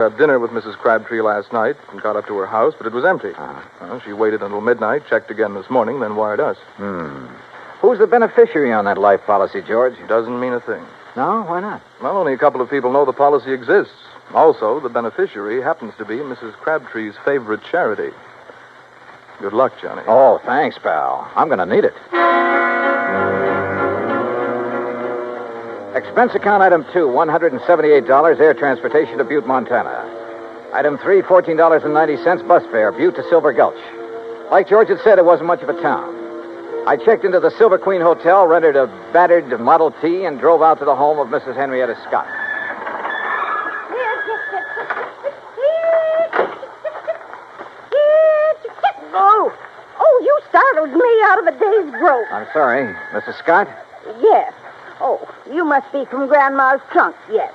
Had dinner with Mrs. Crabtree last night and got up to her house, but it was empty. She waited until midnight, checked again this morning, then wired us. Who's the beneficiary on that life policy, George? Doesn't mean a thing. No? Why not? Well, only a couple of people know the policy exists. Also, the beneficiary happens to be Mrs. Crabtree's favorite charity. Good luck, Johnny. Oh, thanks, pal. I'm going to need it. Expense account item 2, $178, air transportation to Butte, Montana. Item 3, $14.90, bus fare, Butte to Silver Gulch. Like George had said, it wasn't much of a town. I checked into the Silver Queen Hotel, rented a battered Model T, and drove out to the home of Mrs. Henrietta Scott. Oh, you startled me out of a day's growth. I'm sorry. Mrs. Scott? Yes. Oh, you must be from Grandma's trunk, yes.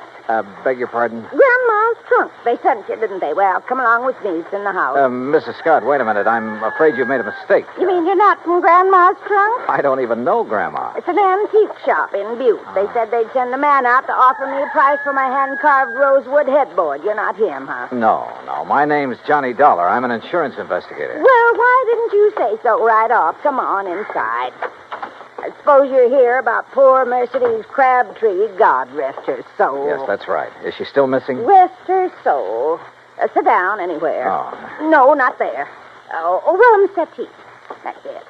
Beg your pardon? Grandma's trunk. They sent you, didn't they? Well, come along with me. It's in the house. Mrs. Scott, wait a minute. I'm afraid you've made a mistake. You mean you're not from Grandma's trunk? I don't even know Grandma. It's an antique shop in Butte. They said they'd send a man out to offer me a price for my hand-carved rosewood headboard. You're not him, huh? No. My name's Johnny Dollar. I'm an insurance investigator. Well, why didn't you say so right off? Come on inside. I suppose you're here about poor Mercedes Crabtree. God rest her soul. Yes, that's right. Is she still missing? Rest her soul. Sit down anywhere. Oh. No, not there. Well, settee. That's it.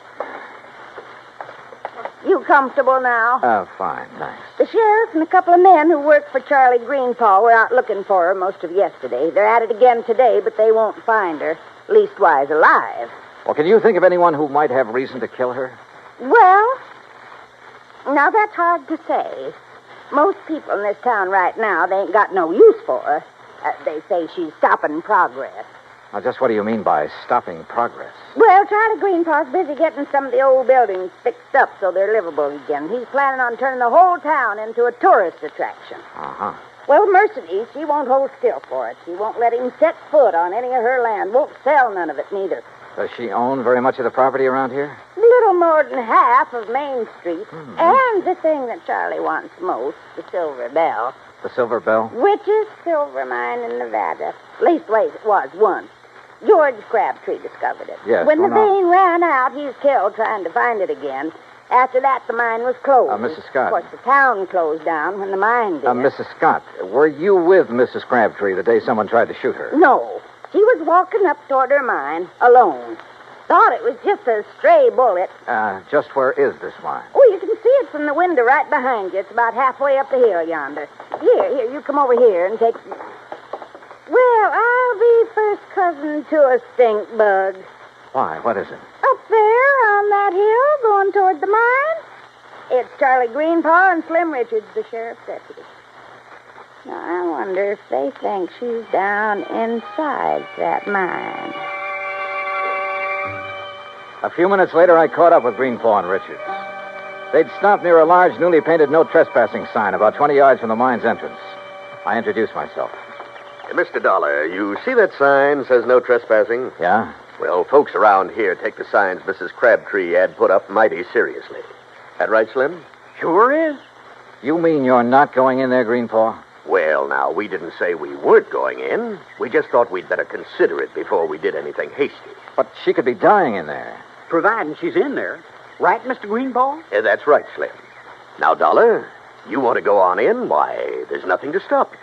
You comfortable now? Fine, thanks. The sheriff and a couple of men who work for Charlie Greenpaw were out looking for her most of yesterday. They're at it again today, but they won't find her. Leastwise alive. Well, can you think of anyone who might have reason to kill her? Well, now that's hard to say. Most people in this town right now, they ain't got no use for her. They say she's stopping progress. Now, just what do you mean by stopping progress? Well, Charlie Greenpaw's busy getting some of the old buildings fixed up so they're livable again. He's planning on turning the whole town into a tourist attraction. Uh-huh. Well, Mercedes, she won't hold still for it. She won't let him set foot on any of her land. Won't sell none of it, neither. Does she own very much of the property around here? Little more than half of Main Street. Mm-hmm. And the thing that Charlie wants most, the Silver Belle. The Silver Belle? Richest silver mine in Nevada. Leastways, it was once. George Crabtree discovered it. Yes. When the vein ran out, he's killed trying to find it again. After that, the mine was closed. Mrs. Scott. Of course, the town closed down when the mine did. Mrs. Scott, were you with Mrs. Crabtree the day someone tried to shoot her? No. She was walking up toward her mine, alone. Thought it was just a stray bullet. Just where is this mine? Oh, you can see it from the window right behind you. It's about halfway up the hill yonder. Here, you come over here and take... Well, I'll be first cousin to a stink bug. Why? What is it? Up there on that hill going toward the mine. It's Charlie Greenpaw and Slim Richards, the sheriff's deputy. Now, I wonder if they think she's down inside that mine. A few minutes later, I caught up with Greenpaw and Richards. They'd stopped near a large, newly painted no trespassing sign about 20 yards from the mine's entrance. I introduced myself. Mr. Dollar, you see that sign says no trespassing? Yeah? Well, folks around here take the signs Mrs. Crabtree had put up mighty seriously. That right, Slim? Sure is. You mean you're not going in there, Greenpaw? Well, now, we didn't say we weren't going in. We just thought we'd better consider it before we did anything hasty. But she could be dying in there. Providing she's in there. Right, Mr. Greenpaw? That's right, Slim. Now, Dollar, you want to go on in? Why, there's nothing to stop you.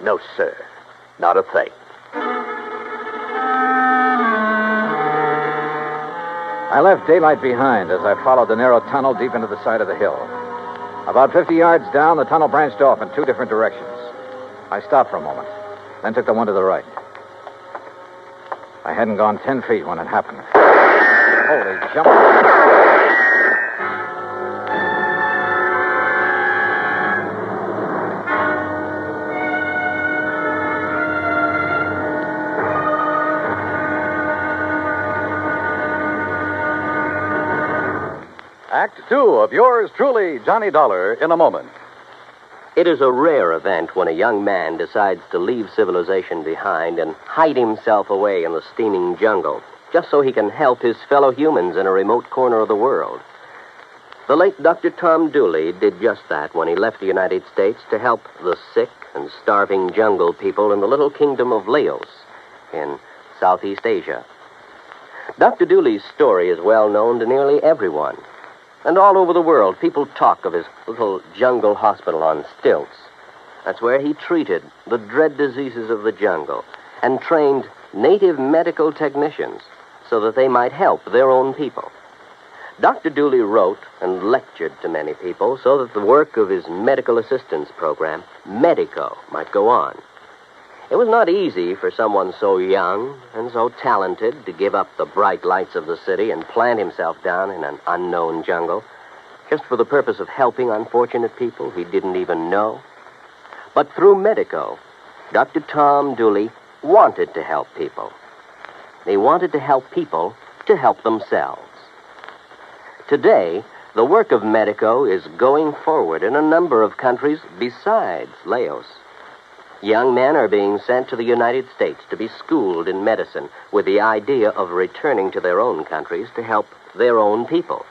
No, sir. Not a thing. I left daylight behind as I followed the narrow tunnel deep into the side of the hill. About 50 yards down, the tunnel branched off in two different directions. I stopped for a moment, then took the one to the right. I hadn't gone 10 feet when it happened. Holy jump. Act 2 of yours truly, Johnny Dollar, in a moment. It is a rare event when a young man decides to leave civilization behind and hide himself away in the steaming jungle, just so he can help his fellow humans in a remote corner of the world. The late Dr. Tom Dooley did just that when he left the United States to help the sick, and starving jungle people in the little kingdom of Laos in Southeast Asia. Dr. Dooley's story is well known to nearly everyone. And all over the world, people talk of his little jungle hospital on stilts. That's where he treated the dread diseases of the jungle and trained native medical technicians so that they might help their own people. Dr. Dooley wrote and lectured to many people so that the work of his medical assistance program, Medico, might go on. It was not easy for someone so young and so talented to give up the bright lights of the city and plant himself down in an unknown jungle just for the purpose of helping unfortunate people he didn't even know. But through Medico, Dr. Tom Dooley wanted to help people. He wanted to help people to help themselves. Today, the work of Medico is going forward in a number of countries besides Laos. Young men are being sent to the United States to be schooled in medicine with the idea of returning to their own countries to help their own people.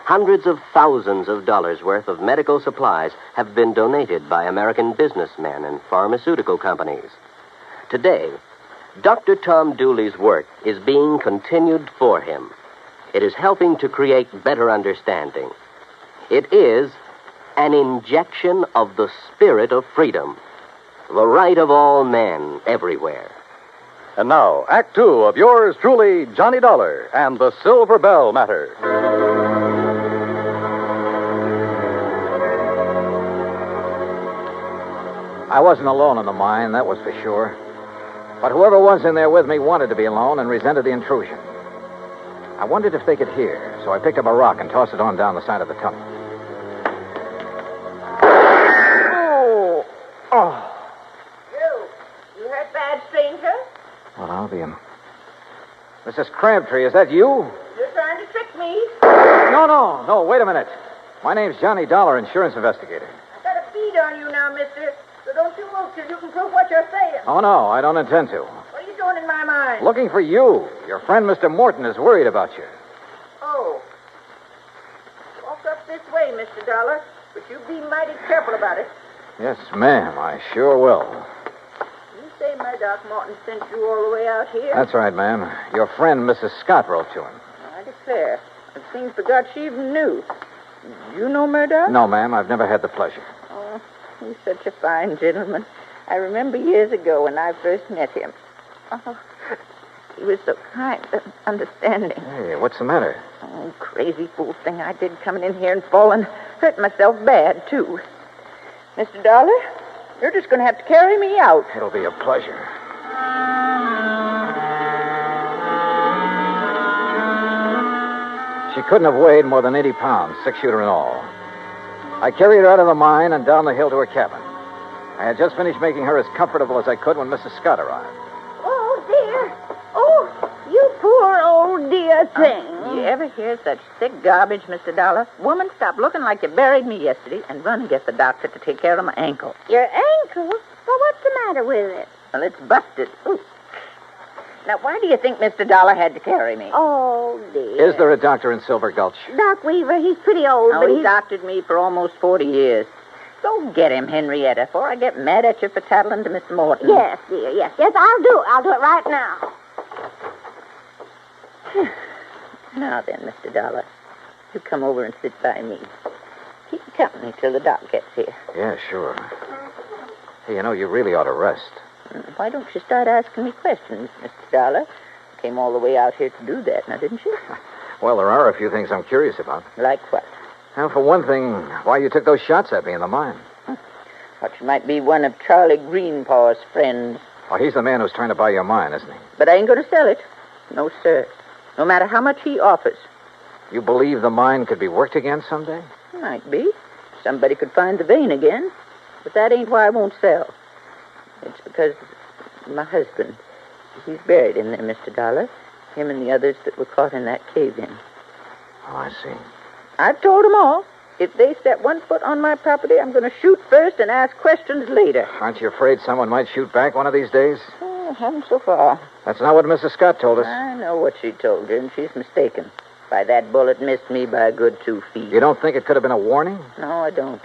Hundreds of thousands of dollars worth of medical supplies have been donated by American businessmen and pharmaceutical companies. Today, Dr. Tom Dooley's work is being continued for him. It is helping to create better understanding. It is an injection of the spirit of freedom. The right of all men everywhere. And now, Act Two of yours truly, Johnny Dollar and the Silver Bell Matter. I wasn't alone in the mine, that was for sure. But whoever was in there with me wanted to be alone and resented the intrusion. I wondered if they could hear, so I picked up a rock and tossed it on down the side of the tunnel. Oh. You hurt bad, stranger? Well, I'll be him. Mrs. Crabtree, is that you? You're trying to trick me. No, wait a minute. My name's Johnny Dollar, insurance investigator. I've got a bead on you now, mister. So don't you move till you can prove what you're saying. Oh, no, I don't intend to. What are you doing in my mind? Looking for you. Your friend, Mr. Morton, is worried about you. Oh. Walk up this way, Mr. Dollar, but you be mighty careful about it. Yes, ma'am, I sure will. You say my Doc Morton sent you all the way out here? That's right, ma'am. Your friend, Mrs. Scott, wrote to him. I declare. It seems forgot she even knew. You know Murdoch? No, ma'am, I've never had the pleasure. Oh, he's such a fine gentleman. I remember years ago when I first met him. Oh, he was so kind and understanding. Hey, what's the matter? Oh, crazy fool thing I did coming in here and falling. Hurt myself bad, too. Mr. Dollar, you're just going to have to carry me out. It'll be a pleasure. She couldn't have weighed more than 80 pounds, 6-shooter and all. I carried her out of the mine and down the hill to her cabin. I had just finished making her as comfortable as I could when Mrs. Scott arrived. Oh, dear. Oh, you poor old dear thing. You ever hear such thick garbage, Mr. Dollar? Woman, stop looking like you buried me yesterday and run and get the doctor to take care of my ankle. Your ankle? Well, what's the matter with it? Well, it's busted. Ooh. Now, why do you think Mr. Dollar had to carry me? Oh, dear. Is there a doctor in Silver Gulch? Doc Weaver, he's pretty old, Oh, but he's he's... doctored me for almost 40 years. Go get him, Henrietta, before I get mad at you for tattling to Miss Morton. Yes, dear, yes. Yes, I'll do it. I'll do it right now. Now then, Mr. Dollar, you come over and sit by me. Keep company till the doc gets here. Yeah, sure. Hey, you really ought to rest. Why don't you start asking me questions, Mr. Dollar? You came all the way out here to do that, now, didn't you? Well, there are a few things I'm curious about. Like what? Well, for one thing, why you took those shots at me in the mine. Thought you might be one of Charlie Greenpaw's friends. Oh, he's the man who's trying to buy your mine, isn't he? But I ain't going to sell it. No, sir. No matter how much he offers. You believe the mine could be worked again someday? Might be. Somebody could find the vein again. But that ain't why I won't sell. It's because my husband, he's buried in there, Mr. Dollar. Him and the others that were caught in that cave-in. Oh, I see. I've told them all. If they set one foot on my property, I'm going to shoot first and ask questions later. Aren't you afraid someone might shoot back one of these days? Oh, haven't so far. That's not what Mrs. Scott told us. I know what she told you, and she's mistaken. Why, that bullet missed me by a good 2 feet. You don't think it could have been a warning? No, I don't.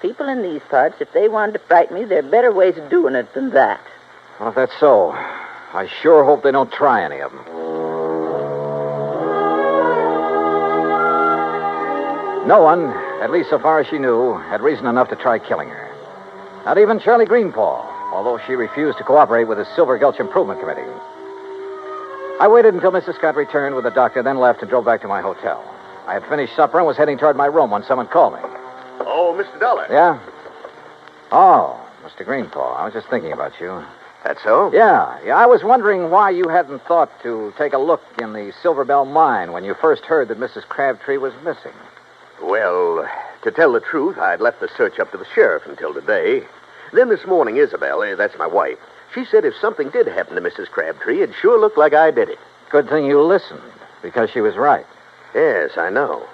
People in these parts, if they wanted to frighten me, there are better ways of doing it than that. Well, if that's so, I sure hope they don't try any of them. No one, at least so far as she knew, had reason enough to try killing her. Not even Charlie Greenpaw, although she refused to cooperate with the Silver Gulch Improvement Committee. I waited until Mrs. Scott returned with the doctor, then left and drove back to my hotel. I had finished supper and was heading toward my room when someone called me. Oh, Mr. Dollar. Yeah? Oh, Mr. Greenpaw, I was just thinking about you. That's so? Yeah. I was wondering why you hadn't thought to take a look in the Silver Bell mine when you first heard that Mrs. Crabtree was missing. Well, to tell the truth, I'd left the search up to the sheriff until today. Then this morning, Isabel, that's my wife, she said if something did happen to Mrs. Crabtree, it sure looked like I did it. Good thing you listened, because she was right. Yes, I know.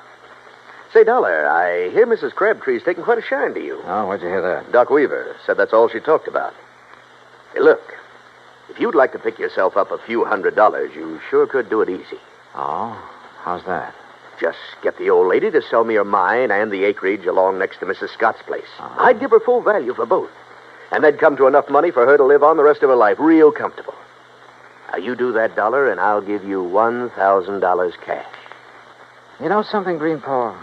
Say, Dollar, I hear Mrs. Crabtree's taking quite a shine to you. Oh, where'd you hear that? Doc Weaver said that's all she talked about. Hey, look, if you'd like to pick yourself up a few $100s, you sure could do it easy. Oh? How's that? Just get the old lady to sell me her mine and the acreage along next to Mrs. Scott's place. Uh-huh. I'd give her full value for both. And that'd come to enough money for her to live on the rest of her life real comfortable. Now, you do that, Dollar, and I'll give you $1,000 cash. You know something, Greenpaw?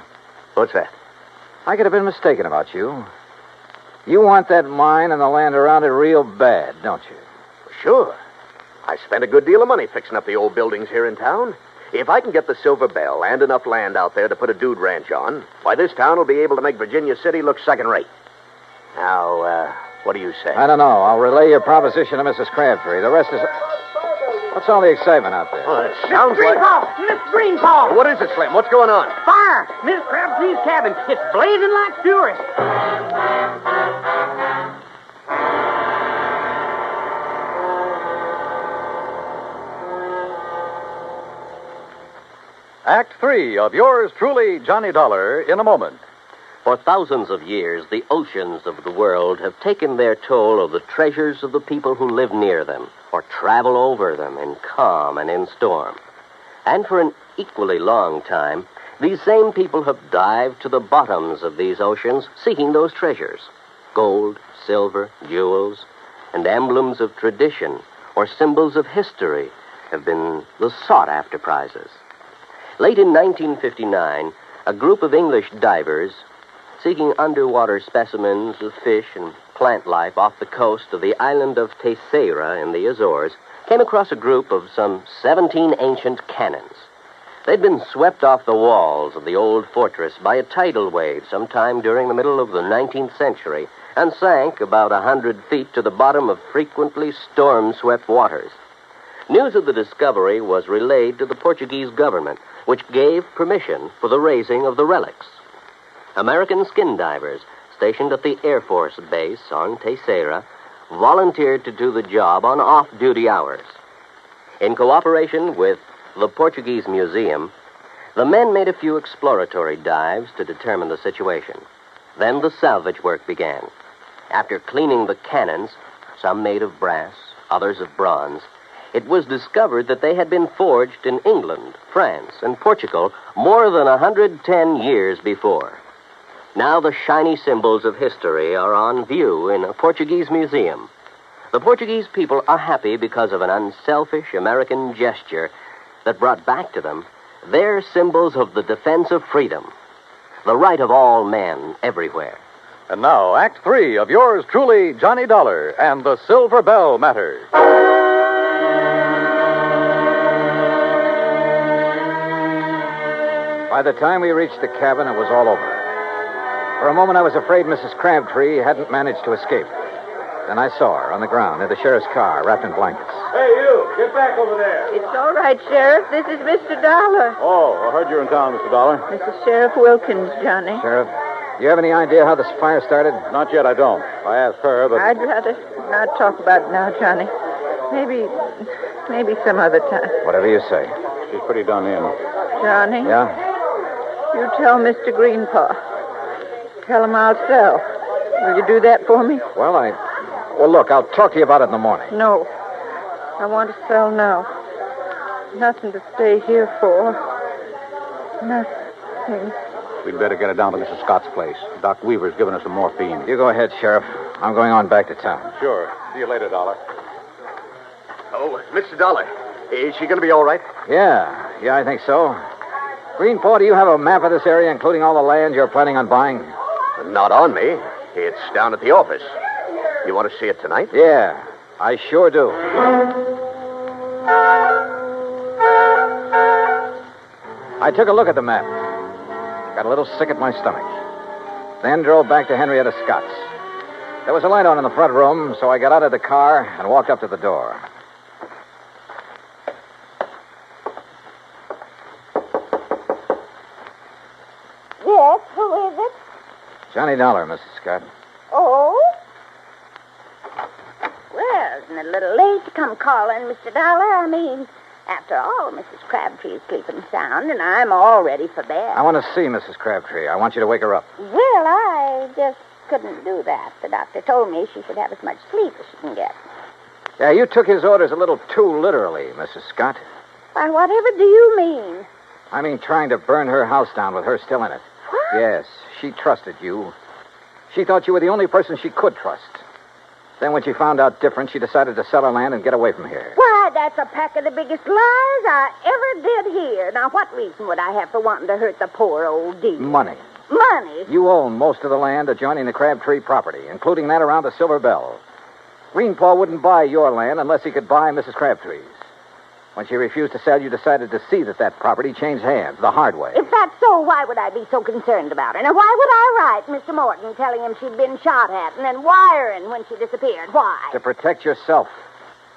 What's that? I could have been mistaken about you. You want that mine and the land around it real bad, don't you? Sure. I spent a good deal of money fixing up the old buildings here in town. If I can get the Silver Bell and enough land out there to put a dude ranch on, why, this town will be able to make Virginia City look second-rate. Now, what do you say? I don't know. I'll relay your proposition to Mrs. Crabtree. The rest is... What's all the excitement out there? Oh, it sounds like... Miss Greenpaw! What is it, Slim? What's going on? Fire! Miss Crabtree's cabin. It's blazing like fury. Act 3 of yours truly, Johnny Dollar, in a moment. For thousands of years, the oceans of the world have taken their toll of the treasures of the people who live near them or travel over them in calm and in storm. And for an equally long time, these same people have dived to the bottoms of these oceans seeking those treasures. Gold, silver, jewels, and emblems of tradition or symbols of history have been the sought-after prizes. Late in 1959, a group of English divers seeking underwater specimens of fish and plant life off the coast of the island of Terceira in the Azores came across a group of some 17 ancient cannons. They'd been swept off the walls of the old fortress by a tidal wave sometime during the middle of the 19th century and sank about 100 feet to the bottom of frequently storm-swept waters. News of the discovery was relayed to the Portuguese government, which gave permission for the raising of the relics. American skin divers stationed at the Air Force Base on Terceira volunteered to do the job on off-duty hours. In cooperation with the Portuguese Museum, the men made a few exploratory dives to determine the situation. Then the salvage work began. After cleaning the cannons, some made of brass, others of bronze, it was discovered that they had been forged in England, France, and Portugal more than 110 years before. Now the shiny symbols of history are on view in a Portuguese museum. The Portuguese people are happy because of an unselfish American gesture that brought back to them their symbols of the defense of freedom, the right of all men everywhere. And now, Act 3 of yours truly, Johnny Dollar and the Silver Bell Matter. By the time we reached the cabin, it was all over. For a moment, I was afraid Mrs. Crabtree hadn't managed to escape. Then I saw her on the ground near the sheriff's car, wrapped in blankets. Hey, you! Get back over there! It's all right, Sheriff. This is Mr. Dollar. Oh, I heard you're in town, Mr. Dollar. This is Sheriff Wilkins, Johnny. Sheriff, do you have any idea how this fire started? Not yet, I don't. I asked her, but... I'd rather not talk about it now, Johnny. Maybe some other time. Whatever you say. She's pretty done in. Johnny? Yeah? You tell Mr. Greenpaw. Tell him I'll sell. Will you do that for me? Well, look, I'll talk to you about it in the morning. No. I want to sell now. Nothing to stay here for. Nothing. We'd better get her down to Mrs. Scott's place. Doc Weaver's giving us some morphine. You go ahead, Sheriff. I'm going on back to town. Sure. See you later, Dollar. Oh, Mr. Dollar. Is she going to be all right? Yeah, I think so. Greenpaw, do you have a map of this area, including all the land you're planning on buying? Not on me. It's down at the office. You want to see it tonight? Yeah, I sure do. I took a look at the map. Got a little sick at my stomach. Then drove back to Henrietta Scott's. There was a light on in the front room, so I got out of the car and walked up to the door. Yes, who is it? Johnny Dollar, Mrs. Scott. Oh? Well, isn't it a little late to come calling, Mr. Dollar? I mean, after all, Mrs. Crabtree is sleeping sound, and I'm all ready for bed. I want to see Mrs. Crabtree. I want you to wake her up. Well, I just couldn't do that. The doctor told me she should have as much sleep as she can get. Yeah, you took his orders a little too literally, Mrs. Scott. Why, whatever do you mean? I mean trying to burn her house down with her still in it. What? Yes, she trusted you. She thought you were the only person she could trust. Then when she found out different, she decided to sell her land and get away from here. Why, that's a pack of the biggest lies I ever did hear. Now, what reason would I have for wanting to hurt the poor old dear? Money. Money? You own most of the land adjoining the Crabtree property, including that around the Silver Belle. Greenpaw wouldn't buy your land unless he could buy Mrs. Crabtree's. When she refused to sell, you decided to see that property changed hands the hard way. If that's so, why would I be so concerned about her? Now, why would I write Mr. Morton telling him she'd been shot at and then wiring when she disappeared? Why? To protect yourself.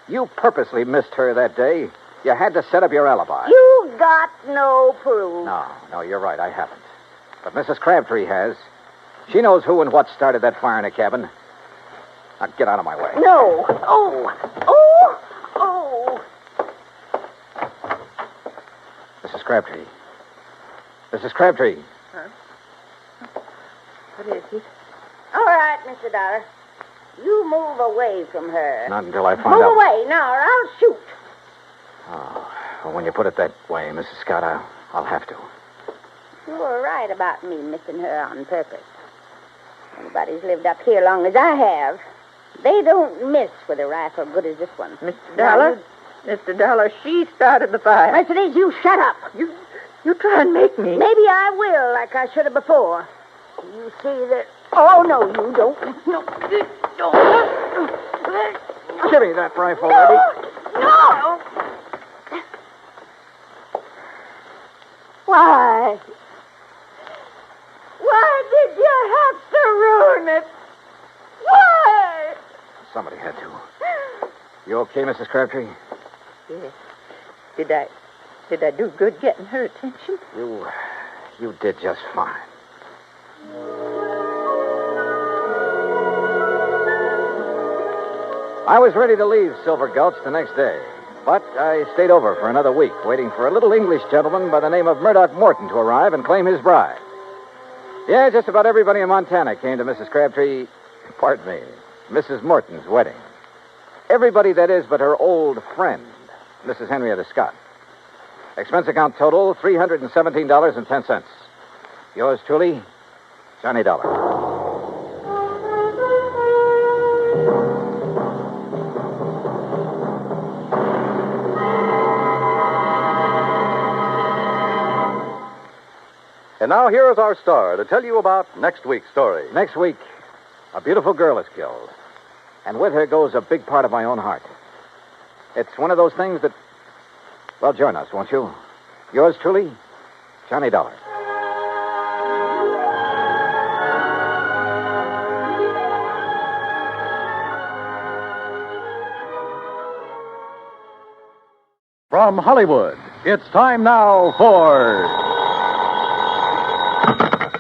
You purposely missed her that day. You had to set up your alibi. You've got no proof. No, you're right. I haven't. But Mrs. Crabtree has. She knows who and what started that fire in the cabin. Now, get out of my way. No. Oh. Mrs. Crabtree. Mrs. Crabtree. Huh? What is it? All right, Mr. Dollar. You move away from her. Not until I find Move out. away now, or I'll shoot. Oh, well, when you put it that way, Mrs. Scott, I'll have to. You were right about me missing her on purpose. Anybody's lived up here long as I have, they don't miss with a rifle good as this one. Mr. Dollar? Mr. Dollar, she started the fire. Mercedes, you shut up. You try and make me. Maybe I will, like I should have before. You see that... Oh, no, you don't. No. Give me that rifle, Eddie. No. Why? Why did you have to ruin it? Why? Somebody had to. You okay, Mrs. Crabtree? Yes. Did I do good getting her attention? You did just fine. I was ready to leave Silver Gulch the next day, but I stayed over for another week, waiting for a little English gentleman by the name of Murdoch Morton to arrive and claim his bride. Yeah, just about everybody in Montana came to Mrs. Crabtree, Mrs. Morton's wedding. Everybody, that is, but her old friend, Mrs. Henrietta Scott. Expense account total, $317.10. Yours truly, Johnny Dollar. And now here is our star to tell you about next week's story. Next week, a beautiful girl is killed. And with her goes a big part of my own heart. It's one of those things that... Well, join us, won't you? Yours truly, Johnny Dollar. From Hollywood, it's time now for...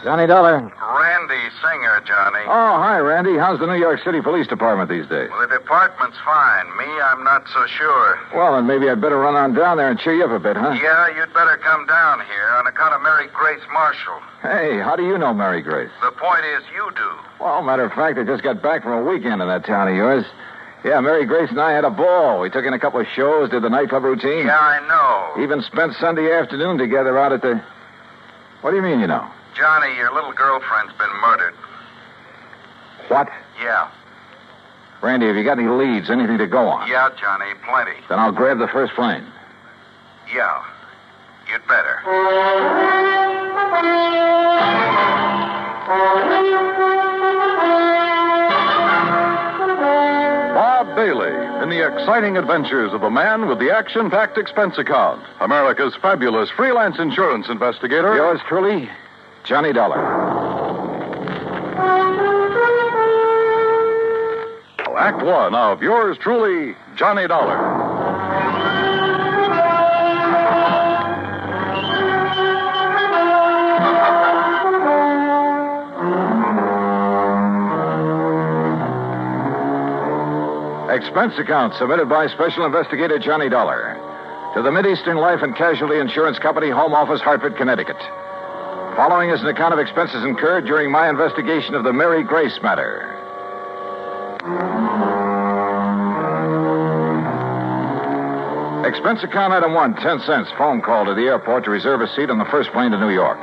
Johnny Dollar. Randy Singer, Johnny. Oh, hi, Randy. How's the New York City Police Department these days? Well, the department's fine. Me, I'm not so sure. Well, then maybe I'd better run on down there and cheer you up a bit, huh? Yeah, you'd better come down here on account of Mary Grace Marshall. Hey, how do you know Mary Grace? The point is, you do. Well, matter of fact, I just got back from a weekend in that town of yours. Yeah, Mary Grace and I had a ball. We took in a couple of shows, did the nightclub routine. Yeah, I know. Even spent Sunday afternoon together out at the... What do you mean, you know? Johnny, your little girlfriend's been murdered. What? Yeah. Randy, have you got any leads, anything to go on? Yeah, Johnny, plenty. Then I'll grab the first plane. Yeah. You'd better. Bob Bailey in the exciting adventures of a man with the action-packed expense account. America's fabulous freelance insurance investigator. Yours truly, Johnny Dollar. Act one of yours truly, Johnny Dollar. Expense account submitted by Special Investigator Johnny Dollar to the Mideastern Life and Casualty Insurance Company, Home Office, Hartford, Connecticut. Following is an account of expenses incurred during my investigation of the Mary Grace matter. Expense account item 1, 10 cents. Phone call to the airport to reserve a seat on the first plane to New York.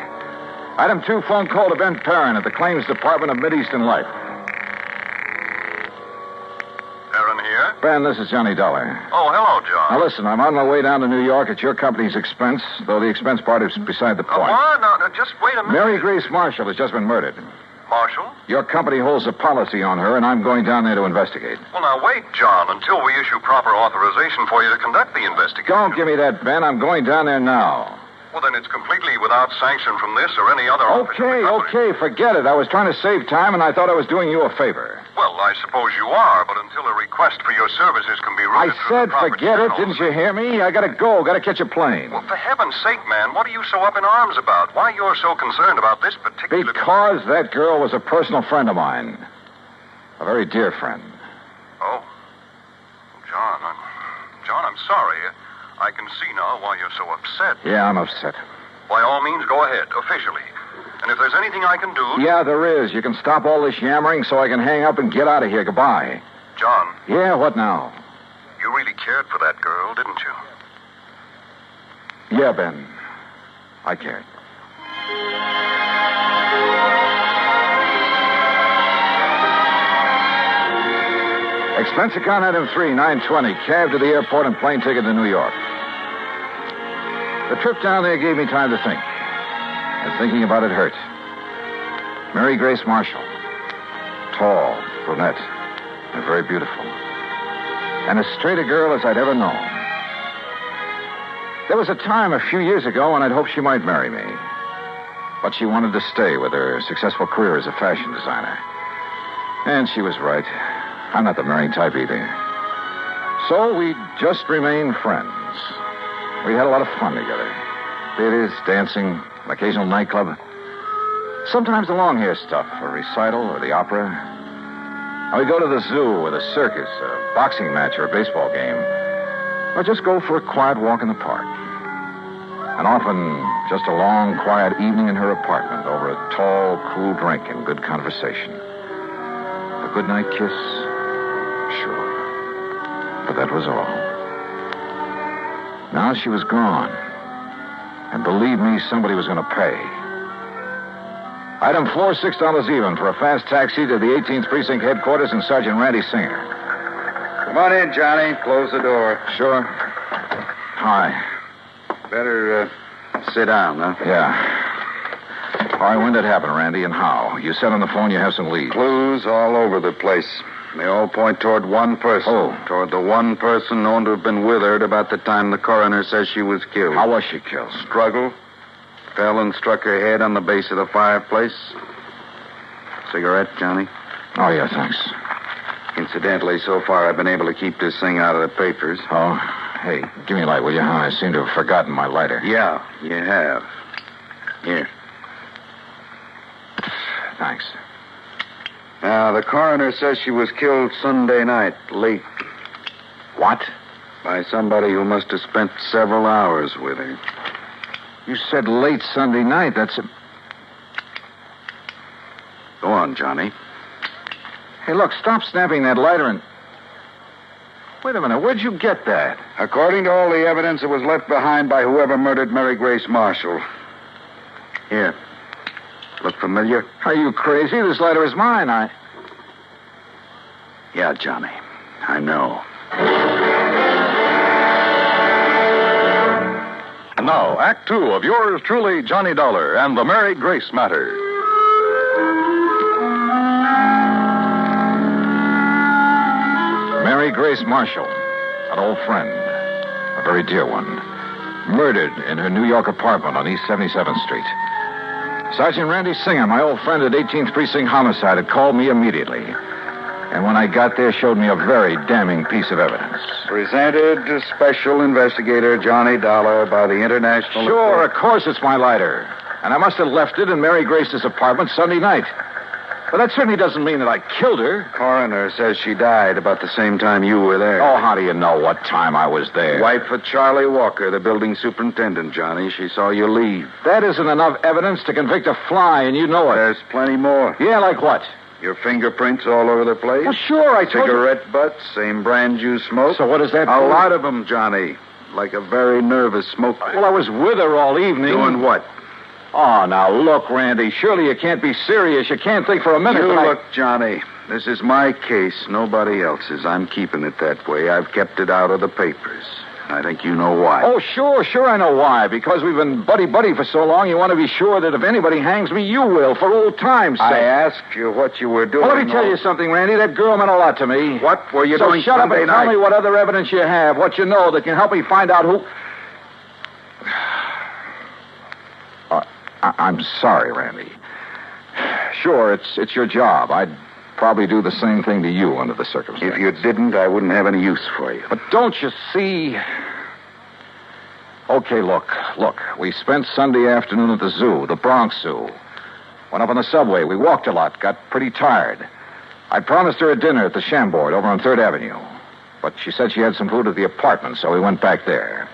Item 2, phone call to Ben Perrin at the Claims Department of Mideastern Life. Aaron here? Ben, this is Johnny Dollar. Oh, hello, John. Now, listen, I'm on my way down to New York at your company's expense, though the expense part is beside the point. What? No, just wait a minute. Mary Grace Marshall has just been murdered. Marshall? Your company holds a policy on her, and I'm going down there to investigate. Well, now, wait, John, until we issue proper authorization for you to conduct the investigation. Don't give me that, Ben. I'm going down there now. Well, then it's completely without sanction from this or any other office. Okay, forget it. I was trying to save time, and I thought I was doing you a favor. Well, I suppose you are, but until a request for your services can be I routed said forget it. Didn't you hear me? I gotta go. Gotta catch a plane. Well, for heaven's sake, man, what are you so up in arms about? Why you're so concerned about this particular... Because that girl was a personal friend of mine. A very dear friend. Oh. John, I'm sorry. I can see now why you're so upset. Yeah, I'm upset. By all means, go ahead, officially. And if there's anything I can do... Yeah, there is. You can stop all this yammering so I can hang up and get out of here. Goodbye. John. Yeah, what now? You really cared for that girl, didn't you? Yeah, Ben. I cared. Expense account item 3, $9.20. Cab to the airport and plane ticket to New York. The trip down there gave me time to think. And thinking about it hurt. Mary Grace Marshall. Tall, brunette, and very beautiful. And as straight a girl as I'd ever known. There was a time a few years ago when I'd hoped she might marry me. But she wanted to stay with her successful career as a fashion designer. And she was right. I'm not the marrying type either. So we just remained friends. We had a lot of fun together. Theaters, dancing, an occasional nightclub. Sometimes the long hair stuff, a recital or the opera. And we'd go to the zoo or the circus, a boxing match or a baseball game. Or just go for a quiet walk in the park. And often just a long, quiet evening in her apartment over a tall, cool drink and good conversation. A goodnight kiss? Sure. But that was all. Now she was gone. And believe me, somebody was going to pay. Item 4, $6 even for a fast taxi to the 18th Precinct headquarters and Sergeant Randy Singer. Come on in, Johnny. Close the door. Sure. Hi. Better sit down, huh? Yeah. All right, when did it happen, Randy, and how? You said on the phone you have some leads. Clues all over the place. They all point toward one person. Oh. Toward the one person known to have been with her at about the time the coroner says she was killed. How was she killed? Struggle. Fell and struck her head on the base of the fireplace. Cigarette, Johnny? Oh, yeah, thanks. Incidentally, so far I've been able to keep this thing out of the papers. Oh, hey, give me a light, will you? I seem to have forgotten my lighter. Yeah, you have. Here. Thanks. Now, the coroner says she was killed Sunday night, late. What? By somebody who must have spent several hours with her. You said late Sunday night. That's a... Go on, Johnny. Hey, look, stop snapping that lighter and... Wait a minute, where'd you get that? According to all the evidence, it was left behind by whoever murdered Mary Grace Marshall. Here. Look familiar? Are you crazy? This letter is mine. Yeah, Johnny. I know. And now, Act Two of yours truly, Johnny Dollar, and the Mary Grace Matter. Mary Grace Marshall, an old friend, a very dear one, murdered in her New York apartment on East 77th Street. Sergeant Randy Singer, my old friend at 18th Precinct Homicide, had called me immediately. And when I got there, showed me a very damning piece of evidence. Presented to Special Investigator Johnny Dollar by the International... Sure, of course it's my lighter. And I must have left it in Mary Grace's apartment Sunday night. But that certainly doesn't mean that I killed her. Coroner says she died about the same time you were there. Oh, how do you know what time I was there? Wife of Charlie Walker, the building superintendent, Johnny. She saw you leave. That isn't enough evidence to convict a fly, and you know it. There's plenty more. Yeah, like what? Your fingerprints all over the place. Well, sure, I told you. Cigarette butts, same brand you smoked. So what does that A prove? lot of them, Johnny. Like a very nervous smoker. Well, I was with her all evening. Doing what? Oh, now, look, Randy, surely you can't be serious. You can't think for a minute You that look, Johnny, this is my case, nobody else's. I'm keeping it that way. I've kept it out of the papers. I think you know why. Oh, sure I know why. Because we've been buddy-buddy for so long, you want to be sure that if anybody hangs me, you will, for old time's sake. I asked you what you were doing. Well, let me tell you something, Randy. That girl meant a lot to me. What were you so doing shut Sunday up and night? tell me what other evidence you have, what you know that can help me find out who... I'm sorry, Randy. Sure, it's your job. I'd probably do the same thing to you under the circumstances. If you didn't, I wouldn't have any use for you. But don't you see... Okay, look. We spent Sunday afternoon at the zoo, the Bronx Zoo. Went up on the subway. We walked a lot, got pretty tired. I promised her a dinner at the Chambord over on 3rd Avenue. But she said she had some food at the apartment, so we went back there.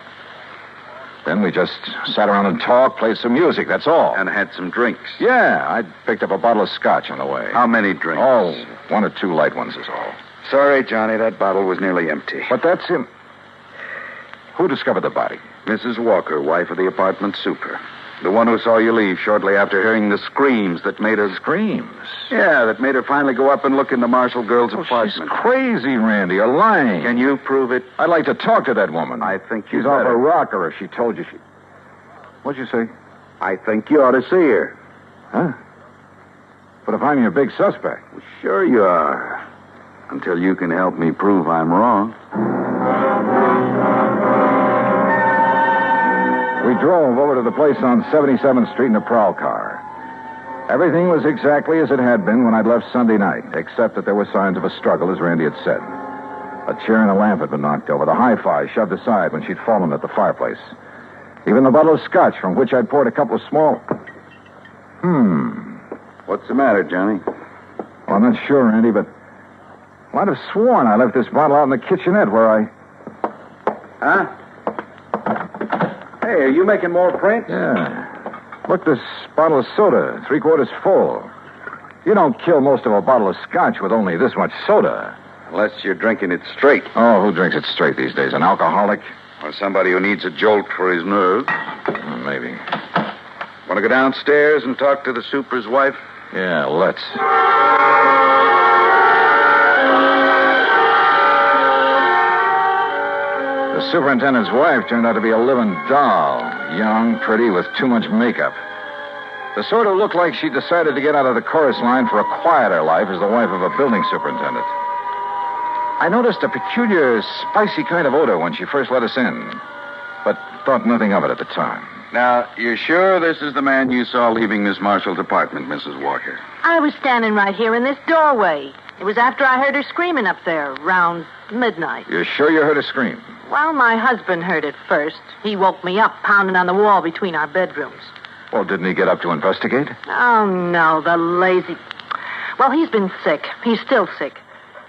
Then we just sat around and talked, played some music, that's all. And had some drinks. Yeah, I picked up a bottle of scotch on the way. How many drinks? Oh, 1 or 2 light ones is all. Sorry, Johnny, that bottle was nearly empty. But that's him. Who discovered the body? Mrs. Walker, wife of the apartment super. The one who saw you leave shortly after hearing the screams that made her... Screams? Yeah, that made her finally go up and look in the Marshall girl's apartment. She's crazy, Randy. You're lying. Can you prove it? I'd like to talk to that woman. I think she's off her rocker if she told you she... What'd you say? I think you ought to see her. Huh? But if I'm your big suspect... Well, sure you are. Until you can help me prove I'm wrong. We drove over to the place on 77th Street in a prowl car. Everything was exactly as it had been when I'd left Sunday night, except that there were signs of a struggle, as Randy had said. A chair and a lamp had been knocked over, the hi-fi shoved aside when she'd fallen at the fireplace. Even the bottle of scotch from which I'd poured a couple of small... What's the matter, Johnny? Well, I'm not sure, Randy, but I'd have sworn I left this bottle out in the kitchenette where I... Huh? Hey, are you making more prints? Yeah. Look, this bottle of soda, 3/4 full. You don't kill most of a bottle of scotch with only this much soda. Unless you're drinking it straight. Oh, who drinks it straight these days? An alcoholic? Or somebody who needs a jolt for his nerves. Maybe. Want to go downstairs and talk to the super's wife? Yeah, let's. The superintendent's wife turned out to be a living doll. Young, pretty, with too much makeup. The sort who looked like she decided to get out of the chorus line for a quieter life as the wife of a building superintendent. I noticed a peculiar, spicy kind of odor when she first let us in, but thought nothing of it at the time. Now, you're sure this is the man you saw leaving Miss Marshall's apartment, Mrs. Walker? I was standing right here in this doorway. It was after I heard her screaming up there, around midnight. You're sure you heard her scream? Well, my husband heard it first. He woke me up, pounding on the wall between our bedrooms. Well, didn't he get up to investigate? Oh, no, the lazy... Well, he's been sick. He's still sick.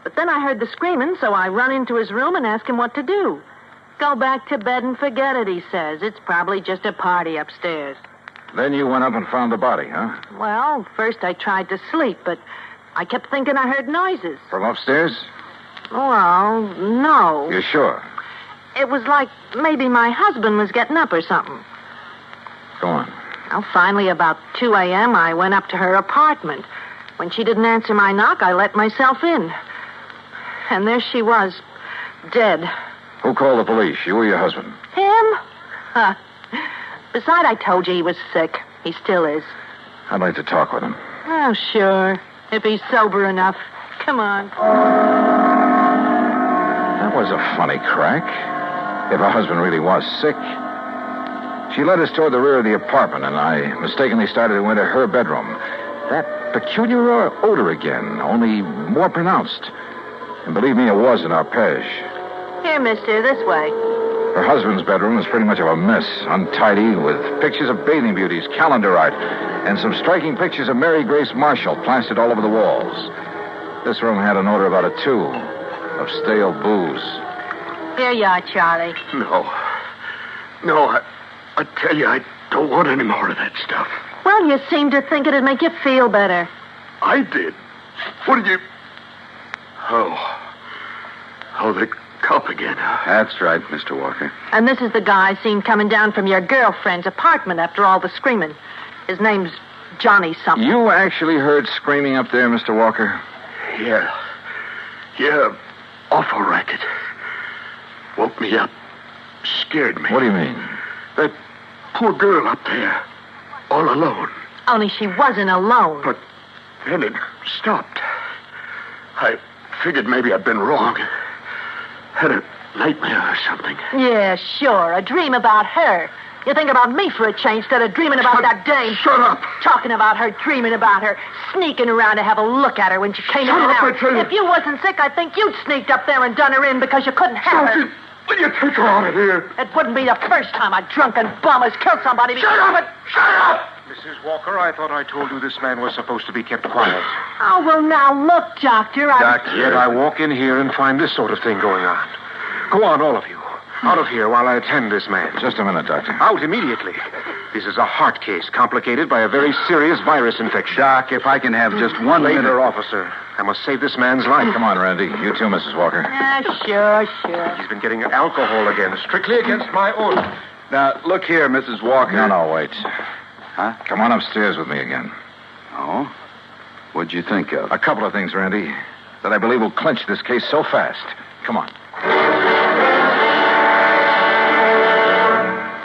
But then I heard the screaming, so I run into his room and asked him what to do. Go back to bed and forget it, he says. It's probably just a party upstairs. Then you went up and found the body, huh? Well, first I tried to sleep, but I kept thinking I heard noises. From upstairs? Well, no. You're sure? It was like maybe my husband was getting up or something. Go on. Well, finally, about 2 a.m., I went up to her apartment. When she didn't answer my knock, I let myself in. And there she was, dead. Who called the police, you or your husband? Him? Huh. Besides, I told you he was sick. He still is. I'd like to talk with him. Oh, sure. If he's sober enough. Come on. That was a funny crack. If her husband really was sick. She led us toward the rear of the apartment, and I mistakenly started to enter her bedroom. That peculiar odor again, only more pronounced. And believe me, it was an arpege. Here, mister, this way. Her husband's bedroom was pretty much of a mess, untidy, with pictures of bathing beauties, calendar art, and some striking pictures of Mary Grace Marshall plastered all over the walls. This room had an odor about it, too, of stale booze. Here you are, Charlie. No, I tell you, I don't want any more of that stuff. Well, you seem to think it'd make you feel better. I did? What did you... Oh, the cop again. That's right, Mr. Walker. And this is the guy I seen coming down from your girlfriend's apartment after all the screaming. His name's Johnny something. You actually heard screaming up there, Mr. Walker? Yeah, awful racket. Woke me up. Scared me. What do you mean? That poor girl up there. All alone. Only she wasn't alone. But then it stopped. I figured maybe I'd been wrong. Had a nightmare or something. Yeah, sure. A dream about her. You think about me for a change instead of dreaming about that dame. Shut up. Talking about her, dreaming about her, sneaking around to have a look at her when she came in and out. I tell you. If you wasn't sick, I think you'd sneaked up there and done her in because you couldn't have her. Will you take her out of here? It wouldn't be the first time a drunken bum has killed somebody because... Shut up! Mrs. Walker, I thought I told you this man was supposed to be kept quiet. Oh, well, now, look, Doctor, Yet I walk in here and find this sort of thing going on. Go on, all of you. Out of here while I attend this man. Just a minute, Doctor. Out immediately. This is a heart case complicated by a very serious virus infection. Doc, if I can have just one minute. Later, officer. I must save this man's life. Come on, Randy. You too, Mrs. Walker. Sure. He's been getting alcohol again, strictly against my order. Now, look here, Mrs. Walker. No, wait. Huh? Come on upstairs with me again. Oh? What'd you think of? A couple of things, Randy, that I believe will clinch this case so fast. Come on.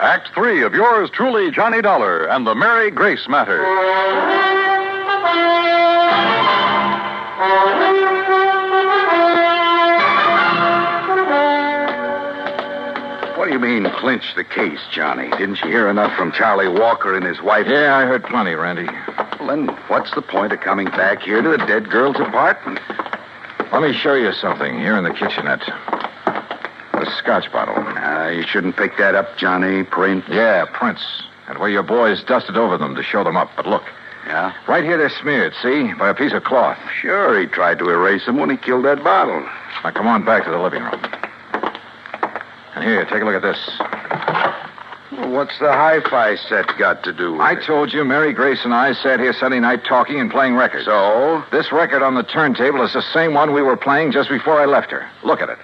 Act 3 of yours truly, Johnny Dollar, and the Mary Grace Matter. What do you mean, clinch the case, Johnny? Didn't you hear enough from Charlie Walker and his wife? Yeah, I heard plenty, Randy. Well, then what's the point of coming back here to the dead girl's apartment? Let me show you something here in the kitchenette. A scotch bottle. You shouldn't pick that up, Johnny. Print. Yeah, prints. And where your boys dusted over them to show them up. But look. Yeah? Right here they're smeared, see? By a piece of cloth. Sure, he tried to erase them when he killed that bottle. Now, come on back to the living room. And here, take a look at this. Well, what's the hi-fi set got to do with I it? told you Mary Grace and I sat here Sunday night talking and playing records. So? This record on the turntable is the same one we were playing just before I left her. Look at it.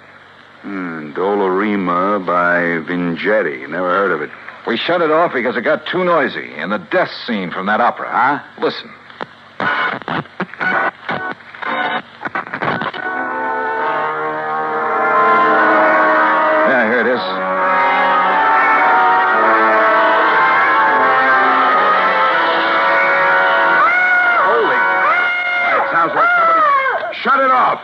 Dolorima by Vingetti. Never heard of it. We shut it off because it got too noisy in the death scene from that opera. Huh? Listen. Yeah, here it is. Holy... It sounds like somebody... Shut it off!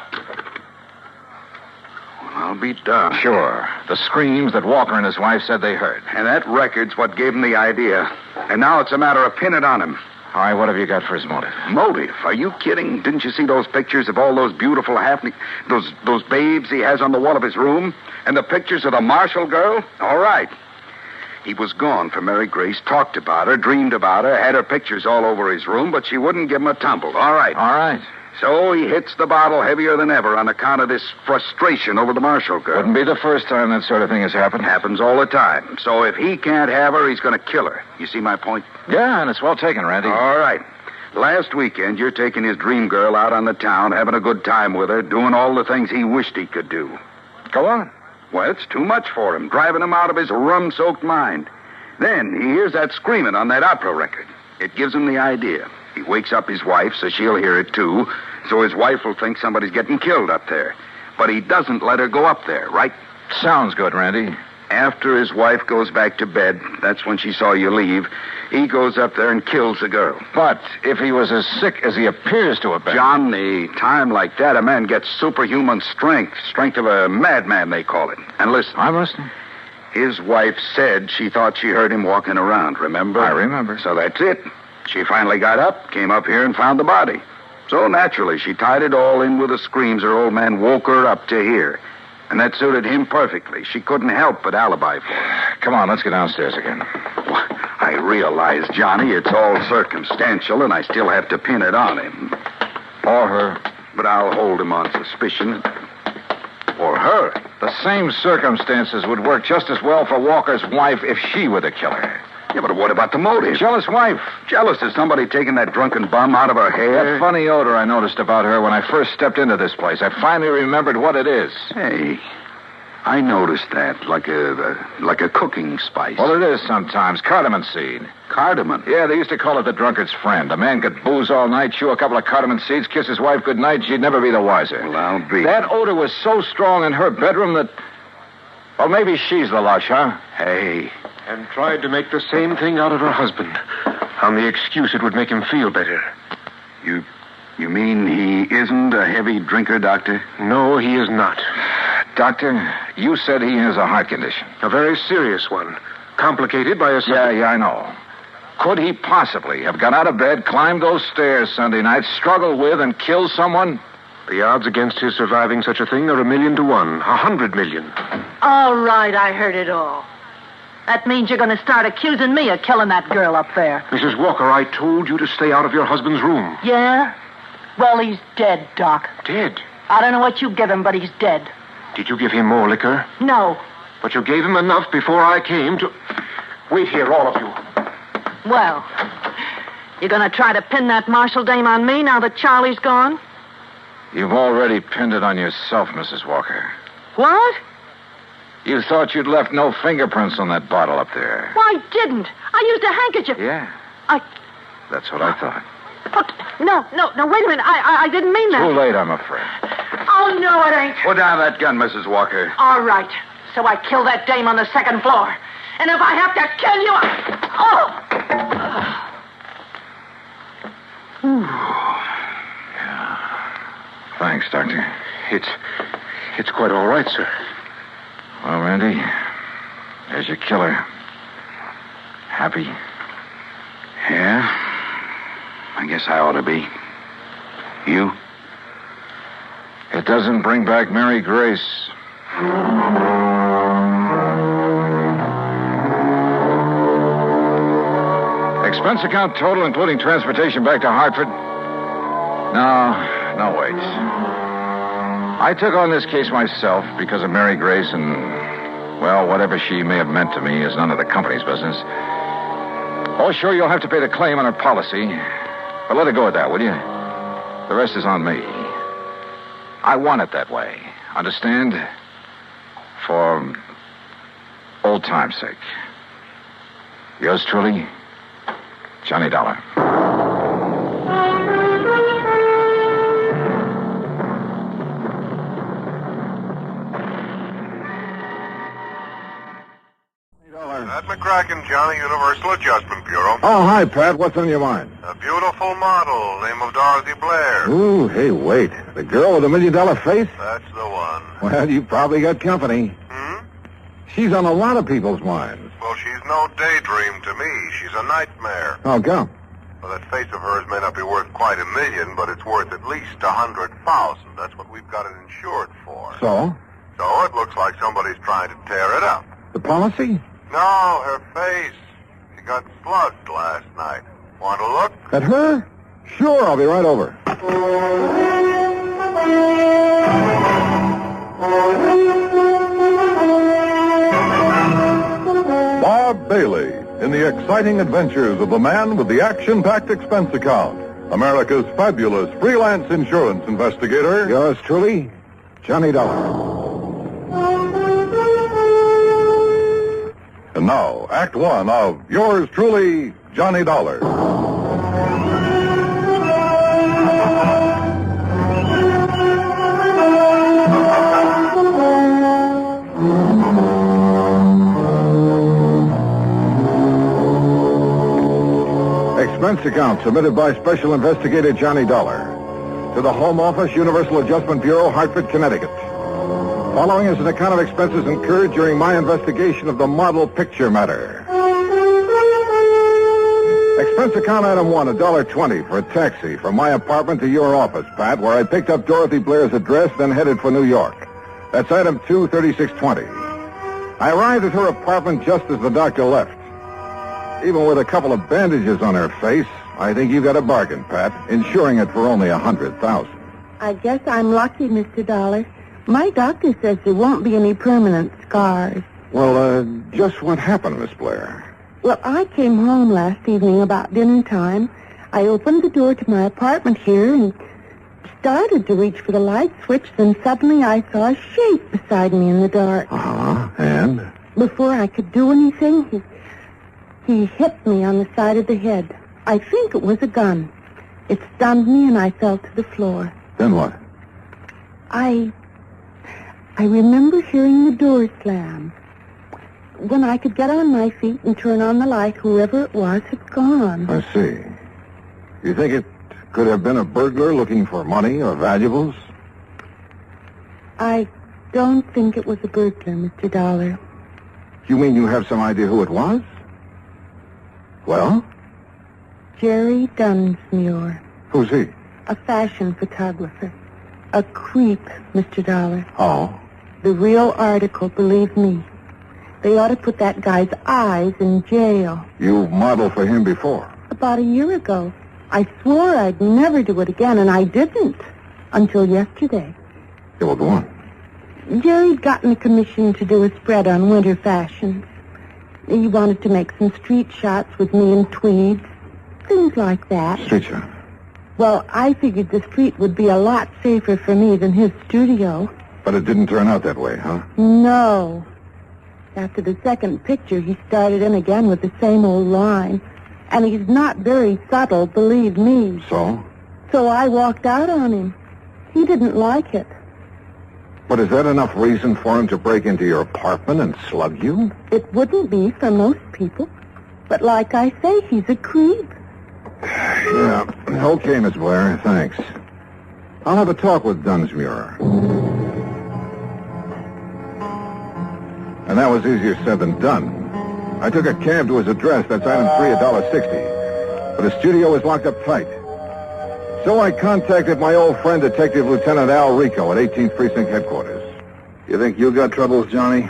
I'll be darned. Sure. The screams that Walker and his wife said they heard. And that record's what gave him the idea. And now it's a matter of pinning it on him. All right, what have you got for his motive? Motive? Are you kidding? Didn't you see those pictures of all those beautiful those babes he has on the wall of his room? And the pictures of the Marshall girl? All right. He was gone for Mary Grace, talked about her, dreamed about her, had her pictures all over his room, but she wouldn't give him a tumble. All right. All right. So he hits the bottle heavier than ever on account of this frustration over the Marshall girl. Wouldn't be the first time that sort of thing has happened. Happens all the time. So if he can't have her, he's going to kill her. You see my point? Yeah, and it's well taken, Randy. All right. Last weekend, you're taking his dream girl out on the town, having a good time with her, doing all the things he wished he could do. Go on. Well, it's too much for him, driving him out of his rum-soaked mind. Then he hears that screaming on that opera record. It gives him the idea. He wakes up his wife so she'll hear it, too, so his wife will think somebody's getting killed up there. But he doesn't let her go up there, right? Sounds good, Randy. After his wife goes back to bed, that's when she saw you leave, he goes up there and kills the girl. But if he was as sick as he appears to have been... John, the time like that, a man gets superhuman strength. Strength of a madman, they call it. And listen. I'm listening. His wife said she thought she heard him walking around, remember? I remember. So that's it. She finally got up, came up here, and found the body. So naturally, she tied it all in with the screams her old man woke her up to hear. And that suited him perfectly. She couldn't help but alibi for him. Come on, let's get downstairs again. I realize, Johnny, it's all circumstantial, and I still have to pin it on him. Or her. But I'll hold him on suspicion. Or her. The same circumstances would work just as well for Walker's wife if she were the killer. Yeah, but what about the motive? Jealous wife. Jealous of somebody taking that drunken bum out of her hair? That funny odor I noticed about her when I first stepped into this place. I finally remembered what it is. Hey, I noticed that, like a cooking spice. Well, it is sometimes. Cardamom seed. Cardamom? Yeah, they used to call it the drunkard's friend. A man could booze all night, chew a couple of cardamom seeds, kiss his wife goodnight, she'd never be the wiser. Well, I'll be. That odor was so strong in her bedroom that... Well, maybe she's the lush, huh? Hey. And tried to make the same thing out of her husband, on the excuse it would make him feel better. You mean he isn't a heavy drinker, Doctor? No, he is not. Doctor, you said he has a heart condition. A very serious one. Complicated by a... Yeah, I know. Could he possibly have got out of bed, climbed those stairs Sunday night, struggled with, and killed someone? The odds against his surviving such a thing are 1,000,000 to 1. 100 million. All right, I heard it all. That means you're going to start accusing me of killing that girl up there. Mrs. Walker, I told you to stay out of your husband's room. Yeah? Well, he's dead, Doc. Dead? I don't know what you give him, but he's dead. Did you give him more liquor? No. But you gave him enough before I came to... Wait here, all of you. Well, you're going to try to pin that Marshall dame on me now that Charlie's gone? You've already pinned it on yourself, Mrs. Walker. What? You thought you'd left no fingerprints on that bottle up there. Why, I didn't. I used a handkerchief. Yeah. That's what I thought. But, no, wait a minute. I didn't mean that. Too late, I'm afraid. Oh, no, it ain't. Put down that gun, Mrs. Walker. All right. So I killed that dame on the second floor. And if I have to kill you, Yeah. Thanks, Doctor. It's quite all right, sir. Well, Randy, there's your killer. Happy? Yeah. I guess I ought to be. You? It doesn't bring back Mary Grace. Expense account total, including transportation back to Hartford? No, wait. I took on this case myself because of Mary Grace and, well, whatever she may have meant to me is none of the company's business. Oh, sure, you'll have to pay the claim on her policy. But let it go at that, will you? The rest is on me. I want it that way. Understand? For old time's sake. Yours truly, Johnny Dollar. Pat McCracken, Johnny, Universal Adjustment Bureau. Oh, hi, Pat. What's on your mind? A beautiful model, name of Dorothy Blair. Ooh, hey, wait. The girl with the $1 million face? That's the one. Well, you probably got company. She's on a lot of people's minds. Well, she's no daydream to me. She's a nightmare. How come? Well, that face of hers may not be worth quite $1 million, but it's worth at least $100,000. That's what we've got it insured for. So? So it looks like somebody's trying to tear it up. The policy? No, her face. She got slugged last night. Want to look? At her? Sure, I'll be right over. Bob Bailey in the exciting adventures of the man with the action-packed expense account. America's fabulous freelance insurance investigator. Yours truly, Johnny Dollar. And now, Act One of yours truly, Johnny Dollar. Expense account submitted by Special Investigator Johnny Dollar to the Home Office, Universal Adjustment Bureau, Hartford, Connecticut. Following is an account of expenses incurred during my investigation of the model picture matter. Expense account item 1, $1.20 for a taxi from my apartment to your office, Pat, where I picked up Dorothy Blair's address, then headed for New York. That's item 2, $36.20. I arrived at her apartment just as the doctor left. Even with a couple of bandages on her face, I think you got a bargain, Pat, insuring it for only $100,000. I guess I'm lucky, Mr. Dollar. My doctor says there won't be any permanent scars. Well, just what happened, Miss Blair? Well, I came home last evening about dinner time. I opened the door to my apartment here and started to reach for the light switch. Then suddenly I saw a shape beside me in the dark. And? Before I could do anything, he hit me on the side of the head. I think it was a gun. It stunned me and I fell to the floor. Then what? I remember hearing the door slam. When I could get on my feet and turn on the light, whoever it was had gone. I see. You think it could have been a burglar looking for money or valuables? I don't think it was a burglar, Mr. Dollar. You mean you have some idea who it was? Well? Jerry Dunsmuir. Who's he? A fashion photographer. A creep, Mr. Dollar. Oh? The real article, believe me. They ought to put that guy's eyes in jail. You modeled for him before? About a year ago. I swore I'd never do it again, and I didn't. Until yesterday. Yeah, well, go on. Jerry'd gotten a commission to do a spread on winter fashions. He wanted to make some street shots with me in tweeds. Things like that. Street shot? Well, I figured the street would be a lot safer for me than his studio. But it didn't turn out that way, huh? No. After the second picture, he started in again with the same old line. And he's not very subtle, believe me. So? So I walked out on him. He didn't like it. But is that enough reason for him to break into your apartment and slug you? It wouldn't be for most people. But like I say, he's a creep. Yeah. Okay, Miss Blair. Thanks. I'll have a talk with Dunsmuir. And that was easier said than done. I took a cab to his address. That's item 3, $1.60. But his studio was locked up tight. So I contacted my old friend, Detective Lieutenant Al Rico at 18th Precinct Headquarters. You think you got troubles, Johnny?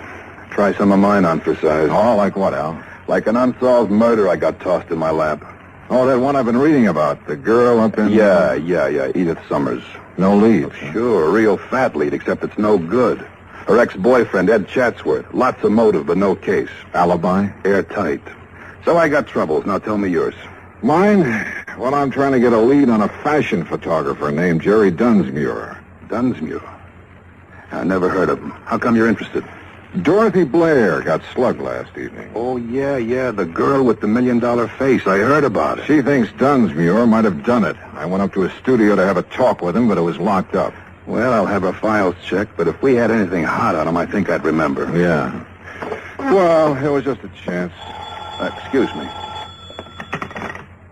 Try some of mine on for size. Oh, like what, Al? Like an unsolved murder I got tossed in my lap. Oh, that one I've been reading about. The girl up in... Yeah. Edith Summers. No lead. Oh, sure, a real fat lead, except it's no good. Her ex-boyfriend, Ed Chatsworth. Lots of motive, but no case. Alibi? Airtight. So I got troubles. Now tell me yours. Mine? Well, I'm trying to get a lead on a fashion photographer named Jerry Dunsmuir. Dunsmuir? I never heard of him. How come you're interested? Dorothy Blair got slugged last evening. Oh, yeah, the girl with the $1 million face. I heard about it. She thinks Dunsmuir might have done it. I went up to his studio to have a talk with him, but it was locked up. Well, I'll have her files checked, but if we had anything hot on him, I think I'd remember. Yeah. Well, it was just a chance. Excuse me.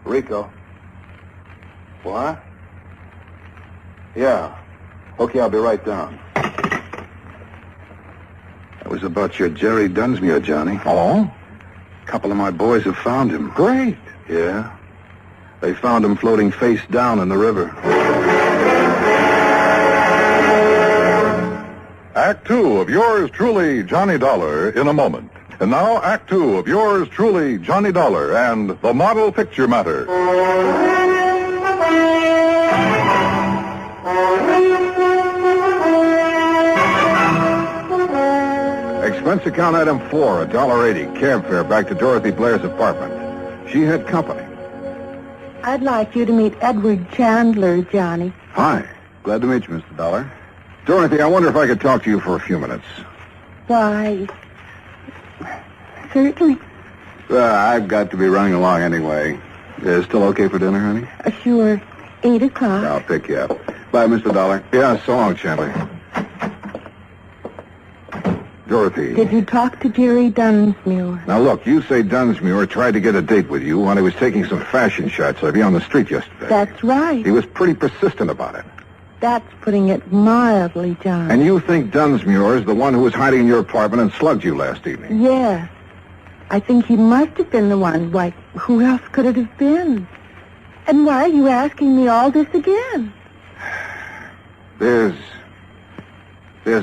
Rico. What? Yeah. Okay, I'll be right down. That was about your Jerry Dunsmuir, Johnny. Oh? A couple of my boys have found him. Great. Yeah. They found him floating face down in the river. Act Two of yours truly, Johnny Dollar, in a moment. And now, Act Two of yours truly, Johnny Dollar, and the model picture matter. Expense account item 4, $1.80, cab fare back to Dorothy Blair's apartment. She had company. I'd like you to meet Edward Chandler, Johnny. Hi. Glad to meet you, Mr. Dollar. Dorothy, I wonder if I could talk to you for a few minutes. Why, certainly. I've got to be running along anyway. Still okay for dinner, honey? Sure. 8 o'clock. I'll pick you up. Bye, Mr. Dollar. Yeah, so long, Chandler. Dorothy. Did you talk to Jerry Dunsmuir? Now, look, you say Dunsmuir tried to get a date with you when he was taking some fashion shots of you on the street yesterday. That's right. He was pretty persistent about it. That's putting it mildly, John. And you think Dunsmuir is the one who was hiding in your apartment and slugged you last evening? Yes. I think he must have been the one. Why, who else could it have been? And why are you asking me all this again? There's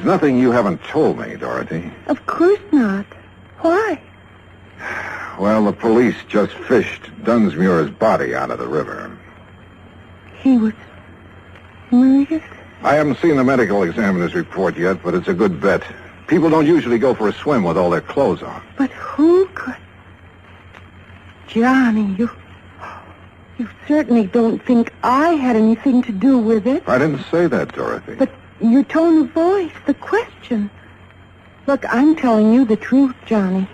nothing you haven't told me, Dorothy. Of course not. Why? Well, the police just fished Dunsmuir's body out of the river. He was murdered? I haven't seen the medical examiner's report yet, but it's a good bet. People don't usually go for a swim with all their clothes on. But who could... Johnny, you certainly don't think I had anything to do with it. I didn't say that, Dorothy. But your tone of voice, the question. Look, I'm telling you the truth, Johnny.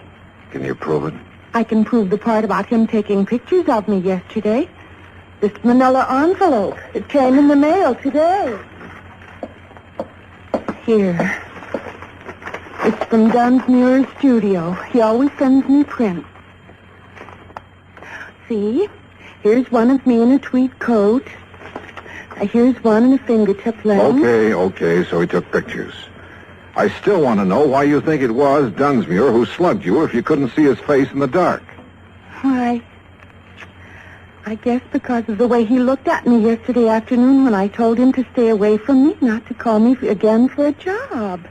Can you prove it? I can prove the part about him taking pictures of me yesterday. This manila envelope. It came in the mail today. Here. It's from Dunsmuir's studio. He always sends me prints. See? Here's one of me in a tweed coat. Here's one in a fingertip lens. Okay, so he took pictures. I still want to know why you think it was Dunsmuir who slugged you if you couldn't see his face in the dark. Why, I guess because of the way he looked at me yesterday afternoon when I told him to stay away from me, not to call me again for a job.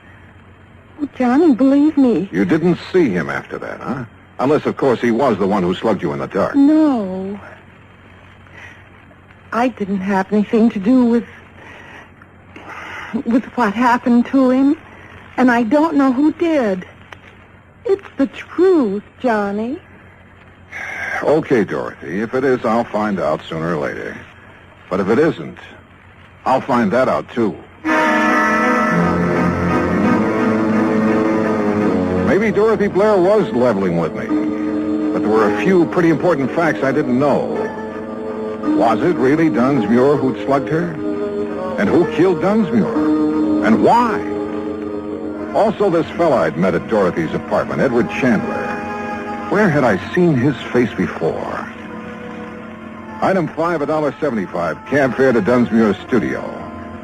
Oh, Johnny, believe me. You didn't see him after that, huh? Unless, of course, he was the one who slugged you in the dark. No. I didn't have anything to do with what happened to him, and I don't know who did. It's the truth, Johnny. Okay, Dorothy. If it is, I'll find out sooner or later. But if it isn't, I'll find that out, too. Maybe Dorothy Blair was leveling with me. But there were a few pretty important facts I didn't know. Was it really Dunsmuir who'd slugged her? And who killed Dunsmuir? And why? Also, this fella I'd met at Dorothy's apartment, Edward Chandler. Where had I seen his face before? Item 5, $1.75, cab fare to Dunsmuir's studio.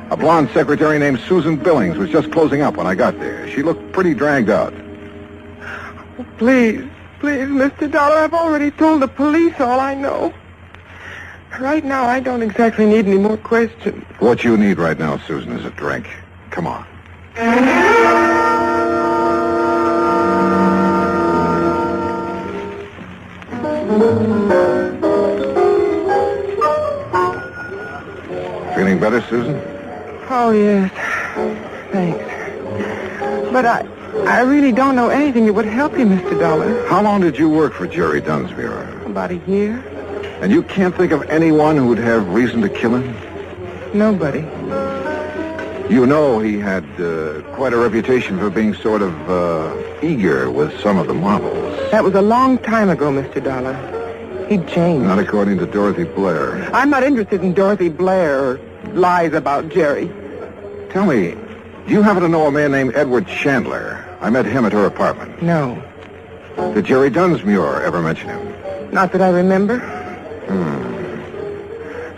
A blonde secretary named Susan Billings was just closing up when I got there. She looked pretty dragged out. Please, Mr. Dollar, I've already told the police all I know. Right now, I don't exactly need any more questions. What you need right now, Susan, is a drink. Come on. Feeling better, Susan? Oh, yes. Thanks. But I really don't know anything that would help you, Mr. Dollar. How long did you work for Jerry Dunsmuir? About a year. And you can't think of anyone who would have reason to kill him? Nobody. You know he had quite a reputation for being sort of eager with some of the models. That was a long time ago, Mr. Dollar. He'd changed. Not according to Dorothy Blair. I'm not interested in Dorothy Blair or lies about Jerry. Tell me, do you happen to know a man named Edward Chandler? I met him at her apartment. No. Did Jerry Dunsmuir ever mention him? Not that I remember.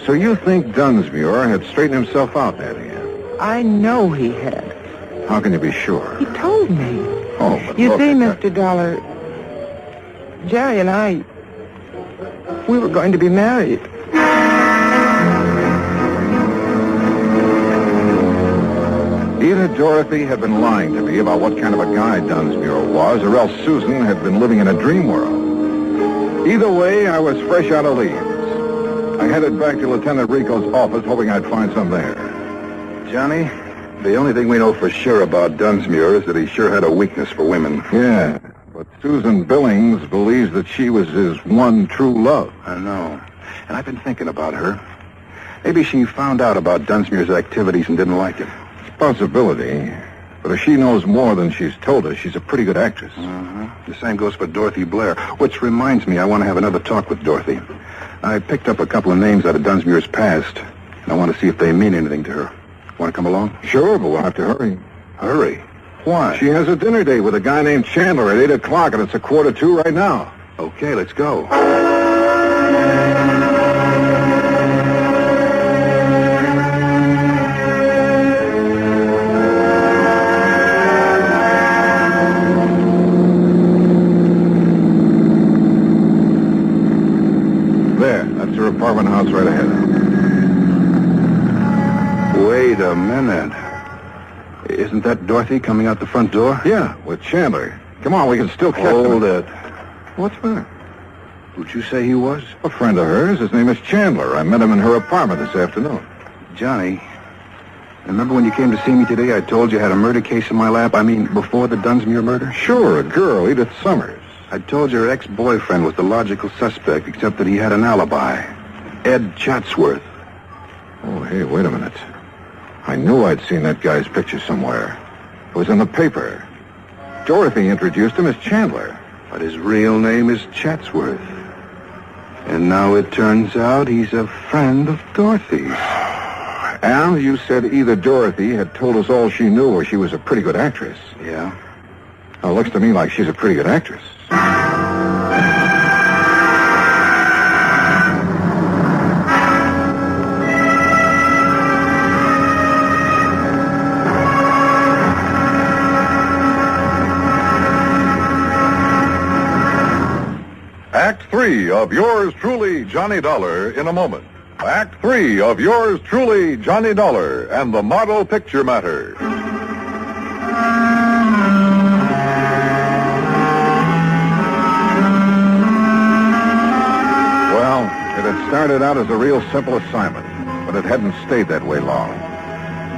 So you think Dunsmuir had straightened himself out, had he? I know he had. How can you be sure? He told me. Oh, but You look, see, Mr. Dollar, Jerry and I, we were going to be married. Either Dorothy had been lying to me about what kind of a guy Dunsmuir was, or else Susan had been living in a dream world. Either way, I was fresh out of leaves. I headed back to Lieutenant Rico's office, hoping I'd find some there. Johnny, the only thing we know for sure about Dunsmuir is that he sure had a weakness for women. Yeah, but Susan Billings believes that she was his one true love. I know. And I've been thinking about her. Maybe she found out about Dunsmuir's activities and didn't like him. Possibility. But if she knows more than she's told us, she's a pretty good actress. The same goes for Dorothy Blair, which reminds me I want to have another talk with Dorothy. I picked up a couple of names out of Dunsmuir's past, and I want to see if they mean anything to her. Want to come along? Sure, but we'll have to hurry. Hurry? Why? She has a dinner date with a guy named Chandler at 8 o'clock, and it's 1:45 right now. Okay, let's go. There, that's her apartment house right ahead. Wait a minute. Isn't that Dorothy coming out the front door? Yeah, with Chandler. Come on, we can still catch them. Hold it. What's the matter? Who'd you say he was? A friend of hers. His name is Chandler. I met him in her apartment this afternoon. Johnny, remember when you came to see me today, I told you I had a murder case in my lap? I mean, before the Dunsmuir murder? Sure, a girl, Edith Summers. I told you her ex-boyfriend was the logical suspect, except that he had an alibi. Ed Chatsworth. Oh, hey, wait a minute. I knew I'd seen that guy's picture somewhere. It was in the paper. Dorothy introduced him as Chandler. But his real name is Chatsworth. And now it turns out he's a friend of Dorothy's. And you said either Dorothy had told us all she knew or she was a pretty good actress. Yeah. Well, it looks to me like she's a pretty good actress. Act 3 of yours truly, Johnny Dollar, in a moment. Act 3 of yours truly, Johnny Dollar, and the Model Picture Matter. Well, it had started out as a real simple assignment, but it hadn't stayed that way long.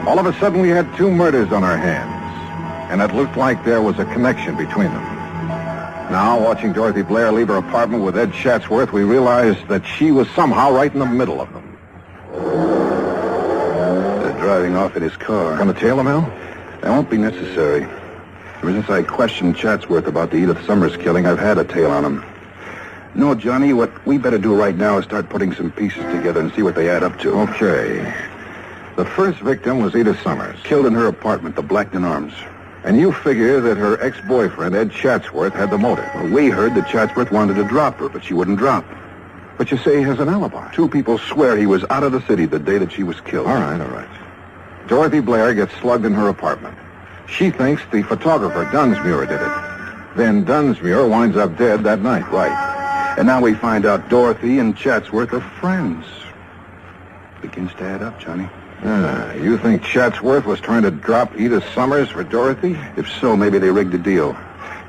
All of a sudden, we had two murders on our hands, and it looked like there was a connection between them. Now, watching Dorothy Blair leave her apartment with Ed Chatsworth, we realized that she was somehow right in the middle of them. They're driving off in his car. Gonna tail him, Al? That won't be necessary. Ever since I questioned Chatsworth about the Edith Summers killing, I've had a tail on him. No, Johnny, what we better do right now is start putting some pieces together and see what they add up to. Okay. The first victim was Edith Summers. Killed in her apartment, the Blackton Arms. And you figure that her ex-boyfriend, Ed Chatsworth, had the motive. Well, we heard that Chatsworth wanted to drop her, but she wouldn't drop. But you say he has an alibi. Two people swear he was out of the city the day that she was killed. All right. Dorothy Blair gets slugged in her apartment. She thinks the photographer, Dunsmuir, did it. Then Dunsmuir winds up dead that night. Right. And now we find out Dorothy and Chatsworth are friends. Begins to add up, Johnny. You think Chatsworth was trying to drop Edith Summers for Dorothy? If so, maybe they rigged a deal.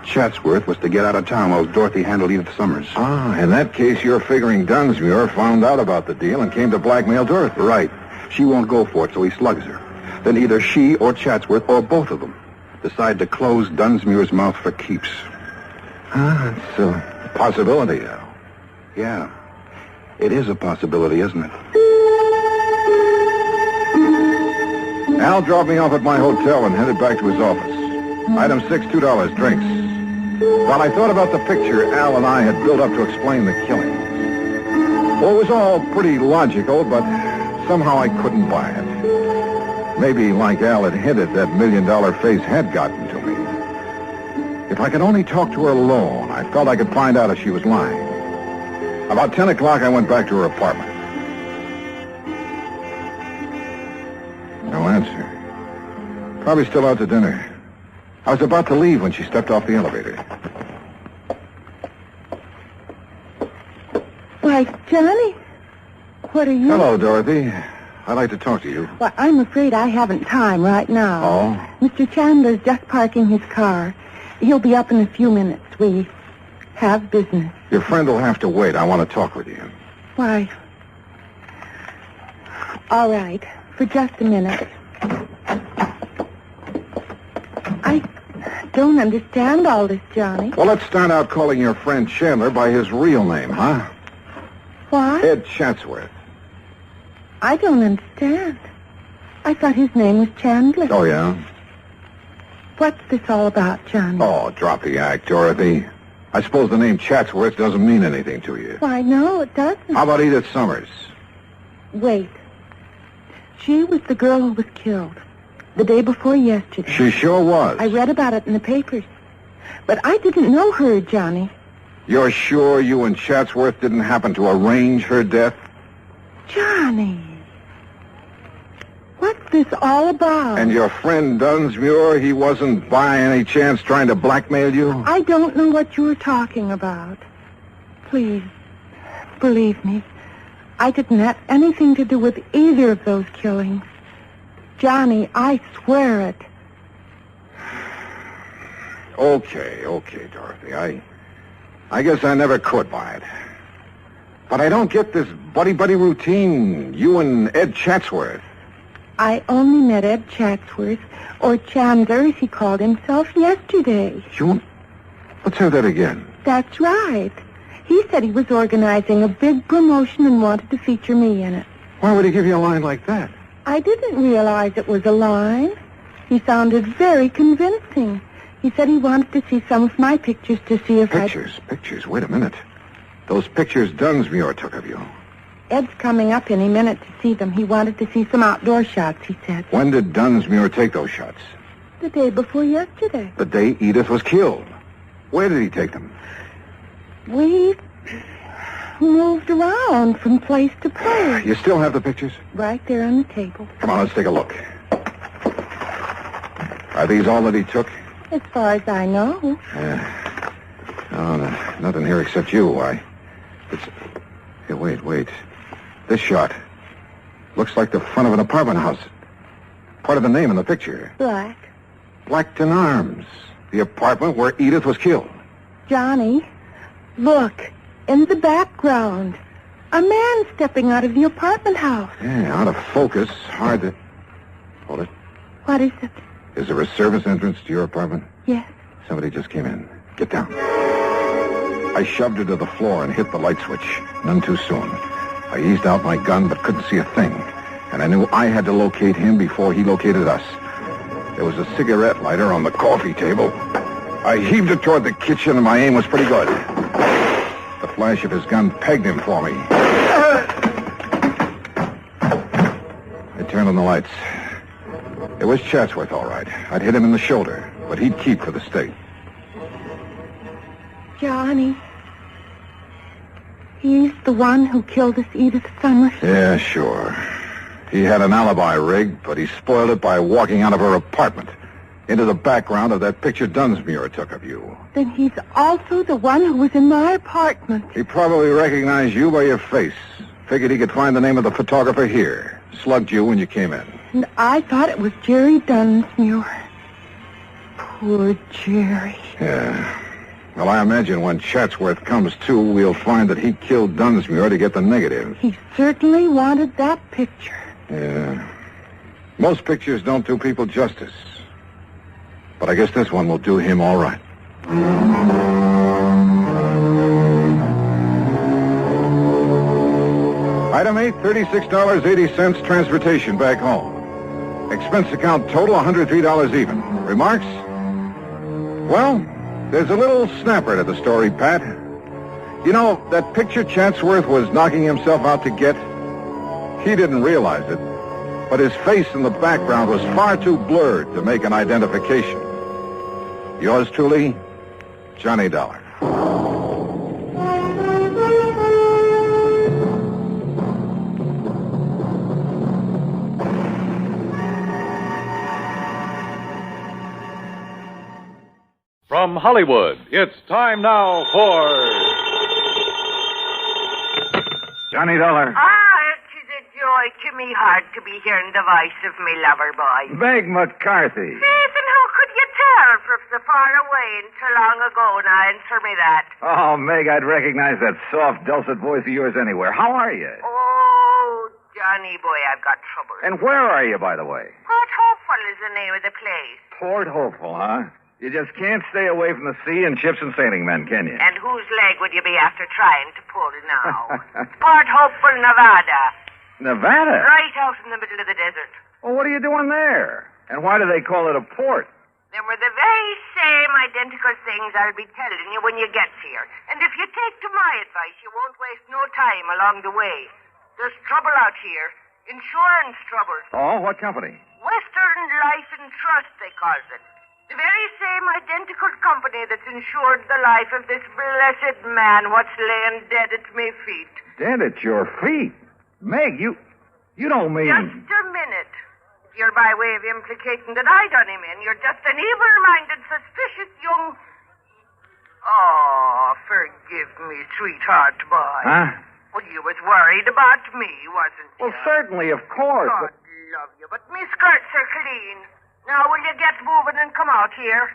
Chatsworth was to get out of town while Dorothy handled Edith Summers. In that case, you're figuring Dunsmuir found out about the deal and came to blackmail Dorothy. Right. She won't go for it, so he slugs her. Then either she or Chatsworth, or both of them, decide to close Dunsmuir's mouth for keeps. It's a possibility, Al. Yeah. It is a possibility, isn't it? Al dropped me off at my hotel and headed back to his office. Item 6, $2, drinks. While I thought about the picture Al and I had built up to explain the killing. Well, it was all pretty logical, but somehow I couldn't buy it. Maybe, like Al had hinted, that $1 million face had gotten to me. If I could only talk to her alone, I felt I could find out if she was lying. About 10 o'clock, I went back to her apartment. No answer. Probably still out to dinner. I was about to leave when she stepped off the elevator. Why, Johnny, what are you... Hello, Dorothy. I'd like to talk to you. Well, I'm afraid I haven't time right now. Oh? Mr. Chandler's just parking his car. He'll be up in a few minutes. We have business. Your friend will have to wait. I want to talk with you. Why? All right. For just a minute. I don't understand all this, Johnny. Well, let's start out calling your friend Chandler by his real name, huh? What? Ed Chatsworth. I don't understand. I thought his name was Chandler. Oh, yeah? What's this all about, Johnny? Oh, drop the act, Dorothy. I suppose the name Chatsworth doesn't mean anything to you. Why, no, it doesn't. How about Edith Summers? Wait. She was the girl who was killed the day before yesterday. She sure was. I read about it in the papers. But I didn't know her, Johnny. You're sure you and Chatsworth didn't happen to arrange her death? Johnny. What's this all about? And your friend Dunsmuir, he wasn't by any chance trying to blackmail you? I don't know what you're talking about. Please, believe me. I didn't have anything to do with either of those killings. Johnny, I swear it. Okay, Dorothy. I guess I never could buy it. But I don't get this buddy-buddy routine. You and Ed Chatsworth. I only met Ed Chatsworth, or Chandler, as he called himself, yesterday. Let's have that again. That's right. He said he was organizing a big promotion and wanted to feature me in it. Why would he give you a line like that? I didn't realize it was a line. He sounded very convincing. He said he wanted to see some of my pictures to see if Pictures? Wait a minute. Those pictures Dunsmuir took of you. Ed's coming up any minute to see them. He wanted to see some outdoor shots, he said. When did Dunsmuir take those shots? The day before yesterday. The day Edith was killed. Where did he take them? We moved around from place to place. You still have the pictures? Right there on the table. Come on, let's take a look. Are these all that he took? As far as I know. No, nothing here except you. Here, wait. This shot looks like the front of an apartment house. Part of the name in the picture. Blackton Arms. The apartment where Edith was killed. Johnny, look. In the background. A man stepping out of the apartment house. Yeah, out of focus. Hard to... Hold it. What is it? Is there a service entrance to your apartment? Yes. Somebody just came in. Get down. I shoved her to the floor and hit the light switch. None too soon. I eased out my gun but couldn't see a thing. And I knew I had to locate him before he located us. There was a cigarette lighter on the coffee table. I heaved it toward the kitchen and my aim was pretty good. The flash of his gun pegged him for me. I turned on the lights. It was Chatsworth, all right. I'd hit him in the shoulder, but he'd keep for the state. Johnny. He's the one who killed us, Edith Summers. Yeah, sure. He had an alibi rigged, but he spoiled it by walking out of her apartment into the background of that picture Dunsmuir took of you. Then he's also the one who was in my apartment. He probably recognized you by your face. Figured he could find the name of the photographer here. Slugged you when you came in. And I thought it was Jerry Dunsmuir. Poor Jerry. Yeah. Well, I imagine when Chatsworth comes to, we'll find that he killed Dunsmuir to get the negative. He certainly wanted that picture. Yeah. Most pictures don't do people justice. But I guess this one will do him all right. Item 8, $36.80 transportation back home. Expense account total, $103 even. Remarks? Well, there's a little snapper to the story, Pat. You know, that picture Chatsworth was knocking himself out to get, he didn't realize it, but his face in the background was far too blurred to make an identification. Yours truly, Johnny Dollar. From Hollywood, it's time now for Johnny Dollar. It is a joy to me heart to be hearing the voice of me lover boy. Meg McCarthy. Yes, and how could you tell from so far away and so long ago? Now answer me that. Oh, Meg, I'd recognize that soft, dulcet voice of yours anywhere. How are you? Oh, Johnny boy, I've got trouble. And where are you, by the way? Port Hopeful is the name of the place. Port Hopeful, huh? You just can't stay away from the sea and ships and sailing men, can you? And whose leg would you be after trying to pull now? Port Hopeful, Nevada. Nevada? Right out in the middle of the desert. Well, what are you doing there? And why do they call it a port? Them are the very same identical things I'll be telling you when you get here. And if you take to my advice, you won't waste no time along the way. There's trouble out here. Insurance trouble. Oh, what company? Western Life and Trust, they calls it. The very same identical company that's insured the life of this blessed man what's laying dead at me feet. Dead at your feet? Meg, you don't mean... Just a minute. If you're by way of implicating that I done him in, you're just an evil-minded, suspicious young... Oh, forgive me, sweetheart boy. Huh? Well, you was worried about me, wasn't you? Well, certainly, of course. God love you, but me skirts are clean. Now, will you get moving and come out here?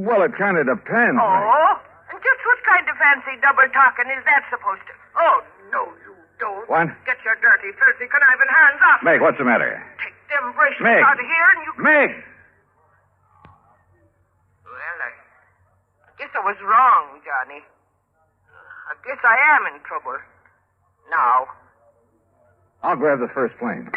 Well, it kind of depends. Oh? And just what kind of fancy double talking is that supposed to... Oh, no, you don't. What? Get your dirty, filthy, conniving hands off. Meg, what's the matter? Take them bracelets Meg. out of here and you... Meg! Well, I guess I was wrong, Johnny. I guess I am in trouble. Now. I'll grab the first plane.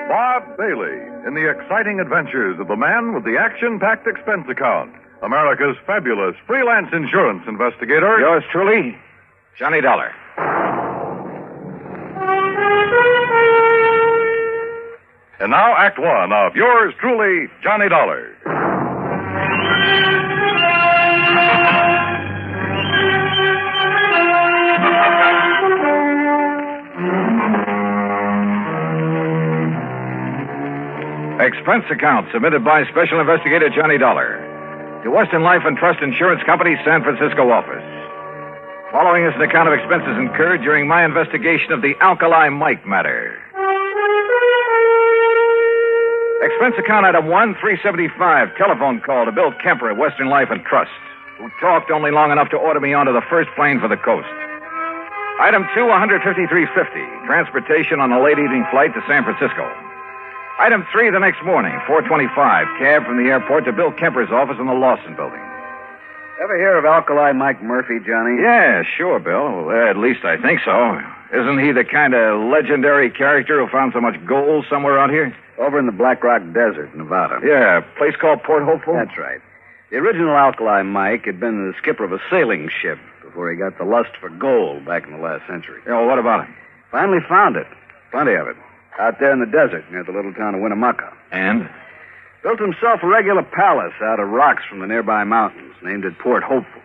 Bob Bailey in the exciting adventures of the man with the action-packed expense account. America's fabulous freelance insurance investigator. Yours truly, Johnny Dollar. And now, Act One of yours truly, Johnny Dollar. Expense account submitted by Special Investigator Johnny Dollar to Western Life and Trust Insurance Company, San Francisco office. Following is an account of expenses incurred during my investigation of the Alkali Mike matter. Expense account item 1, 375, telephone call to Bill Kemper at Western Life and Trust, who talked only long enough to order me onto the first plane for the coast. Item 2, 153.50, transportation on a late-evening flight to San Francisco. Item 3, the next morning, 4:25, cab from the airport to Bill Kemper's office in the Lawson building. Ever hear of Alkali Mike Murphy, Johnny? Yeah, sure, Bill. At least I think so. Isn't he the kind of legendary character who found so much gold somewhere out here? Over in the Black Rock Desert, Nevada. Yeah, a place called Port Hopeful? That's right. The original Alkali Mike had been the skipper of a sailing ship before he got the lust for gold back in the last century. Yeah, well, what about him? Finally found it. Plenty of it. Out there in the desert near the little town of Winnemucca. And? Built himself a regular palace out of rocks from the nearby mountains, named it Port Hopeful.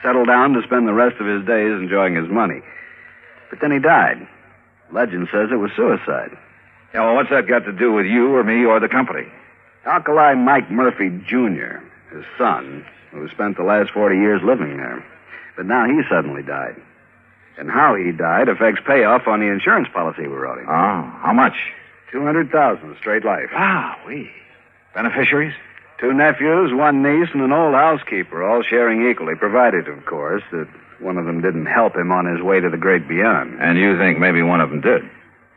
Settled down to spend the rest of his days enjoying his money. But then he died. Legend says it was suicide. Yeah, well, what's that got to do with you or me or the company? Alkali Mike Murphy, Jr., his son, who spent the last 40 years living there. But now he suddenly died. And how he died affects payoff on the insurance policy we wrote him. Oh, how much? $200,000, straight life. Ah, Beneficiaries? 2 nephews, 1 niece, and an old housekeeper, all sharing equally, provided, of course, that one of them didn't help him on his way to the great beyond. And you think maybe one of them did?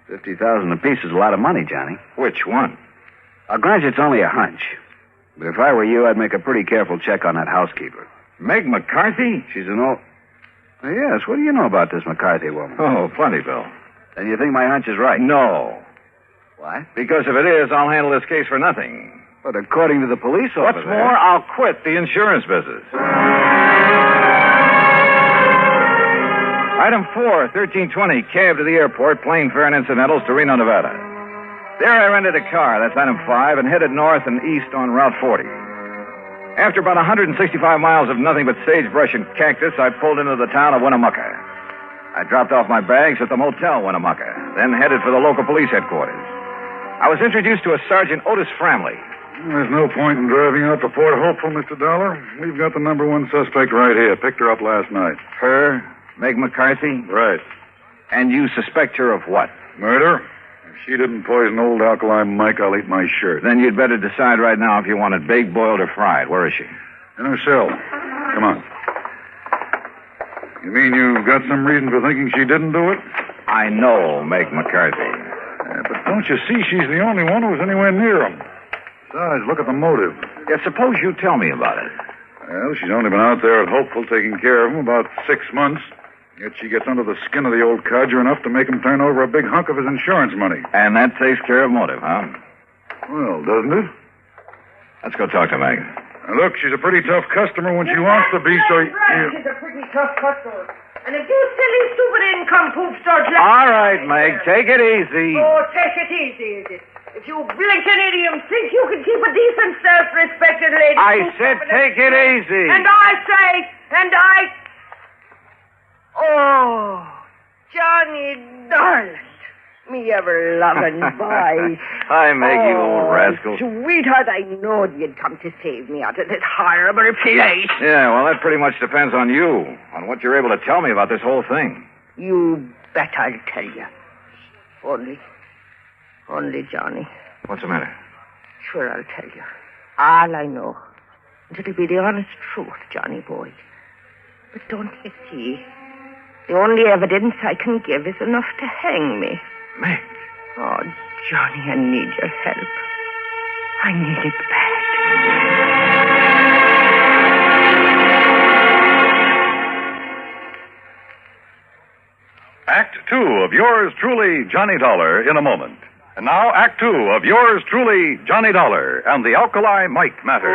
$50,000 apiece is a lot of money, Johnny. Which one? I'll grant you it's only a hunch. But if I were you, I'd make a pretty careful check on that housekeeper. Meg McCarthy? She's an old... Oh, yes, what do you know about this McCarthy woman? Oh, plenty, Bill. Then you think my hunch is right? No. What? Because if it is, I'll handle this case for nothing. But according to the police officer... What's more, I'll quit the insurance business. Item 4, 1320, cab to the airport, plane fare and incidentals to Reno, Nevada. There I rented a car, that's item 5, and headed north and east on Route 40. After about 165 miles of nothing but sagebrush and cactus, I pulled into the town of Winnemucca. I dropped off my bags at the Motel Winnemucca, then headed for the local police headquarters. I was introduced to a Sergeant Otis Framley. There's no point in driving out to Port Hopeful, Mr. Dollar. We've got the number 1 suspect right here. Picked her up last night. Her? Meg McCarthy? Right. And you suspect her of what? Murder. If she didn't poison old Alkali Mike, I'll eat my shirt. Then you'd better decide right now if you want it baked, boiled, or fried. Where is she? In her cell. Come on. You mean you've got some reason for thinking she didn't do it? I know Meg McCarthy. Yeah, but don't you see she's the only one who was anywhere near him? Besides, look at the motive. Yeah, suppose you tell me about it. Well, she's only been out there at Hopeful taking care of him about 6 months. Yet she gets under the skin of the old codger enough to make him turn over a big hunk of his insurance money. And that takes care of motive, huh? Well, doesn't it? Let's go talk to Meg. Now, look, she's a pretty tough customer when she wants to be, so... Right, she's a pretty tough customer. And if you silly, stupid income poop starts... All right, Meg, take it easy. Oh, take it easy, is it? If you blinking idiom think you can keep a decent, self-respected lady... I said take it easy. And I... Oh, Johnny darling. Me ever-loving boy. Hi, Meg, you old rascal. Sweetheart, I knowed you'd come to save me out of this horrible place. Yeah, well, that pretty much depends on you, on what you're able to tell me about this whole thing. You bet I'll tell you. Only, Johnny. What's the matter? Sure, I'll tell you. All I know. And it'll be the honest truth, Johnny boy. But don't you see? The only evidence I can give is enough to hang me. Meg. Oh, Johnny, I need your help. I need it bad. Act 2 of yours truly, Johnny Dollar, in a moment. And now, Act 2 of yours truly, Johnny Dollar, and the Alkali Mike Matter.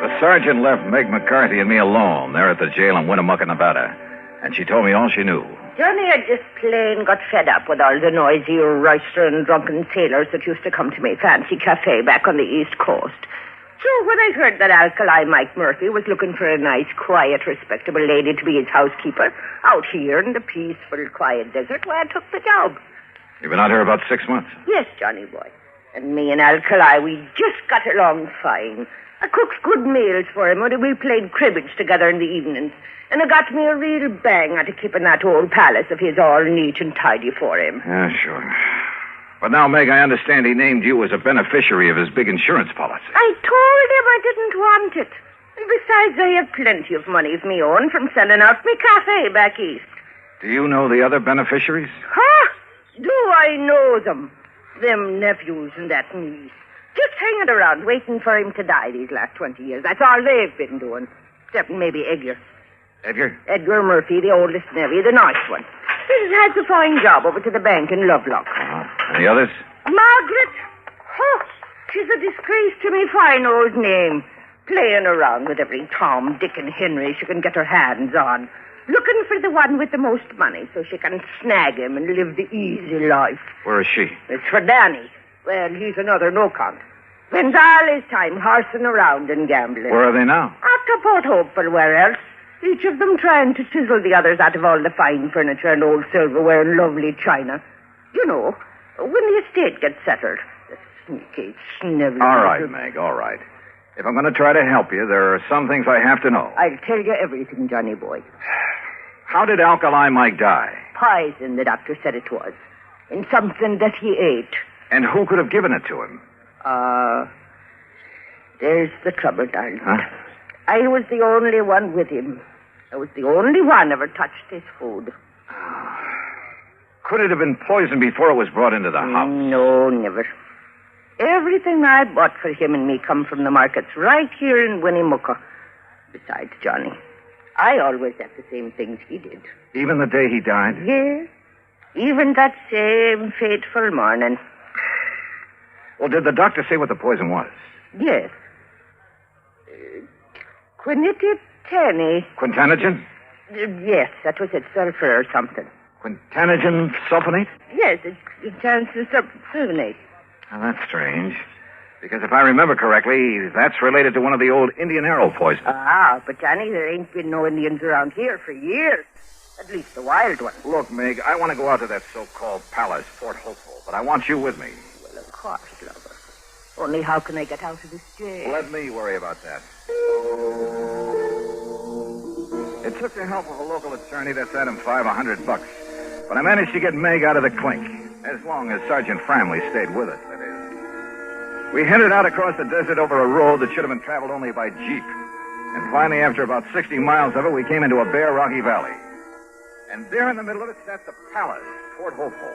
The sergeant left Meg McCarthy and me alone there at the jail in Winnemucca, Nevada. And she told me all she knew. Johnny had just plain got fed up with all the noisy, roistering, drunken sailors that used to come to my fancy cafe back on the East Coast. So when I heard that Alkali Mike Murphy was looking for a nice, quiet, respectable lady to be his housekeeper out here in the peaceful, quiet desert, well, I took the job. You've been out here about 6 months. Yes, Johnny boy. And me and Alkali, we just got along fine. I cooked good meals for him, and we played cribbage together in the evenings. And it got me a real bang out of keeping that old palace of his all neat and tidy for him. Yeah, sure. But now, Meg, I understand he named you as a beneficiary of his big insurance policy. I told him I didn't want it. And besides, I have plenty of money of me own from selling out me cafe back east. Do you know the other beneficiaries? Huh? Do I know them? Them nephews and that niece. Just hanging around waiting for him to die these last 20 years. That's all they've been doing. Except maybe Edgar. Edgar? Edgar Murphy, the oldest nephew, the nice one. He's had a fine job over to the bank in Lovelock. And the others? Margaret! Oh, she's a disgrace to me fine old name. Playing around with every Tom, Dick, and Henry she can get her hands on. Looking for the one with the most money so she can snag him and live the easy life. Where is she? It's for Danny. Well, he's another no-count. Spends all his time horsing around and gambling. Where are they now? Out to Port Hopeful, where else? Each of them trying to chisel the others out of all the fine furniture and old silverware and lovely china. You know, when the estate gets settled. The sneaky, snivelling... All right, Meg, all right. If I'm going to try to help you, there are some things I have to know. I'll tell you everything, Johnny boy. How did Alkali Mike die? Poison, the doctor said it was. In something that he ate. And who could have given it to him? There's the trouble, darling. Huh? I was the only one with him. I was the only one ever touched his food. Could it have been poisoned before it was brought into the house? No, never. Everything I bought for him and me come from the markets right here in Winnemucca. Besides, Johnny, I always had the same things he did. Even the day he died? Yes. Even that same fateful morning. Well, did the doctor say what the poison was? Yes. Quinititani. Quintanogen? Yes, that was it. Sulfur or something. Quintanogen sulfonate? Yes, it chances sulfonate. Now, that's strange. Because if I remember correctly, that's related to one of the old Indian arrow poisons. Ah, but Johnny, there ain't been no Indians around here for years. At least the wild ones. Look, Meg, I want to go out to that so-called palace, Fort Hopeful, but I want you with me. Well, of course, lover. Only how can I get out of this jail? Let me worry about that. It took the help of a local attorney that set him $500. But I managed to get Meg out of the clink, as long as Sergeant Framley stayed with us, that is. We headed out across the desert over a road that should have been traveled only by jeep. And finally, after about 60 miles of it, we came into a bare, rocky valley. And there in the middle of it sat the palace, Fort Hopeful.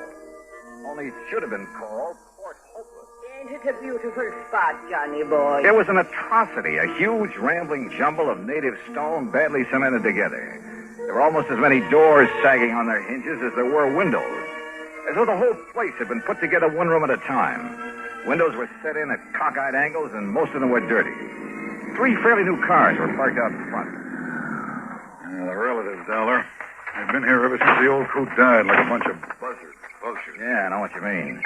Only it should have been called Fort Hopeless. Ain't it a beautiful spot, Johnny boy? It was an atrocity, a huge, rambling jumble of native stone badly cemented together. There were almost as many doors sagging on their hinges as there were windows, as though the whole place had been put together one room at a time. Windows were set in at cockeyed angles, and most of them were dirty. 3 fairly new cars were parked out in front. The relatives, Dollar. They've been here ever since the old coot died, like a bunch of buzzards. Yeah, I know what you mean.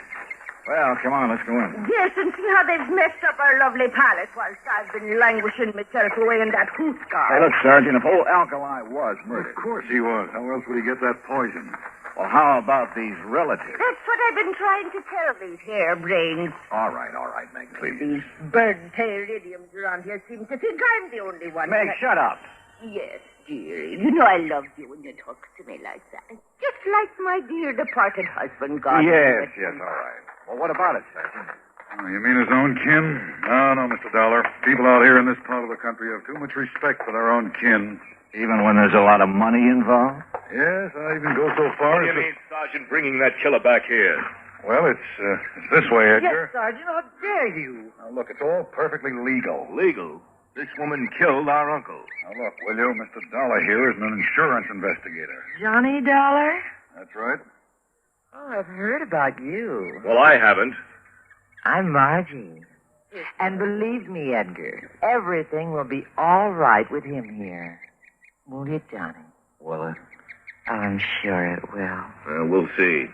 Well, come on, let's go in. Yes, and see how they've messed up our lovely palace whilst I've been languishing myself away in that hoot car. Hey, look, Sergeant, if old Alkali was murdered. Of course he was. How else would he get that poison? Well, how about these relatives? That's what I've been trying to tell these harebrains. All right, Meg, please. These bird-tailed idioms around here seem to think I'm the only one. Meg, shut up. Yes, dearie. You know I love you when you talk to me like that. Just like my dear departed husband, God. Yes, all right. Well, what about it, Sergeant? Oh, you mean his own kin? No, Mr. Dollar. People out here in this part of the country have too much respect for their own kin. Even when there's a lot of money involved? Yes, I even go so far as... What do you mean, Sergeant, bringing that killer back here? Well, it's this way, Edgar. Yes, Sergeant, how dare you? Now, look, it's all perfectly legal. Legal? This woman killed our uncle. Now, look, will you? Mr. Dollar here is an insurance investigator. Johnny Dollar? That's right. Oh, I've heard about you. Well, I haven't. I'm Margie. And believe me, Edgar, everything will be all right with him here. Won't it, Johnny? Will it? I'm sure it will. We'll see.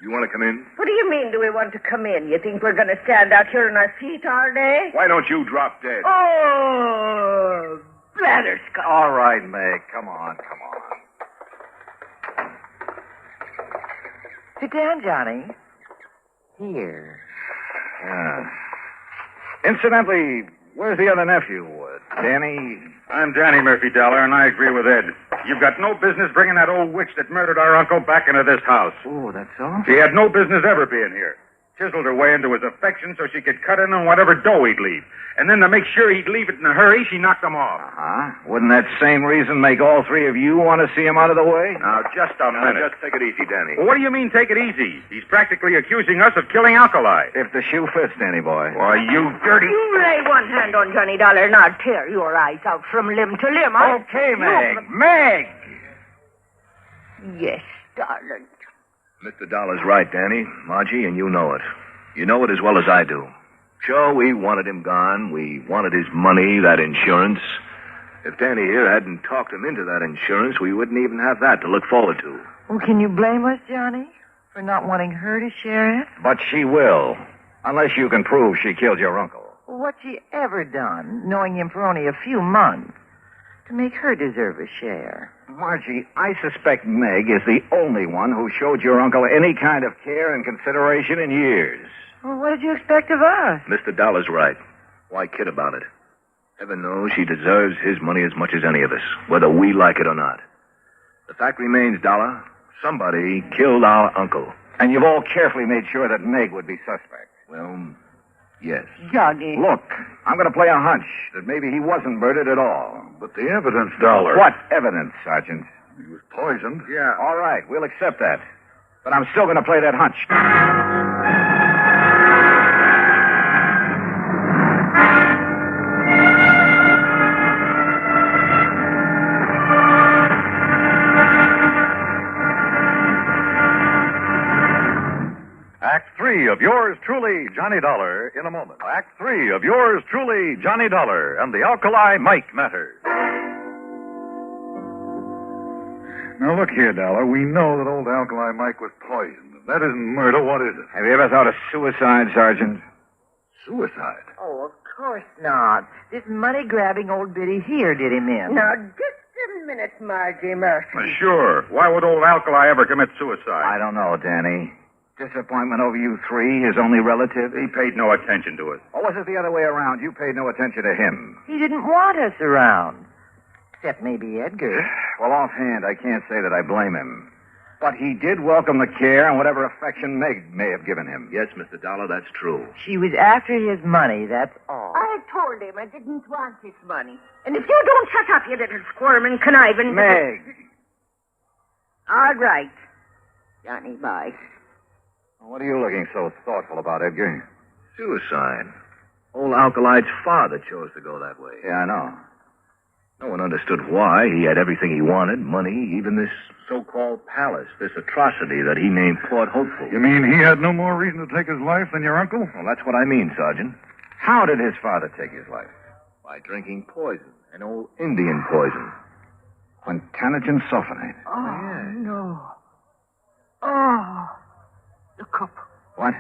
You want to come in? What do you mean, do we want to come in? You think we're going to stand out here on our feet all day? Why don't you drop dead? Oh, blatherskite. All right, Meg, come on. Sit down, Johnny. Here. Incidentally, where's the other nephew? Danny? I'm Danny Murphy, Dollar, and I agree with Ed. You've got no business bringing that old witch that murdered our uncle back into this house. Oh, that's all? She had no business ever being here. Chiseled her way into his affection so she could cut in on whatever dough he'd leave. And then to make sure he'd leave it in a hurry, she knocked him off. Uh-huh. Wouldn't that same reason make all 3 of you want to see him out of the way? Now, just a minute. Just take it easy, Danny. Well, what do you mean, take it easy? He's practically accusing us of killing Alkali. If the shoe fits, Danny boy. Why, you dirty... You lay one hand on Johnny Dollar and I'll tear your eyes out from limb to limb. Okay, Meg. Meg! Yes, darling. Mr. Dollar's right, Danny. Margie, and you know it. You know it as well as I do. Sure, we wanted him gone. We wanted his money, that insurance. If Danny here hadn't talked him into that insurance, we wouldn't even have that to look forward to. Well, can you blame us, Johnny, for not wanting her to share it? But she will. Unless you can prove she killed your uncle. What's she ever done, knowing him for only a few months, to make her deserve a share? Margie, I suspect Meg is the only one who showed your uncle any kind of care and consideration in years. Well, what did you expect of us? Mr. Dollar's right. Why kid about it? Heaven knows she deserves his money as much as any of us, whether we like it or not. The fact remains, Dollar, somebody killed our uncle. And you've all carefully made sure that Meg would be suspect. Well, yes. Johnny. Look, I'm going to play a hunch that maybe he wasn't murdered at all. But the evidence, Dollar. What evidence, Sergeant? He was poisoned. Yeah, all right, we'll accept that. But I'm still going to play that hunch. Act 3 of yours truly, Johnny Dollar, in a moment. Act 3 of yours truly, Johnny Dollar, and the Alkali Mike matter. Now, look here, Dollar. We know that old Alkali Mike was poisoned. If that isn't murder, what is it? Have you ever thought of suicide, Sergeant? Suicide? Oh, of course not. This money-grabbing old biddy here did him in. Now, just a minute, Margie Murphy. Sure. Why would old Alkali ever commit suicide? I don't know, Danny. Disappointment over you 3, his only relative? He paid no attention to it. Or was it the other way around? You paid no attention to him. He didn't want us around. Except maybe Edgar. Well, offhand, I can't say that I blame him. But he did welcome the care and whatever affection Meg may have given him. Yes, Mr. Dollar, that's true. She was after his money, that's all. I told him I didn't want his money. And if you don't shut up, you little squirming, conniving... Meg! All right. Johnny, bye. What are you looking so thoughtful about, Edgar? Suicide. Old Alkali's father chose to go that way. Yeah, I know. No one understood why. He had everything he wanted, money, even this so-called palace, this atrocity that he named Port Hopeful. You mean he had no more reason to take his life than your uncle? Well, that's what I mean, Sergeant. How did his father take his life? By drinking poison, an old Indian poison. Quintanogen sulfonate. Oh, no. Oh, the cup. What?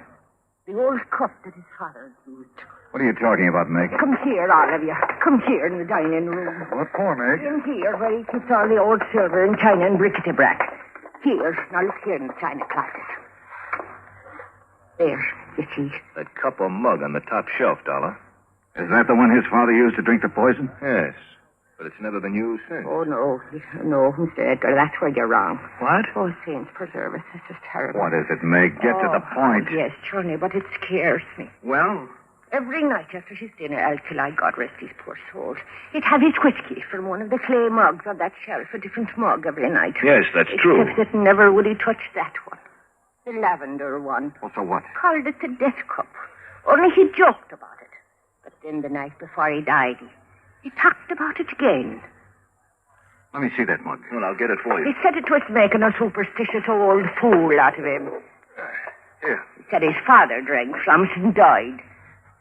The old cup that his father used. What are you talking about, Meg? Come here, all of you. Come here in the dining room. What for, Meg? In here, where he keeps all the old silver and china and bric-a-brac. Here. Now look here in the china closet. There, you see. That cup or mug on the top shelf, Dollar. Is that the one his father used to drink the poison? Yes. But it's never been used since. Oh, no. No, Mr. Edgar, that's where you're wrong. What? Oh, saints preserve us. This is terrible. What is it, Meg? Get to the point. Yes, Johnny, but it scares me. Well? Every night after his dinner, Alkali, God rest his poor soul, he'd have his whiskey from one of the clay mugs on that shelf, a different mug every night. Yes, that's true. Except that never would he touch that one. The lavender one. Well, so what? Called it the death cup. Only he joked about it. But then the night before he died, he talked about it again. Let me see that mug. Well, I'll get it for you. He said it was making a superstitious old fool out of him. Here. He said his father drank from it and died.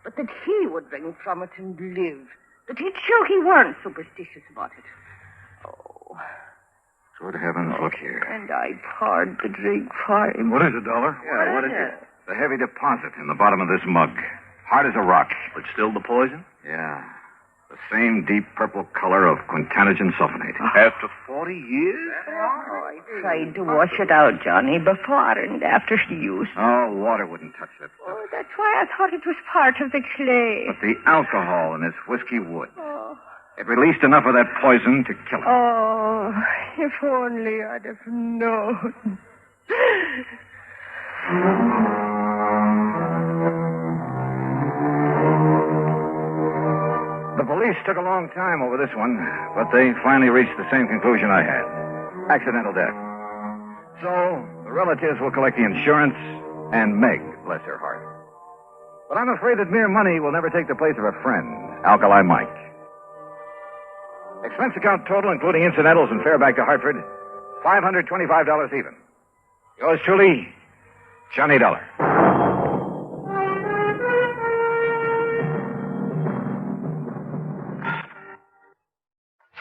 But that he would drink from it and live. That he'd show he weren't superstitious about it. Oh. Good heavens, look here. And I poured the drink for him. What is it, Dollar? Yeah, what is it? The heavy deposit in the bottom of this mug. Hard as a rock. But still the poison? Yeah. The same deep purple color of quintanogen sulfonate. After 40 years? Oh, I tried to wash it out, Johnny, before and after use. Oh, water wouldn't touch that stuff. Oh, that's why I thought it was part of the clay. But the alcohol in his whiskey would. Oh. It released enough of that poison to kill him. Oh, if only I'd have known. The police took a long time over this one, but they finally reached the same conclusion I had. Accidental death. So, the relatives will collect the insurance, and Meg, bless her heart. But I'm afraid that mere money will never take the place of a friend, Alkali Mike. Expense account total, including incidentals and fare back to Hartford, $525 even. Yours truly, Johnny Dollar.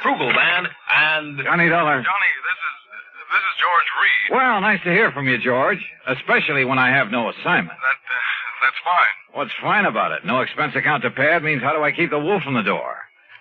Frugal Man and... Johnny Dollar. Johnny, this is George Reed. Well, nice to hear from you, George. Especially when I have no assignment. That's fine. What's fine about it? No expense account to pad means how do I keep the wolf from the door?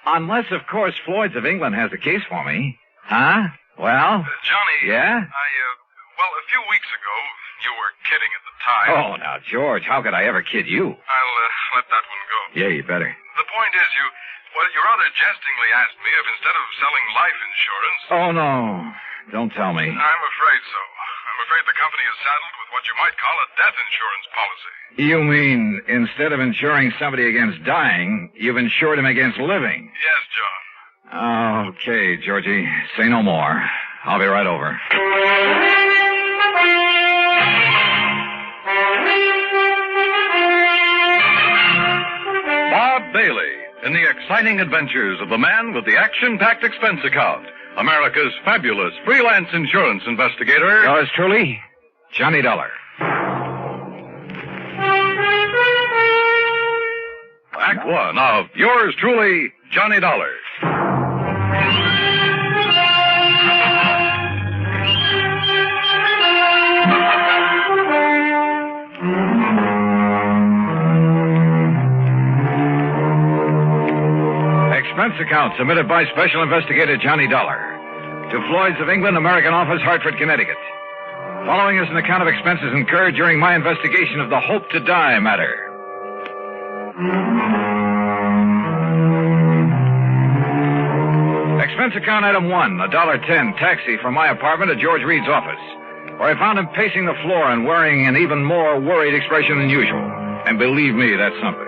Unless, of course, Floyd's of England has the case for me. Huh? Well? Johnny. Yeah? Well, a few weeks ago, you were kidding at the time. Oh, now, George, how could I ever kid you? I'll let that one go. Yeah, you better. The point is, you rather jestingly asked me if instead of selling life insurance... Oh, no. Don't tell me. I'm afraid so. I'm afraid the company is saddled with what you might call a death insurance policy. You mean instead of insuring somebody against dying, you've insured him against living? Yes, John. Okay, Georgie. Say no more. I'll be right over. Bob Bailey in the exciting adventures of the man with the action-packed expense account. America's fabulous freelance insurance investigator. Yours truly, Johnny Dollar. Act one of yours truly, Johnny Dollar. Expense account submitted by Special Investigator Johnny Dollar to Floyd's of England, American Office, Hartford, Connecticut. Following is an account of expenses incurred during my investigation of the Hope to Die matter. Expense account item 1, $1.10 taxi from my apartment to George Reed's office, where I found him pacing the floor and wearing an even more worried expression than usual. And believe me, that's something.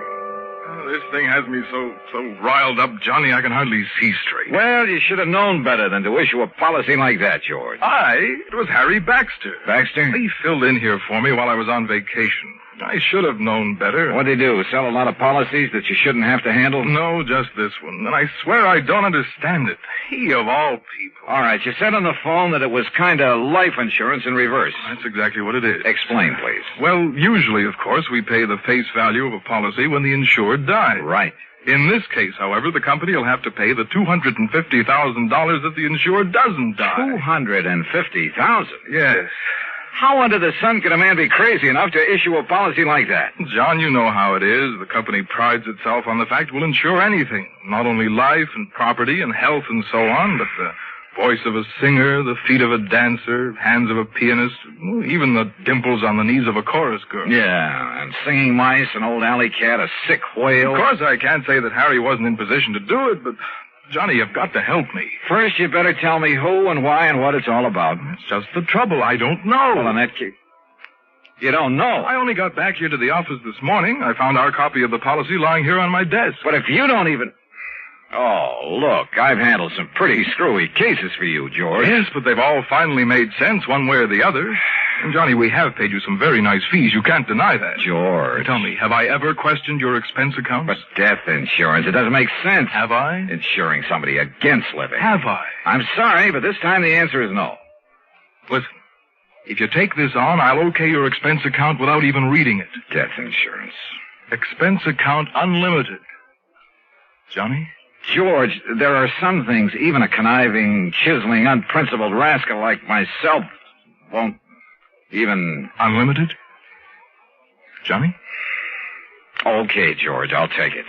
This thing has me so riled up, Johnny, I can hardly see straight. Well, you should have known better than to issue a policy like that, George. It was Harry Baxter. Baxter? He filled in here for me while I was on vacation. I should have known better. What'd he do? Sell a lot of policies that you shouldn't have to handle? No, just this one. And I swear I don't understand it. He, of all people. All right, you said on the phone that it was kind of life insurance in reverse. That's exactly what it is. Explain, please. Well, usually, of course, we pay the face value of a policy when the insured dies. Right. In this case, however, the company will have to pay the $250,000 that the insured doesn't die. $250,000? Yes. How under the sun could a man be crazy enough to issue a policy like that? John, you know how it is. The company prides itself on the fact we'll insure anything. Not only life and property and health and so on, but the voice of a singer, the feet of a dancer, hands of a pianist, even the dimples on the knees of a chorus girl. Yeah, and singing mice, an old alley cat, a sick whale. Of course, I can't say that Harry wasn't in position to do it, but... Johnny, you've got to help me. First, you better tell me who and why and what it's all about. That's just the trouble. I don't know. Well, in that case... You don't know? I only got back here to the office this morning. I found our copy of the policy lying here on my desk. But if you don't even... Oh, look, I've handled some pretty screwy cases for you, George. Yes, but they've all finally made sense one way or the other. And, Johnny, we have paid you some very nice fees. You can't deny that. George. Tell me, have I ever questioned your expense accounts? But death insurance, it doesn't make sense. Have I? Insuring somebody against living. Have I? I'm sorry, but this time the answer is no. Listen, if you take this on, I'll okay your expense account without even reading it. Death insurance. Expense account unlimited. Johnny? George, there are some things even a conniving, chiseling, unprincipled rascal like myself won't even... Unlimited? Johnny? Okay, George, I'll take it.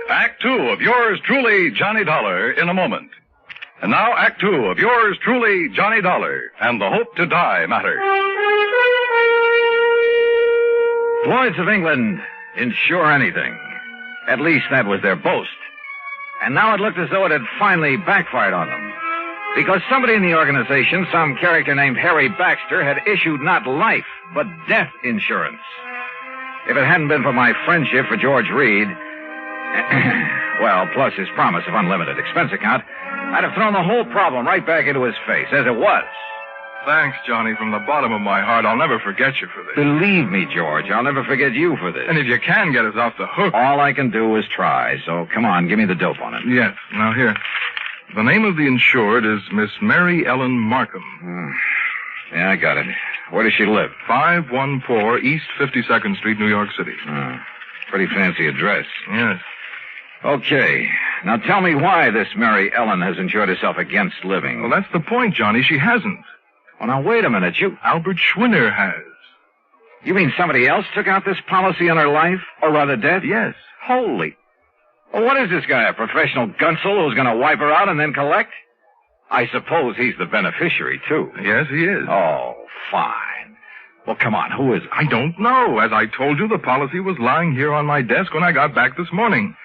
Act 2 of yours truly, Johnny Dollar, in a moment. And now, Act 2 of yours truly, Johnny Dollar, and the Hope to Die matter. Lloyd's of England insure anything. At least that was their boast. And now it looked as though it had finally backfired on them. Because somebody in the organization, some character named Harry Baxter, had issued not life, but death insurance. If it hadn't been for my friendship for George Reed, well, plus his promise of unlimited expense account, I'd have thrown the whole problem right back into his face, as it was. Thanks, Johnny, from the bottom of my heart. I'll never forget you for this. Believe me, George, I'll never forget you for this. And if you can get us off the hook... All I can do is try, so come on, give me the dope on it. Yes. Now, here. The name of the insured is Miss Mary Ellen Markham. Yeah, I got it. Where does she live? 514 East 52nd Street, New York City. Pretty fancy address. Yes. Okay. Now tell me why this Mary Ellen has insured herself against living. Well, that's the point, Johnny. She hasn't. Well, now, wait a minute. Albert Schwinner has. You mean somebody else took out this policy on her life? Or rather death? Yes. Holy. Well, what is this guy, a professional gunsel who's going to wipe her out and then collect? I suppose he's the beneficiary, too. Yes, he is. Oh, fine. Well, come on, who is it? I don't know. As I told you, the policy was lying here on my desk when I got back this morning.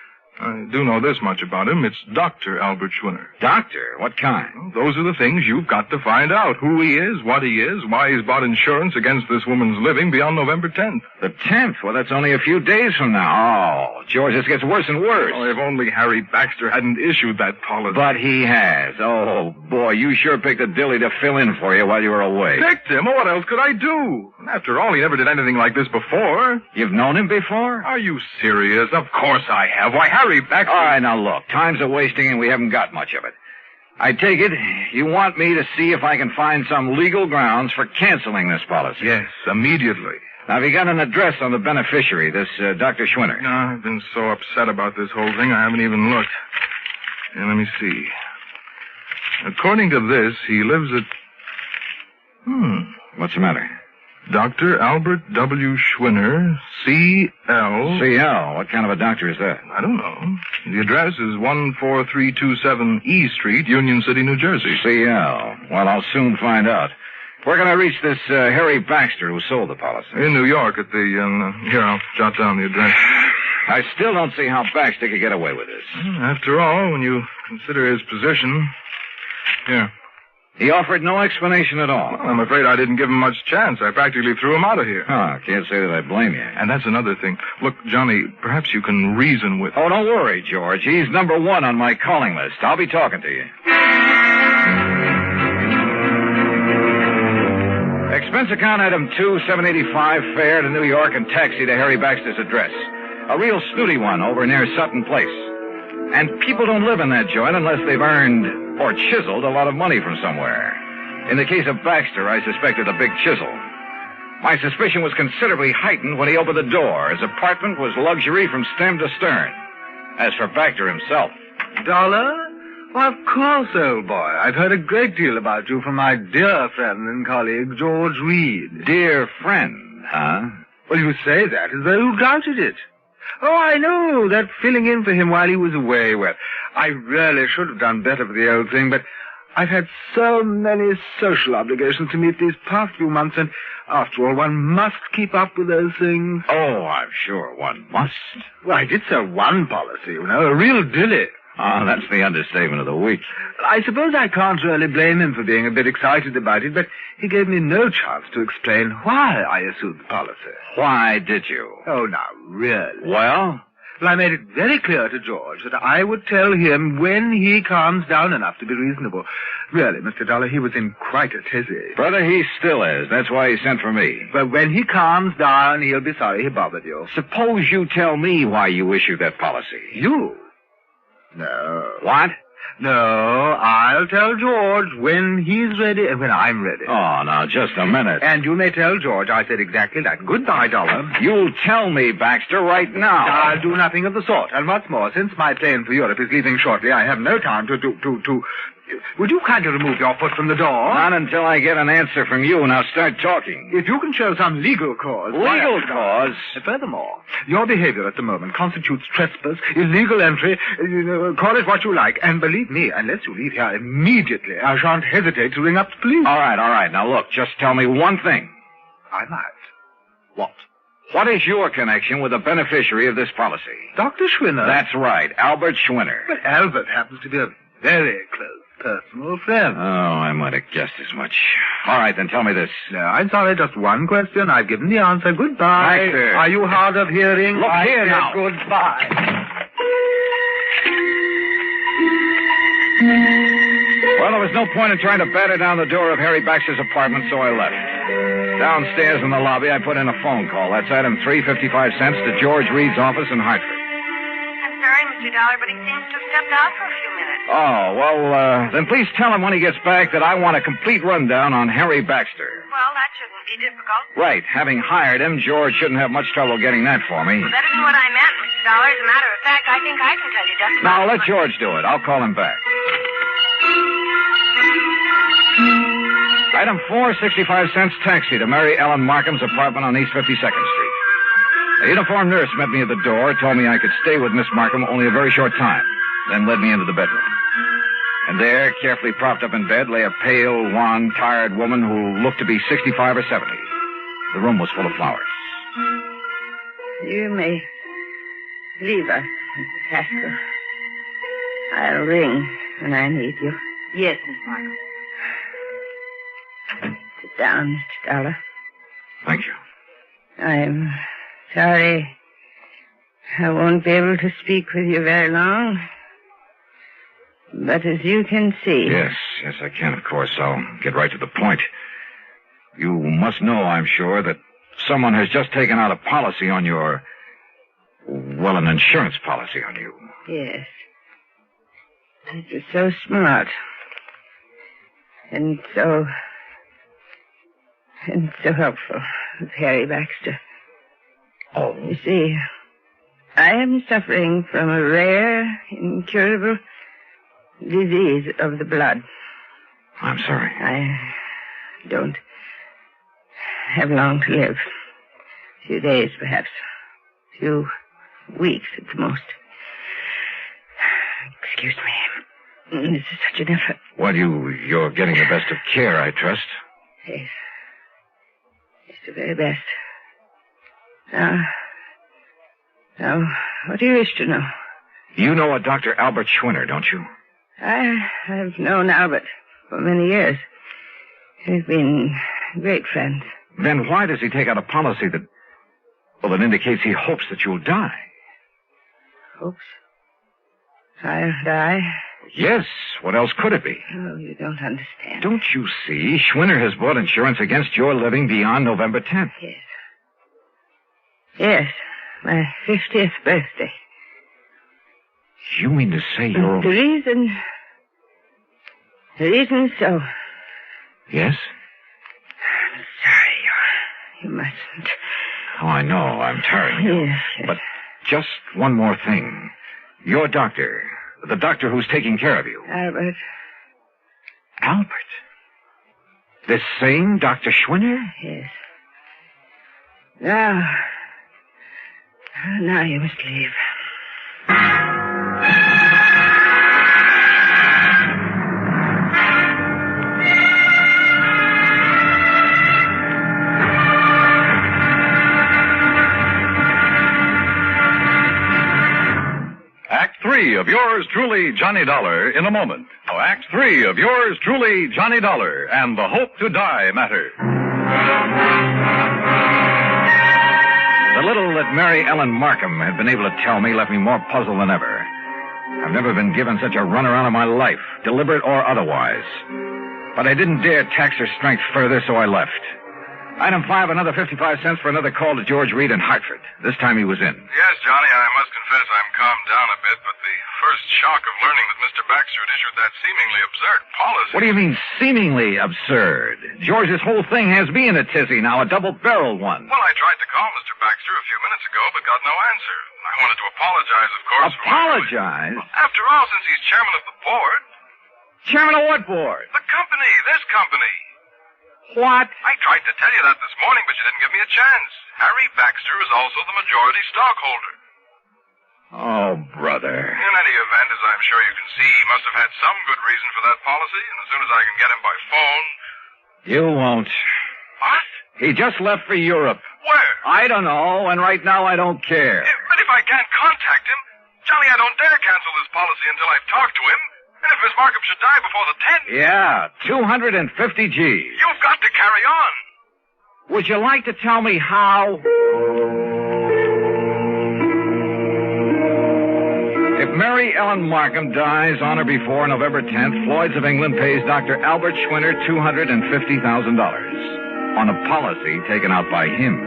I do know this much about him. It's Dr. Albert Schwinner. Doctor? What kind? Well, those are the things you've got to find out. Who he is, what he is, why he's bought insurance against this woman's living beyond November 10th. The 10th? Well, that's only a few days from now. Oh, George, this gets worse and worse. Oh, if only Harry Baxter hadn't issued that policy. But he has. Oh, boy, you sure picked a dilly to fill in for you while you were away. Picked him? Well, what else could I do? After all, he never did anything like this before. You've known him before? Are you serious? Of course I have. Why, Harry Baxter... All right, now look, time's a-wasting and we haven't got much of it. I take it you want me to see if I can find some legal grounds for canceling this policy. Yes, immediately. Now, have you got an address on the beneficiary, this Dr. Schwinner? No, I've been so upset about this whole thing, I haven't even looked. Here, let me see. According to this, he lives at... What's the matter? Dr. Albert W. Schwinner, C.L. C.L.? What kind of a doctor is that? I don't know. The address is 14327 E Street, Union City, New Jersey. C.L. Well, I'll soon find out. Where can I reach this Harry Baxter who sold the policy? In New York at the... here, I'll jot down the address. I still don't see how Baxter could get away with this. After all, when you consider his position... Here. He offered no explanation at all. Well, I'm afraid I didn't give him much chance. I practically threw him out of here. Can't say that I blame you. And that's another thing. Look, Johnny, perhaps you can reason with... Oh, don't worry, George. He's number one on my calling list. I'll be talking to you. Expense account item 2, $785, fare to New York and taxi to Harry Baxter's address. A real snooty one over near Sutton Place. And people don't live in that joint unless they've earned or chiseled a lot of money from somewhere. In the case of Baxter, I suspected a big chisel. My suspicion was considerably heightened when he opened the door. His apartment was luxury from stem to stern. As for Baxter himself... Dollar? Well, of course, old boy. I've heard a great deal about you from my dear friend and colleague, George Reed. Dear friend, huh? Well, you say that as though you doubted it. Oh, I know, that filling in for him while he was away. Well, I really should have done better for the old thing, but I've had so many social obligations to meet these past few months, and after all, one must keep up with those things. Oh, I'm sure one must. Well, I did sell one policy, you know, a real dilly. Oh, that's the understatement of the week. I suppose I can't really blame him for being a bit excited about it, but he gave me no chance to explain why I assumed the policy. Why did you? Oh, now, really. Well? Well, I made it very clear to George that I would tell him when he calms down enough to be reasonable. Really, Mr. Dollar, he was in quite a tizzy. Brother, he still is. That's why he sent for me. But when he calms down, he'll be sorry he bothered you. Suppose you tell me why you issued that policy. You? No. What? No, I'll tell George when he's ready and when I'm ready. Oh, now, just a minute. And you may tell George I said exactly that. Goodbye, Dollar. You'll tell me, Baxter, right now. I'll do nothing of the sort. And what's more, since my plane for Europe is leaving shortly, I have no time to... Would you kindly remove your foot from the door? Not until I get an answer from you. Now start talking. If you can show some legal cause... Legal cause? Furthermore, your behavior at the moment constitutes trespass, illegal entry, call it what you like. And believe me, unless you leave here immediately, I shan't hesitate to ring up the police. All right. Now look, just tell me one thing. I might. What? What is your connection with the beneficiary of this policy? Dr. Schwinner. That's right, Albert Schwinner. But Albert happens to be a very close personal friend. Oh, I might have guessed as much. All right, then tell me this. No, I'm sorry, just one question. I've given the answer. Goodbye. Baxter. Are you hard of hearing? Look here now. Goodbye. Well, there was no point in trying to batter down the door of Harry Baxter's apartment, so I left. Downstairs in the lobby, I put in a phone call. That's item 3, 55 cents to George Reed's office in Hartford. I'm sorry, Mr. Dollar, but he seems to have stepped out for a few minutes. Oh, well, then please tell him when he gets back that I want a complete rundown on Harry Baxter. Well, that shouldn't be difficult. Right. Having hired him, George shouldn't have much trouble getting that for me. Well, that isn't what I meant, Mr. Dollar. As a matter of fact, I think I can tell you just Now, let George do it. I'll call him back. Item 4, 65 cents taxi to Mary Ellen Markham's apartment on East 52nd Street. A uniformed nurse met me at the door, told me I could stay with Miss Markham only a very short time, then led me into the bedroom. And there, carefully propped up in bed, lay a pale, wan, tired woman who looked to be 65 or 70. The room was full of flowers. You may leave us, Mrs. Haskell. I'll ring when I need you. Yes, Miss Markham. Sit down, Mr. Dollar. Thank you. I'm sorry I won't be able to speak with you very long. But as you can see... Yes, I can, of course. I'll get right to the point. You must know, I'm sure, that someone has just taken out a policy on your... Well, an insurance policy on you. Yes. It was so smart. And so helpful with Harry Baxter. Oh. You see, I am suffering from a rare, incurable disease of the blood. I'm sorry. I don't have long to live. A few days, perhaps. A few weeks at the most. Excuse me. This is such an effort. Well, you're getting the best of care, I trust. Yes. It's the very best. Now, what do you wish to know? You know a Dr. Albert Schwinner, don't you? I've known Albert for many years. We've been great friends. Then why does he take out a policy that indicates he hopes that you'll die? Hopes? I'll die? Yes. What else could it be? Oh, you don't understand. Don't you see? Schwinner has bought insurance against your living beyond November 10th. Yes. Yes. My 50th birthday. You mean to say you're... The reason so. Yes? I'm sorry. You mustn't. Oh, I know. I'm tiring you. Yes. But just one more thing. Your doctor, the doctor who's taking care of you. Albert. Albert? This same Dr. Schwinner? Yes. Now you must leave. Act 3 of yours truly, Johnny Dollar, in a moment. Now, Act 3 of yours truly, Johnny Dollar, and the Hope to Die matter. The little that Mary Ellen Markham had been able to tell me left me more puzzled than ever. I've never been given such a runaround in my life, deliberate or otherwise. But I didn't dare tax her strength further, so I left. Item 5, another 55 cents for another call to George Reed in Hartford. This time he was in. Yes, Johnny, I must confess I'm calmed down a bit, but the first shock of learning that Mr. Baxter had issued that seemingly absurd policy... What do you mean, seemingly absurd? George's whole thing has me in a tizzy now, a double-barreled one. Well, I tried to call Mr. Baxter a few minutes ago, but got no answer. I wanted to apologize, of course. Apologize? After all, since he's chairman of the board... Chairman of what board? The company, this company. What? I tried to tell you that this morning, but you didn't give me a chance. Harry Baxter is also the majority stockholder. Oh, brother. In any event, as I'm sure you can see, he must have had some good reason for that policy, and as soon as I can get him by phone... You won't. What? He just left for Europe. Where? I don't know, and right now I don't care. But if I can't contact him, Johnny, I don't dare cancel this policy until I've talked to him. And if Miss Markham should die before the 10th... Yeah, 250 G's. You've got to carry on. Would you like to tell me how? If Mary Ellen Markham dies on or before November 10th, Floyd's of England pays Dr. Albert Schwinner $250,000 on a policy taken out by him.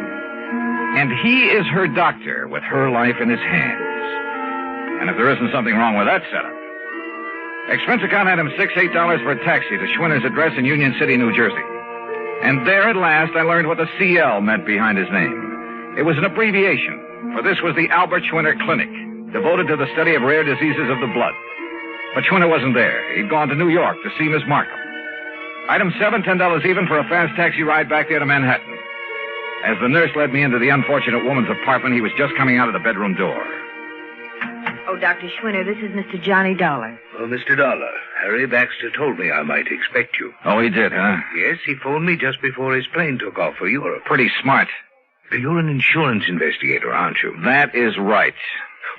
And he is her doctor with her life in his hands. And if there isn't something wrong with that setup, expense account item $68 for a taxi to Schwinner's address in Union City, New Jersey. And there at last I learned what the CL meant behind his name. It was an abbreviation, for this was the Albert Schwinner Clinic, devoted to the study of rare diseases of the blood. But Schwinner wasn't there. He'd gone to New York to see Miss Markham. Item 7, $10 even for a fast taxi ride back there to Manhattan. As the nurse led me into the unfortunate woman's apartment, he was just coming out of the bedroom door. Oh, Dr. Schwinner, this is Mr. Johnny Dollar. Oh, Mr. Dollar, Harry Baxter told me I might expect you. Oh, he did, huh? Yes, he phoned me just before his plane took off for Europe. Pretty smart. You're an insurance investigator, aren't you? That is right.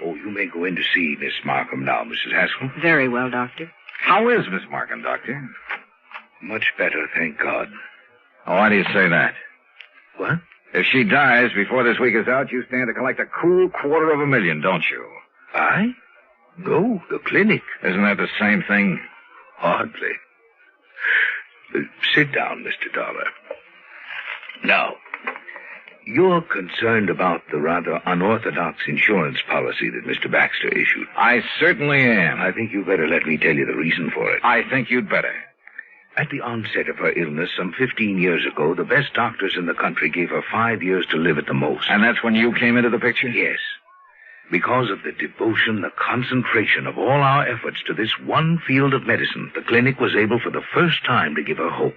Oh, you may go in to see Miss Markham now, Mrs. Haskell. Very well, Doctor. How is Miss Markham, Doctor? Much better, thank God. Oh, why do you say that? What? If she dies before this week is out, you stand to collect a cool $250,000, don't you? I? No, the clinic. Isn't that the same thing? Hardly. Sit down, Mr. Dollar. Now, you're concerned about the rather unorthodox insurance policy that Mr. Baxter issued. I certainly am. I think you better let me tell you the reason for it. I think you'd better. At the onset of her illness some 15 years ago, the best doctors in the country gave her 5 years to live at the most. And that's when you came into the picture? Yes. Because of the devotion, the concentration of all our efforts to this one field of medicine, the clinic was able for the first time to give her hope.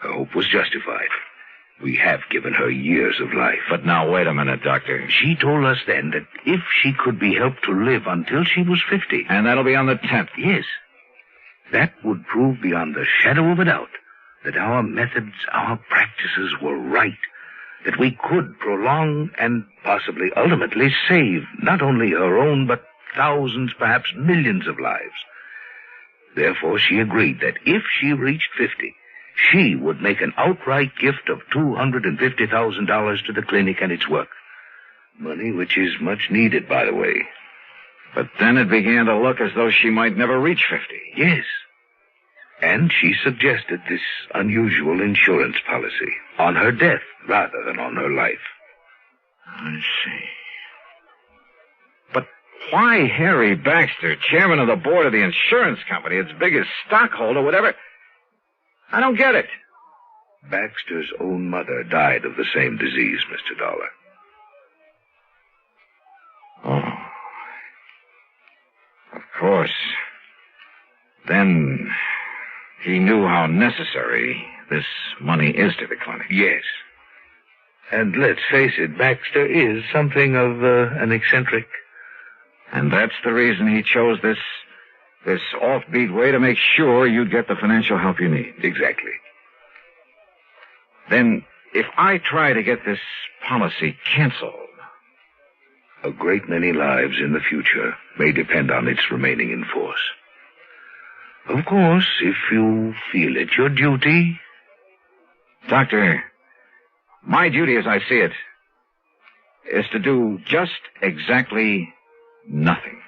Her hope was justified. We have given her years of life. But now, wait a minute, Doctor. She told us then that if she could be helped to live until she was 50... And that'll be on the 10th? Yes. That would prove beyond the shadow of a doubt that our methods, our practices were right. That we could prolong and possibly ultimately save not only her own, but thousands, perhaps millions of lives. Therefore, she agreed that if she reached 50, she would make an outright gift of $250,000 to the clinic and its work. Money which is much needed, by the way. But then it began to look as though she might never reach 50. Yes. And she suggested this unusual insurance policy on her death rather than on her life. I see. But why Harry Baxter, chairman of the board of the insurance company, its biggest stockholder, whatever? I don't get it. Baxter's own mother died of the same disease, Mr. Dollar. Oh. Of course. Then he knew how necessary this money is to the clinic. Yes. And let's face it, Baxter is something of an eccentric. And that's the reason he chose this offbeat way to make sure you get the financial help you need. Exactly. Then, if I try to get this policy canceled... A great many lives in the future may depend on its remaining in force. Of course, if you feel it your duty... Doctor, my duty as I see it is to do just exactly nothing.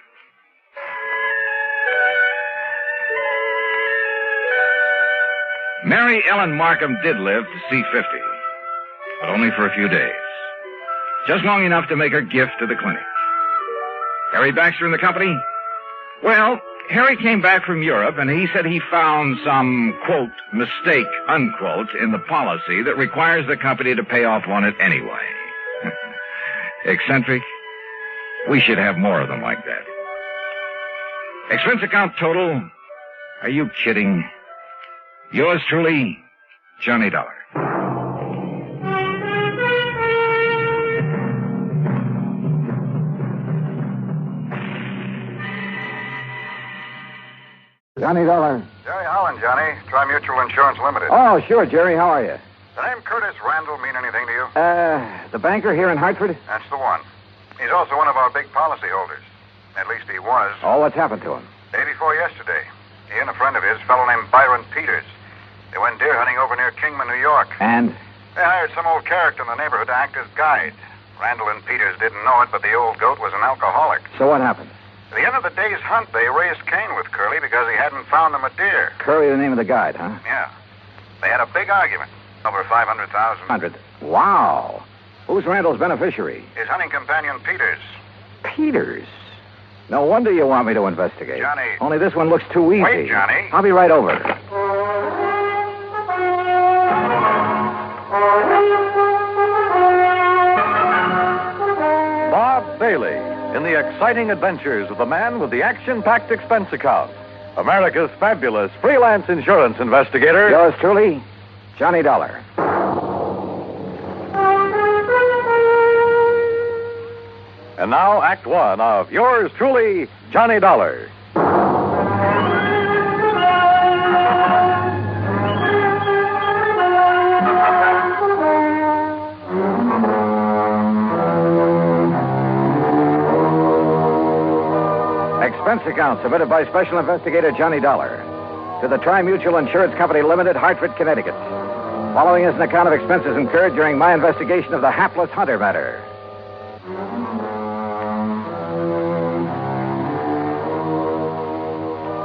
Mary Ellen Markham did live to see 50, but only for a few days. Just long enough to make her gift to the clinic. Harry Baxter and the company? Well, Harry came back from Europe, and he said he found some, quote, mistake, unquote, in the policy that requires the company to pay off on it anyway. Eccentric? We should have more of them like that. Expense account total? Are you kidding? Yours truly, Johnny Dollar. Johnny Dollar. Jerry Holland, Johnny. Tri-Mutual Insurance Limited. Oh, sure, Jerry. How are you? The name Curtis Randall mean anything to you? The banker here in Hartford? That's the one. He's also one of our big policyholders. At least he was. Oh, what's happened to him? Day before yesterday. He and a friend of his, a fellow named Byron Peters. They went deer hunting over near Kingman, New York. And? They hired some old character in the neighborhood to act as guide. Randall and Peters didn't know it, but the old goat was an alcoholic. So what happened? At the end of the day's hunt, they raised Cain with Curly because he hadn't found them a deer. Curly, the name of the guide, huh? Yeah. They had a big argument. Over 500,000. 100. Wow. Who's Randall's beneficiary? His hunting companion, Peters. Peters? No wonder you want me to investigate. Johnny. Only this one looks too easy. Wait, Johnny. I'll be right over. Bob Bailey in the exciting adventures of the man with the action-packed expense account. America's fabulous freelance insurance investigator. Yours truly, Johnny Dollar. And now, Act One of yours truly, Johnny Dollar. Expense account submitted by Special Investigator Johnny Dollar to the Tri-Mutual Insurance Company Limited, Hartford, Connecticut. Following is an account of expenses incurred during my investigation of the Hapless Hunter matter.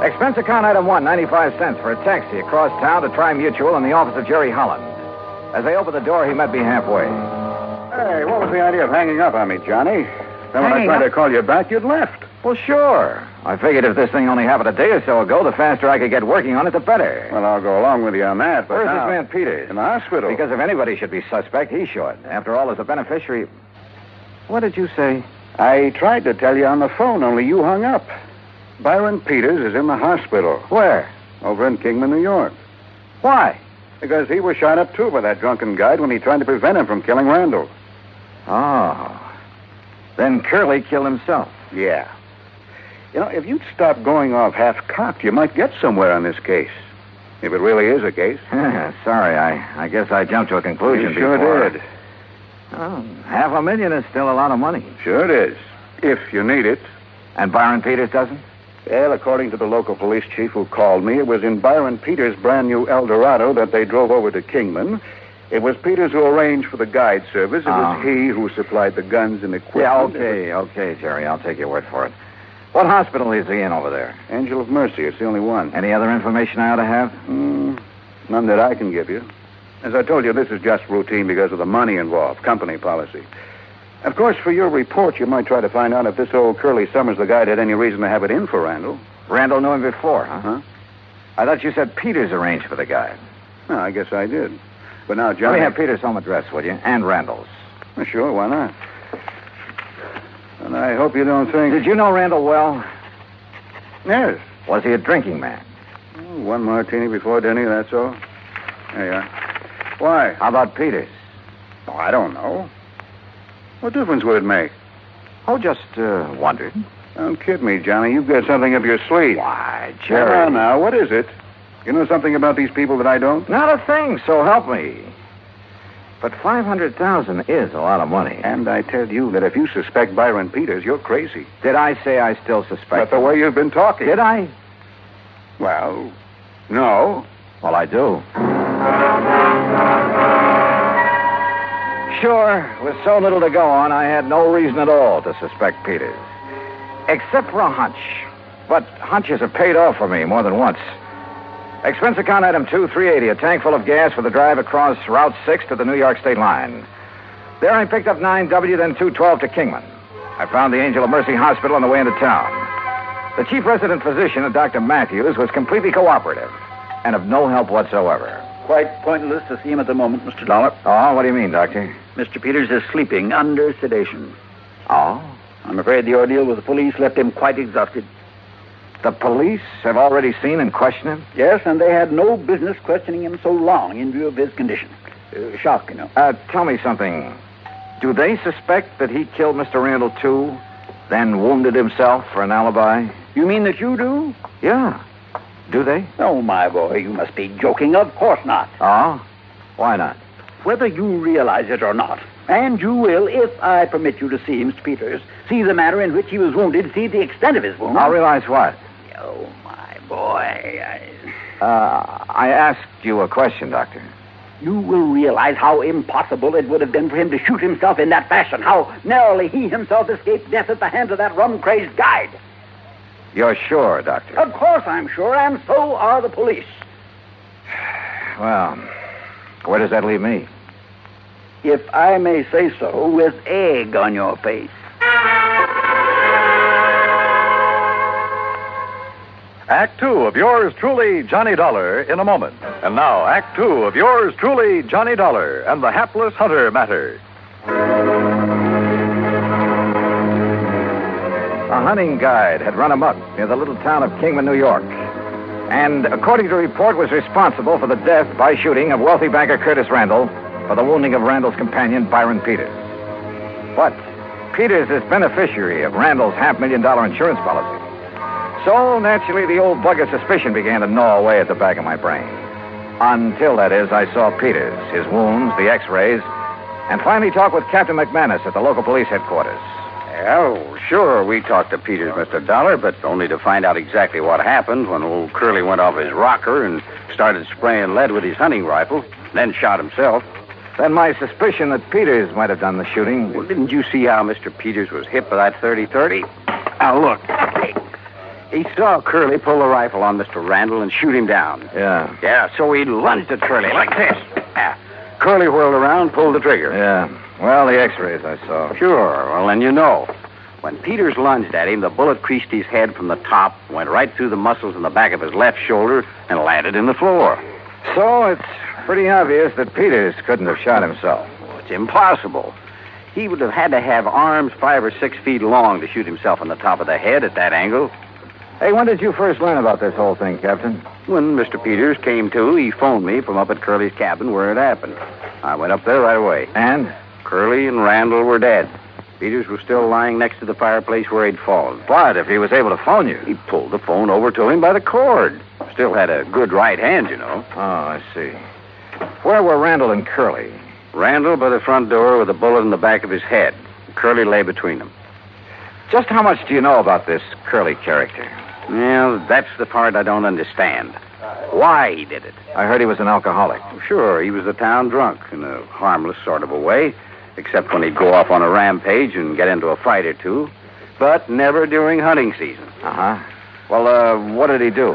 Expense account item 1, 95 cents for a taxi across town to Tri-Mutual in the office of Jerry Holland. As I opened the door, he met me halfway. Hey, what was the idea of hanging up on me, Johnny? Then when I tried to call you back, you'd left. Well, sure. I figured if this thing only happened a day or so ago, the faster I could get working on it, the better. Well, I'll go along with you on that, but Where's now... this man Peters? In the hospital. Because if anybody should be suspect, he should. After all, as a beneficiary... What did you say? I tried to tell you on the phone, only you hung up. Byron Peters is in the hospital. Where? Over in Kingman, New York. Why? Because he was shot up, too, by that drunken guide when he tried to prevent him from killing Randall. Oh. Then Curly killed himself. Yeah. You know, if you'd stop going off half-cocked, you might get somewhere on this case. If it really is a case. Sorry, I guess I jumped to a conclusion You sure before. did. Oh, $500,000 is still a lot of money. Sure it is. If you need it. And Byron Peters doesn't? Well, according to the local police chief who called me, it was in Byron Peters' brand new Eldorado that they drove over to Kingman. It was Peters who arranged for the guide service. It was he who supplied the guns and equipment. Yeah, okay, Jerry. I'll take your word for it. What hospital is he in over there? Angel of Mercy. It's the only one. Any other information I ought to have? None that I can give you. As I told you, this is just routine because of the money involved, company policy. Of course, for your report, you might try to find out if this old Curly Summers, the guide, had any reason to have it in for Randall. Randall knew him before, huh? Huh? I thought you said Peters arranged for the guy. No, I guess I did. But now, Johnny... Let me have Peters' home address, will you? And Randall's. Well, sure, why not? And I hope you don't think... Did you know Randall well? Yes. Was he a drinking man? One martini before dinner, that's all. There you are. Why? How about Peters? Oh, I don't know. What difference would it make? Oh, just wondered. Don't kid me, Johnny. You've got something up your sleeve. Why, Jerry. Now, what is it? You know something about these people that I don't? Not a thing, so help me. But $500,000 is a lot of money. And I tell you that if you suspect Byron Peters, you're crazy. Did I say I still suspect But the way you've been talking. Did I? Well, no. Well, I do. Sure, with so little to go on, I had no reason at all to suspect Peters. Except for a hunch. But hunches have paid off for me more than once. Expense account item 2, $380, a tank full of gas for the drive across Route 6 to the New York state line. There I picked up 9W, then 212 to Kingman. I found the Angel of Mercy Hospital on the way into town. The chief resident physician, Dr. Matthews, was completely cooperative and of no help whatsoever. Quite pointless to see him at the moment, Mr. Dollar. Oh, what do you mean, Doctor? Mr. Peters is sleeping under sedation. Oh? I'm afraid the ordeal with the police left him quite exhausted. The police have already seen and questioned him? Yes, and they had no business questioning him so long in view of his condition. Shock, you know. Tell me something. Do they suspect that he killed Mr. Randall, too, then wounded himself for an alibi? You mean that you do? Yeah. Do they? Oh, my boy, you must be joking. Of course not. Oh? Why not? Whether you realize it or not, and you will, if I permit you to see Mr. Peters, see the manner in which he was wounded, see the extent of his wound. I'll realize what? Oh, my boy, I asked you a question, Doctor. You will realize how impossible it would have been for him to shoot himself in that fashion, how narrowly he himself escaped death at the hands of that rum-crazed guide. You're sure, Doctor? Of course I'm sure, and so are the police. Well, where does that leave me? If I may say so, with egg on your face. Act 2 of yours truly, Johnny Dollar, in a moment. And now, Act 2 of yours truly, Johnny Dollar, and the Hapless Hunter matter. A hunting guide had run amok near the little town of Kingman, New York, and, according to report, was responsible for the death by shooting of wealthy banker Curtis Randall for the wounding of Randall's companion, Byron Peters. But Peters is beneficiary of Randall's $500,000 insurance policy. So, naturally, the old bug of suspicion began to gnaw away at the back of my brain. Until, that is, I saw Peters, his wounds, the x-rays, and finally talked with Captain McManus at the local police headquarters. Well, sure, we talked to Peters, Mr. Dollar, but only to find out exactly what happened when old Curly went off his rocker and started spraying lead with his hunting rifle, then shot himself. Then my suspicion that Peters might have done the shooting... Well, didn't you see how Mr. Peters was hit by that .30-30? Now, look. He saw Curly pull the rifle on Mr. Randall and shoot him down. Yeah. Yeah, so he lunged at Curly like this. Curly whirled around, pulled the trigger. Yeah. Well, the x-rays I saw. Sure. Well, then you know. When Peters lunged at him, the bullet creased his head from the top, went right through the muscles in the back of his left shoulder, and landed in the floor. So it's pretty obvious that Peters couldn't have shot himself. Well, it's impossible. He would have had to have arms 5 or 6 feet long to shoot himself on the top of the head at that angle. Hey, when did you first learn about this whole thing, Captain? When Mr. Peters came to, he phoned me from up at Curly's cabin where it happened. I went up there right away. And? Curly and Randall were dead. Peters was still lying next to the fireplace where he'd fallen. But if he was able to phone you... He pulled the phone over to him by the cord. Still had a good right hand, you know. Oh, I see. Where were Randall and Curly? Randall by the front door with a bullet in the back of his head. Curly lay between them. Just how much do you know about this Curly character? Well, that's the part I don't understand. Why he did it. I heard he was an alcoholic. Sure, he was a town drunk in a harmless sort of a way, except when he'd go off on a rampage and get into a fight or two. but never during hunting season. Uh-huh. Well, what did he do?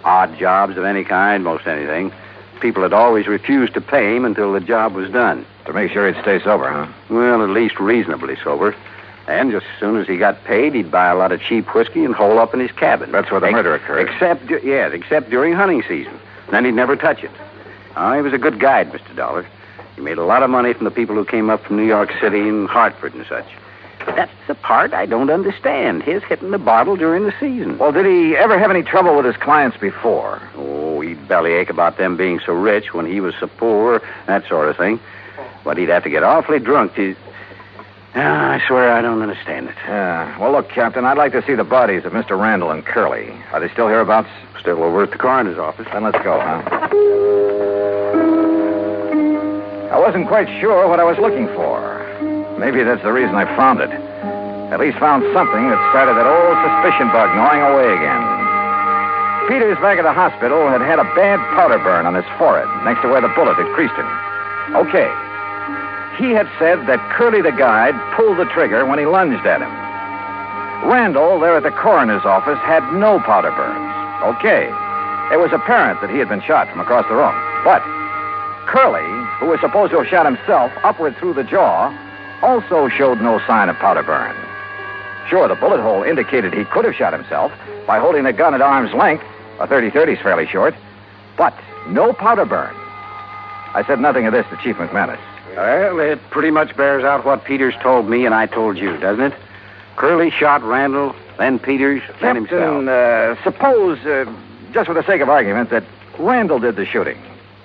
Odd jobs of any kind, most anything. People had always refused to pay him until the job was done. To make sure he'd stay sober, huh? Well, at least reasonably sober. And just as soon as he got paid, he'd buy a lot of cheap whiskey and hole up in his cabin. That's where the murder occurred. Except during hunting season. Then he'd never touch it. He was a good guide, Mr. Dollar. He made a lot of money from the people who came up from New York City and Hartford and such. But that's the part I don't understand, his hitting the bottle during the season. Well, did he ever have any trouble with his clients before? Oh, he'd bellyache about them being so rich when he was so poor, that sort of thing. But he'd have to get awfully drunk to... I swear I don't understand it. Yeah. Well, look, Captain, I'd like to see the bodies of Mr. Randall and Curly. Are they still hereabouts? Still over at the coroner's office. Then let's go, huh? I wasn't quite sure what I was looking for. Maybe that's the reason I found it. At least found something that started that old suspicion bug gnawing away again. Peters, back at the hospital, had had a bad powder burn on his forehead, next to where the bullet had creased him. Okay. He had said that Curly the guide pulled the trigger when he lunged at him. Randall, there at the coroner's office, had no powder burns. Okay. It was apparent that he had been shot from across the room. But Curly, who was supposed to have shot himself upward through the jaw, also showed no sign of powder burn. Sure, the bullet hole indicated he could have shot himself by holding the gun at arm's length. A .30-30's fairly short. But no powder burn. I said nothing of this to Chief McManus. Well, it pretty much bears out what Peters told me and I told you, doesn't it? Curly shot Randall, then Peters, then himself. Captain, suppose, just for the sake of argument, that Randall did the shooting.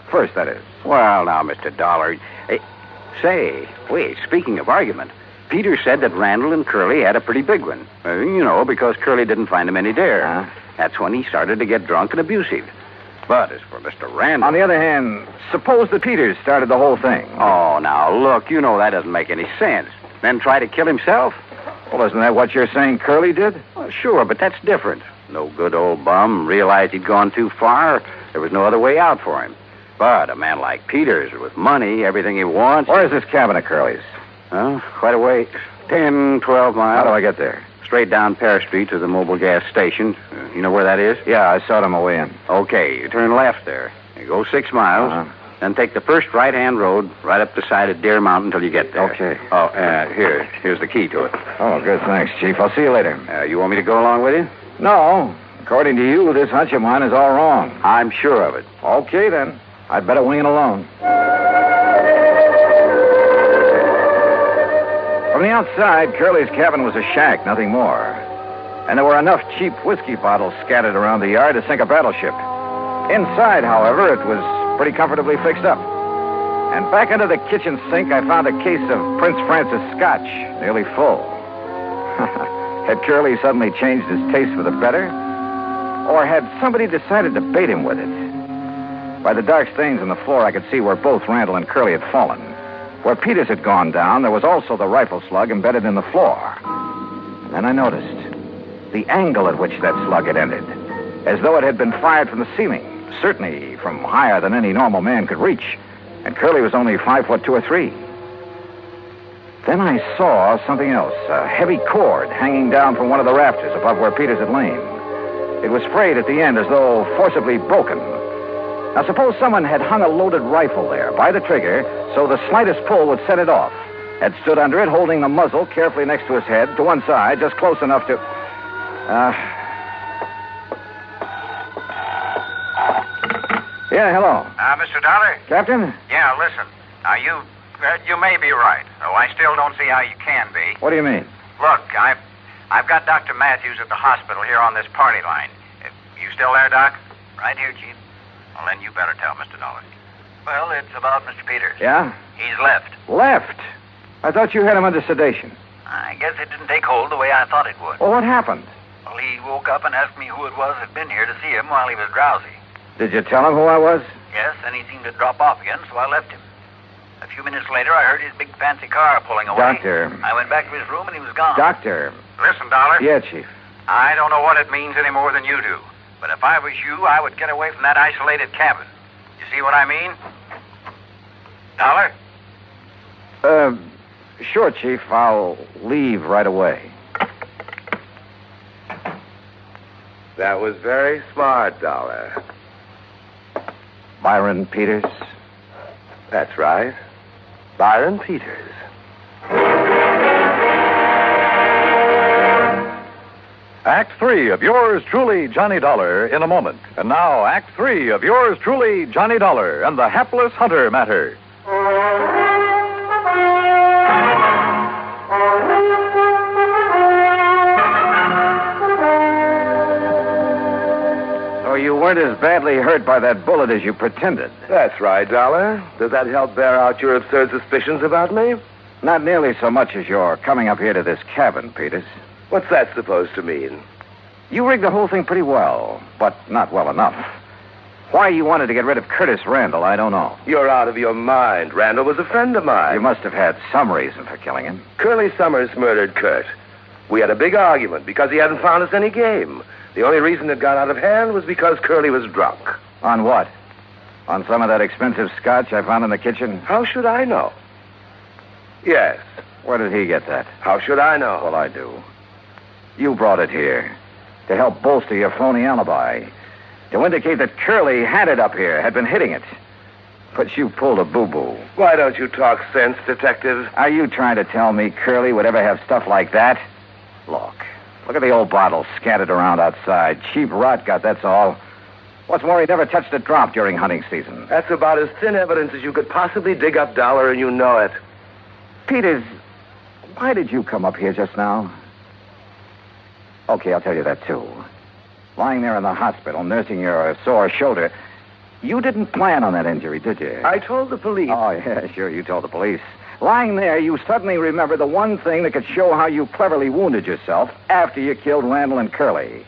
First, that is. Well, now, Mr. Dollar... Wait, speaking of argument, Peters said that Randall and Curly had a pretty big one. Because Curly didn't find him any there. That's when he started to get drunk and abusive. But as for Mr. Randall... On the other hand, suppose that Peters started the whole thing. Oh, now, look, that doesn't make any sense. Then try to kill himself? Well, isn't that what you're saying Curly did? Well, sure, but that's different. No good old bum realized he'd gone too far. There was no other way out for him. But a man like Peters, with money, everything he wants... Where's this cabin of Curly's? Quite a way. 10, 12 miles. How do I get there? Straight down Paris Street to the mobile gas station. You know where that is? Yeah, I saw it on my way in. Okay, you turn left there. You go 6 miles, then take the first right-hand road right up the side of Deer Mountain until you get there. Okay. Oh, here's the key to it. Oh, good, thanks, Chief. I'll see you later. You want me to go along with you? No. According to you, this hunch of mine is all wrong. I'm sure of it. Okay, then. I'd better wing it alone. From the outside, Curly's cabin was a shack, nothing more. And there were enough cheap whiskey bottles scattered around the yard to sink a battleship. Inside, however, it was pretty comfortably fixed up. And back under the kitchen sink, I found a case of Prince Francis Scotch, nearly full. Had Curly suddenly changed his taste for the better? Or had somebody decided to bait him with it? By the dark stains on the floor, I could see where both Randall and Curly had fallen. Where Peters had gone down, there was also the rifle slug embedded in the floor. And then I noticed the angle at which that slug had ended, as though it had been fired from the ceiling, certainly from higher than any normal man could reach. And Curly was only 5'2" or 3. Then I saw something else, a heavy cord hanging down from one of the rafters above where Peters had lain. It was frayed at the end as though forcibly broken. Now, suppose someone had hung a loaded rifle there by the trigger so the slightest pull would set it off, had stood under it holding the muzzle carefully next to his head, to one side, just close enough to... Yeah, hello. Mr. Dollar? Captain? Yeah, listen. Now, you may be right, though I still don't see how you can be. What do you mean? Look, I've got Dr. Matthews at the hospital here on this party line. You still there, Doc? Right here, Chief. Well, then you better tell Mr. Dollar. Well, it's about Mr. Peters. Yeah? He's left. Left? I thought you had him under sedation. I guess it didn't take hold the way I thought it would. Well, what happened? Well, he woke up and asked me who it was that had been here to see him while he was drowsy. Did you tell him who I was? Yes, and he seemed to drop off again, so I left him. A few minutes later, I heard his big fancy car pulling away. Doctor. I went back to his room and he was gone. Doctor. Listen, Dollar. Yeah, Chief. I don't know what it means any more than you do. But if I was you, I would get away from that isolated cabin. You see what I mean? Dollar? Sure, Chief. I'll leave right away. That was very smart, Dollar. Byron Peters? That's right. Byron Peters. Act 3 of yours truly, Johnny Dollar, in a moment. And now, Act 3 of yours truly, Johnny Dollar, and the Hapless Hunter matter. So you weren't as badly hurt by that bullet as you pretended. That's right, Dollar. Does that help bear out your absurd suspicions about me? Not nearly so much as your coming up here to this cabin, Peters. What's that supposed to mean? You rigged the whole thing pretty well, but not well enough. Why you wanted to get rid of Curtis Randall, I don't know. You're out of your mind. Randall was a friend of mine. You must have had some reason for killing him. Curly Summers murdered Kurt. We had a big argument because he hadn't found us any game. The only reason it got out of hand was because Curly was drunk. On what? On some of that expensive scotch I found in the kitchen? How should I know? Yes. Where did he get that? How should I know? Well, I do. You brought it here to help bolster your phony alibi, to indicate that Curly had it up here, had been hitting it. But you pulled a boo-boo. Why don't you talk sense, Detective? Are you trying to tell me Curly would ever have stuff like that? Look at the old bottles scattered around outside. Cheap rot gut, that's all. What's more, he never touched a drop during hunting season. That's about as thin evidence as you could possibly dig up, Dollar, and you know it. Peters, why did you come up here just now? Okay, I'll tell you that, too. Lying there in the hospital, nursing your sore shoulder, you didn't plan on that injury, did you? I told the police. Oh, yeah, sure, you told the police. Lying there, you suddenly remember the one thing that could show how you cleverly wounded yourself after you killed Randall and Curly.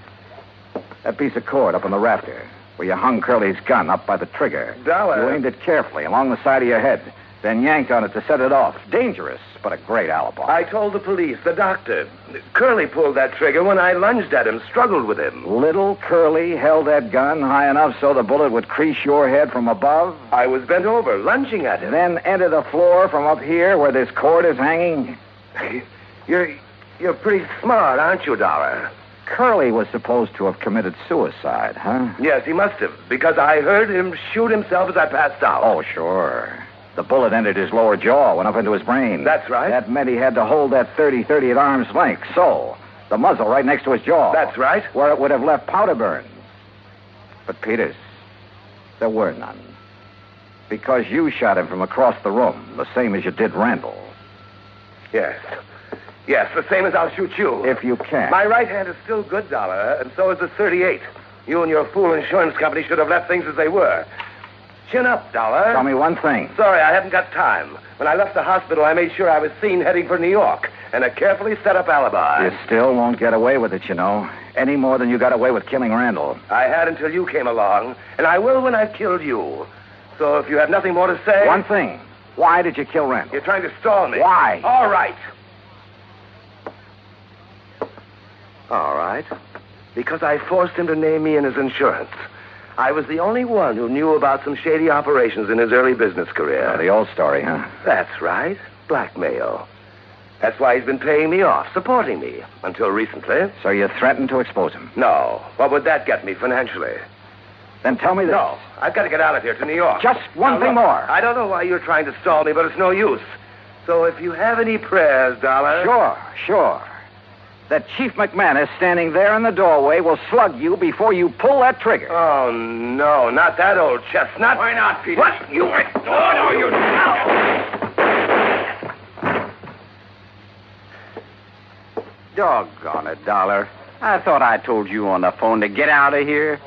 That piece of cord up on the rafter, where you hung Curly's gun up by the trigger. Dollar. You aimed it carefully along the side of your head, then yanked on it to set it off. Dangerous, but a great alibi. I told the police, the doctor. Curly pulled that trigger when I lunged at him, struggled with him. Little Curly held that gun high enough so the bullet would crease your head from above? I was bent over, lunging at him. Then enter the floor from up here where this cord is hanging? You're pretty smart, aren't you, Dollar? Curly was supposed to have committed suicide, huh? Yes, he must have, because I heard him shoot himself as I passed out. Oh, sure. The bullet entered his lower jaw, went up into his brain. That's right. That meant he had to hold that 30-30 at arm's length, so the muzzle right next to his jaw. That's right. Where it would have left powder burns. But, Peters, there were none. Because you shot him from across the room, the same as you did Randall. Yes. Yes, the same as I'll shoot you. If you can. My right hand is still good, Dollar, and so is the .38. You and your fool insurance company should have left things as they were. Chin up, Dollar. Tell me one thing. Sorry, I haven't got time. When I left the hospital, I made sure I was seen heading for New York, and a carefully set up alibi. You still won't get away with it, you know. Any more than you got away with killing Randall. I had until you came along, and I will when I've killed you. So if you have nothing more to say... One thing. Why did you kill Randall? You're trying to stall me. Why? All right. All right. Because I forced him to name me in his insurance. I was the only one who knew about some shady operations in his early business career. Oh, the old story, huh? That's right. Blackmail. That's why he's been paying me off, supporting me, until recently. So you threatened to expose him? No. What would that get me financially? Then tell me this. No. I've got to get out of here to New York. Just one thing more. I don't know why you're trying to stall me, but it's no use. So if you have any prayers, Dollar... Sure. That Chief McManus standing there in the doorway will slug you before you pull that trigger. Oh, no, not that old chestnut. Why not, Peter? What? You... No, you... Doggone it, Dollar. I thought I told you on the phone to get out of here.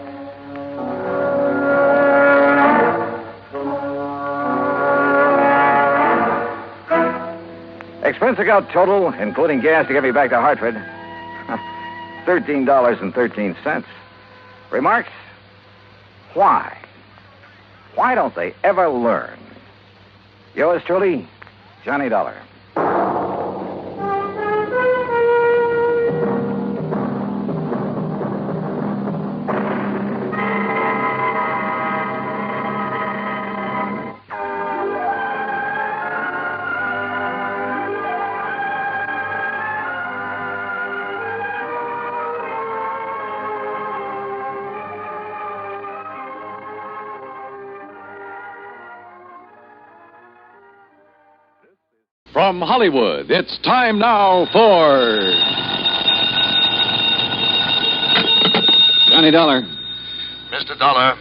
Expense account total, including gas to get me back to Hartford, $13.13. Remarks? Why? Why don't they ever learn? Yours truly, Johnny Dollar. From Hollywood, it's time now for... Johnny Dollar. Mr. Dollar,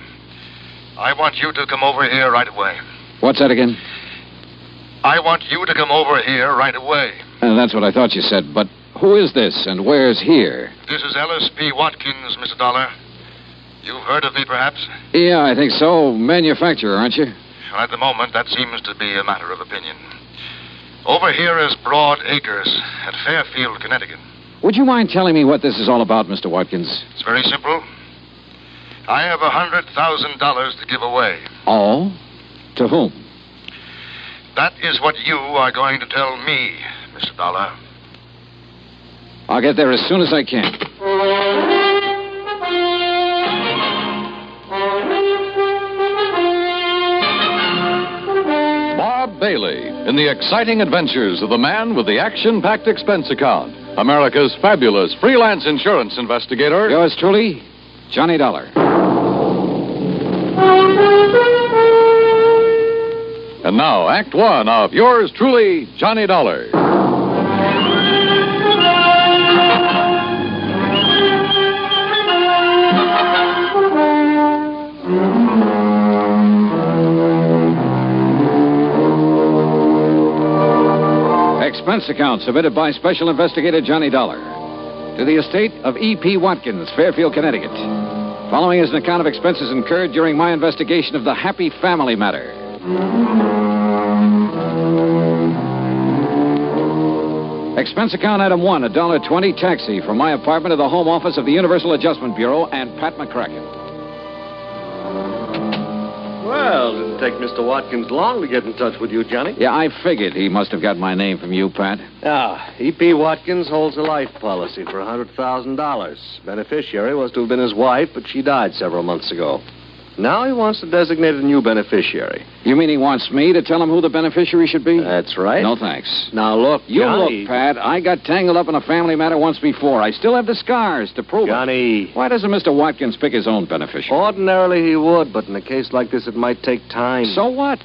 I want you to come over here right away. What's that again? I want you to come over here right away. That's what I thought you said, but who is this and where's here? This is Ellis P. Watkins, Mr. Dollar. You've heard of me, perhaps? Yeah, I think so. Manufacturer, aren't you? Well, at the moment, that seems to be a matter of opinion. Over here is Broad Acres at Fairfield, Connecticut. Would you mind telling me what this is all about, Mr. Watkins? It's very simple. I have $100,000 to give away. Oh? To whom? That is what you are going to tell me, Mr. Dollar. I'll get there as soon as I can. Bob Bailey in the exciting adventures of the man with the action-packed expense account. America's fabulous freelance insurance investigator. Yours truly, Johnny Dollar. And now, Act One of yours truly, Johnny Dollar. Expense account submitted by Special Investigator Johnny Dollar to the estate of E.P. Watkins, Fairfield, Connecticut. Following is an account of expenses incurred during my investigation of the Happy Family matter. Expense account item 1, $1.20 taxi from my apartment to the home office of the Universal Adjustment Bureau and Pat McCracken. Well, didn't take Mr. Watkins long to get in touch with you, Johnny. Yeah, I figured he must have got my name from you, Pat. E.P. Watkins holds a life policy for $100,000. Beneficiary was to have been his wife, but she died several months ago. Now he wants to designate a new beneficiary. You mean he wants me to tell him who the beneficiary should be? That's right. No, thanks. Now, look, You Johnny... look, Pat. I got tangled up in a family matter once before. I still have the scars to prove Johnny... it. Why doesn't Mr. Watkins pick his own beneficiary? Ordinarily he would, but in a case like this, it might take time. So what?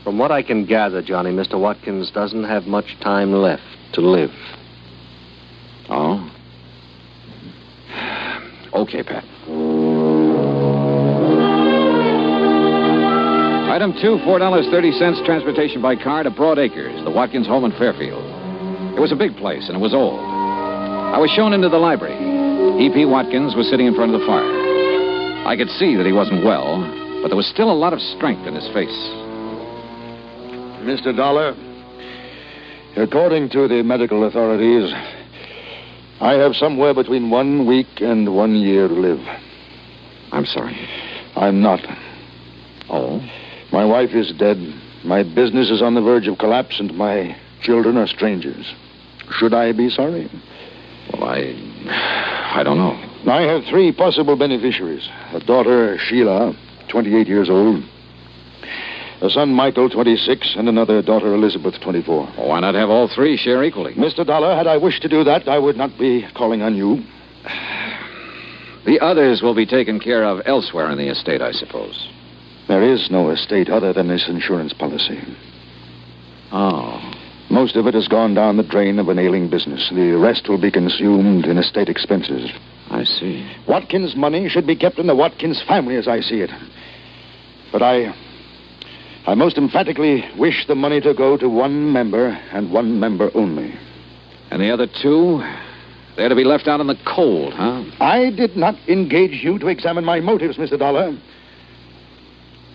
From what I can gather, Johnny, Mr. Watkins doesn't have much time left to live. Oh? Okay, Pat. Item 2, $4.30 transportation by car to Broad Acres, the Watkins home in Fairfield. It was a big place, and it was old. I was shown into the library. E.P. Watkins was sitting in front of the fire. I could see that he wasn't well, but there was still a lot of strength in his face. Mr. Dollar, according to the medical authorities, I have somewhere between 1 week and 1 year to live. I'm sorry. I'm not. Oh? My wife is dead. My business is on the verge of collapse, and my children are strangers. Should I be sorry? Well, I don't know. I have 3 possible beneficiaries. A daughter, Sheila, 28 years old. A son, Michael, 26, and another daughter, Elizabeth, 24. Well, why not have all 3 share equally? Mr. Dollar, had I wished to do that, I would not be calling on you. The others will be taken care of elsewhere in the estate, I suppose. There is no estate other than this insurance policy. Oh. Most of it has gone down the drain of an ailing business. The rest will be consumed in estate expenses. I see. Watkins' money should be kept in the Watkins family as I see it. But I most emphatically wish the money to go to 1 member and 1 member only. And the other 2, they're to be left out in the cold, huh? I did not engage you to examine my motives, Mr. Dollar.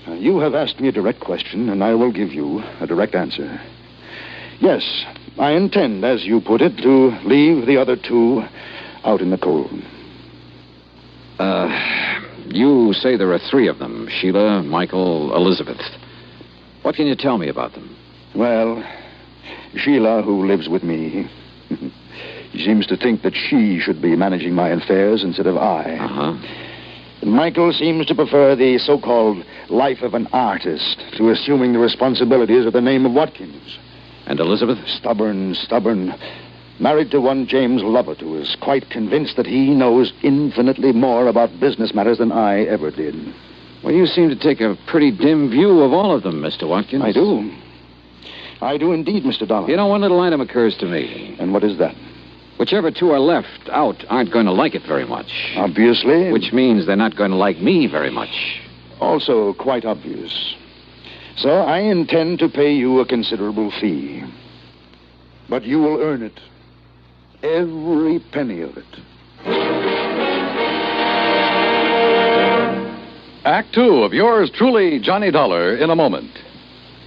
You have asked me a direct question, and I will give you a direct answer. Yes, I intend, as you put it, to leave the other 2 out in the cold. You say there are 3 of them, Sheila, Michael, Elizabeth. What can you tell me about them? Well, Sheila, who lives with me, she seems to think that she should be managing my affairs instead of I. Uh-huh. Michael seems to prefer the so-called life of an artist to assuming the responsibilities of the name of Watkins. And Elizabeth? Stubborn. Married to one James Lovett, who is quite convinced that he knows infinitely more about business matters than I ever did. Well, you seem to take a pretty dim view of all of them, Mr. Watkins. I do. I do indeed, Mr. Dollar. You know, one little item occurs to me. And what is that? Whichever two are left out aren't going to like it very much. Obviously. Which means they're not going to like me very much. Also quite obvious. So I intend to pay you a considerable fee. But you will earn it. Every penny of it. Act 2 of yours truly, Johnny Dollar, in a moment.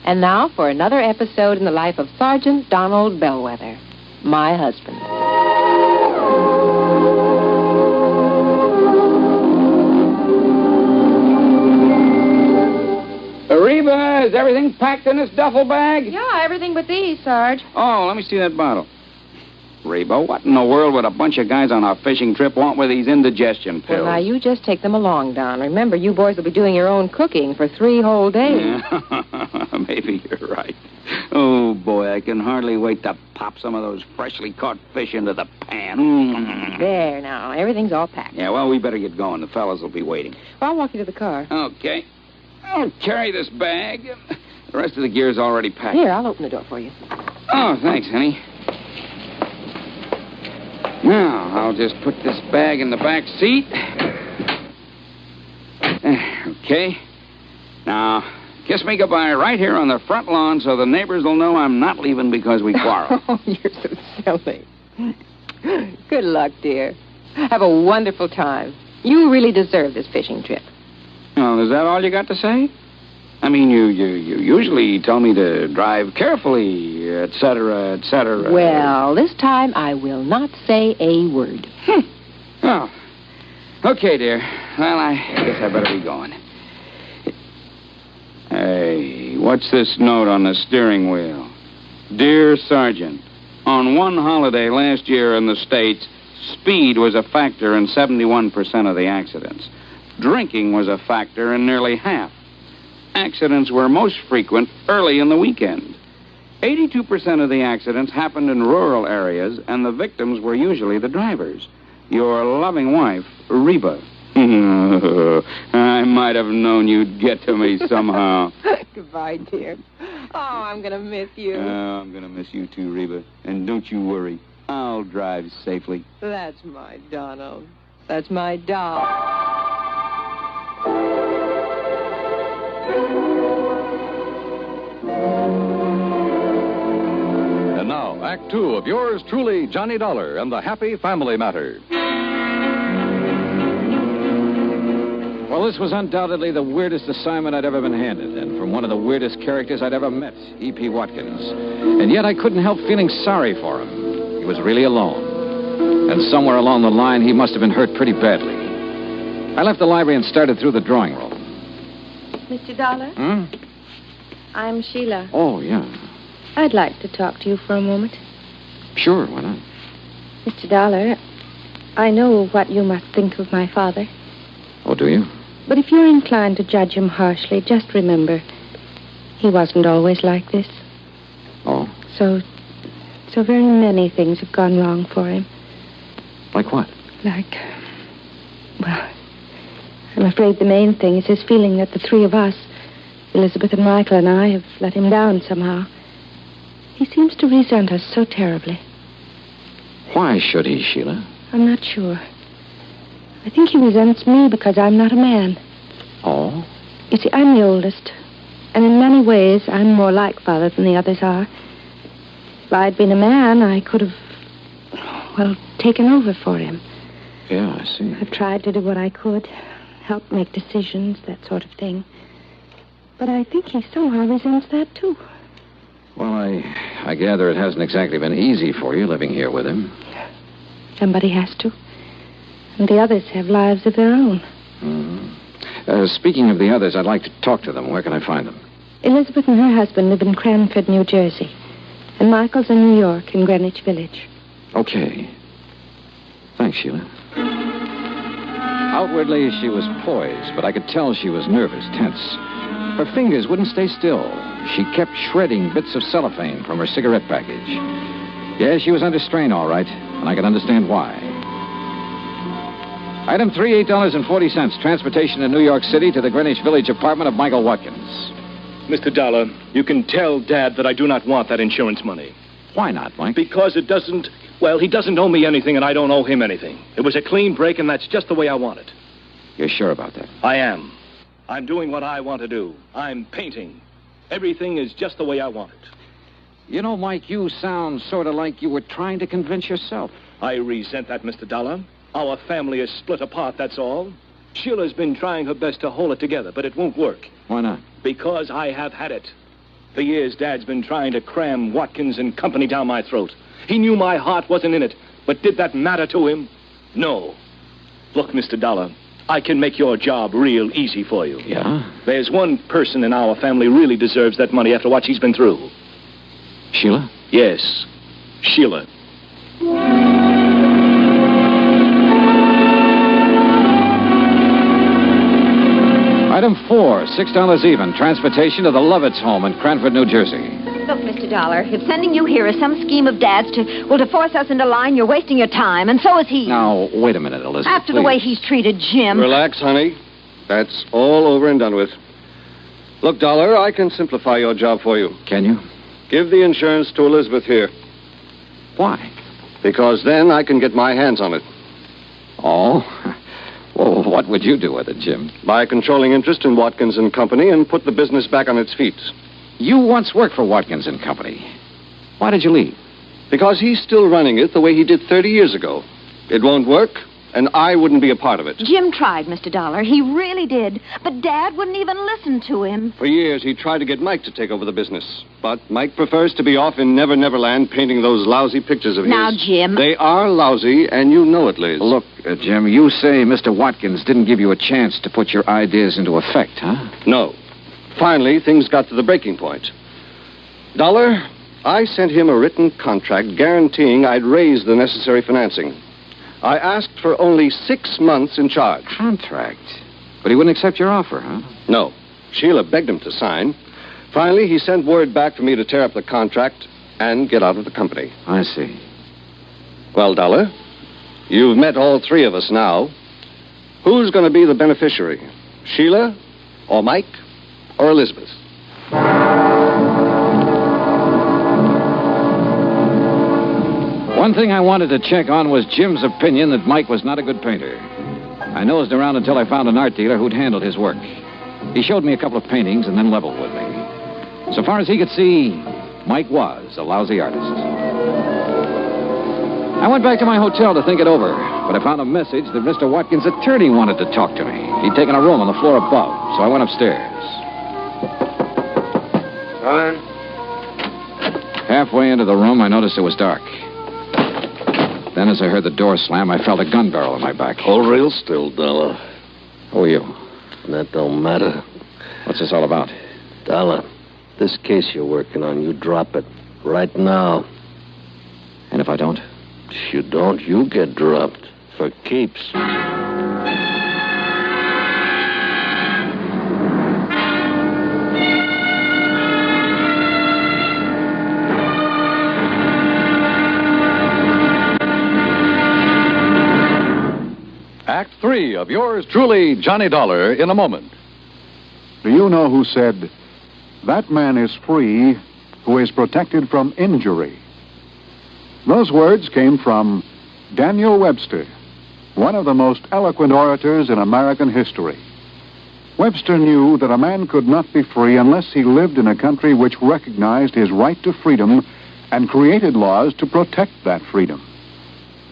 And now for another episode in the life of Sergeant Donald Bellwether, my husband. Reba, is everything packed in this duffel bag? Yeah, everything but these, Sarge. Oh, let me see that bottle. Reba, what in the world would a bunch of guys on a fishing trip want with these indigestion pills? Well, now, you just take them along, Don. Remember, you boys will be doing your own cooking for 3 whole days. Yeah. Maybe you're right. Oh, boy, I can hardly wait to pop some of those freshly caught fish into the pan. Mm. There, now. Everything's all packed. Yeah, well, we better get going. The fellas will be waiting. Well, I'll walk you to the car. Okay. I'll carry this bag. The rest of the gear's already packed. Here, I'll open the door for you. Oh, thanks, honey. Now, I'll just put this bag in the back seat. Okay. Now, kiss me goodbye right here on the front lawn so the neighbors will know I'm not leaving because we quarreled. Oh, you're so silly. Good luck, dear. Have a wonderful time. You really deserve this fishing trip. Well, is that all you got to say? I mean, you usually tell me to drive carefully, et cetera, et cetera. Well, this time I will not say a word. Oh. Okay, dear. Well, I guess I better be going. Hey, what's this note on the steering wheel? Dear Sergeant, on one holiday last year in the States, speed was a factor in 71% of the accidents. Drinking was a factor in nearly half. Accidents were most frequent early in the weekend. 82% of the accidents happened in rural areas, and the victims were usually the drivers. Your loving wife, Reba. I might have known you'd get to me somehow. Goodbye, dear. Oh, I'm going to miss you. I'm going to miss you too, Reba. And don't you worry. I'll drive safely. That's my Donald. That's my doll. And now, Act 2 of yours truly, Johnny Dollar and the Happy Family Matter. Well, this was undoubtedly the weirdest assignment I'd ever been handed, and from one of the weirdest characters I'd ever met, E.P. Watkins. And yet I couldn't help feeling sorry for him. He was really alone. And somewhere along the line, he must have been hurt pretty badly. I left the library and started through the drawing room. Mr. Dollar? Hmm? I'm Sheila. Oh, yeah. I'd like to talk to you for a moment. Sure, why not? Mr. Dollar, I know what you must think of my father. Oh, do you? But if you're inclined to judge him harshly, just remember, he wasn't always like this. Oh? So very many things have gone wrong for him. Like what? Well, I'm afraid the main thing is his feeling that the 3 of us, Elizabeth and Michael and I, have let him down somehow. He seems to resent us so terribly. Why should he, Sheila? I'm not sure. I think he resents me because I'm not a man. Oh? You see, I'm the oldest. And in many ways, I'm more like Father than the others are. If I'd been a man, I could have, taken over for him. Yeah, I see. I've tried to do what I could. Help make decisions, that sort of thing. But I think he somehow resents that, too. Well, I gather it hasn't exactly been easy for you living here with him. Somebody has to. And the others have lives of their own. Mm-hmm. Speaking of the others, I'd like to talk to them. Where can I find them? Elizabeth and her husband live in Cranford, New Jersey. And Michael's in New York, in Greenwich Village. Okay. Thanks, Sheila. Outwardly, she was poised, but I could tell she was nervous, tense. Her fingers wouldn't stay still. She kept shredding bits of cellophane from her cigarette package. Yeah, she was under strain, all right, and I could understand why. Item 3, $8.40. Transportation in New York City to the Greenwich Village apartment of Michael Watkins. Mr. Dollar, you can tell Dad that I do not want that insurance money. Why not, Mike? Because it doesn't... Well, he doesn't owe me anything, and I don't owe him anything. It was a clean break, and that's just the way I want it. You're sure about that? I am. I'm doing what I want to do. I'm painting. Everything is just the way I want it. You know, Mike, you sound sort of like you were trying to convince yourself. I resent that, Mr. Dollar. Our family is split apart, that's all. Sheila's been trying her best to hold it together, but it won't work. Why not? Because I have had it. For years, Dad's been trying to cram Watkins and company down my throat. He knew my heart wasn't in it, but did that matter to him? No. Look, Mr. Dollar, I can make your job real easy for you. Yeah? There's one person in our family really deserves that money after what she's been through. Sheila? Yes, Sheila. Item 4, $6 even. Transportation to the Lovett's home in Cranford, New Jersey. Look, Mr. Dollar, if sending you here is some scheme of Dad's to force us into line, you're wasting your time, and so is he. Now, wait a minute, Elizabeth. After the way he's treated Jim. Relax, honey. That's all over and done with. Look, Dollar, I can simplify your job for you. Can you? Give the insurance to Elizabeth here. Why? Because then I can get my hands on it. Oh? Well, what would you do with it, Jim? Buy a controlling interest in Watkins and Company and put the business back on its feet. You once worked for Watkins and Company. Why did you leave? Because he's still running it the way he did 30 years ago. It won't work, and I wouldn't be a part of it. Jim tried, Mr. Dollar. He really did. But Dad wouldn't even listen to him. For years, he tried to get Mike to take over the business. But Mike prefers to be off in Never Never Land painting those lousy pictures of his. Now, Jim. They are lousy, and you know it, Liz. Look, Jim, you say Mr. Watkins didn't give you a chance to put your ideas into effect, huh? No. Finally, things got to the breaking point. Dollar, I sent him a written contract guaranteeing I'd raise the necessary financing. I asked for only 6 months in charge. Contract? But he wouldn't accept your offer, huh? No. Sheila begged him to sign. Finally, he sent word back for me to tear up the contract and get out of the company. I see. Well, Dollar, you've met all 3 of us now. Who's going to be the beneficiary? Sheila, or Mike, or Elizabeth? One thing I wanted to check on was Jim's opinion that Mike was not a good painter. I nosed around until I found an art dealer who'd handled his work. He showed me a couple of paintings and then leveled with me. So far as he could see, Mike was a lousy artist. I went back to my hotel to think it over, but I found a message that Mr. Watkins' attorney wanted to talk to me. He'd taken a room on the floor above, so I went upstairs. Come in. Halfway into the room, I noticed it was dark. Then as I heard the door slam, I felt a gun barrel in my back. Hold real still, Dollar. Who are you? That don't matter. What's this all about? Dollar, this case you're working on, you drop it right now. And if I don't? If you don't, you get dropped for keeps. Act 3 of yours truly, Johnny Dollar, in a moment. Do you know who said, "That man is free who is protected from injury"? Those words came from Daniel Webster, one of the most eloquent orators in American history. Webster knew that a man could not be free unless he lived in a country which recognized his right to freedom and created laws to protect that freedom.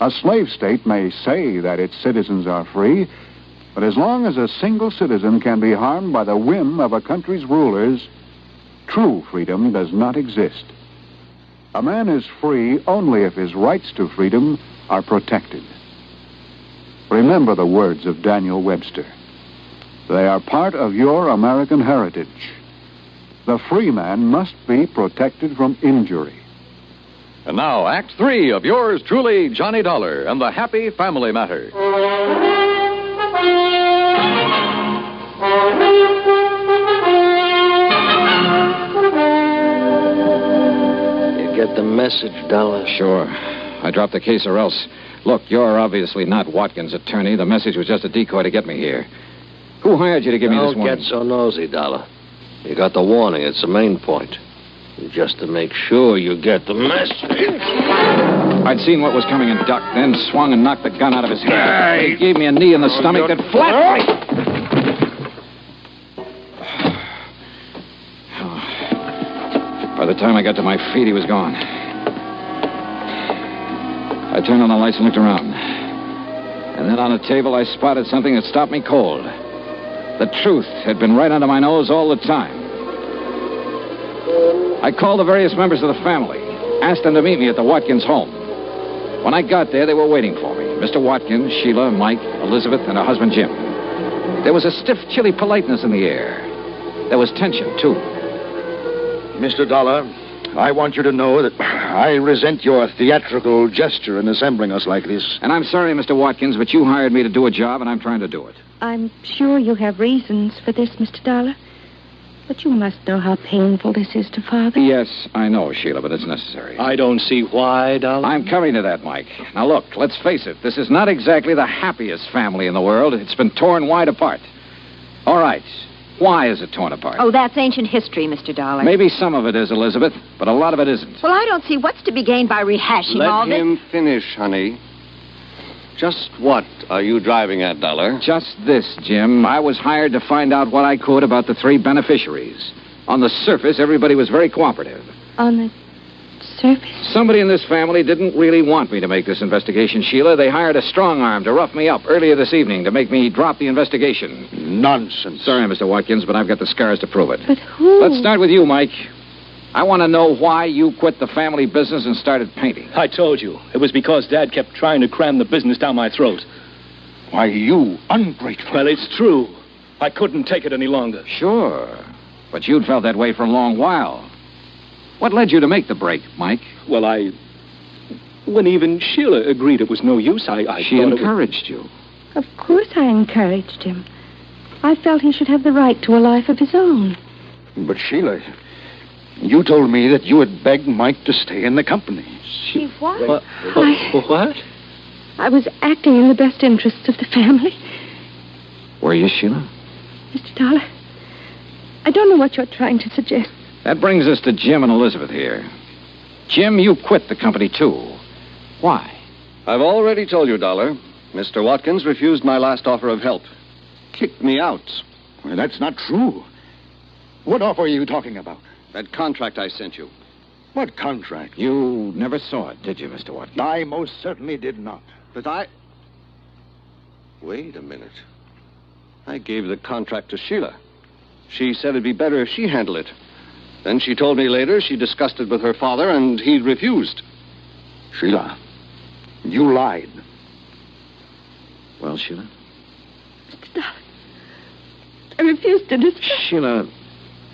A slave state may say that its citizens are free, but as long as a single citizen can be harmed by the whim of a country's rulers, true freedom does not exist. A man is free only if his rights to freedom are protected. Remember the words of Daniel Webster. They are part of your American heritage. The free man must be protected from injury. And now, Act 3 of yours truly, Johnny Dollar, and the Happy Family Matter. You get the message, Dollar? Sure. I dropped the case or else. Look, you're obviously not Watkins' attorney. The message was just a decoy to get me here. Who hired you to give me this warning? Don't get so nosy, Dollar. You got the warning. It's the main point. Just to make sure you get the message. I'd seen what was coming and ducked, then swung and knocked the gun out of his hand. He gave me a knee in the stomach that flat. By the time I got to my feet, he was gone. I turned on the lights and looked around. And then on a table, I spotted something that stopped me cold. The truth had been right under my nose all the time. I called the various members of the family, asked them to meet me at the Watkins home. When I got there, they were waiting for me. Mr. Watkins, Sheila, Mike, Elizabeth, and her husband, Jim. There was a stiff, chilly politeness in the air. There was tension, too. Mr. Dollar, I want you to know that I resent your theatrical gesture in assembling us like this. And I'm sorry, Mr. Watkins, but you hired me to do a job, and I'm trying to do it. I'm sure you have reasons for this, Mr. Dollar. But you must know how painful this is to Father. Yes, I know, Sheila, but it's necessary. I don't see why, Dollar. I'm coming to that, Mike. Now, look, let's face it. This is not exactly the happiest family in the world. It's been torn wide apart. All right. Why is it torn apart? Oh, that's ancient history, Mr. Dollar. Maybe some of it is, Elizabeth, but a lot of it isn't. Well, I don't see what's to be gained by rehashing all this. Let him finish, honey. Just what are you driving at, Dollar? Just this, Jim. I was hired to find out what I could about the 3 beneficiaries. On the surface, everybody was very cooperative. On the surface? Somebody in this family didn't really want me to make this investigation, Sheila. They hired a strong arm to rough me up earlier this evening to make me drop the investigation. Nonsense. Sorry, Mr. Watkins, but I've got the scars to prove it. But who? Let's start with you, Mike. I want to know why you quit the family business and started painting. I told you. It was because Dad kept trying to cram the business down my throat. Why, you ungrateful. Well, it's true. I couldn't take it any longer. Sure. But you'd felt that way for a long while. What led you to make the break, Mike? Well, when even Sheila agreed it was no use, I She thought encouraged you. Of course I encouraged him. I felt he should have the right to a life of his own. But, Sheila, you told me that you had begged Mike to stay in the company. She what? What? I was acting in the best interests of the family. Were you, Sheila? Mr. Dollar, I don't know what you're trying to suggest. That brings us to Jim and Elizabeth here. Jim, you quit the company, too. Why? I've already told you, Dollar. Mr. Watkins refused my last offer of help. Kicked me out. Well, that's not true. What offer are you talking about? That contract I sent you. What contract? You never saw it, did you, Mr. Watkins? I most certainly did not. But Wait a minute. I gave the contract to Sheila. She said it'd be better if she handled it. Then she told me later she discussed it with her father, and he refused. Sheila, you lied. Well, Sheila? Mr. Dollar, I refuse to discuss. Sheila,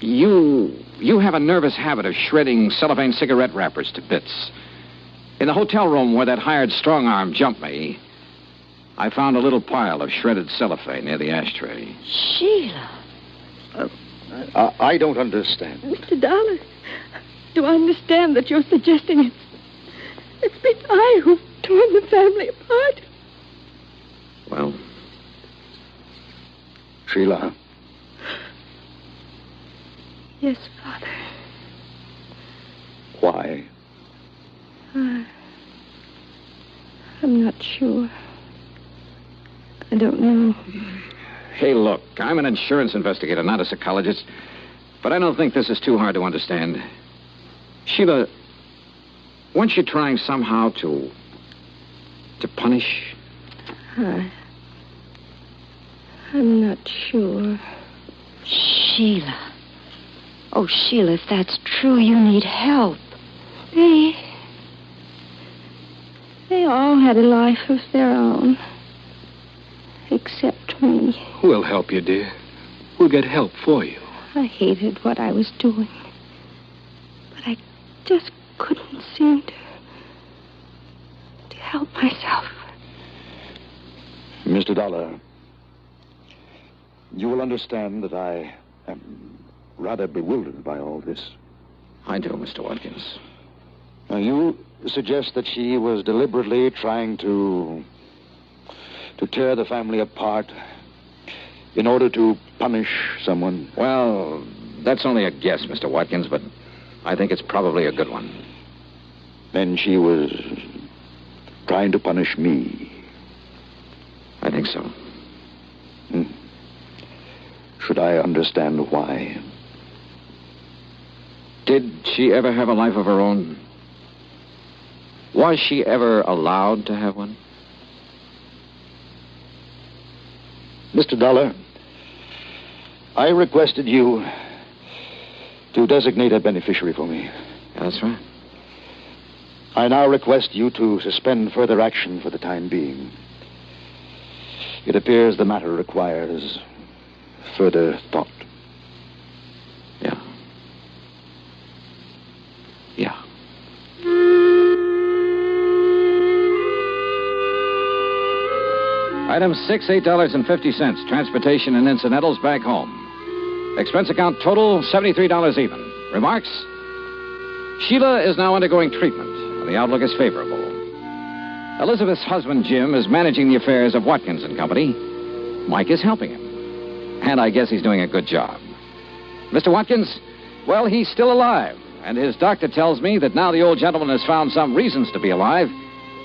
you have a nervous habit of shredding cellophane cigarette wrappers to bits. In the hotel room where that hired strong arm jumped me, I found a little pile of shredded cellophane near the ashtray. Sheila. I don't understand. Mr. Dollar, do I understand that you're suggesting it's been I who've torn the family apart? Well? Sheila. Yes, Father. Why? I'm not sure. I don't know. Hey, look, I'm an insurance investigator, not a psychologist, but I don't think this is too hard to understand. Sheila, weren't you trying somehow to punish? I'm not sure. Sheila. Oh, Sheila, if that's true, you need help. They all had a life of their own. Except me. We'll help you, dear. We'll get help for you. I hated what I was doing. But I just couldn't seem to help myself. Mr. Dollar, you will understand that I am rather bewildered by all this. I do, Mr. Watkins. Now, you suggest that she was deliberately trying to tear the family apart in order to punish someone. Well, That's only a guess, Mr. Watkins, but I think it's probably a good one. Then she was trying to punish me. I think so. Should I understand why? Did she ever have a life of her own? Was she ever allowed to have one? Mr. Dollar, I requested you to designate a beneficiary for me. That's right. I now request you to suspend further action for the time being. It appears the matter requires further thought. Yeah. Item 6, $8.50. Transportation and incidentals back home. Expense account total, $73 even. Remarks? Sheila is now undergoing treatment, and the outlook is favorable. Elizabeth's husband, Jim, is managing the affairs of Watkins and Company. Mike is helping him. And I guess he's doing a good job. Mr. Watkins, well, he's still alive. And his doctor tells me that now the old gentleman has found some reasons to be alive,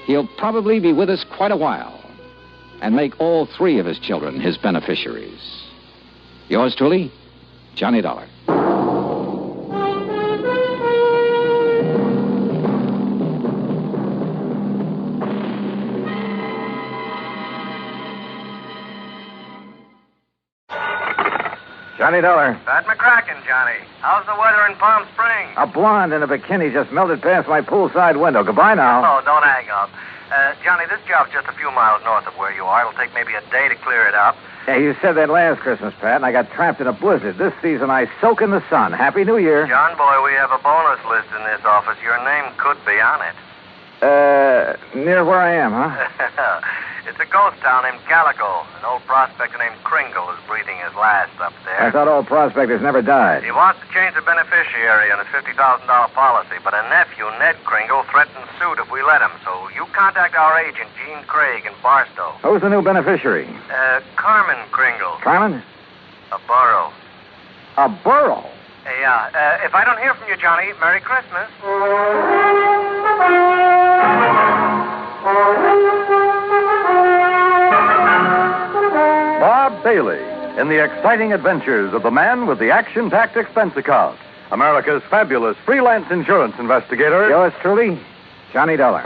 he'll probably be with us quite a while. And make all 3 of his children his beneficiaries. Yours truly, Johnny Dollar. Johnny Dollar. Pat McCracken, Johnny. How's the weather in Palm Springs? A blonde in a bikini just melted past my poolside window. Goodbye now. Oh, don't hang up. Johnny, this job's just a few miles north of where you are. It'll take maybe a day to clear it up. Yeah, you said that last Christmas, Pat, and I got trapped in a blizzard. This season, I soak in the sun. Happy New Year. John, boy, we have a bonus list in this office. Your name could be on it. Near where I am, huh? It's a ghost town named Calico. An old prospector named Kringle is breathing his last up there. I thought old prospectors never died. He wants to change the beneficiary on his $50,000 policy, but a nephew, Ned Kringle, threatened suit if we let him. So you contact our agent, Gene Craig, in Barstow. Who's the new beneficiary? Carmen Kringle. Carmen? A borough. A borough? Yeah. If I don't hear from you, Johnny, Merry Christmas. Bob Bailey in the exciting adventures of the man with the action-packed expense account. America's fabulous freelance insurance investigator. Yours truly, Johnny Dollar.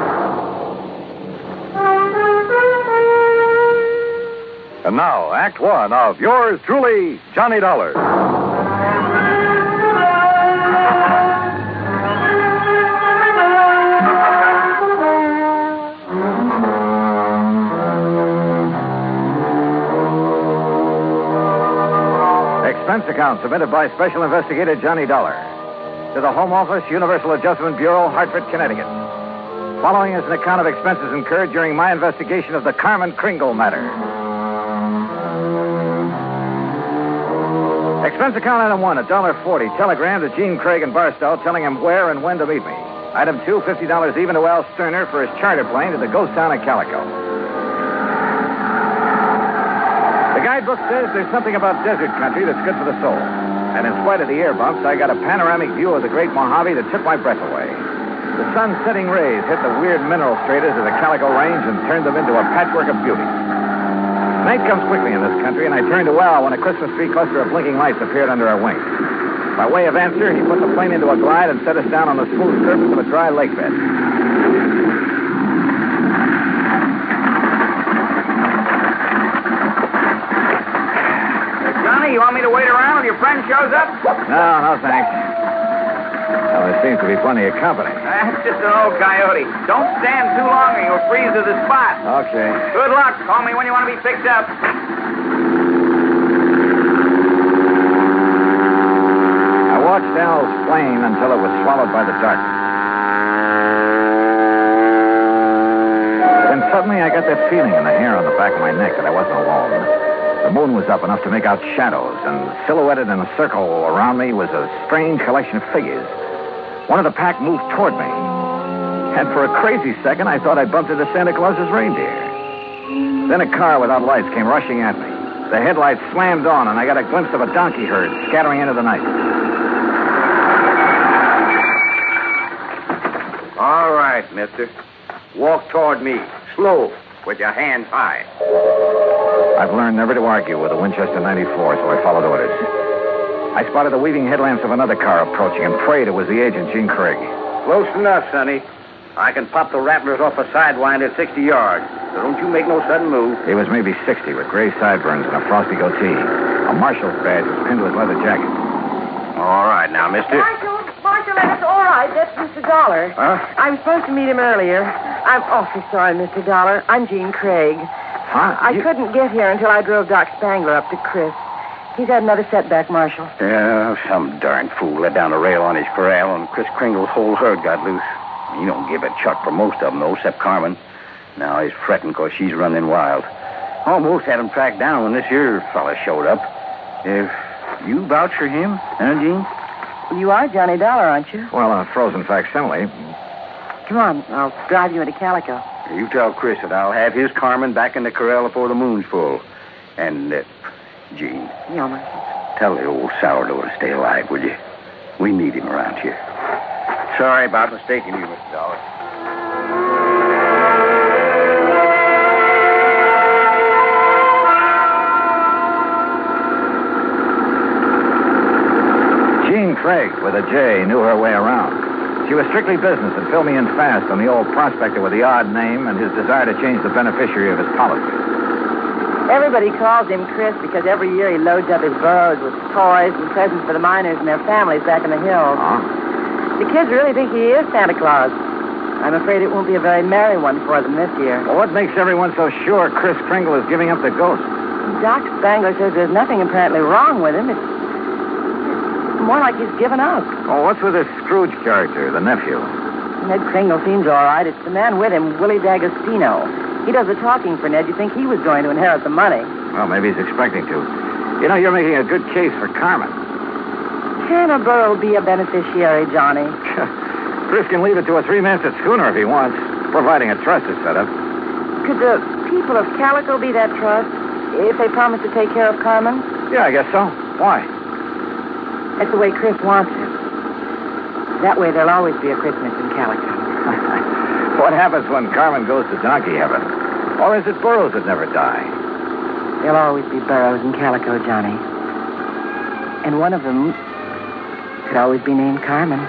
And now, Act 1 of yours truly, Johnny Dollar. Expense account submitted by Special Investigator Johnny Dollar to the Home Office, Universal Adjustment Bureau, Hartford, Connecticut. Following is an account of expenses incurred during my investigation of the Carmen Kringle matter. Expense account item 1, $1.40. Telegram to Gene Craig in Barstow telling him where and when to meet me. Item 2, $50 even to Al Sterner for his charter plane to the ghost town of Calico. The guidebook says there's something about desert country that's good for the soul. And in spite of the air bumps, I got a panoramic view of the Great Mojave that took my breath away. The sun's setting rays hit the weird mineral stratas of the Calico Range and turned them into a patchwork of beauty. Night comes quickly in this country, and I turned to Al when a Christmas tree cluster of blinking lights appeared under our wings. By way of answer, he put the plane into a glide and set us down on the smooth surface of a dry lake bed. You want me to wait around till your friend shows up? No, thanks. Well, there seems to be plenty of company. That's just an old coyote. Don't stand too long or you'll freeze to the spot. Okay. Good luck. Call me when you want to be picked up. I watched Al's plane until it was swallowed by the darkness. Then suddenly I got that feeling in the hair on the back of my neck that I wasn't alone. The moon was up enough to make out shadows, and silhouetted in a circle around me was a strange collection of figures. One of the pack moved toward me, and for a crazy second, I thought I bumped into Santa Claus's reindeer. Then a car without lights came rushing at me. The headlights slammed on, and I got a glimpse of a donkey herd scattering into the night. All right, mister. Walk toward me, slow, with your hands high. I've learned never to argue with a Winchester 94, so I followed orders. I spotted the weaving headlamps of another car approaching and prayed it was the agent, Gene Craig. Close enough, Sonny. I can pop the rattlers off a sidewind at 60 yards, so don't you make no sudden move. He was maybe 60 with gray sideburns and a frosty goatee. A marshal's badge was pinned to his leather jacket. All right, now, mister. Marshal, that's all right. That's Mr. Dollar. Huh? I'm supposed to meet him earlier. I'm awfully sorry, Mr. Dollar. I'm Jean Craig. Huh? I couldn't get here until I drove Doc Spangler up to Chris. He's had another setback, Marshal. Yeah, some darn fool let down a rail on his corral, and Chris Kringle's whole herd got loose. He don't give a chuck for most of them, though, except Carmen. Now he's fretting because she's running wild. Almost had him tracked down when this here fella showed up. If you vouch for him, huh, Jean? You are Johnny Dollar, aren't you? Well, a frozen facsimile. Come on, I'll drive you into Calico. You tell Chris that I'll have his Carmen back in the corral before the moon's full. And, Jean. Yeah, Marshal. Tell the old sourdough to stay alive, will you? We need him around here. Sorry about mistaking you, Mr. Dollar. Jean Craig, with a J, knew her way around. She was strictly business and filled me in fast on the old prospector with the odd name and his desire to change the beneficiary of his policy. Everybody calls him Chris because every year he loads up his burros with toys and presents for the miners and their families back in the hills. The kids really think he is Santa Claus. I'm afraid it won't be a very merry one for them this year. Well, what makes everyone so sure Chris Kringle is giving up the ghost? Doc Spangler says there's nothing apparently wrong with him. It's more like he's given up. Oh, what's with this Scrooge character, the nephew? Ned Kringle seems all right. It's the man with him, Willie D'Agostino. He does the talking for Ned. You'd think he was going to inherit the money. Well, maybe he's expecting to. You know, you're making a good case for Carmen. Can a burro be a beneficiary, Johnny? Chris can leave it to a three-masted schooner if he wants, providing a trust is set up. Could the people of Calico be that trust if they promise to take care of Carmen? Yeah, I guess so. Why? That's the way Chris wants it. That way there'll always be a Christmas in Calico. What happens when Carmen goes to donkey heaven? Or is it burros that never die? There'll always be burros in Calico, Johnny. And one of them could always be named Carmen.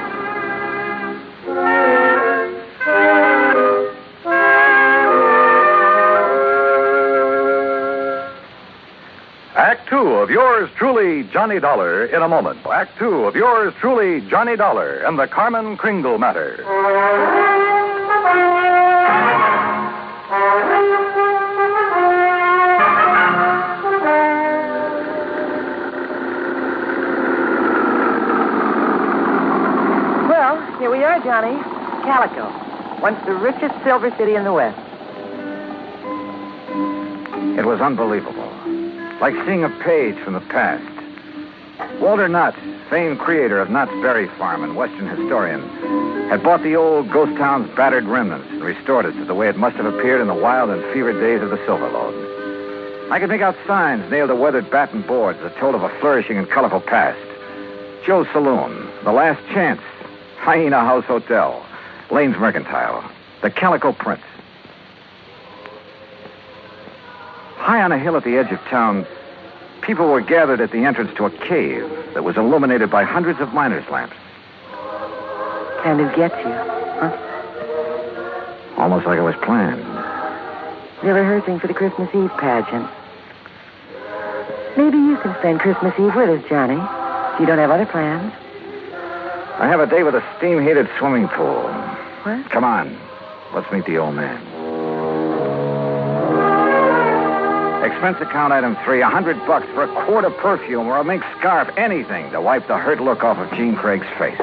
Act two of yours truly, Johnny Dollar, in a moment. Act two of yours truly, Johnny Dollar, and the Carmen Kringle matter. Well, here we are, Johnny. Calico, once the richest silver city in the West. It was unbelievable. Like seeing a page from the past. Walter Knott, famed creator of Knott's Berry Farm and Western historian, had bought the old ghost town's battered remnants and restored it to the way it must have appeared in the wild and fevered days of the Silver Lode. I could make out signs nailed to weathered batten boards that told of a flourishing and colorful past. Joe's Saloon, The Last Chance, Hyena House Hotel, Lane's Mercantile, the Calico Prince. High on a hill at the edge of town, people were gathered at the entrance to a cave that was illuminated by hundreds of miners' lamps. Kind of gets you, huh? Almost like it was planned. They're rehearsing for the Christmas Eve pageant. Maybe you can spend Christmas Eve with us, Johnny, if you don't have other plans. I have a day with a steam-heated swimming pool. What? Come on. Let's meet the old man. Expense account item 3, $100 for a quart of perfume or a mink scarf, anything to wipe the hurt look off of Jean Craig's face.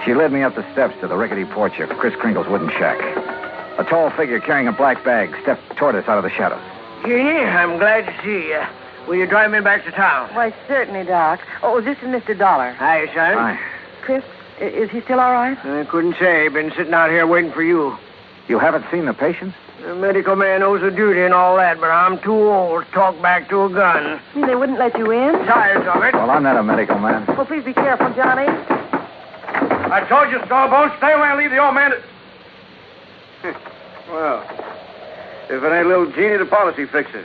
She led me up the steps to the rickety porch of Chris Kringle's wooden shack. A tall figure carrying a black bag stepped toward us out of the shadows. Jeannie, I'm glad to see you. Will you drive me back to town? Why, certainly, Doc. Oh, this is Mr. Dollar. Hi, son. Hi. Chris, is he still all right? I couldn't say. Been sitting out here waiting for you. You haven't seen the patient? The medical man owes a duty and all that, but I'm too old to talk back to a gun. You mean they wouldn't let you in? Tired of it. Well, I'm not a medical man. Well, please be careful, Johnny. I told you, Stallbone, stay away and leave the old man to... Well, if it ain't little Jeannie, the policy fixer.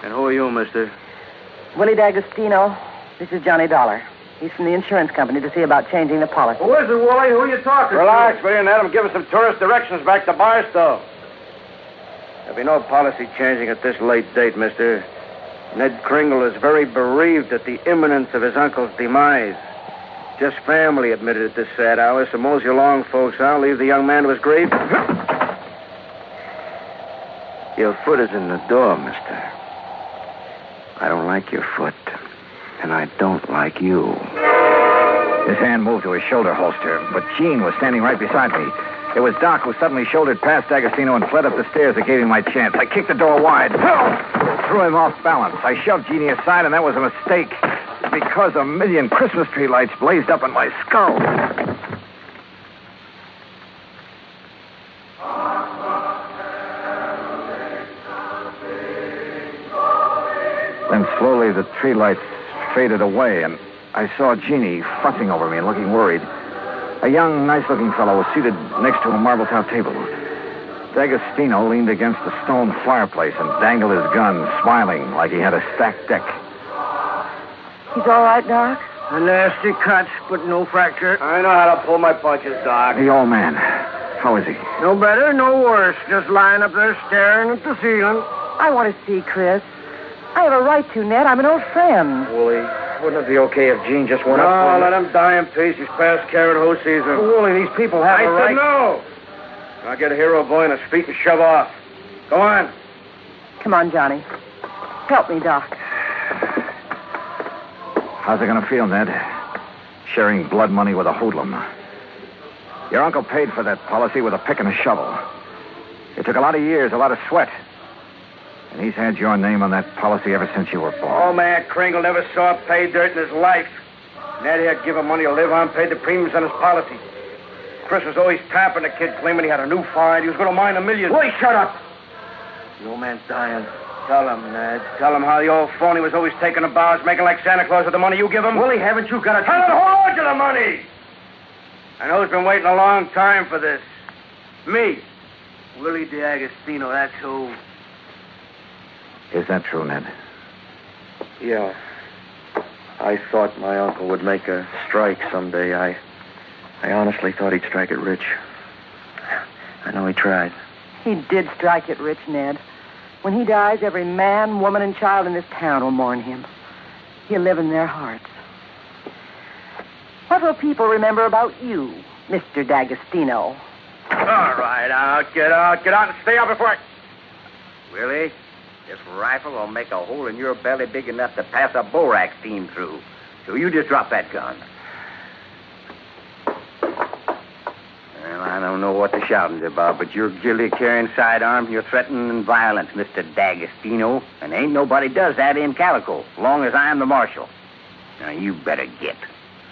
And who are you, mister? Willie D'Agostino. This is Johnny Dollar. He's from the insurance company to see about changing the policy. Who is it, Wooly? Who are you talking Relax, will you, and let him give us some tourist directions back to Barstow. There'll be no policy changing at this late date, mister. Ned Kringle is very bereaved at the imminence of his uncle's demise. Just family admitted at this sad hour, so mosey along, folks. I'll leave the young man to his grief. Your foot is in the door, mister. I don't like your foot, and I don't like you. His hand moved to his shoulder holster, but Jean was standing right beside me. It was Doc who suddenly shouldered past D'Agostino and fled up the stairs that gave him my chance. I kicked the door wide, threw him off balance. I shoved Jeannie aside, and that was a mistake, because a million Christmas tree lights blazed up in my skull. Then slowly the tree lights faded away, and I saw Jeannie fussing over me and looking worried. A young, nice-looking fellow was seated next to a marble-top table. D'Agostino leaned against the stone fireplace and dangled his gun, smiling like he had a stacked deck. He's all right, Doc? A nasty cut, but no fracture. I know how to pull my punches, Doc. The old man. How is he? No better, no worse. Just lying up there staring at the ceiling. I want to see Chris. I have a right to, Ned. I'm an old friend. Wooly, wouldn't it be okay if Jean just went up? No, let him die in peace. He's past caring who sees him. Wooly, these people have a right. I said no. I'll get a hero boy on his feet and shove off. Go on. Come on, Johnny. Help me, Doc. How's it going to feel, Ned? Sharing blood money with a hoodlum. Your uncle paid for that policy with a pick and a shovel. It took a lot of years, a lot of sweat. And he's had your name on that policy ever since you were born. Old man Kringle never saw pay dirt in his life. Ned had given money to live on, paid the premiums on his policy. Chris was always tapping the kid, claiming he had a new find. He was going to mine $1 million. Boy, shut up. The old man's dying. Tell him, Ned. Tell him how the old phony was always taking the bows, making like Santa Claus with the money you give him. Willie, haven't you got a... Tell him to hold on to the money. I know he's been waiting a long time for this. Me. Willie D'Agostino, that's who. Is that true, Ned? Yeah. I thought my uncle would make a strike someday. I honestly thought he'd strike it rich. I know he tried. He did strike it rich, Ned. When he dies, every man, woman, and child in this town will mourn him. He'll live in their hearts. What will people remember about you, Mr. D'Agostino? All right, get out and stay out before I... Willie, this rifle will make a hole in your belly big enough to pass a borax team through. So you just drop that gun. Well, I don't know what the shouting's about, but you're guilty of carrying sidearms and you're threatening violence, Mr. D'Agostino. And ain't nobody does that in Calico, as long as I'm the marshal. Now, you better get.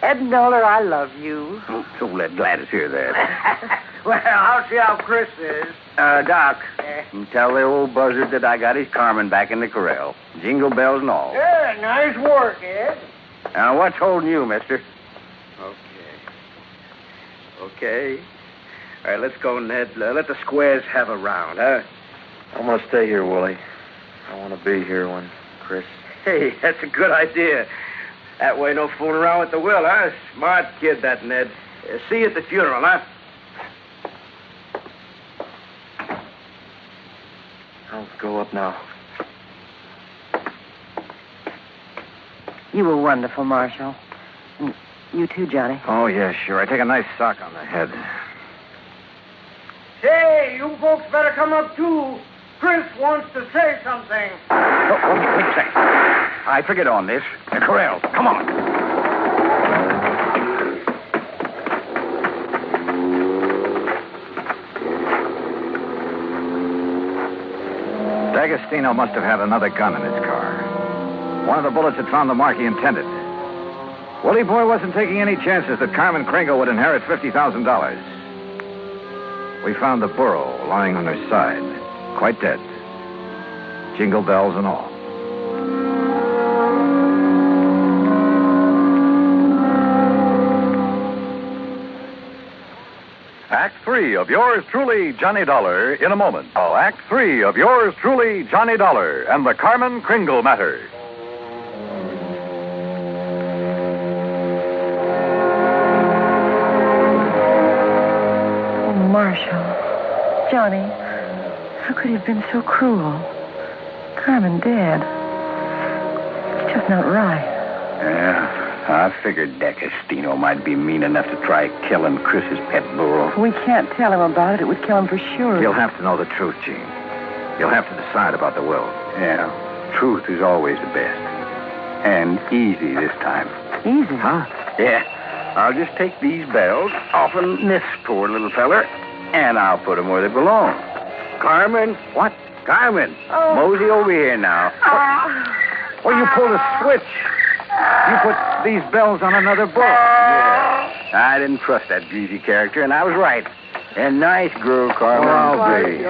Ed Noller, I love you. Oh, so let Gladys hear that. Well, I'll see how Chris is. Doc, tell the old buzzard that I got his Carmen back in the corral. Jingle bells and all. Yeah, nice work, Ed. Now, what's holding you, mister? Okay. All right, let's go, Ned. Let the squares have a round, huh? I'm going to stay here, Willie. I want to be here when Chris... Hey, that's a good idea. That way, no fooling around with the will, huh? Smart kid, that Ned. See you at the funeral, huh? I'll go up now. You were wonderful, Marshal. And you too, Johnny. Oh, yeah, sure. I take a nice sock on the head. Say, you folks better come up, too. Chris wants to say something. Oh, wait a second. I figured on this. The corral. Come on. D'Agostino must have had another gun in his car. One of the bullets had found the mark he intended. Willie Boy wasn't taking any chances that Carmen Kringle would inherit $50,000. We found the burro lying on her side, quite dead. Jingle bells and all. 3 of yours truly, Johnny Dollar, in a moment. Oh, Act 3 of yours truly, Johnny Dollar, and the Carmen Kringle matter. Oh, Marshall. Johnny, how could he have been so cruel? Carmen dead. It's just not right. Yeah. I figured D'Agostino might be mean enough to try killing Chris's pet bull. We can't tell him about it. It would kill him for sure. You'll have to know the truth, Gene. You'll have to decide about the will. Yeah, truth is always the best. And easy this time. Easy? Huh? Yeah. I'll just take these bells off of this poor little feller, and I'll put them where they belong. Carmen? What? Carmen. Oh. Mosey over here now. Well, you pulled a switch. You put these bells on another book. Yeah. I didn't trust that greasy character, and I was right. And nice girl, Carmen. I'll be.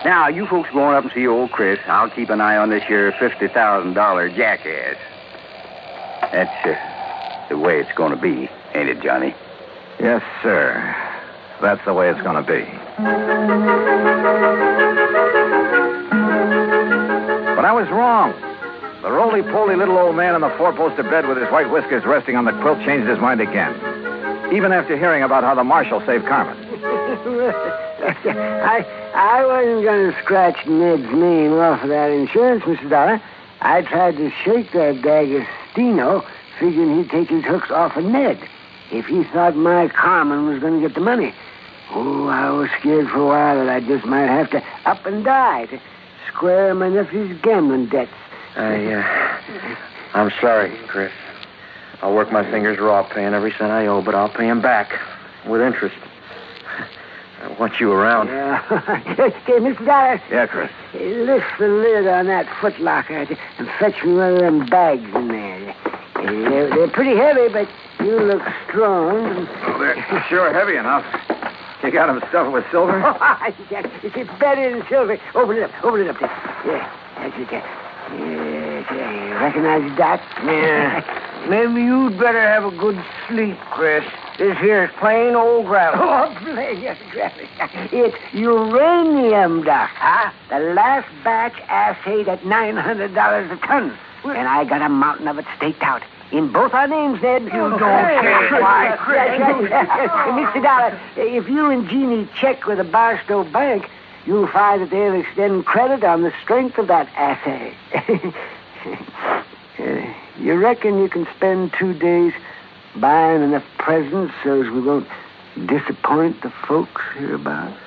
Now, you folks going up and see old Chris. I'll keep an eye on this here $50,000 jackass. That's the way it's going to be, ain't it, Johnny? Yes, sir. That's the way it's going to be. But I was wrong. The roly-poly little old man on the four-poster bed with his white whiskers resting on the quilt changed his mind again. Even after hearing about how the marshal saved Carmen. I wasn't going to scratch Ned's name off of that insurance, Mr. Dollar. I tried to shake that D'Agostino, figuring he'd take his hooks off of Ned if he thought my Carmen was going to get the money. Oh, I was scared for a while that I just might have to up and die to square my nephew's gambling debts. I'm sorry, Chris. I'll work my fingers raw paying every cent I owe, but I'll pay him back with interest. I want you around. Okay, Mr. Dollar. Yeah, Chris. Lift the lid on that footlocker and fetch me one of them bags in there. They're pretty heavy, but you look strong. Well, they're sure heavy enough. You got them stuffed with silver? It's better than silver. Open it up there. Yeah, that's it there. Yes, you recognize the dot? Yeah. Maybe you'd better have a good sleep, Chris. This here's plain old gravel. Oh, plain gravel. It's uranium, Doc. Huh? The last batch assayed at $900 a ton. And I got a mountain of it staked out. In both our names, Ned. You don't say why, Chris. Mr. Dollar, if you and Jeannie check with the Barstow Bank, you'll find that they'll extend credit on the strength of that assay. You reckon you can spend 2 days buying enough presents so as we won't disappoint the folks hereabouts?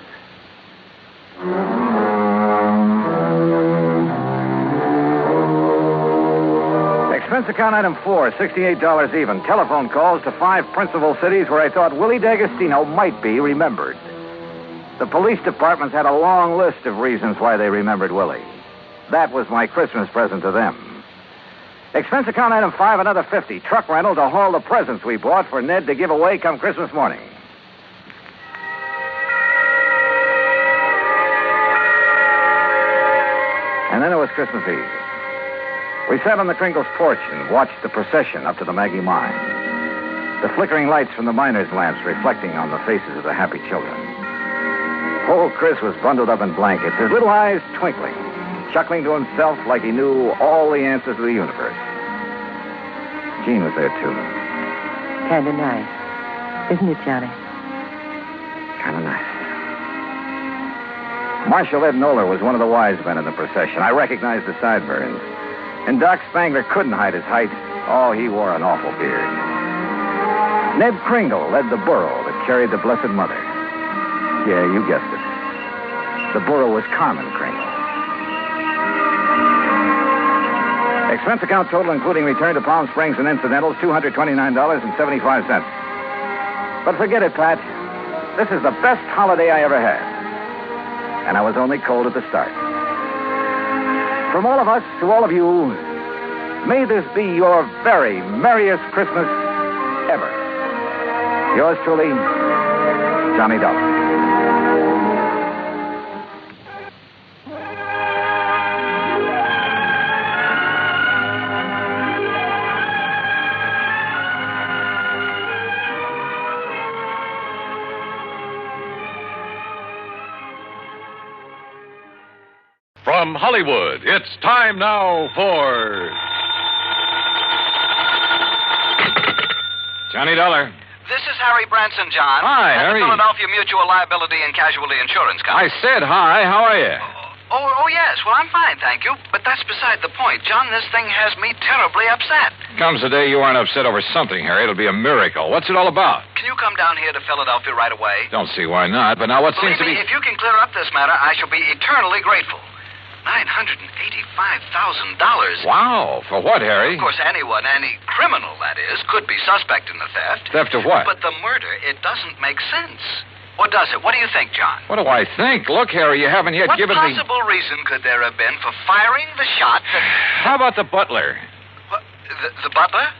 Expense account item 4, $68 even. Telephone calls to 5 principal cities where I thought Willie D'Agostino might be remembered. The police departments had a long list of reasons why they remembered Willie. That was my Christmas present to them. Expense account item 5, another $50. Truck rental to haul the presents we bought for Ned to give away come Christmas morning. And then it was Christmas Eve. We sat on the Kringle's porch and watched the procession up to the Maggie mine. The flickering lights from the miners' lamps reflecting on the faces of the happy children. Old Chris was bundled up in blankets, his little eyes twinkling, chuckling to himself like he knew all the answers to the universe. Jean was there, too. Kind of nice. Isn't it, Johnny? Kind of nice. Marshal Ed Noller was one of the wise men in the procession. I recognized the sideburns. And Doc Spangler couldn't hide his height. Oh, he wore an awful beard. Ned Kringle led the burro that carried the Blessed Mother. Yeah, you guessed it. The burro was Carmen Kringle. Expense account total, including return to Palm Springs and incidentals, $229.75. But forget it, Pat. This is the best holiday I ever had. And I was only cold at the start. From all of us to all of you, may this be your very merriest Christmas ever. Yours truly, Johnny Dollar. from Hollywood, it's time now for... Johnny Dollar. This is Harry Branson, John. Hi, at Harry. the Philadelphia Mutual Liability and Casualty Insurance I Company. said hi. How are you? Oh, yes. Well, I'm fine, thank you. But that's beside the point. John, this thing has me terribly upset. Comes the day you aren't upset over something, Harry. It'll be a miracle. What's it all about? Can you come down here to Philadelphia right away? Don't see why not. But now what seems Believe to me, be... if you can clear up this matter, I shall be eternally grateful. $985,000. Wow. For what, Harry? Of course, anyone, any criminal, that is, could be suspect in the theft. Theft of what? But the murder, it doesn't make sense. Or does it? What do you think, John? What do I think? Look, Harry, you haven't yet given me... What possible reason could there have been for firing the shot that... How about the butler? What, the butler?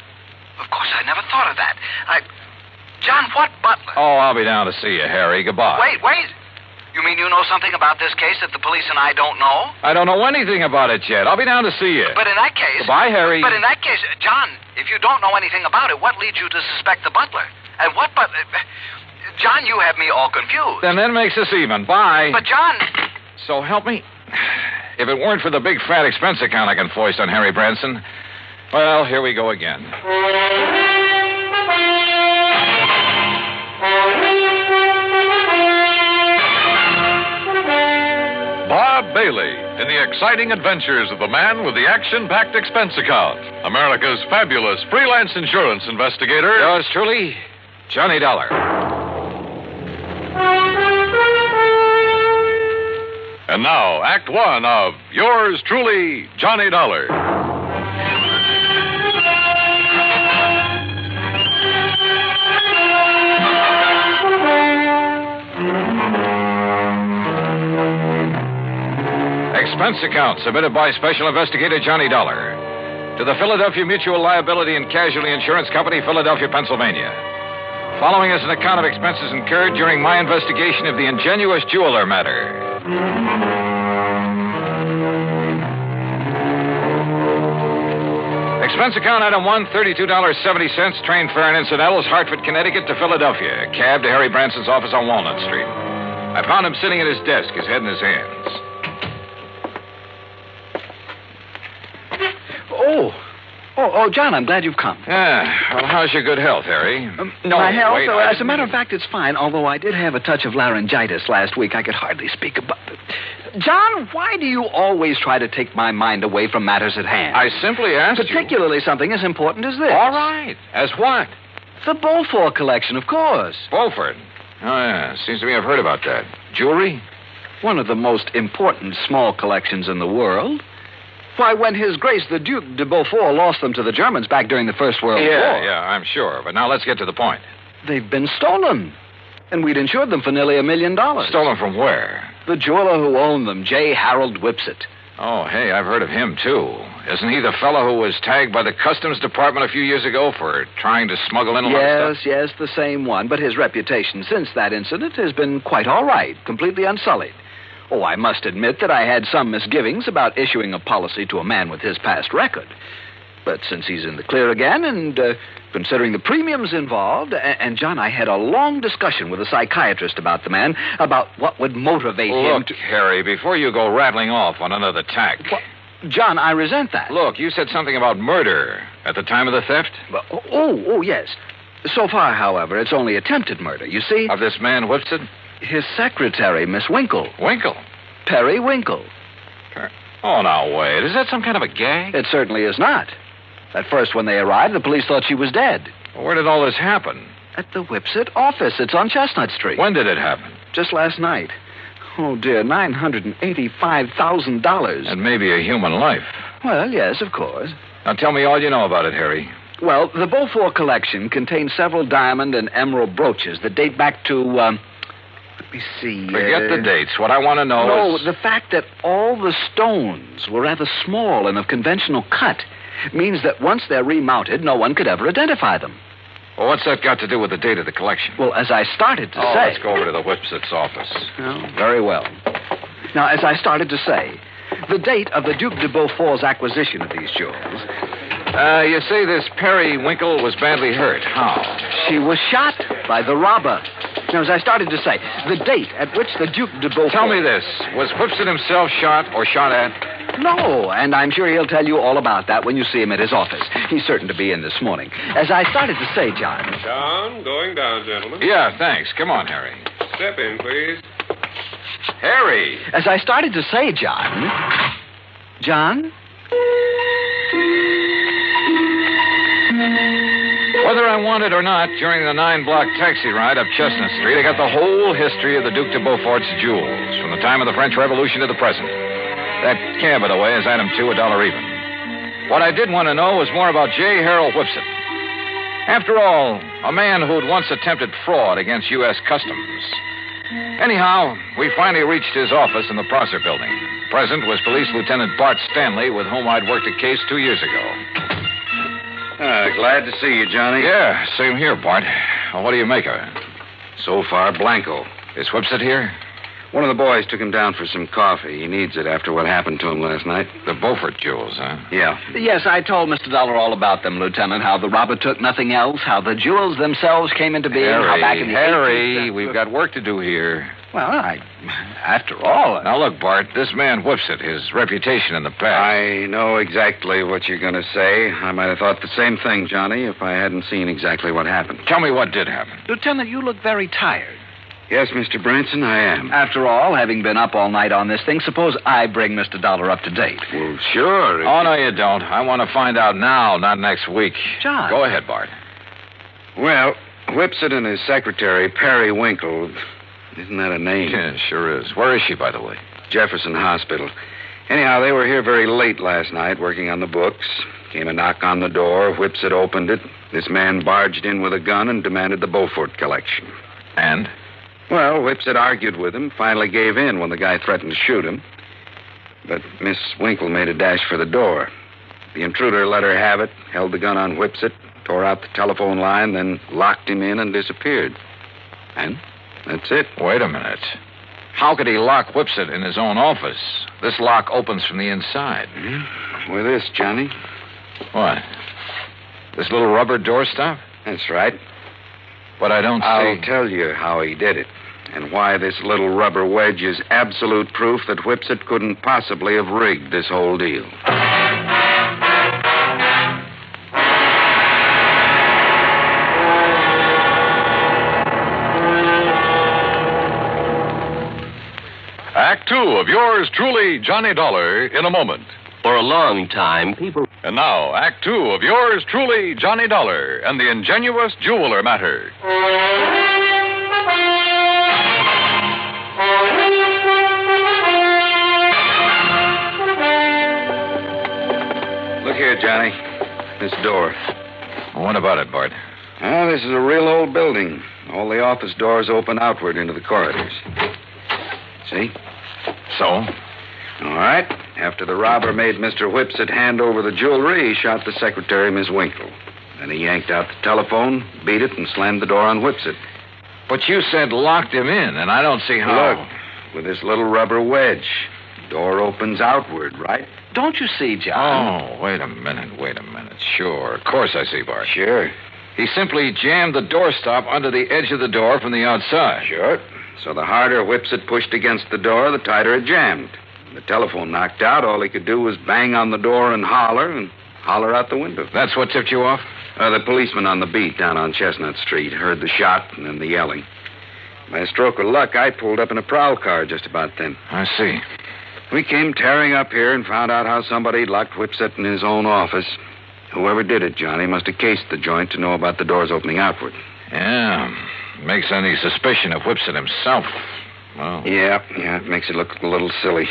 Of course, I never thought of that. John, what butler? Oh, I'll be down to see you, Harry. Goodbye. Wait. You mean you know something about this case that the police and I don't know? I don't know anything about it yet. I'll be down to see you. But in that case... Goodbye, Harry. But in that case, John, if you don't know anything about it, what leads you to suspect the butler? And what butler... John, you have me all confused. Then that makes us even. Bye. But, John... So help me. If it weren't for the big fat expense account I can foist on Harry Branson, well, here we go again. Bob Bailey in the exciting adventures of the man with the action-packed expense account. America's fabulous freelance insurance investigator. Yours truly, Johnny Dollar. And now, Act One of Yours Truly, Johnny Dollar. Expense account submitted by Special Investigator Johnny Dollar to the Philadelphia Mutual Liability and Casualty Insurance Company, Philadelphia, Pennsylvania. Following is an account of expenses incurred during my investigation of the Ingenuous jeweler matter. Expense account item 1, $32.70, train fare and incidentals, Hartford, Connecticut to Philadelphia. Cab to Harry Branson's office on Walnut Street. I found him sitting at his desk, his head in his hands. Oh, John, I'm glad you've come. Yeah. Well, how's your good health, Harry? My health? wait, As a matter of fact, it's fine, although I did have a touch of laryngitis last week. I could hardly speak about it. John, why do you always try to take my mind away from matters at hand? I simply asked Particularly something as important as this. All right. As what? The Beaufort collection, of course. Beaufort? Oh, yeah. Seems to me I've heard about that. Jewelry? One of the most important small collections in the world. Why, when His Grace the Duke de Beaufort lost them to the Germans back during the First World War. Yeah, I'm sure. But now let's get to the point. They've been stolen. And we'd insured them for nearly $1 million. Stolen from where? The jeweler who owned them, J. Harold Whipsett. Oh, hey, I've heard of him, too. Isn't he the fellow who was tagged by the Customs Department a few years ago for trying to smuggle in a lot of stuff? Yes, the same one. But his reputation since that incident has been quite all right, completely unsullied. Oh, I must admit that I had some misgivings about issuing a policy to a man with his past record. But since he's in the clear again, and considering the premiums involved, and John, I had a long discussion with a psychiatrist about the man, about what would motivate him to... Look, Harry, before you go rattling off on another tack... John, I resent that. Look, you said something about murder at the time of the theft? Oh, yes. So far, however, it's only attempted murder, you see? Of this man, Whipsett? His secretary, Miss Winkle. Winkle? Perry Winkle. Oh, now, wait. Is that some kind of a gag? It certainly is not. At first, when they arrived, the police thought she was dead. Well, where did all this happen? At the Whipsett office. It's on Chestnut Street. When did it happen? Just last night. Oh, dear, $985,000. And maybe a human life. Well, yes, of course. Now, tell me all you know about it, Harry. Well, the Beaufort collection contains several diamond and emerald brooches that date back to, let me see. Forget the dates. What I want to know is... No, the fact that all the stones were rather small and of conventional cut means that once they're remounted, no one could ever identify them. Well, what's that got to do with the date of the collection? Well, as I started to say... let's go over to the Whipsett's office. Oh, very well. Now, as I started to say, the date of the Duke de Beaufort's acquisition of these jewels... you say this Perry Winkle was badly hurt. How? She was shot by the robber. Now, as I started to say, the date at which the Duke de Beaufort... Tell me this. Was Whipson himself shot or shot at? No, and I'm sure he'll tell you all about that when you see him at his office. He's certain to be in this morning. As I started to say, John... John, going down, gentlemen. Yeah, thanks. Come on, Harry. Step in, please. Harry! As I started to say, John... John? Whether I wanted or not, during the 9-block taxi ride up Chestnut Street, I got the whole history of the Duc de Beaufort's jewels, from the time of the French Revolution to the present. That cab, by the way, is item 2, $1 even. What I did want to know was more about J. Harold Whipson. After all, a man who'd once attempted fraud against U.S. Customs. Anyhow, we finally reached his office in the Prosser building. Present was Police Lieutenant Bart Stanley, with whom I'd worked a case 2 years ago. Glad to see you, Johnny. Yeah, same here, Bart. Well, what do you make of it? So far, blanco. Is Whipson here? One of the boys took him down for some coffee. He needs it after what happened to him last night. The Beaufort jewels, huh? Yeah. Yes, I told Mr. Dollar all about them, Lieutenant. How the robber took nothing else, how the jewels themselves came into being, how back in the 80s... we've got work to do here. Well, after all... Now, look, Bart, this man Whipson, his reputation in the past... I know exactly what you're going to say. I might have thought the same thing, Johnny, if I hadn't seen exactly what happened. Tell me what did happen. Lieutenant, you look very tired. Yes, Mr. Branson, I am. After all, having been up all night on this thing, suppose I bring Mr. Dollar up to date. Well, sure. Oh, no, you don't. I want to find out now, not next week. John. Go ahead, Bart. Well, Whipson and his secretary, Perry Winkle... Isn't that a name? Yeah, sure is. Where is she, by the way? Jefferson Hospital. Anyhow, they were here very late last night working on the books. Came a knock on the door. Whipson opened it. This man barged in with a gun and demanded the Beaufort collection. And? Well, Whipson argued with him, finally gave in when the guy threatened to shoot him. But Miss Winkle made a dash for the door. The intruder let her have it, held the gun on Whipson, tore out the telephone line, then locked him in and disappeared. And that's it. Wait a minute. How could he lock Whipson in his own office? This lock opens from the inside. With this, Johnny. What? This little rubber doorstop? That's right. But I don't see... I'll tell you how he did it, and why this little rubber wedge is absolute proof that Whipson couldn't possibly have rigged this whole deal. Act 2 of yours truly, Johnny Dollar, in a moment. For a long time, people... And now, Act 2 of yours truly, Johnny Dollar, and the Ingenuous jeweler matter. Look here, Johnny. This door. What about it, Bart? This is a real old building. All the office doors open outward into the corridors. See? So? All right. After the robber made Mr. Whipson hand over the jewelry, he shot the secretary, Miss Winkle. Then he yanked out the telephone, beat it, and slammed the door on Whipson. But you said locked him in, and I don't see how... Look, with this little rubber wedge, door opens outward, right? Don't you see, John? Oh, wait a minute. Sure, of course I see, Bart. Sure. He simply jammed the doorstop under the edge of the door from the outside. Sure. So the harder Whipson pushed against the door, the tighter it jammed. When the telephone knocked out, all he could do was bang on the door and holler out the window. That's what tipped you off? The policeman on the beat down on Chestnut Street heard the shot and then the yelling. By a stroke of luck, I pulled up in a prowl car just about then. I see. We came tearing up here and found out how somebody'd locked Whipson in his own office. Whoever did it, Johnny, must have cased the joint to know about the doors opening outward. Yeah. Makes any suspicion of Whipson himself. Well... Yeah, it makes it look a little silly.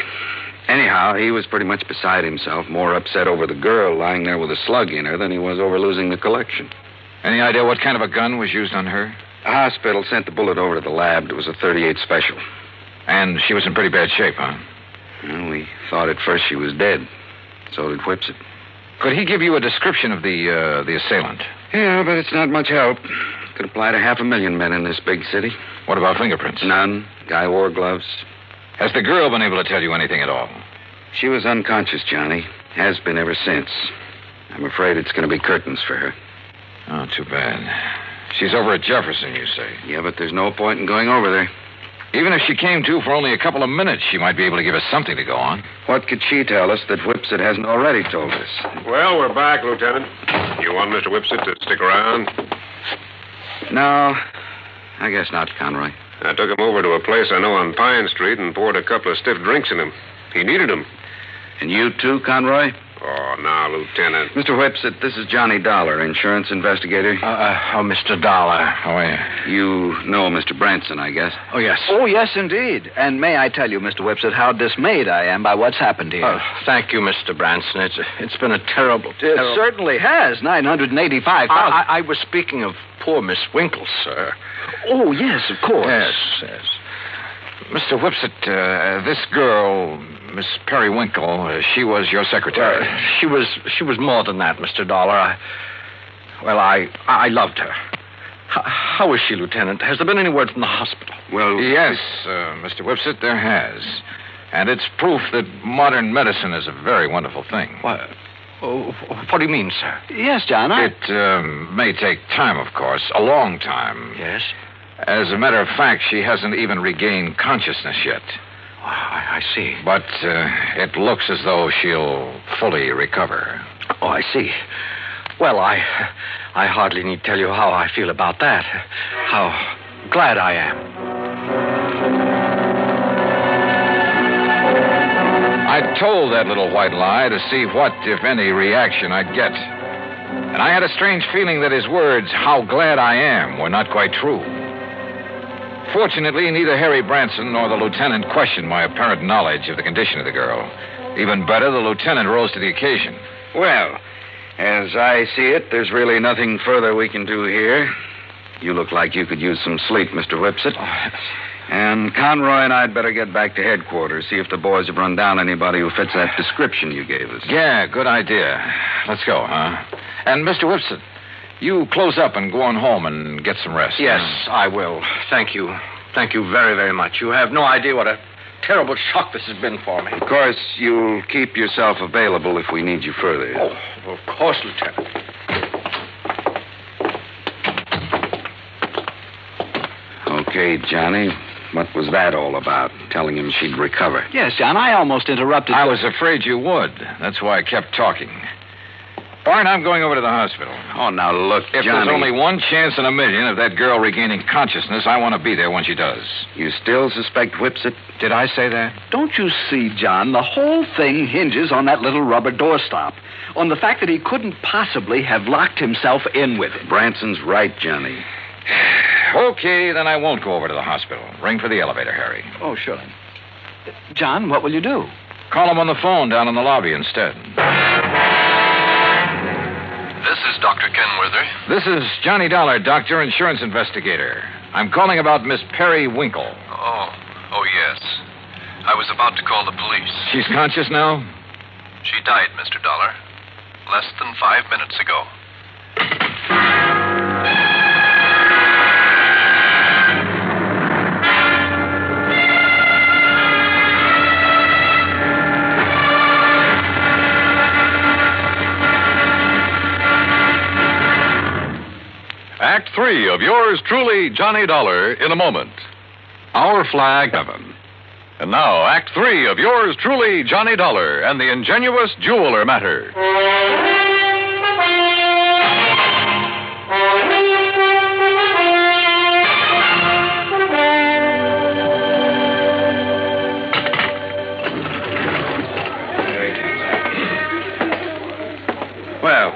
Anyhow, he was pretty much beside himself, more upset over the girl lying there with a slug in her than he was over losing the collection. Any idea what kind of a gun was used on her? The hospital sent the bullet over to the lab. It was a .38 special. And she was in pretty bad shape, huh? Well, we thought at first she was dead. So did Whipson. Could he give you a description of the assailant? Yeah, but it's not much help. Could apply to 500,000 men in this big city. What about fingerprints? None. Guy wore gloves. Has the girl been able to tell you anything at all? She was unconscious, Johnny. Has been ever since. I'm afraid it's going to be curtains for her. Oh, too bad. She's over at Jefferson, you say? Yeah, but there's no point in going over there. Even if she came to for only a couple of minutes, she might be able to give us something to go on. What could she tell us that Whipsit hasn't already told us? Well, we're back, Lieutenant. You want Mr. Whipsit to stick around? No, I guess not, Conroy. I took him over to a place I know on Pine Street and poured a couple of stiff drinks in him. He needed them. And you too, Conroy? Oh, now, Lieutenant. Mr. Whipsit, this is Johnny Dollar, insurance investigator. Mr. Dollar. How are you? You know Mr. Branson, I guess. Oh, yes. Oh, yes, indeed. And may I tell you, Mr. Whipsit, how dismayed I am by what's happened here. Oh, thank you, Mr. Branson. It's been a terrible. It certainly has. $985,000. I was speaking of poor Miss Winkle, sir. Oh, yes, of course. Yes. Mr. Whipsit, this girl, Miss Periwinkle, she was your secretary. She was more than that, Mr. Dollar. I loved her. How is she, Lieutenant? Has there been any word from the hospital? Well, yes, Mr. Whipsit, there has. And it's proof that modern medicine is a very wonderful thing. What do you mean, sir? Yes, John, It may take time, of course, a long time. Yes? As a matter of fact, she hasn't even regained consciousness yet. I see. But it looks as though she'll fully recover. Oh, I see. Well, I hardly need tell you how I feel about that. How glad I am. I told that little white lie to see what, if any, reaction I'd get. And I had a strange feeling that his words, how glad I am, were not quite true. Fortunately, neither Harry Branson nor the lieutenant questioned my apparent knowledge of the condition of the girl. Even better, the lieutenant rose to the occasion. Well, as I see it, there's really nothing further we can do here. You look like you could use some sleep, Mr. Whipsit. And Conroy and I'd better get back to headquarters, see if the boys have run down anybody who fits that description you gave us. Yeah, good idea. Let's go, huh? And Mr. Whipsit, you close up and go on home and get some rest. Yes, I will. Thank you. Thank you very, very much. You have no idea what a terrible shock this has been for me. Of course, you'll keep yourself available if we need you further. Oh, of course, Lieutenant. Okay, Johnny. What was that all about? Telling him she'd recover. Yes, John, I almost interrupted I was afraid you would. That's why I kept talking. Bart, I'm going over to the hospital. Oh, now look, If Johnny. there's only one chance in a million of that girl regaining consciousness, I want to be there when she does. You still suspect Whipsit? Did I say that? Don't you see, John, the whole thing hinges on that little rubber doorstop. On the fact that he couldn't possibly have locked himself in with it. Branson's right, Johnny. Okay, then I won't go over to the hospital. Ring for the elevator, Harry. Oh, sure. John, what will you do? Call him on the phone down in the lobby instead. This is Dr. Kenworthy. This is Johnny Dollar, doctor, insurance investigator. I'm calling about Miss Periwinkle. Oh, yes. I was about to call the police. She's conscious now? She died, Mr. Dollar, less than 5 minutes ago. Act 3 of yours truly, Johnny Dollar, in a moment. Our flag, heaven. And now, Act 3 of yours truly, Johnny Dollar, and the Ingenuous Jeweler Matter. Well,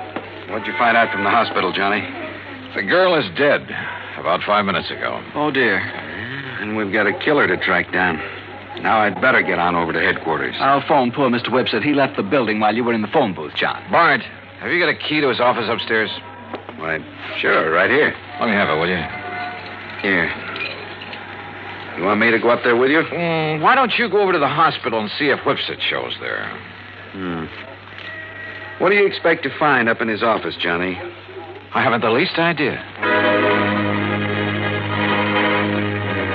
what'd you find out from the hospital, Johnny? The girl is dead about 5 minutes ago. Oh, dear. And we've got a killer to track down. Now I'd better get on over to headquarters. I'll phone poor Mr. Whipsit. He left the building while you were in the phone booth, John. Bart, have you got a key to his office upstairs? Why, sure, right here. Let me have it, will you? Here. You want me to go up there with you? Why don't you go over to the hospital and see if Whipsit shows there? What do you expect to find up in his office, Johnny? I haven't the least idea.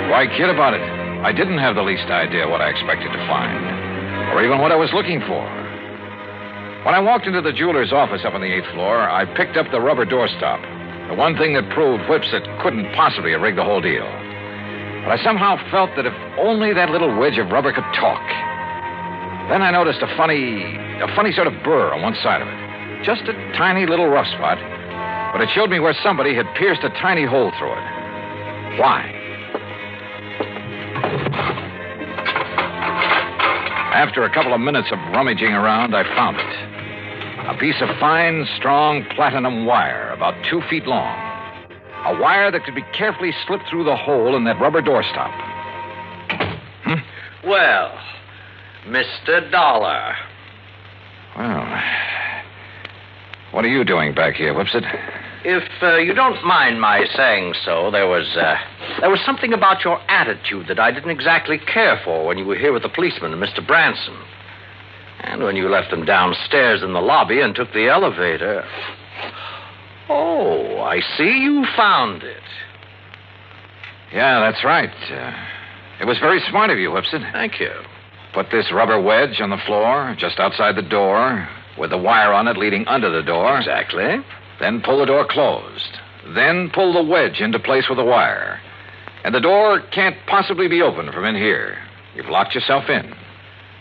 Why kid about it? I didn't have the least idea what I expected to find, or even what I was looking for. When I walked into the jeweler's office up on the 8th floor, I picked up the rubber doorstop. The one thing that proved Whipsit couldn't possibly have rigged the whole deal. But I somehow felt that if only that little wedge of rubber could talk. Then I noticed a funny sort of burr on one side of it. Just a tiny little rough spot. But it showed me where somebody had pierced a tiny hole through it. Why? After a couple of minutes of rummaging around, I found it. A piece of fine, strong platinum wire, about 2 feet long. A wire that could be carefully slipped through the hole in that rubber doorstop. Well, Mr. Dollar. Well, what are you doing back here, Whipsit? If you don't mind my saying so, there was something about your attitude that I didn't exactly care for when you were here with the policeman and Mr. Branson. And when you left them downstairs in the lobby and took the elevator. Oh, I see you found it. Yeah, that's right. It was very smart of you, Whipsit. Thank you. Put this rubber wedge on the floor, just outside the door, with the wire on it leading under the door. Exactly. Then pull the door closed. Then pull the wedge into place with the wire. And the door can't possibly be opened from in here. You've locked yourself in.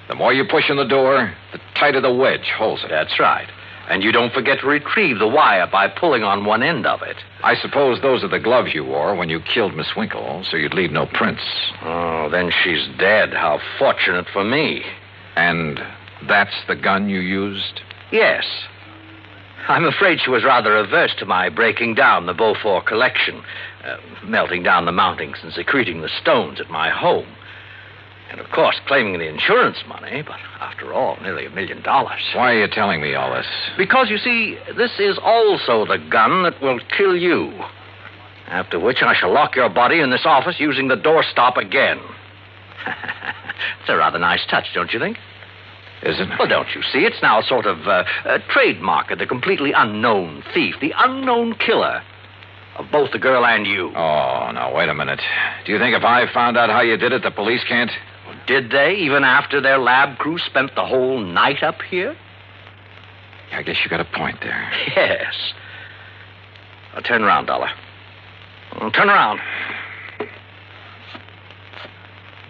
The more you push on the door, the tighter the wedge holds it. That's right. And you don't forget to retrieve the wire by pulling on one end of it. I suppose those are the gloves you wore when you killed Miss Winkle, so you'd leave no prints. Oh, then she's dead. How fortunate for me. And that's the gun you used? Yes. I'm afraid she was rather averse to my breaking down the Beaufort collection, melting down the mountings and secreting the stones at my home. And, of course, claiming the insurance money, but after all, nearly $1 million. Why are you telling me all this? Because, you see, this is also the gun that will kill you. After which I shall lock your body in this office using the doorstop again. It's a rather nice touch, don't you think? Is it? Well, don't you see? It's now a sort of a trademark of the completely unknown thief, the unknown killer of both the girl and you. Oh, now, wait a minute. Do you think if I found out how you did it, the police can't? Did they, even after their lab crew spent the whole night up here? I guess you got a point there. Yes. Now, turn around, Dollar. Turn around.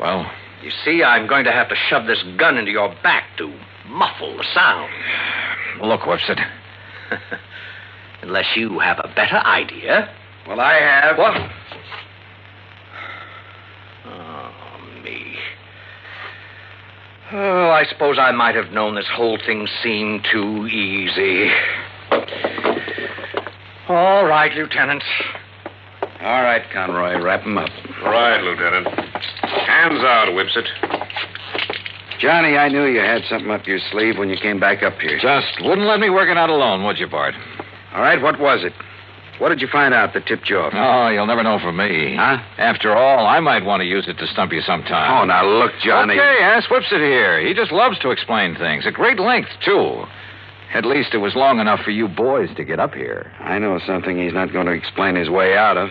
Well? You see, I'm going to have to shove this gun into your back to muffle the sound. Look, Whipsit. Unless you have a better idea. Well, I have. What? Oh, me. Oh, I suppose I might have known this whole thing seemed too easy. All right, Lieutenant. All right, Conroy, wrap him up. Right, Lieutenant. Hands out, Whipsit. Johnny, I knew you had something up your sleeve when you came back up here. Just wouldn't let me work it out alone, would you, Bart? All right, what was it? What did you find out that tipped you off? Oh, you'll never know from me. Huh? After all, I might want to use it to stump you sometime. Oh, now look, Johnny. Okay, ask Whipsit here. He just loves to explain things. At great length, too. At least it was long enough for you boys to get up here. I know something he's not going to explain his way out of.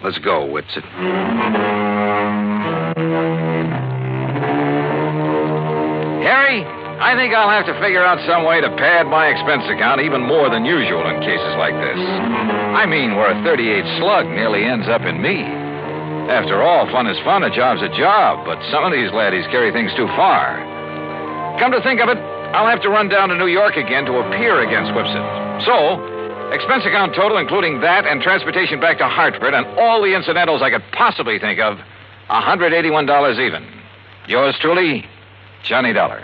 Let's go, Whipsit. Harry, I think I'll have to figure out some way to pad my expense account even more than usual in cases like this. I mean, where a .38 slug nearly ends up in me. After all, fun is fun, a job's a job, but some of these laddies carry things too far. Come to think of it, I'll have to run down to New York again to appear against Whipsit. So, expense account total, including that and transportation back to Hartford and all the incidentals I could possibly think of, $181 even. Yours truly, Johnny Dollar.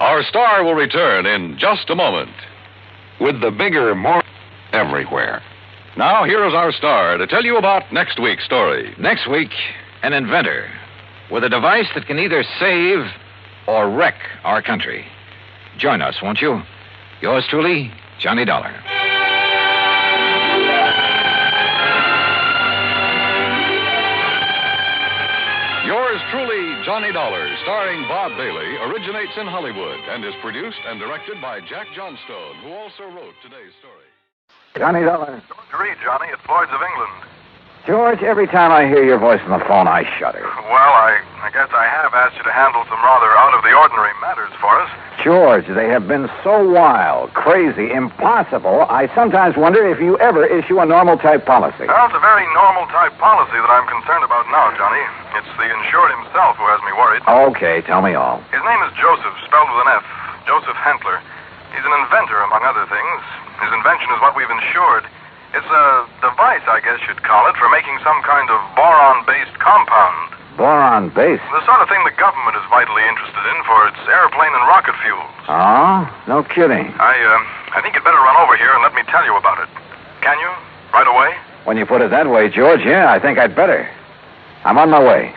Our star will return in just a moment with the bigger, more everywhere. Now, here is our star to tell you about next week's story. Next week, an inventor with a device that can either save or wreck our country. Join us, won't you? Yours truly, Johnny Dollar. Yours truly, Johnny Dollar, starring Bob Bailey, originates in Hollywood and is produced and directed by Jack Johnstone, who also wrote today's story. Johnny Dollar. Don't you read, Johnny. It's Lloyd's of England. George, every time I hear your voice on the phone, I shudder. Well, I guess I have asked you to handle some rather out-of-the-ordinary matters for us. George, they have been so wild, crazy, impossible, I sometimes wonder if you ever issue a normal-type policy. Well, it's a very normal-type policy that I'm concerned about now, Johnny. It's the insured himself who has me worried. Okay, tell me all. His name is Joseph, spelled with an F. Joseph Hantler. He's an inventor, among other things. His invention is what we've insured. It's a device, I guess you'd call it, for making some kind of boron-based compound. Boron-based? The sort of thing the government is vitally interested in for its airplane and rocket fuels. Oh? No kidding. I think you'd better run over here and let me tell you about it. Can you? Right away? When you put it that way, George, yeah, I think I'd better. I'm on my way.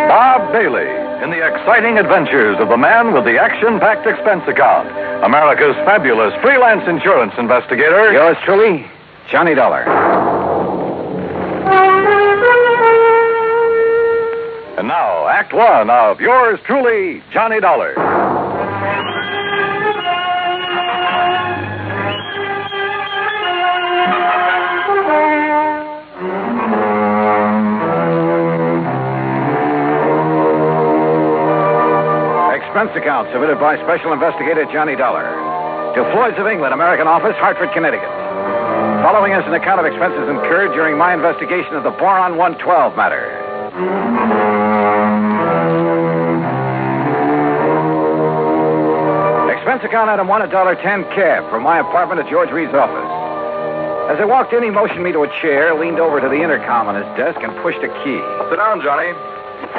Bob Bailey in the exciting adventures of the man with the action-packed expense account, America's fabulous freelance insurance investigator. Yours truly, Johnny Dollar. And now, Act One of yours truly, Johnny Dollar. Expense account submitted by Special Investigator Johnny Dollar to Floyd's of England, American Office, Hartford, Connecticut. Following is an account of expenses incurred during my investigation of the Boron 112 matter. Expense account item 1, $1.10 cab from my apartment to George Reed's office. As I walked in, he motioned me to a chair, leaned over to the intercom on his desk, and pushed a key. Sit down, Johnny.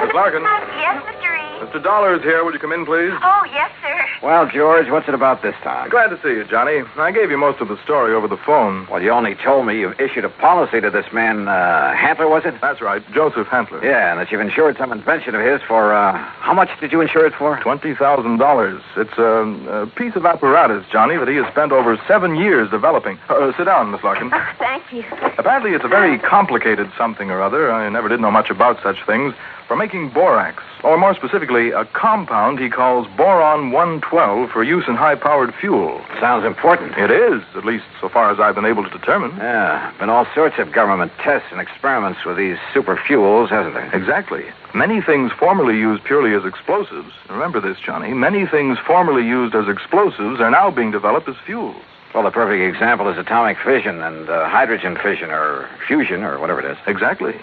Miss Larkin. Yes, Mr. Reed? Mr. Dollar is here. Would you come in, please? Oh, yes, sir. Well, George, what's it about this time? Glad to see you, Johnny. I gave you most of the story over the phone. Well, you only told me you've issued a policy to this man, Hantler, was it? That's right, Joseph Hantler. Yeah, and that you've insured some invention of his for, how much did you insure it for? $20,000. It's a piece of apparatus, Johnny, that he has spent over 7 years developing. Sit down, Miss Larkin. Oh, thank you. Apparently, it's a very complicated something or other. I never did know much about such things. For making borax, or more specifically, a compound he calls Boron 112 for use in high-powered fuel. Sounds important. It is, at least so far as I've been able to determine. Yeah, been all sorts of government tests and experiments with these super fuels, hasn't there? Exactly. Many things formerly used purely as explosives, remember this, Johnny, many things formerly used as explosives are now being developed as fuels. Well, the perfect example is atomic fission and hydrogen fission or fusion or whatever it is. Exactly.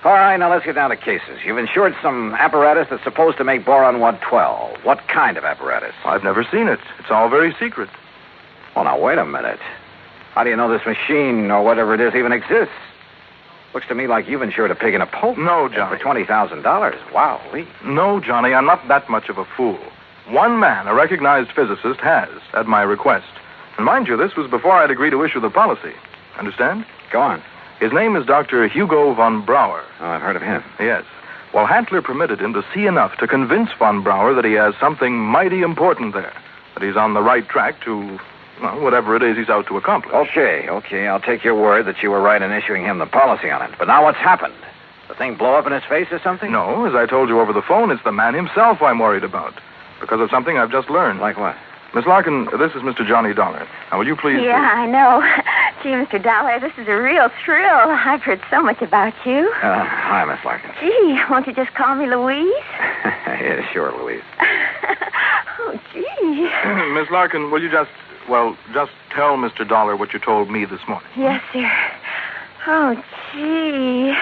All right, now let's get down to cases. You've insured some apparatus that's supposed to make boron 112. What kind of apparatus? I've never seen it. It's all very secret. Well, now, wait a minute. How do you know this machine or whatever it is even exists? Looks to me like you've insured a pig in a poke. No, Johnny. For $20,000. Wow. No, Johnny, I'm not that much of a fool. One man, a recognized physicist, has, at my request. And mind you, this was before I'd agree to issue the policy. Understand? Go on. His name is Dr. Hugo von Brauer. Oh, I've heard of him. Yes. Well, Hantler permitted him to see enough to convince von Brauer that he has something mighty important there, that he's on the right track to, well, whatever it is he's out to accomplish. Okay. I'll take your word that you were right in issuing him the policy on it. But now what's happened? The thing blow up in his face or something? No, as I told you over the phone, it's the man himself I'm worried about. Because of something I've just learned. Like what? Miss Larkin, this is Mr. Johnny Dollar. Now, will you please... Yeah, I know. Gee, Mr. Dollar, this is a real thrill. I've heard so much about you. Hi, Miss Larkin. Gee, won't you just call me Louise? Yeah, sure, Louise. Oh, gee. Miss Larkin, will you just tell Mr. Dollar what you told me this morning? Yes, sir. Oh, gee.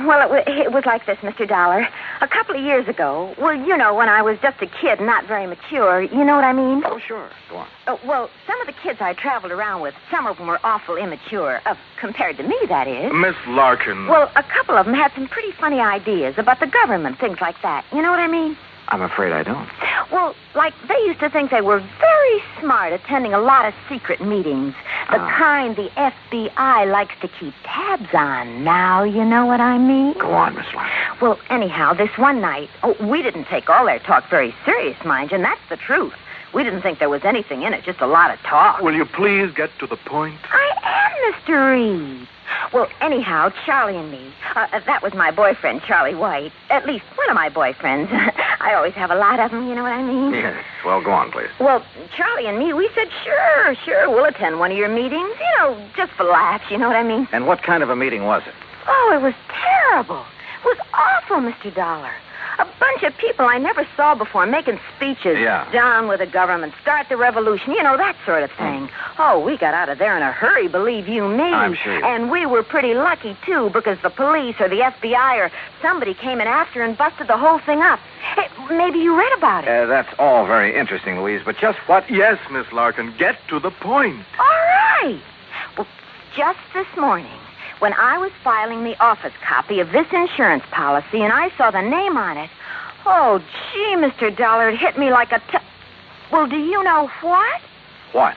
Well, it was like this, Mr. Dollar. A couple of years ago, well, you know, when I was just a kid, not very mature, you know what I mean? Oh, sure. Go on. Well, some of the kids I traveled around with, some of them were awful immature, compared to me, that is. Miss Larkin. Well, a couple of them had some pretty funny ideas about the government, things like that. You know what I mean? I'm afraid I don't. Well, like, they used to think they were very smart, attending a lot of secret meetings. The kind the FBI likes to keep tabs on. Now, you know what I mean? Go on, Miss Larkin. Well, anyhow, this one night, we didn't take all their talk very serious, mind you, and that's the truth. We didn't think there was anything in it, just a lot of talk. Will you please get to the point? I am, Mr. Reed. Well, anyhow, Charlie and me, that was my boyfriend, Charlie White. At least one of my boyfriends. I always have a lot of them, you know what I mean? Yes. Well, go on, please. Well, Charlie and me, we said, sure, we'll attend one of your meetings, just for laughs, you know what I mean? And what kind of a meeting was it? Oh, it was terrible. It was awful, Mr. Dollar. A bunch of people I never saw before making speeches. Yeah. Down with the government, start the revolution, that sort of thing. Oh, we got out of there in a hurry, believe you me. I'm sure. And we were pretty lucky, too, because the police or the FBI or somebody came in after and busted the whole thing up. Hey, maybe you read about it. That's all very interesting, Louise, but just what... Yes, Miss Larkin, get to the point. All right. Well, just this morning, when I was filing the office copy of this insurance policy and I saw the name on it, oh, gee, Mr. Dollar, it hit me like a... Well, do you know what? What?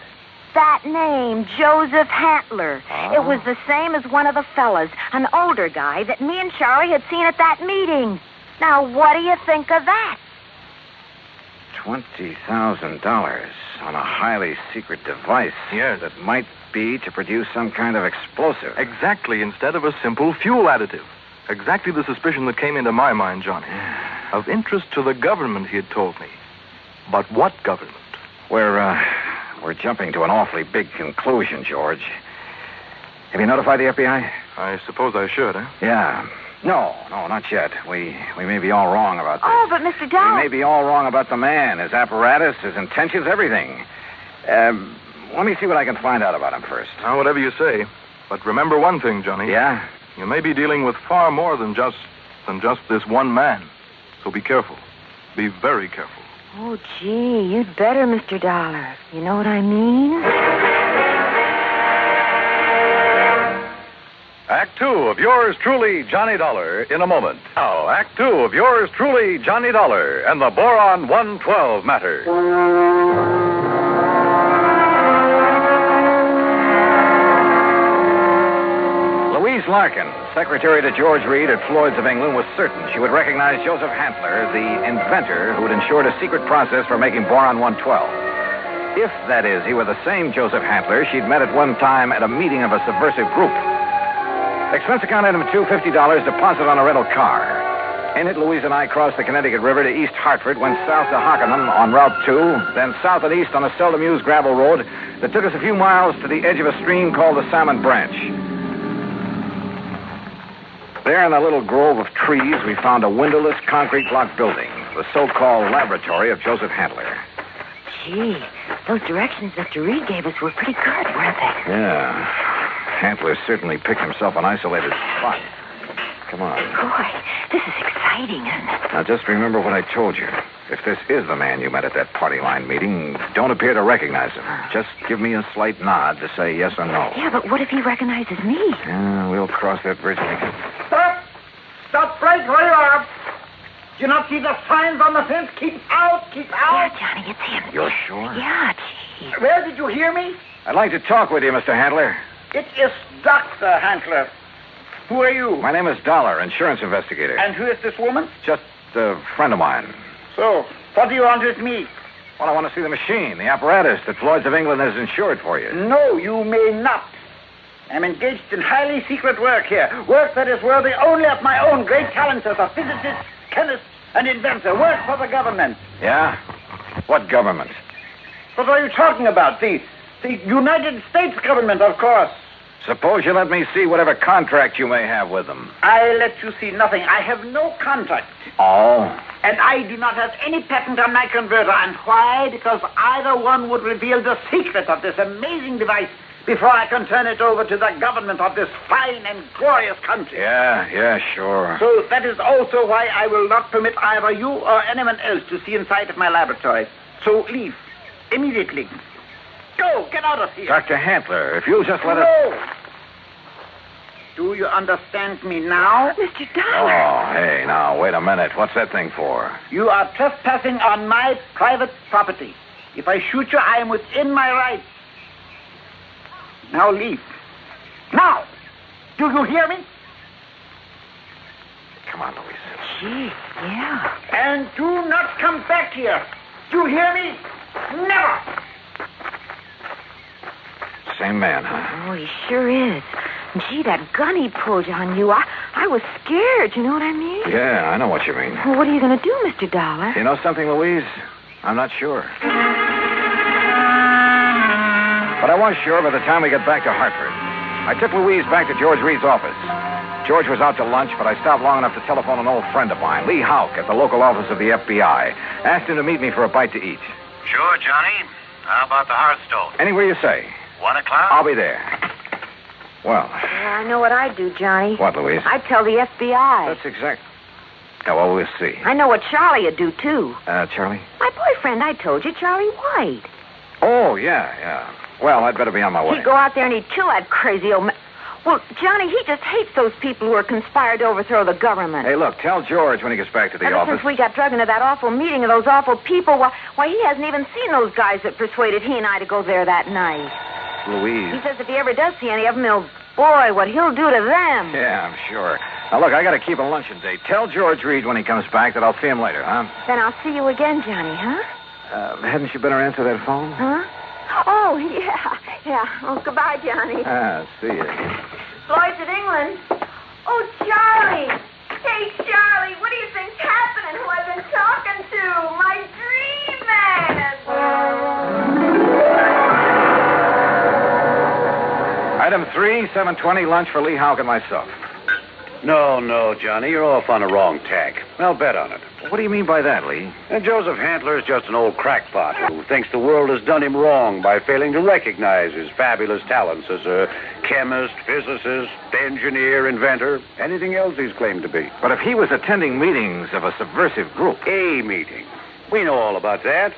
That name, Joseph Hantler. Oh. It was the same as one of the fellas, an older guy that me and Charlie had seen at that meeting. Now, what do you think of that? $20,000 on a highly secret device. Yes. That might be to produce some kind of explosive. Exactly, instead of a simple fuel additive. Exactly the suspicion that came into my mind, Johnny. Of interest to the government, he had told me. But what government? We're jumping to an awfully big conclusion, George. Have you notified the FBI? I suppose I should, huh? Yeah. No, not yet. We may be all wrong about this. Oh, but Mr. Dollar... We may be all wrong about the man, his apparatus, his intentions, everything. Let me see what I can find out about him first. Now, whatever you say. But remember one thing, Johnny. Yeah? You may be dealing with far more than just this one man. So be careful. Be very careful. Oh, gee, you'd better, Mr. Dollar. You know what I mean? Act 2 of yours truly, Johnny Dollar, in a moment. Now, Act 2 of yours truly, Johnny Dollar, and the Boron 112 matter. Louise Larkin, secretary to George Reed at Floyd's of England, was certain she would recognize Joseph Hantler, the inventor who had ensured a secret process for making Boron 112. If, that is, he were the same Joseph Hantler she'd met at one time at a meeting of a subversive group. Expense account item 2, $50, deposit on a rental car. In it, Louise and I crossed the Connecticut River to East Hartford, went south to Hockenham on Route 2, then south and east on a seldom used gravel road that took us a few miles to the edge of a stream called the Salmon Branch. There in a little grove of trees, we found a windowless concrete block building, the so-called laboratory of Joseph Hantler. Gee, those directions Mr. Reed gave us were pretty good, weren't they? Yeah. Hantler certainly picked himself an isolated spot. Come on. Boy, this is exciting, isn't it? Now, just remember what I told you. If this is the man you met at that party line meeting, don't appear to recognize him. Just give me a slight nod to say yes or no. Yeah, but what if he recognizes me? Yeah, we'll cross that bridge when we get... Stop! Stop right where you are! Do you not see the signs on the fence? Keep out! Keep out! Yeah, Johnny, it's him. You're sure? Yeah, gee. Where did you hear me? I'd like to talk with you, Mr. Hantler. It is Dr. Hantler. Who are you? My name is Dollar, insurance investigator. And who is this woman? Just a friend of mine. So, what do you want with me? Well, I want to see the machine, the apparatus that Floyd's of England has insured for you. No, you may not. I'm engaged in highly secret work here. Work that is worthy only of my own great talents as a physicist, chemist, and inventor. Work for the government. Yeah? What government? What are you talking about? The United States government, of course. Suppose you let me see whatever contract you may have with them. I let you see nothing. I have no contract. Oh? And I do not have any patent on my converter. And why? Because either one would reveal the secret of this amazing device before I can turn it over to the government of this fine and glorious country. Yeah, sure. So that is also why I will not permit either you or anyone else to see inside of my laboratory. So leave. Immediately. Go! Get out of here! Dr. Hantler, if you'll just let us... No! Do you understand me now? Mr. Dollar. Oh, hey, now, wait a minute. What's that thing for? You are trespassing on my private property. If I shoot you, I am within my rights. Now leave. Now! Do you hear me? Come on, Louise. Gee, yeah. And do not come back here. Do you hear me? Never! Same man, huh? Oh, he sure is. Gee, that gun he pulled on you, I was scared, you know what I mean? Yeah, I know what you mean. Well, what are you going to do, Mr. Dollar? You know something, Louise? I'm not sure. But I was sure by the time we got back to Hartford. I took Louise back to George Reed's office. George was out to lunch, but I stopped long enough to telephone an old friend of mine, Lee Houck, at the local office of the FBI. Asked him to meet me for a bite to eat. Sure, Johnny. How about the Hearthstone? Anywhere you say. 1 o'clock? I'll be there. Well. I know what I'd do, Johnny. What, Louise? I'd tell the FBI. That's exact. Yeah, well, we'll see. I know what Charlie would do, too. Charlie? My boyfriend, I told you, Charlie White. Oh, yeah. Well, I'd better be on my way. He'd go out there and he'd kill that crazy old man. Well, Johnny, he just hates those people who are conspired to overthrow the government. Hey, look, tell George when he gets back to the Ever office. since we got drugged into that awful meeting of those awful people, why, he hasn't even seen those guys that persuaded he and I to go there that night. Louise. He says if he ever does see any of them, boy, what he'll do to them. Yeah, I'm sure. Now, look, I got to keep a luncheon date. Tell George Reed when he comes back that I'll see him later, huh? Then I'll see you again, Johnny, huh? Hadn't you better answer that phone? Huh? Oh, yeah. Oh, goodbye, Johnny. See you. Lloyd's in England. Oh, Charlie. Hey, Charlie, what do you think's happening? Who I've been talking to? My dream man. Item 3, 7:20, lunch for Lee Houck and myself. No, Johnny, you're off on the wrong tack. I'll bet on it. What do you mean by that, Lee? And Joseph Handler's just an old crackpot who thinks the world has done him wrong by failing to recognize his fabulous talents as a chemist, physicist, engineer, inventor, anything else he's claimed to be. But if he was attending meetings of a subversive group... A meeting. We know all about that.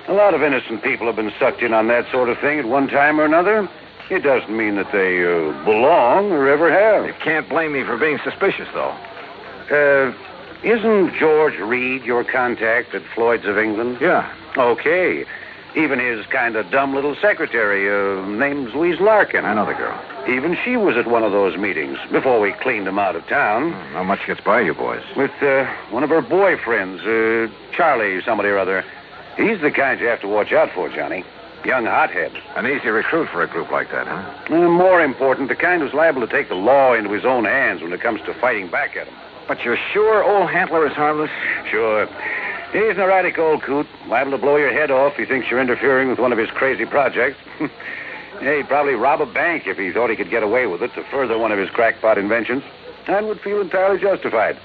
A lot of innocent people have been sucked in on that sort of thing at one time or another. It doesn't mean that they belong or ever have. You can't blame me for being suspicious, though. Isn't George Reed your contact at Floyd's of England? Yeah. Okay. Even his kind of dumb little secretary, name's Louise Larkin. I know the girl. Even she was at one of those meetings before we cleaned them out of town. Not much gets by you boys. With one of her boyfriends, Charlie somebody or other. He's the kind you have to watch out for, Johnny. Young hothead. An easy recruit for a group like that, huh? More important, the kind who's liable to take the law into his own hands when it comes to fighting back at him. But you're sure old Handler is harmless? Sure. He's an erratic old coot, liable to blow your head off if he thinks you're interfering with one of his crazy projects. Yeah, he'd probably rob a bank if he thought he could get away with it to further one of his crackpot inventions, and would feel entirely justified.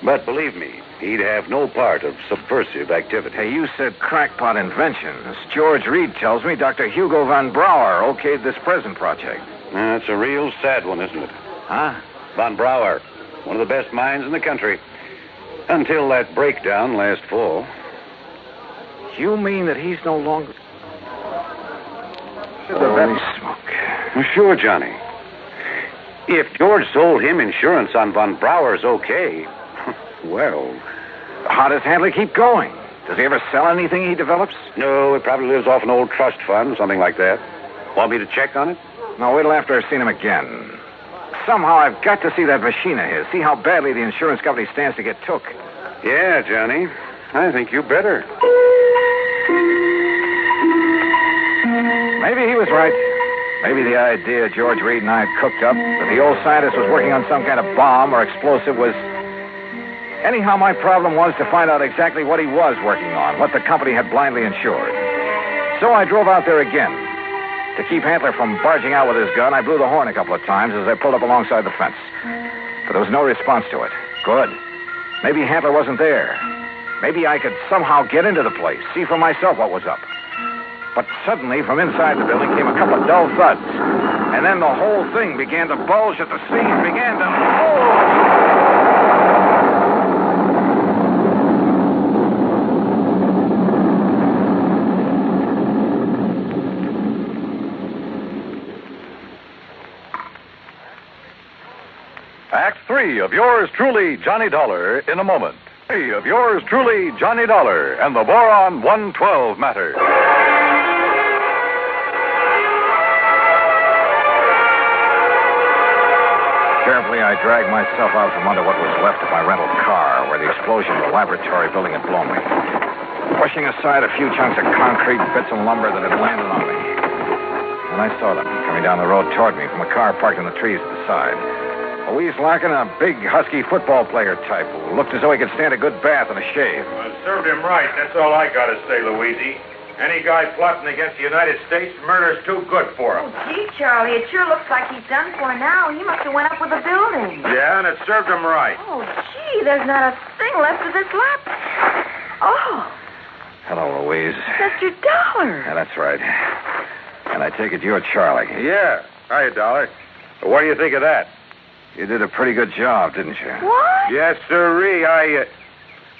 But believe me, he'd have no part of subversive activity. Hey, you said crackpot inventions. George Reed tells me Dr. Hugo von Brauer okayed this present project. That's a real sad one, isn't it? Huh? Von Brauer, one of the best minds in the country. Until that breakdown last fall. You mean that he's no longer... Holy smoke. Well, sure, Johnny. If George sold him insurance on Von Brauer's okay... Well, how does Handler keep going? Does he ever sell anything he develops? No, he probably lives off an old trust fund, something like that. Want me to check on it? No, wait till after I've seen him again. Somehow I've got to see that machine of his, see how badly the insurance company stands to get took. Yeah, Johnny. I think you better. Maybe he was right. Maybe the idea George Reed and I had cooked up, that the old scientist was working on some kind of bomb or explosive, was... Anyhow, my problem was to find out exactly what he was working on, what the company had blindly insured. So I drove out there again. To keep Handler from barging out with his gun, I blew the horn a couple of times as I pulled up alongside the fence. But there was no response to it. Good. Maybe Handler wasn't there. Maybe I could somehow get into the place, see for myself what was up. But suddenly, from inside the building came a couple of dull thuds. And then the whole thing began to bulge at the seams, began to... Act 3 of yours truly, Johnny Dollar, in a moment. 3 of yours truly, Johnny Dollar, and the Boron 112 matter. Carefully, I dragged myself out from under what was left of my rental car, where the explosion of the laboratory building had blown me, pushing aside a few chunks of concrete, bits of lumber that had landed on me. and I saw them coming down the road toward me from a car parked in the trees at the side. Louise Larkin, a big, husky football player type who looked as though he could stand a good bath and a shave. Well, served him right. That's all I got to say, Louise. Any guy plotting against the United States, murder's too good for him. Oh, gee, Charlie, it sure looks like he's done for now. He must have went up with the building. Yeah, and it served him right. Oh, gee, there's not a thing left of this laptop. Oh, Hello, Louise. Mr. Dollar. Yeah, that's right. And I take it you're Charlie. Yeah. Hiya, Dollar. What do you think of that? You did a pretty good job, didn't you? What? Yes, sirree.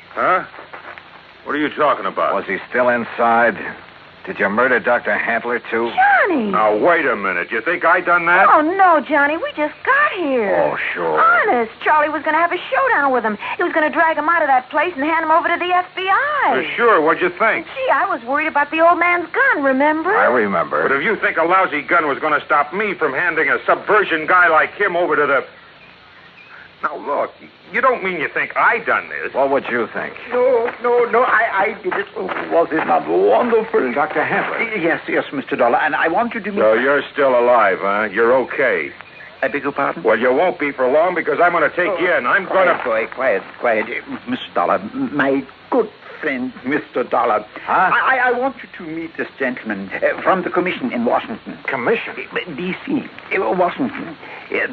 Huh? What are you talking about? Was he still inside? Did you murder Dr. Handler, too? Johnny! Now, wait a minute. You think I done that? Oh, no, Johnny. We just got here. Oh, sure. Honest. Charlie was going to have a showdown with him. He was going to drag him out of that place and hand him over to the FBI. Sure. What'd you think? Gee, I was worried about the old man's gun, remember? I remember. But if you think a lousy gun was going to stop me from handing a subversion guy like him over to the... Now, look, you don't mean you think I done this. What would you think? No, I did it. Oh, was it not wonderful? Dr. Handler. Yes, Mr. Dollar, and I want you to meet... So you're still alive, huh? You're okay. I beg your pardon? Well, you won't be for long because I'm going to take you in. I'm going to... Quiet. Mr. Dollar, my good friend, Mr. Dollar. Huh? I want you to meet this gentleman from the commission in Washington. Commission? D.C., Washington.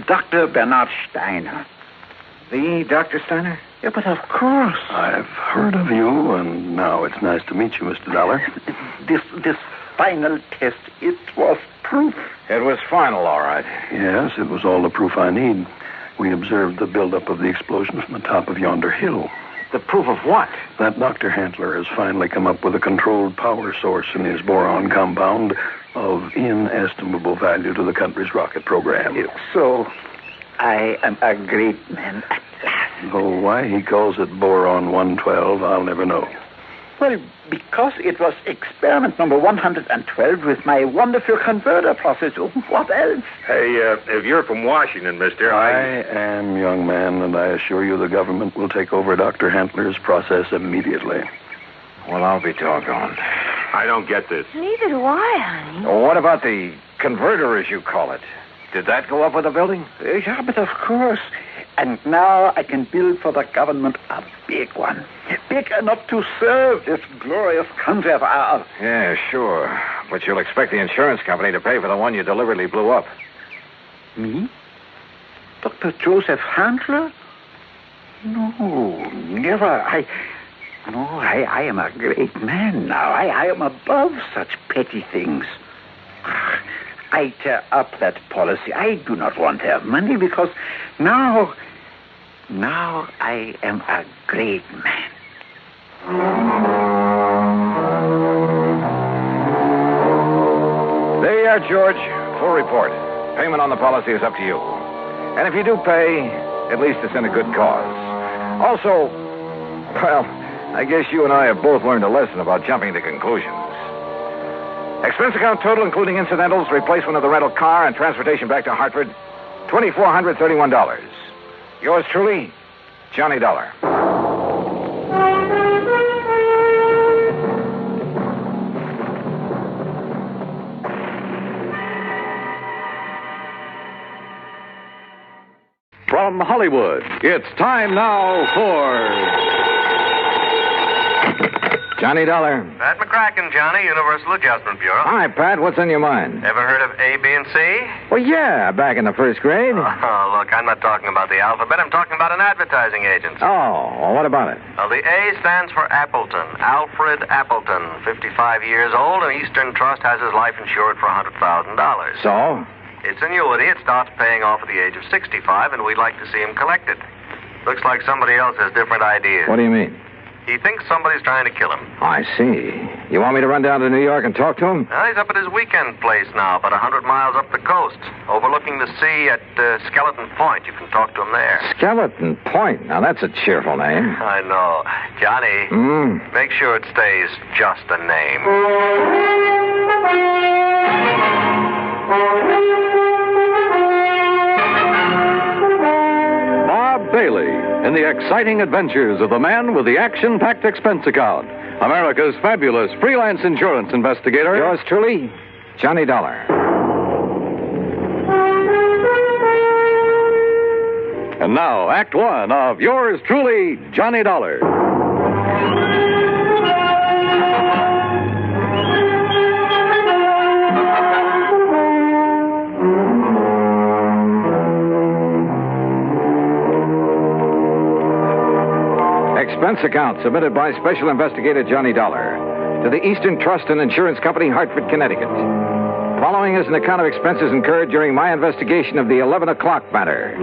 Dr. Bernard Steiner. The Dr. Steiner? Yeah, but of course. I've heard of you, and now it's nice to meet you, Mr. Dollar. This final test, it was proof. It was final, all right. Yes, it was all the proof I need. We observed the buildup of the explosion from the top of yonder hill. The proof of what? That Dr. Handler has finally come up with a controlled power source in his boron compound of inestimable value to the country's rocket program. So, I am a great man at last. Though why he calls it Boron 112, I'll never know. Well, because it was experiment number 112 with my wonderful converter process. What else? Hey, if you're from Washington, mister, I am, young man, and I assure you the government will take over Dr. Handler's process immediately. Well, I'll be doggone. I don't get this. Neither do I, honey. Well, what about the converter, as you call it? Did that go up with the building? Yeah, but of course. And now I can build for the government a big one. Big enough to serve this glorious country of ours. Yeah, sure. But you'll expect the insurance company to pay for the one you deliberately blew up. Me? Dr. Joseph Handler? No, never. I am a great man now. I am above such petty things. I tear up that policy. I do not want their money because now I am a great man. There you are, George. Full report. Payment on the policy is up to you. And if you do pay, at least it's in a good cause. Also, well, I guess you and I have both learned a lesson about jumping to conclusions. Expense account total, including incidentals, replacement of the rental car, and transportation back to Hartford, $2,431. Yours truly, Johnny Dollar. From Hollywood, it's time now for... Johnny Dollar. Pat McCracken, Johnny, Universal Adjustment Bureau. Hi, Pat. What's on your mind? Ever heard of A, B, and C? Well, yeah, back in the first grade. Oh, look, I'm not talking about the alphabet. I'm talking about an advertising agency. Oh, well, what about it? Well, the A stands for Appleton. Alfred Appleton, 55 years old, and Eastern Trust has his life insured for $100,000. So? It's annuity. It starts paying off at the age of 65, and we'd like to see him collect it. Looks like somebody else has different ideas. What do you mean? He thinks somebody's trying to kill him. I see. You want me to run down to New York and talk to him? Well, he's up at his weekend place now, about 100 miles up the coast, overlooking the sea at Skeleton Point. You can talk to him there. Skeleton Point? Now, that's a cheerful name. I know. Johnny, make sure it stays just a name. Bob Bailey in the exciting adventures of the man with the action-packed expense account, America's fabulous freelance insurance investigator. Yours truly, Johnny Dollar. And now, Act One of yours truly, Johnny Dollar. Expense account submitted by Special Investigator Johnny Dollar to the Eastern Trust and Insurance Company, Hartford, Connecticut. Following is an account of expenses incurred during my investigation of the 11 o'clock matter.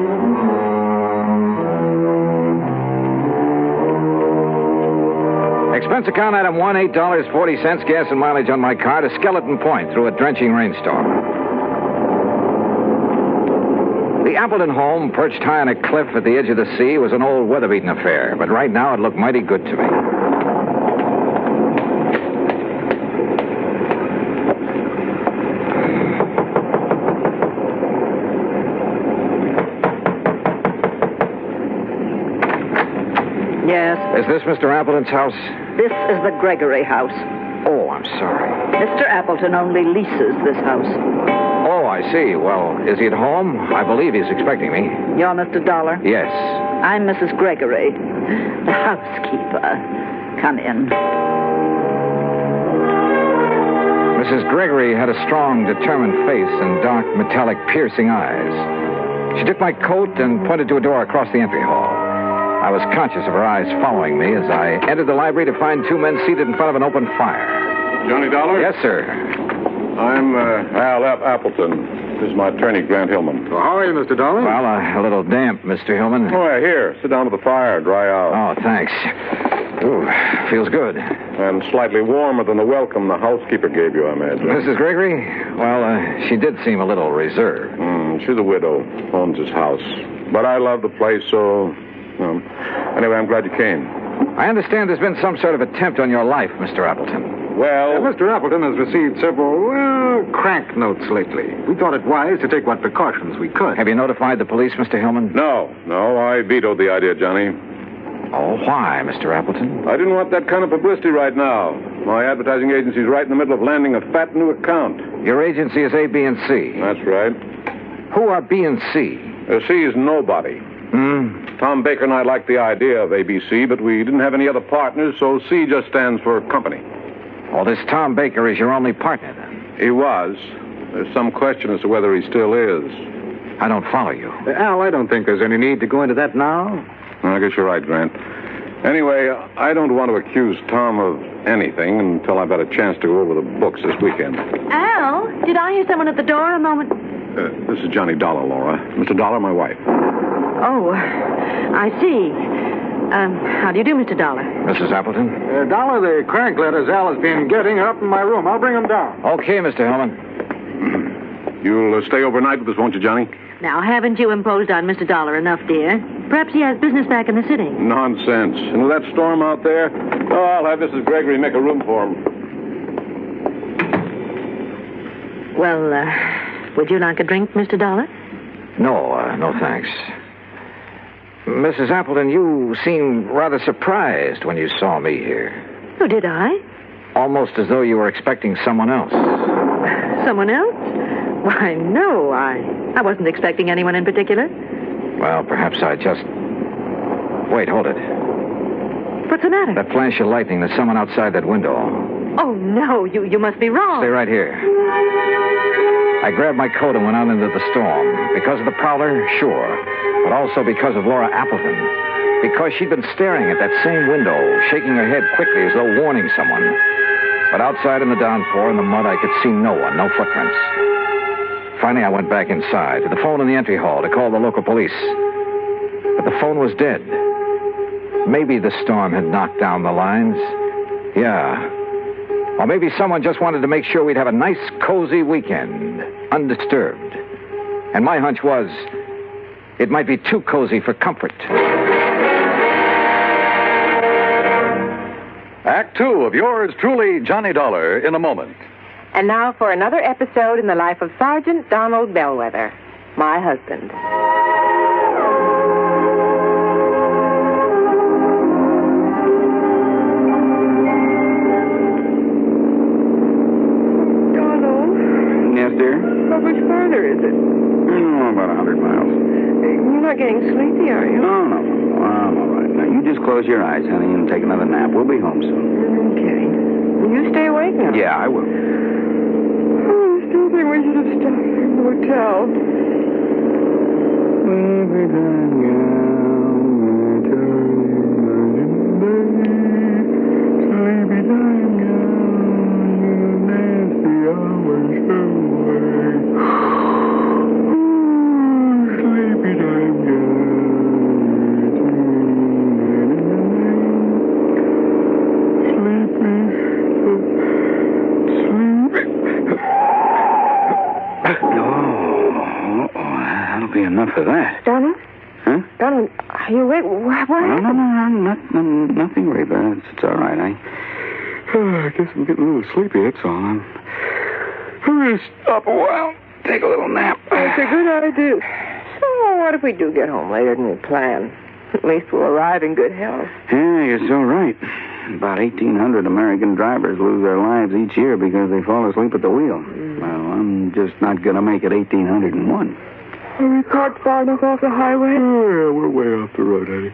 Expense account item 1, $8.40, gas and mileage on my car to Skeleton Point through a drenching rainstorm. The Appleton home, perched high on a cliff at the edge of the sea, was an old weather-beaten affair, but right now it looked mighty good to me. Yes. Is this Mr. Appleton's house? This is the Gregory house. Oh, I'm sorry. Mr. Appleton only leases this house. Oh, I see. Well, is he at home? I believe he's expecting me. You're Mr. Dollar? Yes. I'm Mrs. Gregory, the housekeeper. Come in. Mrs. Gregory had a strong, determined face and dark, metallic, piercing eyes. She took my coat and pointed to a door across the entry hall. I was conscious of her eyes following me as I entered the library to find two men seated in front of an open fire. Johnny Dollar? Yes, sir. I'm Al F. Appleton. This is my attorney, Grant Hillman. Well, how are you, Mr. Dollar? Well, a little damp, Mr. Hillman. Oh, yeah, here. Sit down to the fire, dry out. Oh, thanks. Ooh, feels good. And slightly warmer than the welcome the housekeeper gave you, I imagine. Mrs. Gregory? Well, she did seem a little reserved. She's a widow, owns this house. But I love the place, so... Anyway, I'm glad you came. I understand there's been some sort of attempt on your life, Mr. Appleton. Well... Mr. Appleton has received several, crank notes lately. We thought it wise to take what precautions we could. Have you notified the police, Mr. Hillman? No, I vetoed the idea, Johnny. Oh, why, Mr. Appleton? I didn't want that kind of publicity right now. My advertising agency's right in the middle of landing a fat new account. Your agency is A, B, and C. That's right. Who are B and C? C is nobody. Tom Baker and I liked the idea of ABC, but we didn't have any other partners, so C just stands for company. Oh, this Tom Baker is your only partner, then? He was. There's some question as to whether he still is. I don't follow you. Al, I don't think there's any need to go into that now. I guess you're right, Grant. Anyway, I don't want to accuse Tom of anything until I've had a chance to go over the books this weekend. Al, did I hear someone at the door a moment? This is Johnny Dollar, Laura. Mr. Dollar, my wife. Oh, I see. How do you do, Mr. Dollar? Mrs. Appleton? Dollar, the crank letters Al has been getting are up in my room. I'll bring them down. Okay, Mr. Hillman. You'll stay overnight with us, won't you, Johnny? Now, haven't you imposed on Mr. Dollar enough, dear? Perhaps he has business back in the city. Nonsense. And with that storm out there, I'll have Mrs. Gregory make a room for him. Well, would you like a drink, Mr. Dollar? No, thanks. Mrs. Appleton, you seemed rather surprised when you saw me here. Oh, did I? Almost as though you were expecting someone else. Someone else? Why, no, I wasn't expecting anyone in particular. Well, perhaps I just... Wait, hold it. What's the matter? That flash of lightning, there's someone outside that window. Oh, no, you must be wrong. Stay right here. I grabbed my coat and went out into the storm. Because of the prowler, sure. But also because of Laura Appleton. Because she'd been staring at that same window, shaking her head quickly as though warning someone. But outside in the downpour and the mud, I could see no one, no footprints. Finally, I went back inside to the phone in the entry hall to call the local police. But the phone was dead. Maybe the storm had knocked down the lines. Yeah. Or maybe someone just wanted to make sure we'd have a nice, cozy weekend, undisturbed. And my hunch was, it might be too cozy for comfort. Act Two of yours truly, Johnny Dollar, in a moment. And now for another episode in the life of Sergeant Donald Bellwether, my husband. Yes, dear? How much further is it? About 100 miles. You're not getting sleepy, are you? No. I'm all right. Now, you just close your eyes, honey, and take another nap. We'll be home soon. Okay. Will you stay awake now? Yeah, I will. I still think we should have stopped in the hotel. Enough of that. Darling? Huh? Darling, are you awake? What happened? No, nothing, Reba. It's all right. I guess I'm getting a little sleepy, that's all. I'm going to stop a while, take a little nap. It's a good idea. So what if we do get home later than we planned? At least we'll arrive in good health. Yeah, you're so right. About 1,800 American drivers lose their lives each year because they fall asleep at the wheel. Well, I'm just not going to make it 1,801. Are we parked far enough off the highway? Oh, yeah, we're way off the road, honey.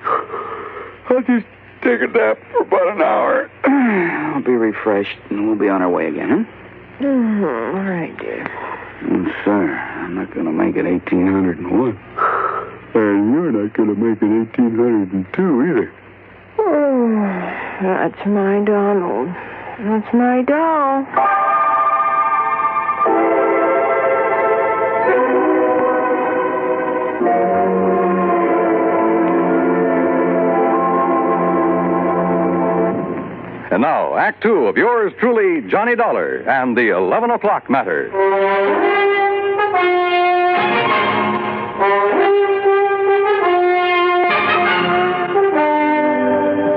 I'll just take a nap for about an hour. I'll be refreshed, and we'll be on our way again, huh? All right, dear. Sir, I'm not going to make it 1,801. And you're not going to make it 1,802 either. Oh, that's my Donald. That's my doll. And now, Act Two of yours truly, Johnny Dollar, and the 11 o'clock matter.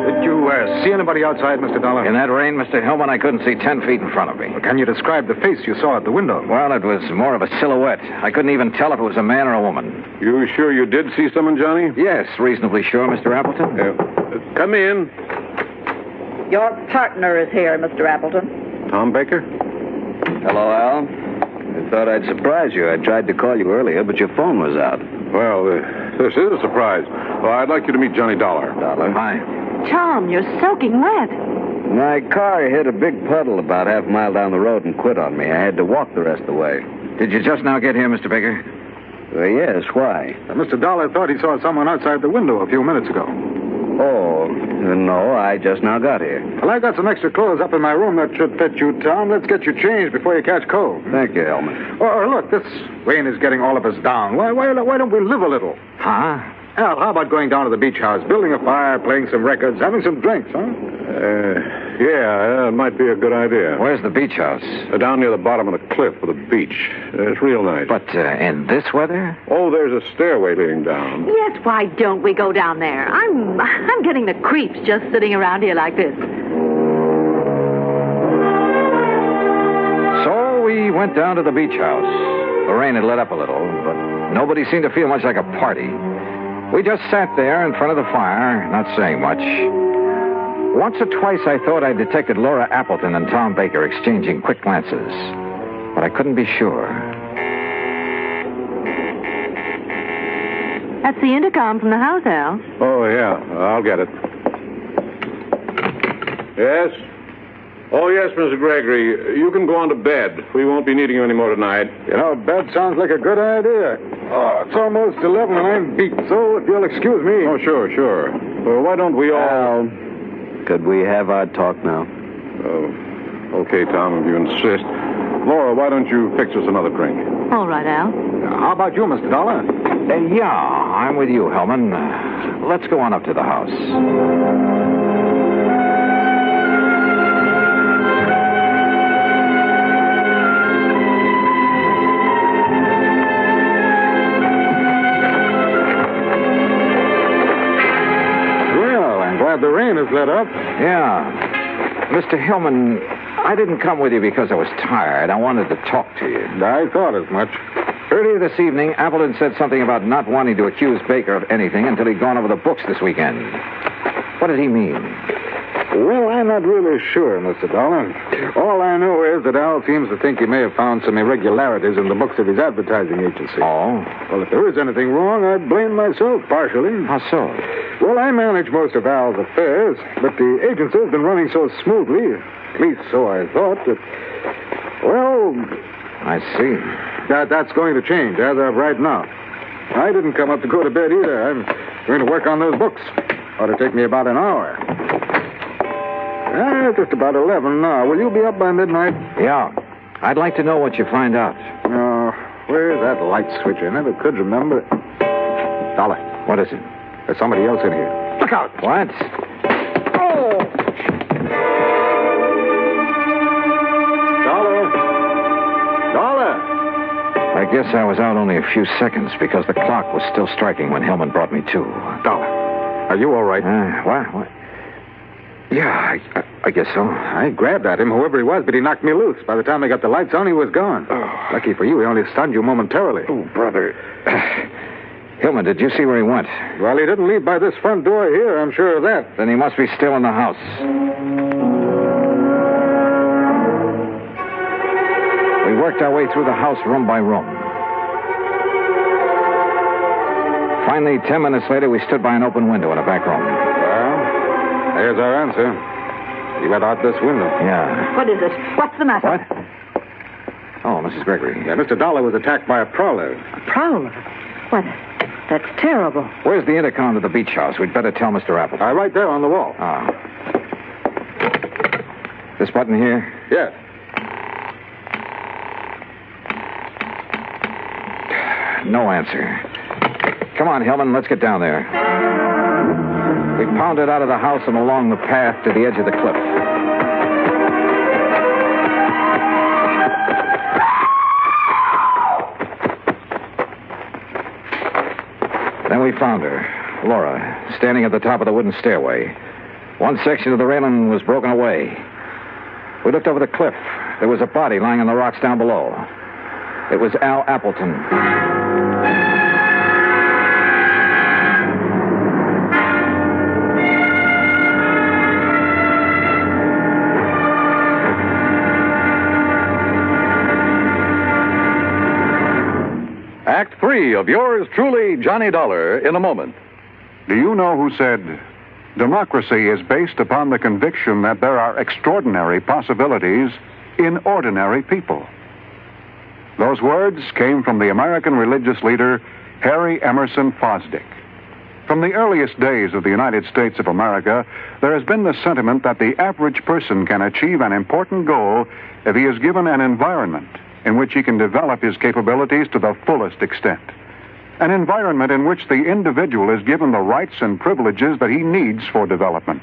Did you see anybody outside, Mr. Dollar? In that rain, Mr. Hillman, I couldn't see 10 feet in front of me. Can you describe the face you saw at the window? Well, it was more of a silhouette. I couldn't even tell if it was a man or a woman. You sure you did see someone, Johnny? Yes, reasonably sure, Mr. Appleton. Come in. Your partner is here, Mr. Appleton. Tom Baker? Hello, Al. I thought I'd surprise you. I tried to call you earlier, but your phone was out. Well, this is a surprise. Well, I'd like you to meet Johnny Dollar. Hi. Tom, you're soaking wet. My car hit a big puddle about half a mile down the road and quit on me. I had to walk the rest of the way. Did you just now get here, Mr. Baker? Yes, why? Mr. Dollar thought he saw someone outside the window a few minutes ago. Oh, no, I just now got here. Well, I've got some extra clothes up in my room that should fit you, Tom. Let's get you changed before you catch cold. Thank you, Elman. Oh, look, this rain is getting all of us down. Why don't we live a little? Huh? Al, how about going down to the beach house, building a fire, playing some records, having some drinks, huh? Yeah, it might be a good idea. Where's the beach house? Down near the bottom of the cliff with a beach. It's real nice. But in this weather? Oh, there's a stairway leading down. Yes, why don't we go down there? I'm getting the creeps just sitting around here like this. So we went down to the beach house. The rain had let up a little, but nobody seemed to feel much like a party. We just sat there in front of the fire, not saying much. Once or twice I thought I detected Laura Appleton and Tom Baker exchanging quick glances, but I couldn't be sure. That's the intercom from the house, Al. Oh, yeah, I'll get it. Yes? Oh, yes, Mr. Gregory. You can go on to bed. We won't be needing you anymore tonight. You know, bed sounds like a good idea. Oh, it's almost 11 and I'm beat, so if you'll excuse me. Oh, sure. Well, why don't we all... Al, could we have our talk now? Oh, okay, Tom, if you insist. Laura, why don't you fix us another drink? All right, Al. How about you, Mr. Dollar? Yeah, I'm with you, Hellman. Let's go on up to the house. The rain has let up. Yeah. Mr. Hillman, I didn't come with you because I was tired. I wanted to talk to you. I thought as much. Earlier this evening, Appleton said something about not wanting to accuse Baker of anything until he'd gone over the books this weekend. What did he mean? Well, I'm not really sure, Mr. Dollar. All I know is that Al seems to think he may have found some irregularities in the books of his advertising agency. Oh? Well, if there is anything wrong, I blame myself partially. How so? Well, I manage most of Al's affairs, but the agency has been running so smoothly, at least so I thought, that, well... I see. That's going to change as of right now. I didn't come up to go to bed either. I'm going to work on those books. Ought to take me about an hour. Just about 11 now. Will you be up by midnight? Yeah. I'd like to know what you find out. Oh, where's that light switch? I never could remember. Dollar. What is it? There's somebody else in here. Look out. What? Oh! Dollar! I guess I was out only a few seconds because the clock was still striking when Hillman brought me to. Dollar, are you all right? What? Yeah, I guess so. I grabbed at him, whoever he was, but he knocked me loose. By the time I got the lights on, he was gone. Oh. Lucky for you, he only stunned you momentarily. Oh, brother. Hillman, did you see where he went? Well, he didn't leave by this front door here, I'm sure of that. Then he must be still in the house. We worked our way through the house room by room. Finally, 10 minutes later, we stood by an open window in a back room. Well, there's our answer. He went out this window. Yeah. What is it? What's the matter? What? Oh, Mrs. Gregory. Yeah, Mr. Dollar was attacked by a prowler. A prowler? What? That's terrible. Where's the intercom to the beach house? We'd better tell Mr. Appleton. Right there on the wall. Ah. This button here? Yes. No answer. Come on, Hillman, let's get down there. We pounded out of the house and along the path to the edge of the cliff. Then we found her, Laura, standing at the top of the wooden stairway. One section of the railing was broken away. We looked over the cliff. There was a body lying on the rocks down below. It was Al Appleton. Act 3 of yours truly, Johnny Dollar, in a moment. Do you know who said, democracy is based upon the conviction that there are extraordinary possibilities in ordinary people? Those words came from the American religious leader, Harry Emerson Fosdick. From the earliest days of the United States of America, there has been the sentiment that the average person can achieve an important goal if he is given an environment in which he can develop his capabilities to the fullest extent. An environment in which the individual is given the rights and privileges that he needs for development.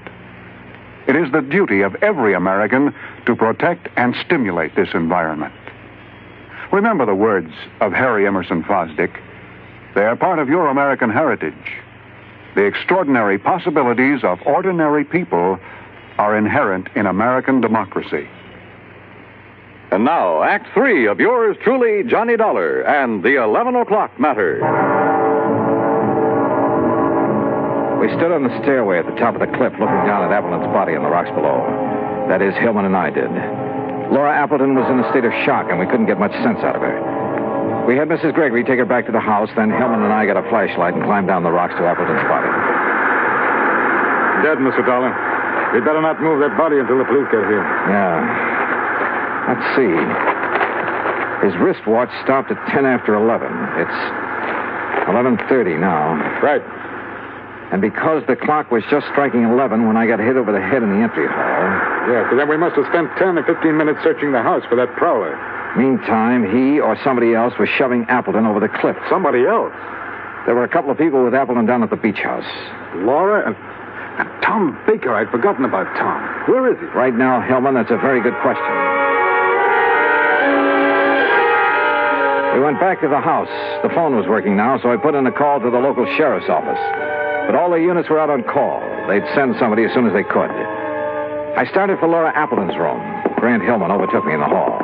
It is the duty of every American to protect and stimulate this environment. Remember the words of Harry Emerson Fosdick. They are part of your American heritage. The extraordinary possibilities of ordinary people are inherent in American democracy. And now, Act 3 of yours truly, Johnny Dollar, and the 11 o'clock matter. We stood on the stairway at the top of the cliff looking down at Appleton's body on the rocks below. That is, Hillman and I did. Laura Appleton was in a state of shock, and we couldn't get much sense out of her. We had Mrs. Gregory take her back to the house, then Hillman and I got a flashlight and climbed down the rocks to Appleton's body. Dead, Mr. Dollar. We'd better not move that body until the police get here. Yeah. Let's see. His wristwatch stopped at 10 after 11. It's 11:30 now. Right. And because the clock was just striking 11 when I got hit over the head in the entry hall... Yeah, so then we must have spent 10 or 15 minutes searching the house for that prowler. Meantime, he or somebody else was shoving Appleton over the cliff. Somebody else? There were a couple of people with Appleton down at the beach house. Laura and Tom Baker. I'd forgotten about Tom. Where is he? Right now, Hillman, that's a very good question. We went back to the house. The phone was working now, so I put in a call to the local sheriff's office. But all the units were out on call. They'd send somebody as soon as they could. I started for Laura Appleton's room. Grant Hillman overtook me in the hall.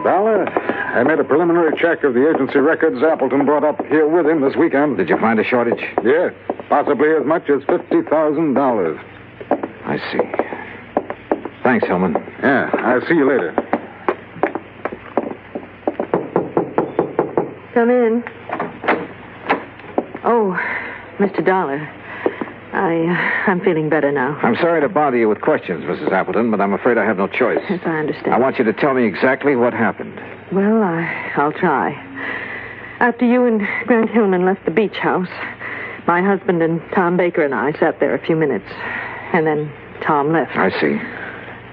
Dollar, I made a preliminary check of the agency records Appleton brought up here with him this weekend. Did you find a shortage? Yeah, possibly as much as $50,000. I see. Thanks, Hillman. Yeah, I'll see you later. Come in. Oh, Mr. Dollar. I'm feeling better now. I'm sorry to bother you with questions, Mrs. Appleton, but I'm afraid I have no choice. Yes, I understand. I want you to tell me exactly what happened. Well, I'll try. After you and Grant Hillman left the beach house, my husband and Tom Baker and I sat there a few minutes, and then Tom left. I see.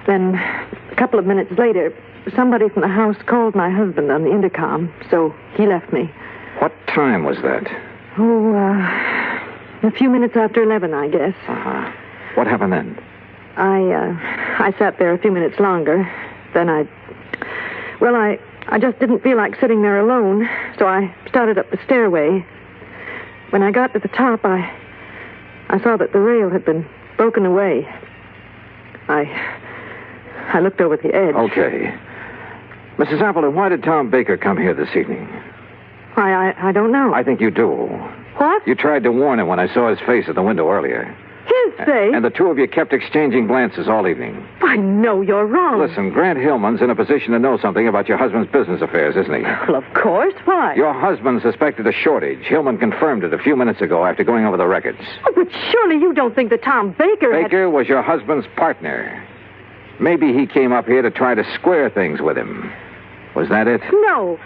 Then, a couple of minutes later, somebody from the house called my husband on the intercom, so he left me. What time was that? A few minutes after 11, I guess. Uh-huh. What happened then? I sat there a few minutes longer. Then I just didn't feel like sitting there alone, so I started up the stairway. When I got to the top, I saw that the rail had been broken away. I looked over the edge. Okay. Mrs. Appleton, why did Tom Baker come here this evening? I don't know. I think you do. What? You tried to warn him when I saw his face at the window earlier. His face? And the two of you kept exchanging glances all evening. I know you're wrong. Listen, Grant Hillman's in a position to know something about your husband's business affairs, isn't he? Well, of course. Why? Your husband suspected a shortage. Hillman confirmed it a few minutes ago after going over the records. Oh, but surely you don't think that Tom Baker Baker was your husband's partner. Maybe he came up here to try to square things with him. Was that it? No.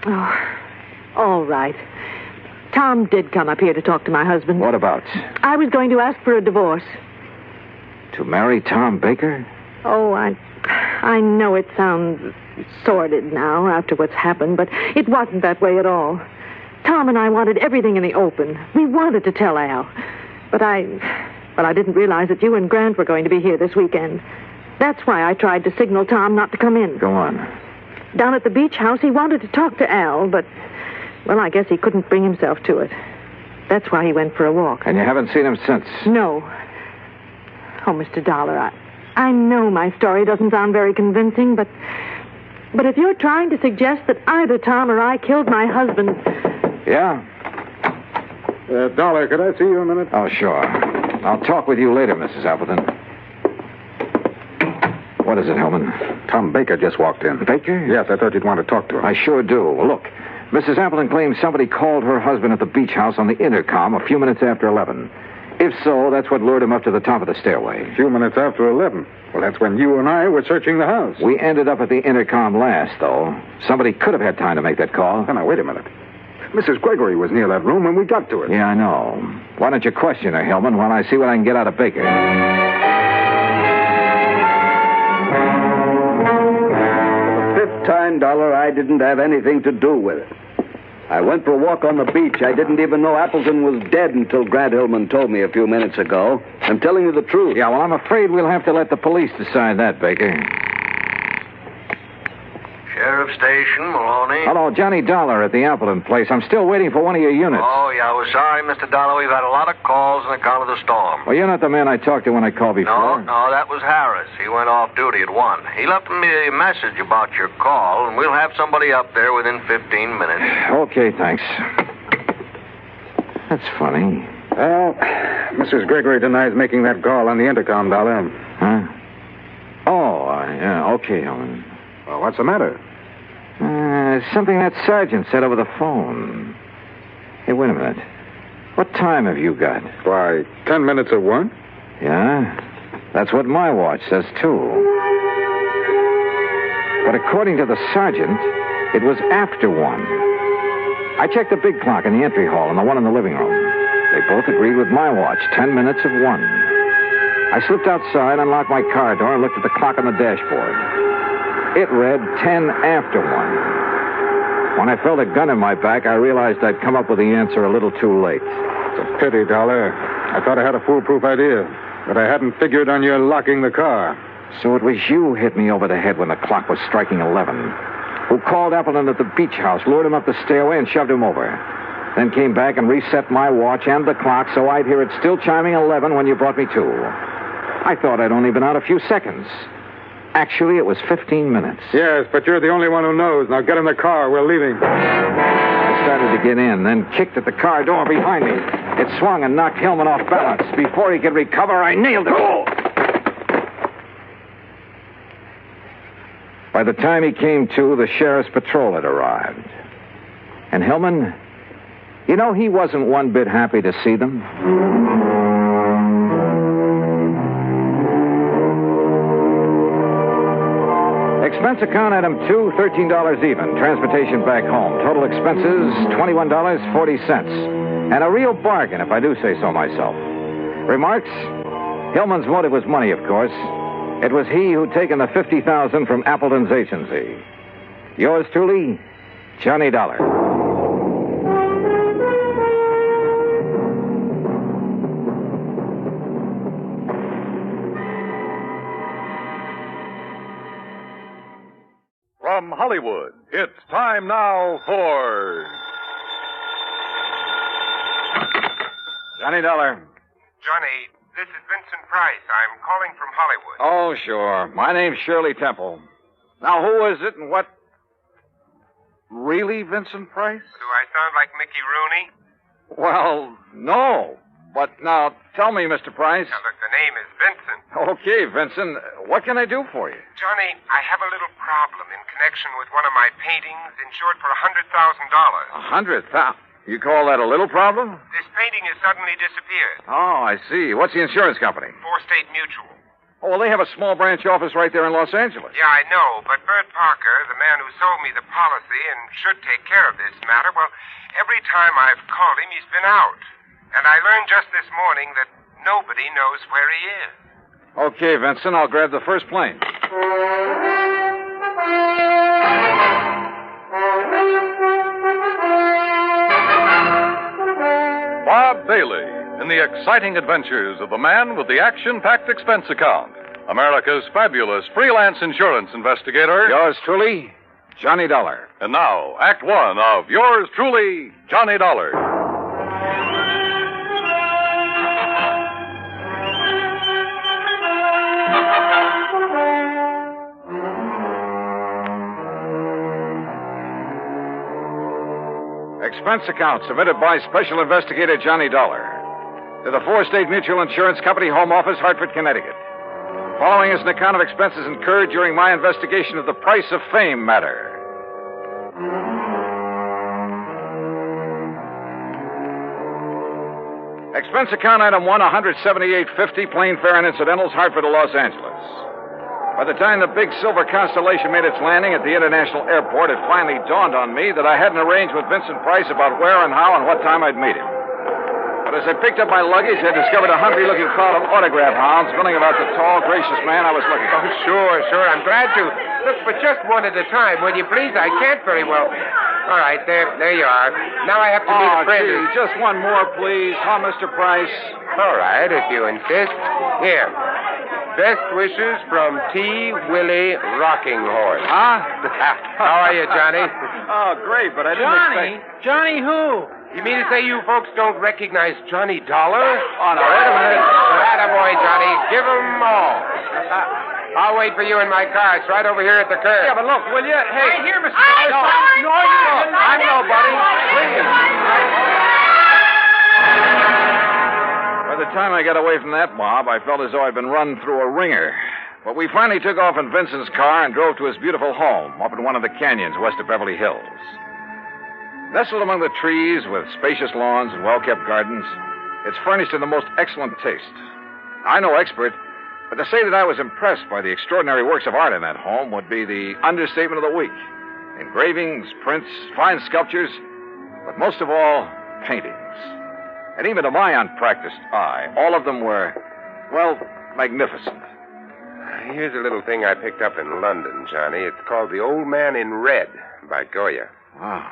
Oh, all right. Tom did come up here to talk to my husband. What about? I was going to ask for a divorce. To marry Tom Baker? Oh, I know it sounds sordid now after what's happened, but it wasn't that way at all. Tom and I wanted everything in the open. We wanted to tell Al. But I didn't realize that you and Grant were going to be here this weekend. That's why I tried to signal Tom not to come in. Go on. Down at the beach house, he wanted to talk to Al, but, well, I guess he couldn't bring himself to it. That's why he went for a walk. And you haven't seen him since? No. Oh, Mr. Dollar, I know my story doesn't sound very convincing, but if you're trying to suggest that either Tom or I killed my husband... Yeah? Dollar, could I see you a minute? Oh, sure. I'll talk with you later, Mrs. Appleton. What is it, Hillman? Tom Baker just walked in. Baker? Yes, I thought you'd want to talk to him. I sure do. Look, Mrs. Appleton claims somebody called her husband at the beach house on the intercom a few minutes after 11. If so, that's what lured him up to the top of the stairway. A few minutes after 11. Well, that's when you and I were searching the house. We ended up at the intercom last, though. Somebody could have had time to make that call. Now, wait a minute. Mrs. Gregory was near that room when we got to it. Yeah, I know. Why don't you question her, Hillman, while I see what I can get out of Baker? $15, I didn't have anything to do with it. I went for a walk on the beach. I didn't even know Appleton was dead until Grant Hillman told me a few minutes ago. I'm telling you the truth. Yeah, well, I'm afraid we'll have to let the police decide that, Baker. Sheriff Station, Maloney. Hello, Johnny Dollar at the Appleton place. I'm still waiting for one of your units. Oh, yeah, we're sorry, Mr. Dollar. We've had a lot of calls on account of the storm. Well, you're not the man I talked to when I called before. No, that was Harris. He went off duty at 1. He left me a message about your call, and we'll have somebody up there within 15 minutes. Okay, thanks. That's funny. Well, Mrs. Gregory denies making that call on the intercom, Dollar. Huh? Oh, yeah, okay, Helen. Well, what's the matter? Something that sergeant said over the phone. Hey, wait a minute. What time have you got? Why, 10 minutes of 1. Yeah? That's what my watch says, too. But according to the sergeant, it was after 1. I checked the big clock in the entry hall and the one in the living room. They both agreed with my watch, 10 minutes of 1. I slipped outside, unlocked my car door, and looked at the clock on the dashboard. It read 10 after 1. When I felt a gun in my back, I realized I'd come up with the answer a little too late. It's a pity, Dollar. I thought I had a foolproof idea, but I hadn't figured on your locking the car. So it was you hit me over the head when the clock was striking 11. Who called Appleton at the beach house, lured him up the stairway, and shoved him over. Then came back and reset my watch and the clock so I'd hear it still chiming 11 when you brought me to. I thought I'd only been out a few seconds. Actually, it was 15 minutes. Yes, but you're the only one who knows. Now get in the car. We're leaving. I started to get in, then kicked at the car door behind me. It swung and knocked Hillman off balance. Before he could recover, I nailed it. Oh! By the time he came to, the sheriff's patrol had arrived. And Hillman, you know, he wasn't one bit happy to see them. Expense account item 2, $13 even. Transportation back home. Total expenses, $21.40. And a real bargain, if I do say so myself. Remarks? Hillman's motive was money, of course. It was he who'd taken the $50,000 from Appleton's agency. Yours truly, Johnny Dollar. From Hollywood, it's time now for Johnny Dollar. Johnny, this is Vincent Price. I'm calling from Hollywood. Oh, sure. My name's Shirley Temple. Now, who is it and what? Really, Vincent Price? Do I sound like Mickey Rooney? Well, no. But now, tell me, Mr. Price. Now, look, the name is Vincent. Okay, Vincent. What can I do for you? Johnny, I have a little problem in connection with one of my paintings insured for $100,000. $100,000? You call that a little problem? This painting has suddenly disappeared. Oh, I see. What's the insurance company? State Mutual. Oh, well, they have a small branch office right there in Los Angeles. Yeah, I know, but Bert Parker, the man who sold me the policy and should take care of this matter, well, every time I've called him, he's been out. And I learned just this morning that nobody knows where he is. Okay, Vincent, I'll grab the first plane. Bob Bailey in the exciting adventures of the man with the action-packed expense account. America's fabulous freelance insurance investigator. Yours truly, Johnny Dollar. And now, Act One of yours truly, Johnny Dollar. Expense account submitted by Special Investigator Johnny Dollar to the State Mutual Insurance Company, Home Office, Hartford, Connecticut. Following is an account of expenses incurred during my investigation of the Price of Fame matter. Expense account item 1, $178.50, plane fare and incidentals, Hartford to Los Angeles. By the time the big silver Constellation made its landing at the international airport, it finally dawned on me that I hadn't arranged with Vincent Price about where and how and what time I'd meet him. But as I picked up my luggage, I discovered a hungry-looking crowd of autograph hounds milling about the tall, gracious man I was looking for. Oh, sure. I'm glad to. Look, but just one at a time, will you please? I can't very well. All right, there you are. Now I have to meet a friend. Gee, just one more, please. Huh, Mr. Price? All right, if you insist. Here. Best wishes from T. Willie Rocking Horse. Huh? How are you, Johnny? Oh, great, but I didn't expect... Johnny who? You mean to say you folks don't recognize Johnny Dollar? Oh, no, wait a minute. Attaboy, Johnny. Give 'em all. I'll wait for you in my car. It's right over here at the curb. Yeah, but look, will you? Hey. Right here, Mr. Price. No, you don't. I'm nobody. Please. By the time I got away from that mob, I felt as though I'd been run through a ringer. But we finally took off in Vincent's car and drove to his beautiful home up in one of the canyons west of Beverly Hills. Nestled among the trees with spacious lawns and well-kept gardens, it's furnished in the most excellent taste. I'm no expert, but to say that I was impressed by the extraordinary works of art in that home would be the understatement of the week. Engravings, prints, fine sculptures, but most of all, paintings. And even to my unpracticed eye, all of them were, well, magnificent. Here's a little thing I picked up in London, Johnny. It's called The Old Man in Red by Goya. Wow.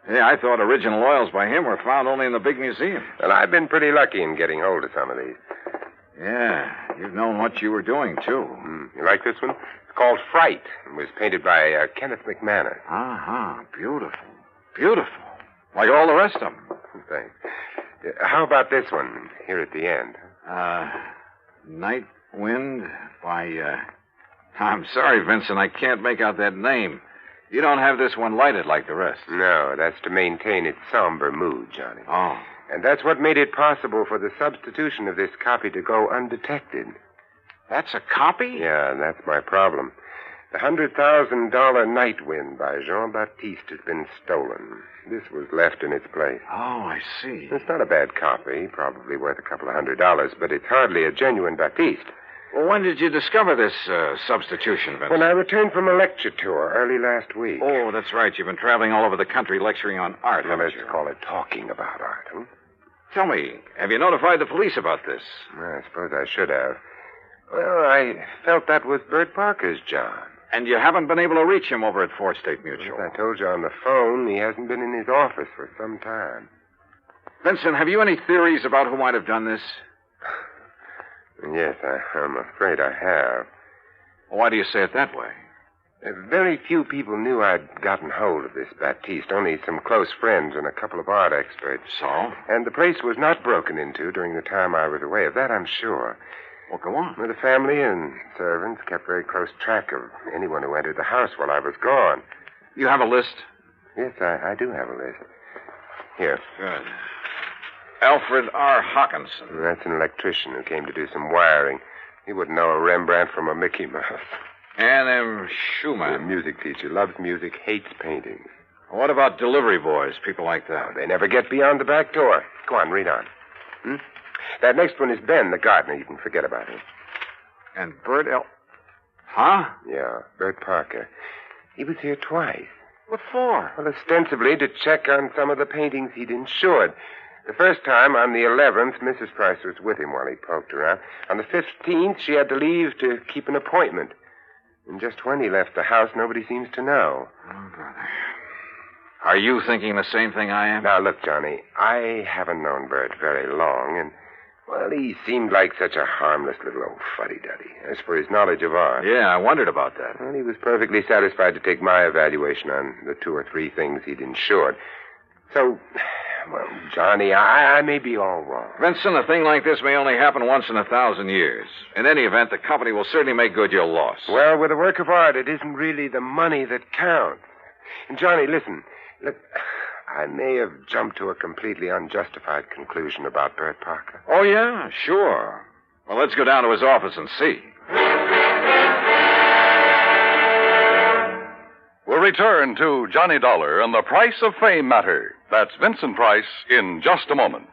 Yeah, I thought original oils by him were found only in the big museum. Well, I've been pretty lucky in getting hold of some of these. Yeah, you've known what you were doing, too. You like this one? It's called Fright. It was painted by Kenneth McManus. Uh-huh. Beautiful. Beautiful. Like all the rest of them. Thanks. How about this one here at the end? Night Wind by, I'm sorry, Vincent, I can't make out that name. You don't have this one lighted like the rest. No, that's to maintain its somber mood, Johnny. Oh. And that's what made it possible for the substitution of this copy to go undetected. That's a copy? Yeah, that's my problem. The $100,000 Night Wind by Jean-Baptiste has been stolen. This was left in its place. Oh, I see. It's not a bad copy, probably worth a couple of $100, but it's hardly a genuine Baptiste. Well, when did you discover this substitution, Vincent? When I returned from a lecture tour early last week. Oh, that's right. You've been traveling all over the country lecturing on art, Well, haven't let's you? call it talking about art, huh? Tell me, have you notified the police about this? Well, I suppose I should have. Well, I felt that was Bert Parker's job. And you haven't been able to reach him over at 4 State Mutual? As I told you on the phone, he hasn't been in his office for some time. Vincent, have you any theories about who might have done this? Yes, I'm afraid I have. Why do you say it that way? Very few people knew I'd gotten hold of this Baptiste, only some close friends and a couple of art experts. So? And the place was not broken into during the time I was away. Of that I'm sure. Well, go on. Well, the family and servants kept very close track of anyone who entered the house while I was gone. You have a list? Yes, I do have a list. Here. Good. Alfred R. Hawkinson. That's an electrician who came to do some wiring. He wouldn't know a Rembrandt from a Mickey Mouse. Ann M. Schumann. A music teacher. Loves music, hates painting. What about delivery boys, people like that? They never get beyond the back door. Go on, read on. That next one is Ben, the gardener. You can forget about him. And Bert L. Huh? Yeah, Bert Parker. He was here twice. What for? Well, ostensibly to check on some of the paintings he'd insured. The first time, on the 11th, Mrs. Price was with him while he poked around. On the 15th, she had to leave to keep an appointment. And just when he left the house, nobody seems to know. Oh, brother. Are you thinking the same thing I am? Now, look, Johnny, I haven't known Bert very long, and, well, he seemed like such a harmless little old fuddy-duddy. As for his knowledge of art... Yeah, I wondered about that. Well, he was perfectly satisfied to take my evaluation on the 2 or 3 things he'd insured. So, well, Johnny, I may be all wrong. Vincent, a thing like this may only happen once in 1,000 years. In any event, the company will certainly make good your loss. Well, with a work of art, it isn't really the money that counts. And, Johnny, listen. Look, I may have jumped to a completely unjustified conclusion about Bert Parker. Oh, yeah? Sure. Well, let's go down to his office and see. We'll return to Johnny Dollar and the Price of Fame matter. That's Vincent Price in just a moment.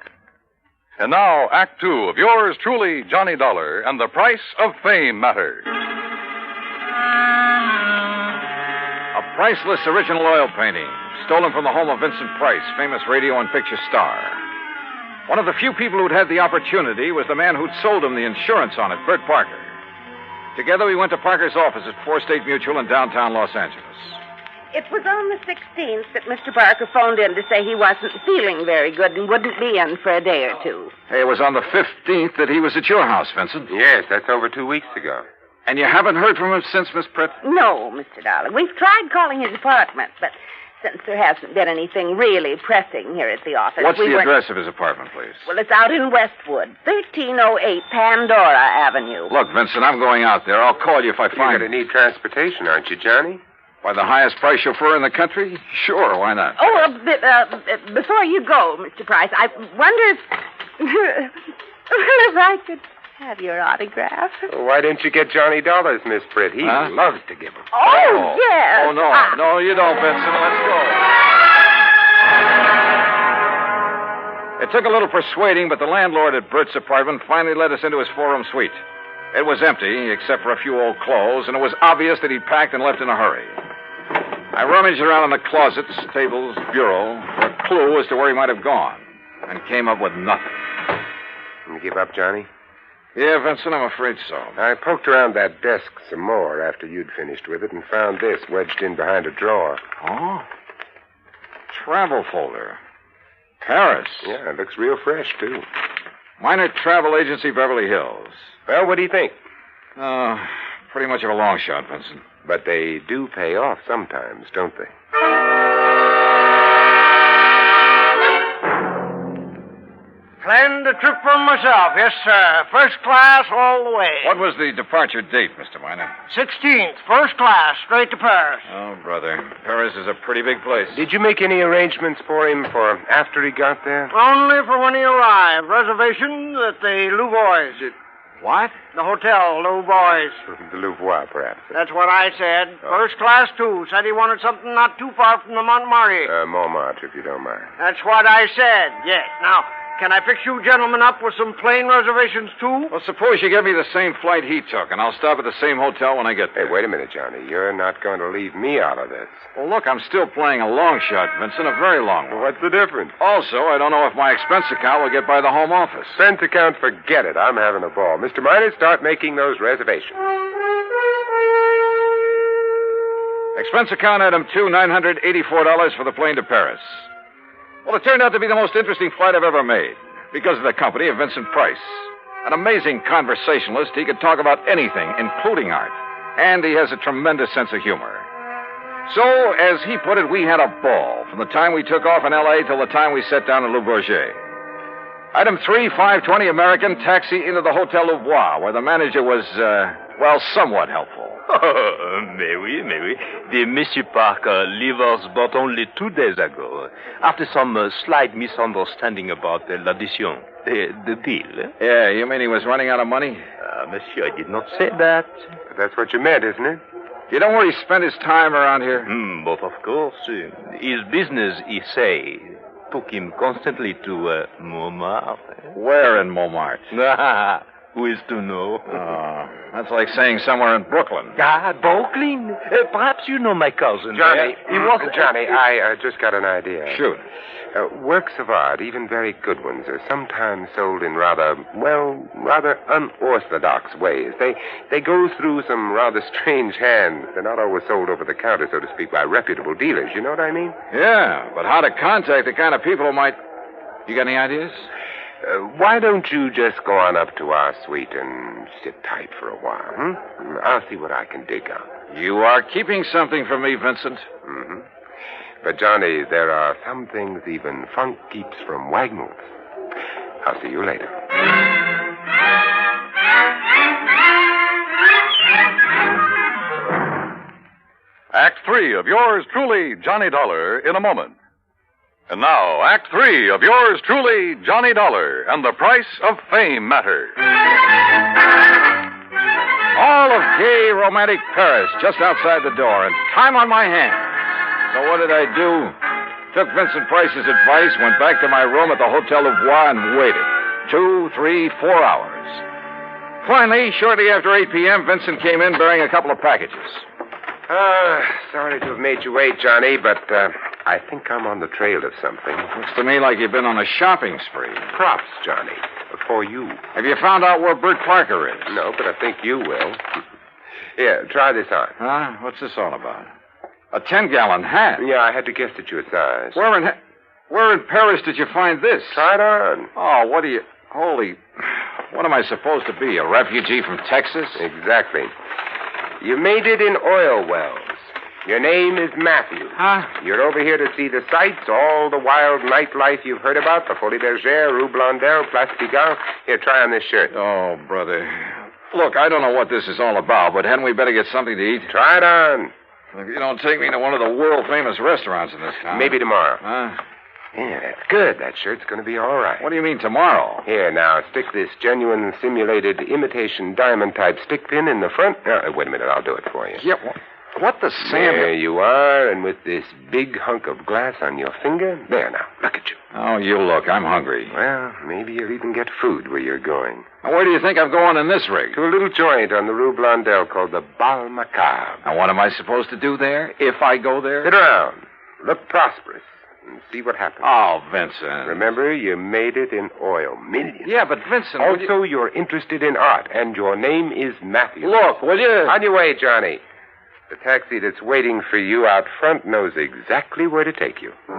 And now, Act 2 of yours truly, Johnny Dollar and the Price of Fame matter. A priceless original oil painting, stolen from the home of Vincent Price, famous radio and picture star. One of the few people who'd had the opportunity was the man who'd sold him the insurance on it, Bert Parker. Together, we went to Parker's office at 4 State Mutual in downtown Los Angeles. It was on the 16th that Mr. Parker phoned in to say he wasn't feeling very good and wouldn't be in for a day or two. Hey, it was on the 15th that he was at your house, Vincent. Yes, that's over 2 weeks ago. And you haven't heard from him since, Miss Pritt? No, Mr. Dollar. We've tried calling his apartment, but since there hasn't been anything really pressing here at the office... What's the address of his apartment, please? Well, it's out in Westwood, 1308 Pandora Avenue. Look, Vincent, I'm going out there. I'll call you if I find... You're going to need transportation, aren't you, Johnny? By the highest price chauffeur in the country? Sure, why not? Oh, before you go, Mr. Price, I wonder if... if I could have your autograph. Well, why didn't you get Johnny Dollars, Miss Britt? He loves to give them. Oh, yes. Oh, no. No, you don't, Vincent. Let's go. It took a little persuading, but the landlord at Bert's apartment finally let us into his 4-room suite. It was empty, except for a few old clothes, and it was obvious that he'd packed and left in a hurry. I rummaged around in the closets, tables, bureau, for a clue as to where he might have gone, and came up with nothing. You give up, Johnny? Yeah, Vincent, I'm afraid so. I poked around that desk some more after you'd finished with it and found this wedged in behind a drawer. Oh? Travel folder. Paris. Yeah, it looks real fresh, too. Minor Travel Agency, Beverly Hills. Well, what do you think? Pretty much of a long shot, Vincent. But they do pay off sometimes, don't they? Planned the trip for myself, yes, sir. First class all the way. What was the departure date, Mr. Miner? 16th, first class, straight to Paris. Oh, brother. Paris is a pretty big place. Did you make any arrangements for him for after he got there? Only for when he arrived. Reservations at the Louvois. What? The hotel, Louvois. The Louvois, perhaps. That's what I said. First class, too. Said he wanted something not too far from the Montmartre. Montmartre, if you don't mind. That's what I said, yes. Now, can I fix you gentlemen up with some plane reservations, too? Well, suppose you give me the same flight he took, and I'll stop at the same hotel when I get there. Hey, wait a minute, Johnny. You're not going to leave me out of this. Well, look, I'm still playing a long shot, Vincent, a very long one. What's the difference? Also, I don't know if my expense account will get by the home office. Expense account, forget it. I'm having a ball. Mr. Miner, start making those reservations. Expense account item 2, $984 for the plane to Paris. Well, it turned out to be the most interesting flight I've ever made because of the company of Vincent Price. An amazing conversationalist. He could talk about anything, including art. And he has a tremendous sense of humor. So, as he put it, we had a ball from the time we took off in L.A. till the time we sat down in Le Bourget. Item 3, 5:20 American, taxi into the Hotel Louvois, where the manager was, somewhat helpful. Oh, mais oui. The Monsieur Parker leave us but only 2 days ago, after some slight misunderstanding about l'addition, the deal. Yeah, you mean he was running out of money? Monsieur, I did not say that. That's what you meant, isn't it? You know where he spent his time around here? But of course. His business, he say, took him constantly to Montmartre. Where in Montmartre? Who is to know? That's like saying somewhere in Brooklyn. Brooklyn? Perhaps you know my cousin. Johnny, he was... Johnny, I just got an idea. Shoot. Works of art, even very good ones, are sometimes sold in rather unorthodox ways. They go through some rather strange hands. They're not always sold over the counter, so to speak, by reputable dealers. You know what I mean? Yeah, but how to contact the kind of people who might... You got any ideas? Why don't you just go on up to our suite and sit tight for a while, I'll see what I can dig up. You are keeping something from me, Vincent. Mm-hmm. But, Johnny, there are some things even funk keeps from Wagnalls. I'll see you later. Act 3 of yours truly, Johnny Dollar, in a moment. And now, Act 3 of yours truly, Johnny Dollar, and the Price of Fame Matter. All of gay, romantic Paris just outside the door, and time on my hands. So what did I do? Took Vincent Price's advice, went back to my room at the Hotel Louvois, and waited. 2, 3, 4 hours. Finally, shortly after 8 p.m., Vincent came in bearing a couple of packages. Sorry to have made you wait, Johnny, but I think I'm on the trail of something. Looks to me like you've been on a shopping spree. Props, Johnny, for you. Have you found out where Bert Parker is? No, but I think you will. Here, try this on. Huh? What's this all about? A 10-gallon hat? Yeah, I had to guess at your size. Where in Paris did you find this? Try it on. Oh, what do you... What am I supposed to be, a refugee from Texas? Exactly. You made it in oil wells. Your name is Matthew. Huh? You're over here to see the sights, all the wild nightlife you've heard about, the Folie Bergère, Rue Blondel, Place Pigalle. Here, try on this shirt. Oh, brother. Look, I don't know what this is all about, but hadn't we better get something to eat? Try it on. If you don't take me to one of the world-famous restaurants in this town. Maybe tomorrow. Huh? Yeah, that's good. That shirt's going to be all right. What do you mean tomorrow? Here, now, stick this genuine simulated imitation diamond-type stick pin in the front. Wait a minute, I'll do it for you. Yeah, what the Sam... There you are, and with this big hunk of glass on your finger. There, now, look at you. Oh, you look. I'm hungry. Well, maybe you'll even get food where you're going. Now, where do you think I'm going in this rig? To a little joint on the Rue Blondel called the Bal Macabre. Now, what am I supposed to do there, if I go there? Sit around. Look prosperous. And see what happens. Oh, Vincent. Remember, you made it in oil. Millions. Yeah, but Vincent... Also, you're interested in art, and your name is Matthew. Look, will you... On your way, Johnny. The taxi that's waiting for you out front knows exactly where to take you. The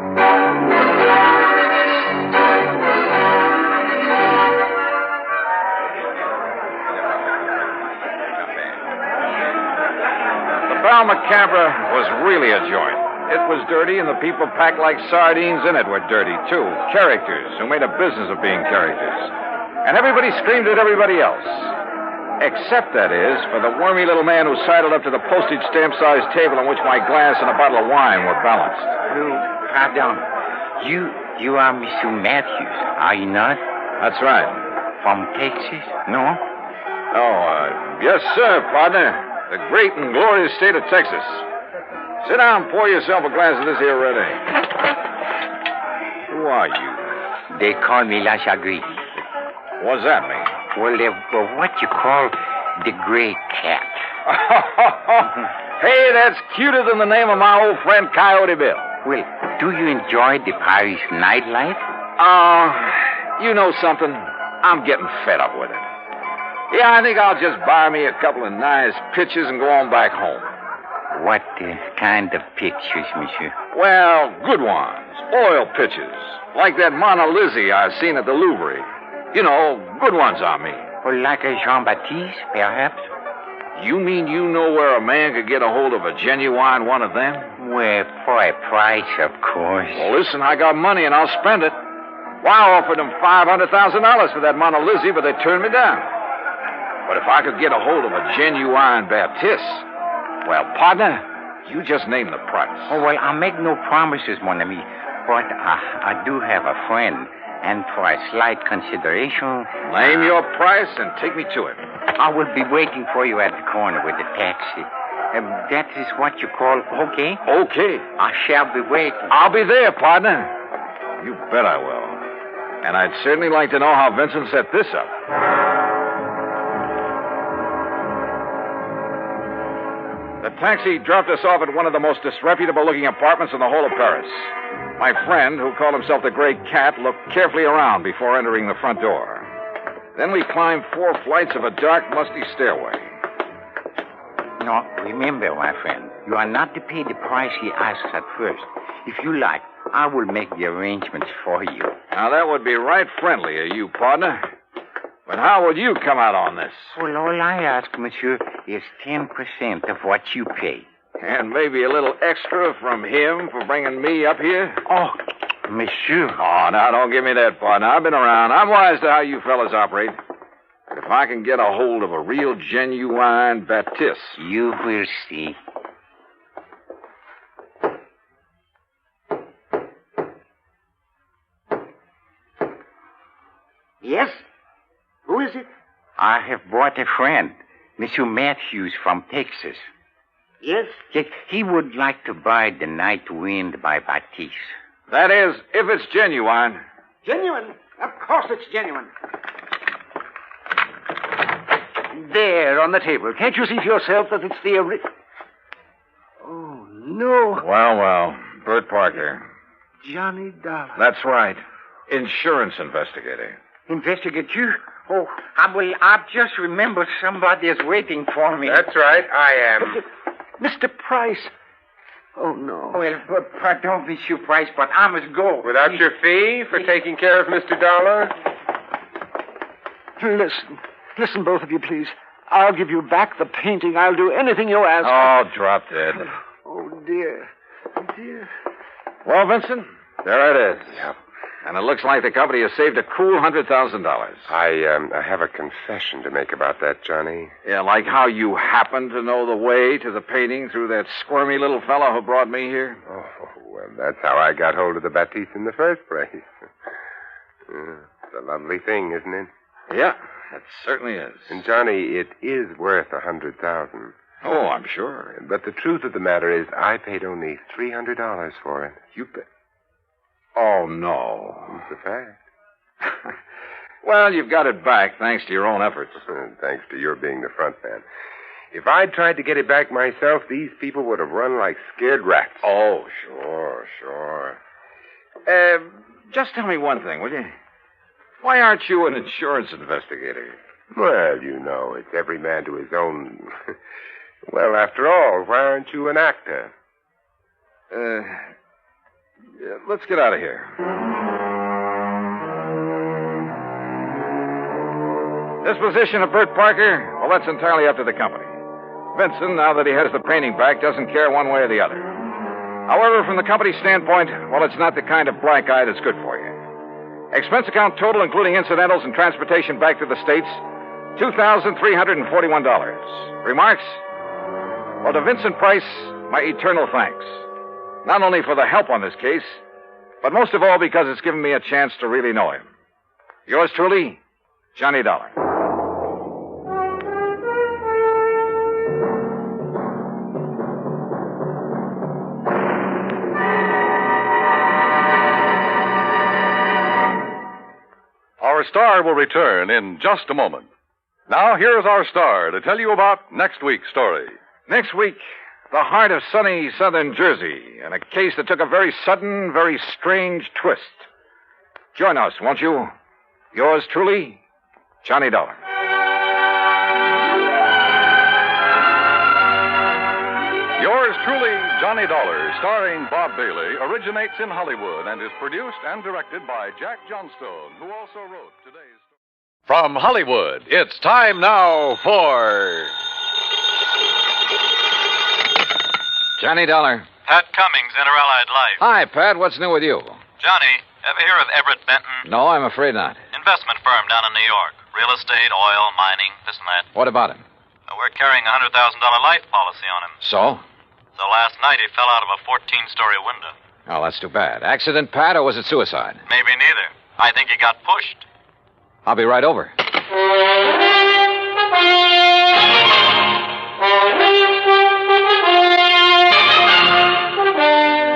Bal Macabre was really a joint. It was dirty, and the people packed like sardines in it were dirty, too. Characters who made a business of being characters. And everybody screamed at everybody else. Except, that is, for the wormy little man who sidled up to the postage stamp-sized table on which my glass and a bottle of wine were balanced. Pardon. You are Mr. Matthews, are you not? That's right. From Texas, no? Oh, yes, sir, partner. The great and glorious state of Texas. Sit down and pour yourself a glass of this here red ale. Who are you? They call me La Chagrin. What's that mean? Well, they're what you call the gray cat. Hey, that's cuter than the name of my old friend Coyote Bill. Well, do you enjoy the Paris nightlife? You know something? I'm getting fed up with it. Yeah, I think I'll just buy me a couple of nice pictures and go on back home. What kind of pictures, monsieur? Well, good ones. Oil pictures. Like that Mona Lisa I seen at the Louvre. You know, good ones, I mean. Well, like a Jean-Baptiste, perhaps? You mean you know where a man could get a hold of a genuine one of them? Well, for a price, of course. Well, listen, I got money and I'll spend it. Well, I offered them $500,000 for that Mona Lisa, but they turned me down. But if I could get a hold of a genuine Baptiste, well, partner, you just name the price. Oh, well, I'll make no promises, mon ami. But I do have a friend. And for a slight consideration... Name your price and take me to it. I will be waiting for you at the corner with the taxi. That is what you call okay? Okay. I shall be waiting. I'll be there, partner. You bet I will. And I'd certainly like to know how Vincent set this up. The taxi dropped us off at one of the most disreputable-looking apartments in the whole of Paris. My friend, who called himself the Gray Cat, looked carefully around before entering the front door. Then we climbed 4 flights of a dark, musty stairway. No, remember, my friend, you are not to pay the price he asks at first. If you like, I will make the arrangements for you. Now, that would be right friendly of you, partner. But how would you come out on this? Well, all I ask, monsieur, is 10% of what you pay. And maybe a little extra from him for bringing me up here? Oh, monsieur. Oh, now, don't give me that, partner. I've been around. I'm wise to how you fellas operate. But if I can get a hold of a real, genuine Baptiste... You will see. Yes? Who is it? I have brought a friend, Monsieur Matthews from Texas. Yes? Yes, he would like to buy The Night Wind by Baptiste. That is, if it's genuine. Genuine? Of course it's genuine. There, on the table. Can't you see for yourself that it's the Oh, no. Well, Bert Parker. Johnny Dollar. That's right. Insurance investigator. Investigate you? Oh, I've just remembered somebody is waiting for me. That's right, I am. Mr. Price. Oh, no. Well, pardon, Monsieur Price, but I must go. Without your fee for taking care of Mr. Dollar? Listen, both of you, please. I'll give you back the painting. I'll do anything you ask. Oh, drop dead. Oh, dear. Dear. Well, Vincent, there it is. Yep. And it looks like the company has saved a cool $100,000. I have a confession to make about that, Johnny. Yeah, like how you happen to know the way to the painting through that squirmy little fellow who brought me here? Oh, well, that's how I got hold of the Baptiste in the first place. It's a lovely thing, isn't it? Yeah, it certainly is. And, Johnny, it is worth $100,000. Oh, I'm sure. But the truth of the matter is I paid only $300 for it. You paid? Oh, no. It's a fact. Well, you've got it back, thanks to your own efforts. Thanks to your being the front man. If I'd tried to get it back myself, these people would have run like scared rats. Oh, sure. Just tell me one thing, will you? Why aren't you an insurance investigator? Well, you know, it's every man to his own. Well, after all, why aren't you an actor? Let's get out of here. Disposition of Bert Parker? Well, that's entirely up to the company. Vincent, now that he has the painting back, doesn't care one way or the other. However, from the company standpoint, well, it's not the kind of black eye that's good for you. Expense account total, including incidentals and transportation back to the States, $2,341. Remarks? Well, to Vincent Price, my eternal thanks. Not only for the help on this case, but most of all because it's given me a chance to really know him. Yours truly, Johnny Dollar. Our star will return in just a moment. Now, here's our star to tell you about next week's story. Next week, the heart of sunny southern Jersey, and a case that took a very sudden, very strange twist. Join us, won't you? Yours truly, Johnny Dollar. Yours truly, Johnny Dollar, starring Bob Bailey, originates in Hollywood and is produced and directed by Jack Johnstone, who also wrote today's... From Hollywood, it's time now for... Johnny Dollar. Pat Cummings, Inter-Allied Life. Hi, Pat. What's new with you? Johnny, ever hear of Everett Benton? No, I'm afraid not. Investment firm down in New York. Real estate, oil, mining, this and that. What about him? We're carrying a $100,000 life policy on him. So? So last night he fell out of a 14-story window. Oh, that's too bad. Accident, Pat, or was it suicide? Maybe neither. I think he got pushed. I'll be right over.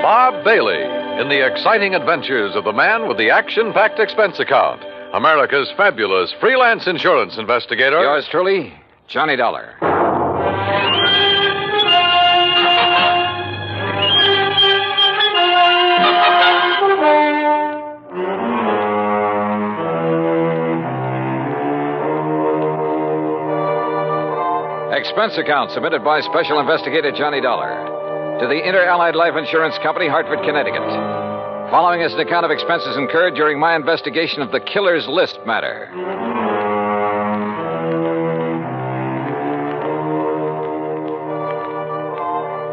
Bob Bailey in the exciting adventures of the man with the action-packed expense account, America's fabulous freelance insurance investigator. Yours truly, Johnny Dollar. Expense account submitted by Special Investigator Johnny Dollar to the Inter-Allied Life Insurance Company, Hartford, Connecticut. Following is an account of expenses incurred during my investigation of the Killer's List matter.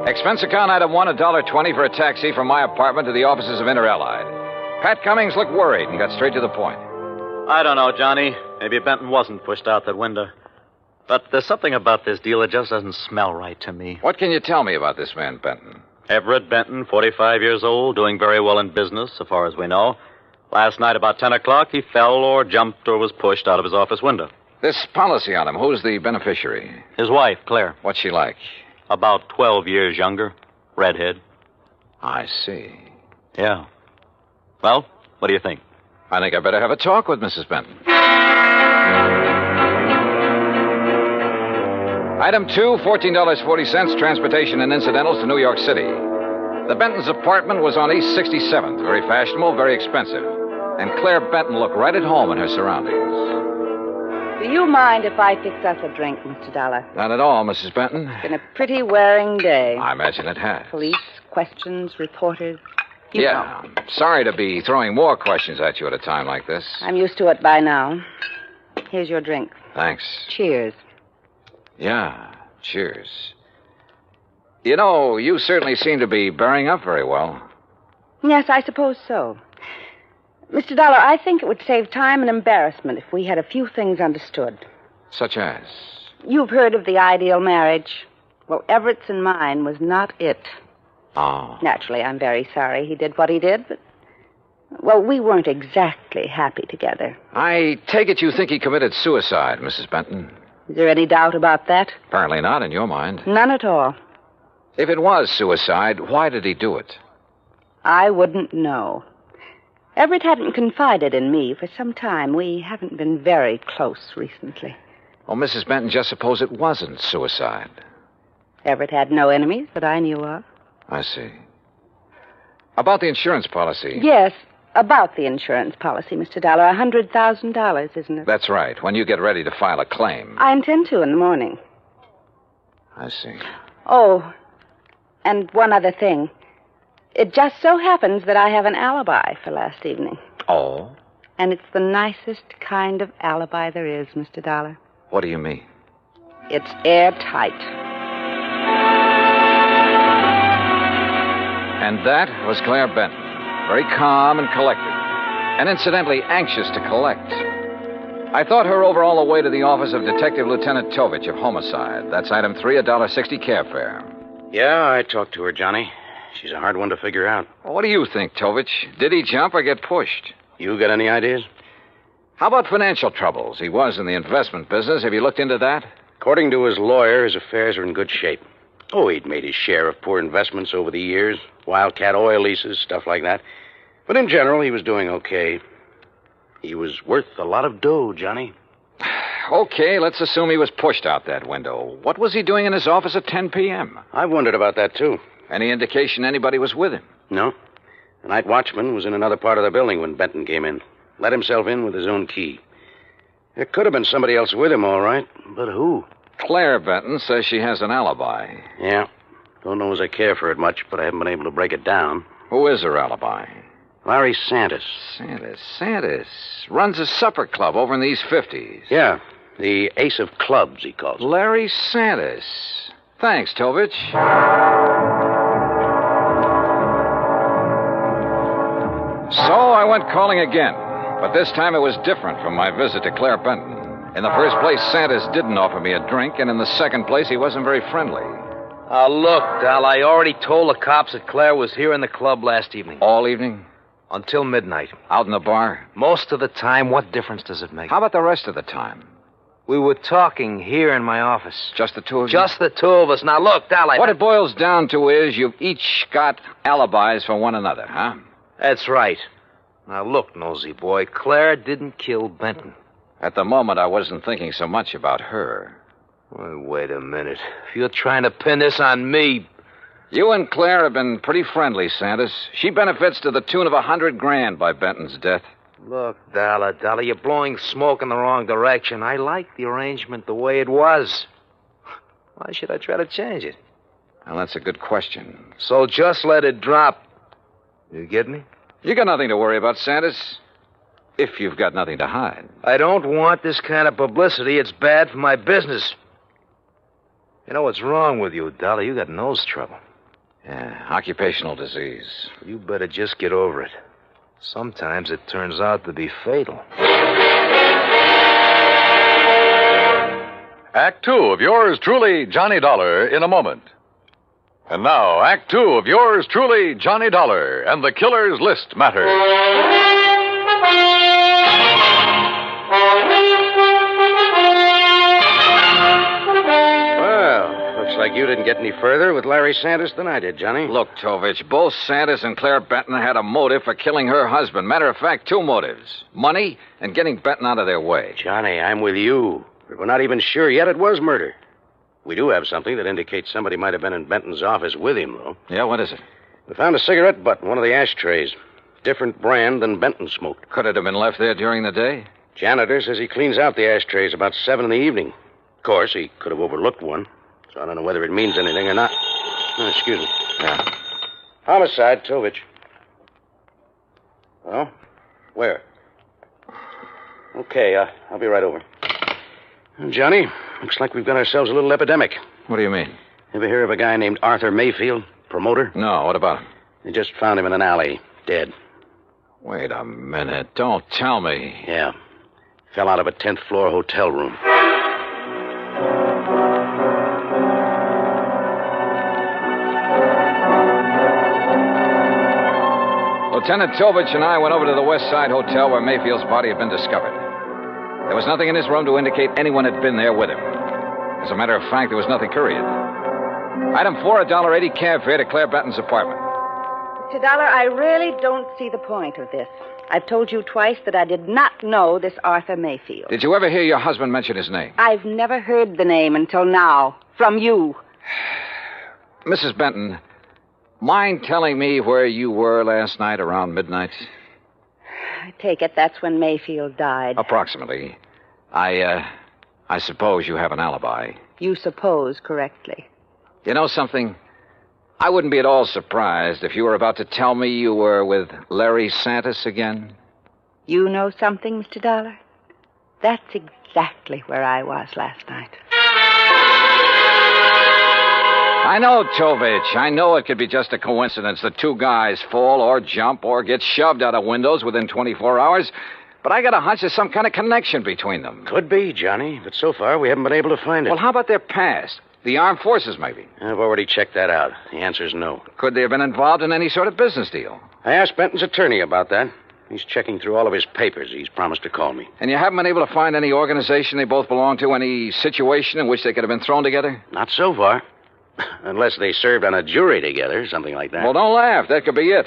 Expense account item 1, $1.20 for a taxi from my apartment to the offices of Inter-Allied. Pat Cummings looked worried and got straight to the point. I don't know, Johnny. Maybe Benton wasn't pushed out that window. But there's something about this deal that just doesn't smell right to me. What can you tell me about this man, Benton? Everett Benton, 45 years old, doing very well in business, so far as we know. Last night about 10 o'clock, he fell or jumped or was pushed out of his office window. This policy on him, who's the beneficiary? His wife, Claire. What's she like? About 12 years younger. Redhead. I see. Yeah. Well, what do you think? I think I better have a talk with Mrs. Benton. Item 2, $14.40, transportation and incidentals to New York City. The Benton's apartment was on East 67th, very fashionable, very expensive. And Claire Benton looked right at home in her surroundings. Do you mind if I fix us a drink, Mr. Dollar? Not at all, Mrs. Benton. It's been a pretty wearing day. I imagine it has. Police, questions, reporters. You yeah, know. I'm sorry to be throwing more questions at you at a time like this. I'm used to it by now. Here's your drink. Thanks. Cheers. Yeah, cheers. You know, you certainly seem to be bearing up very well. Yes, I suppose so. Mr. Dollar, I think it would save time and embarrassment if we had a few things understood. Such as? You've heard of the ideal marriage. Well, Everett's and mine was not it. Oh. Naturally, I'm very sorry he did what he did, but... Well, we weren't exactly happy together. I take it you think he committed suicide, Mrs. Benton. Is there any doubt about that? Apparently not, in your mind. None at all. If it was suicide, why did he do it? I wouldn't know. Everett hadn't confided in me for some time. We haven't been very close recently. Well, Mrs. Benton, just suppose it wasn't suicide. Everett had no enemies that I knew of. I see. About the insurance policy. Yes, about the insurance policy, Mr. Dollar. $100,000, isn't it? That's right, when you get ready to file a claim. I intend to in the morning. I see. Oh, and one other thing. It just so happens that I have an alibi for last evening. Oh? And it's the nicest kind of alibi there is, Mr. Dollar. What do you mean? It's airtight. And that was Claire Benton, very calm and collected, and incidentally anxious to collect. I thought her over all the way to the office of Detective Lieutenant Tovich of Homicide. That's item 3, $1.60 cab fare. Yeah, I talked to her, Johnny. She's a hard one to figure out. Well, what do you think, Tovich? Did he jump or get pushed? You got any ideas? How about financial troubles? He was in the investment business. Have you looked into that? According to his lawyer, his affairs are in good shape. Oh, he'd made his share of poor investments over the years. Wildcat oil leases, stuff like that. But in general, he was doing okay. He was worth a lot of dough, Johnny. Okay, let's assume he was pushed out that window. What was he doing in his office at 10 p.m.? I've wondered about that, too. Any indication anybody was with him? No. The night watchman was in another part of the building when Benton came in. Let himself in with his own key. There could have been somebody else with him, all right. But who? Claire Benton says she has an alibi. Yeah. Don't know as I care for it much, but I haven't been able to break it down. Who is her alibi? Larry Santis. Santis. Runs a supper club over in the East 50s. Yeah. The Ace of Clubs, he calls it. Larry Santis. Thanks, Tovich. So I went calling again. But this time it was different from my visit to Claire Benton. In the first place, Santis didn't offer me a drink, and in the second place, he wasn't very friendly. Look, Dal, I already told the cops that Claire was here in the club last evening. All evening? Until midnight. Out in the bar? Most of the time. What difference does it make? How about the rest of the time? We were talking here in my office. Just the two of you? Just the two of us. Now, look, Dal, What it boils down to is you've each got alibis for one another, huh? That's right. Now, look, nosy boy, Claire didn't kill Benton. At the moment, I wasn't thinking so much about her. Well, wait a minute. If you're trying to pin this on me... You and Claire have been pretty friendly, Santis. She benefits to the tune of $100,000 by Benton's death. Look, Dollar, you're blowing smoke in the wrong direction. I like the arrangement the way it was. Why should I try to change it? Well, that's a good question. So just let it drop. You get me? You got nothing to worry about, Santis. If you've got nothing to hide. I don't want this kind of publicity. It's bad for my business. You know what's wrong with you, Dollar? You got nose trouble. Yeah, occupational disease. You better just get over it. Sometimes it turns out to be fatal. Act 2 of yours truly, Johnny Dollar, in a moment. And now, Act 2 of yours truly, Johnny Dollar, and the Killer's List matter. Well, looks like you didn't get any further with Larry Santis than I did, Johnny. Look, Tovich, both Santis and Claire Benton had a motive for killing her husband. Matter of fact, two motives. Money and getting Benton out of their way. Johnny, I'm with you. But we're not even sure yet it was murder. We do have something that indicates somebody might have been in Benton's office with him, though. Yeah, what is it? We found a cigarette butt in one of the ashtrays. Different brand than Benton smoked. Could it have been left there during the day? Janitor says he cleans out the ashtrays about 7 in the evening. Of course, he could have overlooked one. So I don't know whether it means anything or not. Oh, excuse me. Yeah. Homicide, Tovich. Well, where? Okay, I'll be right over. Well, Johnny, looks like we've got ourselves a little epidemic. What do you mean? Ever hear of a guy named Arthur Mayfield, promoter? No, what about him? They just found him in an alley, dead. Wait a minute. Don't tell me. Yeah. Fell out of a 10th floor hotel room. Lieutenant Tovich and I went over to the West Side Hotel where Mayfield's body had been discovered. There was nothing in his room to indicate anyone had been there with him. As a matter of fact, there was nothing couriered. Item 4, $1.80 cab fare to Claire Benton's apartment. Mr. Dollar, I really don't see the point of this. I've told you twice that I did not know this Arthur Mayfield. Did you ever hear your husband mention his name? I've never heard the name until now. From you. Mrs. Benton, mind telling me where you were last night around midnight? I take it that's when Mayfield died. Approximately. I suppose you have an alibi. You suppose correctly. You know something? I wouldn't be at all surprised if you were about to tell me you were with Larry Santis again. You know something, Mr. Dollar? That's exactly where I was last night. I know, Tovich. I know it could be just a coincidence that two guys fall or jump or get shoved out of windows within 24 hours. But I got a hunch there's some kind of connection between them. Could be, Johnny, but so far we haven't been able to find it. Well, how about their past? The armed forces, maybe? I've already checked that out. The answer's no. Could they have been involved in any sort of business deal? I asked Benton's attorney about that. He's checking through all of his papers. He's promised to call me. And you haven't been able to find any organization they both belong to, any situation in which they could have been thrown together? Not so far. Unless they served on a jury together, something like that. Well, don't laugh. That could be it.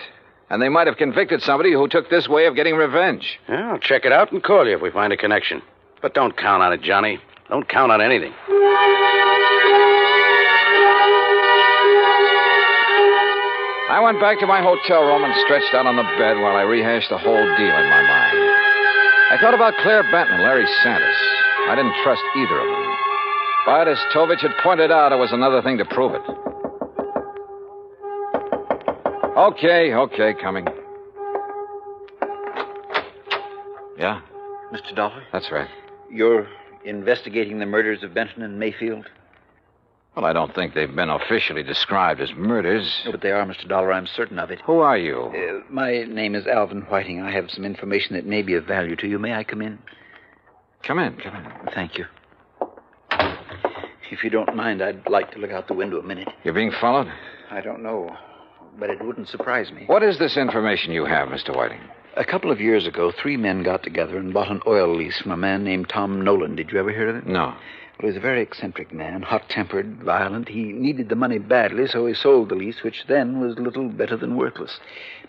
And they might have convicted somebody who took this way of getting revenge. Yeah, I'll check it out and call you if we find a connection. But don't count on it, Johnny. Don't count on anything. I went back to my hotel room and stretched out on the bed while I rehashed the whole deal in my mind. I thought about Claire Benton and Larry Santis. I didn't trust either of them. But as Tovich had pointed out, it was another thing to prove it. Okay, coming. Yeah? Mr. Dollar? That's right. You're investigating the murders of Benton and Mayfield? Well, I don't think they've been officially described as murders. No, but they are, Mr. Dollar. I'm certain of it. Who are you? My name is Alvin Whiting. I have some information that may be of value to you. May I come in? Come in. Thank you. If you don't mind, I'd like to look out the window a minute. You're being followed? I don't know, but it wouldn't surprise me. What is this information you have, Mr. Whiting? A couple of years ago, 3 men got together and bought an oil lease from a man named Tom Nolan. Did you ever hear of it? No. Well, he was a very eccentric man, hot-tempered, violent. He needed the money badly, so he sold the lease, which then was little better than worthless.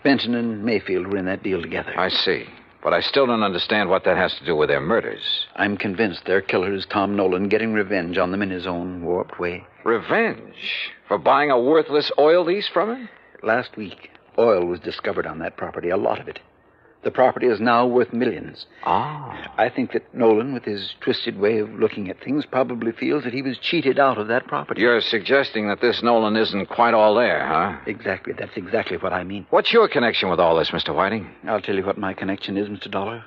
Benton and Mayfield were in that deal together. I see. But I still don't understand what that has to do with their murders. I'm convinced their killer is Tom Nolan, getting revenge on them in his own warped way. Revenge? For buying a worthless oil lease from him? Last week, oil was discovered on that property, a lot of it. The property is now worth millions. Ah. I think that Nolan, with his twisted way of looking at things, probably feels that he was cheated out of that property. You're suggesting that this Nolan isn't quite all there, huh? Exactly. That's exactly what I mean. What's your connection with all this, Mr. Whiting? I'll tell you what my connection is, Mr. Dollar.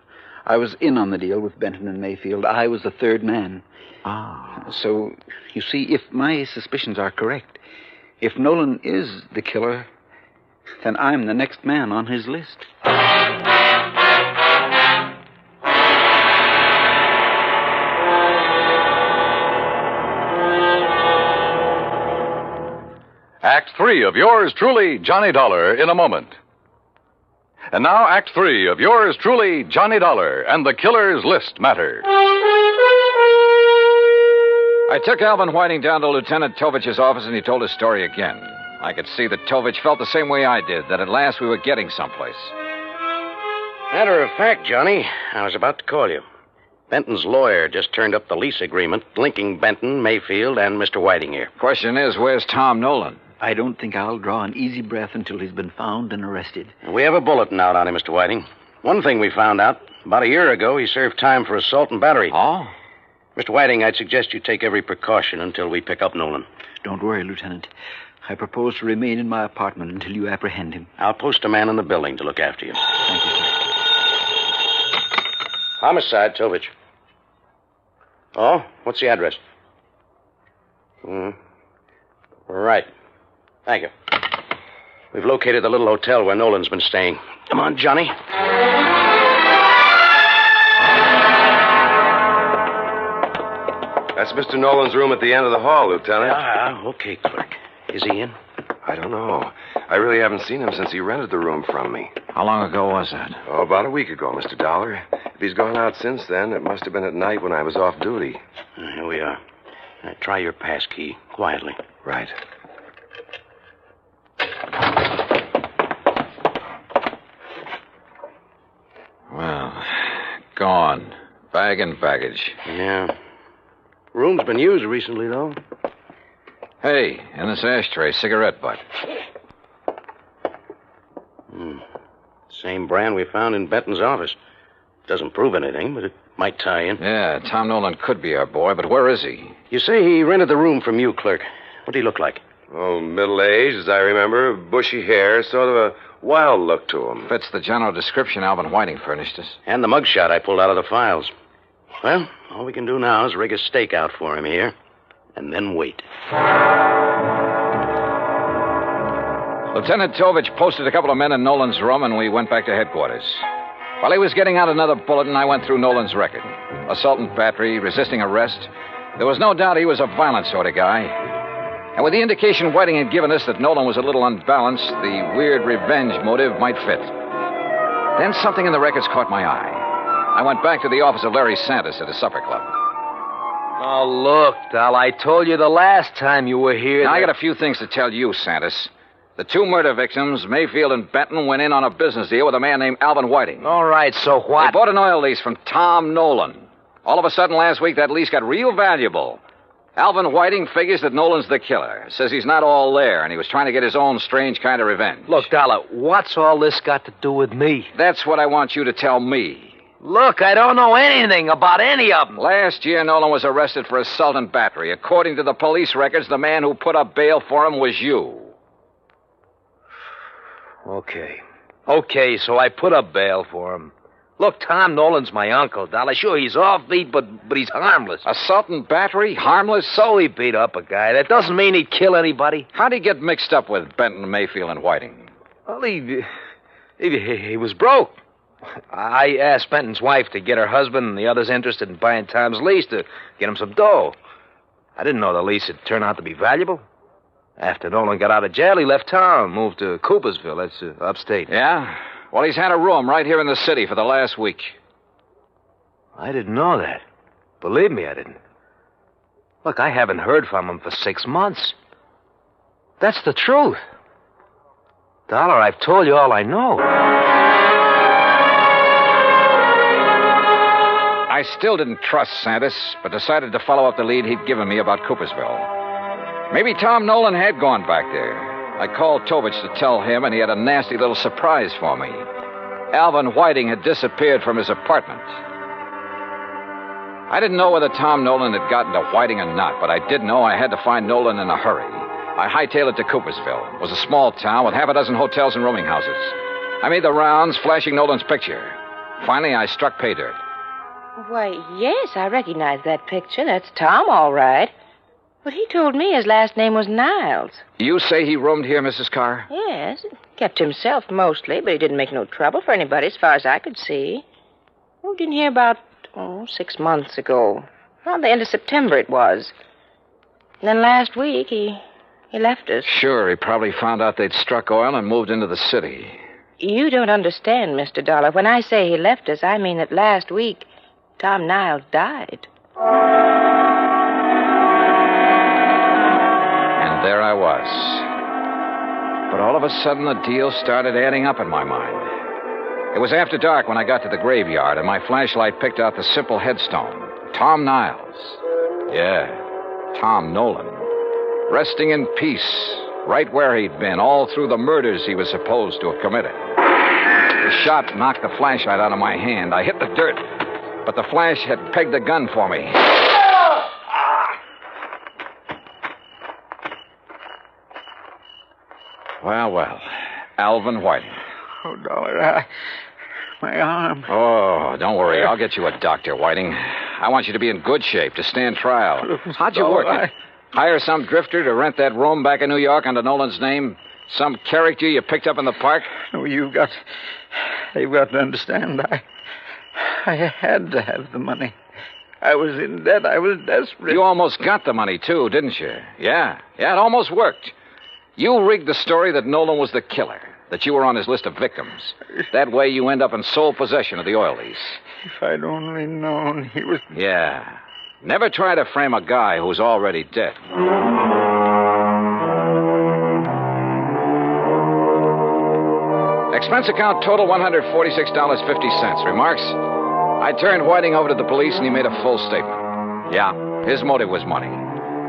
I was in on the deal with Benton and Mayfield. I was the third man. Ah. So, you see, if my suspicions are correct, if Nolan is the killer, then I'm the next man on his list. Act 3 of yours truly, Johnny Dollar, in a moment. And now, Act 3 of yours truly, Johnny Dollar, and the Killer's List matter. I took Alvin Whiting down to Lieutenant Tovich's office, and he told his story again. I could see that Tovich felt the same way I did, that at last we were getting someplace. Matter of fact, Johnny, I was about to call you. Benton's lawyer just turned up the lease agreement linking Benton, Mayfield, and Mr. Whiting here. Question is, where's Tom Nolan? I don't think I'll draw an easy breath until he's been found and arrested. We have a bulletin out on him, Mr. Whiting. One thing we found out, about a year ago, he served time for assault and battery. Oh? Mr. Whiting, I'd suggest you take every precaution until we pick up Nolan. Don't worry, Lieutenant. I propose to remain in my apartment until you apprehend him. I'll post a man in the building to look after you. Thank you, sir. Homicide, Tovich. Oh, what's the address? Right. Thank you. We've located the little hotel where Nolan's been staying. Come on, Johnny. That's Mr. Nolan's room at the end of the hall, Lieutenant. Okay, clerk. Is he in? I don't know. I really haven't seen him since he rented the room from me. How long ago was that? Oh, about a week ago, Mr. Dollar. If he's gone out since then, it must have been at night when I was off duty. Here we are. Try your pass key, quietly. Right. Well, gone. Bag and baggage. Yeah. Room's been used recently, though. Hey, in this ashtray, cigarette butt. Same brand we found in Benton's office. Doesn't prove anything, but it might tie in. Yeah, Tom Nolan could be our boy, but where is he? You say he rented the room from you, clerk. What did he look like? Oh, middle-aged, as I remember. Bushy hair, sort of a wild look to him. Fits the general description Alvin Whiting furnished us. And the mugshot I pulled out of the files. Well, all we can do now is rig a stakeout for him here, and then wait. Lieutenant Tovich posted a couple of men in Nolan's room, and we went back to headquarters. While he was getting out another bulletin, I went through Nolan's record. Assault and battery, resisting arrest. There was no doubt he was a violent sort of guy. And with the indication Whiting had given us that Nolan was a little unbalanced, the weird revenge motive might fit. Then something in the records caught my eye. I went back to the office of Larry Santos at his supper club. Oh, look, Dal, I told you the last time you were here. Now, I got a few things to tell you, Santos. The two murder victims, Mayfield and Benton, went in on a business deal with a man named Alvin Whiting. All right, so what? They bought an oil lease from Tom Nolan. All of a sudden last week, that lease got real valuable. Alvin Whiting figures that Nolan's the killer. Says he's not all there, and he was trying to get his own strange kind of revenge. Look, Dollar, what's all this got to do with me? That's what I want you to tell me. Look, I don't know anything about any of them. Last year, Nolan was arrested for assault and battery. According to the police records, the man who put up bail for him was you. Okay, so I put up bail for him. Look, Tom Nolan's my uncle, Dollar. Sure, he's offbeat, but he's harmless. Assault and battery? Harmless? So he beat up a guy. That doesn't mean he'd kill anybody. How'd he get mixed up with Benton, Mayfield, and Whiting? Well, he was broke. I asked Benton's wife to get her husband and the others interested in buying Tom's lease to get him some dough. I didn't know the lease would turn out to be valuable. After Nolan got out of jail, he left town, moved to Coopersville. That's upstate. Yeah? Well, he's had a room right here in the city for the last week. I didn't know that. Believe me, I didn't. Look, I haven't heard from him for 6 months. That's the truth. Dollar, I've told you all I know. I still didn't trust Santos, but decided to follow up the lead he'd given me about Coopersville. Maybe Tom Nolan had gone back there. I called Tovich to tell him, and he had a nasty little surprise for me. Alvin Whiting had disappeared from his apartment. I didn't know whether Tom Nolan had gotten to Whiting or not, but I did know I had to find Nolan in a hurry. I hightailed it to Coopersville. It was a small town with half a dozen hotels and rooming houses. I made the rounds, flashing Nolan's picture. Finally, I struck pay dirt. Why, yes, I recognize that picture. That's Tom, all right. But he told me his last name was Niles. You say he roamed here, Mrs. Carr? Yes, kept himself mostly, but he didn't make no trouble for anybody as far as I could see. We didn't hear about, 6 months ago. Around the end of September it was. And then last week he left us. Sure, he probably found out they'd struck oil and moved into the city. You don't understand, Mr. Dollar. When I say he left us, I mean that last week Tom Niles died. And there I was. But all of a sudden, the deal started adding up in my mind. It was after dark when I got to the graveyard, and my flashlight picked out the simple headstone. Tom Niles. Yeah, Tom Nolan. Resting in peace, right where he'd been, all through the murders he was supposed to have committed. The shot knocked the flashlight out of my hand. I hit the dirt, but the flash had pegged the gun for me. Well, Alvin Whiting. Oh, Dollar, my arm. Oh, don't worry. I'll get you a doctor, Whiting. I want you to be in good shape to stand trial. How'd you work it? Hire some drifter to rent that room back in New York under Nolan's name? Some character you picked up in the park? Oh, you've got to understand. I had to have the money. I was in debt. I was desperate. You almost got the money, too, didn't you? Yeah, it almost worked. You rigged the story that Nolan was the killer, that you were on his list of victims. That way you end up in sole possession of the oil lease. If I'd only known he was... Yeah. Never try to frame a guy who's already dead. Expense account total $146.50. Remarks? I turned Whiting over to the police and he made a full statement. Yeah, his motive was money.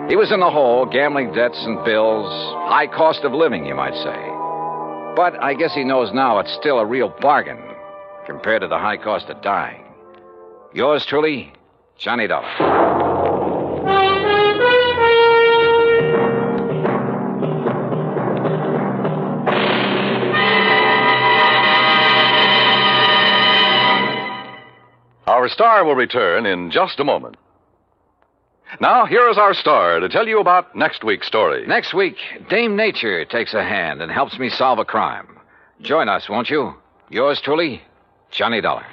He was in the hole, gambling debts and bills, high cost of living, you might say. But I guess he knows now it's still a real bargain compared to the high cost of dying. Yours truly, Johnny Dollar. Our star will return in just a moment. Now, here is our star to tell you about next week's story. Next week, Dame Nature takes a hand and helps me solve a crime. Join us, won't you? Yours truly, Johnny Dollar.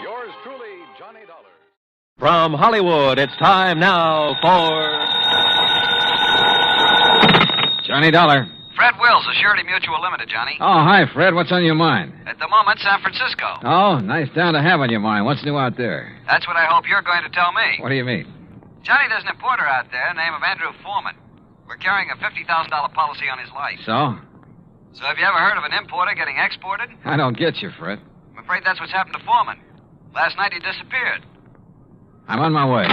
Yours truly, Johnny Dollar. From Hollywood, it's time now for Johnny Dollar. Fred Wills, Surety Mutual Limited, Johnny. Oh, hi, Fred. What's on your mind? At the moment, San Francisco. Oh, nice town to have on your mind. What's new out there? That's what I hope you're going to tell me. What do you mean? Johnny, there's an importer out there, name of Andrew Foreman. We're carrying a $50,000 policy on his life. So? So have you ever heard of an importer getting exported? I don't get you, Fred. I'm afraid that's what's happened to Foreman. Last night he disappeared. I'm on my way.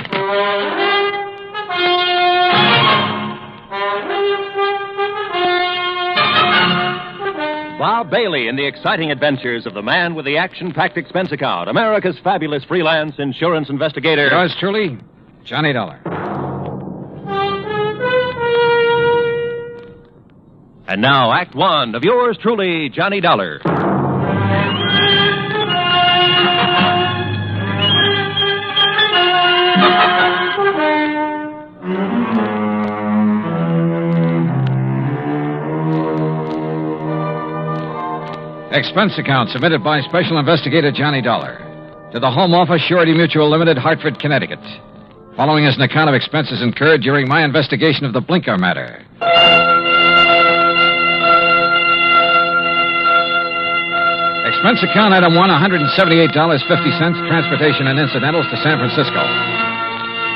Bob Bailey in the exciting adventures of the man with the action-packed expense account, America's fabulous freelance insurance investigator. Yours truly, Johnny Dollar. And now, Act One of yours truly, Johnny Dollar. Expense account submitted by Special Investigator Johnny Dollar to the Home Office, Surety Mutual Limited, Hartford, Connecticut. Following is an account of expenses incurred during my investigation of the Blinker matter. Expense account item 1, $178.50, transportation and incidentals to San Francisco.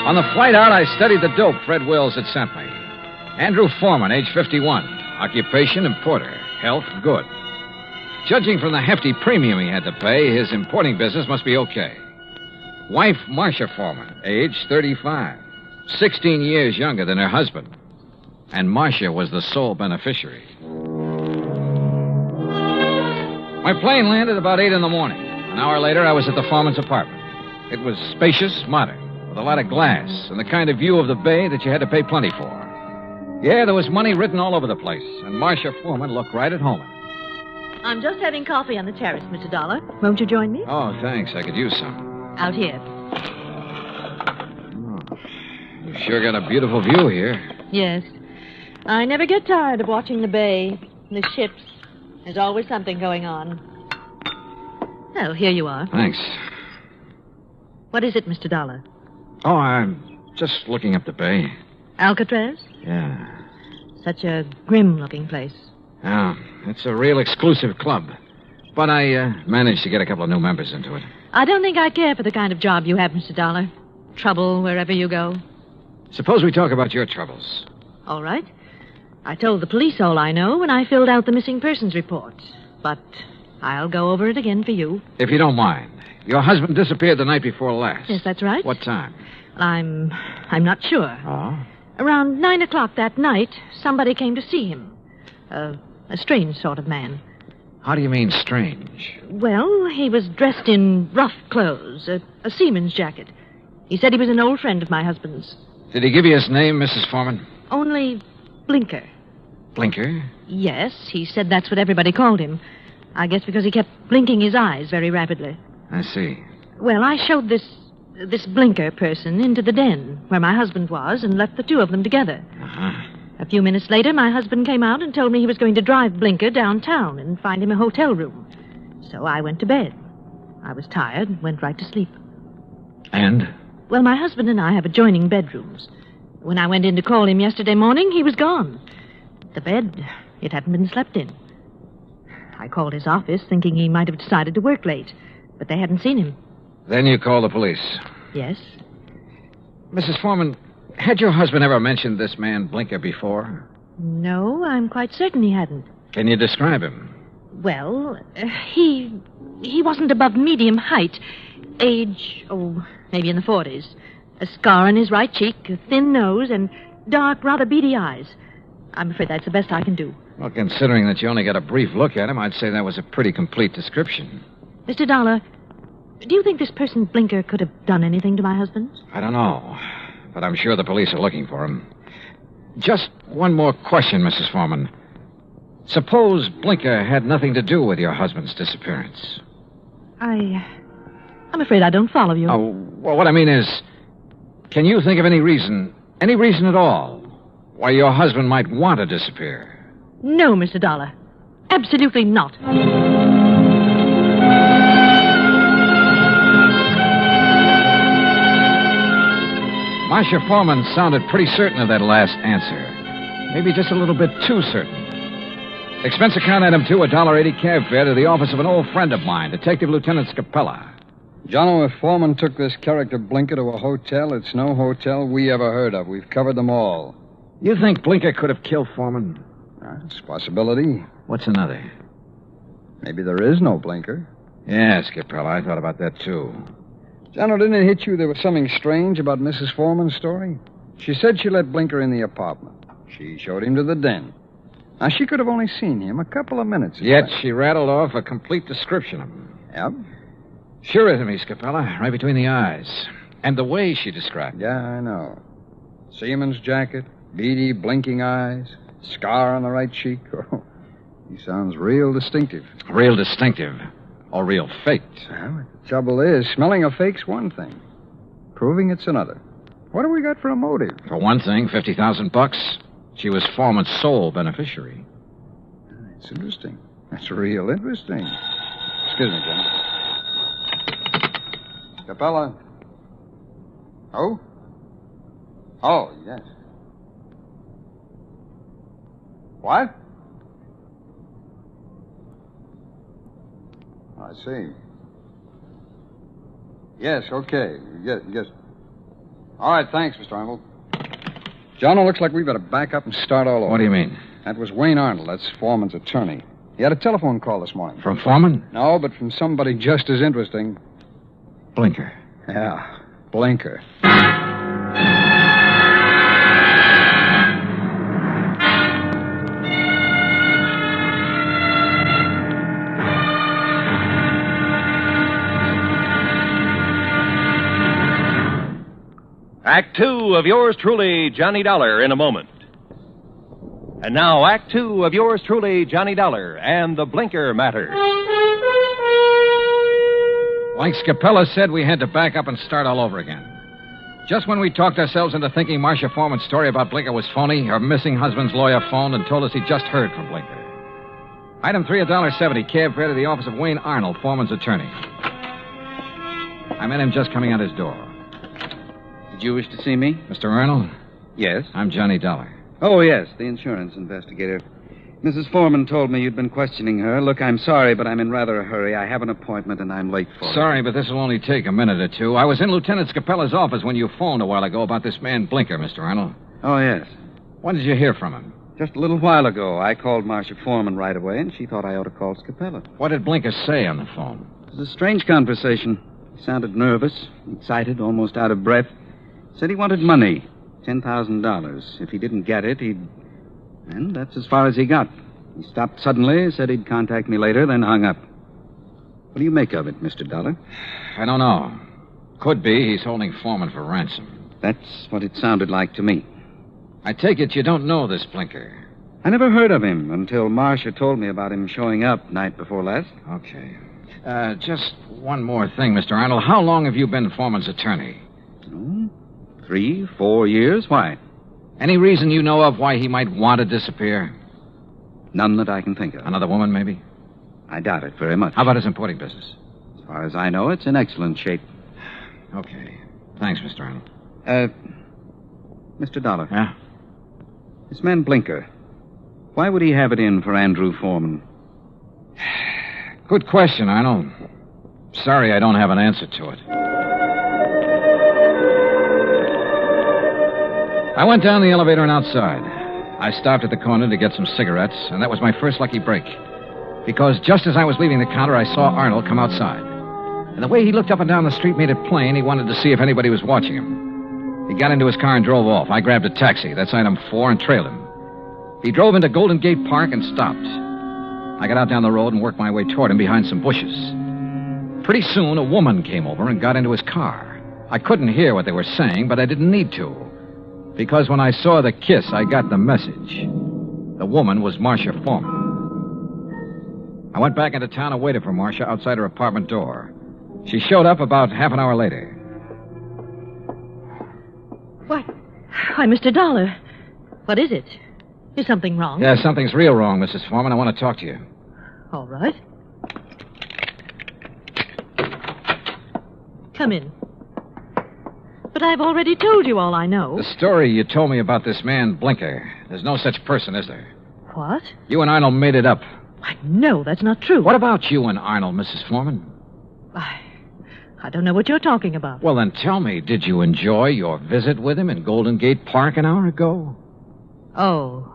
On the flight out, I studied the dope Fred Wills had sent me. Andrew Foreman, age 51. Occupation, importer. Health, good. Judging from the hefty premium he had to pay, his importing business must be okay. Wife, Marcia Foreman, age 35. 16 years younger than her husband. And Marcia was the sole beneficiary. My plane landed about 8 in the morning. An hour later, I was at the Foreman's apartment. It was spacious, modern, with a lot of glass, and the kind of view of the bay that you had to pay plenty for. Yeah, there was money written all over the place, and Marcia Foreman looked right at home. I'm just having coffee on the terrace, Mr. Dollar. Won't you join me? Oh, thanks. I could use some. Out here. You've sure got a beautiful view here. Yes. I never get tired of watching the bay, the ships. There's always something going on. Oh, here you are. Thanks. What is it, Mr. Dollar? Oh, I'm just looking up the bay. Alcatraz? Yeah. Such a grim-looking place. Yeah, it's a real exclusive club. But I managed to get a couple of new members into it. I don't think I care for the kind of job you have, Mr. Dollar. Trouble wherever you go. Suppose we talk about your troubles. All right. I told the police all I know when I filled out the missing persons report. But I'll go over it again for you. If you don't mind. Your husband disappeared the night before last. Yes, that's right. What time? I'm not sure. Oh? Around 9 o'clock that night, somebody came to see him. A strange sort of man. How do you mean strange? Well, he was dressed in rough clothes, a seaman's jacket. He said he was an old friend of my husband's. Did he give you his name, Mrs. Foreman? Only Blinker. Blinker? Yes, he said that's what everybody called him. I guess because he kept blinking his eyes very rapidly. I see. Well, I showed this Blinker person into the den where my husband was and left the two of them together. Uh-huh. A few minutes later, my husband came out and told me he was going to drive Blinker downtown and find him a hotel room. So I went to bed. I was tired and went right to sleep. And? Well, my husband and I have adjoining bedrooms. When I went in to call him yesterday morning, he was gone. The bed, it hadn't been slept in. I called his office thinking he might have decided to work late, but they hadn't seen him. Then you called the police? Yes. Mrs. Foreman, had your husband ever mentioned this man Blinker before? No, I'm quite certain he hadn't. Can you describe him? Well, he wasn't above medium height. Age, maybe in the 40s. A scar on his right cheek, a thin nose, and dark, rather beady eyes. I'm afraid that's the best I can do. Well, considering that you only got a brief look at him, I'd say that was a pretty complete description. Mr. Dollar, do you think this person Blinker could have done anything to my husband? I don't know, but I'm sure the police are looking for him. Just one more question, Mrs. Foreman. Suppose Blinker had nothing to do with your husband's disappearance. I'm afraid I don't follow you. Oh, well, what I mean is, can you think of any reason at all, why your husband might want to disappear? No, Mr. Dollar. Absolutely not. Marcia Foreman sounded pretty certain of that last answer. Maybe just a little bit too certain. Expense account item 2, $1.80 cab fare to the office of an old friend of mine, Detective Lieutenant Scapella. Jono, if Foreman took this character Blinker to a hotel, it's no hotel we ever heard of. We've covered them all. You think Blinker could have killed Foreman? It's a possibility. What's another? Maybe there is no Blinker. Yeah, Scapella, I thought about that, too. Jono, didn't it hit you there was something strange about Mrs. Foreman's story? She said she let Blinker in the apartment. She showed him to the den. Now, she could have only seen him a couple of minutes. Yet she rattled off a complete description of him. Yep. Sure is to me, Scapella, right between the eyes. And the way she described it. Yeah, I know. Seaman's jacket, beady, blinking eyes, scar on the right cheek. Oh, he sounds real distinctive. Real distinctive. Or real faked. Well, the trouble is, smelling a fake's one thing. Proving it's another. What have we got for a motive? For one thing, $50,000. She was Foreman's sole beneficiary. It's interesting. That's real interesting. Excuse me, Jim. Capella. Oh? Oh, yes. What? I see. Yes, okay. Yes. All right, thanks, Mr. Arnold. Jono, looks like we better back up and start all over. What do you mean? That was Wayne Arnold. That's Foreman's attorney. He had a telephone call this morning. From Foreman? No, but from somebody just as interesting. Blinker. Yeah, Blinker. Act 2 of yours truly, Johnny Dollar, in a moment. And now, Act 2 of yours truly, Johnny Dollar, and the Blinker matter. Like Scapella said, we had to back up and start all over again. Just when we talked ourselves into thinking Marcia Foreman's story about Blinker was phony, her missing husband's lawyer phoned and told us he'd just heard from Blinker. Item 3, $1.70, cab fare to the office of Wayne Arnold, Foreman's attorney. I met him just coming out his door. Did you wish to see me? Mr. Arnold? Yes. I'm Johnny Dollar. Oh, yes, the insurance investigator. Mrs. Foreman told me you'd been questioning her. Look, I'm sorry, but I'm in rather a hurry. I have an appointment, and I'm late for it. Sorry, but this will only take a minute or two. I was in Lieutenant Scapella's office when you phoned a while ago about this man Blinker, Mr. Arnold. Oh, yes. When did you hear from him? Just a little while ago. I called Marcia Foreman right away, and she thought I ought to call Scapella. What did Blinker say on the phone? It was a strange conversation. He sounded nervous, excited, almost out of breath. Said he wanted money, $10,000. If he didn't get it, he'd... And that's as far as he got. He stopped suddenly, said he'd contact me later, then hung up. What do you make of it, Mr. Dollar? I don't know. Could be he's holding Foreman for ransom. That's what it sounded like to me. I take it you don't know this Blinker. I never heard of him until Marcia told me about him showing up night before last. Okay. Just one more thing, Mr. Arnold. How long have you been Foreman's attorney? 3, 4 years. Why? Any reason you know of why he might want to disappear? None that I can think of. Another woman, maybe? I doubt it very much. How about his importing business? As far as I know, it's in excellent shape. Okay. Thanks, Mr. Arnold. Mr. Dollar. Yeah? This man Blinker, why would he have it in for Andrew Foreman? Good question, Arnold. Sorry I don't have an answer to it. I went down the elevator and outside. I stopped at the corner to get some cigarettes, and that was my first lucky break. Because just as I was leaving the counter, I saw Arnold come outside. And the way he looked up and down the street made it plain he wanted to see if anybody was watching him. He got into his car and drove off. I grabbed a taxi, that's item 4, and trailed him. He drove into Golden Gate Park and stopped. I got out down the road and worked my way toward him behind some bushes. Pretty soon, a woman came over and got into his car. I couldn't hear what they were saying, but I didn't need to. Because when I saw the kiss, I got the message. The woman was Marcia Foreman. I went back into town and waited for Marcia outside her apartment door. She showed up about half an hour later. What? Why, Mr. Dollar. What is it? Is something wrong? Yeah, something's real wrong, Mrs. Foreman. I want to talk to you. All right. Come in. But I've already told you all I know. The story you told me about this man, Blinker, there's no such person, is there? What? You and Arnold made it up. No, that's not true. What about you and Arnold, Mrs. Foreman? I don't know what you're talking about. Well, then tell me, did you enjoy your visit with him in Golden Gate Park an hour ago? Oh,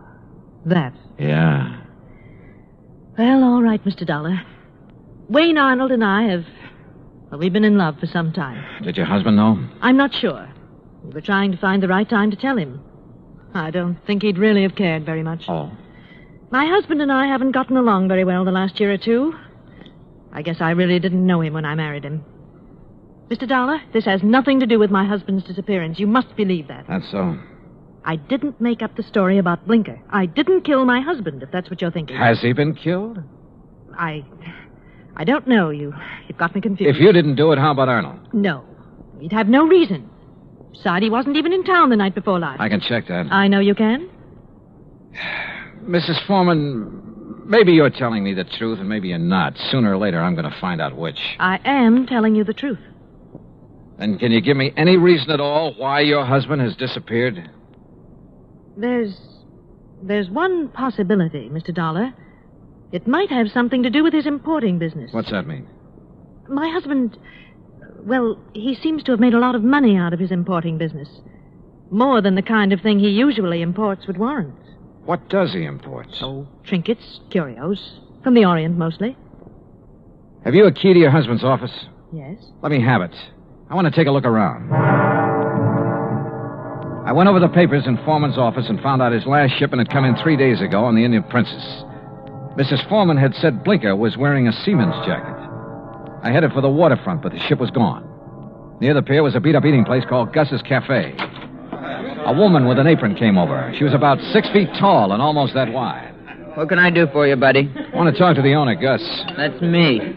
that. Yeah. Well, all right, Mr. Dollar. Wayne Arnold and I have... Well, we've been in love for some time. Did your husband know? I'm not sure. We were trying to find the right time to tell him. I don't think he'd really have cared very much. Oh. My husband and I haven't gotten along very well the last year or two. I guess I really didn't know him when I married him. Mr. Dollar, this has nothing to do with my husband's disappearance. You must believe that. That's so. I didn't make up the story about Blinker. I didn't kill my husband, if that's what you're thinking. Has he been killed? I don't know. You've got me confused. If you didn't do it, how about Arnold? No. He'd have no reason. Besides, he wasn't even in town the night before last. I can check that. I know you can. Mrs. Foreman, maybe you're telling me the truth and maybe you're not. Sooner or later, I'm going to find out which. I am telling you the truth. And can you give me any reason at all why your husband has disappeared? There's one possibility, Mr. Dollar. It might have something to do with his importing business. What's that mean? My husband, well, he seems to have made a lot of money out of his importing business. More than the kind of thing he usually imports would warrant. What does he import? Oh, trinkets, curios. From the Orient, mostly. Have you a key to your husband's office? Yes. Let me have it. I want to take a look around. I went over the papers in Foreman's office and found out his last shipment had come in 3 days ago on the Indian Princess. Mrs. Foreman had said Blinker was wearing a seaman's jacket. I headed for the waterfront, but the ship was gone. Near the pier was a beat-up eating place called Gus's Cafe. A woman with an apron came over. She was about 6 feet tall and almost that wide. What can I do for you, buddy? I want to talk to the owner, Gus. That's me.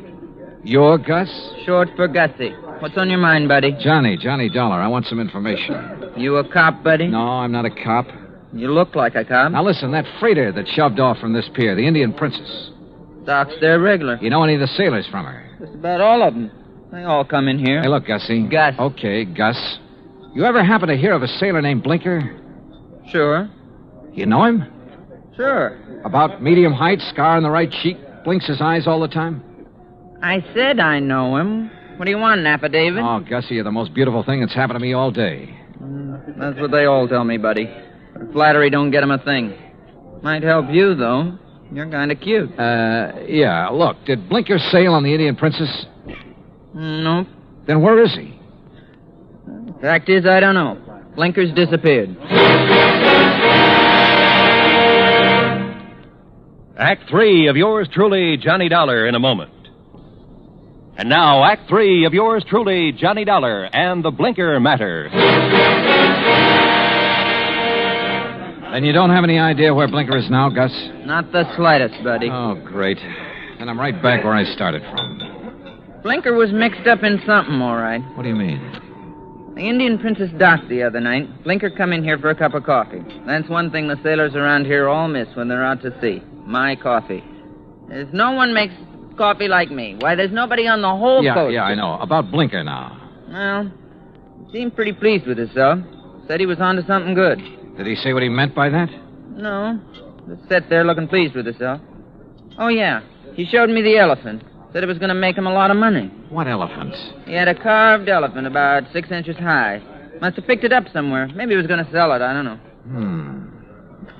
You're Gus? Short for Gussie. What's on your mind, buddy? Johnny Dollar. I want some information. You a cop, buddy? No, I'm not a cop. You look like a cop. Now listen, that freighter that shoved off from this pier, the Indian Princess. Docks there regular. You know any of the sailors from her? Just about all of them. They all come in here. Hey, look, Gussie. Gus. Okay, Gus. You ever happen to hear of a sailor named Blinker? Sure. You know him? Sure. About medium height, scar on the right cheek, blinks his eyes all the time? I said I know him. What do you want, an affidavit? Oh, Gussie, you're the most beautiful thing that's happened to me all day. That's what they all tell me, buddy. But flattery don't get 'em a thing. Might help you, though. You're kind of cute. Yeah. Look, did Blinker sail on the Indian Princess? Nope. Then where is he? Fact is, I don't know. Blinker's disappeared. Act 3 of yours truly, Johnny Dollar, in a moment. And now, Act 3 of yours truly, Johnny Dollar and the Blinker Matter. Then you don't have any idea where Blinker is now, Gus? Not the slightest, buddy. Oh, great. Then I'm right back where I started from. Blinker was mixed up in something, all right. What do you mean? The Indian Princess docked the other night. Blinker come in here for a cup of coffee. That's one thing the sailors around here all miss when they're out to sea. My coffee. There's no one makes coffee like me. Why, there's nobody on the whole coast. Yeah, I know. About Blinker now. Well, he seemed pretty pleased with himself. Said he was onto something good. Did he say what he meant by that? No. Just sat there looking pleased with himself. Oh, yeah. He showed me the elephant. Said it was going to make him a lot of money. What elephant? He had a carved elephant about 6 inches high. Must have picked it up somewhere. Maybe he was going to sell it. I don't know.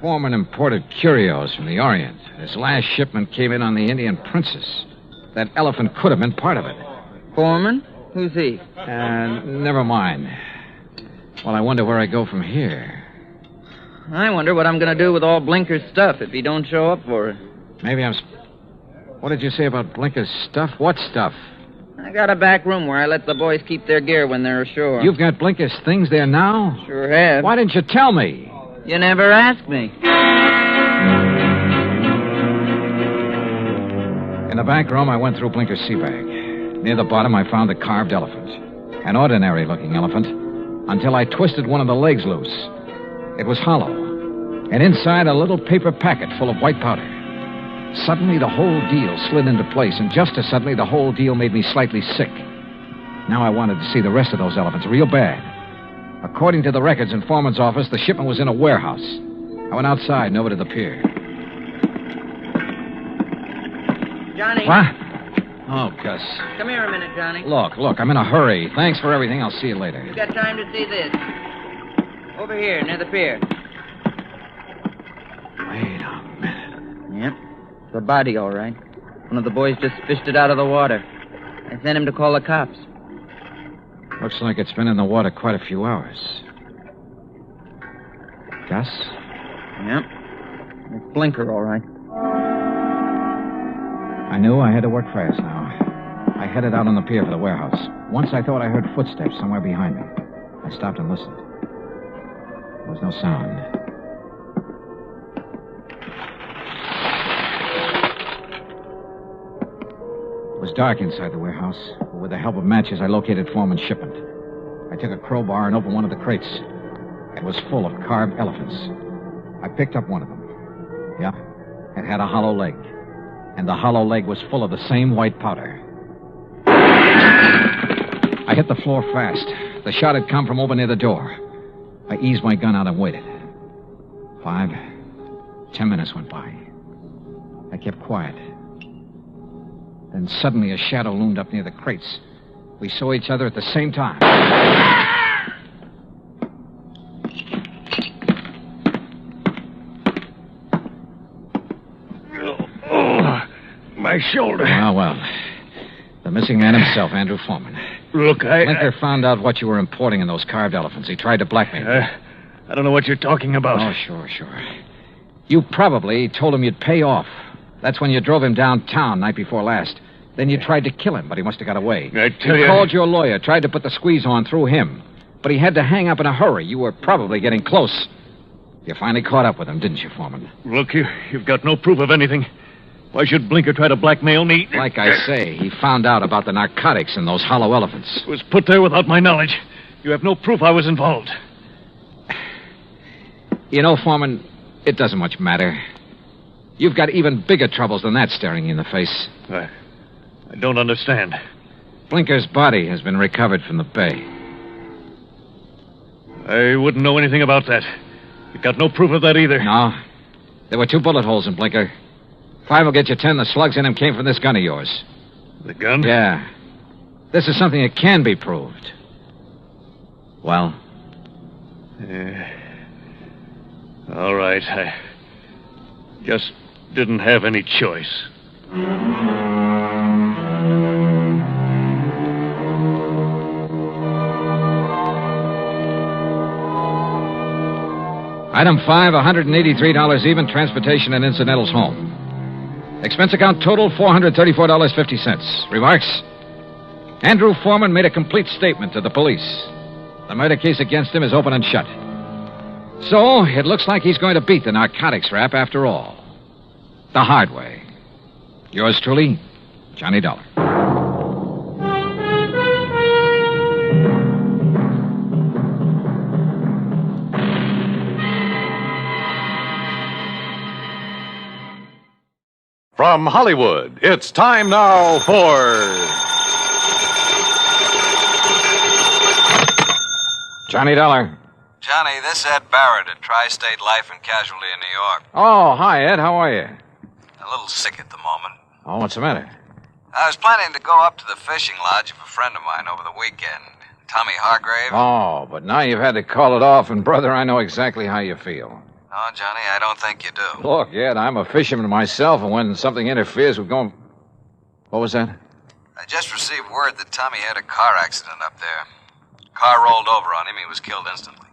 Foreman imported curios from the Orient. His last shipment came in on the Indian Princess. That elephant could have been part of it. Foreman? Who's he? Never mind. Well, I wonder where I go from here. I wonder what I'm going to do with all Blinker's stuff if he don't show up for it. Maybe I'm... What did you say about Blinker's stuff? What stuff? I got a back room where I let the boys keep their gear when they're ashore. You've got Blinker's things there now? Sure have. Why didn't you tell me? You never asked me. In the back room, I went through Blinker's sea bag. Near the bottom, I found a carved elephant. An ordinary-looking elephant, until I twisted one of the legs loose. It was hollow, and inside a little paper packet full of white powder. Suddenly, the whole deal slid into place, and just as suddenly, the whole deal made me slightly sick. Now I wanted to see the rest of those elephants real bad. According to the records in Foreman's office, the shipment was in a warehouse. I went outside and over to the pier. Johnny. What? Oh, Gus. Come here a minute, Johnny. Look, I'm in a hurry. Thanks for everything. I'll see you later. You got time to see this? Over here, near the pier. Wait a minute. Yep. It's a body, all right. One of the boys just fished it out of the water. I sent him to call the cops. Looks like it's been in the water quite a few hours. Gus? Yep. It's Blinker, all right. I knew I had to work fast now. I headed out on the pier for the warehouse. Once I thought I heard footsteps somewhere behind me. I stopped and listened. There was no sound. It was dark inside the warehouse, but with the help of matches, I located Foreman's shipment. I took a crowbar and opened one of the crates. It was full of carved elephants. I picked up one of them. Yeah, it had a hollow leg. And the hollow leg was full of the same white powder. I hit the floor fast. The shot had come from over near the door. I eased my gun out and waited. 5, 10 minutes went by. I kept quiet. Then suddenly a shadow loomed up near the crates. We saw each other at the same time. My shoulder. Well. The missing man himself, Andrew Foreman. Look, Blinker found out what you were importing in those carved elephants. He tried to blackmail you. I don't know what you're talking about. Oh, sure. You probably told him you'd pay off. That's when you drove him downtown night before last. Then you tried to kill him, but he must have got away. I tell you... You called your lawyer, tried to put the squeeze on through him. But he had to hang up in a hurry. You were probably getting close. You finally caught up with him, didn't you, Foreman? Look, you've got no proof of anything. Why should Blinker try to blackmail me? Like I say, he found out about the narcotics in those hollow elephants. It was put there without my knowledge. You have no proof I was involved. You know, Foreman, it doesn't much matter. You've got even bigger troubles than that staring you in the face. I don't understand. Blinker's body has been recovered from the bay. I wouldn't know anything about that. You've got no proof of that either. No. There were 2 bullet holes in Blinker. 5 will get you 10. The slugs in him came from this gun of yours. The gun? Yeah. This is something that can be proved. Well? All right. I just didn't have any choice. Item 5, $183 even, transportation and incidentals home. Expense account total, $434.50. Remarks? Andrew Foreman made a complete statement to the police. The murder case against him is open and shut. So, it looks like he's going to beat the narcotics rap after all. The hard way. Yours truly, Johnny Dollar. From Hollywood, it's time now for... Johnny Dollar. Johnny, this is Ed Barrett at Tri-State Life and Casualty in New York. Oh, hi, Ed. How are you? A little sick at the moment. Oh, what's the matter? I was planning to go up to the fishing lodge of a friend of mine over the weekend. Tommy Hargrave. Oh, but now you've had to call it off, and, brother, I know exactly how you feel. No, Johnny, I don't think you do. Look, Ed, I'm a fisherman myself, and when something interferes with going... What was that? I just received word that Tommy had a car accident up there. Car rolled over on him. He was killed instantly.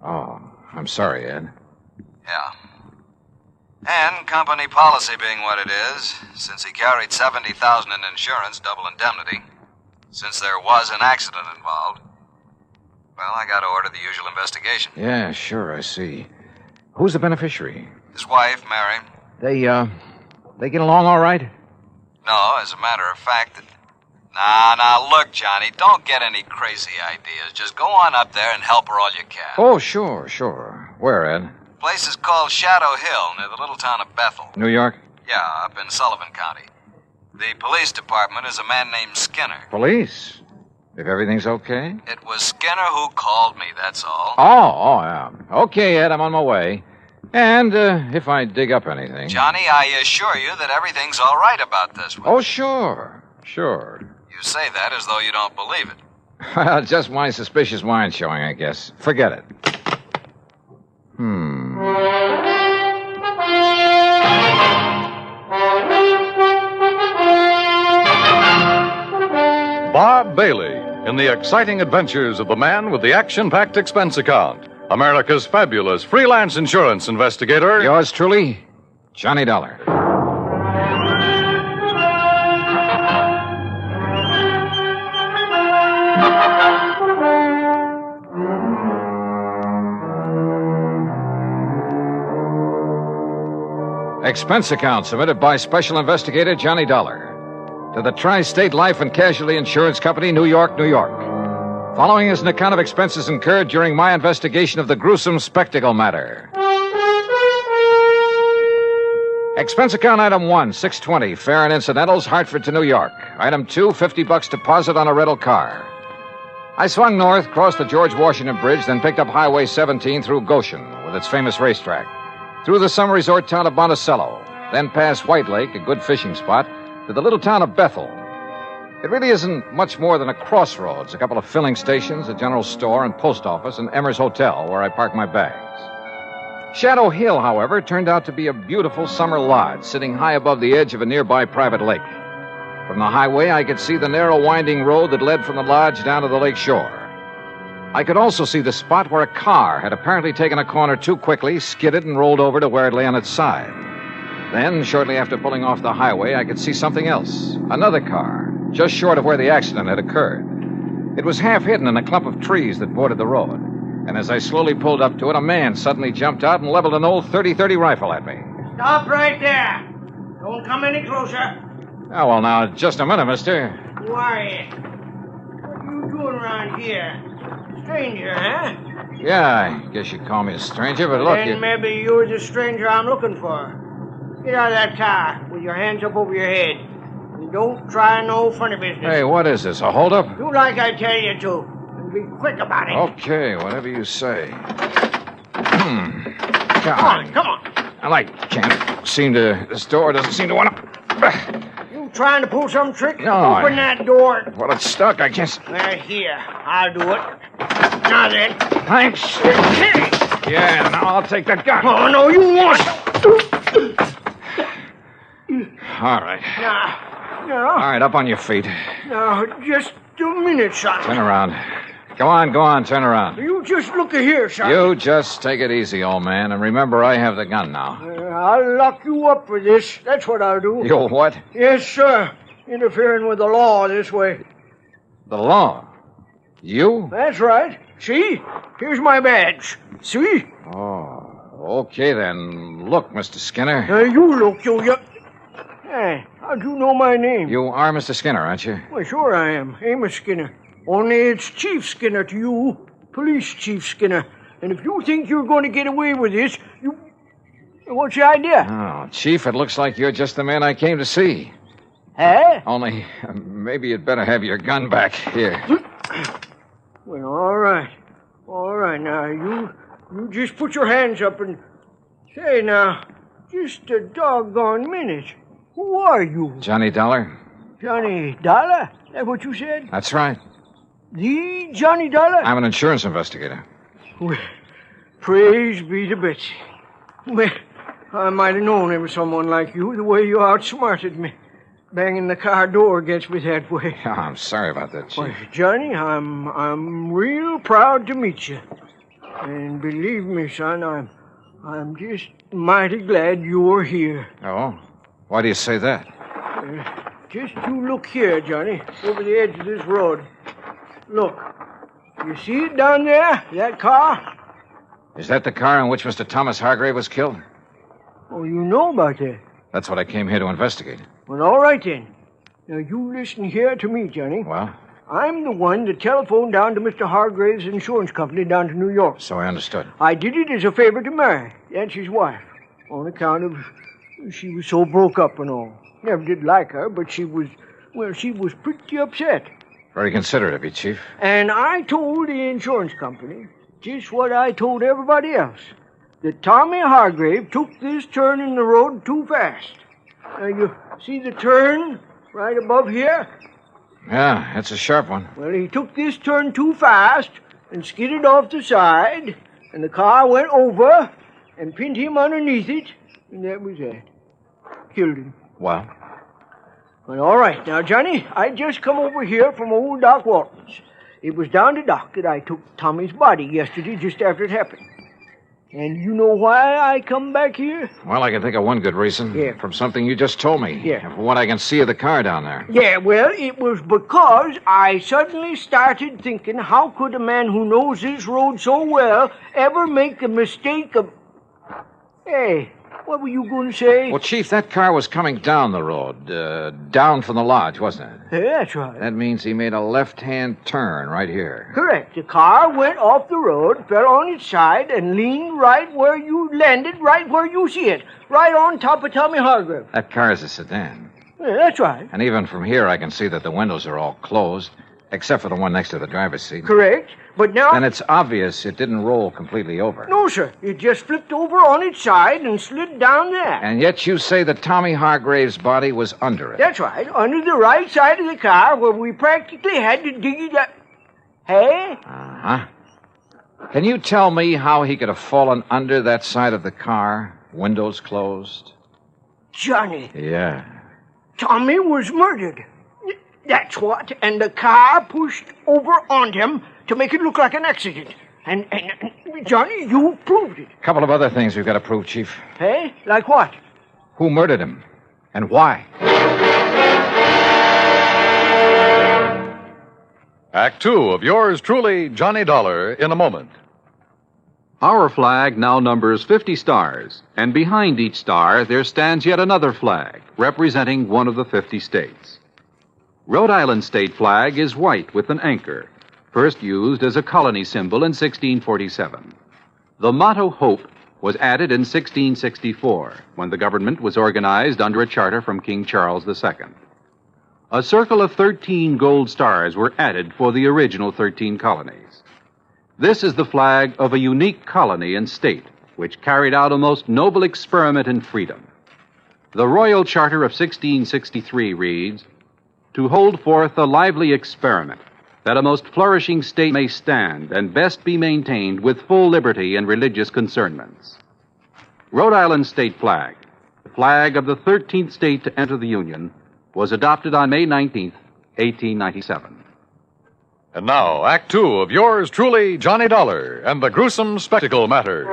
Oh, I'm sorry, Ed. Yeah. And company policy being what it is, since he carried $70,000 in insurance, double indemnity, since there was an accident involved, well, I got to order the usual investigation. Yeah, sure, I see. Who's the beneficiary? His wife, Mary. They get along all right? No, as a matter of fact, Now, look, Johnny, don't get any crazy ideas. Just go on up there and help her all you can. Oh, sure. Where, Ed? Place is called Shadow Hill, near the little town of Bethel. New York? Yeah, up in Sullivan County. The police department is a man named Skinner. Police? If everything's okay? It was Skinner who called me, that's all. Oh, yeah. Okay, Ed, I'm on my way. And if I dig up anything... Johnny, I assure you that everything's all right about this one. Oh, sure. You say that as though you don't believe it. Well, just my suspicious mind showing, I guess. Forget it. Bob Bailey in the exciting adventures of the man with the action-packed expense account. America's fabulous freelance insurance investigator. Yours truly, Johnny Dollar. Expense account submitted by Special Investigator Johnny Dollar to the Tri-State Life and Casualty Insurance Company, New York, New York. Following is an account of expenses incurred during my investigation of the gruesome spectacle matter. Expense account item 1, $620, fare and incidentals, Hartford to New York. Item 2, $50 deposit on a rental car. I swung north, crossed the George Washington Bridge, then picked up Highway 17 through Goshen with its famous racetrack, through the summer resort town of Monticello, then past White Lake, a good fishing spot, to the little town of Bethel. It really isn't much more than a crossroads, a couple of filling stations, a general store and post office, and Emmer's Hotel, where I park my bags. Shadow Hill, however, turned out to be a beautiful summer lodge, sitting high above the edge of a nearby private lake. From the highway, I could see the narrow, winding road that led from the lodge down to the lake shore. I could also see the spot where a car had apparently taken a corner too quickly, skidded, and rolled over to where it lay on its side. Then, shortly after pulling off the highway, I could see something else. Another car, just short of where the accident had occurred. It was half hidden in a clump of trees that bordered the road. And as I slowly pulled up to it, a man suddenly jumped out and leveled an old .30-30 rifle at me. Stop right there. Don't come any closer. Oh, well, now, just a minute, mister. Who are you? What are you doing around here? Stranger, huh? Yeah, I guess you'd call me a stranger, but look... Then maybe you're the stranger I'm looking for. Get out of that car with your hands up over your head. And don't try no funny business. Hey, what is this, a holdup? Do like I tell you to. And be quick about it. Okay, whatever you say. Come on. Well, I can't seem to... This door doesn't seem to want to... You trying to pull some trick? No, Open that door. Well, it's stuck. I can't... Well, here. I'll do it. Now then. Thanks. Yeah, now I'll take that gun. Oh, no, you won't. All right. Now. All right, up on your feet. Now, just a minute, son. Turn around. Go on, turn around. You just look here, son. You just take it easy, old man, and remember I have the gun now. I'll lock you up for this. That's what I'll do. You'll what? Yes, sir. Interfering with the law this way. The law? You? That's right. See? Here's my badge. See? Oh, okay then. Look, Mr. Skinner. You look, you... Hey, how'd you know my name? You are Mr. Skinner, aren't you? Well, sure I am. Amos Skinner. Only it's Chief Skinner to you. Police Chief Skinner. And if you think you're going to get away with this, you... What's your idea? Oh, Chief, it looks like you're just the man I came to see. Huh? Only, maybe you'd better have your gun back. Here. Well, all right. All right, now, you just put your hands up and... Say, now, just a doggone minute. Who are you? Johnny Dollar. Johnny Dollar? That what you said? That's right. The Johnny Dollar? I'm an insurance investigator. Well, praise be to Betsy. Well, I might have known there was someone like you, the way you outsmarted me. Banging the car door gets me that way. Oh, I'm sorry about that, Chief. Well, Johnny, I'm real proud to meet you. And believe me, son, I'm just mighty glad you're here. Oh? Why do you say that? Just you look here, Johnny, over the edge of this road. Look. You see it down there? That car? Is that the car in which Mr. Thomas Hargrave was killed? Oh, you know about that? That's what I came here to investigate. Well, all right then. Now, you listen here to me, Johnny. Well? I'm the one that telephoned down to Mr. Hargrave's insurance company down to New York. So I understood. I did it as a favor to Mary. That's his wife. On account of she was so broke up and all. Never did like her, but she was pretty upset. Very considerate of you, Chief. And I told the insurance company just what I told everybody else. That Tommy Hargrave took this turn in the road too fast. Now, you see the turn right above here? Yeah, that's a sharp one. Well, he took this turn too fast and skidded off the side, and the car went over and pinned him underneath it, and that was that. Killed him. Well? Well, all right. Now, Johnny, I just come over here from old Doc Walton's. It was down to Doc that I took Tommy's body yesterday just after it happened. And you know why I come back here? Well, I can think of one good reason. Yeah. From something you just told me. Yeah. And from what I can see of the car down there. Yeah, well, it was because I suddenly started thinking, how could a man who knows this road so well ever make a mistake of... Hey, what were you going to say? Well, Chief, that car was coming down the road, down from the lodge, wasn't it? Yeah, that's right. That means he made a left-hand turn right here. Correct. The car went off the road, fell on its side, and leaned right where you landed, right where you see it, right on top of Tommy Hargrave. That car is a sedan. Yeah, that's right. And even from here, I can see that the windows are all closed, except for the one next to the driver's seat. Correct. But now... Then it's obvious it didn't roll completely over. No, sir. It just flipped over on its side and slid down there. And yet you say that Tommy Hargrave's body was under it. That's right. Under the right side of the car where we practically had to dig it up. Hey? Uh-huh. Can you tell me how he could have fallen under that side of the car, windows closed? Johnny. Yeah. Tommy was murdered. That's what. And the car pushed over on him to make it look like an accident. And Johnny, you proved it. A couple of other things we've got to prove, Chief. Hey? Like what? Who murdered him? And why? Act two of yours truly, Johnny Dollar, in a moment. Our flag now numbers 50 stars, and behind each star there stands yet another flag, representing one of the 50 states. Rhode Island's state flag is white with an anchor, first used as a colony symbol in 1647. The motto Hope was added in 1664, when the government was organized under a charter from King Charles II. A circle of 13 gold stars were added for the original 13 colonies. This is the flag of a unique colony and state, which carried out a most noble experiment in freedom. The Royal Charter of 1663 reads, "To hold forth a lively experiment, that a most flourishing state may stand and best be maintained with full liberty and religious concernments." Rhode Island's state flag, the flag of the 13th state to enter the Union, was adopted on May 19th, 1897. And now, Act two of yours truly, Johnny Dollar, and the gruesome spectacle matter.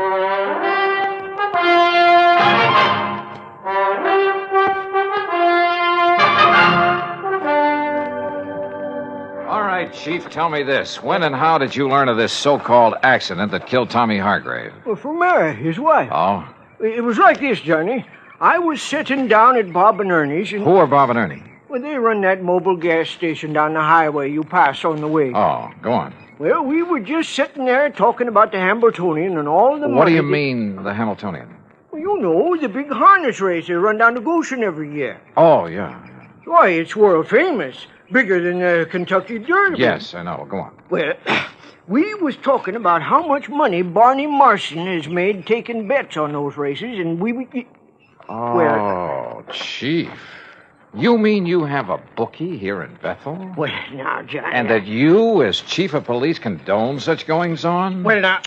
All right, Chief, tell me this. When and how did you learn of this so-called accident that killed Tommy Hargrave? Well, from Mary, his wife. Oh? It was like this, Johnny. I was sitting down at Bob and Ernie's and... Who are Bob and Ernie? Well, they run that mobile gas station down the highway you pass on the way. Oh, go on. Well, we were just sitting there talking about the Hamiltonian and all the money... What do you mean, the Hamiltonian? Well, you know, the big harness race they run down to Goshen every year. Oh, yeah. Why, it's world famous. Bigger than the Kentucky Derby. Yes, I know. Go on. Well, we was talking about how much money Barney Marson has made taking bets on those races, and we... Oh, Chief. You mean you have a bookie here in Bethel? Well, now, John... And that you, as chief of police, condone such goings-on? Well, now,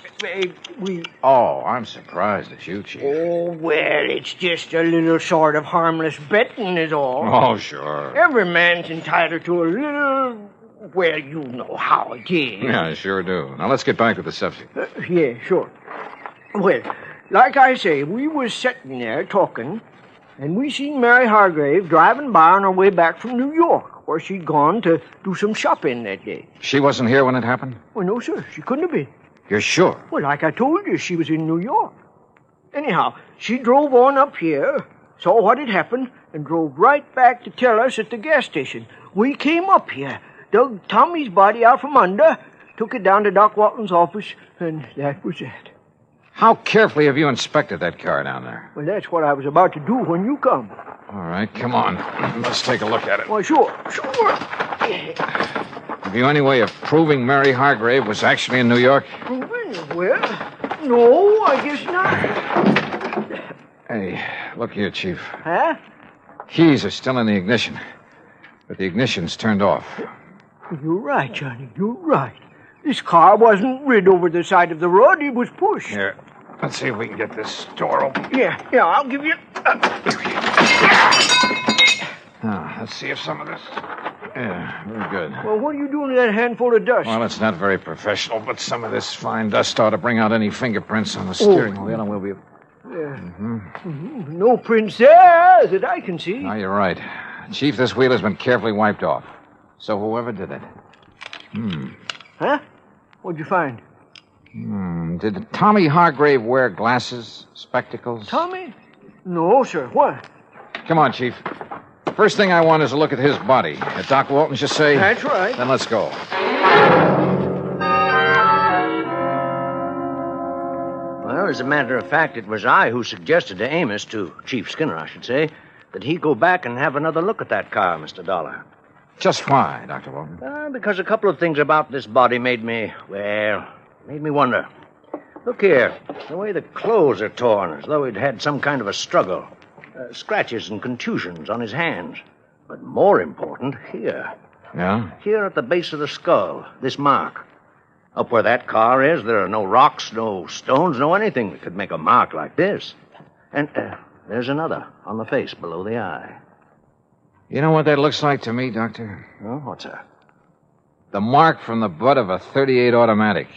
we... Oh, I'm surprised at you, Chief. Oh, well, it's just a little sort of harmless betting is all. Oh, sure. Every man's entitled to a little... Well, you know how it is. Yeah, I sure do. Now, let's get back to the subject. Yeah, sure. Well, like I say, we was sitting there talking, and we seen Mary Hargrave driving by on her way back from New York, where she'd gone to do some shopping that day. She wasn't here when it happened? Well, no, sir. She couldn't have been. You're sure? Well, like I told you, she was in New York. Anyhow, she drove on up here, saw what had happened, and drove right back to tell us at the gas station. We came up here, dug Tommy's body out from under, took it down to Doc Walton's office, and that was it. How carefully have you inspected that car down there? Well, that's what I was about to do when you come. All right, come on. Let's take a look at it. Well, sure. Have you any way of proving Mary Hargrave was actually in New York? Proving? Well, no, I guess not. Hey, look here, Chief. Huh? Keys are still in the ignition, but the ignition's turned off. You're right, Johnny. You're right. This car wasn't rid over the side of the road. It was pushed. Here, let's see if we can get this door open. Yeah, I'll give you... Now, let's see if some of this... Yeah, very good. Well, what are you doing with that handful of dust? Well, it's not very professional, but some of this fine dust ought to bring out any fingerprints on the steering wheel, and we'll be... Yeah. No prints there that I can see. No, you're right. Chief, this wheel has been carefully wiped off. So whoever did it... Huh? What'd you find? Did Tommy Hargrave wear glasses, spectacles? Tommy? No, sir. What? Come on, Chief. First thing I want is a look at his body. At Doc Walton's, you say? That's right. Then let's go. Well, as a matter of fact, it was I who suggested to Amos, to Chief Skinner, I should say, that he go back and have another look at that car, Mr. Dollar. Just why, Dr. Walton? Because a couple of things about this body made me wonder. Look here, the way the clothes are torn, as though he'd had some kind of a struggle. Scratches and contusions on his hands. But more important, here. Yeah? Here at the base of the skull, this mark. Up where that car is, there are no rocks, no stones, no anything that could make a mark like this. And there's another on the face below the eye. You know what that looks like to me, Doctor? Oh, what's that? The mark from the butt of a .38 automatic.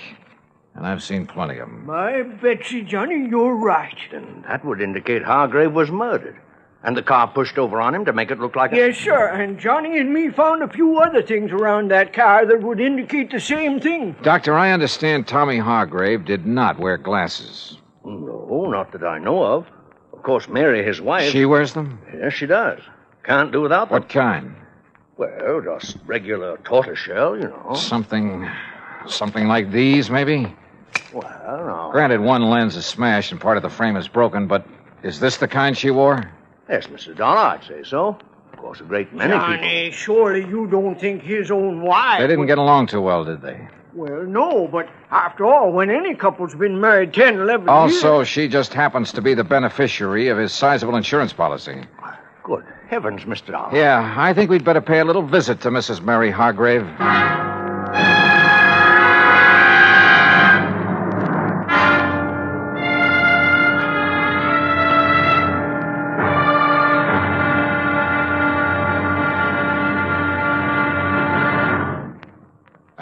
And I've seen plenty of them. My Betsy, Johnny, you're right. Then that would indicate Hargrave was murdered. And the car pushed over on him to make it look like Yes, sir. And Johnny and me found a few other things around that car that would indicate the same thing. Doctor, I understand Tommy Hargrave did not wear glasses. No, not that I know of. Of course, Mary, his wife... She wears them? Yes, she does. Can't do without them. What kind? Well, just regular tortoiseshell, you know. Something like these, maybe? Well, no. Granted, one lens is smashed and part of the frame is broken, but is this the kind she wore? Yes, Mr. Dollar, I'd say so. Of course, a great many Johnny, surely you don't think his own wife... They didn't get along too well, did they? Well, no, but after all, when any couple's been married 10, 11 years... Also, she just happens to be the beneficiary of his sizable insurance policy. Good heavens, Mr. Dollar. Yeah, I think we'd better pay a little visit to Mrs. Mary Hargrave.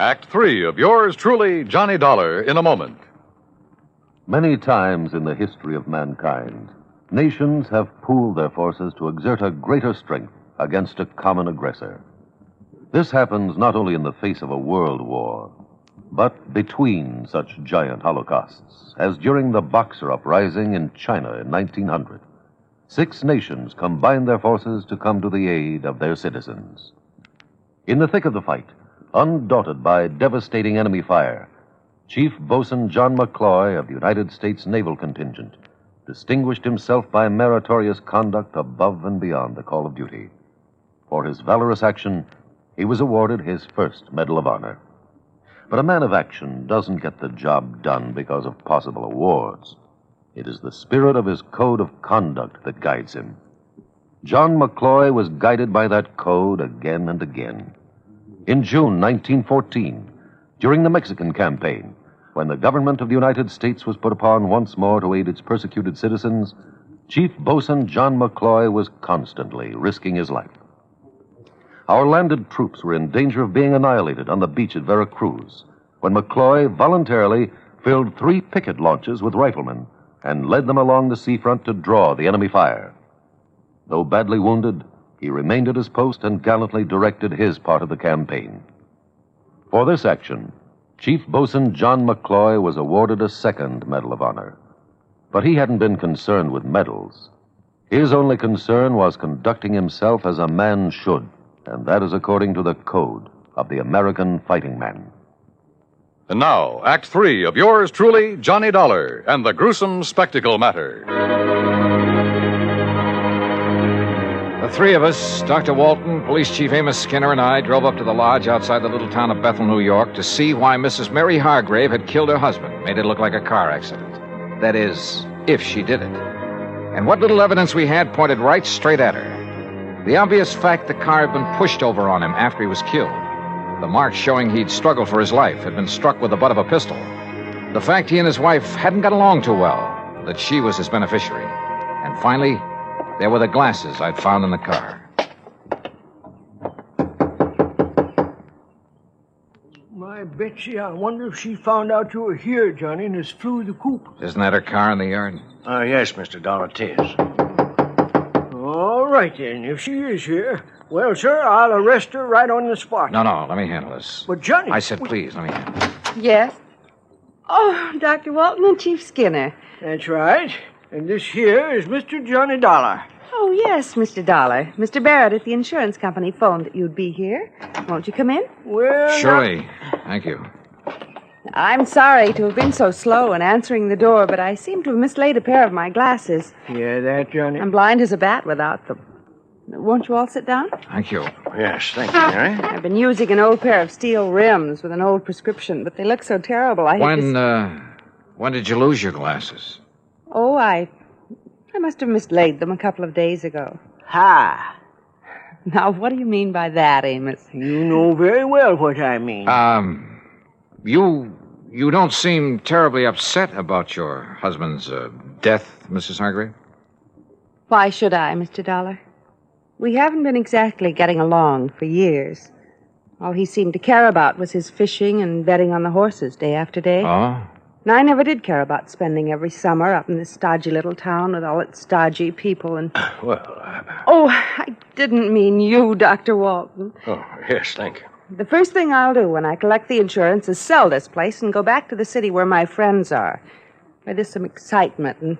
Act 3 of yours truly, Johnny Dollar, in a moment. Many times in the history of mankind, nations have pooled their forces to exert a greater strength against a common aggressor. This happens not only in the face of a world war, but between such giant holocausts, as during the Boxer Uprising in China in 1900. 6 nations combined their forces to come to the aid of their citizens. In the thick of the fight, undaunted by devastating enemy fire, Chief Bosun John McCloy of the United States Naval Contingent distinguished himself by meritorious conduct above and beyond the call of duty. For his valorous action, he was awarded his first Medal of Honor. But a man of action doesn't get the job done because of possible awards. It is the spirit of his code of conduct that guides him. John McCloy was guided by that code again and again. In June 1914, during the Mexican campaign, when the government of the United States was put upon once more to aid its persecuted citizens, Chief Bosun John McCloy was constantly risking his life. Our landed troops were in danger of being annihilated on the beach at Veracruz, when McCloy voluntarily filled 3 picket launches with riflemen and led them along the seafront to draw the enemy fire. Though badly wounded, he remained at his post and gallantly directed his part of the campaign. For this action, Chief Boatswain John McCloy was awarded a second Medal of Honor. But he hadn't been concerned with medals. His only concern was conducting himself as a man should, and that is according to the code of the American fighting man. And now, Act 3 of yours truly, Johnny Dollar, and the gruesome spectacle matter. The three of us, Dr. Walton, Police Chief Amos Skinner, and I, drove up to the lodge outside the little town of Bethel, New York, to see why Mrs. Mary Hargrave had killed her husband, made it look like a car accident. That is, if she did it. And what little evidence we had pointed right straight at her. The obvious fact the car had been pushed over on him after he was killed. The marks showing he'd struggled for his life, had been struck with the butt of a pistol. The fact he and his wife hadn't got along too well, that she was his beneficiary. And finally, there were the glasses I'd found in the car. My Betsy, I wonder if she found out you were here, Johnny, and has flew the coop. Isn't that her car in the yard? Yes, Mr. Dollar, it is. All right, then. If she is here, well, sir, I'll arrest her right on the spot. No, let me handle this. But, Johnny... I said please, let me handle it. Yes? Oh, Dr. Walton and Chief Skinner. That's right. And this here is Mr. Johnny Dollar. Oh, yes, Mr. Dollar. Mr. Barrett at the insurance company phoned that you'd be here. Won't you come in? Well, Surely. Thank you. I'm sorry to have been so slow in answering the door, but I seem to have mislaid a pair of my glasses. Yeah, that, Johnny? I'm blind as a bat without them. Won't you all sit down? Thank you. Yes, thank you, Mary. I've been using an old pair of steel rims with an old prescription, but they look so terrible. When did you lose your glasses? Oh, I must have mislaid them a couple of days ago. Ha! Now, what do you mean by that, Amos? You know very well what I mean. You don't seem terribly upset about your husband's death, Mrs. Hargrave? Why should I, Mr. Dollar? We haven't been exactly getting along for years. All he seemed to care about was his fishing and betting on the horses day after day. Oh? And I never did care about spending every summer up in this stodgy little town with all its stodgy people and... Oh, I didn't mean you, Dr. Walton. Oh, yes, thank you. The first thing I'll do when I collect the insurance is sell this place and go back to the city where my friends are, where there's some excitement and...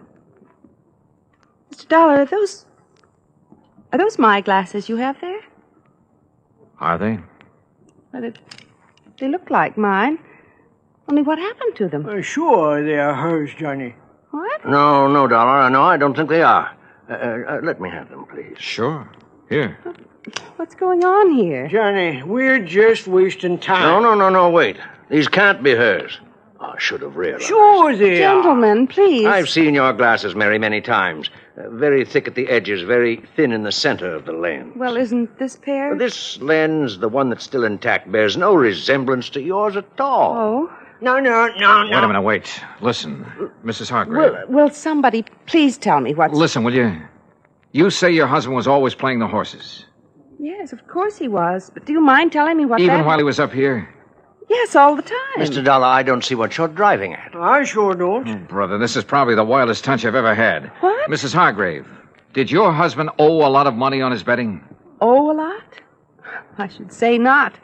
Mr. Dollar, are those my glasses you have there? Are they? Well, they look like mine. Only what happened to them? Sure, they are hers, Johnny. What? No, Dollar. No, I don't think they are. Let me have them, please. Sure. Here. What's going on here? Johnny, we're just wasting time. No, wait. These can't be hers. I should have realized. Sure they are. Gentlemen, please. I've seen your glasses, Mary, many times. Very thick at the edges, very thin in the center of the lens. Well, isn't this pair? This lens, the one that's still intact, bears no resemblance to yours at all. Oh? No. Wait a minute, wait. Listen, Mrs. Hargrave. Will somebody please tell me what's... Listen, will you? You say your husband was always playing the horses. Yes, of course he was. But do you mind telling me what Even while he was up here? Yes, all the time. Mr. Dollar, I don't see what you're driving at. I sure don't. Oh, brother, this is probably the wildest hunch I've ever had. What? Mrs. Hargrave, did your husband owe a lot of money on his betting? Owe a lot? I should say not.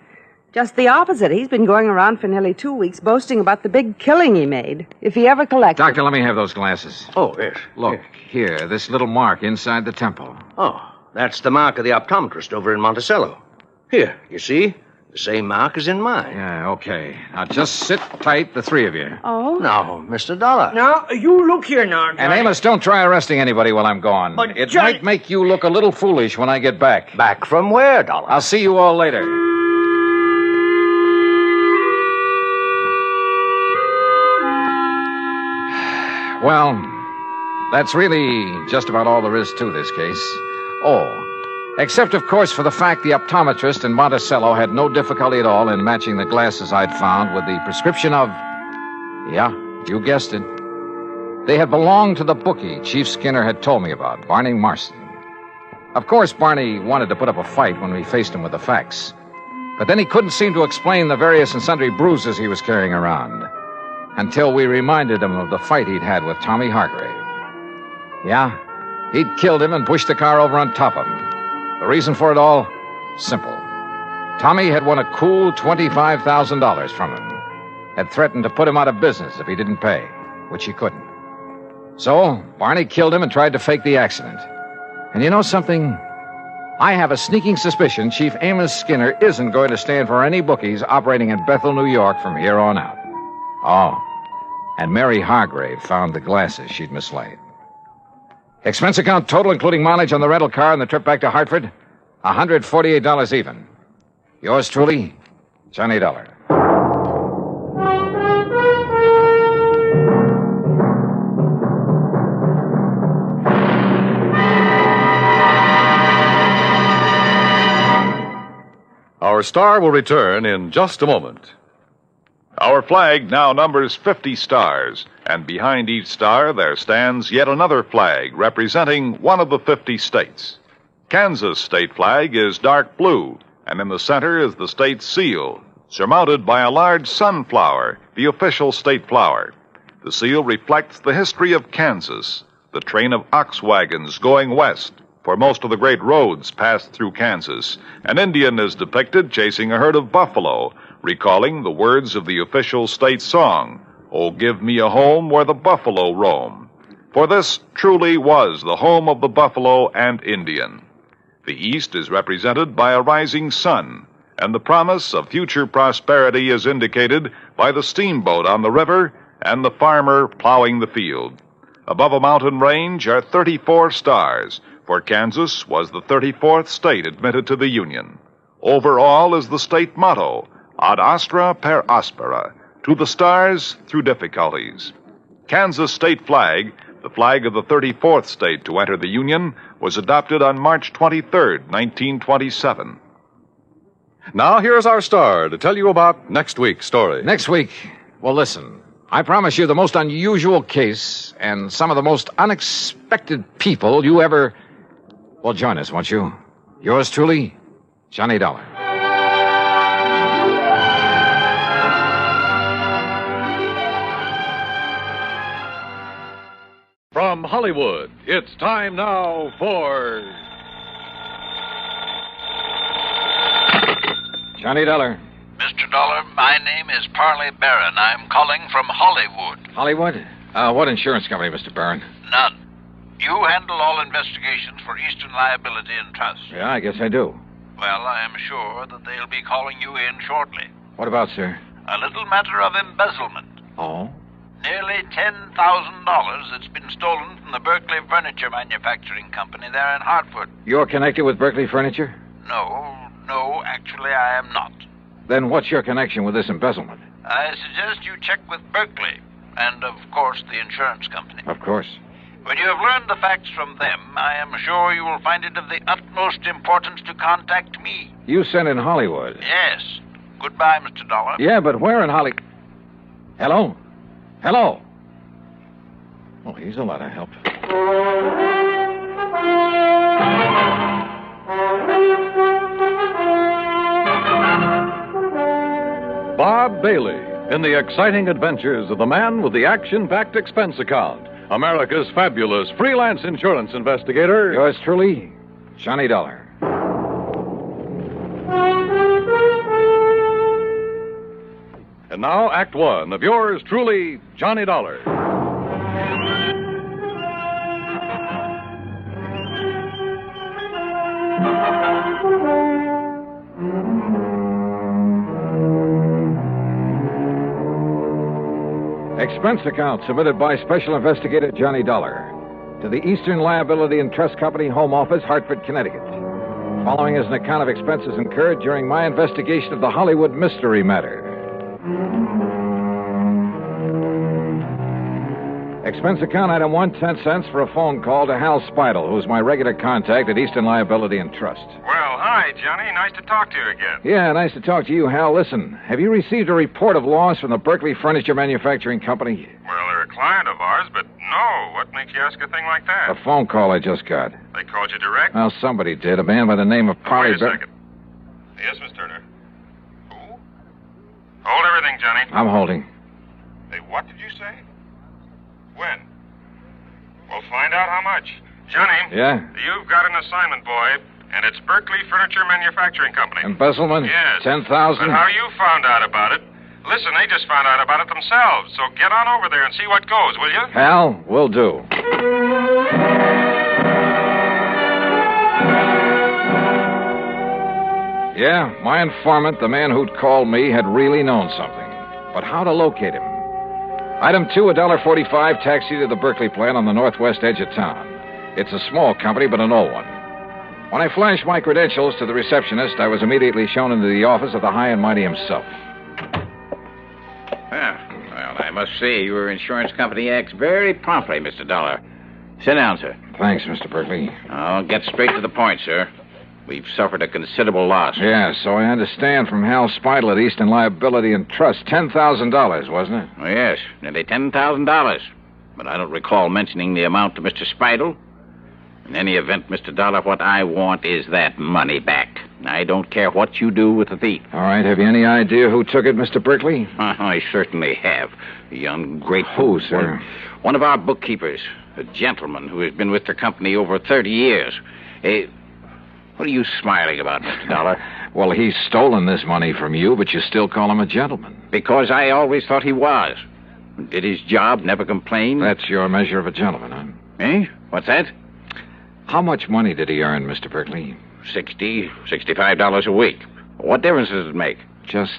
Just the opposite. He's been going around for nearly 2 weeks boasting about the big killing he made. If he ever collected... Doctor, let me have those glasses. Oh, yes. Look, here, this little mark inside the temple. Oh, that's the mark of the optometrist over in Monticello. Here, you see? The same mark as in mine. Yeah, okay. Now, just sit tight, the three of you. Oh? Now, Mr. Dollar. Now, you look here now, Johnny. And Amos, don't try arresting anybody while I'm gone. But it Johnny... might make you look a little foolish when I get back. Back from where, Dollar? I'll see you all later. Well, that's really just about all there is to this case. Oh, except, of course, for the fact the optometrist in Monticello had no difficulty at all in matching the glasses I'd found with the prescription of... Yeah, you guessed it. They had belonged to the bookie Chief Skinner had told me about, Barney Marston. Of course, Barney wanted to put up a fight when we faced him with the facts. But then he couldn't seem to explain the various and sundry bruises he was carrying around. until we reminded him of the fight he'd had with Tommy Hargrave. Yeah, he'd killed him and pushed the car over on top of him. The reason for it all? Simple. Tommy had won a cool $25,000 from him. Had threatened to put him out of business if he didn't pay, which he couldn't. So, Barney killed him and tried to fake the accident. And you know something? I have a sneaking suspicion Chief Amos Skinner isn't going to stand for any bookies operating in Bethel, New York from here on out. Oh, and Mary Hargrave found the glasses she'd mislaid. Expense account total, including mileage on the rental car and the trip back to Hartford, $148 even. Yours truly, Johnny Dollar. Our star will return in just a moment. Our flag now numbers 50 stars, and behind each star there stands yet another flag representing one of the 50 states. Kansas' state flag is dark blue, and in the center is the state's seal, surmounted by a large sunflower, the official state flower. The seal reflects the history of Kansas, the train of ox wagons going west, for most of the great roads passed through Kansas. An Indian is depicted chasing a herd of buffalo, recalling the words of the official state song, "Oh, give me a home where the buffalo roam." For this truly was the home of the buffalo and Indian. The East is represented by a rising sun, and the promise of future prosperity is indicated by the steamboat on the river and the farmer plowing the field. Above a mountain range are 34 stars, for Kansas was the 34th state admitted to the Union. Over all is the state motto, Ad astra per aspera, to the stars through difficulties. Kansas state flag, the flag of the 34th state to enter the Union, was adopted on March 23, 1927. Now here's our star to tell you about next week's story. Next week? Well, listen. I promise you the most unusual case and some of the most unexpected people you ever... Well, join us, won't you? Yours truly, Johnny Dollar. From Hollywood, it's time now for... Johnny Dollar. Mr. Dollar, my name is Parley Barron. I'm calling from Hollywood. Hollywood? What insurance company, Mr. Barron? None. You handle all investigations for Eastern Liability and Trust. Yeah, I guess I do. Well, I am sure that they'll be calling you in shortly. What about, sir? A little matter of embezzlement. Oh? Nearly $10,000 that's been stolen from the Berkeley Furniture Manufacturing Company there in Hartford. You're connected with Berkeley Furniture? No, actually I am not. Then what's your connection with this embezzlement? I suggest you check with Berkeley and, of course, the insurance company. Of course. When you have learned the facts from them, I am sure you will find it of the utmost importance to contact me. You sent in Hollywood? Yes. Goodbye, Mr. Dollar. Yeah, but where in Hollywood? Hello? Hello? Oh, he's a lot of help. Bob Bailey in the exciting adventures of the man with the action-packed expense account, America's fabulous freelance insurance investigator. Yours truly, Johnny Dollar. And now, Act One of yours truly, Johnny Dollar. Expense account submitted by Special Investigator Johnny Dollar to the Eastern Liability and Trust Company, Home Office, Hartford, Connecticut. Following is an account of expenses incurred during my investigation of the Hollywood mystery matter. Expense account item 1, 10 cents for a phone call to Hal Spidel, who's my regular contact at Eastern Liability and Trust. Well, hi, Johnny. Nice to talk to you again. Yeah, nice to talk to you, Hal. Listen, have you received a report of loss from the Berkeley Furniture Manufacturing Company? Well, they're a client of ours, but no. What makes you ask a thing like that? A phone call I just got. They called you direct? Well, somebody did. A man by the name of Parley. Wait a second. Yes, Miss Turner. Who? Hold everything, Johnny. I'm holding. They What did you say? When? We'll find out how much. Johnny. Yeah? You've got an assignment, boy, and it's Berkeley Furniture Manufacturing Company. Embezzlement? Yes. 10,000? But how you found out about it? Listen, they just found out about it themselves, so get on over there and see what goes, will you? Hal, will do. Yeah, my informant, the man who'd called me, had really known something. But how to locate him? Item 2, $1.45 taxi to the Berkeley plant on the northwest edge of town. It's a small company, but an old one. When I flashed my credentials to the receptionist, I was immediately shown into the office of the high and mighty himself. Well, I must say, your insurance company acts very promptly, Mr. Dollar. Sit down, sir. Thanks, Mr. Berkeley. I'll get straight to the point, sir. We've suffered a considerable loss. Yeah, so I understand from Hal Speidel at Eastern Liability and Trust. $10,000, wasn't it? Oh, yes, nearly $10,000. But I don't recall mentioning the amount to Mr. Speidel. In any event, Mr. Dollar, what I want is that money back. I don't care what you do with the thief. All right, have you any idea who took it, Mr. Berkeley? I certainly have. The ungrateful... Who, sir? One of our bookkeepers. A gentleman who has been with the company over 30 years. What are you smiling about, Mr. Dollar? Well, he's stolen this money from you, but you still call him a gentleman. Because I always thought he was. Did his job, never complained. That's your measure of a gentleman, huh? Eh? What's that? How much money did he earn, Mr. Berkeley? $65 a week. What difference does it make? Just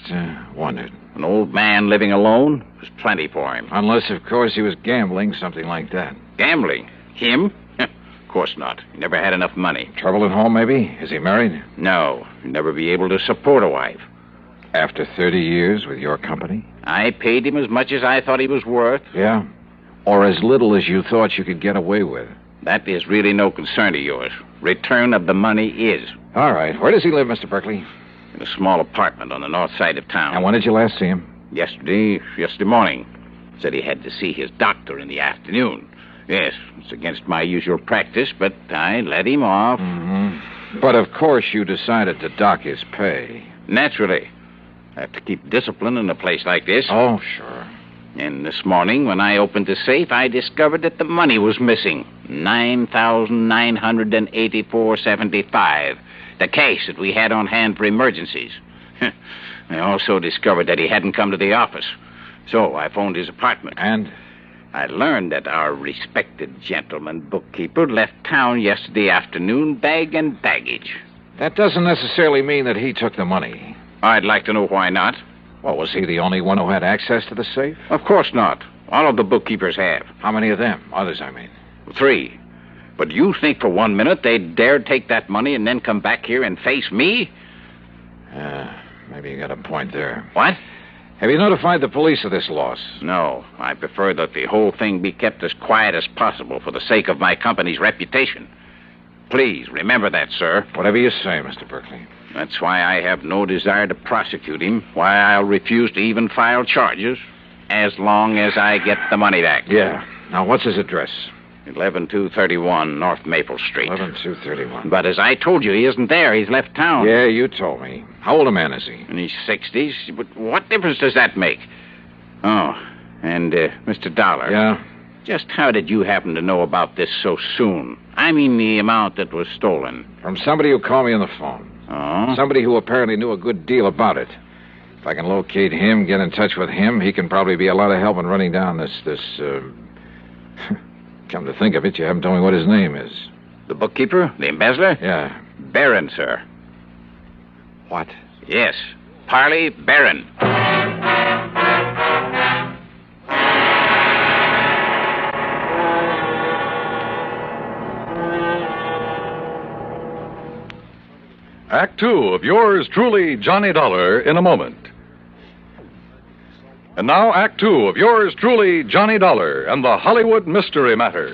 wondered. An old man living alone was plenty for him. Unless, of course, he was gambling, something like that. Gambling? Him? Of course not. He never had enough money. Trouble at home, maybe? Is he married? No. He'd never be able to support a wife. After 30 years with your company? I paid him as much as I thought he was worth. Yeah? Or as little as you thought you could get away with? That is really no concern of yours. Return of the money is. All right. Where does he live, Mr. Berkeley? In a small apartment on the north side of town. And when did you last see him? Yesterday morning. Said he had to see his doctor in the afternoon. Yes, it's against my usual practice, but I let him off. Mm-hmm. But, of course, you decided to dock his pay. Naturally. I have to keep discipline in a place like this. Oh, sure. And this morning, when I opened the safe, I discovered that the money was missing. $9,984.75. The cash that we had on hand for emergencies. I also discovered that he hadn't come to the office. So I phoned his apartment. And? I learned that our respected gentleman bookkeeper left town yesterday afternoon, bag and baggage. That doesn't necessarily mean that he took the money. I'd like to know why not. Well, was he the only one who had access to the safe? Of course not. All of the bookkeepers have. How many of them? Others, I mean. 3. But you think for 1 minute they'd dare take that money and then come back here and face me? Maybe you got a point there. What? Have you notified the police of this loss? No. I prefer that the whole thing be kept as quiet as possible for the sake of my company's reputation. Please, remember that, sir. Whatever you say, Mr. Berkeley. That's why I have no desire to prosecute him, why I'll refuse to even file charges, as long as I get the money back. Yeah. Now, what's his address? 11231 North Maple Street. 11231. But as I told you, he isn't there. He's left town. Yeah, you told me. How old a man is he? In his 60s. But what difference does that make? Oh, and, Mr. Dollar. Yeah? Just how did you happen to know about this so soon? I mean the amount that was stolen. From somebody who called me on the phone. Oh? Somebody who apparently knew a good deal about it. If I can locate him, get in touch with him, he can probably be a lot of help in running down this... Come to think of it, you haven't told me what his name is. The bookkeeper? The embezzler? Yeah. Baron, sir. What? Yes. Parley Baron. Act 2 of yours truly, Johnny Dollar, in a moment. And now, Act 2 of yours truly, Johnny Dollar, and the Hollywood Mystery Matter.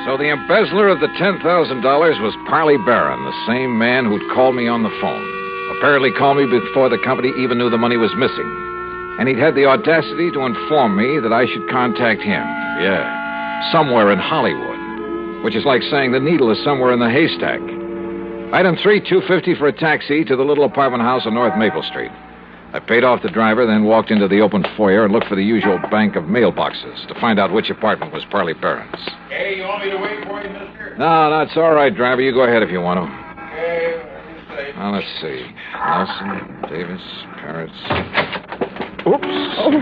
So the embezzler of the $10,000 was Parley Barron, the same man who'd called me on the phone. Apparently called me before the company even knew the money was missing. And he'd had the audacity to inform me that I should contact him. Yeah, somewhere in Hollywood. Which is like saying the needle is somewhere in the haystack. Item 3, $250 for a taxi to the little apartment house on North Maple Street. I paid off the driver, then walked into the open foyer and looked for the usual bank of mailboxes to find out which apartment was Parley Barron's. Hey, you want me to wait for you, mister? No, that's all right, driver. You go ahead if you want to. Okay, let me see. Now, let's see. Nelson, Davis, Parrots. Oops. Oh,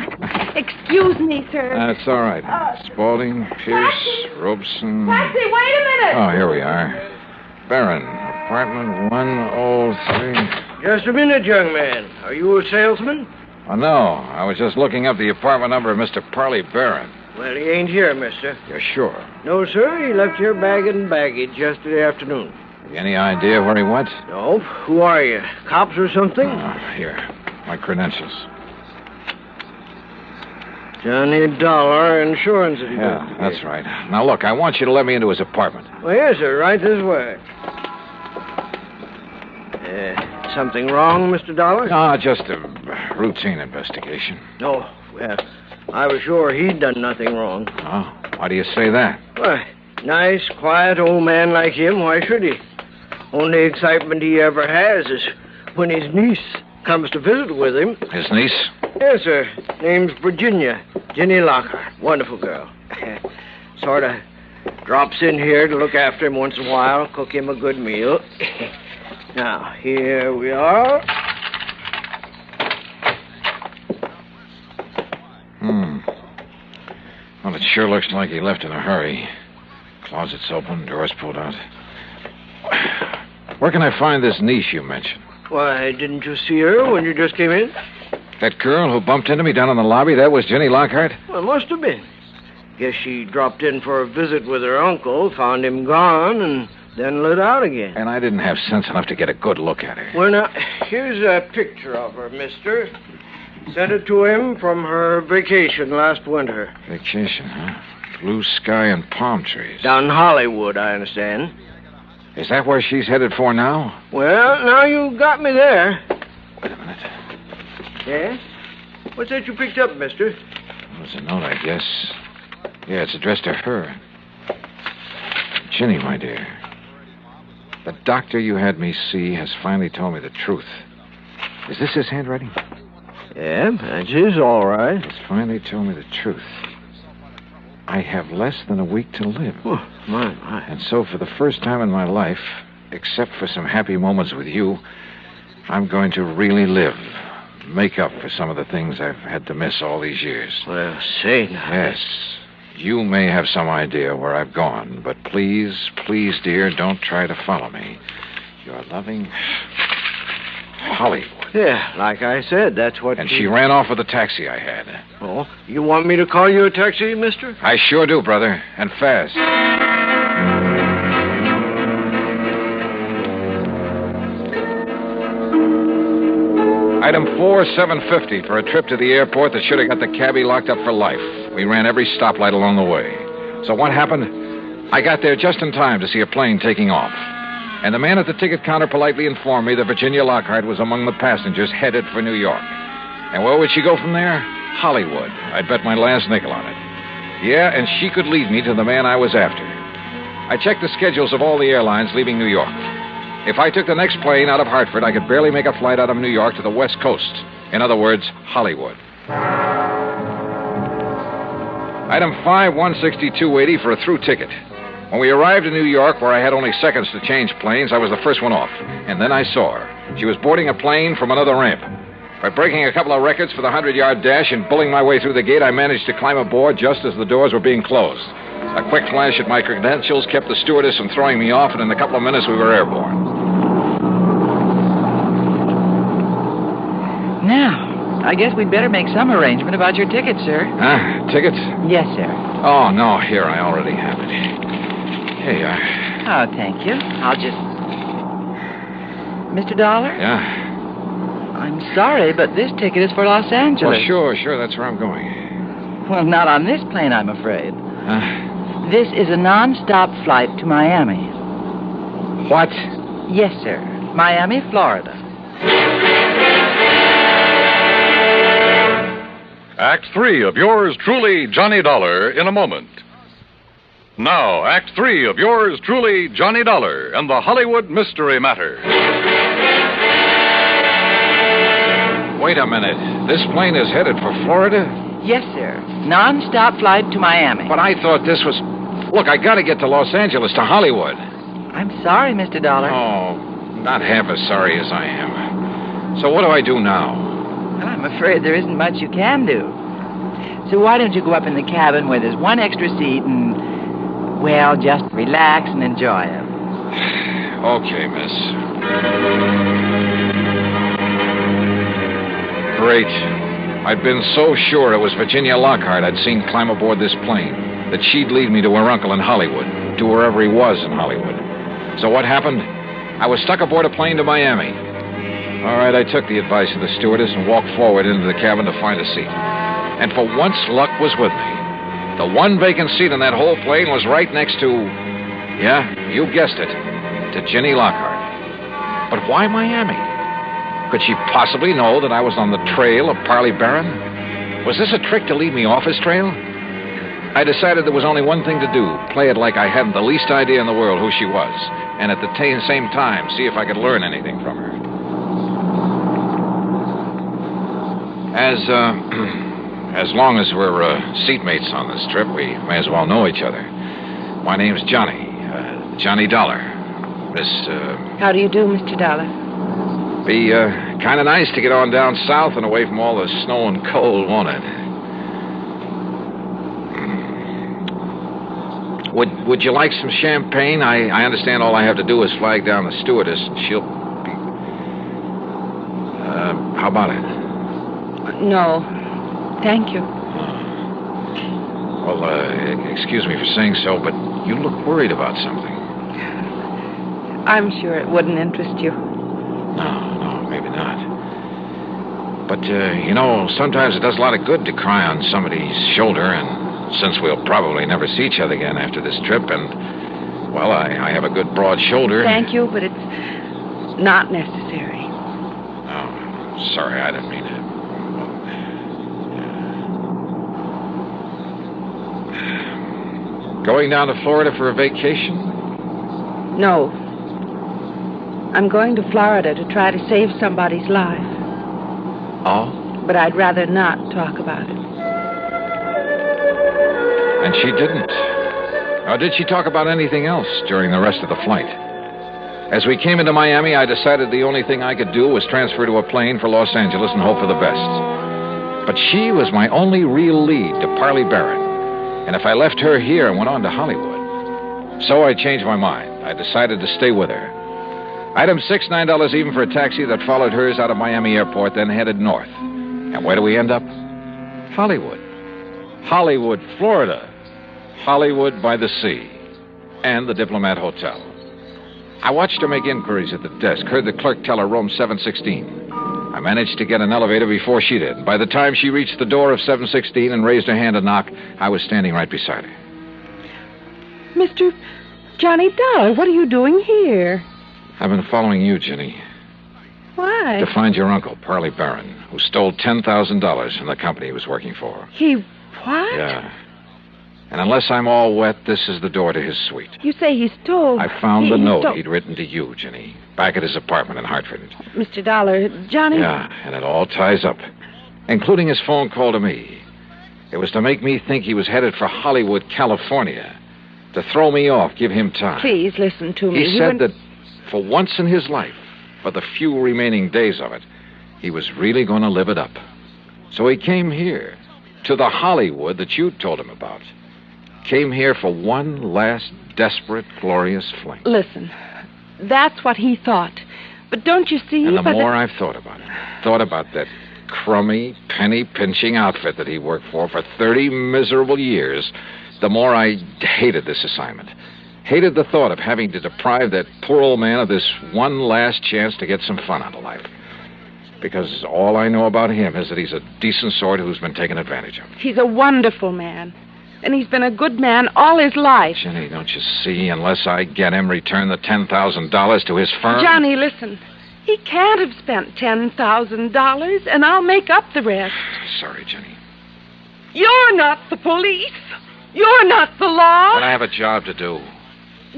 excuse me, sir. That's all right. Spaulding, Pierce, Robeson. Taxi, wait a minute. Oh, here we are. Barron, apartment 103. Just a minute, young man. Are you a salesman? Oh, no. I was just looking up the apartment number of Mr. Parley Barron. Well, he ain't here, mister. You're sure? No, sir. He left here bag and baggage yesterday afternoon. Any idea where he went? No. Who are you? Cops or something? Here. My credentials. Johnny Dollar Insurance. Yeah, that's right. Now, look, I want you to let me into his apartment. Well, yes, sir. Right this way. Something wrong, Mr. Dollar? No, just a routine investigation. No. Well, I was sure he'd done nothing wrong. Oh, why do you say that? Why, nice, quiet old man like him, why should he? Only excitement he ever has is when his niece comes to visit with him. His niece? Yes, sir. Name's Virginia. Jenny Lockhart. Wonderful girl. Sort of drops in here to look after him once in a while, cook him a good meal. Now, here we are. Well, it sure looks like he left in a hurry. Closet's open, doors pulled out. Where can I find this niece you mentioned? Why, didn't you see her when you just came in? That girl who bumped into me down in the lobby, that was Jenny Lockhart? Well, must have been. Guess she dropped in for a visit with her uncle, found him gone, and then lit out again. And I didn't have sense enough to get a good look at her. Well, now, here's a picture of her, mister. Sent it to him from her vacation last winter. Vacation, huh? Blue sky and palm trees. Down in Hollywood, I understand. Is that where she's headed for now? Well, now you got me there. Wait a minute. Yes? What's that you picked up, mister? Well, it's a note, I guess. Yeah, it's addressed to her. Ginny, my dear. The doctor you had me see has finally told me the truth. Is this his handwriting? Yeah, that's his, all right. He's finally told me the truth. I have less than a week to live. Oh, my. And so, for the first time in my life, except for some happy moments with you, I'm going to really live. Make up for some of the things I've had to miss all these years. Well, say now. Yes. You may have some idea where I've gone, but please, please, dear, don't try to follow me. Your loving Hollywood. Yeah, like I said, that's what... And she ran off with the taxi I had. Oh, you want me to call you a taxi, mister? I sure do, brother, and fast. Item 4, $750 for a trip to the airport that should have got the cabbie locked up for life. We ran every stoplight along the way. So what happened? I got there just in time to see a plane taking off. And the man at the ticket counter politely informed me that Virginia Lockhart was among the passengers headed for New York. And where would she go from there? Hollywood. I'd bet my last nickel on it. Yeah, and she could lead me to the man I was after. I checked the schedules of all the airlines leaving New York. If I took the next plane out of Hartford, I could barely make a flight out of New York to the West Coast. In other words, Hollywood. Item 5, $162.80 for a through ticket. When we arrived in New York, where I had only seconds to change planes, I was the first one off. And then I saw her. She was boarding a plane from another ramp. By breaking a couple of records for the 100-yard dash and bulling my way through the gate, I managed to climb aboard just as the doors were being closed. A quick flash at my credentials kept the stewardess from throwing me off, and in a couple of minutes we were airborne. Now, I guess we'd better make some arrangement about your ticket, sir. Huh? Tickets? Yes, sir. Oh, no, here, I already have it. Here you are. Oh, thank you. I'll just... Mr. Dollar? Yeah? I'm sorry, but this ticket is for Los Angeles. Well, sure, that's where I'm going. Well, not on this plane, I'm afraid. Huh? This is a non-stop flight to Miami. What? Yes, sir. Miami, Florida. Act 3 of yours truly, Johnny Dollar, in a moment. Now, Act 3 of yours truly, Johnny Dollar, and the Hollywood Mystery Matter. Wait a minute. This plane is headed for Florida? Yes, sir. Non-stop flight to Miami. But I thought this was... Look, I gotta get to Los Angeles, to Hollywood. I'm sorry, Mr. Dollar. Oh, not half as sorry as I am. So what do I do now? Well, I'm afraid there isn't much you can do. So why don't you go up in the cabin where there's one extra seat and, well, just relax and enjoy it. Okay, miss. Great. I'd been so sure it was Virginia Lockhart I'd seen climb aboard this plane, that she'd lead me to her uncle in Hollywood, to wherever he was in Hollywood. So what happened? I was stuck aboard a plane to Miami. All right, I took the advice of the stewardess and walked forward into the cabin to find a seat. And for once, luck was with me. The one vacant seat in that whole plane was right next to... Yeah, you guessed it. To Ginny Lockhart. But why Miami? Could she possibly know that I was on the trail of Parley Barron? Was this a trick to lead me off his trail? I decided there was only one thing to do. Play it like I hadn't the least idea in the world who she was. And at the same time, see if I could learn anything from her. As long as we're seatmates on this trip, we may as well know each other. My name's Johnny. Johnny Dollar. Miss, How do you do, Mr. Dollar? Be kind of nice to get on down south and away from all the snow and cold, won't it? Would you like some champagne? I understand all I have to do is flag down the stewardess and she'll be... how about it? No, thank you. Well, excuse me for saying so, but you look worried about something. I'm sure it wouldn't interest you. No, maybe not. But, sometimes it does a lot of good to cry on somebody's shoulder, and since we'll probably never see each other again after this trip, and, well, I have a good broad shoulder. Thank you, but it's not necessary. Oh, sorry, I didn't mean to. Going down to Florida for a vacation? No. I'm going to Florida to try to save somebody's life. Oh? But I'd rather not talk about it. And she didn't. Or did she talk about anything else during the rest of the flight? As we came into Miami, I decided the only thing I could do was transfer to a plane for Los Angeles and hope for the best. But she was my only real lead to Parley Barron. And if I left her here and went on to Hollywood... So I changed my mind. I decided to stay with her. Item 6, $9 even for a taxi that followed hers out of Miami Airport, then headed north. And where do we end up? Hollywood. Hollywood, Florida. Hollywood by the sea. And the Diplomat Hotel. I watched her make inquiries at the desk, heard the clerk tell her room 716. I managed to get an elevator before she did. By the time she reached the door of 716 and raised her hand to knock, I was standing right beside her. Mr. Johnny Dollar, what are you doing here? I've been following you, Ginny. Why? To find your uncle, Parley Barron, who stole $10,000 from the company he was working for. He what? Yeah. And unless I'm all wet, this is the door to his suite. You say he stole... I found the note he'd written to you, Ginny, back at his apartment in Hartford. Mr. Dollar, Johnny... Yeah, and it all ties up, including his phone call to me. It was to make me think he was headed for Hollywood, California, to throw me off, give him time. Please listen to me. He said that for once in his life, for the few remaining days of it, he was really going to live it up. So he came here, to the Hollywood that you told him about. Came here for one last desperate, glorious fling. Listen, that's what he thought. But don't you see... And the more I've thought about it, thought about that crummy, penny-pinching outfit that he worked for 30 miserable years, the more I hated this assignment. Hated the thought of having to deprive that poor old man of this one last chance to get some fun out of life. Because all I know about him is that he's a decent sort who's been taken advantage of. He's a wonderful man. And he's been a good man all his life. Jenny, don't you see? Unless I get him return the $10,000 to his firm... Johnny, listen. He can't have spent $10,000, and I'll make up the rest. Sorry, Jenny. You're not the police. You're not the law. But I have a job to do.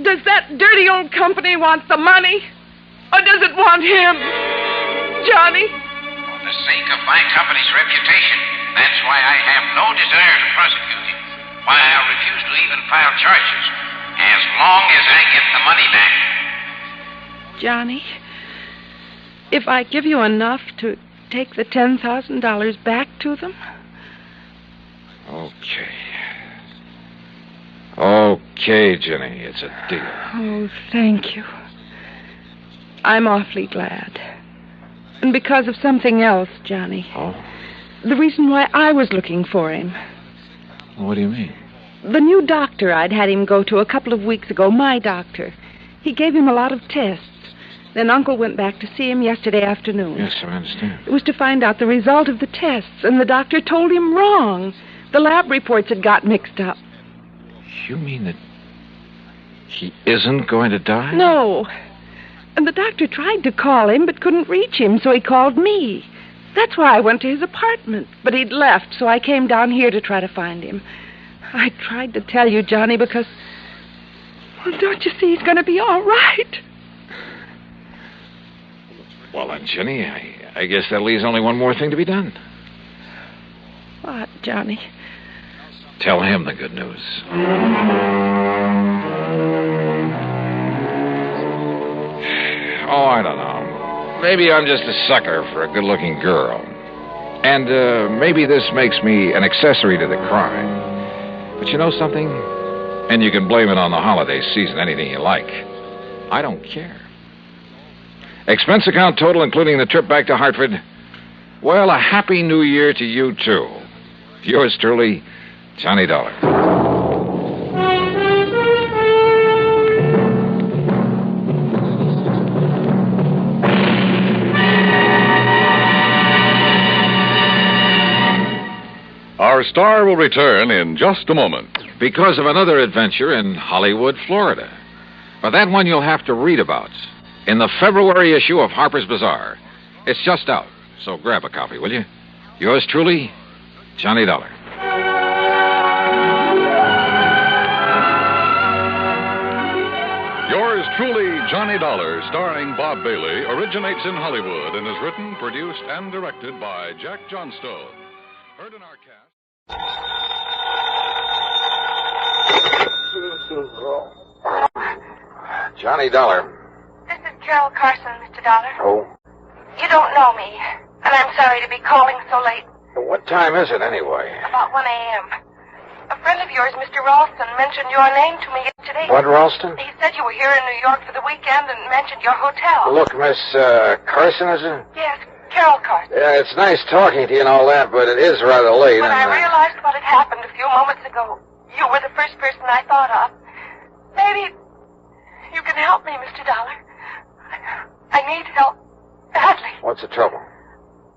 Does that dirty old company want the money? Or does it want him? Johnny? For the sake of my company's reputation, that's why I have no desire to prosecute him. Why I refuse to even file charges, as long as I get the money back. Johnny, if I give you enough to take the $10,000 back to them? Okay, Jenny, it's a deal. Oh, thank you. I'm awfully glad. And because of something else, Johnny. Oh? The reason why I was looking for him. What do you mean? The new doctor I'd had him go to a couple of weeks ago, my doctor. He gave him a lot of tests. Then Uncle went back to see him yesterday afternoon. Yes, I understand. It was to find out the result of the tests, and the doctor told him wrong. The lab reports had got mixed up. You mean that he isn't going to die? No. And the doctor tried to call him, but couldn't reach him, so he called me. That's why I went to his apartment. But he'd left, so I came down here to try to find him. I tried to tell you, Johnny, because... Well, don't you see he's going to be all right? Well, then, Jenny, I guess that leaves only one more thing to be done. What, Johnny? Tell him the good news. Oh, I don't know. Maybe I'm just a sucker for a good-looking girl. And maybe this makes me an accessory to the crime. But you know something? And you can blame it on the holiday season, anything you like. I don't care. Expense account total, including the trip back to Hartford. Well, a happy new year to you, too. Yours truly, Johnny Dollar. Our star will return in just a moment. Because of another adventure in Hollywood, Florida. But that one you'll have to read about in the February issue of Harper's Bazaar. It's just out, so grab a copy, will you? Yours truly, Johnny Dollar. Yours truly, Johnny Dollar, starring Bob Bailey, originates in Hollywood and is written, produced, and directed by Jack Johnstone. Heard in our cast. Johnny Dollar. This is Carol Carson, Mr. Dollar. Oh? You don't know me, and I'm sorry to be calling so late. What time is it, anyway? About 1 a.m. A friend of yours, Mr. Ralston, mentioned your name to me yesterday. What, Ralston? He said you were here in New York for the weekend and mentioned your hotel. Look, Miss Carson, is it? Yes, Carol Carson. Yeah, it's nice talking to you and all that, but it is rather late. When I realized what had happened a few moments ago, you were the first person I thought of. Maybe you can help me, Mr. Dollar. I need help badly. What's the trouble?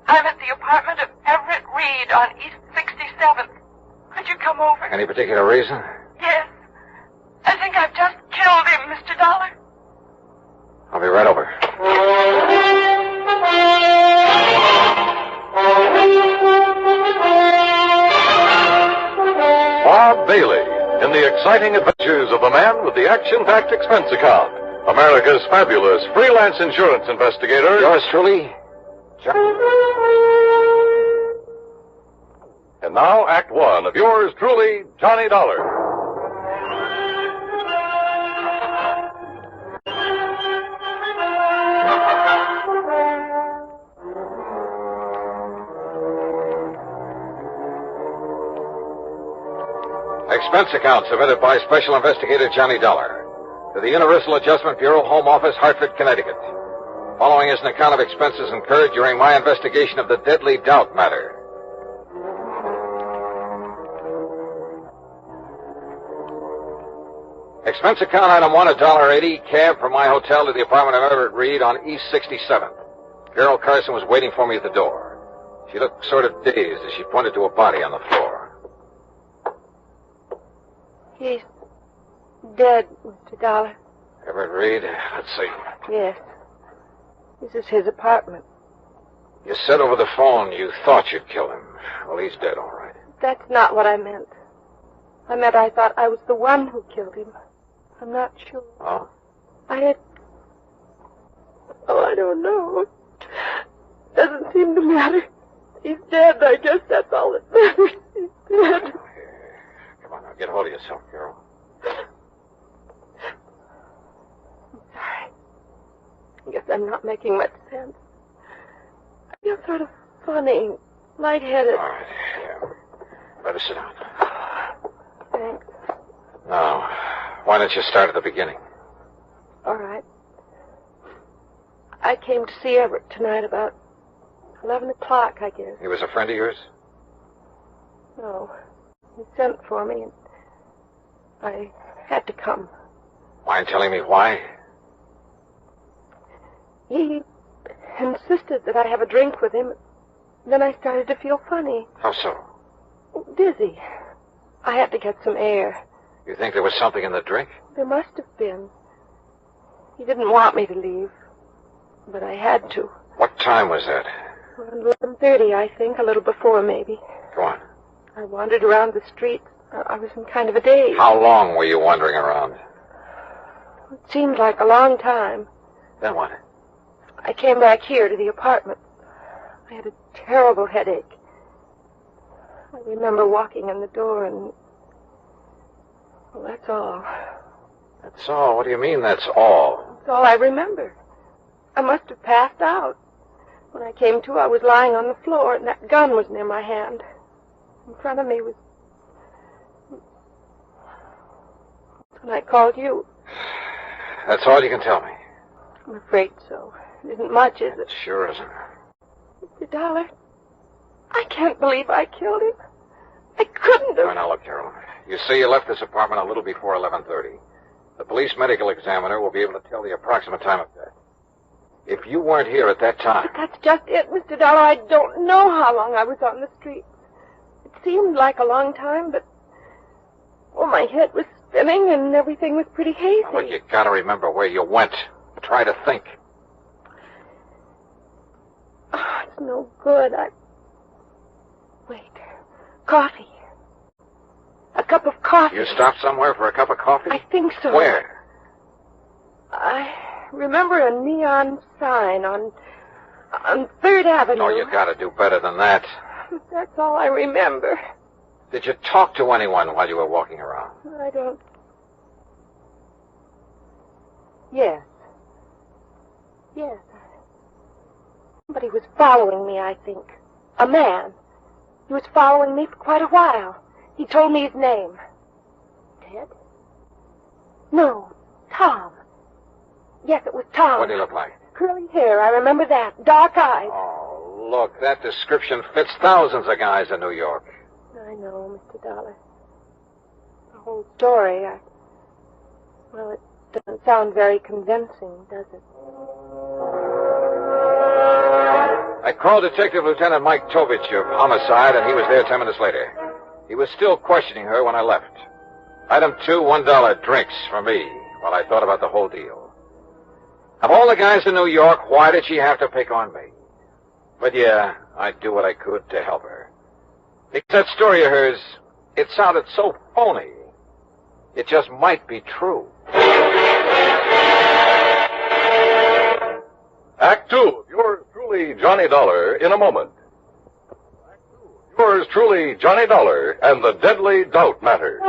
I'm at the apartment of Everett Reed on East 67th. Could you come over? Any particular reason? Yes. I think I've just killed him, Mr. Dollar. I'll be right over. Bob Bailey in the exciting adventures of the man with the action-packed expense account. America's fabulous freelance insurance investigator. Yours truly, And now, Act One of yours truly, Johnny Dollar. Expense account submitted by Special Investigator Johnny Dollar to the Universal Adjustment Bureau, Home Office, Hartford, Connecticut. Following is an account of expenses incurred during my investigation of the Deadly Doubt matter. Expense account item 1, $1.80, cab from my hotel to the apartment of Everett Reed on East 67th. Carol Carson was waiting for me at the door. She looked sort of dazed as she pointed to a body on the floor. He's dead, Mr. Dollar. Everett Reed, let's see. Yes. This is his apartment. You said over the phone you thought you'd kill him. Well, he's dead, all right. That's not what I meant. I thought I was the one who killed him. I'm not sure. Oh? I don't know. Doesn't seem to matter. He's dead. I guess that's all that matters. He's dead. Come on, now, get hold of yourself, Carol. I'm sorry. I guess I'm not making much sense. I feel sort of funny, lightheaded. All right, yeah. Better sit down. Thanks. Now, why don't you start at the beginning? All right. I came to see Everett tonight about 11 o'clock, I guess. He was a friend of yours? No. He sent for me, and I had to come. Mind telling me why? He insisted that I have a drink with him. Then I started to feel funny. How so? Dizzy. I had to get some air. You think there was something in the drink? There must have been. He didn't want me to leave, but I had to. What time was that? Around 11:30, I think, a little before, maybe. Go on. I wandered around the streets. I was in kind of a daze. How long were you wandering around? It seemed like a long time. Then what? I came back here to the apartment. I had a terrible headache. I remember walking in the door and... Well, that's all. That's all? What do you mean, that's all? That's all I remember. I must have passed out. When I came to, I was lying on the floor, and that gun was near my hand. In front of me was... That's when I called you. That's all you can tell me? I'm afraid so. It isn't much, is it? Sure isn't. Mr. Dollar, I can't believe I killed him. I couldn't have... Now, look, Carol. You say you left this apartment a little before 11:30. The police medical examiner will be able to tell the approximate time of death. If you weren't here at that time... But that's just it, Mr. Dollar. I don't know how long I was on the street. It seemed like a long time, but... Well, my head was spinning and everything was pretty hazy. Now, look, you gotta remember where you went. Try to think. Oh, it's no good. Wait. Coffee. A cup of coffee. You stopped somewhere for a cup of coffee? I think so. Where? I remember a neon sign on 3rd Avenue. Oh, you gotta do better than that. That's all I remember. Did you talk to anyone while you were walking around? I don't... Yes. Yes. Somebody was following me, I think. A man. He was following me for quite a while. He told me his name. Ted? No, Tom. Yes, it was Tom. What did he look like? Curly hair, I remember that. Dark eyes. Oh, look, that description fits thousands of guys in New York. I know, Mr. Dollar. The whole story, well, it doesn't sound very convincing, does it? I called Detective Lieutenant Mike Tovich of Homicide, and he was there 10 minutes later. He was still questioning her when I left. Item 2, $1 drinks for me, while I thought about the whole deal. Of all the guys in New York, why did she have to pick on me? But yeah, I'd do what I could to help her. Because that story of hers, it sounded so phony. It just might be true. Act 2 of yours truly, Johnny Dollar, in a moment. Yours truly, Johnny Dollar, and the Deadly Doubt Matter.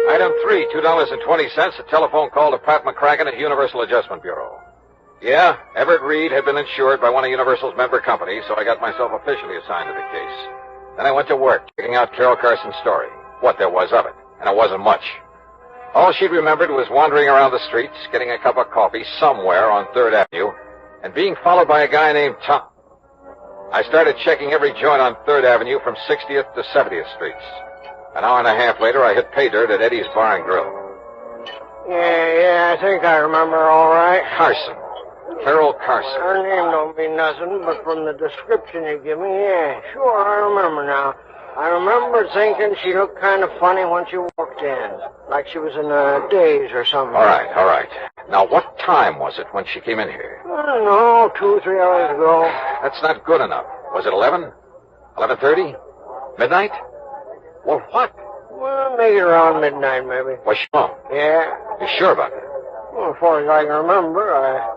Item 3, $2.20, a telephone call to Pat McCracken at Universal Adjustment Bureau. Yeah, Everett Reed had been insured by one of Universal's member companies, so I got myself officially assigned to the case. Then I went to work, checking out Carol Carson's story, what there was of it, and it wasn't much. All she'd remembered was wandering around the streets, getting a cup of coffee somewhere on 3rd Avenue, and being followed by a guy named Tom. I started checking every joint on 3rd Avenue from 60th to 70th Streets. An hour and a half later, I hit pay dirt at Eddie's Bar and Grill. Yeah, I think I remember all right. Carson. Carol Carson. Her name don't mean nothing, but from the description you give me, yeah, sure, I remember now. I remember thinking she looked kind of funny when she walked in, like she was in a daze or something. All right. Now, what time was it when she came in here? I don't know, 2 or 3 hours ago. That's not good enough. Was it 11? 11:30? Midnight? Well, what? Well, make it around midnight, maybe. What's wrong? Yeah. You sure about that? Well, as far as I can remember, I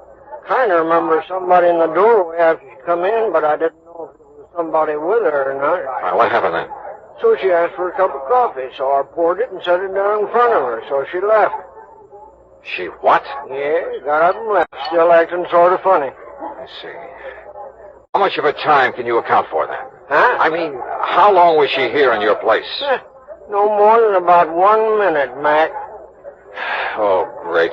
kind of remember somebody in the doorway after she come in, but I didn't know if it was somebody with her or not. All right, what happened then? So she asked for a cup of coffee, so I poured it and set it down in front of her, so she left. She what? Yeah, got up and left, still acting sort of funny. I see. How much of her time can you account for then? Huh? I mean, how long was she here in your place? No more than about 1 minute, Mac. Oh, great.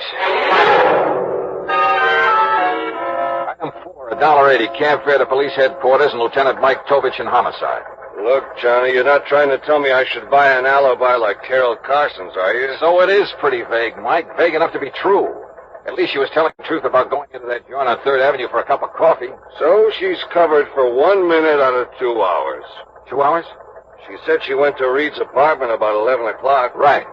Item 4, $1.80, cab fare to police headquarters and Lieutenant Mike Tovich in homicide. Look, Johnny, you're not trying to tell me I should buy an alibi like Carol Carson's, are you? So it is pretty vague, Mike. Vague enough to be true. At least she was telling the truth about going into that joint on 3rd Avenue for a cup of coffee. So she's covered for 1 minute out of 2 hours. 2 hours? She said she went to Reed's apartment about 11 o'clock. Right.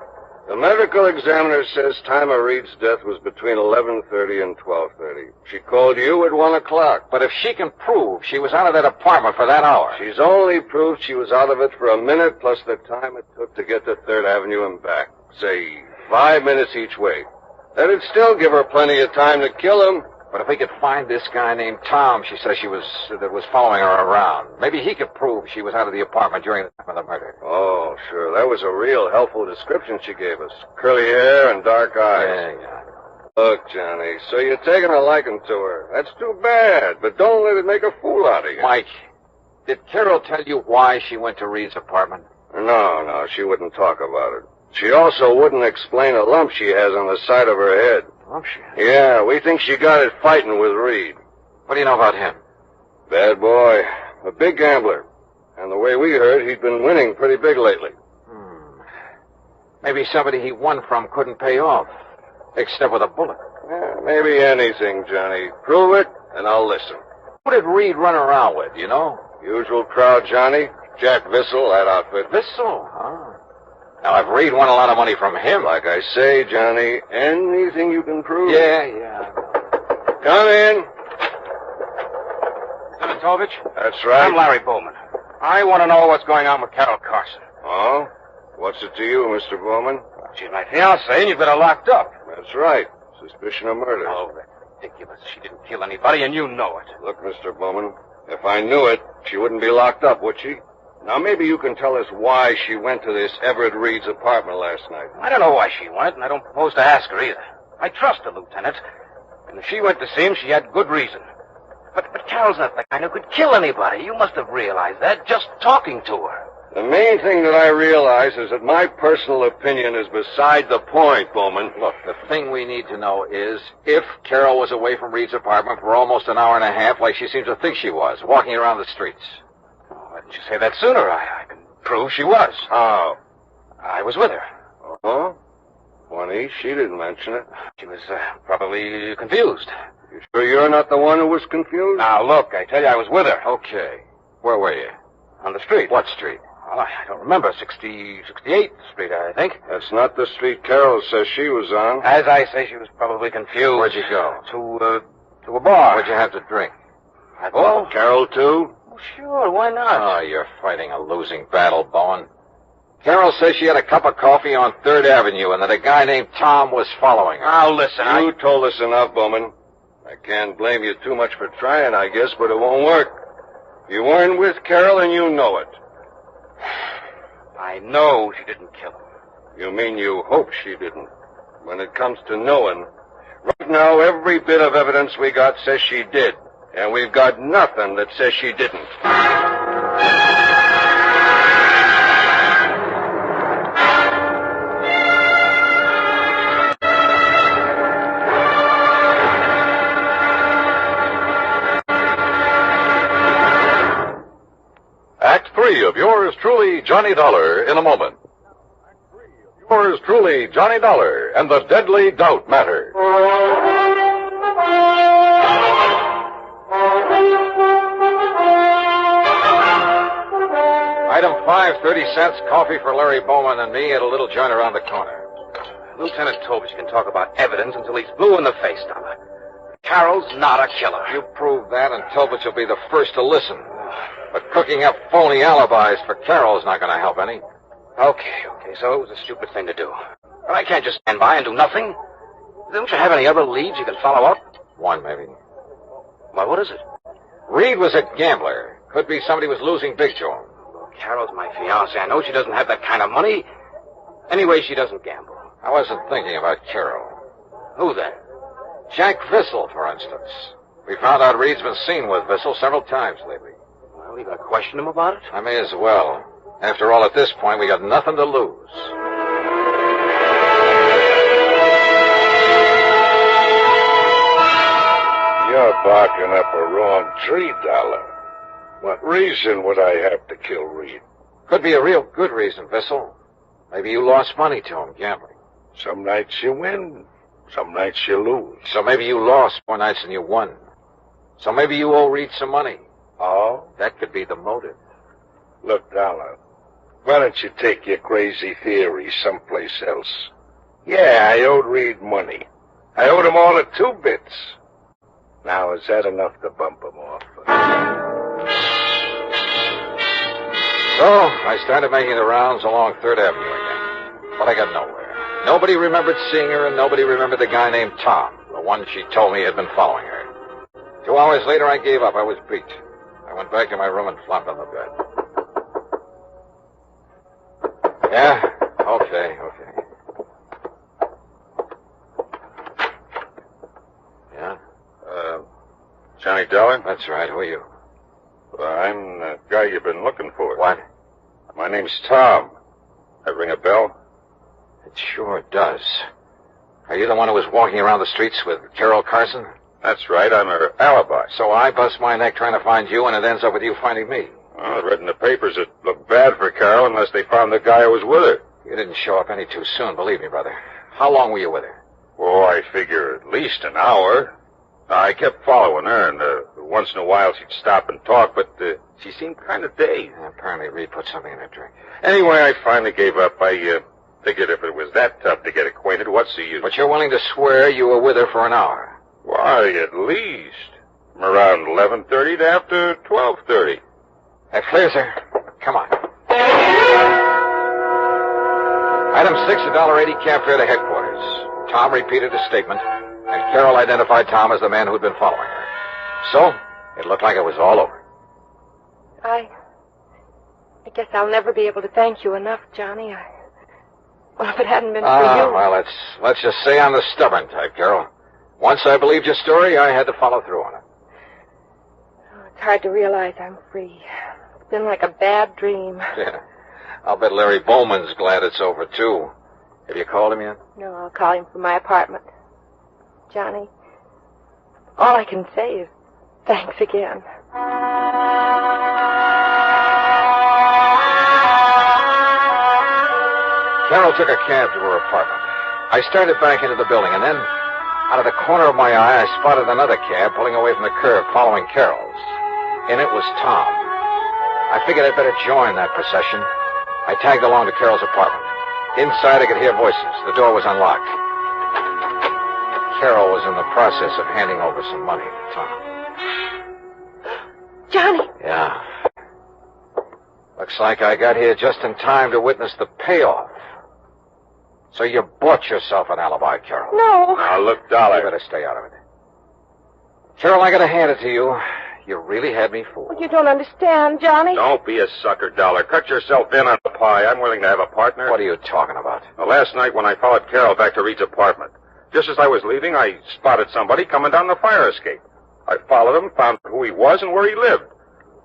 The medical examiner says time of Reed's death was between 11:30 and 12:30. She called you at 1 o'clock. But if she can prove she was out of that apartment for that hour... She's only proved she was out of it for a minute plus the time it took to get to 3rd Avenue and back. Say, 5 minutes each way. That'd still give her plenty of time to kill him. But if we could find this guy named Tom, she says that was following her around, maybe he could prove she was out of the apartment during the time of the murder. Oh, sure. That was a real helpful description she gave us. Curly hair and dark eyes. Yeah. Look, Johnny, so you're taking a liking to her. That's too bad, but don't let it make a fool out of you. Mike, did Carol tell you why she went to Reed's apartment? No, she wouldn't talk about it. She also wouldn't explain a lump she has on the side of her head. Lump she has? Yeah, we think she got it fighting with Reed. What do you know about him? Bad boy. A big gambler. And the way we heard, he'd been winning pretty big lately. Maybe somebody he won from couldn't pay off, except with a bullet. Yeah, maybe anything, Johnny. Prove it, and I'll listen. Who did Reed run around with, you know? Usual crowd, Johnny. Jack Vissel, that outfit. Vissel? Huh? Now, if Reed won a lot of money from him... Like I say, Johnny, anything you can prove. Yeah. Come in. Lieutenant Tovich? That's right. I'm Larry Bowman. I want to know what's going on with Carol Carson. Oh? What's it to you, Mr. Bowman? She's my fiancée, and you've got her locked up. That's right. Suspicion of murder. Oh, that's ridiculous. She didn't kill anybody, and you know it. Look, Mr. Bowman, if I knew it, she wouldn't be locked up, would she? Now, maybe you can tell us why she went to this Everett Reed's apartment last night. I don't know why she went, and I don't propose to ask her either. I trust her, Lieutenant. And if she went to see him, she had good reason. But Carol's not the kind who could kill anybody. You must have realized that just talking to her. The main thing that I realize is that my personal opinion is beside the point, Bowman. Look, the thing we need to know is if Carol was away from Reed's apartment for almost an hour and a half, like she seems to think she was, walking around the streets. Why didn't you say that sooner? I can prove she was. How? I was with her. Oh? Funny, she didn't mention it. She was probably confused. You sure you're not the one who was confused? Now, look, I tell you, I was with her. Okay. Where were you? On the street. What street? Well, I don't remember. 68th Street, I think. That's not the street Carol says she was on. As I say, she was probably confused. Where'd you go? To a bar. What'd you have to drink? Oh, Carol, too? Oh, sure, why not? Oh, you're fighting a losing battle, Bowen. Carol says she had a cup of coffee on 3rd Avenue and that a guy named Tom was following her. Now, listen, You told us enough, Bowman. I can't blame you too much for trying, I guess, but it won't work. You weren't with Carol and you know it. I know she didn't kill him. You mean you hope she didn't? When it comes to knowing, right now every bit of evidence we got says she did. And we've got nothing that says she didn't. Act 3 of yours truly, Johnny Dollar, in a moment. Yours truly, Johnny Dollar, and the Deadly Doubt Matter. Item 5, 30 cents, coffee for Larry Bowman and me at a little joint around the corner. Lieutenant Tovich can talk about evidence until he's blue in the face, Dollar. Carol's not a killer. You prove that, and Tovich will be the first to listen. But cooking up phony alibis for Carol is not going to help any. Okay, so it was a stupid thing to do. But I can't just stand by and do nothing. Don't you have any other leads you can follow up? One, maybe. Well, what is it? Reed was a gambler. Could be somebody was losing big to him. Carol's my fiancée. I know she doesn't have that kind of money. Anyway, she doesn't gamble. I wasn't thinking about Carol. Who then? Jack Vissel, for instance. We found out Reed's been seen with Vissel several times lately. Well, you gonna question him about it? I may as well. After all, at this point, we got nothing to lose. You're barking up a wrong tree, Dollar. What reason would I have to kill Reed? Could be a real good reason, Vissel. Maybe you lost money to him gambling. Some nights you win, some nights you lose. So maybe you lost more nights than you won. So maybe you owe Reed some money. Oh? That could be the motive. Look, Dollar, why don't you take your crazy theory someplace else? Yeah, I owed Reed money. I owed him all of 2 bits. Now, is that enough to bump him off? So, I started making the rounds along 3rd Avenue again. But I got nowhere. Nobody remembered seeing her, and nobody remembered the guy named Tom, the one she told me had been following her. 2 hours later, I gave up. I was beat. I went back to my room and flopped on the bed. Yeah? Okay. Yeah? Johnny Dollar? That's right. Who are you? Well, I'm the guy you've been looking for. What? My name's Tom. That ring a bell? It sure does. Are you the one who was walking around the streets with Carol Carson? That's right. I'm her alibi. So I bust my neck trying to find you, and it ends up with you finding me. Well, I read in the papers it looked bad for Carol unless they found the guy who was with her. You didn't show up any too soon, believe me, brother. How long were you with her? Oh, I figure at least an hour. I kept following her, and once in a while she'd stop and talk, but she seemed kind of dazed. Apparently Reed put something in her drink. Anyway, I finally gave up. I figured if it was that tough to get acquainted, what's the use? But you're willing to swear you were with her for an hour? Why, at least. From around 11:30 to after 12:30. That clears her. Come on. Item 6, $1.80 cab fare to headquarters. Tom repeated his statement, and Carol identified Tom as the man who'd been following her. So, it looked like it was all over. I guess I'll never be able to thank you enough, Johnny. Well, if it hadn't been for you... Well, let's just say I'm the stubborn type, Carol. Once I believed your story, I had to follow through on it. It's hard to realize I'm free. It's been like a bad dream. Yeah. I'll bet Larry Bowman's glad it's over, too. Have you called him yet? No, I'll call him from my apartment. Johnny, all I can say is thanks again. Carol took a cab to her apartment. I started back into the building, and then, out of the corner of my eye, I spotted another cab pulling away from the curb, following Carol's. And it was Tom. I figured I'd better join that procession. I tagged along to Carol's apartment. Inside, I could hear voices. The door was unlocked. Carol was in the process of handing over some money to Tom. Johnny! Yeah. Looks like I got here just in time to witness the payoff. So you bought yourself an alibi, Carol. No. Now, look, Dollar. You better stay out of it. Carol, I gotta hand it to you. You really had me fooled. Well, you don't understand, Johnny. Don't be a sucker, Dollar. Cut yourself in on the pie. I'm willing to have a partner. What are you talking about? Well, last night when I followed Carol back to Reed's apartment, just as I was leaving, I spotted somebody coming down the fire escape. I followed him, found who he was and where he lived.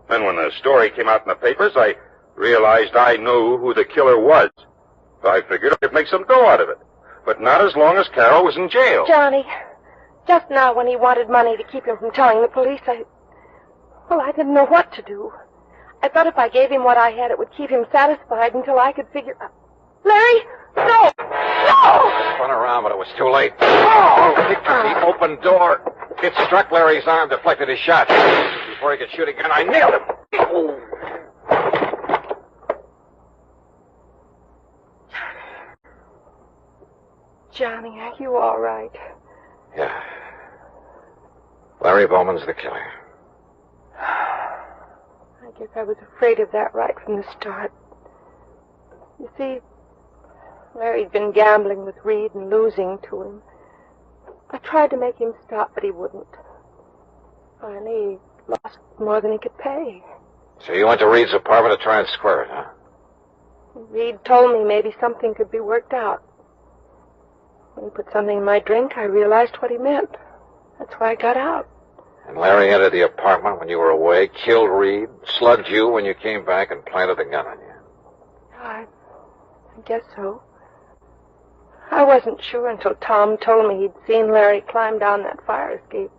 Then when the story came out in the papers, I realized I knew who the killer was. So I figured I could make some dough out of it. But not as long as Carol was in jail. Johnny, just now when he wanted money to keep him from telling the police, I didn't know what to do. I thought if I gave him what I had, it would keep him satisfied until I could figure out... Larry! No! I spun around, but it was too late. Oh! I kicked at the open door. It struck Larry's arm, deflected his shot. Before he could shoot again, I nailed him. Oh. Johnny, are you all right? Yeah. Larry Bowman's the killer. I guess I was afraid of that right from the start. You see, Larry'd been gambling with Reed and losing to him. I tried to make him stop, but he wouldn't. Finally, he lost more than he could pay. So you went to Reed's apartment to try and square it, huh? Reed told me maybe something could be worked out. When he put something in my drink, I realized what he meant. That's why I got out. And Larry entered the apartment when you were away, killed Reed, slugged you when you came back, and planted a gun on you. I guess so. I wasn't sure until Tom told me he'd seen Larry climb down that fire escape.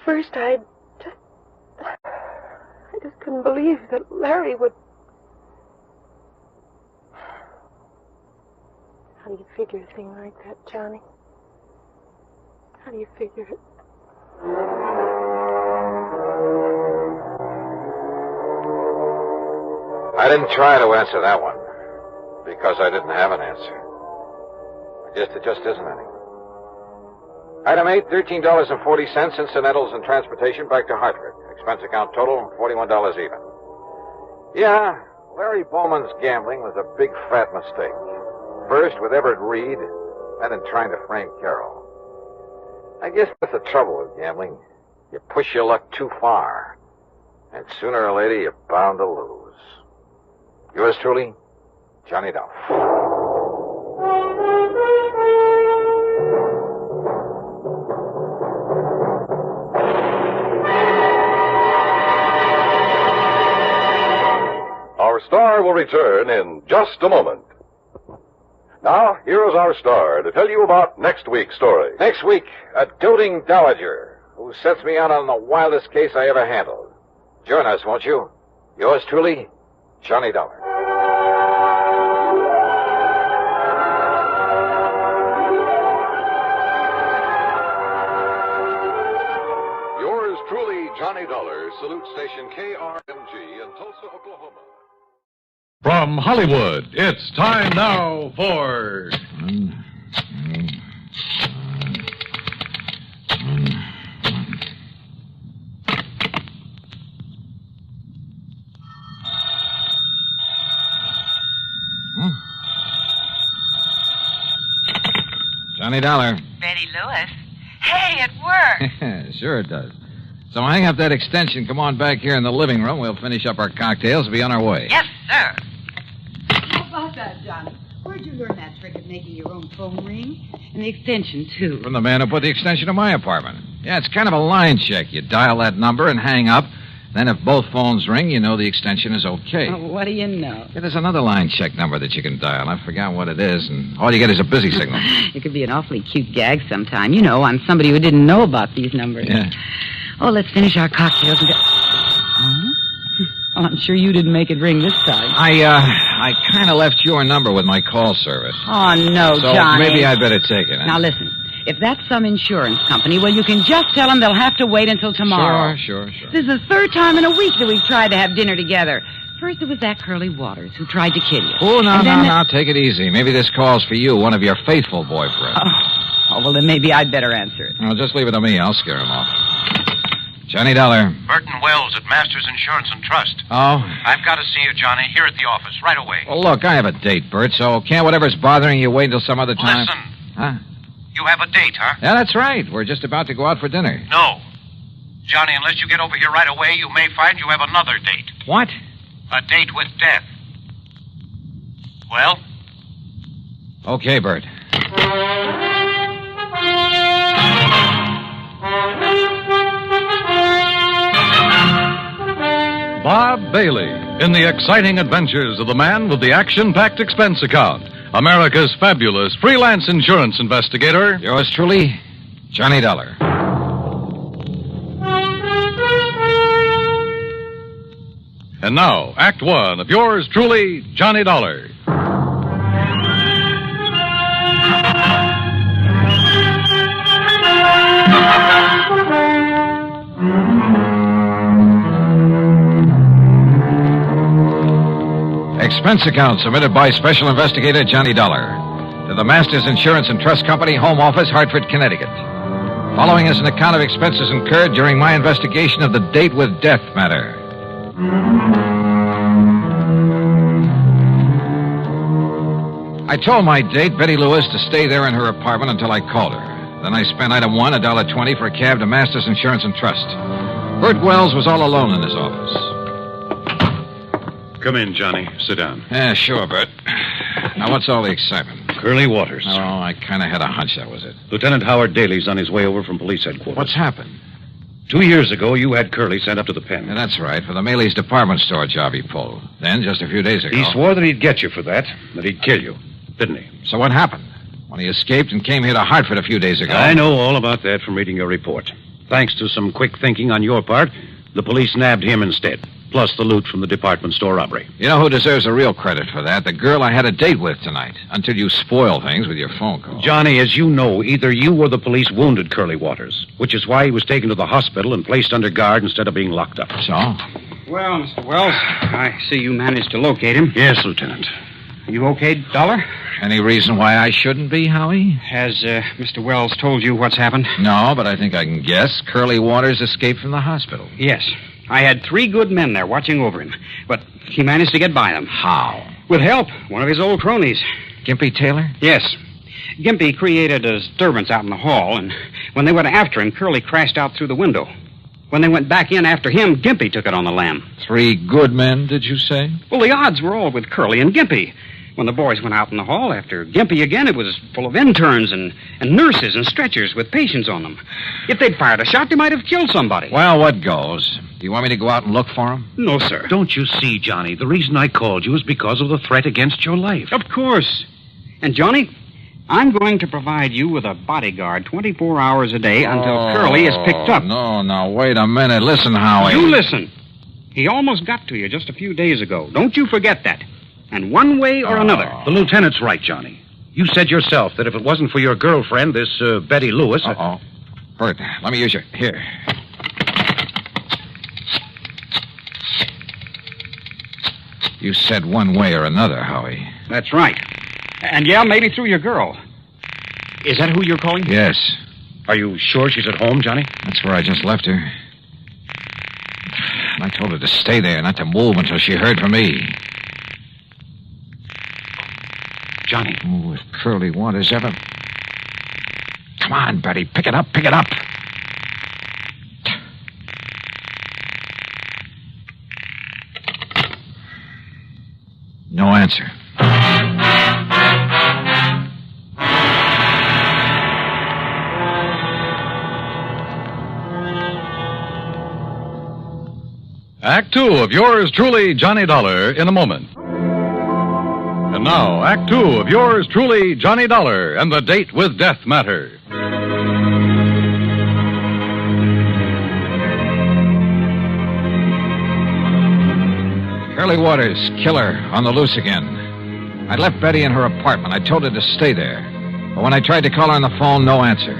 First, I just couldn't believe that Larry would... How do you figure a thing like that, Johnny? How do you figure it? I didn't try to answer that one, because I didn't have an answer. I guess there just isn't any. Item 8, $13.40, incidentals and transportation back to Hartford. Expense account total, $41 even. Yeah, Larry Bowman's gambling was a big, fat mistake. First with Everett Reed, then in trying to frame Carroll. I guess that's the trouble with gambling. You push your luck too far, and sooner or later you're bound to lose. Yours truly, Johnny Dollar. Our star will return in just a moment. Now, here is our star to tell you about next week's story. Next week, a doting dowager who sets me out on the wildest case I ever handled. Join us, won't you? Yours truly, Johnny Dollar. Yours truly, Johnny Dollar, salutes station KRMG in Tulsa, Oklahoma. From Hollywood, it's time now for... Johnny Dollar. Betty Lewis. Hey, it worked. Sure it does. So hang up that extension. Come on back here in the living room. We'll finish up our cocktails and be on our way. Yes, sir. How about that, Johnny? Where'd you learn that trick of making your own phone ring? And the extension, too. From the man who put the extension in my apartment. Yeah, it's kind of a line check. You dial that number and hang up. Then if both phones ring, you know the extension is okay. Oh, what do you know? Yeah, there's another line check number that you can dial. I forgot what it is, and all you get is a busy signal. It could be an awfully cute gag sometime, you know, on somebody who didn't know about these numbers. Yeah. Oh, let's finish our cocktails and go... Huh? Oh, I'm sure you didn't make it ring this time. I kind of left your number with my call service. Oh, no, so Johnny. Maybe I'd better take it. Huh? Now, listen. If that's some insurance company, well, you can just tell them they'll have to wait until tomorrow. Sure. This is the third time in a week that we've tried to have dinner together. First, it was that Curly Waters who tried to kid you. Oh, no. Take it easy. Maybe this call's for you, one of your faithful boyfriends. Oh, well, then maybe I'd better answer it. Well, just leave it to me. I'll scare him off. Johnny Dollar. Burton Wells at Masters Insurance and Trust. Oh? I've got to see you, Johnny, here at the office, right away. Well, look, I have a date, Bert, so can't whatever's bothering you wait until some other time? Listen. Huh? You have a date, huh? Yeah, that's right. We're just about to go out for dinner. No. Johnny, unless you get over here right away, you may find you have another date. What? A date with death. Well? Okay, Bert. Bob Bailey in the exciting adventures of the man with the action-packed expense account. America's fabulous freelance insurance investigator. Yours truly, Johnny Dollar. And now, Act One of yours truly, Johnny Dollar. Expense account submitted by Special Investigator Johnny Dollar to the Masters Insurance and Trust Company, Home Office, Hartford, Connecticut. Following is an account of expenses incurred during my investigation of the date with death matter. I told my date, Betty Lewis, to stay there in her apartment until I called her. Then I spent item one, $1.20 for a cab to Masters Insurance and Trust. Bert Wells was all alone in his office. Come in, Johnny. Sit down. Yeah, sure, Bert. Now, what's all the excitement? Curly Waters. Oh, I kind of had a hunch that was it. Lieutenant Howard Daly's on his way over from police headquarters. What's happened? 2 years ago, you had Curly sent up to the pen. Yeah, that's right, for the Maley's department store job he pulled. Then, just a few days ago... He swore that he'd get you for that he'd kill you, didn't he? So what happened? When he escaped and came here to Hartford a few days ago... I know all about that from reading your report. Thanks to some quick thinking on your part, the police nabbed him instead, plus the loot from the department store robbery. You know who deserves the real credit for that? The girl I had a date with tonight, until you spoil things with your phone call. Johnny, as you know, either you or the police wounded Curly Waters, which is why he was taken to the hospital and placed under guard instead of being locked up. So? Well, Mr. Wells, I see you managed to locate him. Yes, Lieutenant. You okay, Dollar? Any reason why I shouldn't be, Howie? Has Mr. Wells told you what's happened? No, but I think I can guess. Curly Waters escaped from the hospital. Yes. I had 3 good men there watching over him, but he managed to get by them. How? With help. One of his old cronies. Gimpy Taylor? Yes. Gimpy created a disturbance out in the hall, and when they went after him, Curly crashed out through the window. When they went back in after him, Gimpy took it on the lam. 3 good men, did you say? Well, the odds were all with Curly and Gimpy. When the boys went out in the hall after Gimpy again, it was full of interns and nurses and stretchers with patients on them. If they'd fired a shot, they might have killed somebody. Well, what goes? Do you want me to go out and look for him? No, sir. Don't you see, Johnny? The reason I called you is because of the threat against your life. Of course. And, Johnny, I'm going to provide you with a bodyguard 24 hours a day until Curly is picked up. No, wait a minute. Listen, Howie. You listen. He almost got to you just a few days ago. Don't you forget that. And one way or another. The lieutenant's right, Johnny. You said yourself that if it wasn't for your girlfriend, this Betty Lewis... Uh-oh. Bert, let me use your... Here. You said one way or another, Howie. That's right. And, yeah, maybe through your girl. Is that who you're calling? Yes. Are you sure she's at home, Johnny? That's where I just left her. And I told her to stay there, not to move until she heard from me. Johnny. Oh, if Curly Waters ever... Come on, Betty. Pick it up. No answer. Act 2 of yours truly, Johnny Dollar, in a moment. And now, Act 2 of yours truly, Johnny Dollar, and the Date with Death matter. Curly Waters, killer, on the loose again. I left Betty in her apartment. I told her to stay there. But when I tried to call her on the phone, no answer.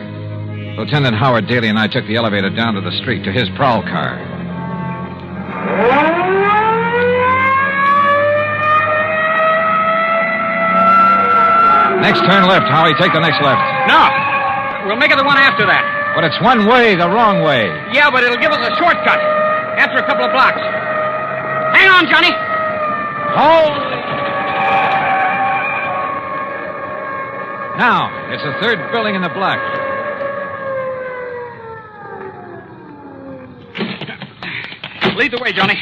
Lieutenant Howard Daly and I took the elevator down to the street to his prowl car. Next turn left, Howie. Take the next left. No. We'll make it the one after that. But it's one way, the wrong way. Yeah, but it'll give us a shortcut. After a couple of blocks. Hang on, Johnny. Hold. Now, it's the third building in the block. Lead the way, Johnny.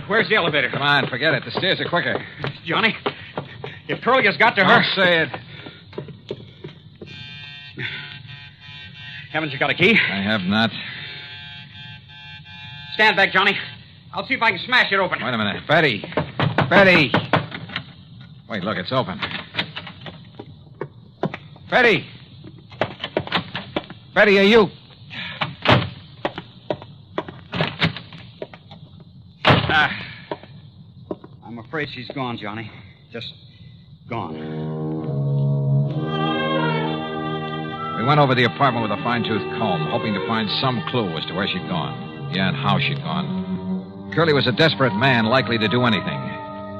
Where's the elevator? Come on, forget it. The stairs are quicker. Johnny, if Curly has got to her... Don't say it. Haven't you got a key? I have not. Stand back, Johnny. I'll see if I can smash it open. Wait a minute. Betty. Wait, look, it's open. Betty, are you... I'm afraid she's gone, Johnny. Just gone. We went over the apartment with a fine-tooth comb, hoping to find some clue as to where she'd gone. Yeah, and how she'd gone. Curly was a desperate man, likely to do anything.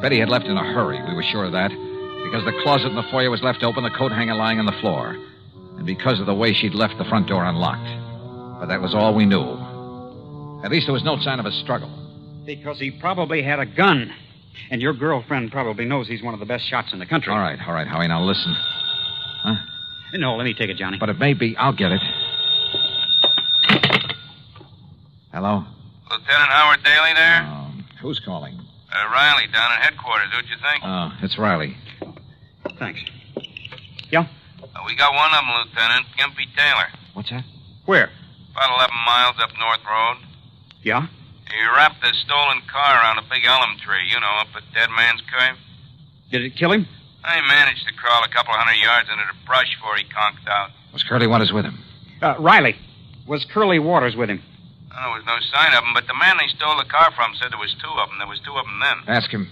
Betty had left in a hurry, we were sure of that, because the closet in the foyer was left open, the coat hanger lying on the floor, and because of the way she'd left the front door unlocked. But that was all we knew. At least there was no sign of a struggle. Because he probably had a gun. And your girlfriend probably knows he's one of the best shots in the country. All right, Howie, now listen. Huh? No, let me take it, Johnny. But it may be. I'll get it. Hello? Lieutenant Howard Daly there? Who's calling? Riley down at headquarters. Who'd you think? Oh, it's Riley. Thanks. Yeah? We got one of them, Lieutenant. Gimpy Taylor. What's that? Where? About 11 miles up North Road. Yeah? He wrapped a stolen car around a big elm tree, up at Dead Man's Cave. Did it kill him? I managed to crawl a couple of 100 yards into the brush before he conked out. Was Curly Waters with him? Riley. Was Curly Waters with him? There was no sign of him, but the man they stole the car from said there was two of them. There was two of them then. Ask him.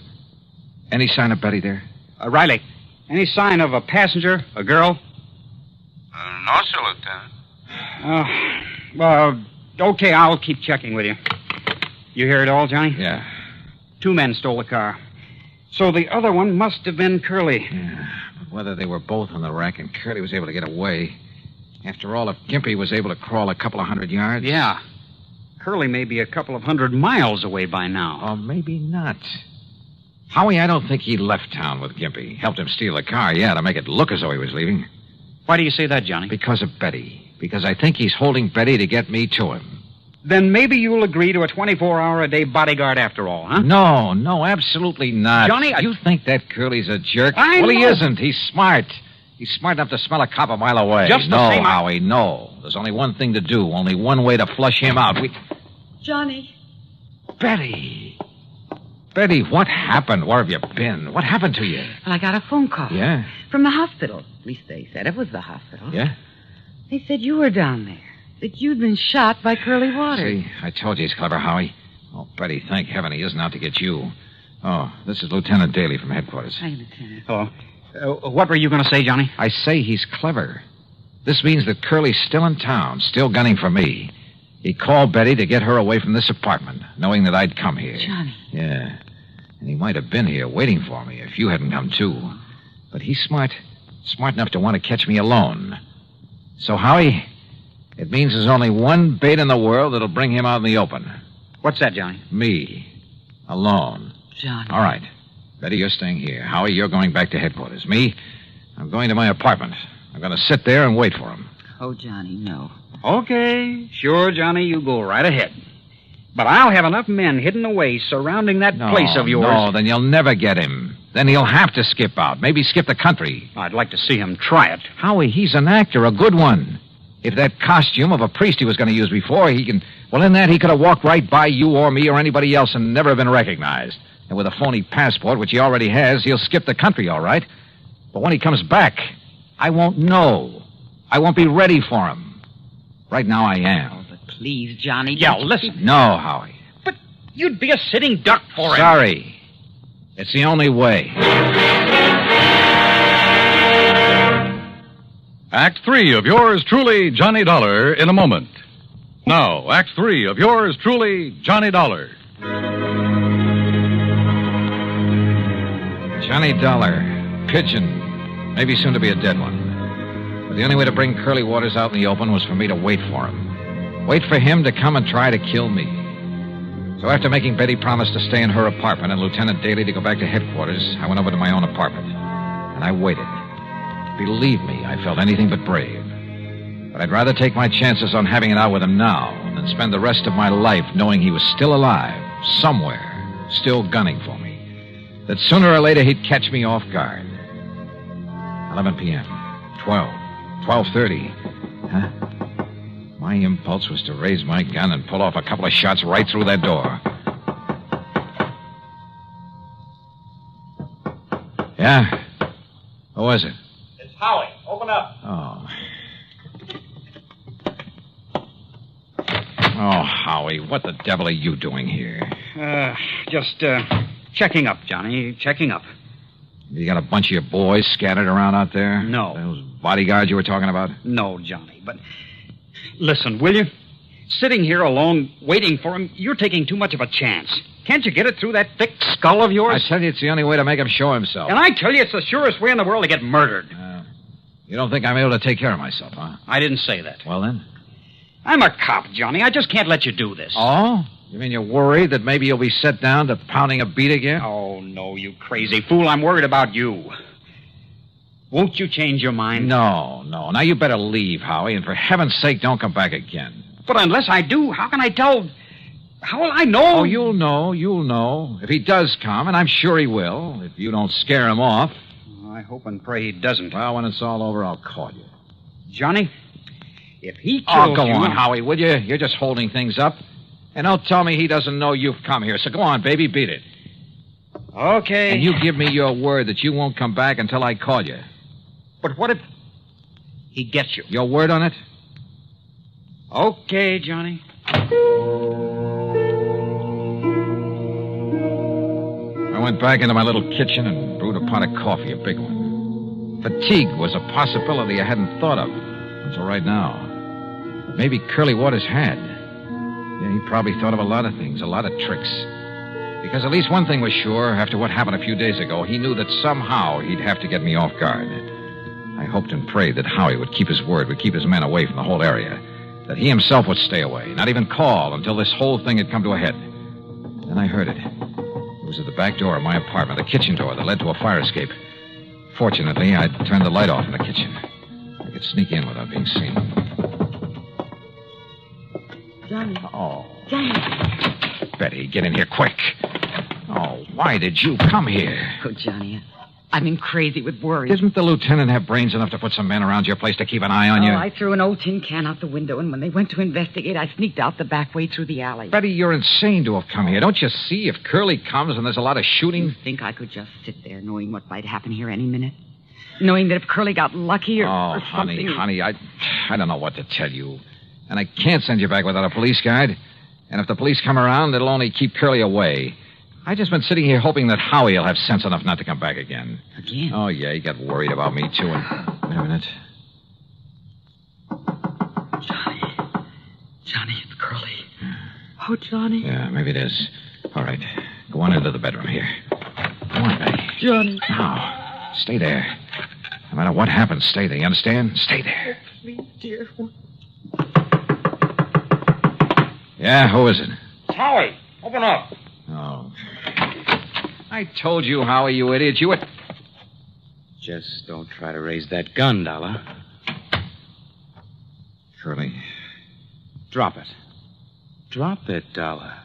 Any sign of Betty there? Riley, any sign of a passenger, a girl? No, sir, Lieutenant. Okay, I'll keep checking with you. You hear it all, Johnny? Yeah. 2 men stole the car. So the other one must have been Curly. Yeah, but whether they were both on the rack and Curly was able to get away. After all, if Gimpy was able to crawl a couple of 100 yards... Yeah. Curly may be a couple of 100 miles away by now. Or maybe not. Howie, I don't think he left town with Gimpy. Helped him steal the car, yeah, to make it look as though he was leaving. Why do you say that, Johnny? Because of Betty. Because I think he's holding Betty to get me to him. Then maybe you'll agree to a 24-hour-a-day bodyguard after all, huh? No, absolutely not. Johnny, You think that Curly's a jerk? I Well, he know. isn't. He's smart. He's smart enough to smell a cop a mile away. Just the no, same... Howie, no. There's only one thing to do. Only one way to flush him out. Johnny. Betty, what happened? Where have you been? What happened to you? Well, I got a phone call. Yeah? From the hospital. At least they said it was the hospital. Yeah? They said you were down there. That you'd been shot by Curly Waters. See, I told you he's clever, Howie. Oh, Betty, thank heaven he isn't out to get you. Oh, this is Lieutenant Daly from headquarters. Hi, Lieutenant. Hello. What were you going to say, Johnny? I say he's clever. This means that Curly's still in town, still gunning for me. He called Betty to get her away from this apartment, knowing that I'd come here. Johnny. Yeah. And he might have been here waiting for me if you hadn't come, too. But he's smart enough to want to catch me alone. So, Howie, it means there's only one bait in the world that'll bring him out in the open. What's that, Johnny? Me. Alone. Johnny. All right. Betty, you're staying here. Howie, you're going back to headquarters. Me, I'm going to my apartment. I'm going to sit there and wait for him. Oh, Johnny, no. Okay. Sure, Johnny, you go right ahead. But I'll have enough men hidden away surrounding that place of yours. No, then you'll never get him. Then he'll have to skip out. Maybe skip the country. I'd like to see him try it. Howie, he's an actor, a good one. If that costume of a priest he was going to use before, he can... Well, in that, he could have walked right by you or me or anybody else and never been recognized. And with a phony passport, which he already has, he'll skip the country, all right. But when he comes back, I won't know. I won't be ready for him. Right now, I am. Oh, but please, Johnny. Yeah, listen. No, Howie. But you'd be a sitting duck for him. Sorry. It's the only way. Act 3 of yours truly, Johnny Dollar, in a moment. Now, Act 3 of yours truly, Johnny Dollar. Johnny Dollar. Pigeon. Maybe soon to be a dead one. But the only way to bring Curly Waters out in the open was for me to wait for him. Wait for him to come and try to kill me. So after making Betty promise to stay in her apartment and Lieutenant Daly to go back to headquarters, I went over to my own apartment. And I waited. Believe me, I felt anything but brave. But I'd rather take my chances on having it out with him now than spend the rest of my life knowing he was still alive, somewhere, still gunning for me. That sooner or later he'd catch me off guard. 11 p.m. 12:30. Huh? My impulse was to raise my gun and pull off a couple of shots right through that door. Yeah? Who is it? It's Howie. Open up. Oh. Oh, Howie, what the devil are you doing here? Just checking up, Johnny. Checking up. You got a bunch of your boys scattered around out there? No. Those bodyguards you were talking about? No, Johnny, but listen, will you? Sitting here alone, waiting for him, you're taking too much of a chance. Can't you get it through that thick skull of yours? I tell you, it's the only way to make him show himself. And I tell you, it's the surest way in the world to get murdered. You don't think I'm able to take care of myself, huh? I didn't say that. Well, then? I'm a cop, Johnny. I just can't let you do this. Oh? You mean you're worried that maybe you'll be set down to pounding a beat again? Oh, no, you crazy fool. I'm worried about you. Won't you change your mind? No. Now you better leave, Howie, and for heaven's sake, don't come back again. But unless I do, how can I tell? How will I know? Oh, you'll know. If he does come, and I'm sure he will, if you don't scare him off. I hope and pray he doesn't. Well, when it's all over, I'll call you. Johnny, if he kills Oh, go you... on, Howie, will you? You're just holding things up. And don't tell me he doesn't know you've come here. So go on, baby, beat it. Okay. And you give me your word that you won't come back until I call you. But what if he gets you? Your word on it? Okay, Johnny. I went back into my little kitchen and brewed a pot of coffee, a big one. Fatigue was a possibility I hadn't thought of until right now. But maybe Curly Waters had. Yeah, he probably thought of a lot of things, a lot of tricks. Because at least one thing was sure, after what happened a few days ago, he knew that somehow he'd have to get me off guard. I hoped and prayed that Howie would keep his word, would keep his men away from the whole area. That he himself would stay away, not even call until this whole thing had come to a head. Then I heard it. It was at the back door of my apartment, the kitchen door that led to a fire escape. Fortunately, I'd turned the light off in the kitchen. I could sneak in without being seen. Johnny. Oh. Johnny. Betty, get in here quick. Oh, why did you come here? Oh, Johnny, I've been crazy with worry. Didn't the lieutenant have brains enough to put some men around your place to keep an eye on you? I threw an old tin can out the window, and when they went to investigate, I sneaked out the back way through the alley. Betty, you're insane to have come here. Don't you see if Curly comes and there's a lot of shooting? You think I could just sit there knowing what might happen here any minute? Knowing that if Curly got lucky or something... honey, I don't know what to tell you. And I can't send you back without a police guide. And if the police come around, it'll only keep Curly away. I've just been sitting here hoping that Howie will have sense enough not to come back again. Again? Oh, yeah, he got worried about me, too. And... Wait a minute. Johnny, it's Curly. Oh, Johnny. Yeah, maybe it is. All right. Go on into the bedroom here. Come on, Betty. Johnny. Now, stay there. No matter what happens, stay there. You understand? Stay there. Please, dear. Yeah, who is it? Howie, open up. Oh. I told you, Howie, you idiot. You would... Just don't try to raise that gun, Dollar. Curly. Drop it. Drop it, Dollar.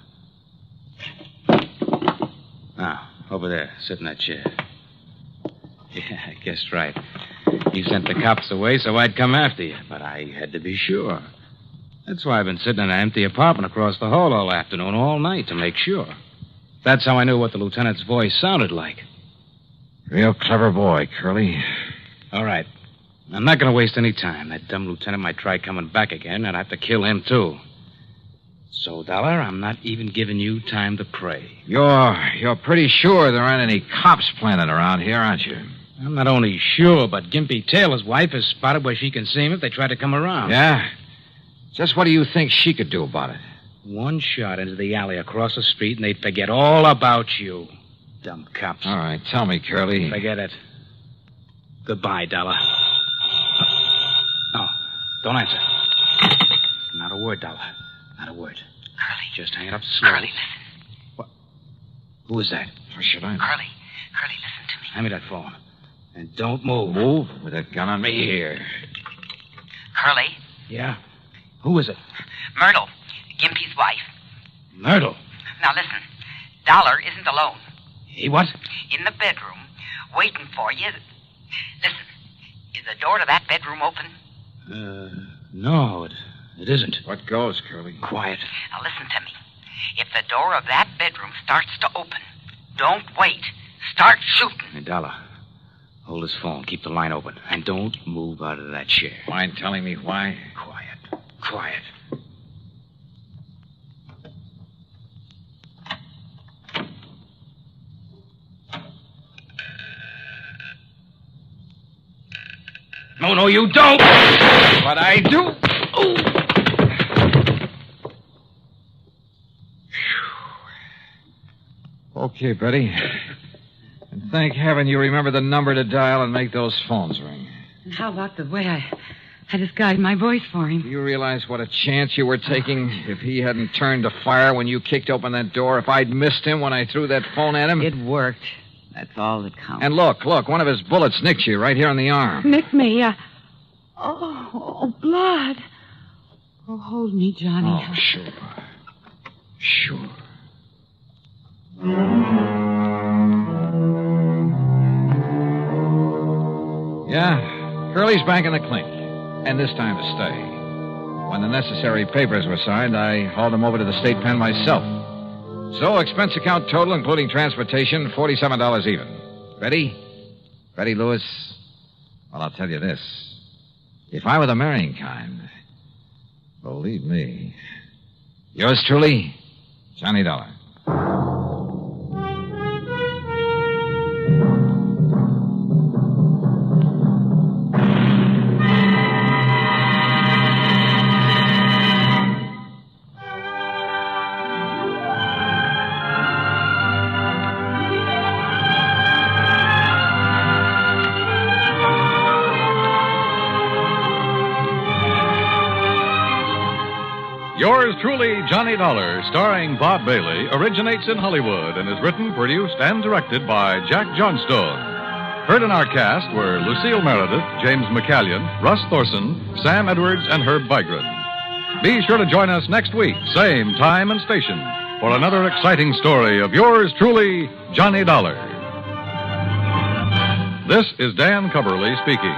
Now, over there. Sit in that chair. Yeah, I guessed right. You sent the cops away so I'd come after you, but I had to be sure. That's why I've been sitting in an empty apartment across the hall all afternoon, all night, to make sure. That's how I knew what the lieutenant's voice sounded like. Real clever boy, Curly. All right. I'm not going to waste any time. That dumb lieutenant might try coming back again, and I'd have to kill him, too. So, Dollar, I'm not even giving you time to pray. You're pretty sure there aren't any cops planted around here, aren't you? I'm not only sure, but Gimpy Taylor's wife is spotted where she can see him if they try to come around. Yeah? Just what do you think she could do about it? One shot into the alley across the street, and they'd forget all about you. Dumb cops. All right, tell me, Curly. Forget it. Goodbye, Dollar. No, don't answer. Not a word, Dollar. Not a word. Curly. Just hang it up slow. Curly, listen. What? Who is that? How should I know? Curly, listen to me. Hand me that phone. And don't move. Move? With that gun on me here. Curly? Yeah? Who is it? Myrtle, Gimpy's wife. Myrtle? Now listen, Dollar isn't alone. He what? In the bedroom, waiting for you. Listen, is the door to that bedroom open? No, it isn't. What goes, Curly? Quiet. Now listen to me. If the door of that bedroom starts to open, don't wait. Start shooting. Hey, Dollar, hold this phone. Keep the line open. And don't move out of that chair. Mind telling me why? Quiet. Quiet. No, you don't. But I do. Okay, Betty. And thank heaven you remember the number to dial and make those phones ring. And how about the way I disguised my voice for him. Do you realize what a chance you were taking if he hadn't turned to fire when you kicked open that door? If I'd missed him when I threw that phone at him? It worked. That's all that counts. And look, one of his bullets nicked you right here on the arm. Nicked me? Oh, blood. Oh, hold me, Johnny. Oh, sure. Sure. Yeah, Curly's back in the clink. And this time to stay. When the necessary papers were signed, I hauled him over to the state pen myself. So, expense account total, including transportation, $47 even. Ready? Ready, Lewis? Well, I'll tell you this. If I were the marrying kind, believe me. Yours truly, Johnny Dollar. Yours truly, Johnny Dollar, starring Bob Bailey, originates in Hollywood and is written, produced, and directed by Jack Johnstone. Heard in our cast were Lucille Meredith, James McCallion, Russ Thorson, Sam Edwards, and Herb Vigran. Be sure to join us next week, same time and station, for another exciting story of yours truly, Johnny Dollar. This is Dan Coverly speaking.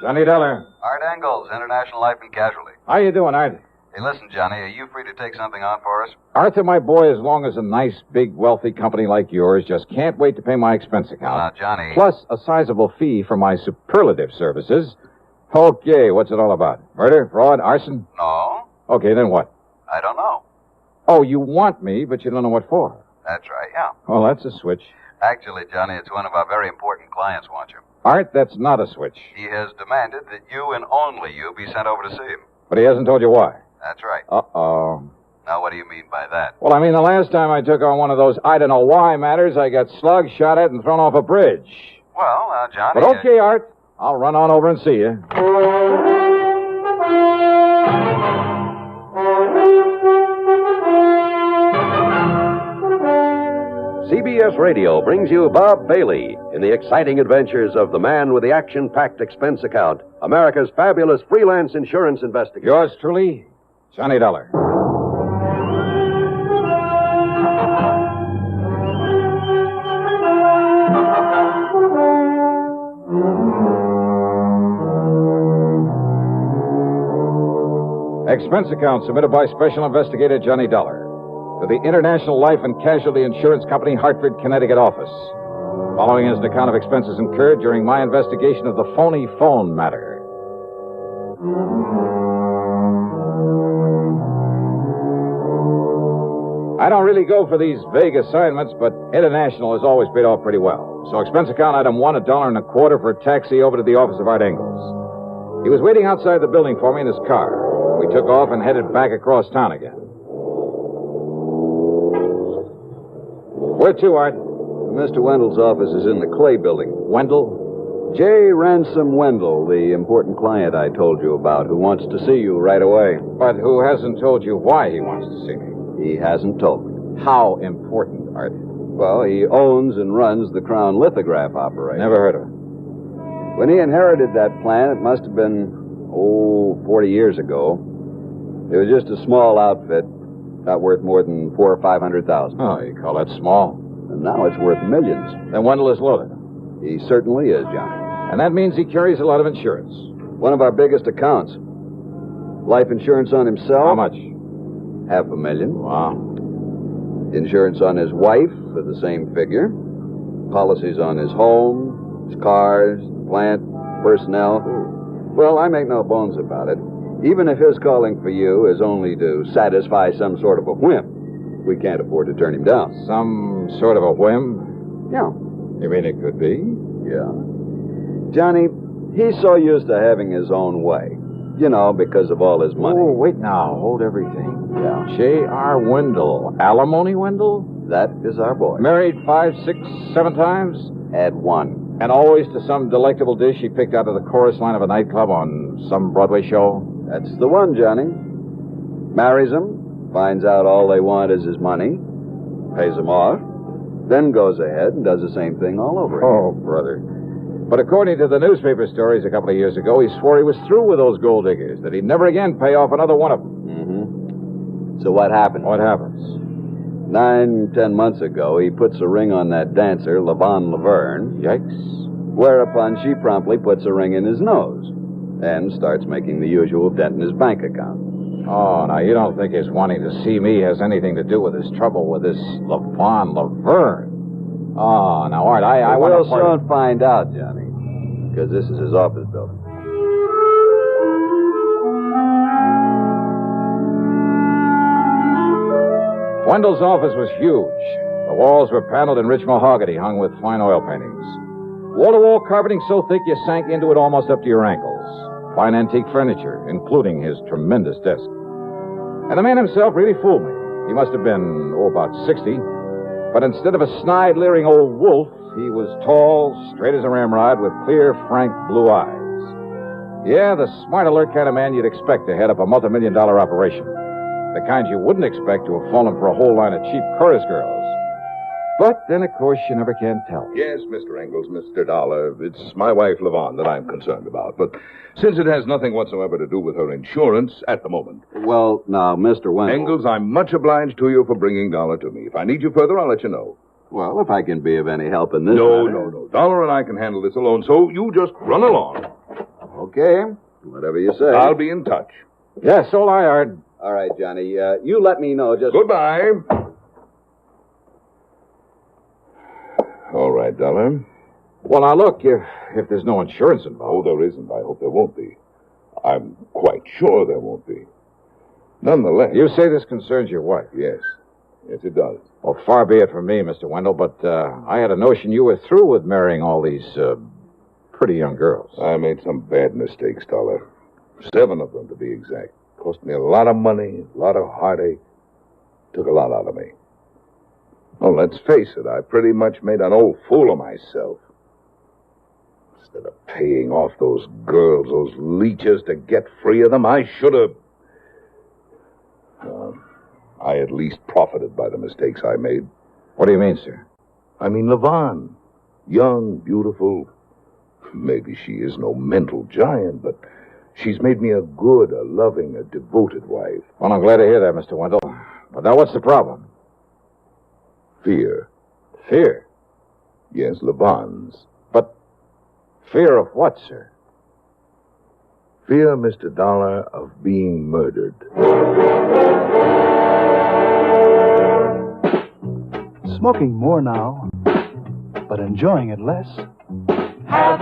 Johnny Dollar. Art Engels, International Life and Casualty. How you doing, Art? Hey, listen, Johnny, are you free to take something on for us? Arthur, my boy, as long as a nice, big, wealthy company like yours just can't wait to pay my expense account. Now, Johnny... Plus a sizable fee for my superlative services. Okay, what's it all about? Murder, fraud, arson? No. Okay, then what? I don't know. Oh, you want me, but you don't know what for. That's right, yeah. Well, that's a switch. Actually, Johnny, it's one of our very important clients wants you. Art, that's not a switch. He has demanded that you and only you be sent over to see him. But he hasn't told you why. That's right. Uh-oh. Now, what do you mean by that? Well, I mean, the last time I took on one of those I don't know why matters, I got slugged, shot at, and thrown off a bridge. Well, Johnny... But okay, Art. I'll run on over and see you. CBS Radio brings you Bob Bailey in the exciting adventures of the man with the action-packed expense account, America's fabulous freelance insurance investigator. Yours truly, Johnny Dollar. Expense account submitted by Special Investigator Johnny Dollar to the International Life and Casualty Insurance Company, Hartford, Connecticut office. Following is an account of expenses incurred during my investigation of the Phony phone matter. I don't really go for these vague assignments, but International has always paid off pretty well. So expense account item 1, $1.25 for a taxi over to the office of Art Engels. He was waiting outside the building for me in his car. We took off and headed back across town again. Where to, Art? Mr. Wendell's office is in the Clay building. Wendell? J. Ransom Wendell, the important client I told you about, who wants to see you right away. But who hasn't told you why he wants to see me? He hasn't told me. How important, Art? Well, he owns and runs the Crown Lithograph operation. Never heard of it. When he inherited that plant, it must have been, 40 years ago. It was just a small outfit, not worth more than $400,000 or $500,000. Oh, you call that small? And now it's worth millions. Then Wendell is loaded. He certainly is, Johnny. And that means he carries a lot of insurance. One of our biggest accounts. Life insurance on himself. How much? $500,000. Wow. Insurance on his wife for the same figure. Policies on his home, his cars, plant, personnel. Well, I make no bones about it. Even if his calling for you is only to satisfy some sort of a whim, we can't afford to turn him down. Some sort of a whim? Yeah. You mean it could be? Yeah. Johnny, he's so used to having his own way. You know, because of all his money. Oh, wait now. Hold everything. Yeah. J.R. Wendell. Alimony Wendell? That is our boy. Married 5, 6, 7 times? Had 1. And always to some delectable dish he picked out of the chorus line of a nightclub on some Broadway show? That's the one, Johnny. Marries him, finds out all they want is his money, pays him off, then goes ahead and does the same thing all over again. Oh, brother. But according to the newspaper stories a couple of years ago, he swore he was through with those gold diggers, that he'd never again pay off another one of them. Mm-hmm. So what happened? What happens? 9, 10 months ago, he puts a ring on that dancer, Levon Laverne. Yikes. Whereupon she promptly puts a ring in his nose and starts making the usual dent in his bank account. Oh, now, you don't think his wanting to see me has anything to do with his trouble with this Levon Laverne? Oh, now, Art, I want to... We'll soon find out, Johnny, because this is his office building. Wendell's office was huge. The walls were paneled in rich mahogany hung with fine oil paintings. Wall-to-wall carpeting so thick you sank into it almost up to your ankles. Fine antique furniture, including his tremendous desk. And the man himself really fooled me. He must have been, about 60. But instead of a snide, leering old wolf, he was tall, straight as a ramrod, with clear, frank blue eyes. Yeah, the smart, alert kind of man you'd expect to head up a multi-million-dollar operation. The kind you wouldn't expect to have fallen for a whole line of cheap chorus girls. But then, of course, you never can tell. Yes, Mr. Ingalls, Mr. Dollar. It's my wife, Levon, that I'm concerned about. But since it has nothing whatsoever to do with her insurance at the moment. Well, now, Mr. Wendell... Ingalls, I'm much obliged to you for bringing Dollar to me. If I need you further, I'll let you know. Well, if I can be of any help in this No. Dollar and I can handle this alone, so you just run along. Okay. Whatever you say. I'll be in touch. Yes, so I heard. All right, Johnny. You let me know just... Goodbye. All right, Dollar. Well, now, look, if there's no insurance involved... Oh, there isn't. I hope there won't be. I'm quite sure there won't be. Nonetheless... You say this concerns your wife? Yes. Yes, it does. Well, far be it from me, Mr. Wendell, but I had a notion you were through with marrying all these pretty young girls. I made some bad mistakes, Dollar. 7 of them, to be exact. Cost me a lot of money, a lot of heartache. Took a lot out of me. Well, let's face it, I pretty much made an old fool of myself. Instead of paying off those girls, those leeches, to get free of them, I should have... I at least profited by the mistakes I made. What do you mean, sir? I mean Levon. Young, beautiful. Maybe she is no mental giant, but she's made me a good, a loving, a devoted wife. Well, I'm glad to hear that, Mr. Wendell. But now what's the problem? Fear. Fear? Yes, Levon's. But fear of what, sir? Fear, Mr. Dollar, of being murdered. Smoking more now, but enjoying it less. Have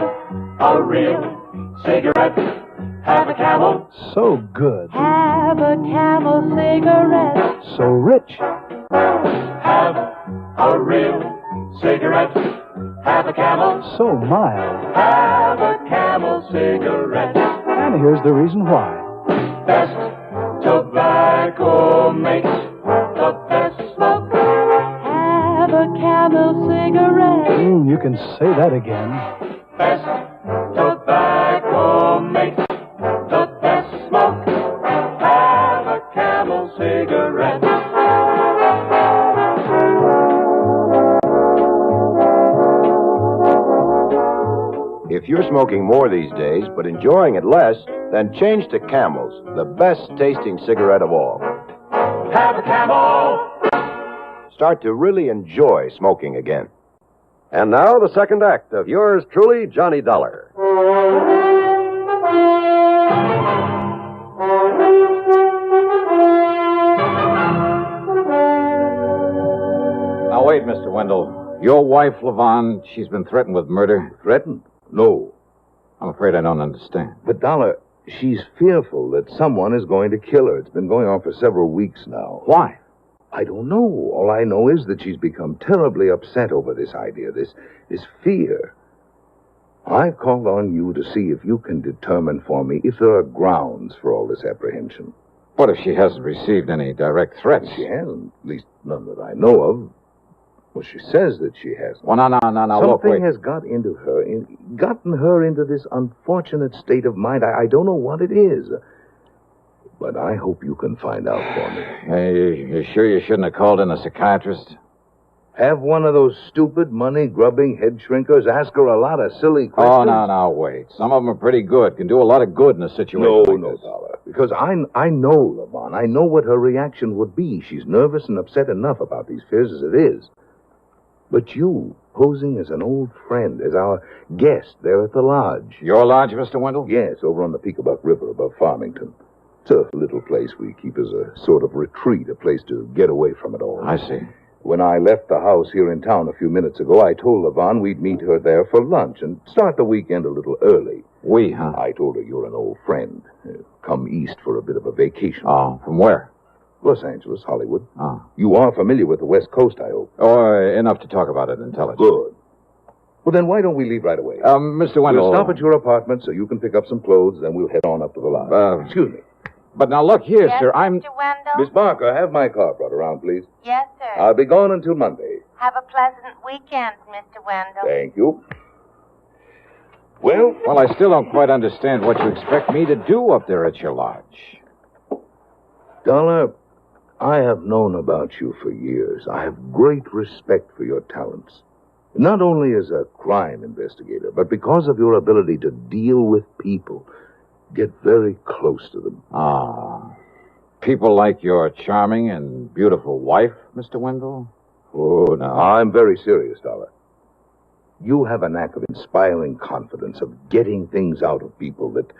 a real cigarette. Have a Camel. So good. Have a Camel cigarette. So rich. Have a real cigarette. Have a Camel. So mild. Have a Camel cigarette. And here's the reason why. Best tobacco makes the best smoke. Have a Camel cigarette. You can say that again. Best tobacco makes the best smoke. Have a Camel cigarette. If you're smoking more these days, but enjoying it less, then change to Camels, the best-tasting cigarette of all. Have a Camel! Start to really enjoy smoking again. And now, the second act of yours truly, Johnny Dollar. Now, wait, Mr. Wendell. Your wife, Levon, she's been threatened with murder. Threatened? No. I'm afraid I don't understand. But, Dollar, she's fearful that someone is going to kill her. It's been going on for several weeks now. Why? I don't know. All I know is that she's become terribly upset over this idea, this fear. I've called on you to see if you can determine for me if there are grounds for all this apprehension. What if she hasn't received any direct threats? She hasn't, at least none that I know of. Well, she says that she hasn't. Well, no, look, wait. Something has gotten her into this unfortunate state of mind. I don't know what it is. But I hope you can find out for me. Hey, you sure you shouldn't have called in a psychiatrist? Have one of those stupid, money-grubbing head shrinkers ask her a lot of silly questions? Oh, no, wait. Some of them are pretty good. Can do a lot of good in a situation like this. Dollar. Because I know Levon. I know what her reaction would be. She's nervous and upset enough about these fears as it is. But you, posing as an old friend, as our guest there at the lodge. Your lodge, Mr. Wendell? Yes, over on the Peekabuck River above Farmington. It's a little place we keep as a sort of retreat, a place to get away from it all. I see. When I left the house here in town a few minutes ago, I told Levon we'd meet her there for lunch and start the weekend a little early. We, huh? I told her you're an old friend. Come east for a bit of a vacation. Oh, from where? Los Angeles, Hollywood. Oh. You are familiar with the West Coast, I hope. Oh, enough to talk about it intelligently. Good. Well, then why don't we leave right away? Mr. Wendell... We'll stop at your apartment so you can pick up some clothes, then we'll head on up to the lodge. Excuse me. But now look here, Yes, sir, I'm... Mr. Wendell? Miss Barker, have my car brought around, please. Yes, sir. I'll be gone until Monday. Have a pleasant weekend, Mr. Wendell. Thank you. Well? Well, I still don't quite understand what you expect me to do up there at your lodge. Dollar, I have known about you for years. I have great respect for your talents. Not only as a crime investigator, but because of your ability to deal with people. Get very close to them. Ah. People like your charming and beautiful wife, Mr. Wendell? Oh, no. I'm very serious, Dollar. You have a knack of inspiring confidence, of getting things out of people that...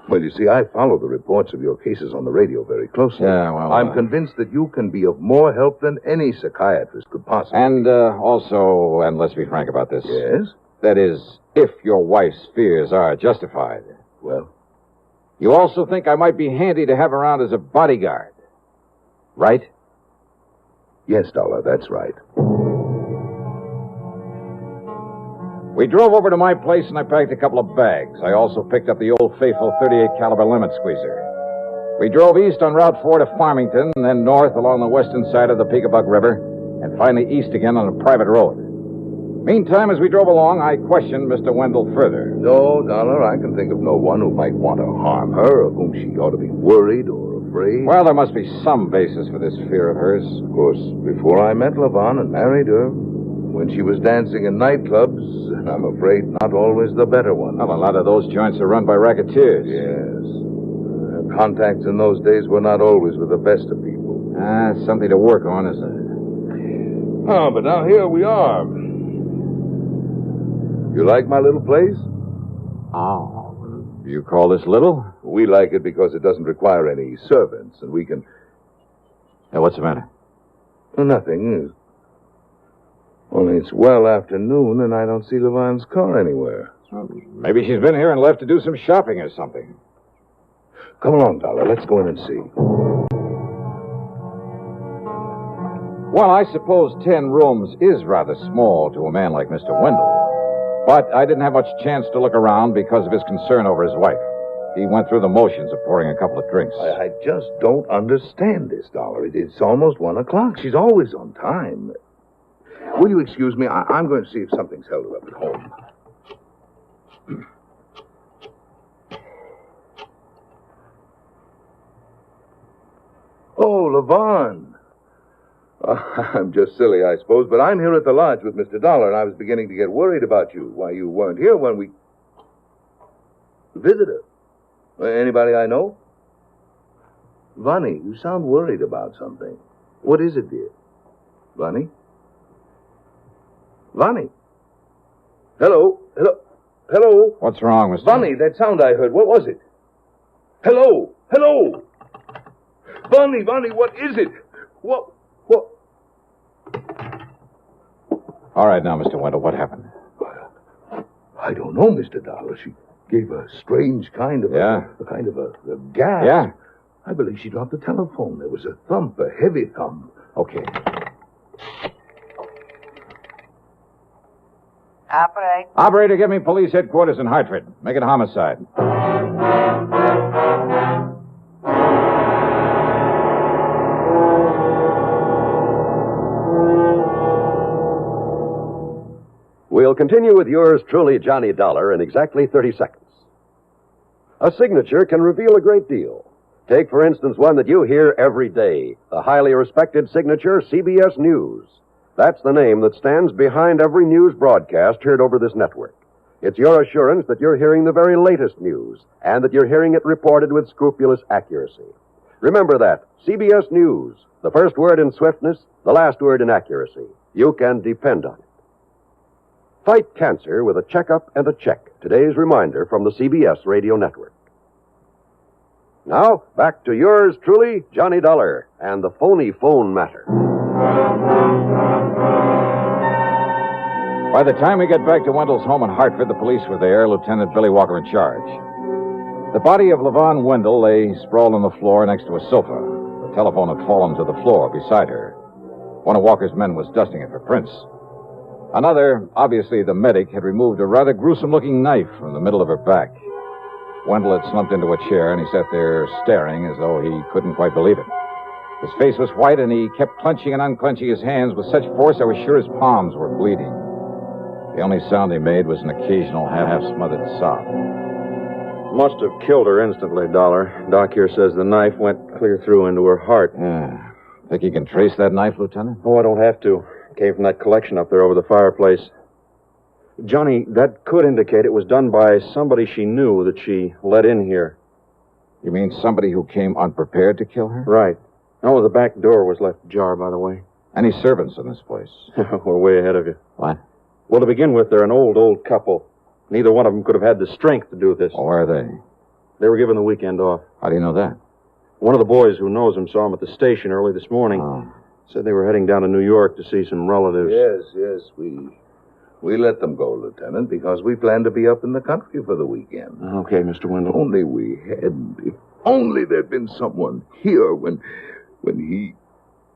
Well, you see, I follow the reports of your cases on the radio very closely. Yeah, well... I'm convinced that you can be of more help than any psychiatrist could possibly. And also, and let's be frank about this. Yes? That is, if your wife's fears are justified. Well? You also think I might be handy to have around as a bodyguard, right? Yes, Dollar, that's right. We drove over to my place and I packed a couple of bags. I also picked up the old faithful 38 caliber limit squeezer. We drove east on Route 4 to Farmington, and then north along the western side of the Peekabuck River, and finally east again on a private road. Meantime, as we drove along, I questioned Mr. Wendell further. No, Dollar, I can think of no one who might want to harm her, of whom she ought to be worried or afraid. Well, there must be some basis for this fear of hers. Of course, before I met Levon and married her, when she was dancing in nightclubs, and I'm afraid not always the better ones. Well, a lot of those joints are run by racketeers. Yes. Her contacts in those days were not always with the best of people. Something to work on, isn't it? Oh, but now here we are. You like my little place? Oh, you call this little? We like it because it doesn't require any servants, and we can... Now, what's the matter? Nothing. Only it's well after noon, and I don't see Levon's car anywhere. Well, maybe she's been here and left to do some shopping or something. Come along, Dollar. Let's go in and see. Well, I suppose 10 rooms is rather small to a man like Mr. Wendell. But I didn't have much chance to look around because of his concern over his wife. He went through the motions of pouring a couple of drinks. I just don't understand this, Dollar. It's almost 1 o'clock. She's always on time. Will you excuse me? I'm going to see if something's held her up at home. Oh, Levon. I'm just silly, I suppose, but I'm here at the lodge with Mr. Dollar, and I was beginning to get worried about you. Why, you weren't here when we... Visitor? Anybody I know? Vonnie, you sound worried about something. What is it, dear? Vonnie? Vonnie? Hello? Hello? Hello? What's wrong, Mr. Vonnie, that sound I heard, what was it? Hello? Hello? Vonnie, what is it? What? All right, now, Mr. Wendell, what happened? I don't know, Mr. Dollar. She gave a strange kind of a gasp. Yeah? I believe she dropped the telephone. There was a thump, a heavy thump. Okay. Operator. Operator, give me police headquarters in Hartford. Make it a homicide. We'll continue with yours truly, Johnny Dollar, in exactly 30 seconds. A signature can reveal a great deal. Take, for instance, one that you hear every day, the highly respected signature CBS News. That's the name that stands behind every news broadcast heard over this network. It's your assurance that you're hearing the very latest news and that you're hearing it reported with scrupulous accuracy. Remember that. CBS News. The first word in swiftness, the last word in accuracy. You can depend on it. Fight cancer with a checkup and a check. Today's reminder from the CBS Radio Network. Now, back to yours truly, Johnny Dollar, and the phony phone matter. By the time we get back to Wendell's home in Hartford, the police were there, Lieutenant Billy Walker in charge. The body of Levon Wendell lay sprawled on the floor next to a sofa. The telephone had fallen to the floor beside her. One of Walker's men was dusting it for prints. Another, obviously the medic, had removed a rather gruesome-looking knife from the middle of her back. Wendell had slumped into a chair, and he sat there staring as though he couldn't quite believe it. His face was white, and he kept clenching and unclenching his hands with such force I was sure his palms were bleeding. The only sound he made was an occasional half-smothered sob. Must have killed her instantly, Dollar. Doc here says the knife went clear through into her heart. Yeah. Think you can trace that knife, Lieutenant? Oh, I don't have to. It came from that collection up there over the fireplace. Johnny, that could indicate it was done by somebody she knew that she let in here. You mean somebody who came unprepared to kill her? Right. Oh, the back door was left ajar, by the way. Any servants in this place? We're way ahead of you. What? Well, to begin with, they're an old couple. Neither one of them could have had the strength to do this. Oh, where are they? They were given the weekend off. How do you know that? One of the boys who knows them saw them at the station early this morning. Oh. Said they were heading down to New York to see some relatives. Yes, we let them go, Lieutenant, because we planned to be up in the country for the weekend. Okay, Mr. Wendell. Only we hadn't. If only there'd been someone here when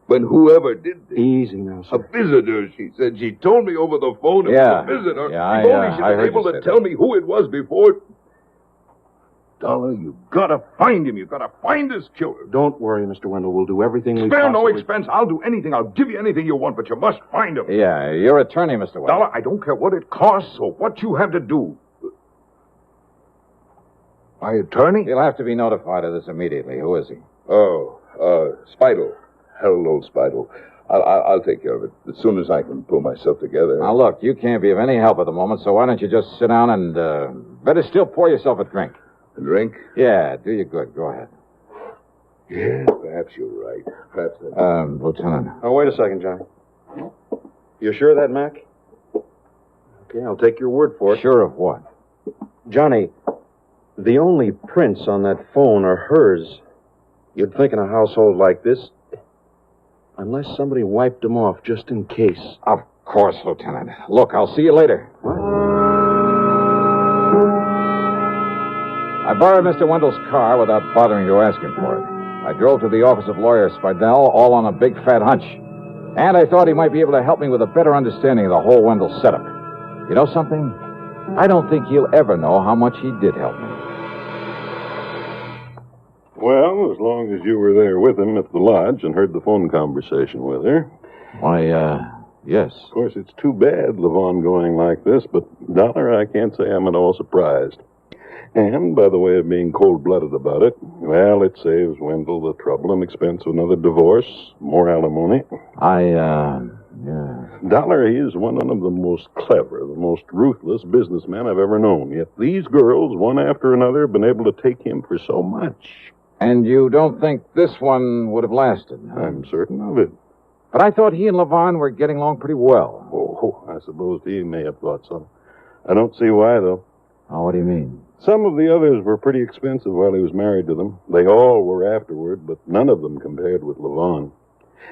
whoever did this. Easy now, sir. A visitor, she said. She told me over the phone it was a visitor. Yeah, if only she'd I been heard able you to say tell that. me who it was before. Dollar, you gotta find him. You gotta find this killer. Don't worry, Mr. Wendell. We'll do everything we Spare possibly... no expense. I'll do anything. I'll give you anything you want, but you must find him. Yeah, your attorney, Mr. Wendell. Dollar, I don't care what it costs or what you have to do. My attorney? He'll have to be notified of this immediately. Who is he? Oh, Spidle. Hello, Spidle. I'll take care of it as soon as I can pull myself together. Now, look, you can't be of any help at the moment, so why don't you just sit down and, better still pour yourself a drink. A drink? Yeah, do you good. Go ahead. Yeah, perhaps you're right. Perhaps that's... Lieutenant. Oh, wait a second, Johnny. You sure of that, Mac? Okay, I'll take your word for it. Sure of what? Johnny, the only prints on that phone are hers. You'd think in a household like this, unless somebody wiped them off just in case. Of course, Lieutenant. Look, I'll see you later. I borrowed Mr. Wendell's car without bothering to ask him for it. I drove to the office of lawyer Spidell, all on a big fat hunch. And I thought he might be able to help me with a better understanding of the whole Wendell setup. You know something? I don't think he'll ever know how much he did help me. Well, as long as you were there with him at the lodge and heard the phone conversation with her. Why, yes. Of course, it's too bad, Levon going like this, but, Dollar, I can't say I'm at all surprised. And, by the way of being cold-blooded about it, well, it saves Wendell the trouble and expense of another divorce, more alimony. Yeah. Dollar, he is one of the most clever, the most ruthless businessmen I've ever known. Yet these girls, one after another, have been able to take him for so much. And you don't think this one would have lasted? Huh? I'm certain of it. But I thought he and Levon were getting along pretty well. Oh, I suppose he may have thought so. I don't see why, though. Oh, what do you mean? Some of the others were pretty expensive while he was married to them. They all were afterward, but none of them compared with Levon.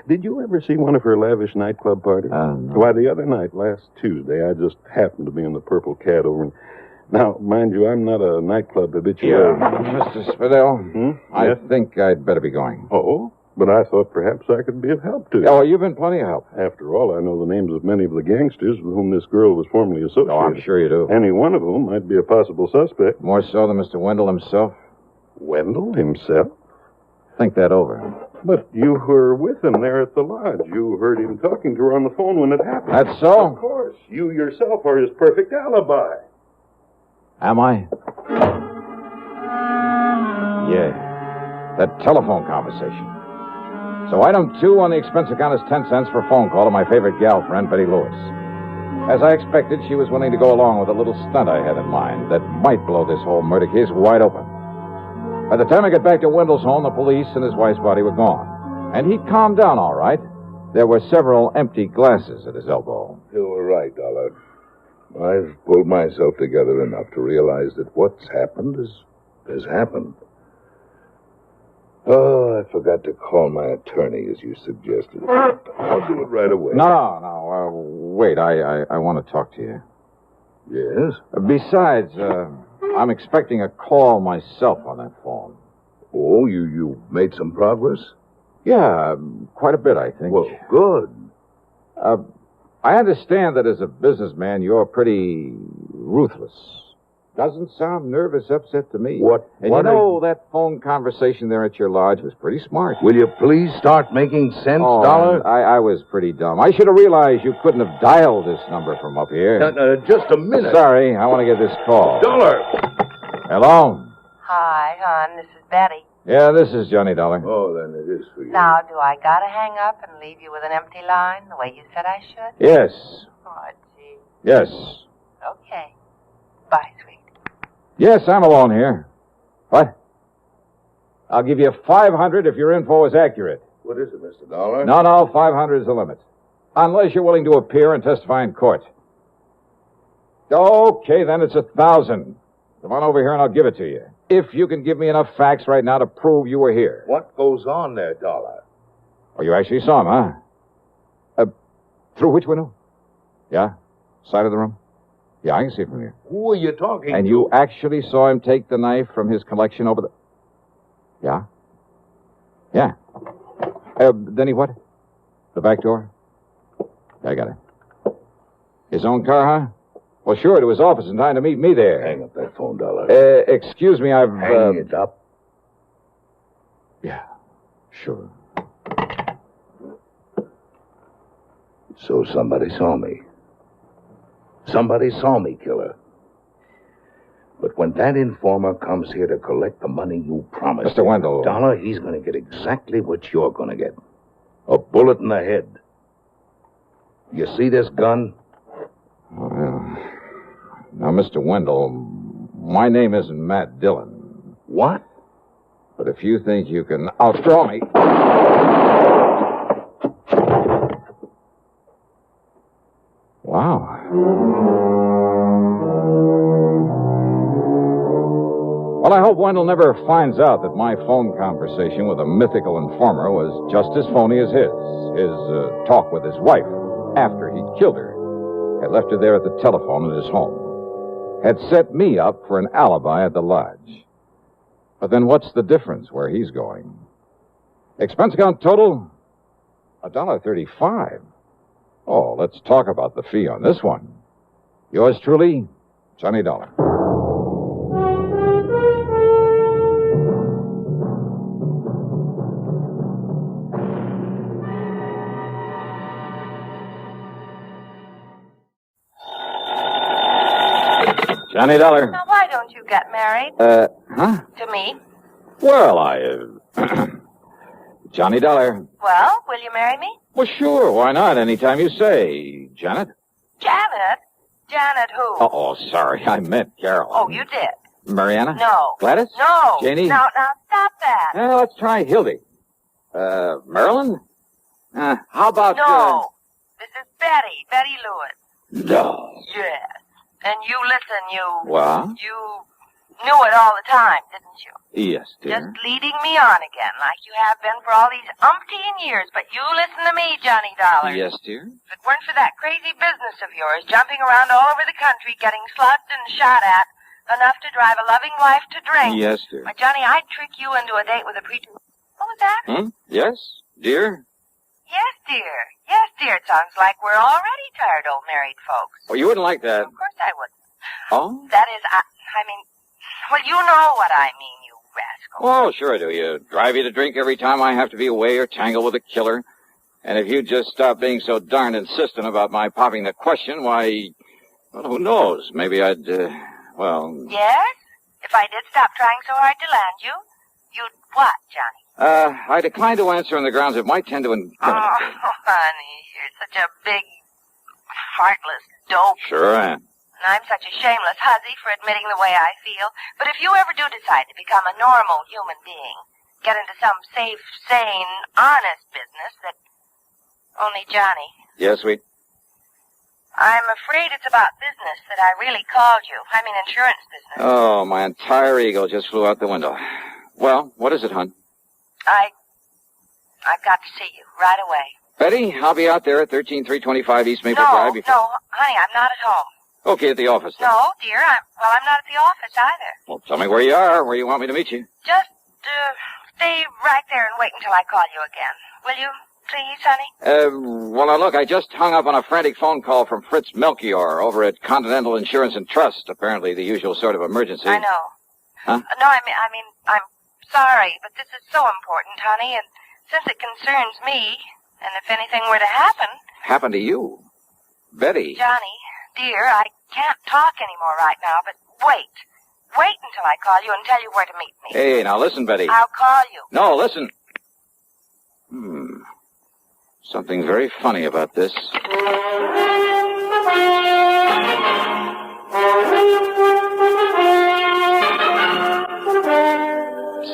Did you ever see one of her lavish nightclub parties? No. Why, the other night, last Tuesday, I just happened to be in the Purple Cat over in... Now, mind you, I'm not a nightclub habitué. Mr. Spidell, I think I'd better be going. Oh? But I thought perhaps I could be of help to you. Oh, you've been plenty of help. After all, I know the names of many of the gangsters with whom this girl was formerly associated. Oh, I'm sure you do. Any one of whom might be a possible suspect. More so than Mr. Wendell himself? Wendell himself? Think that over. But you were with him there at the lodge. You heard him talking to her on the phone when it happened. That's so? Of course. You yourself are his perfect alibi. Am I? Yeah. That telephone conversation. So item 2 on the expense account is 10 cents for a phone call to my favorite gal friend, Betty Lewis. As I expected, she was willing to go along with a little stunt I had in mind that might blow this whole murder case wide open. By the time I got back to Wendell's home, the police and his wife's body were gone. And he'd calmed down all right. There were several empty glasses at his elbow. You were right, Dollar. I've pulled myself together enough to realize that what's happened has happened. Oh, I forgot to call my attorney, as you suggested. I'll do it right away. No. Wait, I want to talk to you. Yes? Besides, I'm expecting a call myself on that phone. Oh, you made some progress? Yeah, quite a bit, I think. Well, good. I understand that as a businessman, you're pretty ruthless. Doesn't sound nervous upset to me. What? And you know, that phone conversation there at your lodge was pretty smart. Will you please start making sense, Dollar? I was pretty dumb. I should have realized you couldn't have dialed this number from up here. Just a minute. Sorry, I want to get this call. Dollar! Hello? Hi, hon. This is Betty. Yeah, this is Johnny Dollar. Oh, then it is for you. Now, do I gotta hang up and leave you with an empty line the way you said I should? Yes. Oh, gee. Yes. Okay. Bye, sweet. Yes, I'm alone here. What? I'll give you 500 if your info is accurate. What is it, Mr. Dollar? No, 500 is the limit. Unless you're willing to appear and testify in court. Okay, then it's 1,000. Come on over here and I'll give it to you. If you can give me enough facts right now to prove you were here. What goes on there, Dollar? Oh, you actually saw him, huh? Through which window? Yeah? Side of the room? Yeah, I can see it from here. Who are you talking And to? you actually saw him take the knife from his collection over the... Yeah? Yeah. Then he what? The back door? Yeah, I got it. His own car, huh? Well, sure, to his office in time to meet me there. Hang up that phone, Dollar. Excuse me, I've... Hang it up. Yeah, sure. So somebody saw me. Somebody saw me, killer. But when that informer comes here to collect the money you promised Mr. Wendell. Dollar, he's going to get exactly what you're going to get. A bullet in the head. You see this gun? Well, now, Mr. Wendell, my name isn't Matt Dillon. What? But if you think you can outdraw me... Wow. Well, I hope Wendell never finds out that my phone conversation with a mythical informer was just as phony as his. His talk with his wife after he'd killed her. Had left her there at the telephone at his home. Had set me up for an alibi at the lodge. But then what's the difference where he's going? Expense account total? $1.35. Oh, let's talk about the fee on this one. Yours truly, Johnny Dollar. Johnny Dollar. Now, why don't you get married? Huh? To me. Well, Johnny Dollar. Well, will you marry me? Well, sure, why not? Anytime you say. Janet? Janet? Janet who? Oh, sorry, I meant Carol. Oh, you did? Mariana? No. Gladys? No. Janie? Now, stop that. Well, let's try Hildy. Marilyn? How about... No. This is Betty. Betty Lewis. No. Yes. And you listen, What? You knew it all the time, didn't you? Yes, dear. Just leading me on again, like you have been for all these umpteen years. But you listen to me, Johnny Dollar. Yes, dear. If it weren't for that crazy business of yours, jumping around all over the country, getting slugged and shot at, enough to drive a loving wife to drink. Yes, dear. Why, Johnny, I'd trick you into a date with a preacher. Oh, with that? Yes, dear? Yes, dear. Yes, dear. It sounds like we're already tired old married folks. Well, you wouldn't like that. Of course I wouldn't. Oh? That is, I mean, well, you know what I mean, you rascal. Oh, sure I do. You drive you to drink every time I have to be away or tangle with a killer. And if you'd just stop being so darned insistent about my popping the question, why, well, who knows? Maybe I'd, well... Yes? If I did stop trying so hard to land you, you'd what, Johnny? I decline to answer on the grounds it might tend to incriminate Oh, you. honey, you're such a big, heartless dope. Sure I am. And I'm such a shameless hussy for admitting the way I feel. But if you ever do decide to become a normal human being, get into some safe, sane, honest business that only Johnny, Yes, sweet? I'm afraid it's about business that I really called you. I mean insurance business. Oh, my entire ego just flew out the window. Well, what is it, hon? I've got to see you right away. Betty, I'll be out there at 13325 East Maple No, Drive before... no, honey, I'm not at home. Okay, at the office then. No, dear, I'm not at the office either. Well, tell me where you are, where you want me to meet you. Just, stay right there and wait until I call you again. Will you, please, honey? Well, now look, I just hung up on a frantic phone call from Fritz Melchior over at Continental Insurance and Trust. Apparently the usual sort of emergency. I know. Huh? No, I mean, I'm sorry, but this is so important, honey, and since it concerns me, and if anything were to happen... Happened to you? Betty. Johnny, dear, I can't talk anymore right now, but wait. Wait until I call you and tell you where to meet me. Hey, now listen, Betty. I'll call you. No, listen. Something very funny about this.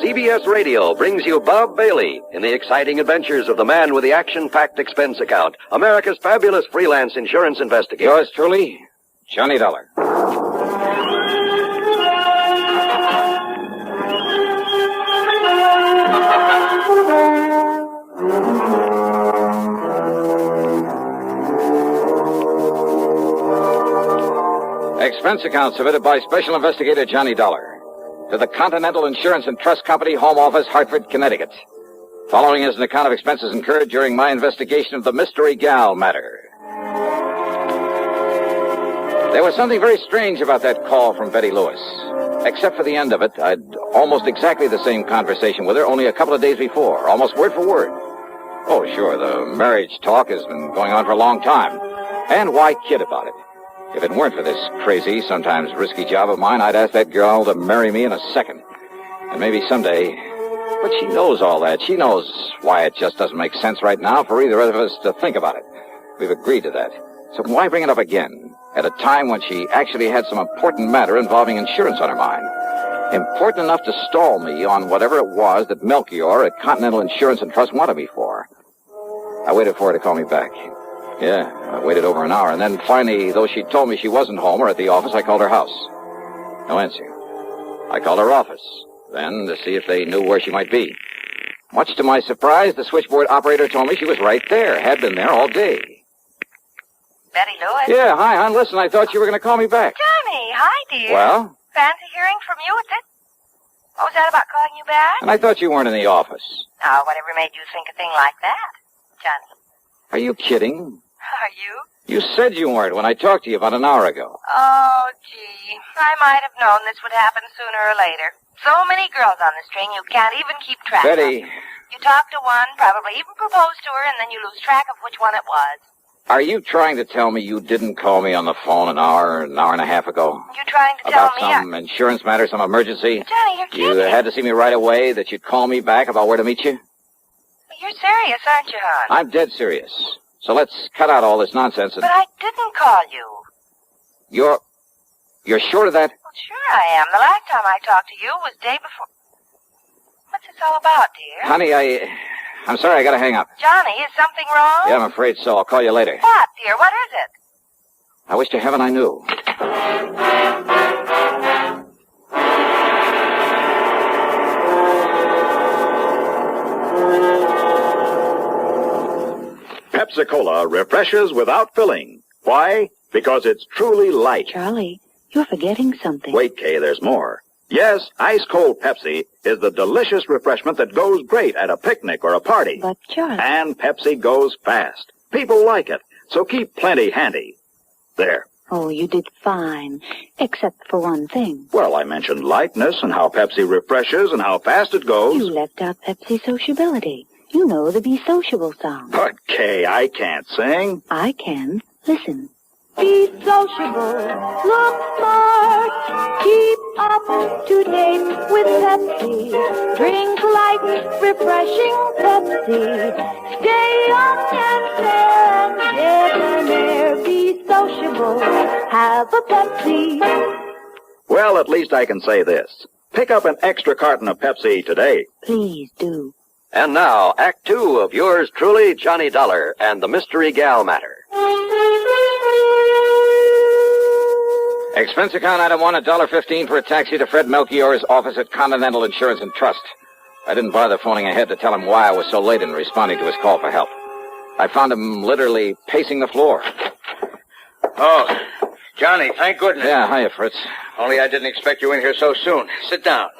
CBS Radio brings you Bob Bailey in the exciting adventures of the man with the action-packed expense account, America's fabulous freelance insurance investigator. Yours truly, Johnny Dollar. Expense account submitted by Special Investigator Johnny Dollar to the Continental Insurance and Trust Company, Home Office, Hartford, Connecticut. Following is an account of expenses incurred during my investigation of the Mystery Gal matter. There was something very strange about that call from Betty Lewis. Except for the end of it, I'd almost exactly the same conversation with her only a couple of days before, almost word for word. Oh, sure, the marriage talk has been going on for a long time. And why kid about it? If it weren't for this crazy, sometimes risky job of mine, I'd ask that girl to marry me in a second. And maybe someday... But she knows all that. She knows why it just doesn't make sense right now for either of us to think about it. We've agreed to that. So why bring it up again at a time when she actually had some important matter involving insurance on her mind? Important enough to stall me on whatever it was that Melchior at Continental Insurance and Trust wanted me for. I waited for her to call me back. Yeah, I waited over an hour, and then finally, though she told me she wasn't home or at the office, I called her house. No answer. I called her office, then to see if they knew where she might be. Much to my surprise, the switchboard operator told me she was right there, had been there all day. Betty Lewis? Yeah, hi, hon. Listen, I thought you were going to call me back. Johnny, hi, dear. Well? Fancy hearing from you at this? What was that about calling you back? And I thought you weren't in the office. Oh, whatever made you think a thing like that, Johnny? Are you kidding? Are you? You said you weren't when I talked to you about an hour ago. Oh, gee. I might have known this would happen sooner or later. So many girls on the string, you can't even keep track Betty. of. You talk to one, probably even propose to her, and then you lose track of which one it was. Are you trying to tell me you didn't call me on the phone an hour and a half ago? You trying to tell About me... some insurance matter, some emergency? Johnny, you're kidding. You had to see me right away, that you'd call me back about where to meet you? You're serious, aren't you, hon? I'm dead serious. So let's cut out all this nonsense and... But I didn't call you. You're sure of that? Well, sure I am. The last time I talked to you was day before... What's this all about, dear? Honey, I'm sorry, I gotta hang up. Johnny, is something wrong? Yeah, I'm afraid so. I'll call you later. What, dear? What is it? I wish to heaven I knew. Pepsi-Cola refreshes without filling. Why? Because it's truly light. Charlie, you're forgetting something. Wait, Kay, there's more. Yes, ice-cold Pepsi is the delicious refreshment that goes great at a picnic or a party. But, Charlie... And Pepsi goes fast. People like it, so keep plenty handy. There. Oh, you did fine, except for one thing. Well, I mentioned lightness and how Pepsi refreshes and how fast it goes. You left out Pepsi sociability. You know the Be Sociable song. But, Kay, I can't sing. I can. Listen. Be sociable, look smart, keep up to date with Pepsi. Drink light, refreshing Pepsi. Stay young and fair and debonair. Be sociable, have a Pepsi. Well, at least I can say this. Pick up an extra carton of Pepsi today. Please do. And now, Act Two of yours truly, Johnny Dollar and the Mystery Gal Matter. Expense account item 1, $1.15 for a taxi to Fred Melchior's office at Continental Insurance and Trust. I didn't bother phoning ahead to tell him why I was so late in responding to his call for help. I found him literally pacing the floor. Oh, Johnny, thank goodness. Yeah, hiya, Fritz. Only I didn't expect you in here so soon. Sit down.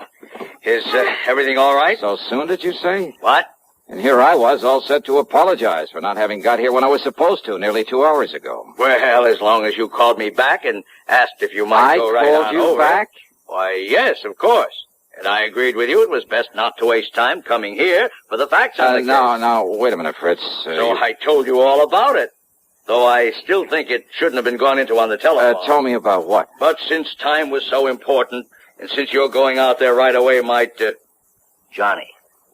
Is everything all right? So soon, did you say? What? And here I was, all set to apologize for not having got here when I was supposed to, nearly 2 hours ago. Well, as long as you called me back and asked if you might go right on over. I called you back? Why, yes, of course. And I agreed with you it was best not to waste time coming here for the facts of the case. No, wait a minute, Fritz. So I told you all about it. Though I still think it shouldn't have been gone into on the telephone. Tell me about what? But since time was so important, and since you're going out there right away might... Johnny,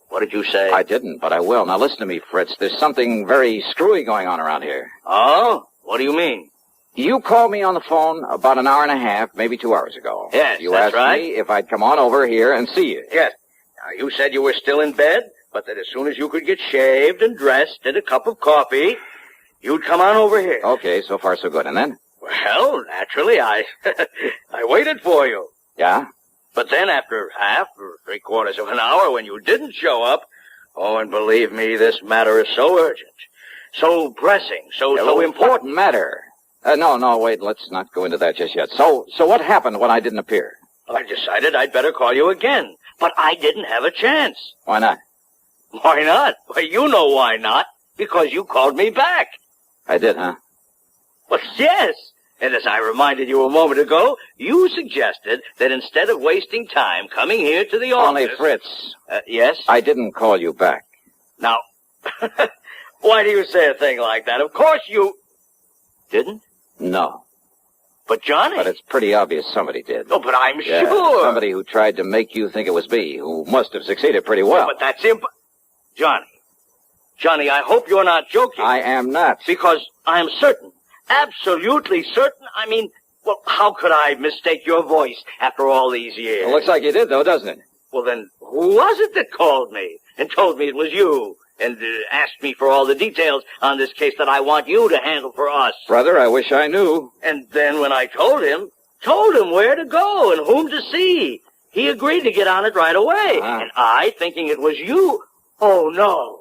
what did you say? I didn't, but I will. Now listen to me, Fritz. There's something very screwy going on around here. Oh? What do you mean? You called me on the phone about an hour and a half, maybe 2 hours ago. Yes, you that's asked me if I'd come on over here and see you. Yes. Now, you said you were still in bed, but that as soon as you could get shaved and dressed and a cup of coffee, you'd come on over here. Okay, so far so good. And then? Well, naturally, I waited for you. Yeah? But then after half or 3/4 of an hour when you didn't show up, oh, and believe me, this matter is so urgent, so pressing, so important. Matter? No, wait, let's not go into that just yet. So what happened when I didn't appear? I decided I'd better call you again, but I didn't have a chance. Why not? Why not? Well, you know why not. Because you called me back. I did, huh? Well, yes. And as I reminded you a moment ago, you suggested that instead of wasting time coming here to the office... Only Fritz. Yes? I didn't call you back. Now, why do you say a thing like that? Of course you... Didn't? No. But Johnny... But it's pretty obvious somebody did. Oh, but I'm Yeah, sure... Somebody who tried to make you think it was me, who must have succeeded pretty well. But that's Johnny, I hope you're not joking. I am not. Because I'm certain, absolutely certain, I mean, well, how could I mistake your voice after all these years? It looks like you did, though, doesn't it? Well, then, who was it that called me and told me it was you and asked me for all the details on this case that I want you to handle for us? Brother, I wish I knew. And then when I told him where to go and whom to see, he agreed to get on it right away. And I, thinking it was you, oh, no.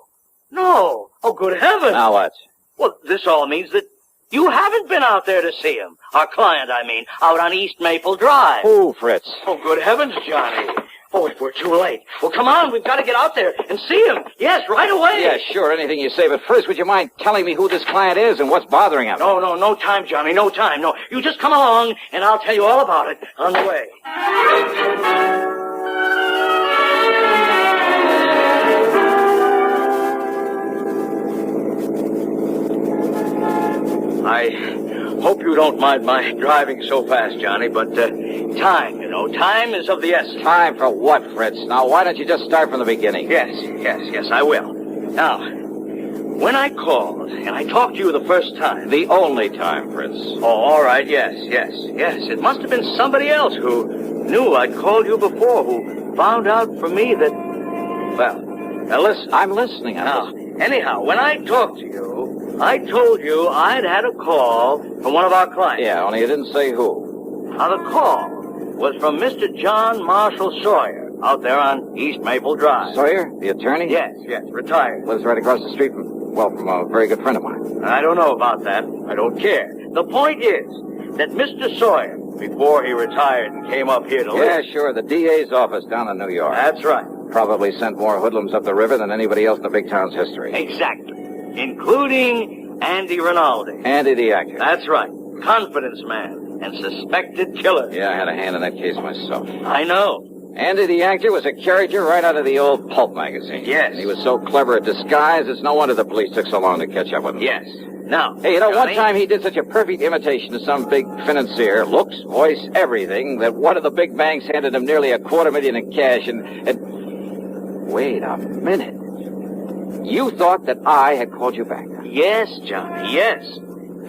No. Oh, good heavens. Now what? Well, this all means that you haven't been out there to see him. Our client, I mean, out on East Maple Drive. Who, Fritz? Oh, good heavens, Johnny. Oh, if we're too late. Well, come on, we've got to get out there and see him. Yes, right away. Yeah, sure, anything you say. But first, would you mind telling me who this client is and what's bothering him? No time, Johnny, no time. No, you just come along, and I'll tell you all about it on the way. I hope you don't mind my driving so fast, Johnny, but time, time is of the essence. Time for what, Fritz? Now, why don't you just start from the beginning? Yes, I will. Now, when I called and I talked to you the first time... The only time, Fritz. Oh, all right, yes. It must have been somebody else who knew I'd called you before, who found out from me that... Well, now listen. I'm listening. Anyhow, when I talked to you, I told you I'd had a call from one of our clients. Yeah, only you didn't say who. Now, the call was from Mr. John Marshall Sawyer out there on East Maple Drive. Sawyer? The attorney? Yes, retired. Lives right across the street from a very good friend of mine. I don't know about that. I don't care. The point is that Mr. Sawyer before he retired and came up here to live. Yeah, sure. The DA's office down in New York. That's right. Probably sent more hoodlums up the river than anybody else in the big town's history. Exactly. Including Andy Rinaldi. Andy the actor. That's right. Confidence man and suspected killer. Yeah, I had a hand in that case myself. I know. Andy the actor was a character right out of the old pulp magazine. Yes. And he was so clever at disguise, it's no wonder the police took so long to catch up with him. Yes. Now, hey, you know, Johnny, one time he did such a perfect imitation of some big financier, looks, voice, everything, that one of the big banks handed him nearly $250,000 in cash and... Wait a minute. You thought that I had called you back? Yes, Johnny, yes.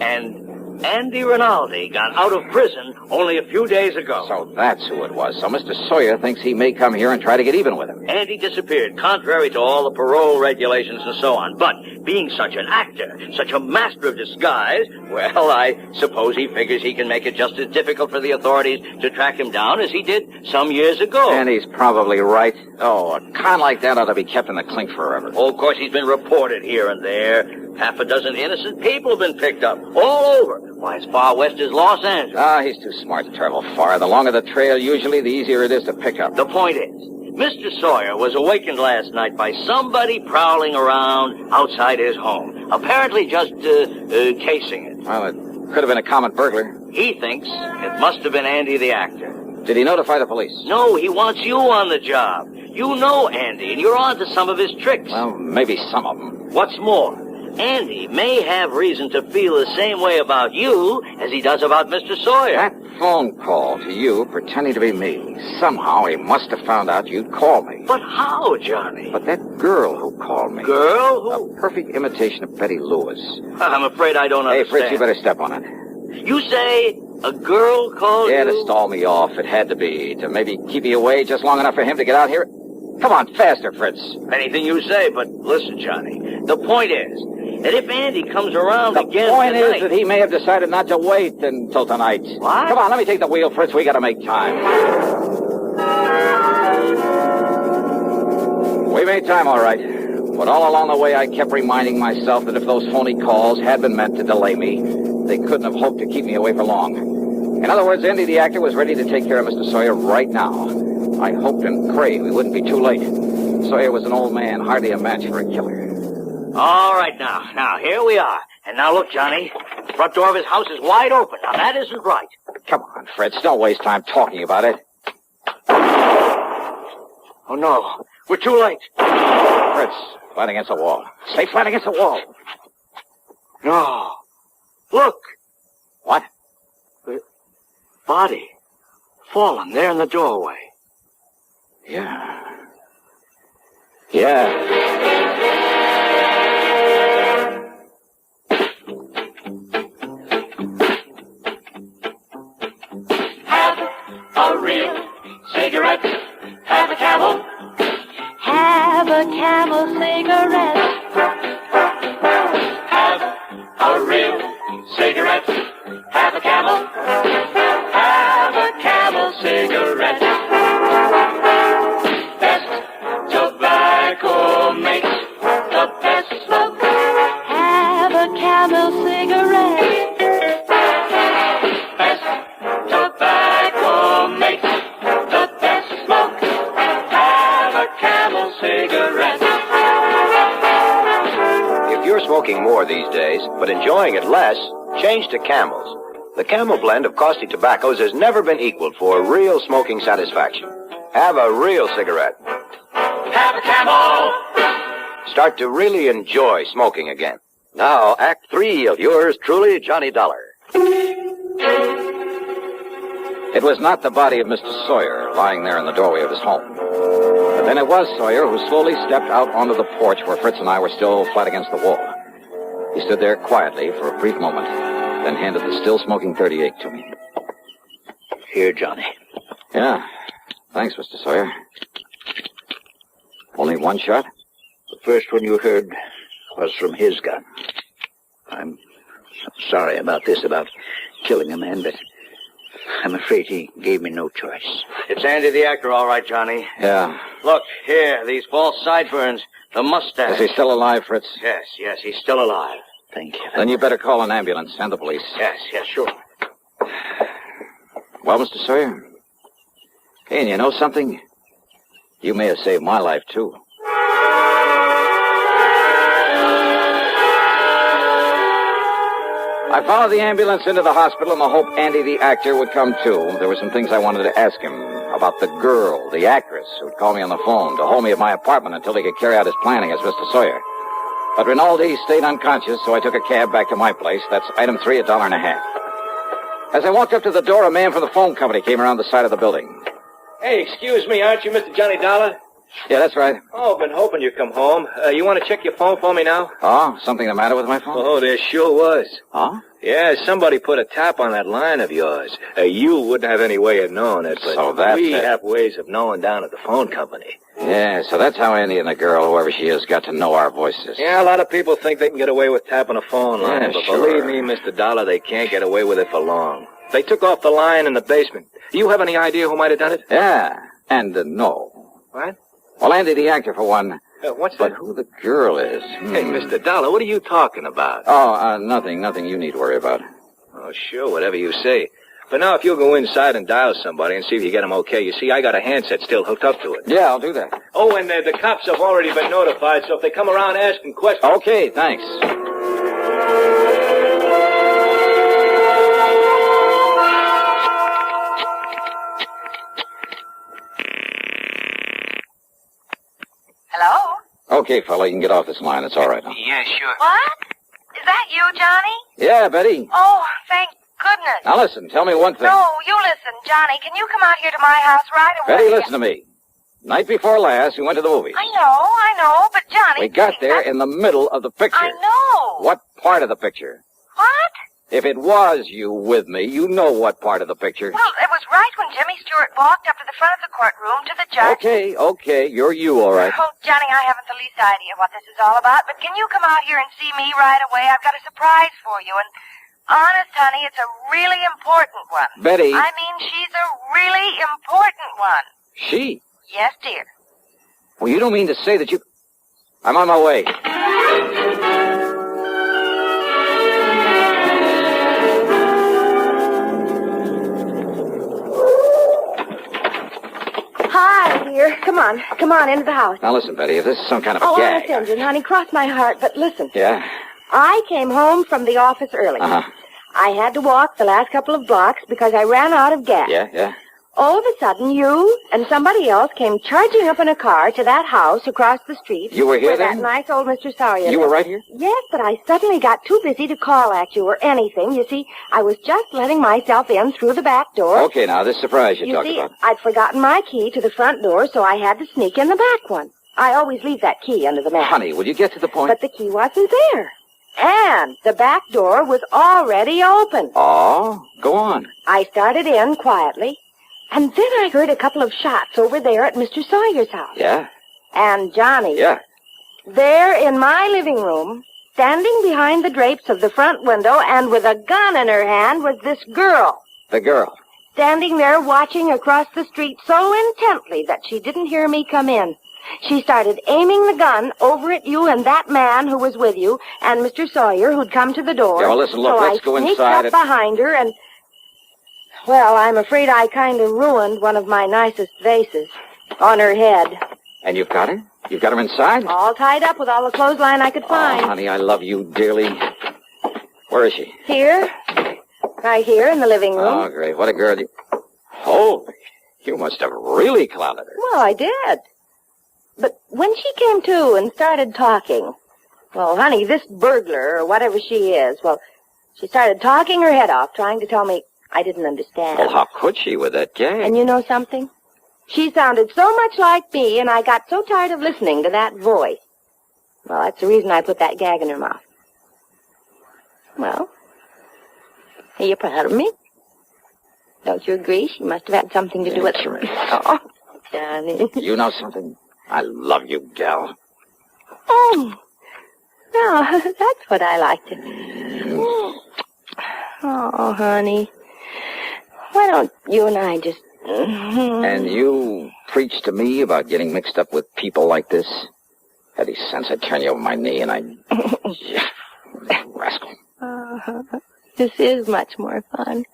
And Andy Rinaldi got out of prison only a few days ago. So that's who it was. So Mr. Sawyer thinks he may come here and try to get even with him. Andy disappeared, contrary to all the parole regulations and so on. But being such an actor, such a master of disguise, well, I suppose he figures he can make it just as difficult for the authorities to track him down as he did some years ago. And he's probably right. Oh, a con like that ought to be kept in the clink forever. Oh, of course, he's been reported here and there. Half a dozen innocent people have been picked up all over. Why, as far west as Los Angeles. Ah, he's too smart to travel far. The longer the trail, usually, the easier it is to pick up. The point is, Mr. Sawyer was awakened last night by somebody prowling around outside his home. Apparently just, casing it. Well, it could have been a common burglar. He thinks it must have been Andy the actor. Did he notify the police? No, he wants you on the job. You know Andy, and you're on to some of his tricks. Well, maybe some of them. What's more, Andy may have reason to feel the same way about you as he does about Mr. Sawyer. That phone call to you pretending to be me. Somehow he must have found out you'd call me. But how, Johnny? But that girl who called me. Girl who? A perfect imitation of Betty Lewis. I'm afraid I don't understand. Hey, Fritz, you better step on it. You say a girl called you? Yeah, to stall me off. It had to be. To maybe keep me away just long enough for him to get out here. Come on, faster, Fritz. Anything you say, but listen, Johnny. The point is that if Andy comes around again The point tonight... is that he may have decided not to wait until tonight. What? Come on, let me take the wheel, Fritz. We gotta make time. We made time, all right. But all along the way, I kept reminding myself that if those phony calls had been meant to delay me, they couldn't have hoped to keep me away for long. In other words, Andy the actor was ready to take care of Mr. Sawyer right now. I hoped and prayed we wouldn't be too late. Sawyer was an old man, hardly a match for a killer. All right, now, here we are. And now look, Johnny, the front door of his house is wide open. Now, that isn't right. Come on, Fritz, don't waste time talking about it. Oh, no, we're too late. Fritz, flat against the wall. Stay flat against the wall. No. Look. What? The body fallen there in the doorway. Yeah. Have a real cigarette. Have a Camel. Have a Camel cigarette. Have a real cigarette. Have a Camel. Have a Camel cigarette. Best tobacco makes the best smoke. Have a Camel cigarette. Best tobacco makes the best smoke. Have a Camel cigarette. If you're smoking more these days, but enjoying it less, change to Camels. The Camel blend of costly tobaccos has never been equaled for real smoking satisfaction. Have a real cigarette. Have a Camel. Start to really enjoy smoking again. Now, Act 3 of yours truly, Johnny Dollar. It was not the body of Mr. Sawyer lying there in the doorway of his home. But then it was Sawyer who slowly stepped out onto the porch where Fritz and I were still flat against the wall. He stood there quietly for a brief moment, then handed the still-smoking .38 to me. Here, Johnny. Yeah. Thanks, Mr. Sawyer. Only one shot? The first one you heard was from his gun. I'm sorry about this, about killing a man, but I'm afraid he gave me no choice. It's Andy the actor, all right, Johnny. Yeah. Look, here, these false sideburns, the mustache. Is he still alive, Fritz? Yes, he's still alive. Thank you. Then you better call an ambulance and the police. Yes, sure. Well, Mr. Sawyer? Hey, and you know something? You may have saved my life, too. I followed the ambulance into the hospital in the hope Andy, the actor, would come, too. There were some things I wanted to ask him about the girl, the actress, who'd call me on the phone to hold me at my apartment until he could carry out his planning as Mr. Sawyer. But Rinaldi stayed unconscious, so I took a cab back to my place. That's item 3, $1.50. As I walked up to the door, a man from the phone company came around the side of the building. Hey, excuse me, aren't you Mr. Johnny Dollar? Yeah, that's right. Oh, I've been hoping you'd come home. You want to check your phone for me now? Oh, something the matter with my phone? Oh, there sure was. Huh? Yeah, somebody put a tap on that line of yours. You wouldn't have any way of knowing it, but So that's we it. have ways of knowing down at the phone company. Yeah, so that's how Andy and the girl, whoever she is, got to know our voices. Yeah, a lot of people think they can get away with tapping a phone line, Yeah, but sure. believe me, Mr. Dollar, they can't get away with it for long. They took off the line in the basement. You have any idea who might have done it? Yeah, and no. What? Well, Andy, the actor, for one. What's But that? who the girl is? Hey, Mr. Dollar, what are you talking about? Oh, nothing you need to worry about. Oh, sure, whatever you say. But now if you'll go inside and dial somebody and see if you get them okay. You see, I got a handset still hooked up to it. Yeah, I'll do that. Oh, and the cops have already been notified, so if they come around asking questions... Okay, thanks. Hello? Okay, fella, you can get off this line. It's all right. Huh? Yeah, sure. What? Is that you, Johnny? Yeah, Betty. Oh, thank goodness. Now listen, tell me one thing. No, you listen, Johnny. Can you come out here to my house right away? Betty, listen to me. Night before last, we went to the movies. I know, but Johnny... We got please, there in the middle of the picture. I know. What part of the picture? What? If it was you with me, you know what part of the picture. Well, it was right when Jimmy Stewart walked up to the front of the courtroom to the judge. Okay, you're you, all right. Oh, Johnny, I haven't the least idea what this is all about, but can you come out here and see me right away? I've got a surprise for you, and honest, honey, it's a really important one. Betty. I mean, she's a really important one. She? Yes, dear. Well, you don't mean to say that you... I'm on my way. Hi, dear. Come on, into the house. Now listen, Betty, if this is some kind of a Oh, gag... honest engine, honey, cross my heart, but listen. Yeah? I came home from the office early. Uh-huh. I had to walk the last couple of blocks because I ran out of gas. Yeah? All of a sudden, you and somebody else came charging up in a car to that house across the street. You were here where then? That nice old Mr. Sawyer. You were right here? Yes, but I suddenly got too busy to call at you or anything. You see, I was just letting myself in through the back door. Okay, now, this surprise you You talked see, about. I'd forgotten my key to the front door, so I had to sneak in the back one. I always leave that key under the mat. Honey, will you get to the point? But the key wasn't there. And the back door was already open. Oh, go on. I started in quietly, and then I heard a couple of shots over there at Mr. Sawyer's house. Yeah? And Johnny. Yeah. There in my living room, standing behind the drapes of the front window and with a gun in her hand, was this girl. The girl. Standing there watching across the street so intently that she didn't hear me come in. She started aiming the gun over at you and that man who was with you and Mr. Sawyer who'd come to the door. Yeah, well, listen, look, so let's go I sneaked inside up behind her and... Well, I'm afraid I kind of ruined one of my nicest vases on her head. And you've got her? You've got her inside? All tied up with all the clothesline I could find. Oh, honey, I love you dearly. Where is she? Here. Right here in the living room. Oh, great. What a girl you... Holy, you must have really clouded her. Well, I did. But when she came to and started talking, well, honey, this burglar, or whatever she is, well, she started talking her head off, trying to tell me I didn't understand. Well, how could she with that gag? And you know something? She sounded so much like me, and I got so tired of listening to that voice. Well, that's the reason I put that gag in her mouth. Well, are you proud of me? Don't you agree? She must have had something to do with it. Oh, Johnny. You know something? I love you, gal. Oh, no, that's what I like to. Oh, honey. Why don't you and I just... And you preach to me about getting mixed up with people like this? Had any sense, I'd turn you over my knee and I'd... Yeah, rascal. This is much more fun,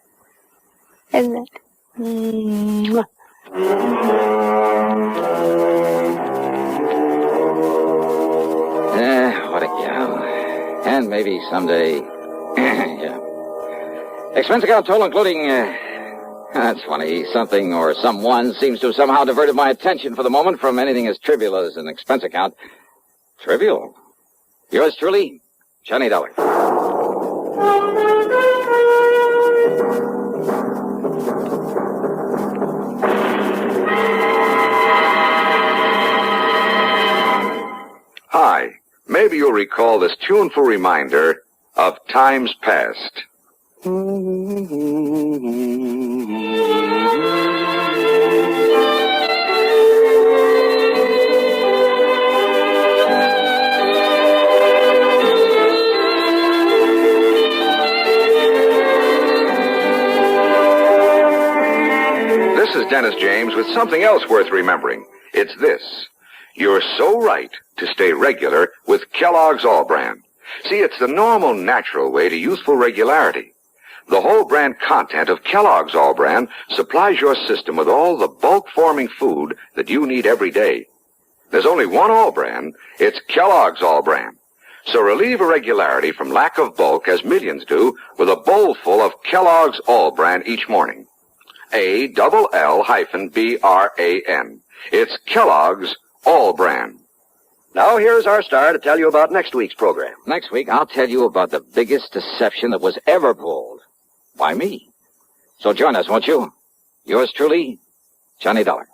isn't it? Mwah. What a gal. And maybe someday... yeah. Expense account total including... that's funny. Something or someone seems to have somehow diverted my attention for the moment from anything as trivial as an expense account. Trivial? Yours truly, Johnny Dollar. Hi. Maybe you'll recall this tuneful reminder of times past. This is Dennis James with something else worth remembering. It's this. You're so right to stay regular with Kellogg's All Brand. See, it's the normal, natural way to youthful regularity. The whole brand content of Kellogg's All Brand supplies your system with all the bulk-forming food that you need every day. There's only one All Brand. It's Kellogg's All Brand. So relieve irregularity from lack of bulk, as millions do, with a bowl full of Kellogg's All Brand each morning. ALL-BRAN. It's Kellogg's All Brand. Now here's our star to tell you about next week's program. Next week, I'll tell you about the biggest deception that was ever pulled. By me. So join us, won't you? Yours truly, Johnny Dollar.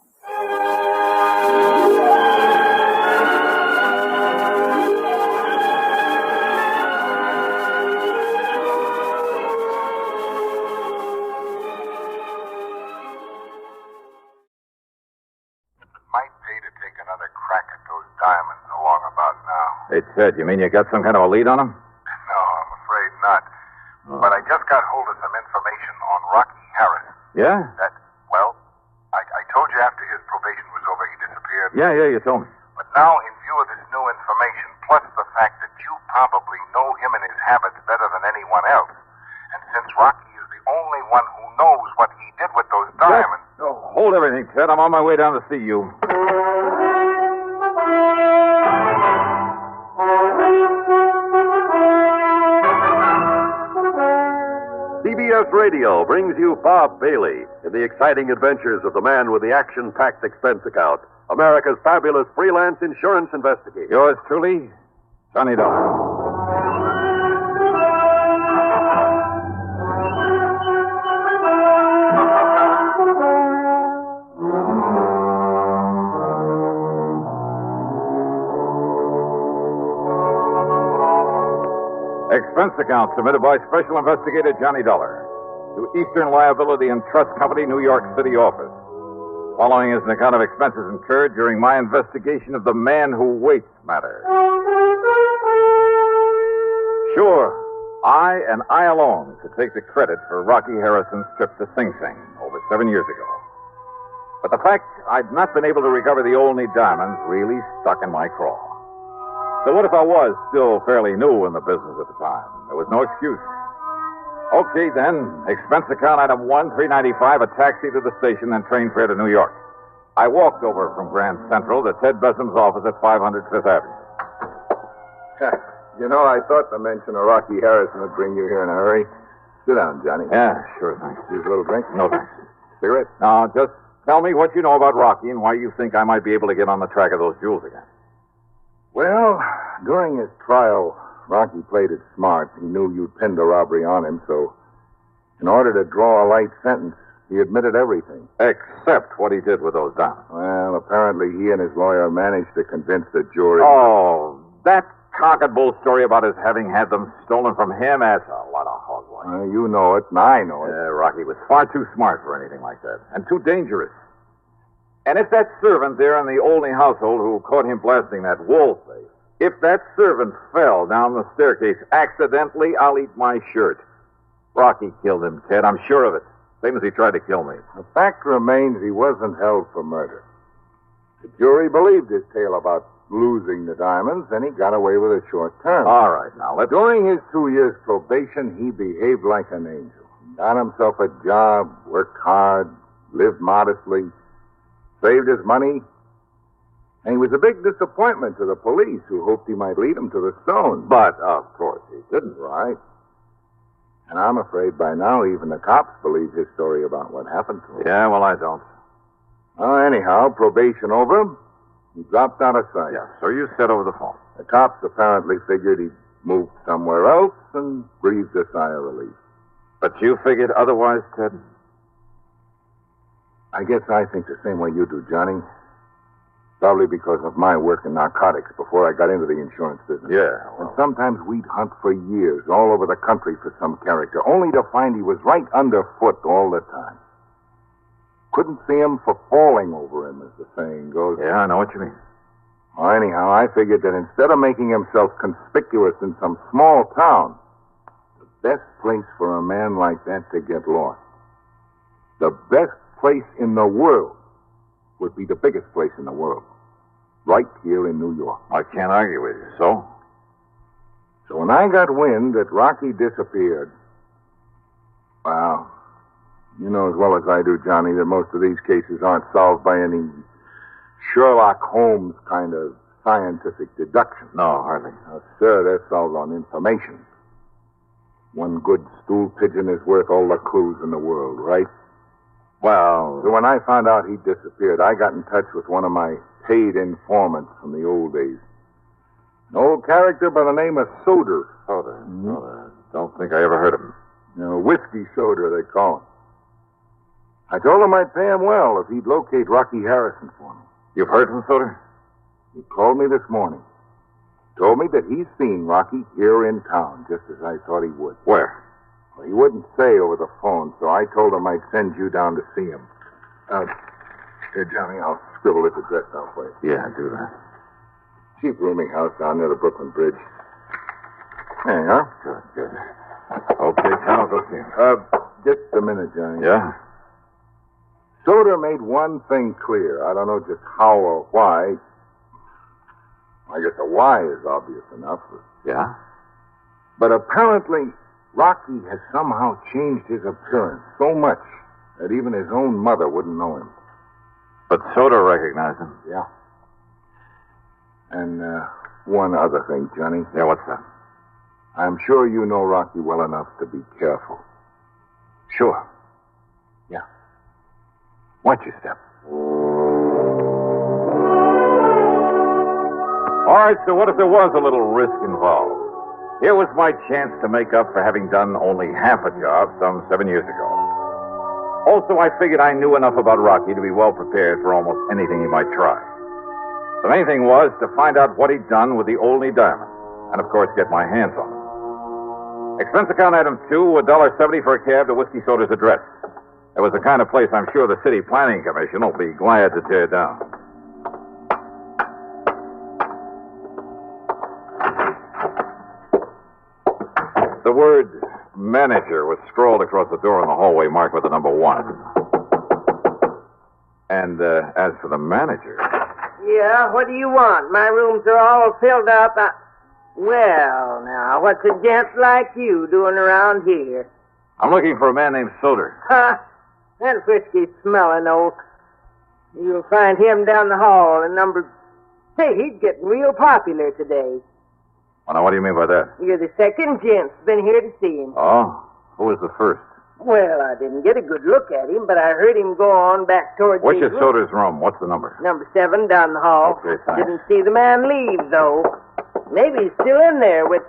Diamonds along about now. Hey, Ted, you mean you got some kind of a lead on him? No, I'm afraid not. Oh. But I just got hold of some information on Rocky Harris. Yeah? I told you after his probation was over, he disappeared. Yeah, you told me. But now, in view of this new information, plus the fact that you probably know him and his habits better than anyone else, and since Rocky is the only one who knows what he did with those diamonds... Hold everything, Ted. I'm on my way down to see you. CBS Radio brings you Bob Bailey in the exciting adventures of the man with the action-packed expense account, America's fabulous freelance insurance investigator. Yours truly, Johnny Dollar. Expense account submitted by Special Investigator Johnny Dollar to Eastern Liability and Trust Company, New York City office. Following is an account of expenses incurred during my investigation of the man who waits matter. Sure, I and I alone could take the credit for Rocky Harrison's trip to Sing Sing over 7 years ago. But the fact I'd not been able to recover the Olney diamonds really stuck in my craw. So what if I was still fairly new in the business at the time? There was no excuse. Okay, then. Expense account item 1, $3.95, a taxi to the station, then train fare to New York. I walked over from Grand Central to Ted Bessam's office at 500 Fifth Avenue. You know, I thought the mention of Rocky Harrison would bring you here in a hurry. Sit down, Johnny. Yeah, sure, thanks. Use a little drink? No, thanks. Cigarette? Now, just tell me what you know about Rocky and why you think I might be able to get on the track of those jewels again. Well, during his trial, Rocky played it smart. He knew you'd pinned a robbery on him, so in order to draw a light sentence, he admitted everything. Except what he did with those diamonds. Well, apparently he and his lawyer managed to convince the jury. Oh, that cock and bull story about his having had them stolen from him, that's a lot of hogwash. You know it, and I know it. Rocky was far too smart for anything like that, and too dangerous. And if that servant there in the Olney household who caught him blasting that wall safe, if that servant fell down the staircase accidentally, I'll eat my shirt. Rocky killed him, Ted. I'm sure of it. Same as he tried to kill me. The fact remains he wasn't held for murder. The jury believed his tale about losing the diamonds, and he got away with a short term. All right, now let's... During his 2 years probation, he behaved like an angel. He got himself a job, worked hard, lived modestly, saved his money, and he was a big disappointment to the police who hoped he might lead them to the stone. But, of course, he didn't. Right. And I'm afraid by now even the cops believe his story about what happened to him. Yeah, well, I don't. Anyhow, probation over. He dropped out of sight. Yeah, so you said over the phone. The cops apparently figured he'd moved somewhere else and breathed a sigh of relief. But you figured otherwise, Ted? I guess I think the same way you do, Johnny. Probably because of my work in narcotics before I got into the insurance business. Yeah. And sometimes we'd hunt for years all over the country for some character, only to find he was right underfoot all the time. Couldn't see him for falling over him, as the saying goes. Yeah, I know what you mean. Well, anyhow, I figured that instead of making himself conspicuous in some small town, the best place for a man like that to get lost, the best place in the world, would be the biggest place in the world. Right here in New York. I can't argue with you. So when I got wind that Rocky disappeared, well, you know as well as I do, Johnny, that most of these cases aren't solved by any Sherlock Holmes kind of scientific deduction. No, hardly. Sir, they're solved on information. One good stool pigeon is worth all the clues in the world, right? Well... So when I found out he'd disappeared, I got in touch with one of my paid informants from the old days. An old character by the name of Soder. Soder? Soder. Don't think I ever heard of him. Whiskey Soder, they call him. I told him I'd pay him well if he'd locate Rocky Harrison for me. You've heard from Soder? He called me this morning. Told me that he's seen Rocky here in town, just as I thought he would. Where? Well, he wouldn't say over the phone, so I told him I'd send you down to see him. Here, Johnny, I'll scribble his address down for you. Yeah, do that. Cheap rooming house down near the Brooklyn Bridge. There you are. Good. Okay, Ken, I'll go see him. Just a minute, Johnny. Yeah? Soder made one thing clear. I don't know just how or why. I guess the why is obvious enough. Yeah? But apparently, Rocky has somehow changed his appearance so much that even his own mother wouldn't know him. But Soder recognized him. Yeah. And one other thing, Johnny. Yeah, what's that? I'm sure you know Rocky well enough to be careful. Sure. Yeah. Watch your step. All right, so what if there was a little risk involved? Here was my chance to make up for having done only half a job some 7 years ago. Also, I figured I knew enough about Rocky to be well prepared for almost anything he might try. The main thing was to find out what he'd done with the Olney diamond, and of course get my hands on it. Expense account item 2, $1.70 for a cab to Whiskey Soda's address. It was the kind of place I'm sure the City Planning Commission will be glad to tear down. The word manager was scrawled across the door in the hallway marked with the number 1. And as for the manager... Yeah, what do you want? My rooms are all filled up. Well, now, what's a gent like you doing around here? I'm looking for a man named Soder. Ha! That whiskey-smelling old... You'll find him down the hall in number... Hey, he's getting real popular today. Well, now, what do you mean by that? You're the second gent's been here to see him. Oh? Who was the first? Well, I didn't get a good look at him, but I heard him go on back towards Which the... is Soder's room? What's the number? Number 7 down the hall. Okay, thanks. Didn't see the man leave, though. Maybe he's still in there with...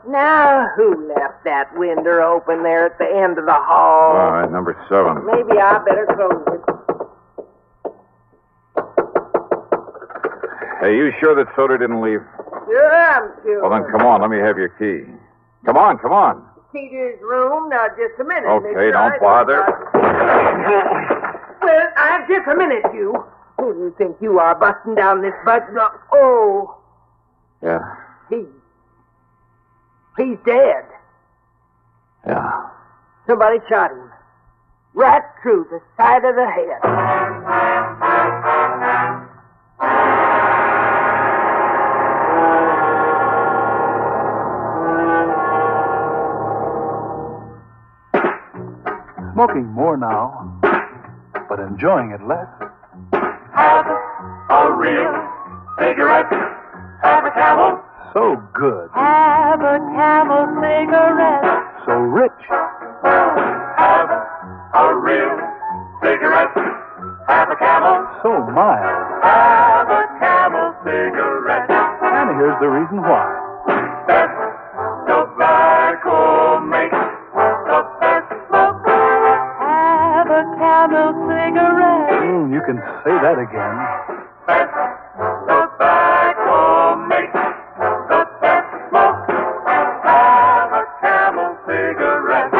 Now, who left that window open there at the end of the hall? All right, number 7. Maybe I better close it. Hey, you sure that Soder didn't leave? Sure, I'm sure. Well, then come on. Let me have your key. Come on. Key to his room? Now, just a minute. Okay, don't bother. Well, just a minute, you. Who do you think you are, busting down this butt? Oh. Yeah. He's dead. Yeah. Somebody shot him. Right through the side of the head. Smoking more now, but enjoying it less. Have a real cigarette. Have a Camel. So good. Have a Camel cigarette. So rich. Have a real cigarette. Have a Camel. So mild. Have a Camel cigarette. And here's the reason why. Best tobacco makes the best smoke. Have a Camel cigarette. You can say that again. Best tobacco makes the best smoke. Have a Camel cigarette.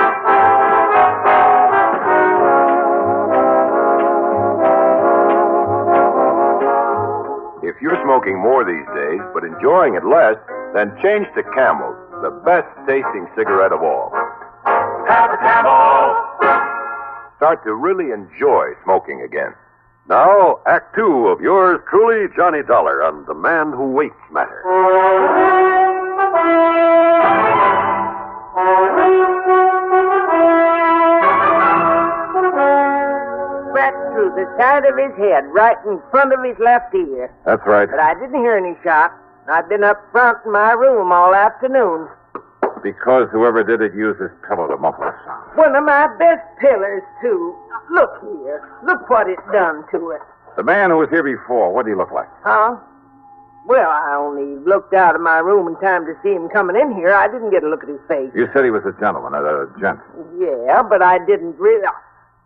If you're smoking more these days, but enjoying it less, then change to Camel, the best tasting cigarette of all. Have a Camel. Start to really enjoy smoking again. Now, Act 2 of yours truly, Johnny Dollar, on The Man Who Waits Matter. Right through the side of his head, right in front of his left ear. That's right. But I didn't hear any shot. I've been up front in my room all afternoon. Because whoever did it used his pillow to muffle the sound. One of my best pillars, too. Look here. Look what it's done to it. The man who was here before, what did he look like? Huh? Well, I only looked out of my room in time to see him coming in here. I didn't get a look at his face. You said he was a gentleman, a gent. Yeah, but I didn't really.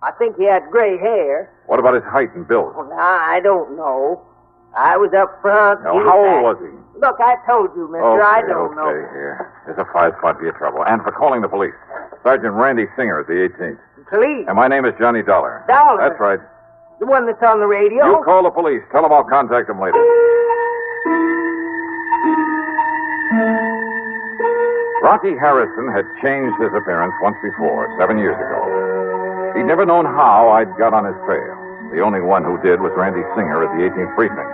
I think he had gray hair. What about his height and build? Well, now, I don't know. I was up front. Now, how old was he? Look, I told you, mister. I don't know. Okay, here. There's a 5 spot for your trouble. And for calling the police. Sergeant Randy Singer at the 18th. Police? And my name is Johnny Dollar. Dollar? That's right. The one that's on the radio? You call the police. Tell them I'll contact them later. Rocky Harrison had changed his appearance once before, 7 years ago. He'd never known how I'd got on his trail. The only one who did was Randy Singer at the 18th Precinct.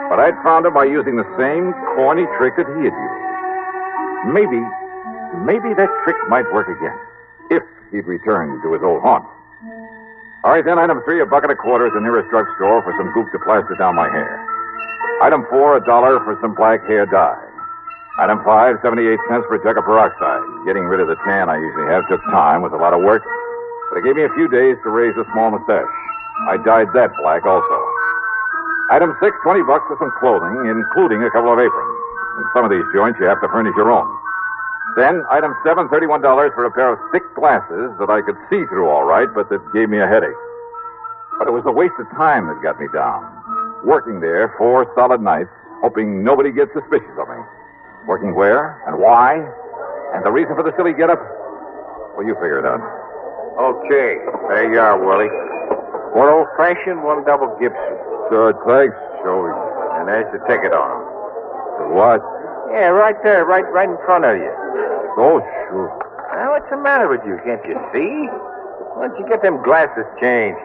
But I'd found him by using the same corny trick that he had used. Maybe that trick might work again, if he'd return to his old haunt. All right, then, item 3, a bucket of quarters at the nearest drugstore for some goop to plaster down my hair. Item 4, $1 for some black hair dye. Item 5, 78 cents for a jug of peroxide. Getting rid of the tan I usually have took time, with a lot of work, but it gave me a few days to raise a small mustache. I dyed that black also. Item 6, $20 for some clothing, including a couple of aprons. In some of these joints, you have to furnish your own. Then, item 7, $31 for a pair of thick glasses that I could see through all right, but that gave me a headache. But it was the waste of time that got me down. Working there 4 solid nights, hoping nobody gets suspicious of me. Working where and why, and the reason for the silly getup, well, you figure it out. Okay, there you are, Willie. One old-fashioned, one double Gibson. Good, thanks, Joey. And there's the ticket on them. For what? Yeah, right there, right in front of you. Oh, sure. Now, what's the matter with you? Can't you see? Why don't you get them glasses changed?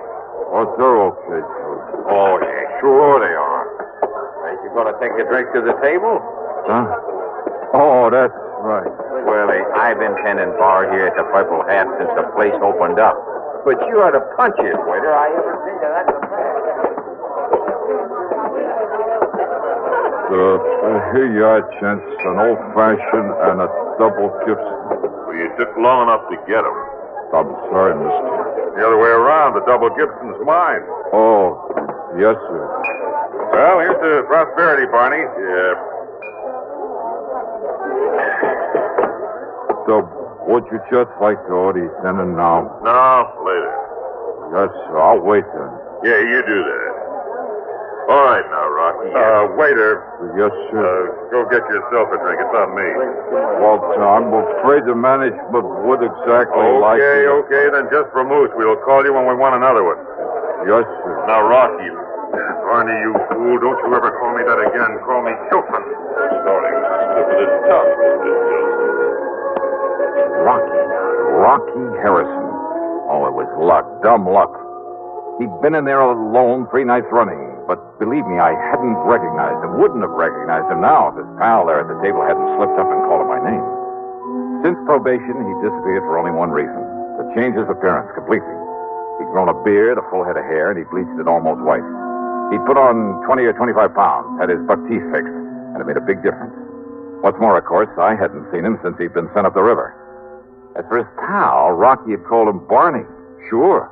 Oh, they're okay, Joey. Oh, yeah, sure they are. Ain't you going to take a drink to the table? Huh? Oh, that's right. Willie, I've been tending bar here at the Purple Hat since the place opened up. But you are the punchiest waiter I ever seen. That's a fact. Here you are, gents. An old-fashioned and a double Gibson. Well, you took long enough to get them. I'm sorry, mister. The other way around, the double Gibson's mine. Oh, yes, sir. Well, here's to prosperity, Barney. Yeah. So, would you just like to order dinner now? No, later. Yes, sir. I'll wait then. Yeah, you do that. All right now, Rocky. Waiter. Yes, sir. Go get yourself a drink. It's on me. Well, sir, I'm afraid the management would exactly like it. Okay, then just for moose. We'll call you when we want another one. Yes, sir. Now, Rocky. Barney, you fool. Don't you ever call me that again. Call me Hilton. Sorry, slip of this tongue, Mr. Rocky Harrison. Oh, it was luck. Dumb luck. He'd been in there alone 3 nights running, but believe me, I hadn't recognized him, wouldn't have recognized him now if his pal there at the table hadn't slipped up and called him by name. Since probation, he disappeared for only one reason, to change his appearance completely. He'd grown a beard, a full head of hair, and he bleached it almost white. He'd put on 20 or 25 pounds, had his buck teeth fixed, and it made a big difference. What's more, of course, I hadn't seen him since he'd been sent up the river. As for his pal, Rocky had called him Barney. Sure.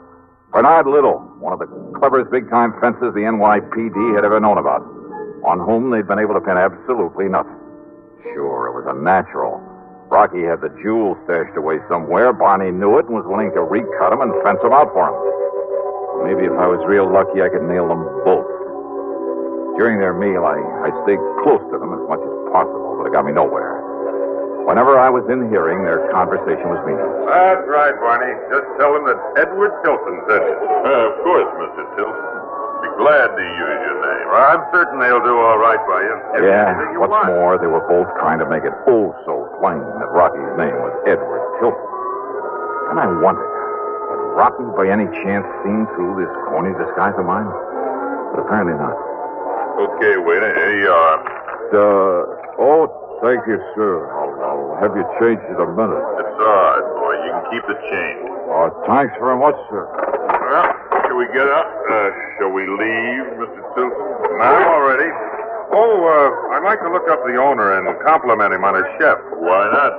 Bernard Little, one of the cleverest big-time fences the NYPD had ever known about, on whom they'd been able to pin absolutely nothing. Sure, it was a natural. Rocky had the jewels stashed away somewhere. Barney knew it and was willing to recut them and fence them out for him. Maybe if I was real lucky, I could nail them both. During their meal, I stayed close to them as much as possible, but it got me nowhere. Whenever I was in hearing, their conversation was meaningless. That's right, Barney. Just tell him that Edward Tilton said it. Of course, Mr. Tilton. Be glad to use your name. I'm certain they'll do all right by you. Yeah, what's more, they were both trying to make it oh so plain that Rocky's name was Edward Tilton. And I wondered, had Rocky by any chance seen through this corny disguise of mine? But apparently not. Okay, waiter, here you are. Thank you, sir. I'll have you changed in a minute. It's all right, boy. You can keep the change. Thanks very much, sir. Well, shall we get up? Shall we leave, Mr. Tilton? I'm all ready. I'd like to look up the owner and compliment him on his chef. Why not?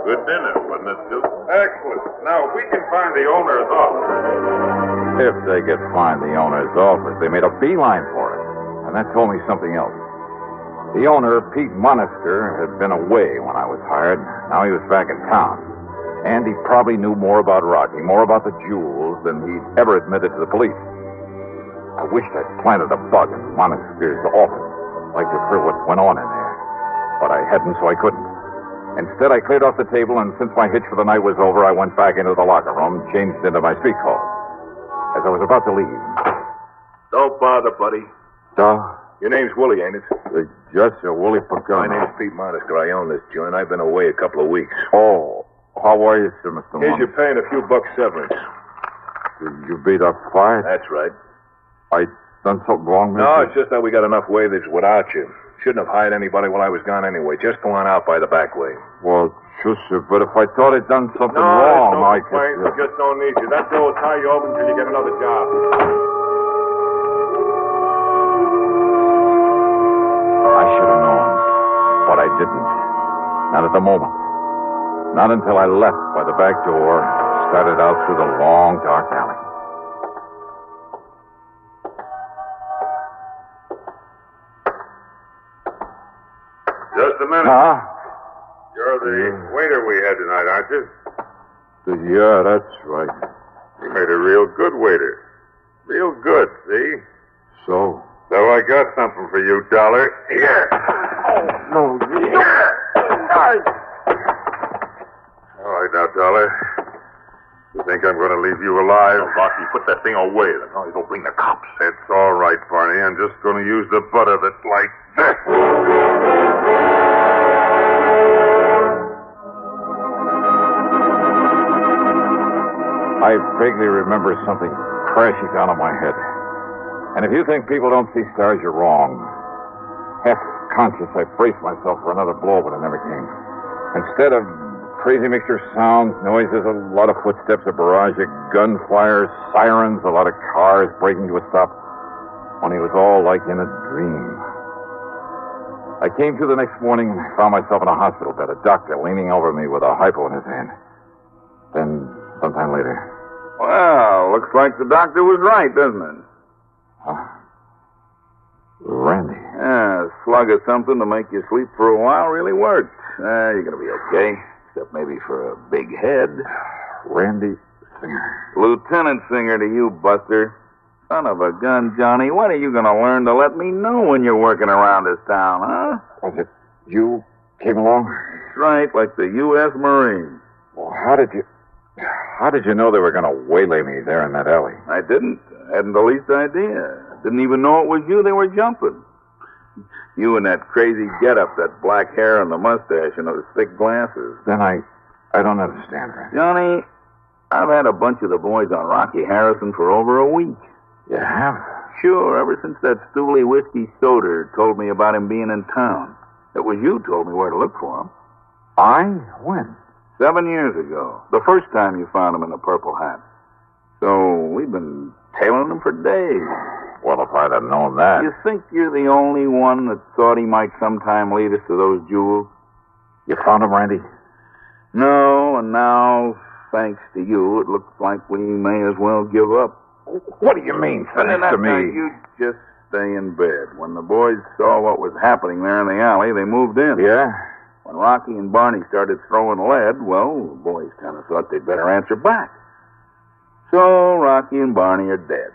Good dinner, wasn't it, Tilton? Excellent. Now, if we can find the owner's office. If they could find the owner's office, they made a beeline for it. And that told me something else. The owner, Pete Monaster, had been away when I was hired. Now he was back in town. And he probably knew more about Rocky, more about the jewels, than he'd ever admitted to the police. I wished I'd planted a bug in Monaster's office. Like to have heard what went on in there. But I hadn't, so I couldn't. Instead, I cleared off the table, and since my hitch for the night was over, I went back into the locker room, changed into my street clothes. As I was about to leave... Don't bother, buddy. Your name's Willie, ain't it? Yes, sir, Willie Pagano. My name's Pete Monaster. I own this joint. I've been away a couple of weeks. Oh, how are you, sir, Mr. Here's Monaster? your paying a few bucks severance. You beat up fired? That's right. I done something wrong, Mr.? No, it's just that we got enough waiters without you. Shouldn't have hired anybody while I was gone anyway. Just go on out by the back way. Well, sure, sir, but if I thought I'd done something no, wrong, no I complaints. could... We just don't need you. That door will tie you open until you get another job. I should have known, but I didn't. Not at the moment. Not until I left by the back door, started out through the long, dark alley. Just a minute. Huh? You're the waiter we had tonight, aren't you? Yeah, that's right. You made a real good waiter. Real good, see? So? So I got something for you, Dollar. Here. No, Here. All right, now, Dollar. You think I'm going to leave you alive? Oh, Rocky, put that thing away. Then no, you'll bring the cops. It's all right, Barney. I'm just going to use the butt of it like this. I vaguely remember something crashing down on my head. And if you think people don't see stars, you're wrong. Half conscious, I braced myself for another blow, but it never came. Instead of crazy mixture of sounds, noises, a lot of footsteps, a barrage of gunfire, sirens, a lot of cars breaking to a stop. Only it was all like in a dream. I came to the next morning and found myself in a hospital bed, a doctor leaning over me with a hypo in his hand. Then, sometime later... Well, looks like the doctor was right, doesn't it? Huh? Randy. Yeah, a slug of something to make you sleep for a while really worked. You're going to be okay, except maybe for a big head. Randy Singer. Lieutenant Singer to you, Buster. Son of a gun, Johnny. When are you going to learn to let me know when you're working around this town, huh? Was it you came along? That's right, like the U.S. Marines. Well, how did you know they were going to waylay me there in that alley? I didn't. I hadn't the least idea. Didn't even know it was you they were jumping. You and that crazy getup, that black hair and the mustache and those thick glasses. Then I don't understand, Randy. Johnny, I've had a bunch of the boys on Rocky Harrison for over a week. You have? Sure, ever since that Stooley whiskey soda told me about him being in town. It was you told me where to look for him. I? When? 7 years ago. The first time you found him in the purple hat. So we've been tailing him for days. Well, if I'd have known that. You think you're the only one that thought he might sometime lead us to those jewels? You found him, Randy? No, and now, thanks to you, it looks like we may as well give up. What do you mean, thanks to me? You just stay in bed. When the boys saw what was happening there in the alley, they moved in. Yeah? When Rocky and Barney started throwing lead, well, the boys kind of thought they'd better answer back. So Rocky and Barney are dead.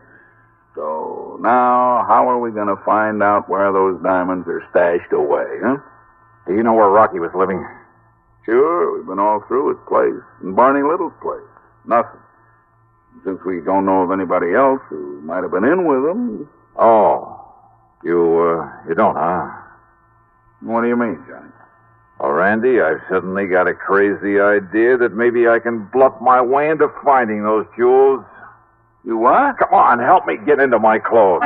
So now, how are we going to find out where those diamonds are stashed away, huh? Do you know where Rocky was living? Sure, we've been all through his place and Barney Little's place. Nothing. Since we don't know of anybody else who might have been in with him. Oh, you don't, huh? What do you mean, Johnny? Well, Randy, I've suddenly got a crazy idea that maybe I can bluff my way into finding those jewels. You what? Come on, help me get into my clothes.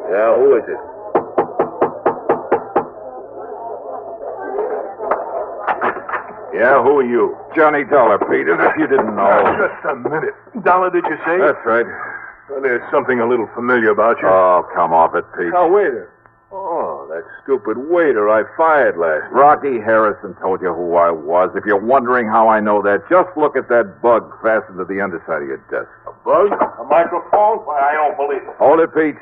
Yeah, who is it? Yeah, who are you? Johnny Dollar, Pete, as if you didn't know. Just a minute. Dollar, did you say? That's right. Well, there's something a little familiar about you. Oh, come off it, Pete. Now, waiter. Oh, that stupid waiter I fired last night. Rocky Harrison told you who I was. If you're wondering how I know that, just look at that bug fastened to the underside of your desk. A bug? A microphone? Why, I don't believe it. Hold it, Pete.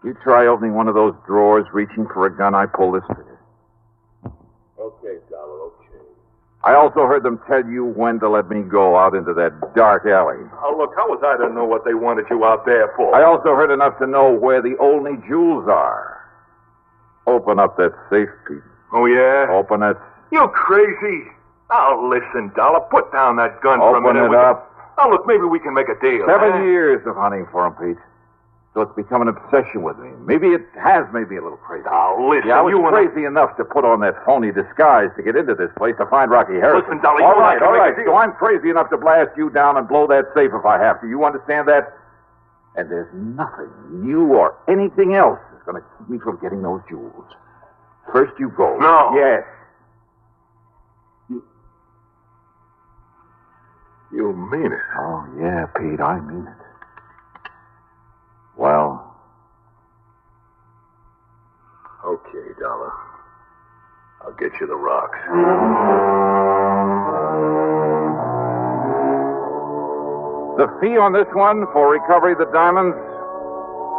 You try opening one of those drawers, reaching for a gun, I pull this trigger. Okay, Dollar, okay. I also heard them tell you when to let me go out into that dark alley. Oh, look, how was I to know what they wanted you out there for? I also heard enough to know where the only jewels are. Open up that safe, Pete. Oh, yeah? Open it. You crazy? Oh, listen, Dollar, put down that gun for a minute. Open it up. Oh, look, maybe we can make a deal. 7 years of hunting for him, Pete. So it's become an obsession with me. Maybe it has made me a little crazy. Now, listen, yeah, I was you crazy enough to put on that phony disguise to get into this place to find Rocky Harrison. Listen, Dolly, all you right. make a deal. So I'm crazy enough to blast you down and blow that safe if I have to. You understand that? And there's nothing, you or anything else, that's going to keep me from getting those jewels. First you go. No. Yes. You mean it? Oh, yeah, Pete, I mean it. Well... Okay, Dollar. I'll get you the rocks. The fee on this one for recovery of the diamonds?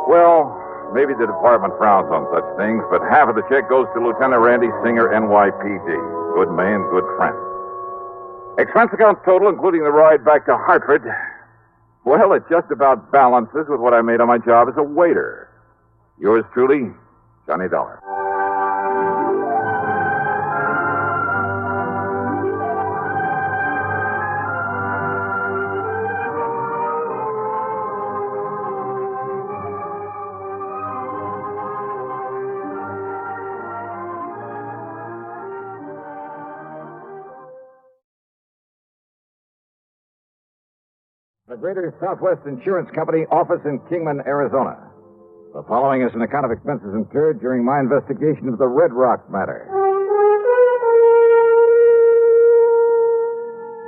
Well, maybe the department frowns on such things, but half of the check goes to Lieutenant Randy Singer, NYPD. Good man, good friend. Expense account total, including the ride back to Hartford, well, it just about balances with what I made on my job as a waiter. Yours truly, Johnny Dollar. The Greater Southwest Insurance Company office in Kingman, Arizona. The following is an account of expenses incurred during my investigation of the Red Rock matter.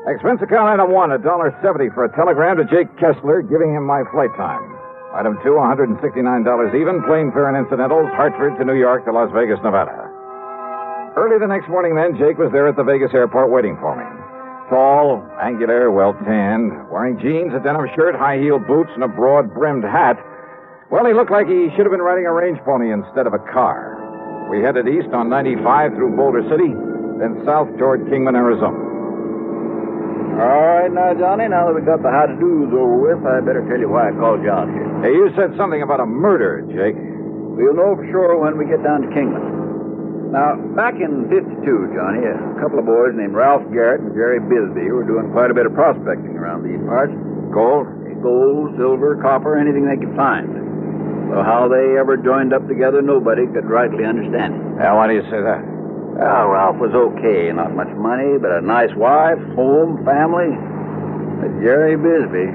Expense account item 1, $1.70 for a telegram to Jake Kessler, giving him my flight time. Item 2, $169 even, plane fare and incidentals, Hartford to New York to Las Vegas, Nevada. Early the next morning, then, Jake was there at the Vegas airport waiting for me. Tall, angular, well-tanned, wearing jeans, a denim shirt, high-heeled boots, and a broad-brimmed hat. Well, he looked like he should have been riding a range pony instead of a car. We headed east on 95 through Boulder City, then south toward Kingman, Arizona. All right, now, Johnny, now that we got the how-to-dos over with, I better tell you why I called you out here. Hey, you said something about a murder, Jake. We'll know for sure when we get down to Kingman. Now, back in 52, Johnny, a couple of boys named Ralph Garrett and Jerry Bisbee were doing quite a bit of prospecting around these parts. Gold? Gold, silver, copper, anything they could find. So how they ever joined up together, nobody could rightly understand it. Why do you say that? Well, Ralph was okay. Not much money, but a nice wife, home, family. But Jerry Bisbee,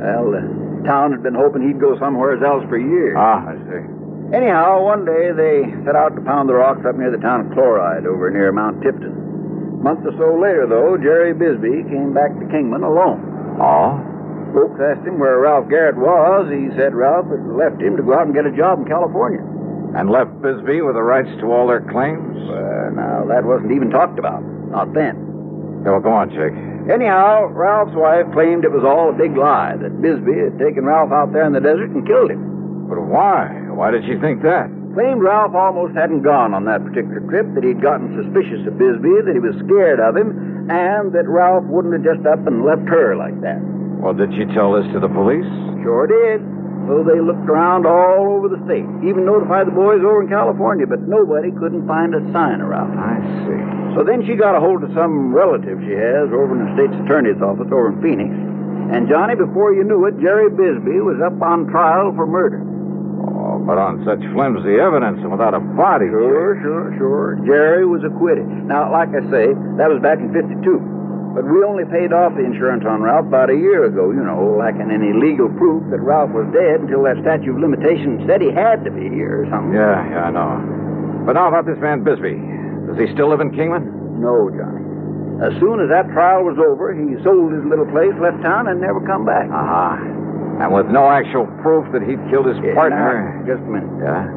well, the town had been hoping he'd go somewhere else for years. Ah, I see. Anyhow, one day they set out to pound the rocks up near the town of Chloride over near Mount Tipton. A month or so later, though, Jerry Bisbee came back to Kingman alone. Oh? Folks asked him where Ralph Garrett was. He said Ralph had left him to go out and get a job in California. And left Bisbee with the rights to all their claims? Now, that wasn't even talked about. Not then. Yeah, well, go on, Jake. Anyhow, Ralph's wife claimed it was all a big lie, that Bisbee had taken Ralph out there in the desert and killed him. But why? Why did she think that? Claimed Ralph almost hadn't gone on that particular trip, that he'd gotten suspicious of Bisbee, that he was scared of him, and that Ralph wouldn't have just up and left her like that. Well, did she tell this to the police? Sure did. So they looked around all over the state, even notified the boys over in California, but nobody couldn't find a sign of Ralph. I see. So then she got a hold of some relative she has over in the state's attorney's office over in Phoenix. And, Johnny, before you knew it, Jerry Bisbee was up on trial for murder. Oh, but on such flimsy evidence and without a body. Sure. Jerry was acquitted. Now, like I say, that was back in '52. But we only paid off the insurance on Ralph about a year ago, lacking any legal proof that Ralph was dead until that statute of limitations said he had to be here or something. Yeah, I know. But now about this man Bisbee. Does he still live in Kingman? No, Johnny. As soon as that trial was over, he sold his little place, left town, and never come back. And with no actual proof that he'd killed his partner. Now, just a minute. Yeah?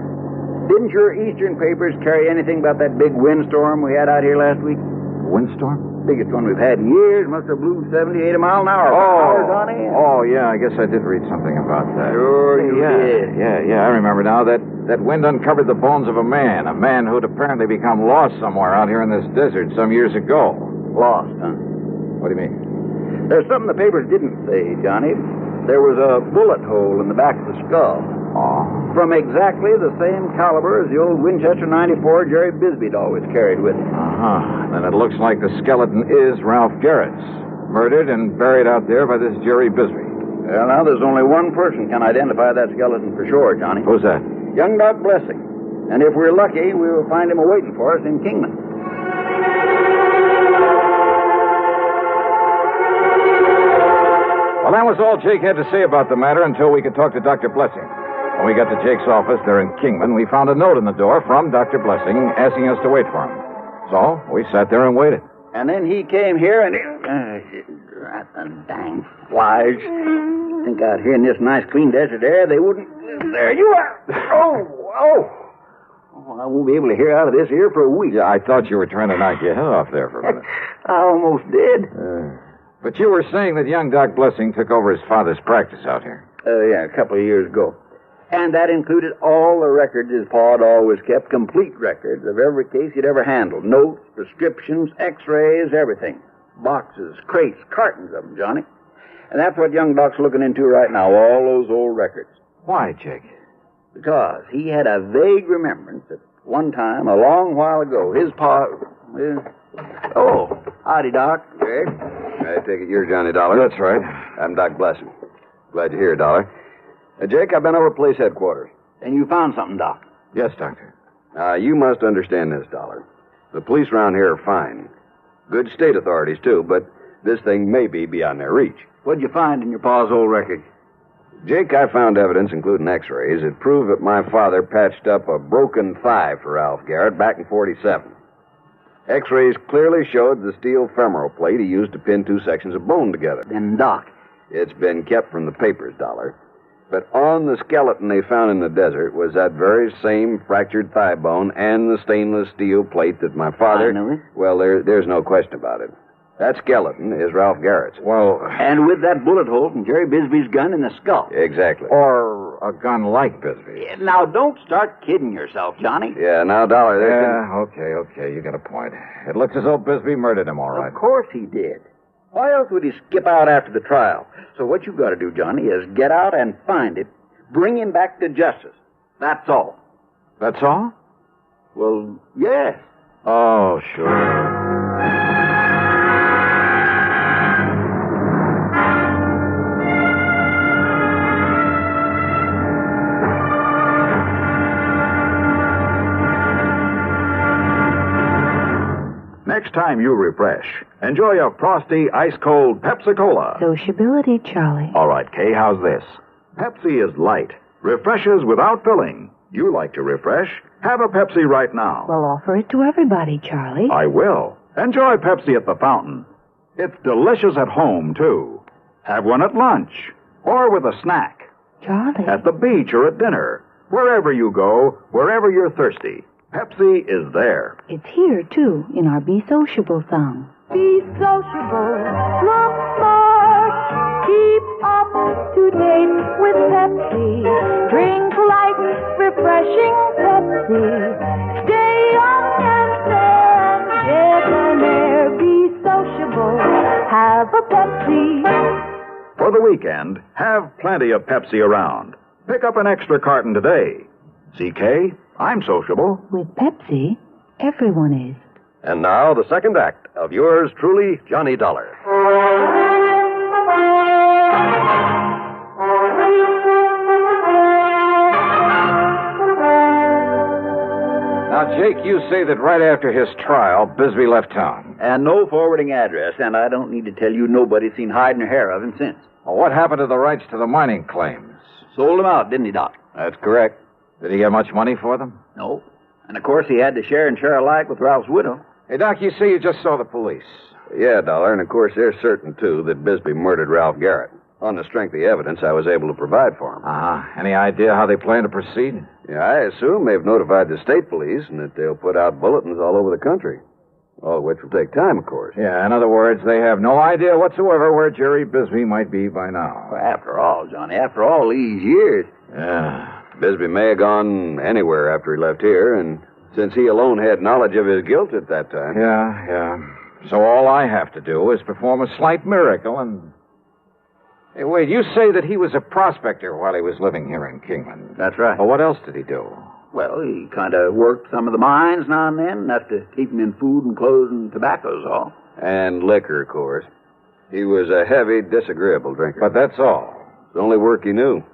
Didn't your Eastern papers carry anything about that big windstorm we had out here last week? Windstorm? Biggest one we've had in years. Must have blew 70, 80 mile an hour. Johnny. Oh, yeah, I guess I did read something about that. Sure you did. Yeah, I remember now. That wind uncovered the bones of a man who'd apparently become lost somewhere out here in this desert some years ago. Lost, huh? What do you mean? There's something the papers didn't say, Johnny. There was a bullet hole in the back of the skull. Oh? From exactly the same caliber as the old Winchester 94 Jerry Bisbee'd always carried with him. Then it looks like the skeleton is Ralph Garrett's. Murdered and buried out there by this Jerry Bisbee. Well, now there's only one person can identify that skeleton for sure, Johnny. Who's that? Young Doc Blessing. And if we're lucky, we will find him awaiting for us in Kingman. Well, that was all Jake had to say about the matter until we could talk to Dr. Blessing. When we got to Jake's office there in Kingman, we found a note in the door from Dr. Blessing asking us to wait for him. So we sat there and waited. And then he came here and... the dang flies. Think out here in this nice clean desert air, they wouldn't... There you are! Oh, I won't be able to hear out of this here for a week. Yeah, I thought you were trying to knock your head off there for a minute. I almost did. But you were saying that young Doc Blessing took over his father's practice out here. Yeah, a couple of years ago. And that included all the records his pa had always kept, complete records of every case he'd ever handled. Notes, prescriptions, x-rays, everything. Boxes, crates, cartons of them, Johnny. And that's what young Doc's looking into right now, all those old records. Why, Jake? Because he had a vague remembrance that one time, a long while ago, his pa... Oh, howdy, Doc. Jake, I take it you're Johnny Dollar. That's right. I'm Doc Blessing. Glad you're here, Dollar. Jake, I've been over at police headquarters. And you found something, Doc? Yes, Doctor. You must understand this, Dollar. The police around here are fine. Good state authorities, too, but this thing may be beyond their reach. What'd you find in your pa's old record? Jake, I found evidence, including x-rays, that proved that my father patched up a broken thigh for Ralph Garrett back in '47. X-rays clearly showed the steel femoral plate he used to pin two sections of bone together. Then, Doc... It's been kept from the papers, Dollar. But on the skeleton they found in the desert was that very same fractured thigh bone and the stainless steel plate that my father... I know it. Well, there's no question about it. That skeleton is Ralph Garrett's. Well... And with that bullet hole from Jerry Bisbee's gun in the skull. Exactly. Or a gun like Bisbee. Now, don't start kidding yourself, Johnny. Yeah, now, Dollar, Okay, you got a point. It looks as though Bisbee murdered him, all right. Of course he did. Why else would he skip out after the trial? So what you've got to do, Johnny, is get out and find it. Bring him back to justice. That's all. That's all? Well, yes. Oh, sure. time you refresh, enjoy a frosty, ice-cold Pepsi-Cola. Sociability, Charlie. All right, Kay, how's this? Pepsi is light, refreshes without filling. You like to refresh? Have a Pepsi right now. Well, offer it to everybody, Charlie. I will. Enjoy Pepsi at the fountain. It's delicious at home, too. Have one at lunch, or with a snack. Charlie. At the beach or at dinner. Wherever you go, wherever you're thirsty, Pepsi is there. It's here, too, in our Be Sociable song. Be sociable, look smart, keep up to date with Pepsi. Drink light, refreshing Pepsi. Stay young and fair, get an air. Be sociable, have a Pepsi. For the weekend, have plenty of Pepsi around. Pick up an extra carton today. CK, I'm sociable. With Pepsi, everyone is. And now, the second act of yours truly, Johnny Dollar. Now, Jake, you say that right after his trial, Bisbee left town. And no forwarding address, and I don't need to tell you nobody's seen hide nor hair of him since. Well, what happened to the rights to the mining claims? Sold them out, didn't he, Doc? That's correct. Did he get much money for them? No. And, of course, he had to share and share alike with Ralph's widow. Hey, Doc, you say you just saw the police. Yeah, Dollar, and of course they're certain, too, that Bisbee murdered Ralph Garrett. On the strength of the evidence I was able to provide for him. Uh-huh. Any idea how they plan to proceed? Yeah, I assume they've notified the state police and that they'll put out bulletins all over the country. All of which will take time, of course. Yeah, in other words, they have no idea whatsoever where Jerry Bisbee might be by now. Well, after all, Johnny, after all these years. Yeah. Bisbee may have gone anywhere after he left here, and since he alone had knowledge of his guilt at that time. Yeah. So all I have to do is perform a slight miracle and... Hey, wait, you say that he was a prospector while he was living here in Kingman. That's right. Well, what else did he do? Well, he kind of worked some of the mines now and then, enough to keep him in food and clothes and tobacco's all. And liquor, of course. He was a heavy, disagreeable drinker. But that's all. It's the only work he knew.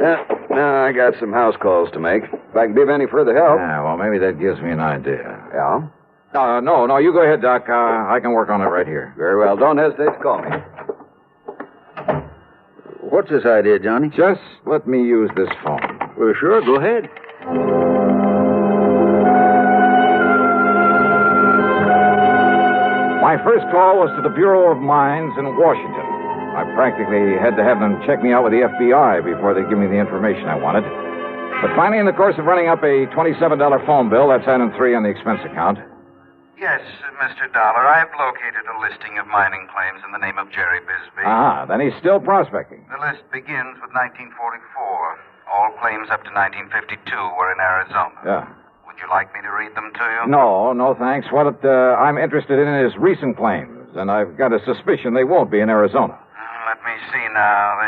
Now I got some house calls to make. If I can be of any further help. Yeah, well, maybe that gives me an idea. Yeah? No, you go ahead, Doc. I can work on it right here. Very well. Don't hesitate to call me. What's this idea, Johnny? Just let me use this phone. Well, sure, go ahead. My first call was to the Bureau of Mines in Washington. I practically had to have them check me out with the FBI before they'd give me the information I wanted. But finally, in the course of running up a $27 phone bill, that's item 3 on the expense account. Yes, Mr. Dollar, I've located a listing of mining claims in the name of Jerry Bisbee. Then he's still prospecting. The list begins with 1944. All claims up to 1952 were in Arizona. Yeah. Would you like me to read them to you? No, thanks. What I'm interested in is recent claims, and I've got a suspicion they won't be in Arizona. Let me see now.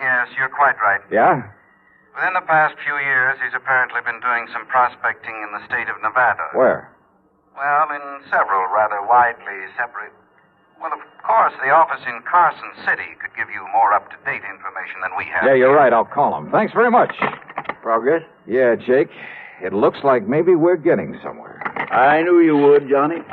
Yes, you're quite right. Yeah? Within the past few years, he's apparently been doing some prospecting in the state of Nevada. Where? Well, in several rather widely separate... Well, of course, the office in Carson City could give you more up-to-date information than we have. Yeah, you're right. I'll call him. Thanks very much. Progress? Yeah, Jake. It looks like maybe we're getting somewhere. I knew you would, Johnny.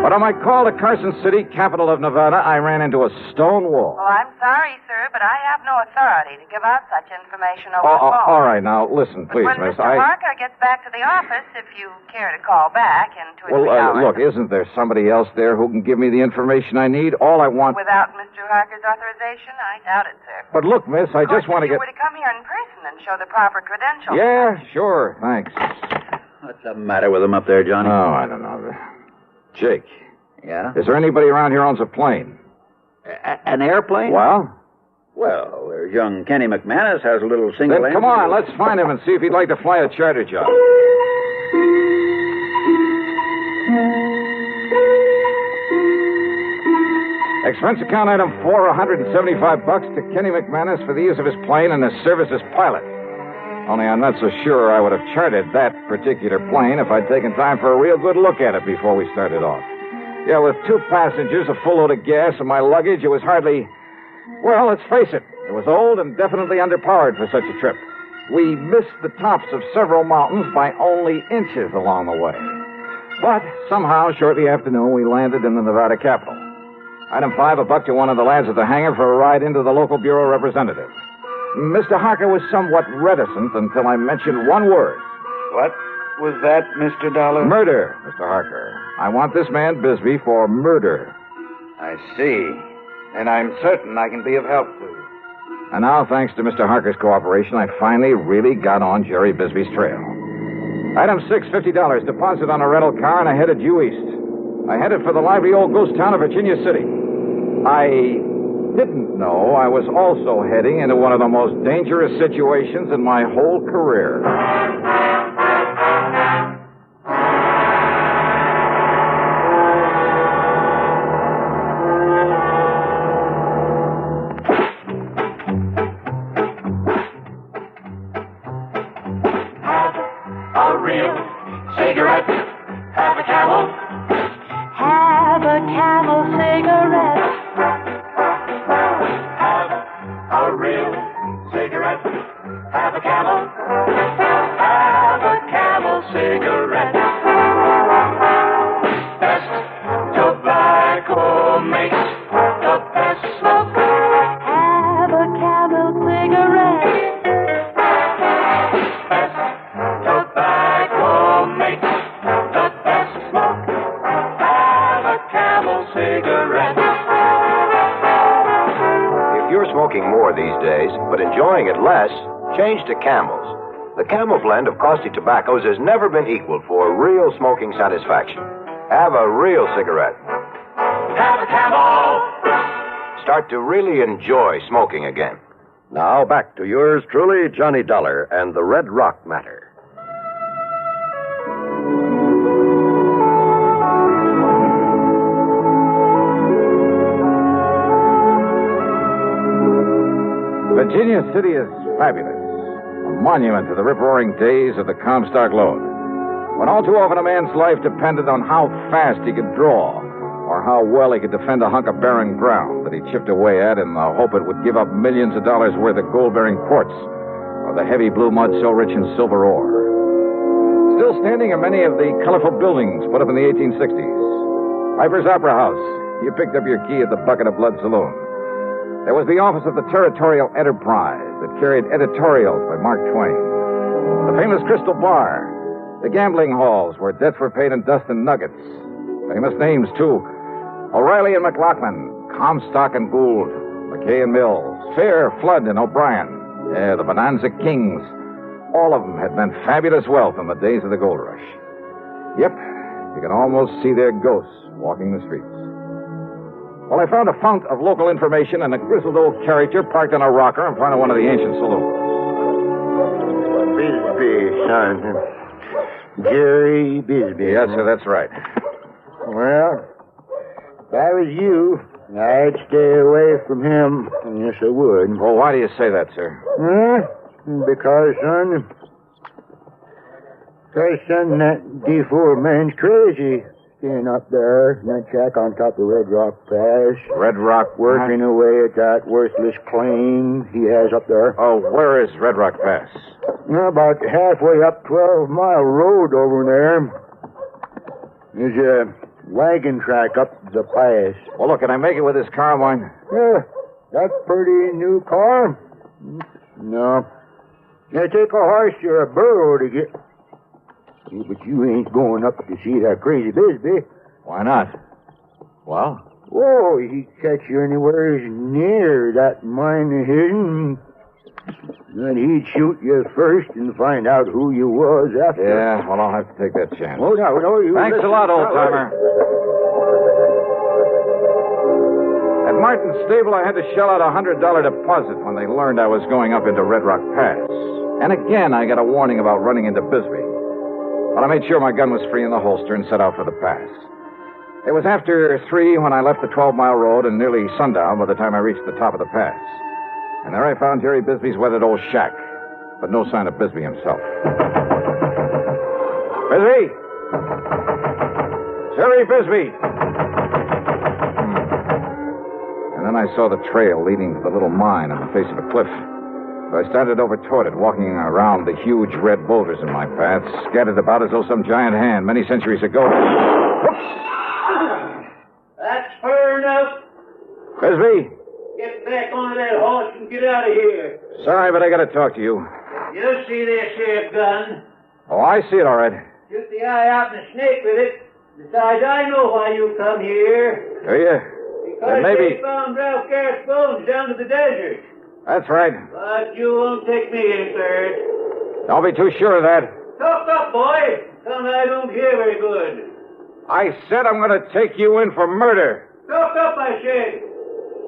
But on my call to Carson City, capital of Nevada, I ran into a stone wall. Oh, I'm sorry, sir, but I have no authority to give out such information over the phone. All right, now, listen, please, when miss. Mr. Harker gets back to the office, if you care to call back in 2 or 3 hours. Look, isn't there somebody else there who can give me the information I need? All I want... Without Mr. Harker's authorization? I doubt it, sir. But look, miss, I just want to If get... you were to come here in person and show the proper credentials. Yeah, sure, thanks. What's the matter with him up there, Johnny? Oh, I don't know. Jake. Yeah? Is there anybody around here owns a plane? An airplane? Well? Well, there's young Kenny McManus has a little single... Then come on, let's find him and see if he'd like to fly a charter job. Expense account item 4, $175 to Kenny McManus for the use of his plane and his service as pilot. Only I'm not so sure I would have chartered that particular plane if I'd taken time for a real good look at it before we started off. Yeah, with 2 passengers, a full load of gas, and my luggage, it was hardly... Well, let's face it. It was old and definitely underpowered for such a trip. We missed the tops of several mountains by only inches along the way. But somehow, shortly after noon, we landed in the Nevada capital. Item 5, a buck to one of the lads at the hangar for a ride into the local bureau representative. Mr. Harker was somewhat reticent until I mentioned one word. What was that, Mr. Dollar? Murder, Mr. Harker. I want this man Bisbee for murder. I see. And I'm certain I can be of help to you. And now, thanks to Mr. Harker's cooperation, I finally really got on Jerry Bisbee's trail. Item 6, $50, deposit on a rental car, and I headed due east. I headed for the lively old ghost town of Virginia City. I didn't know I was also heading into one of the most dangerous situations in my whole career. A real cigarette. Have a Camel. Have a Camel cigarette. Have a real cigarette. Have a Camel. Have a Camel cigarette. Best tobacco makes the best smoke. Have a Camel cigarette. Tobacco makes the best smoke. Have a Camel cigarette. If you're smoking more these days, but enjoying it less, change to Camels. The Camel blend of costly tobaccos has never been equaled for real smoking satisfaction. Have a real cigarette. Have a Camel. Start to really enjoy smoking again. Now back to yours truly, Johnny Dollar and the Red Rock Matter. Virginia City is fabulous. A monument to the rip-roaring days of the Comstock Lode. When all too often a man's life depended on how fast he could draw, or how well he could defend a hunk of barren ground that he chipped away at in the hope it would give up millions of dollars worth of gold-bearing quartz, or the heavy blue mud so rich in silver ore. Still standing are many of the colorful buildings put up in the 1860s. Piper's Opera House. You picked up your key at the Bucket of Blood Saloon. There was the office of the Territorial Enterprise that carried editorials by Mark Twain. The famous Crystal Bar. The gambling halls where debts were paid in dust and nuggets. Famous names, too. O'Reilly and McLaughlin, Comstock and Gould, McKay and Mills, Fair, Flood, and O'Brien. Yeah, the Bonanza Kings. All of them had meant fabulous wealth in the days of the gold rush. Yep, you can almost see their ghosts walking the streets. Well, I found a fount of local information and a grizzled old character parked on a rocker in front of one of the ancient saloons. Bisbee, son. Jerry Bisbee. Yes, sir, that's right. Well, if I was you, I'd stay away from him. Yes, I would. Well, why do you say that, sir? Because, son, that D4 man's crazy. Staying up there in that shack on top of Red Rock Pass. Red Rock? Working away at that worthless claim he has up there. Oh, where is Red Rock Pass? About halfway up 12-mile road over there. There's a wagon track up the pass. Well, look, can I make it with this car of mine? Yeah, that's pretty new car. No. Now take a horse or a burro to get... Yeah, but you ain't going up to see that crazy Bisbee. Why not? Well? Whoa, he'd catch you anywhere near that mine of his. Then he'd shoot you first and find out who you was after. Yeah, well, I'll have to take that chance. Oh, no, you Thanks a lot, old-timer. At Martin's stable, I had to shell out a $100 deposit when they learned I was going up into Red Rock Pass. And again, I got a warning about running into Bisbee. But I made sure my gun was free in the holster and set out for the pass. It was after 3 when I left the 12-mile road and nearly sundown by the time I reached the top of the pass. And there I found Jerry Bisbee's weathered old shack, but no sign of Bisbee himself. Bisbee! Jerry Bisbee! And then I saw the trail leading to the little mine on the face of a cliff. So I started over toward it, walking around the huge red boulders in my path, scattered about as though some giant hand many centuries ago. That's fair enough. Bisbee! Get back onto that horse and get out of here. Sorry, but I gotta talk to you. You see this here gun. Oh, I see it all right. Shoot the eye out and a snake with it. Besides, I know why you come here. Do you? Because maybe. they found Ralph Garrett's bones down to the desert. That's right. But you won't take me in third. Don't be too sure of that. Talk up, boy. Son, I don't hear very good. I said I'm gonna take you in for murder. Talk up, I said.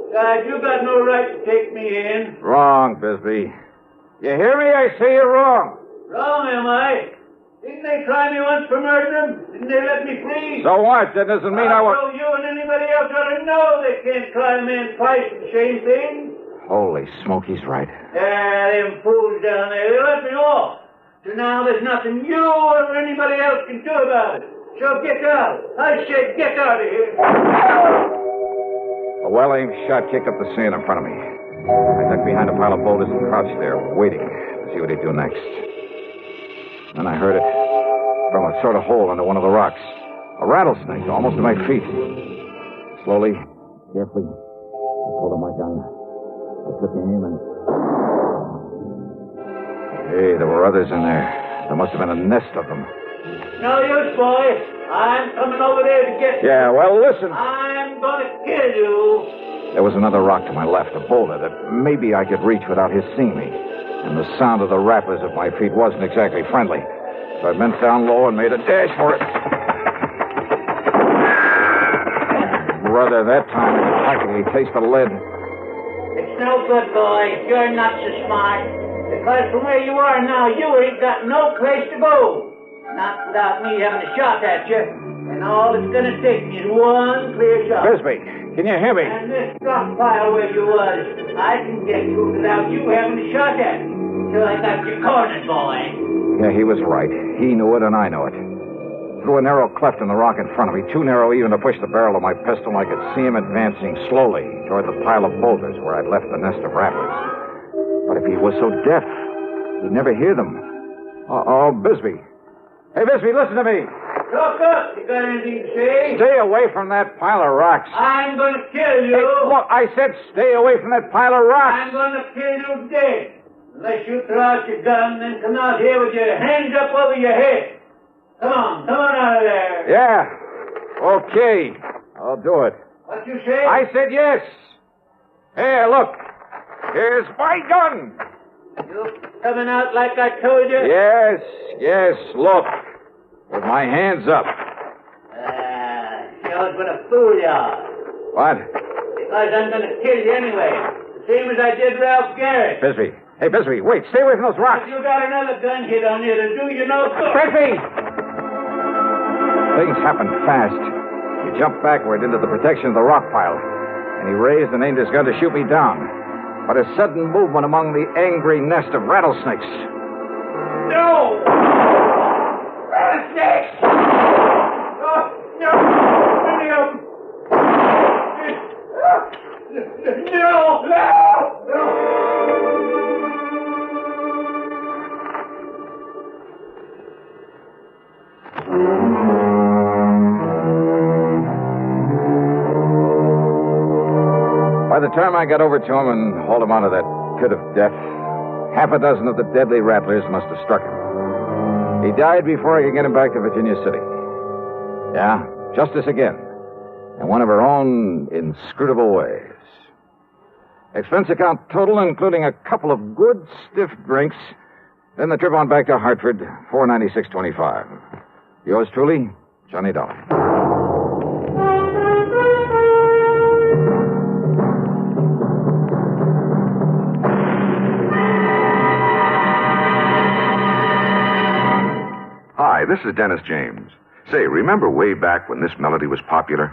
Besides, you got no right to take me in. Wrong, Bisbee. You hear me? I say you're wrong. Wrong, am I? Didn't they try me once for murdering? Didn't they let me free? So what? That doesn't mean I So want... you and anybody else ought to know they can't try a man twice for the same thing. Holy smoke, he's right. Them fools down there, they let me off. So now there's nothing you or anybody else can do about it. So get out. I said get out of here. A well-aimed shot kicked up the sand in front of me. I ducked behind a pile of boulders and crouched there, waiting to see what he'd do next. Then I heard it from a sort of hole under one of the rocks. A rattlesnake, almost at my feet. Slowly, carefully, I pulled up my gun. I took aim and... Hey, there were others in there. There must have been a nest of them. No use, boy. I'm coming over there to get you. Yeah, well, listen. I'm going to kill you. There was another rock to my left, a boulder that maybe I could reach without his seeing me. And the sound of the rattlers at my feet wasn't exactly friendly. So I bent down low and made a dash for it. Brother, that time I could practically taste the lead. It's no good, boy. You're not so smart. Because from where you are now, you ain't got no place to go. Not without me having a shot at you. And all it's going to take is one clear shot. Bisbee, can you hear me? And this drop pile where you was, I can get you without you having a shot at it. Till I got you cornered, boy. Yeah, he was right. He knew it and I know it. Through a narrow cleft in the rock in front of me, too narrow even to push the barrel of my pistol, I could see him advancing slowly toward the pile of boulders where I'd left the nest of rattlers. But if he was so deaf, he'd never hear them. Oh, Bisbee. Hey, Bisbee, listen to me. Talk up. You got anything to say? Stay away from that pile of rocks. I'm going to kill you. Hey, look, I said stay away from that pile of rocks. I'm going to kill you dead. Unless you throw out your gun, then come out here with your hands up over your head. Come on out of there. Yeah. Okay. I'll do it. What you say? I said yes. Here, look. Here's my gun. You coming out like I told you? Yes, look. With my hands up. I was going to fool you. What? Because I'm going to kill you anyway. The same as I did Ralph Garrett. Bisbee. Hey, Bisbee, wait. Stay away from those rocks. If you got another gun hit on you to do you no good. Bisbee! Things happened fast. He jumped backward into the protection of the rock pile, and he raised and aimed his gun to shoot me down. But a sudden movement among the angry nest of rattlesnakes. No! Rattlesnakes! No! Any of them! No! By the time I got over to him and hauled him out of that pit of death, half a dozen of the deadly rattlers must have struck him. He died before I could get him back to Virginia City. Yeah, justice again. In one of her own inscrutable ways. Expense account total, including a couple of good stiff drinks. Then the trip on back to Hartford, $496.25. Yours truly, Johnny Dollar. Hi, this is Dennis James. Say, remember way back when this melody was popular?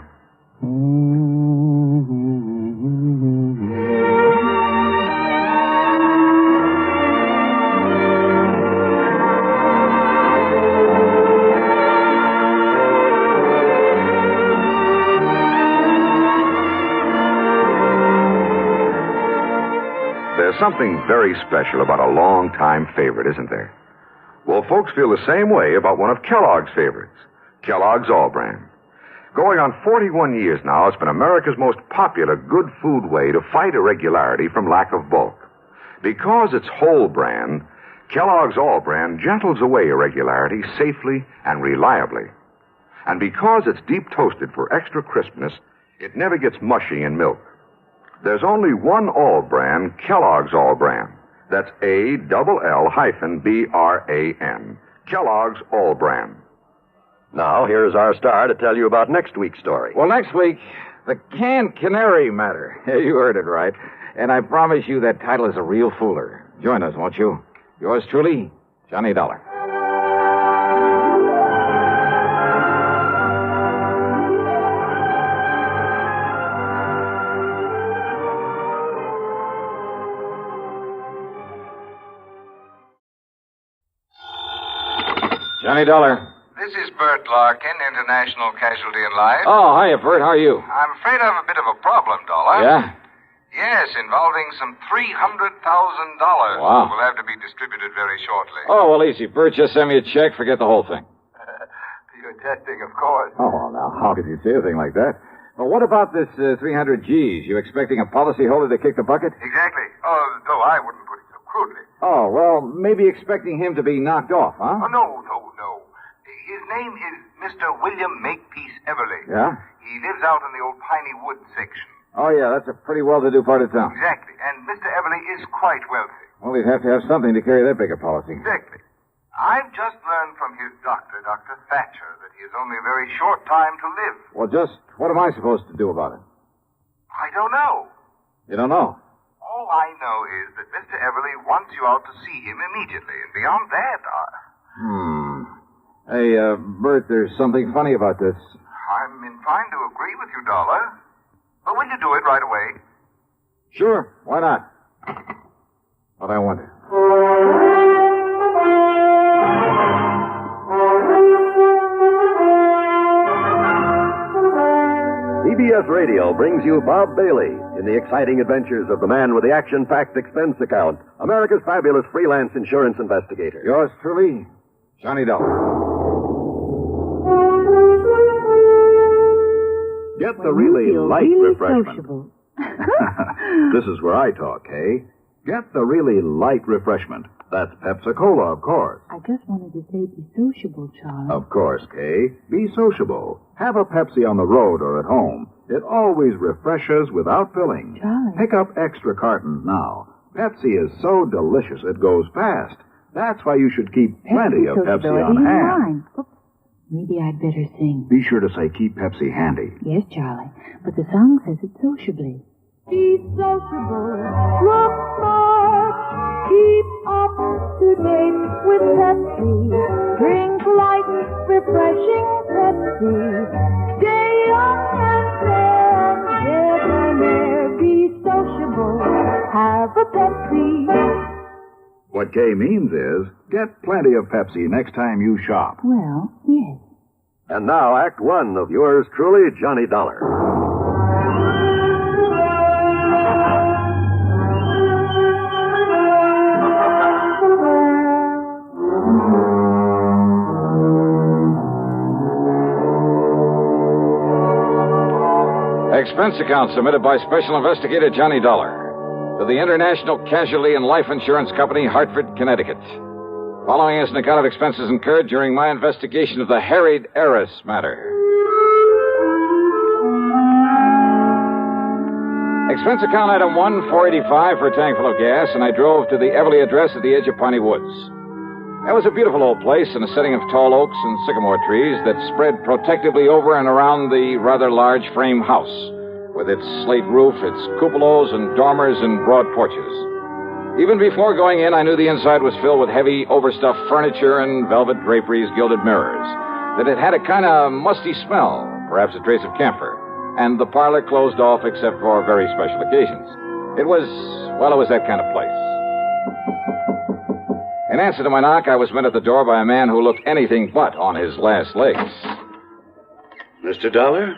There's something very special about a long-time favorite, isn't there? Well, folks feel the same way about one of Kellogg's favorites, Kellogg's All Brand. Going on 41 years now, it's been America's most popular good food way to fight irregularity from lack of bulk. Because it's whole brand, Kellogg's All Brand gentles away irregularity safely and reliably. And because it's deep toasted for extra crispness, it never gets mushy in milk. There's only one All Brand, Kellogg's All Brand. That's ALL-BRAN. Kellogg's All Brand. Now, here's our star to tell you about next week's story. Well, next week, the canned canary matter. You heard it right. And I promise you that title is a real fooler. Join us, won't you? Yours truly, Johnny Dollar. Johnny Dollar. This is Bert Larkin, International Casualty and Life. Oh, hiya, Bert. How are you? I'm afraid I have a bit of a problem, Dollar. Yeah? Yes, involving some $300,000. Wow. Will have to be distributed very shortly. Oh, well, easy. Bert, just send me a check. Forget the whole thing. You're testing, of course. Oh, well, now, how could you say a thing like that? Well, what about this 300 G's? You expecting a policyholder to kick the bucket? Exactly. Oh, though I wouldn't put it so crudely. Oh, well, maybe expecting him to be knocked off, huh? Oh, no. His name is Mr. William Makepeace Everly. Yeah? He lives out in the old Piney Wood section. Oh, yeah, that's a pretty well-to-do part of town. Exactly. And Mr. Everly is quite wealthy. Well, he'd have to have something to carry that big a policy. Exactly. I've just learned from his doctor, Dr. Thatcher, that he has only a very short time to live. Well, just what am I supposed to do about it? I don't know. You don't know? All I know is that Mr. Everly wants you out to see him immediately. And beyond that, Hey, Bert, there's something funny about this. I'm inclined to agree with you, Dollar. But will you do it right away? Sure, why not? But I wonder. CBS Radio brings you Bob Bailey in the exciting adventures of the man with the action-packed expense account, America's fabulous freelance insurance investigator. Yours truly, Johnny Dollar. Get the really light refreshment. This is where I talk, Kay. Get the really light refreshment. That's Pepsi-Cola, of course. I just wanted to say be sociable, Charlie. Of course, Kay. Be sociable. Have a Pepsi on the road or at home. It always refreshes without filling. Charlie. Pick up extra cartons now. Pepsi is so delicious it goes fast. That's why you should keep plenty of Pepsi on hand. Oops. Maybe I'd better sing. Be sure to say keep Pepsi handy. Yes, Charlie. But the song says it sociably. Be sociable. Look smart. Keep up to date with Pepsi. Drink light, refreshing Pepsi. Stay young and fair. Debonair. Be sociable. Have a Pepsi. What Kay means is, get plenty of Pepsi next time you shop. Well, yes. And now, Act One of yours truly, Johnny Dollar. Expense account submitted by Special Investigator Johnny Dollar to the International Casualty and Life Insurance Company, Hartford, Connecticut. Following is an account of expenses incurred during my investigation of the Harried Heiress matter. Expense account item 1, $4.85 for a tank full of gas, and I drove to the Everly address at the edge of Piney Woods. It was a beautiful old place in a setting of tall oaks and sycamore trees that spread protectively over and around the rather large frame house, with its slate roof, its cupolas and dormers and broad porches. Even before going in, I knew the inside was filled with heavy, overstuffed furniture and velvet draperies, gilded mirrors, that it had a kind of musty smell, perhaps a trace of camphor, and the parlor closed off except for very special occasions. It was that kind of place. In answer to my knock, I was met at the door by a man who looked anything but on his last legs. Mr. Dollar?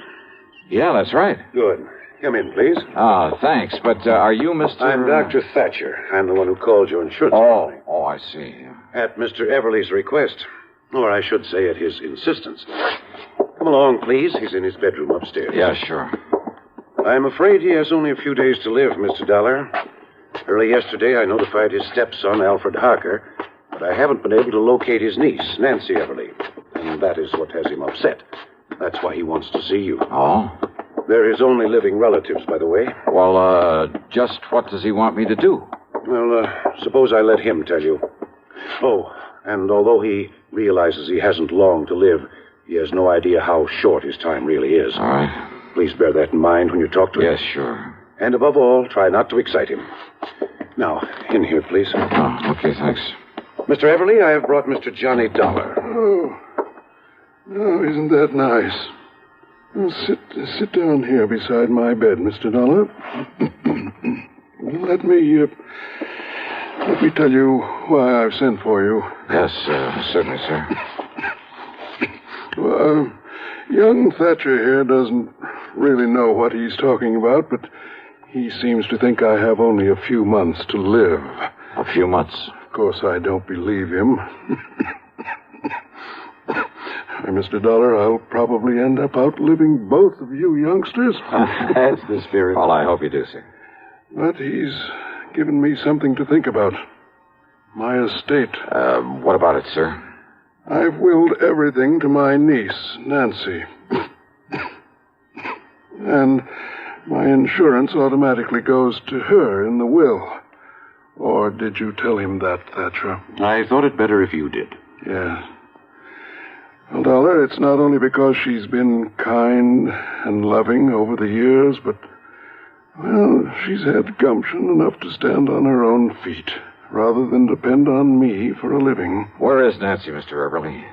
Yeah, that's right. Good. Come in, please. Ah, thanks. But are you Mr. I'm Dr. Thatcher. I'm the one who called your insurance company. Oh, I see. At Mr. Everly's request. Or I should say at his insistence. Come along, please. He's in his bedroom upstairs. Yeah, sure. I'm afraid he has only a few days to live, Mr. Dollar. Early yesterday, I notified his stepson, Alfred Harker, but I haven't been able to locate his niece, Nancy Everly. And that is what has him upset. That's why he wants to see you. Oh? They're his only living relatives, by the way. Well, just what does he want me to do? Well, suppose I let him tell you. Oh, and although he realizes he hasn't long to live, he has no idea how short his time really is. All right. Please bear that in mind when you talk to him. Yes, sure. And above all, try not to excite him. Now, in here, please. Oh, okay, thanks. Mr. Everly, I have brought Mr. Johnny Dollar. Oh, isn't that nice? Oh, sit down here beside my bed, Mr. Dollar. Let me tell you why I've sent for you. Yes, certainly, sir. Well, young Thatcher here doesn't really know what he's talking about, but he seems to think I have only a few months to live. A few months? Of course, I don't believe him. Mr. Dollar, I'll probably end up outliving both of you youngsters. That's the spirit. Well, I hope you do, sir. But he's given me something to think about. My estate. What about it, sir? I've willed everything to my niece, Nancy. And my insurance automatically goes to her in the will. Or did you tell him that, Thatcher? I thought it better if you did. Yes. Well, Dollar, it's not only because she's been kind and loving over the years, but, well, she's had gumption enough to stand on her own feet, rather than depend on me for a living. Where is Nancy, Mr. Everly?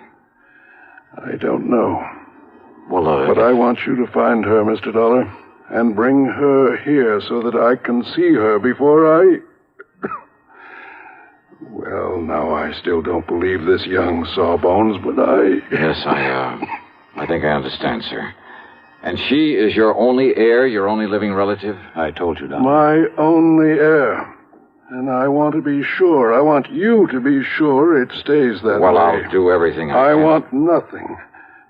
I don't know. Well, But I want you to find her, Mr. Dollar, and bring her here so that I can see her before I... Well, now, I still don't believe this young sawbones, but I... Yes, I think I understand, sir. And she is your only heir, your only living relative? I told you, Doctor. My only heir. And I want to be sure. I want you to be sure it stays that way. Well, I'll do everything I can. want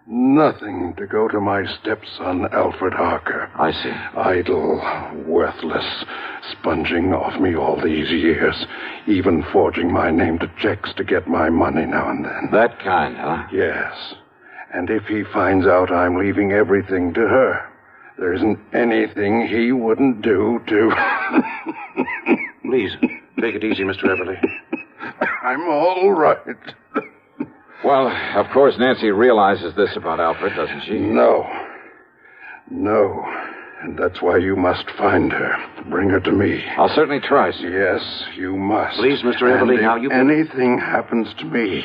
nothing to go to my stepson, Alfred Harker. I see. Idle, worthless, sponging off me all these years, even forging my name to checks to get my money now and then. That kind, huh? Yes. And if he finds out I'm leaving everything to her, there isn't anything he wouldn't do to... Please, take it easy, Mr. Everly. I'm all right. Well, of course, Nancy realizes this about Alfred, doesn't she? No. And that's why you must find her. Bring her to me. I'll certainly try, sir. Yes, you must. Please, Mr. Everly, and now if anything happens to me,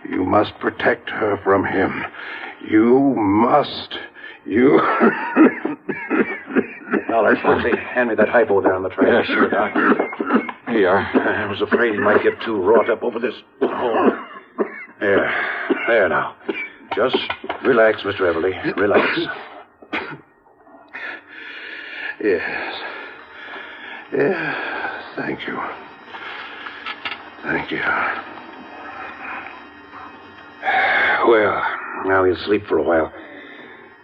you must protect her from him. You must. Dollar, quickly, hand me that hypo there on the tray. Yeah, sure, Doc. Here you are. I was afraid he might get too wrought up over this. There now. Just relax, Mr. Everly. Relax. Yes. Thank you. Well, now he'll sleep for a while.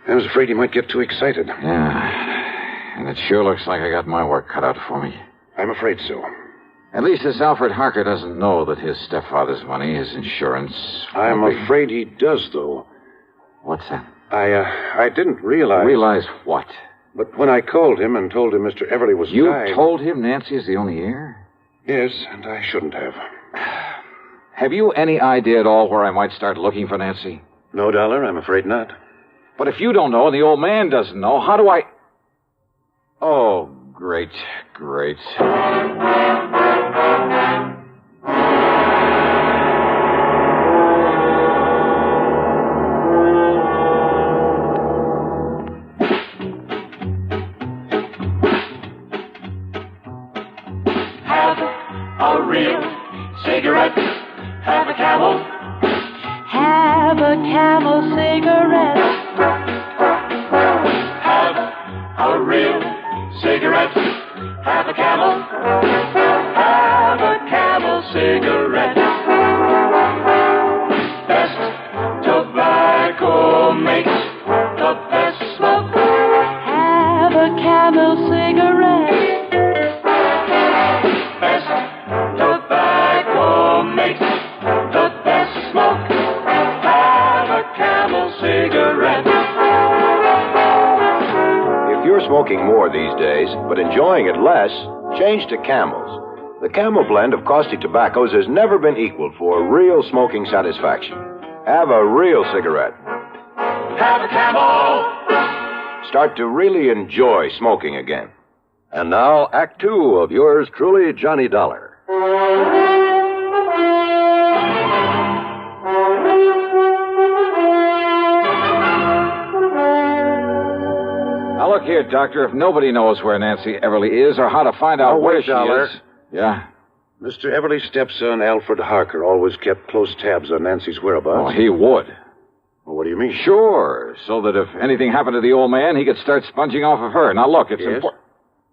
I was afraid he might get too excited. Yeah. And it sure looks like I got my work cut out for me. I'm afraid so. At least this Alfred Harker doesn't know that his stepfather's money, his insurance... I'm afraid he does, though. What's that? I didn't realize... Realize what? But when I called him and told him Mr. Everly was You dying... told him Nancy is the only heir? Yes, and I shouldn't have. Have you any idea at all where I might start looking for Nancy? No, Dollar, I'm afraid not. But if you don't know and the old man doesn't know, how do I... Oh, great. Have a real cigarette. Have a Camel. Have a Camel cigarette. Have a real cigarette. Have a Camel. Have a Camel cigarette. Best tobacco makes the best smoke. Have a Camel cigarette. Best tobacco makes the best smoke. Have a Camel cigarette. If you're smoking more these days, but enjoying it less, change to Camels. The Camel blend of costly tobaccos has never been equaled for real smoking satisfaction. Have a real cigarette. Have a Camel. Start to really enjoy smoking again. And now, Act Two of yours truly, Johnny Dollar. Now, look here, Doctor. If nobody knows where Nancy Everly is or how to find out where she is... Yeah? Mr. Everly's stepson, Alfred Harker, always kept close tabs on Nancy's whereabouts. Oh, he would. Well, what do you mean? Sure, so that if anything happened to the old man, he could start sponging off of her. Now, look, it's important.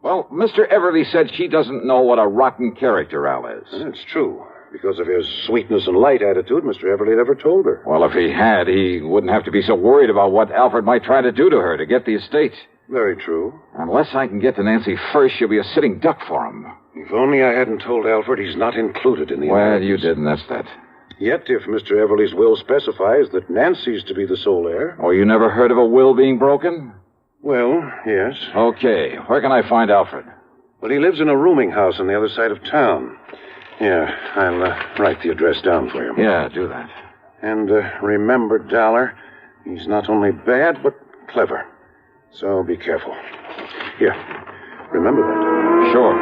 Well, Mr. Everly said she doesn't know what a rotten character Al is. That's true. Because of his sweetness and light attitude, Mr. Everly never told her. Well, if he had, he wouldn't have to be so worried about what Alfred might try to do to her to get the estate. Very true. Unless I can get to Nancy first, she'll be a sitting duck for him. If only I hadn't told Alfred he's not included in the Well, inheritance. you didn't, that's that. Yet, if Mr. Everly's will specifies that Nancy's to be the sole heir... Oh, you never heard of a will being broken? Well, yes. Okay, where can I find Alfred? Well, he lives in a rooming house on the other side of town. Yeah, I'll write the address down for you. Yeah, do that. And remember, Dollar, he's not only bad, but clever. So be careful. Here, remember that. Sure.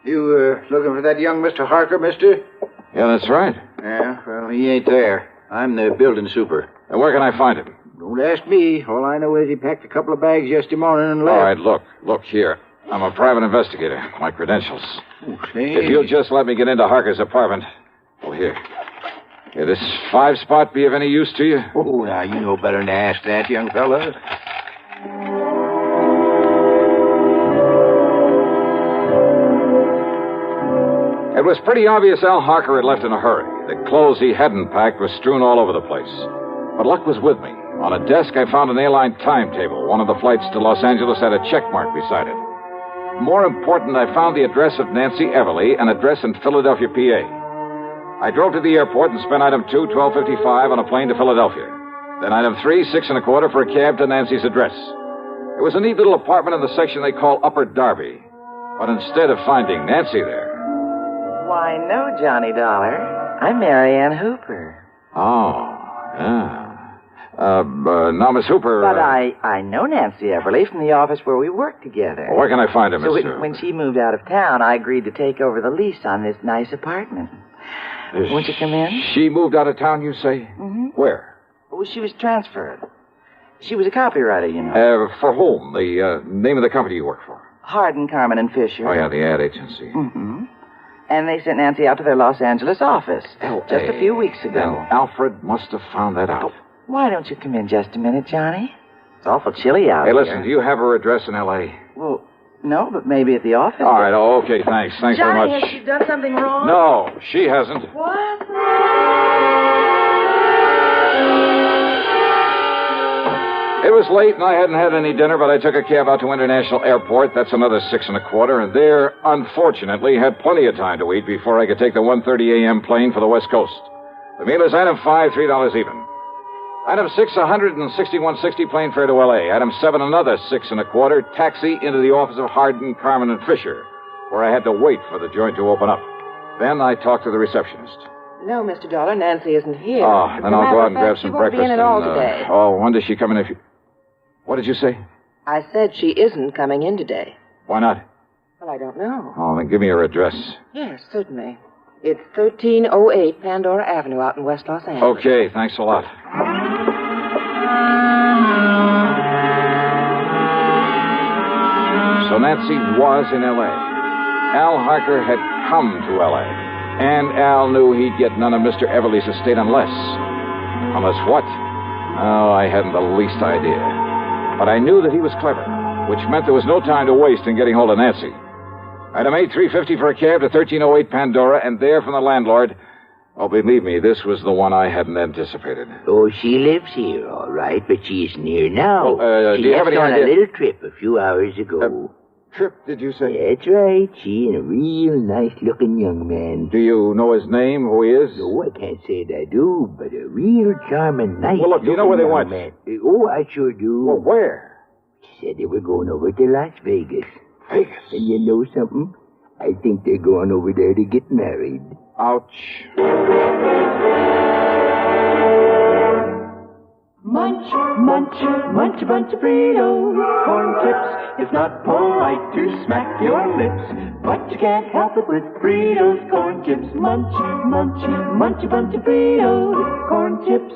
You looking for that young Mr. Harker, mister? Yeah, that's right. Yeah, well, he ain't there. I'm the building super. And where can I find him? Don't ask me. All I know is he packed a couple of bags yesterday morning and left. All right, look here. I'm a private investigator. My credentials. Say. If you'll just let me get into Harker's apartment. Oh, here. Here, this 5-spot be of any use to you? Oh, now, you know better than to ask that, young fella. It was pretty obvious Al Harker had left in a hurry. The clothes he hadn't packed were strewn all over the place. But luck was with me. On a desk, I found an airline timetable. One of the flights to Los Angeles had a check mark beside it. More important, I found the address of Nancy Everly, an address in Philadelphia, PA. I drove to the airport and spent item 2, $12.55 on a plane to Philadelphia. Then item 3, $6.25 for a cab to Nancy's address. It was a neat little apartment in the section they call Upper Darby. But instead of finding Nancy there... Why, no, Johnny Dollar. I'm Marianne Hooper. Oh, yeah. Now, Miss Hooper... But I know Nancy Everly from the office where we work together. Well, where can I find her, So Miss Hooper? when she moved out of town, I agreed to take over the lease on this nice apartment. Won't you come in? She moved out of town, you say? Mm-hmm. Where? Well, she was transferred. She was a copywriter, you know. For whom? The name of the company you work for? Hardin, Carmen, and Fisher. Oh, yeah, the ad agency. Mm-hmm. And they sent Nancy out to their Los Angeles office just a few weeks ago. Then Alfred must have found that out. Why don't you come in just a minute, Johnny? It's awful chilly out Hey, here. listen, do you have her address in L.A.? Well, no, but maybe at the office. All right, okay, thanks. Thanks very Johnny, much. has she done something wrong? No, she hasn't. What? It was late, and I hadn't had any dinner, but I took a cab out to International Airport. That's another $6.25, and there, unfortunately, had plenty of time to eat before I could take the 1:30 a.m. plane for the West Coast. The meal is item 5, $3 even. Item 6, $161.60 plane fare to L.A. Item 7, another $6.25, taxi into the office of Hardin, Carmen, and Fisher, where I had to wait for the joint to open up. Then I talked to the receptionist. No, Mr. Dollar, Nancy isn't here. Oh, then I'll go out and grab She some won't breakfast. be in at all today. When does she come in if you... What did you say? I said she isn't coming in today. Why not? Well, I don't know. Oh, then give me her address. Yes, certainly. It's 1308 Pandora Avenue out in West Los Angeles. Okay, thanks a lot. So Nancy was in L.A. Al Harker had come to L.A. And Al knew he'd get none of Mr. Everly's estate unless... Unless what? Oh, I hadn't the least idea. But I knew that he was clever, which meant there was no time to waste in getting hold of Nancy. Item 8, $3.50 for a cab to 1308 Pandora, and there from the landlord... Oh, believe me, this was the one I hadn't anticipated. Oh, she lives here, all right, but she isn't here now. Do She you have left any on idea? a little trip a few hours ago. Trip, did you say? That's right. She and a real nice-looking young man. Do you know his name, who he is? No, I can't say that I do, but a real charming, nice Well, look, do you know where they went? man. Oh, I sure do. Well, where? She said they were going over to Las Vegas. Vegas? And you know something? I think they're going over there to get married. Ouch. Munch, munch, munch a bunch of Fritos, corn chips. It's not polite to smack your lips, but you can't help it with Fritos, corn chips. Munch, munch, munch a bunch of Fritos, corn chips.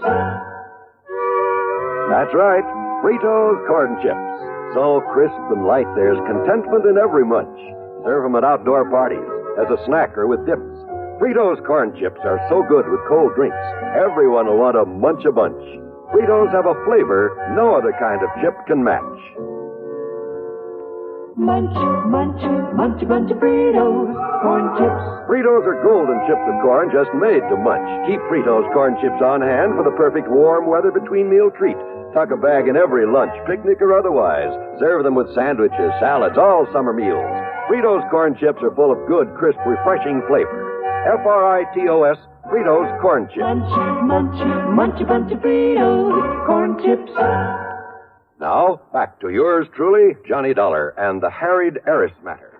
That's right, Fritos corn chips. So crisp and light, there's contentment in every munch. Serve them at outdoor parties, as a snack or with dips. Fritos corn chips are so good with cold drinks, everyone will want to munch a bunch. Fritos have a flavor no other kind of chip can match. Munch, munch, munch a bunch of Fritos, corn chips. Fritos are golden chips of corn just made to munch. Keep Fritos corn chips on hand for the perfect warm weather between meal treat. Tuck a bag in every lunch, picnic or otherwise. Serve them with sandwiches, salads, all summer meals. Fritos corn chips are full of good, crisp, refreshing flavor. Fritos, Fritos corn chips. Munch, munch, munch a bunch of Fritos, corn chips. Now, back to yours truly, Johnny Dollar, and the Harried Heiress matter.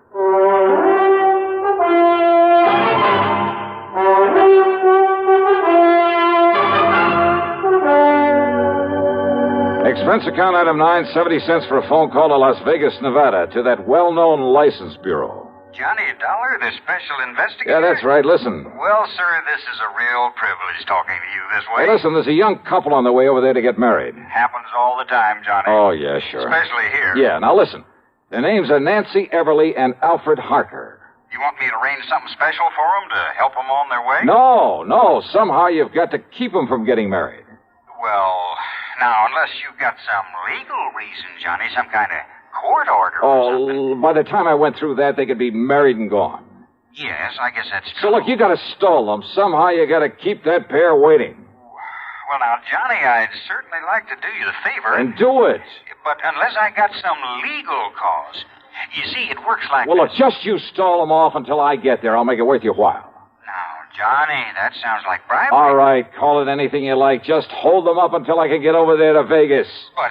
Expense account item 9, 70 cents for a phone call to Las Vegas, Nevada, to that well-known license bureau. Johnny Dollar, the special investigator? Yeah, that's right. Listen. Well, sir, this is a real privilege talking to you this way. Hey, listen, there's a young couple on their way over there to get married. Happens all the time, Johnny. Oh, yeah, sure. Especially here. Yeah, now listen. Their names are Nancy Everly and Alfred Harker. You want me to arrange something special for them to help them on their way? No. Somehow you've got to keep them from getting married. Well, now, unless you've got some legal reason, Johnny, some kind of court order or something. By the time I went through that, they could be married and gone. Yes, I guess that's So true. look, you got to stall them. Somehow you got to keep that pair waiting. Well, now, Johnny, I'd certainly like to do you the favor. And do it. But unless I got some legal cause. You see, it works like Well, this. look, just you stall them off until I get there. I'll make it worth your while. Johnny, that sounds like bribery. All right, call it anything you like. Just hold them up until I can get over there to Vegas. But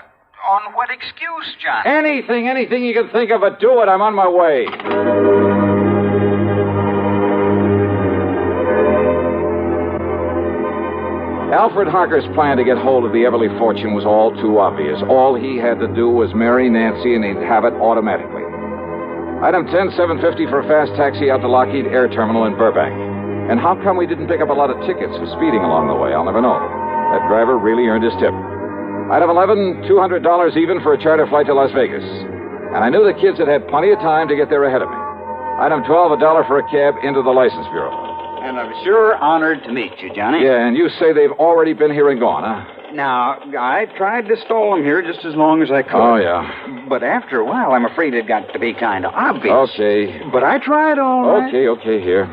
on what excuse, Johnny? Anything you can think of, but do it. I'm on my way. Alfred Harker's plan to get hold of the Everly fortune was all too obvious. All he had to do was marry Nancy, and he'd have it automatically. Item 10, $7.50 for a fast taxi out to Lockheed Air Terminal in Burbank. And how come we didn't pick up a lot of tickets for speeding along the way? I'll never know. That driver really earned his tip. Item 11, $200 even for a charter flight to Las Vegas. And I knew the kids had had plenty of time to get there ahead of me. Item 12, $1 for a cab into the license bureau. And I'm sure honored to meet you, Johnny. Yeah, and you say they've already been here and gone, huh? Now, I tried to stall them here just as long as I could. Oh, yeah. But after a while, I'm afraid it got to be kind of obvious. Okay. But I tried all right. Okay, here.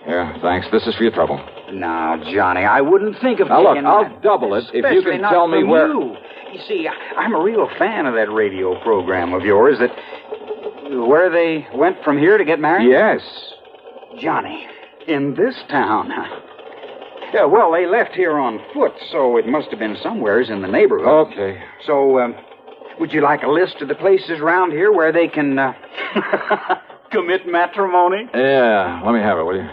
Here, thanks. This is for your trouble. Now, Johnny, I wouldn't think of Now, look, taking I'll that, double it if you especially can not tell me from where... You see, I'm a real fan of that radio program of yours that... Where they went from here to get married? Yes. Johnny, in this town, huh? Yeah, well, they left here on foot, so it must have been somewheres in the neighborhood. Okay. So, would you like a list of the places around here where they can, commit matrimony? Yeah, let me have it, will you?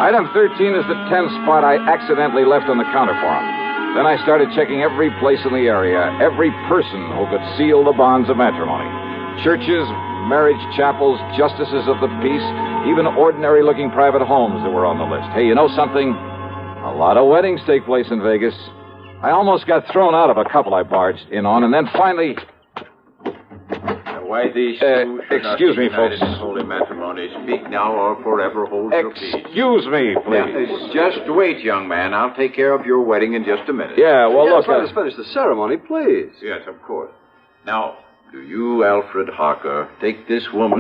Item 13 is the 10 spot I accidentally left on the counter for him. Then I started checking every place in the area, every person who could seal the bonds of matrimony. Churches, marriage chapels, justices of the peace, even ordinary-looking private homes that were on the list. Hey, you know something? A lot of weddings take place in Vegas. I almost got thrown out of a couple I barged in on, and then finally... Why these two excuse me, folks. in holy matrimony. Speak now or forever hold your peace. Excuse me, please. Just wait, young man. I'll take care of your wedding in just a minute. Yeah, well, look... Let us finish the ceremony, please. Yes, of course. Now, do you, Alfred Harker, take this woman...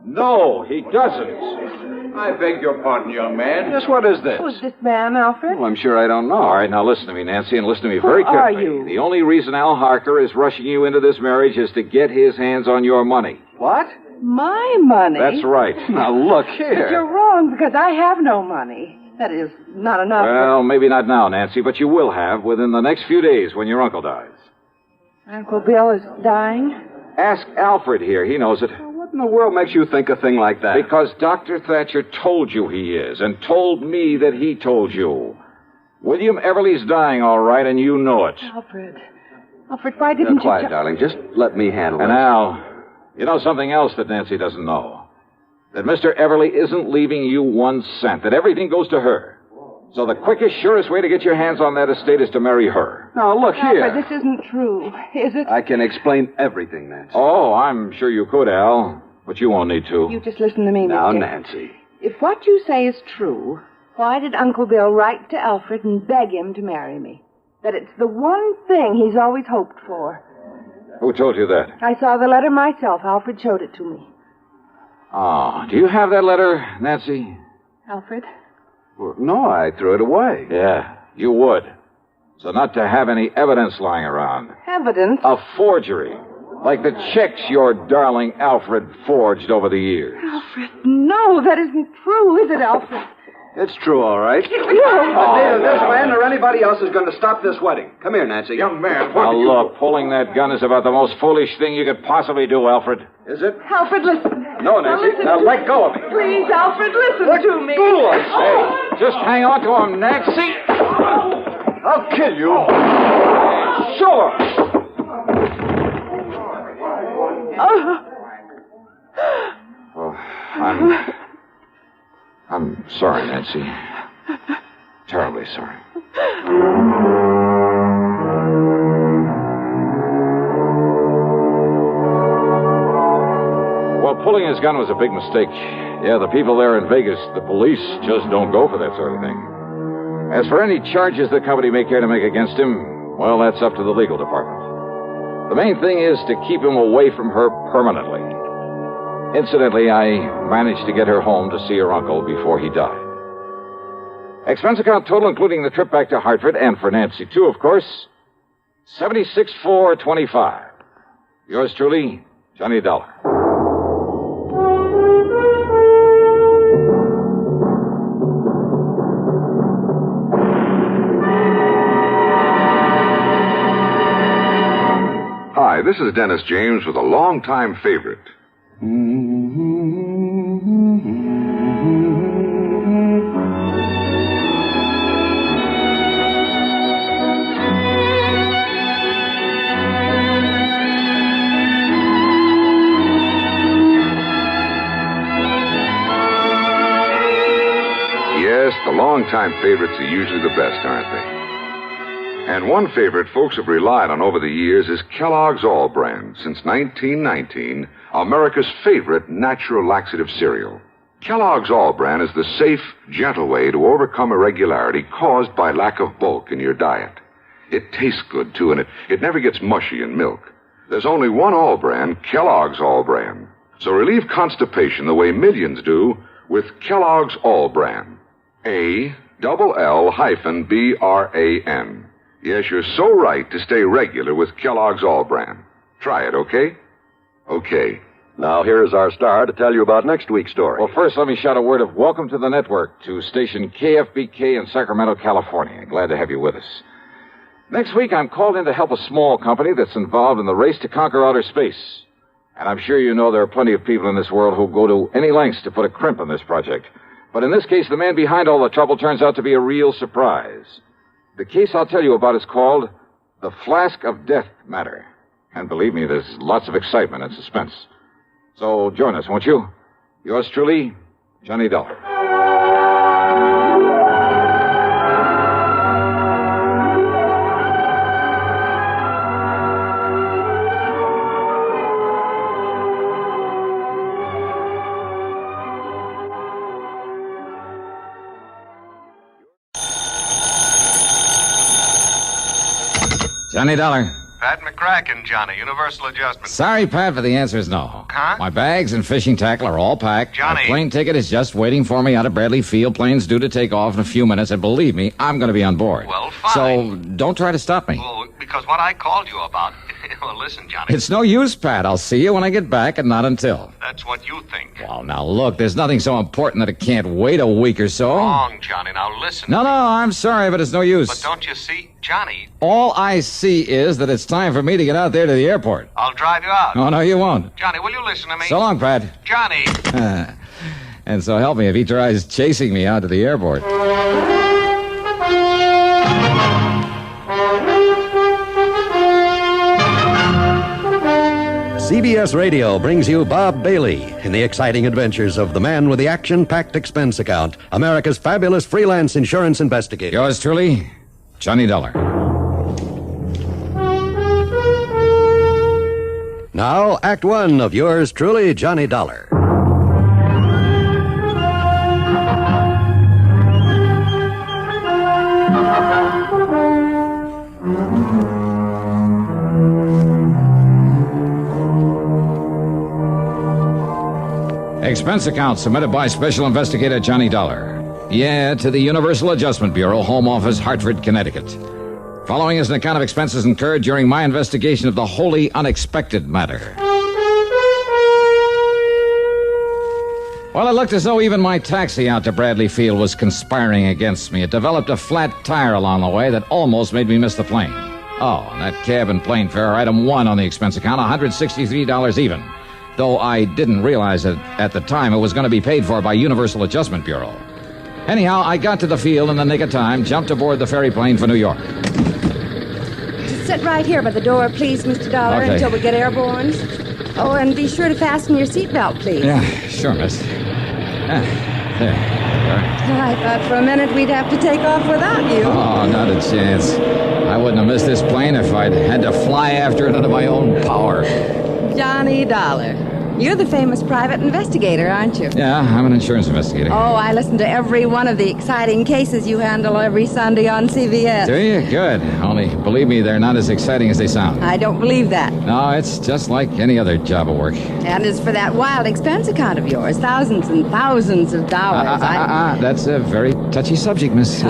No, he doesn't. I beg your pardon, young man. Just what is this? Who's this man, Alfred? Well, I'm sure I don't know. All right, now listen to me, Nancy, and listen to me very Who are carefully. you? The only reason Al Harker is rushing you into this marriage is to get his hands on your money. What? My money? That's right. Now, look here. But you're wrong, because I have no money. That is, not enough. Well, maybe not now, Nancy, but you will have within the next few days when your uncle dies. Uncle Bill is dying? Ask Alfred here. He knows it. What in the world makes you think a thing like that? Because Dr. Thatcher told you he is, and told me that he told you. William Everly's dying, all right, and you know it. Alfred, why didn't you... Quiet, darling. Just let me handle And this. Al, you know something else that Nancy doesn't know. That Mr. Everly isn't leaving you 1 cent, that everything goes to her. So the quickest, surest way to get your hands on that estate is to marry her. Now, look Alfred, here. this isn't true, is it? I can explain everything, Nancy. Oh, I'm sure you could, Al, but you won't need to. You just listen to me, Now, Mr. Nancy. If what you say is true, why did Uncle Bill write to Alfred and beg him to marry me? That it's the one thing he's always hoped for. Who told you that? I saw the letter myself. Alfred showed it to me. Oh, do you have that letter, Nancy? Alfred? Well, no, I threw it away. Yeah, you would. So not to have any evidence lying around. Evidence? A forgery. Like the checks your darling Alfred forged over the years. Alfred, no, that isn't true, is it, Alfred? It's true, all right. No. But neither this man or anybody else is going to stop this wedding. Come here, Nancy. Young man, now look, pulling that gun is about the most foolish thing you could possibly do, Alfred. Is it? Alfred, listen. No, Nancy. Now let go of me. Please, Alfred, listen to me. Go, I say. Just hang on to him, Nancy. I'll kill you. Sure. Oh, I'm sorry, Nancy. Terribly sorry. Well, pulling his gun was a big mistake. Yeah, the people there in Vegas, the police, just don't go for that sort of thing. As for any charges the company may care to make against him, well, that's up to the legal department. The main thing is to keep him away from her permanently. Incidentally, I managed to get her home to see her uncle before he died. Expense account total, including the trip back to Hartford, and for Nancy, too, of course, $76,425. Yours truly, Johnny Dollar. Hi, this is Dennis James with a longtime favorite. Yes, the longtime favorites are usually the best, aren't they? And one favorite folks have relied on over the years is Kellogg's All Brand, since 1919, America's favorite natural laxative cereal. Kellogg's All Brand is the safe, gentle way to overcome irregularity caused by lack of bulk in your diet. It tastes good, too, and it never gets mushy in milk. There's only one All Brand, Kellogg's All Brand. So relieve constipation the way millions do with Kellogg's All Brand. ALL-BRAN. Yes, you're so right to stay regular with Kellogg's All Brand. Try it, okay? Okay. Now, here is our star to tell you about next week's story. Well, first, let me shout a word of welcome to the network to station KFBK in Sacramento, California. Glad to have you with us. Next week, I'm called in to help a small company that's involved in the race to conquer outer space. And I'm sure you know there are plenty of people in this world who go to any lengths to put a crimp in this project. But in this case, the man behind all the trouble turns out to be a real surprise. The case I'll tell you about is called the Flask of Death Matter. And believe me, there's lots of excitement and suspense. So join us, won't you? Yours truly, Johnny Dollar. Johnny Dollar. Pat McCracken, Johnny. Universal Adjustment. Sorry, Pat, but the answer is no. Huh? My bags and fishing tackle are all packed. Johnny. My plane ticket is just waiting for me out of Bradley Field. Plane's due to take off in a few minutes, and believe me, I'm going to be on board. Well, fine. So don't try to stop me. Well, because what I called you about... Well, listen, Johnny. It's no use, Pat. I'll see you when I get back, and not until. That's what you think. Well, now, look, there's nothing so important that it can't wait a week or so. Wrong, Johnny. Now, listen. No, I'm sorry, but it's no use. But don't you see, Johnny... All I see is that it's time for me to get out there to the airport. I'll drive you out. Oh, no, you won't. Johnny, will you listen to me? So long, Pat. Johnny! And so help me if he tries chasing me out to the airport. CBS Radio brings you Bob Bailey in the exciting adventures of the man with the action-packed expense account, America's fabulous freelance insurance investigator. Yours truly, Johnny Dollar. Now, Act One of yours truly, Johnny Dollar. Expense account submitted by Special Investigator Johnny Dollar. Yeah, to the Universal Adjustment Bureau, Home Office, Hartford, Connecticut. Following is an account of expenses incurred during my investigation of the wholly unexpected matter. Well, it looked as though even my taxi out to Bradley Field was conspiring against me. It developed a flat tire along the way that almost made me miss the plane. Oh, and that cab and plane fare, item 1 on the expense account, $163 even. Though I didn't realize that at the time it was going to be paid for by Universal Adjustment Bureau. Anyhow, I got to the field in the nick of time, jumped aboard the ferry plane for New York. Sit right here by the door, please, Mr. Dollar, Okay. until we get airborne. Oh, and be sure to fasten your seatbelt, please. Yeah, sure, miss. There. I thought for a minute we'd have to take off without you. Oh, not a chance. I wouldn't have missed this plane if I'd had to fly after it under my own power. Johnny Dollar. You're the famous private investigator, aren't you? Yeah, I'm an insurance investigator. Oh, I listen to every one of the exciting cases you handle every Sunday on CBS. Do you? Good. Only, believe me, they're not as exciting as they sound. I don't believe that. No, it's just like any other job of work. And as for that wild expense account of yours, thousands and thousands of dollars, That's a very touchy subject, Miss...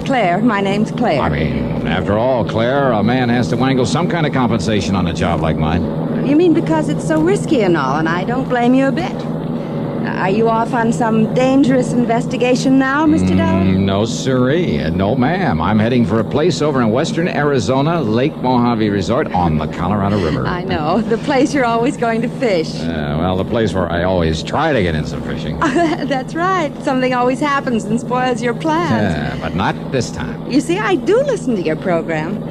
Claire, my name's Claire. I mean, after all, Claire, a man has to wangle some kind of compensation on a job like mine. You mean because it's so risky and all, and I don't blame you a bit. Are you off on some dangerous investigation now, Mr. Dollar? No, sirree. No, ma'am. I'm heading for a place over in western Arizona, Lake Mojave Resort on the Colorado River. I know. The place you're always going to fish. Well, the place where I always try to get in some fishing. That's right. Something always happens and spoils your plans. But not this time. You see, I do listen to your program.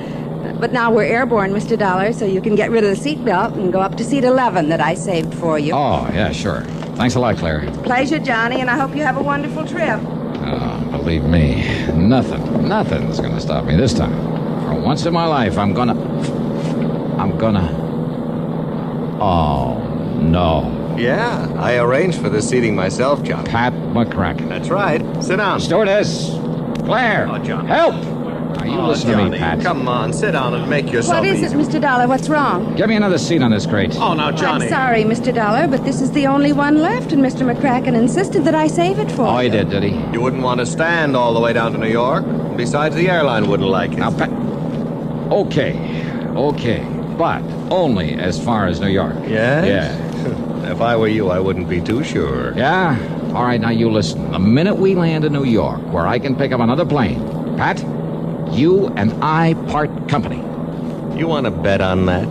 But now we're airborne, Mr. Dollar, so you can get rid of the seatbelt and go up to seat 11 that I saved for you. Oh, yeah, sure. Thanks a lot, Claire. Pleasure, Johnny, and I hope you have a wonderful trip. Oh, believe me, nothing's gonna stop me this time. For once in my life, I'm gonna... Oh, no. Yeah, I arranged for the seating myself, John. Pat McCracken. That's right. Sit down. Stewardess! Claire! Oh, John. Help! Now, you listen to me, Pat. Come on, sit down and make yourself What is it, Mr. Dollar? What's wrong? Give me another seat on this crate. Oh, now, Johnny. I'm sorry, Mr. Dollar, but this is the only one left, and Mr. McCracken insisted that I save it for Oh, he you. did he? You wouldn't want to stand all the way down to New York. Besides, the airline wouldn't like it. Now, Pat... Okay. But only as far as New York. Yes? Yeah. If I were you, I wouldn't be too sure. Yeah? All right, now you listen. The minute we land in New York, where I can pick up another plane, Pat, you and I part company. You want to bet on that?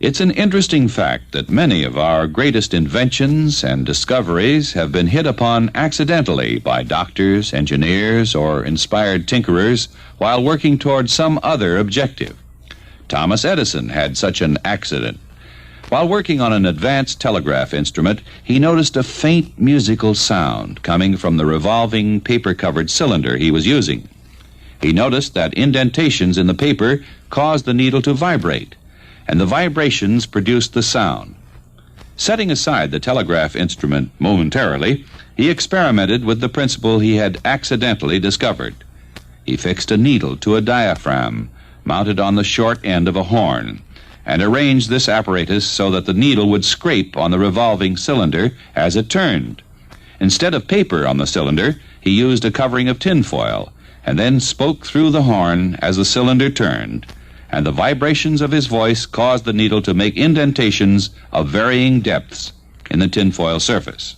It's an interesting fact that many of our greatest inventions and discoveries have been hit upon accidentally by doctors, engineers, or inspired tinkerers while working toward some other objective. Thomas Edison had such an accident. While working on an advanced telegraph instrument, he noticed a faint musical sound coming from the revolving paper-covered cylinder he was using. He noticed that indentations in the paper caused the needle to vibrate, and the vibrations produced the sound. Setting aside the telegraph instrument momentarily, he experimented with the principle he had accidentally discovered. He fixed a needle to a diaphragm mounted on the short end of a horn, and arranged this apparatus so that the needle would scrape on the revolving cylinder as it turned. Instead of paper on the cylinder, he used a covering of tinfoil, and then spoke through the horn as the cylinder turned, and the vibrations of his voice caused the needle to make indentations of varying depths in the tinfoil surface.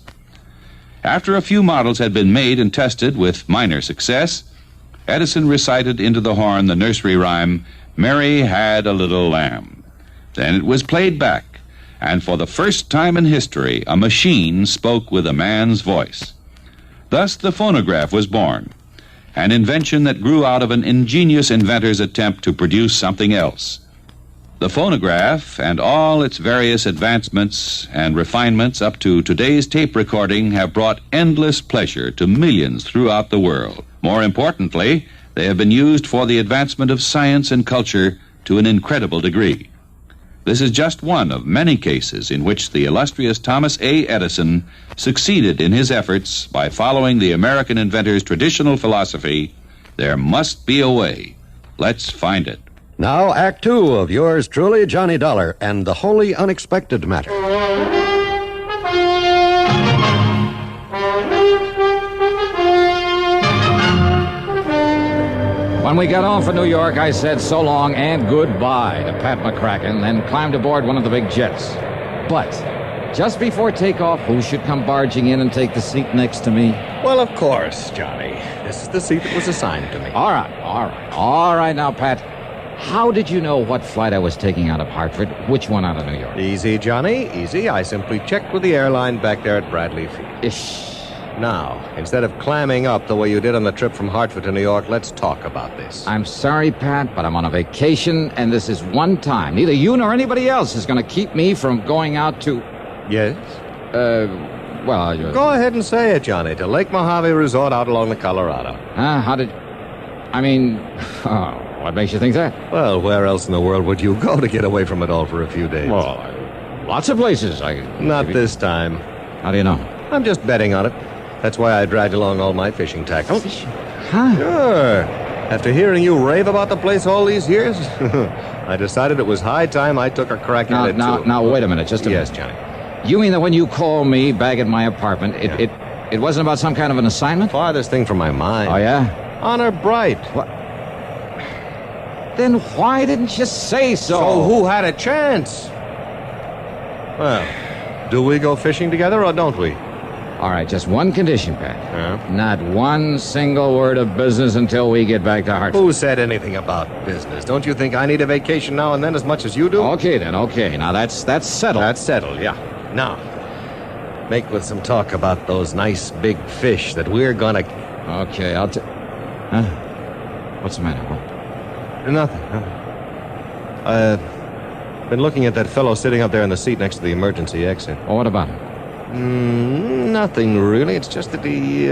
After a few models had been made and tested with minor success, Edison recited into the horn the nursery rhyme, "Mary had a little lamb." Then it was played back, and for the first time in history, a machine spoke with a man's voice. Thus the phonograph was born, an invention that grew out of an ingenious inventor's attempt to produce something else. The phonograph and all its various advancements and refinements up to today's tape recording have brought endless pleasure to millions throughout the world. More importantly, they have been used for the advancement of science and culture to an incredible degree. This is just one of many cases in which the illustrious Thomas A. Edison succeeded in his efforts by following the American inventor's traditional philosophy, there must be a way. Let's find it. Now, Act Two of yours truly, Johnny Dollar, and the wholly unexpected matter. When we got home from New York, I said so long and goodbye to Pat McCracken, then climbed aboard one of the big jets. But just before takeoff, who should come barging in and take the seat next to me? Well, of course, Johnny. This is the seat that was assigned to me. All right now, Pat. How did you know what flight I was taking out of Hartford? Which one out of New York? Easy, Johnny, easy. I simply checked with the airline back there at Bradley Field. Ish. Now, instead of clamming up the way you did on the trip from Hartford to New York, let's talk about this. I'm sorry, Pat, but I'm on a vacation, and this is one time. Neither you nor anybody else is going to keep me from going out to... Yes? Well... Go ahead and say it, Johnny, to Lake Mojave Resort out along the Colorado. How did... I mean... Oh, what makes you think that? Well, where else in the world would you go to get away from it all for a few days? Well, lots of places. Not this time. How do you know? I'm just betting on it. That's why I dragged along all my fishing tackle. Huh? Sure. After hearing you rave about the place all these years, I decided it was high time I took a crack at it, too. Now, wait a minute, just a minute. Yes, Johnny. You mean that when you called me back at my apartment, it wasn't about some kind of an assignment? Farthest thing from my mind. Oh, yeah? Honor bright. What? Then why didn't you say so? So who had a chance? Well, do we go fishing together or don't we? All right, just one condition, Pat. Not one single word of business until we get back to Hartford. Who said anything about business? Don't you think I need a vacation now and then as much as you do? Okay, then, okay. Now, that's settled. That's settled, yeah. Now, make with some talk about those nice big fish that we're gonna... Okay, Huh? What's the matter? What? Nothing. Been looking at that fellow sitting up there in the seat next to the emergency exit. Well, what about him? Nothing, really. It's just that he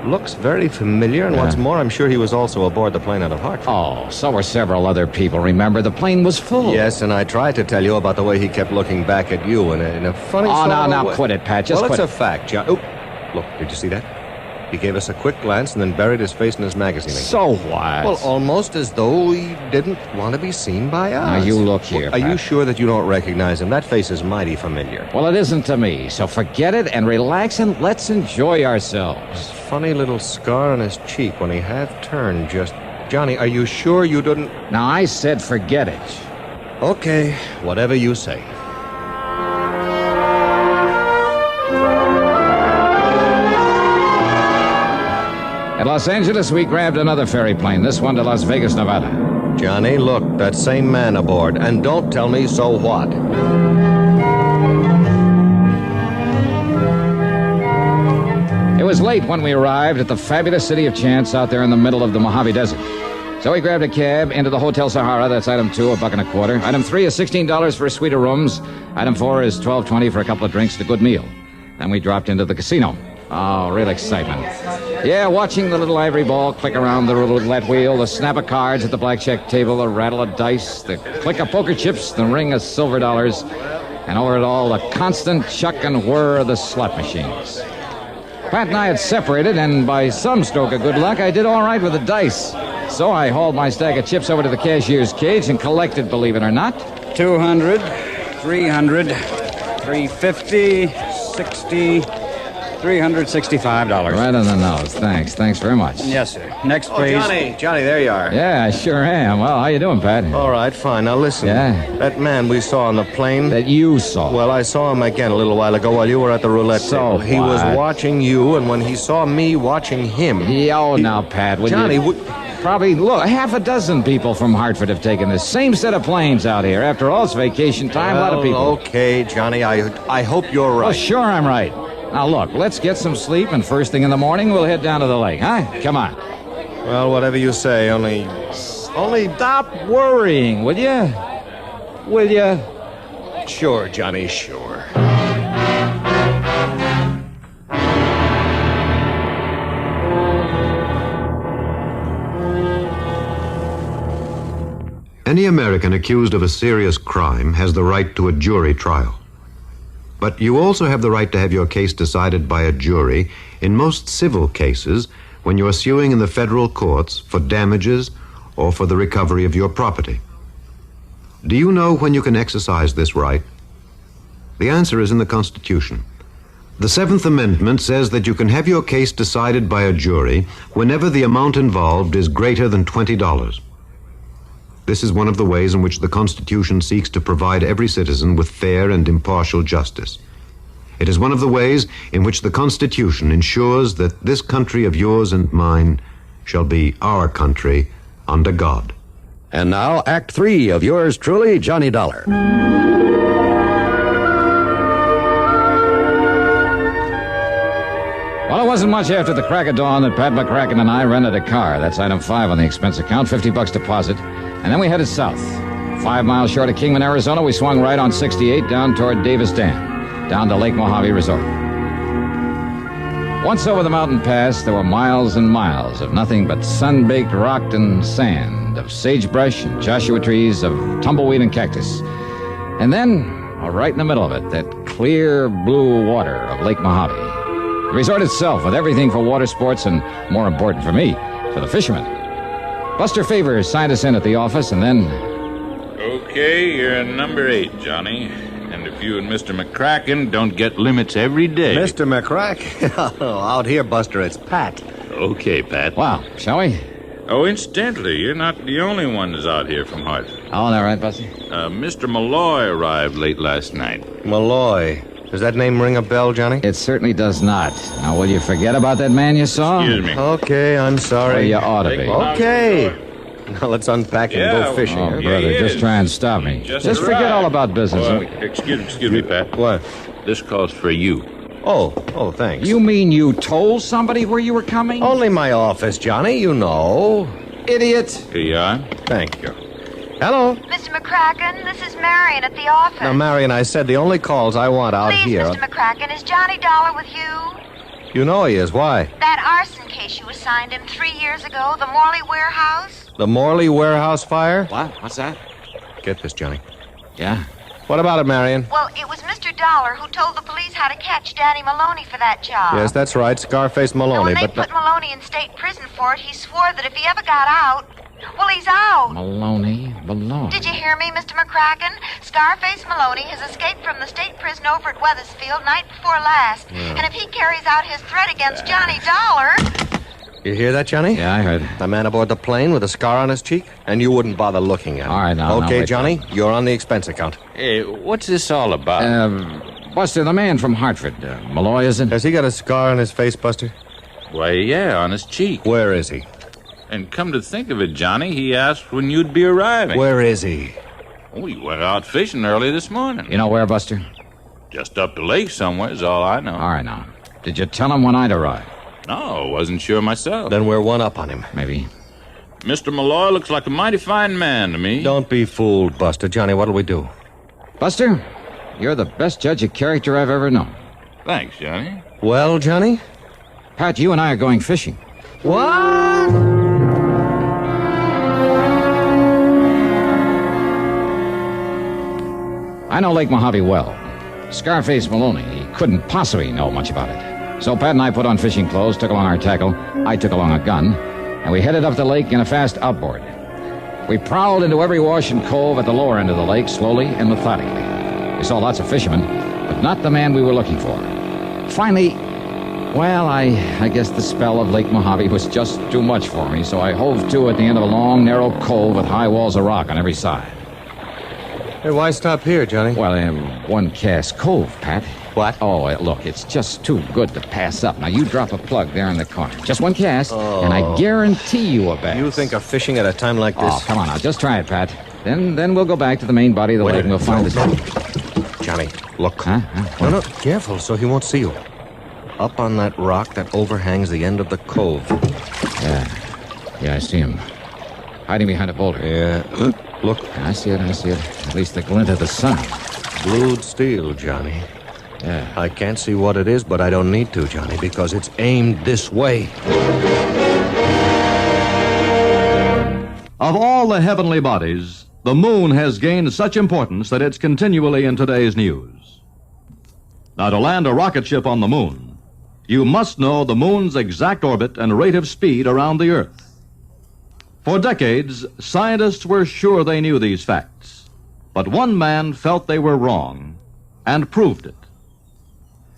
looks very familiar, and what's more, I'm sure he was also aboard the plane out of Hartford. Oh, so were several other people. Remember, the plane was full. Yes, and I tried to tell you about the way he kept looking back at you in a funny sort of way. Now, quit it, Pat. Just quit it. Well, it's a fact, John. Oh, look, did you see that? He gave us a quick glance and then buried his face in his magazine again. So what? Well, almost as though he didn't want to be seen by us. Now, you look here, Are you sure that you don't recognize him? That face is mighty familiar. Well, it isn't to me, so forget it and relax and let's enjoy ourselves. Funny little scar on his cheek when he half turned just... Johnny, are you sure you didn't... Now, I said forget it. Okay, whatever you say. At Los Angeles, we grabbed another ferry plane, this one to Las Vegas, Nevada. Johnny, look, that same man aboard, and don't tell me so what. It was late when we arrived at the fabulous city of Chance out there in the middle of the Mojave Desert. So we grabbed a cab into the Hotel Sahara. That's item 2, $1.25. Item 3 is $16 for a suite of rooms. Item 4 is $12.20 for a couple of drinks and a good meal. Then we dropped into the casino. Oh, real excitement. Yeah, watching the little ivory ball click around the roulette wheel, the snap of cards at the blackjack table, the rattle of dice, the click of poker chips, the ring of silver dollars, and over it all, the constant chuck and whir of the slot machines. Pat and I had separated, and by some stroke of good luck, I did all right with the dice. So I hauled my stack of chips over to the cashier's cage and collected, believe it or not. 200, 300, 350, 60, $365. Right on the nose. Thanks very much. Yes, sir. Next, please. Johnny, there you are. Yeah, I sure am. Well, how you doing, Pat? All right, fine. Now listen. Yeah? That man we saw on the plane. That you saw? Well, I saw him again a little while ago while you were at the roulette table. He was watching you, and when he saw me watching him... Now, Pat, would Johnny, you... Probably, look, half a dozen people from Hartford have taken this same set of planes out here. After all, it's vacation time. A lot of people. Okay, Johnny, I hope you're right. Well, sure I'm right. Now, look, let's get some sleep, and first thing in the morning, we'll head down to the lake, huh? Come on. Well, whatever you say, only stop worrying, will you? Will you? Sure, Johnny, sure. Any American accused of a serious crime has the right to a jury trial. But you also have the right to have your case decided by a jury in most civil cases when you are suing in the federal courts for damages or for the recovery of your property. Do you know when you can exercise this right? The answer is in the Constitution. The 7th Amendment says that you can have your case decided by a jury whenever the amount involved is greater than $20. This is one of the ways in which the Constitution seeks to provide every citizen with fair and impartial justice. It is one of the ways in which the Constitution ensures that this country of yours and mine shall be our country under God. And now, Act 3 of yours truly, Johnny Dollar. Well, it wasn't much after the crack of dawn that Pat McCracken and I rented a car. That's item 5 on the expense account, $50 deposit. And then we headed south. 5 miles short of Kingman, Arizona, we swung right on 68 down toward Davis Dam, down to Lake Mojave Resort. Once over the mountain pass, there were miles and miles of nothing but sun-baked rock and sand, of sagebrush and Joshua trees, of tumbleweed and cactus. And then, right in the middle of it, that clear blue water of Lake Mojave. The resort itself, with everything for water sports and, more important for me, for the fishermen. Buster Favors signed us in at the office, and then... Okay, you're number 8, Johnny. And if you and Mr. McCracken don't get limits every day... Mr. McCracken? Out here, Buster, it's Pat. Okay, Pat. Wow, shall we? Oh, incidentally, you're not the only one that's out here from Hartford. Oh, all right, Buster? Mr. Malloy arrived late last night. Malloy. Does that name ring a bell, Johnny? It certainly does not. Now, will you forget about that man you saw? Excuse me. Okay, I'm sorry. Well, you ought to be. Okay. Now let's unpack and go fishing. Oh, brother, just try and stop me. Just forget all about business. Excuse me, Pat. What? This calls for you. Oh, thanks. You mean you told somebody where you were coming? Only my office, Johnny, you know. Idiot. Here you are. Thank you. Hello? Mr. McCracken, this is Marion at the office. Now, Marion, I said the only calls I want out Please, here... Mr. McCracken, is Johnny Dollar with you? You know he is. Why? That arson case you assigned him 3 years ago, the Morley warehouse? The Morley warehouse fire? What? What's that? Get this, Johnny. Yeah? What about it, Marion? Well, it was Mr. Dollar who told the police how to catch Danny Maloney for that job. Yes, that's right, Scarface Maloney, and when they but... put Maloney in state prison for it, he swore that if he ever got out... Well, he's out. Maloney. Did you hear me, Mr. McCracken? Scarface Maloney has escaped from the state prison over at Weathersfield night before last. Yeah. And if he carries out his threat against Johnny Dollar... You hear that, Johnny? Yeah, I heard. The man aboard the plane with a scar on his cheek? And you wouldn't bother looking at him. All right, now. Okay, wait. Johnny, you're on the expense account. Hey, what's this all about? Buster, the man from Hartford. Malloy, isn't? Has he got a scar on his face, Buster? Why, yeah, on his cheek. Where is he? And come to think of it, Johnny, he asked when you'd be arriving. Where is he? Oh, he went out fishing early this morning. You know where, Buster? Just up the lake somewhere is all I know. All right, now. Did you tell him when I'd arrive? No, wasn't sure myself. Then we're one up on him. Maybe. Mr. Malloy looks like a mighty fine man to me. Don't be fooled, Buster. Johnny, what'll we do? Buster, you're the best judge of character I've ever known. Thanks, Johnny. Well, Johnny, Pat, you and I are going fishing. What? I know Lake Mojave well. Scarface Maloney, he couldn't possibly know much about it. So Pat and I put on fishing clothes, took along our tackle, I took along a gun, and we headed up the lake in a fast outboard. We prowled into every wash and cove at the lower end of the lake, slowly and methodically. We saw lots of fishermen, but not the man we were looking for. Finally, well, I guess the spell of Lake Mojave was just too much for me, so I hove to at the end of a long, narrow cove with high walls of rock on every side. Hey, why stop here, Johnny? Well, One Cast Cove, Pat. What? Oh, look, it's just too good to pass up. Now, you drop a plug there in the corner. Just one cast, and I guarantee you a bass. You think of fishing at a time like this? Oh, come on now. Just try it, Pat. Then we'll go back to the main body of the lake and we'll find the... Johnny, look. Huh? No, careful so he won't see you. Up on that rock that overhangs the end of the cove. Yeah, I see him. Hiding behind a boulder. Yeah. Look. I see it. At least the glint of the sun. Blued steel, Johnny. Yeah. I can't see what it is, but I don't need to, Johnny, because it's aimed this way. Of all the heavenly bodies, the moon has gained such importance that it's continually in today's news. Now, to land a rocket ship on the moon, you must know the moon's exact orbit and rate of speed around the Earth. For decades, scientists were sure they knew these facts, but one man felt they were wrong and proved it.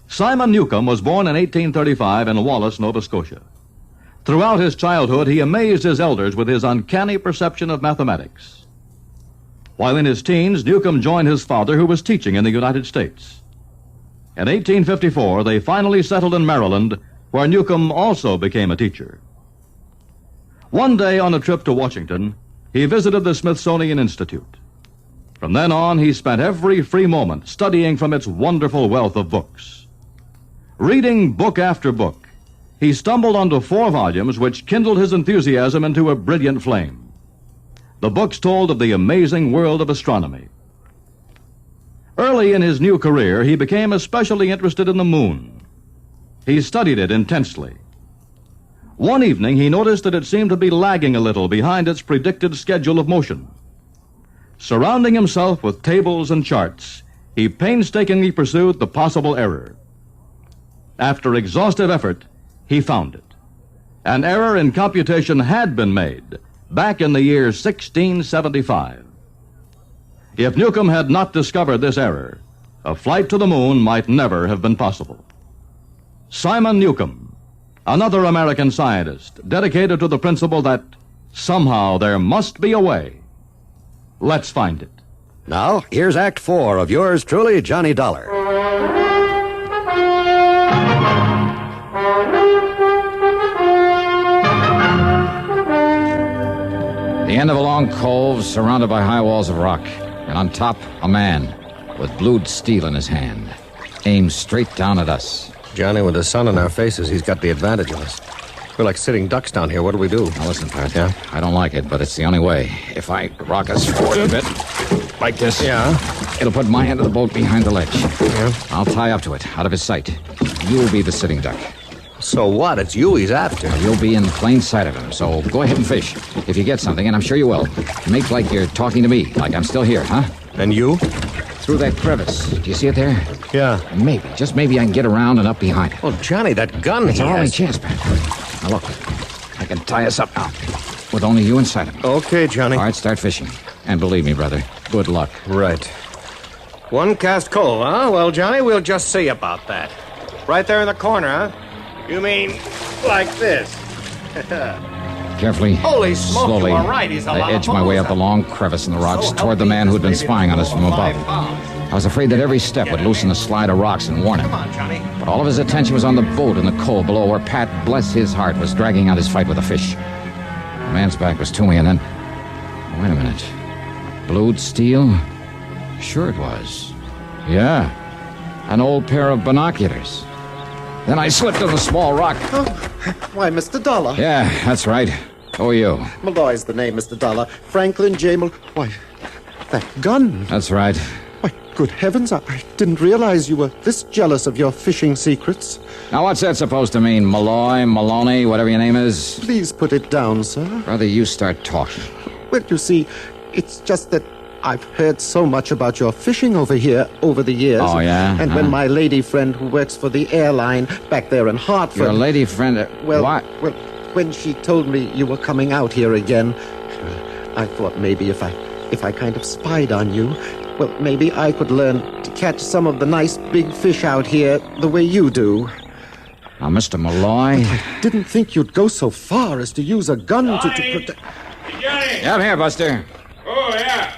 Simon Newcomb was born in 1835 in Wallace, Nova Scotia. Throughout his childhood, he amazed his elders with his uncanny perception of mathematics. While in his teens, Newcomb joined his father, who was teaching in the United States. In 1854, they finally settled in Maryland, where Newcomb also became a teacher. One day on a trip to Washington, he visited the Smithsonian Institute. From then on, he spent every free moment studying from its wonderful wealth of books. Reading book after book, he stumbled onto 4 volumes which kindled his enthusiasm into a brilliant flame. The books told of the amazing world of astronomy. Early in his new career, he became especially interested in the moon. He studied it intensely. One evening, he noticed that it seemed to be lagging a little behind its predicted schedule of motion. Surrounding himself with tables and charts, he painstakingly pursued the possible error. After exhaustive effort, he found it. An error in computation had been made back in the year 1675. If Newcomb had not discovered this error, a flight to the moon might never have been possible. Simon Newcomb, another American scientist dedicated to the principle that somehow there must be a way. Let's find it. Now, here's Act 4 of yours truly, Johnny Dollar. The end of a long cove surrounded by high walls of rock, and on top, a man with blued steel in his hand, aimed straight down at us. Johnny, with the sun in our faces, he's got the advantage of us. We're like sitting ducks down here. What do we do? Now listen, Pat. Yeah? I don't like it, but it's the only way. If I rock us forward a bit, like this, it'll put my end of the boat behind the ledge. Yeah? I'll tie up to it, out of his sight. You'll be the sitting duck. So what? It's you he's after. Well, you'll be in plain sight of him, so go ahead and fish. If you get something, and I'm sure you will, make like you're talking to me, like I'm still here, huh? And you? Through that crevice. Do you see it there? Yeah. Maybe, just maybe I can get around and up behind it. Oh, Johnny, that gun It's our only chance, Pat. Now, look, I can tie us up now, with only you inside of me. Okay, Johnny. All right, start fishing. And believe me, brother, good luck. Right. One cast cove, huh? Well, Johnny, we'll just see about that. Right there in the corner, huh? You mean like this? Carefully, Holy smoke, slowly, you are right. He's a I lot edged of my way balls up the long crevice in the rocks toward the man who'd been spying on us from above. I was afraid that every step would loosen a slide of rocks and warn him. Come on, Johnny. But all of his attention was on the boat in the cove below where Pat, bless his heart, was dragging out his fight with the fish. The man's back was to me, and then... Wait a minute. Blued steel? Sure it was. Yeah. An old pair of binoculars. Then I slipped on a small rock. Oh, why, Mr. Dollar. Yeah, that's right. Who are you? Malloy's the name, Mr. Dollar. Franklin J. Why, that gun. That's right. Why, Good heavens, I didn't realize you were this jealous of your fishing secrets. Now, what's that supposed to mean? Malloy, Maloney, whatever your name is? Please put it down, sir. Rather you start talking. Well, you see, it's just that I've heard so much about your fishing over here over the years. Oh, yeah? And when my lady friend who works for the airline back there in Hartford... Your lady friend... Well, what? Well, when she told me you were coming out here again, I thought maybe if I kind of spied on you, well, maybe I could learn to catch some of the nice big fish out here the way you do. Now, Mr. Malloy... But I didn't think you'd go so far as to use a gun to protect... Johnny! Yeah, I'm here, Buster. Oh, yeah.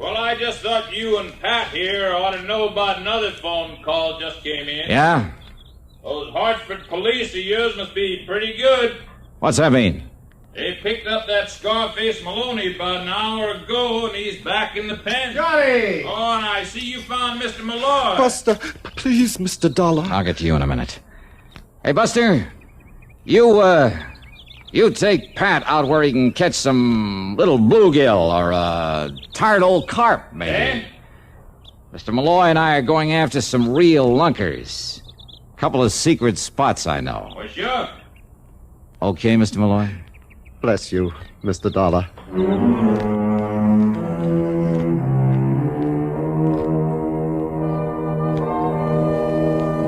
Well, I just thought you and Pat here ought to know about another phone call just came in. Yeah? Those Hartford police of yours must be pretty good. What's that mean? They picked up that Scarface Maloney about an hour ago, and he's back in the pen. Johnny! Oh, and I see you found Mr. Malloy. Buster, please, Mr. Dollar. I'll get to you in a minute. Hey, Buster, you take Pat out where he can catch some little bluegill or a tired old carp, maybe. Eh? Mr. Malloy and I are going after some real lunkers. Couple of secret spots I know. Well, sure. Okay, Mr. Malloy? Bless you, Mr. Dollar.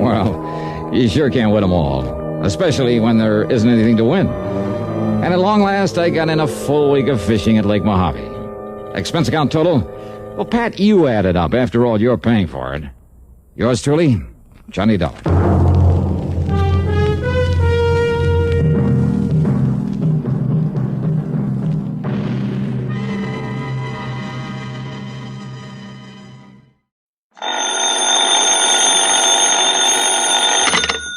Well, you sure can't win them all, especially when there isn't anything to win. And at long last, I got in a full week of fishing at Lake Mojave. Expense account total? Well, Pat, you add it up. After all, you're paying for it. Yours truly, Johnny Dollar.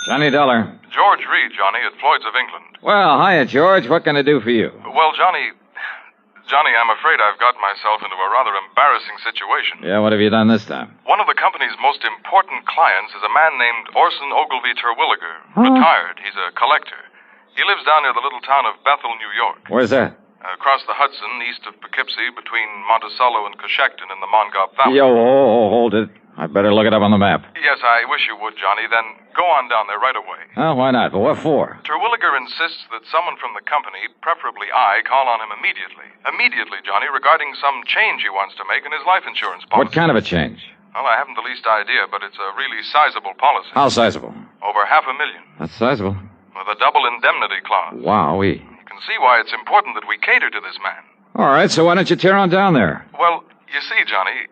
Johnny Dollar. George Reed, Johnny, at Floyd's of England. Well, hiya, George. What can I do for you? Well, Johnny, I'm afraid I've got myself into a rather embarrassing situation. Yeah, what have you done this time? One of the company's most important clients is a man named Orson Ogilvy Terwilliger, retired. He's a collector. He lives down near the little town of Bethel, New York. Where's that? Across the Hudson, east of Poughkeepsie, between Monticello and Coshecton in the Mongob Valley. Yo, hold it. I better look it up on the map. Yes, I wish you would, Johnny. Then go on down there right away. Oh, why not? But what for? Terwilliger insists that someone from the company, preferably I, call on him immediately. Immediately, Johnny, regarding some change he wants to make in his life insurance policy. What kind of a change? Well, I haven't the least idea, but it's a really sizable policy. How sizable? Over $500,000. That's sizable. With a double indemnity clause. Wowee. You can see why it's important that we cater to this man. All right, so why don't you tear on down there? Well, you see, Johnny,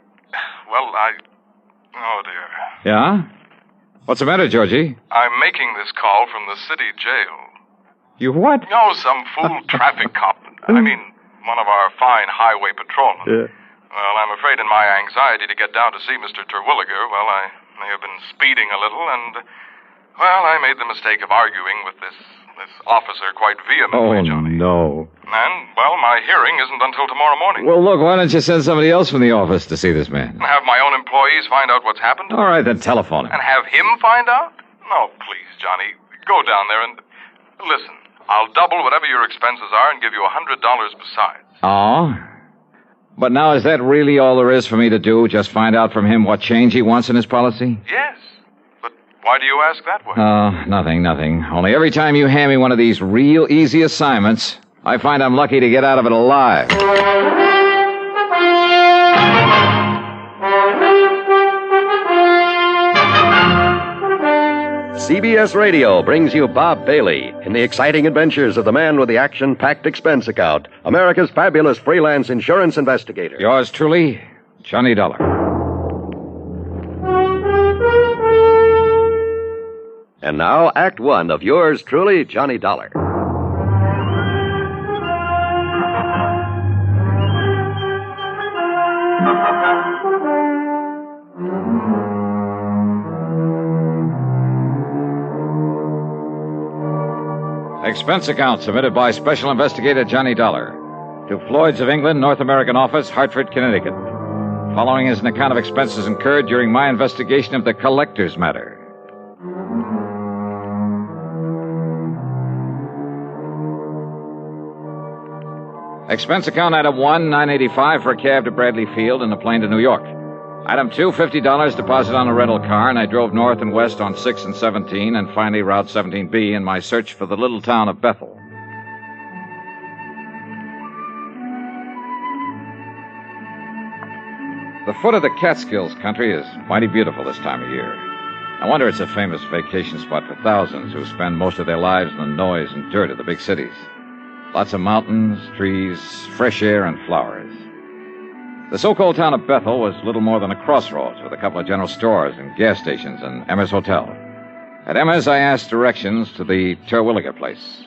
oh, dear. Yeah? What's the matter, Georgie? I'm making this call from the city jail. You what? No, some fool traffic cop. I mean, one of our fine highway patrolmen. Yeah. Well, I'm afraid in my anxiety to get down to see Mr. Terwilliger, well, I may have been speeding a little, and, well, I made the mistake of arguing with this officer quite vehemently, Johnny. No. And, well, my hearing isn't until tomorrow morning. Well, look, why don't you send somebody else from the office to see this man? And have my own employees find out what's happened? All right, then telephone him. And have him find out? No, please, Johnny. Go down there and... Listen, I'll double whatever your expenses are and give you $100 besides. Oh? But now is that really all there is for me to do? Just find out from him what change he wants in his policy? Yes. But why do you ask that way? Nothing. Only every time you hand me one of these real easy assignments, I find I'm lucky to get out of it alive. CBS Radio brings you Bob Bailey in the exciting adventures of the man with the action-packed expense account, America's fabulous freelance insurance investigator. Yours truly, Johnny Dollar. And now, Act One of yours truly, Johnny Dollar. Expense account submitted by Special Investigator Johnny Dollar to Floyd's of England, North American Office, Hartford, Connecticut. Following is an account of expenses incurred during my investigation of the collector's matter. Expense account item 1, $985 for a cab to Bradley Field and a plane to New York. Item 2, $50 deposit on a rental car, and I drove north and west on 6 and 17, and finally Route 17B in my search for the little town of Bethel. The foot of the Catskills country is mighty beautiful this time of year. No wonder it's a famous vacation spot for thousands who spend most of their lives in the noise and dirt of the big cities. Lots of mountains, trees, fresh air, and flowers. The so-called town of Bethel was little more than a crossroads with a couple of general stores and gas stations and Emma's Hotel. At Emma's, I asked directions to the Terwilliger place.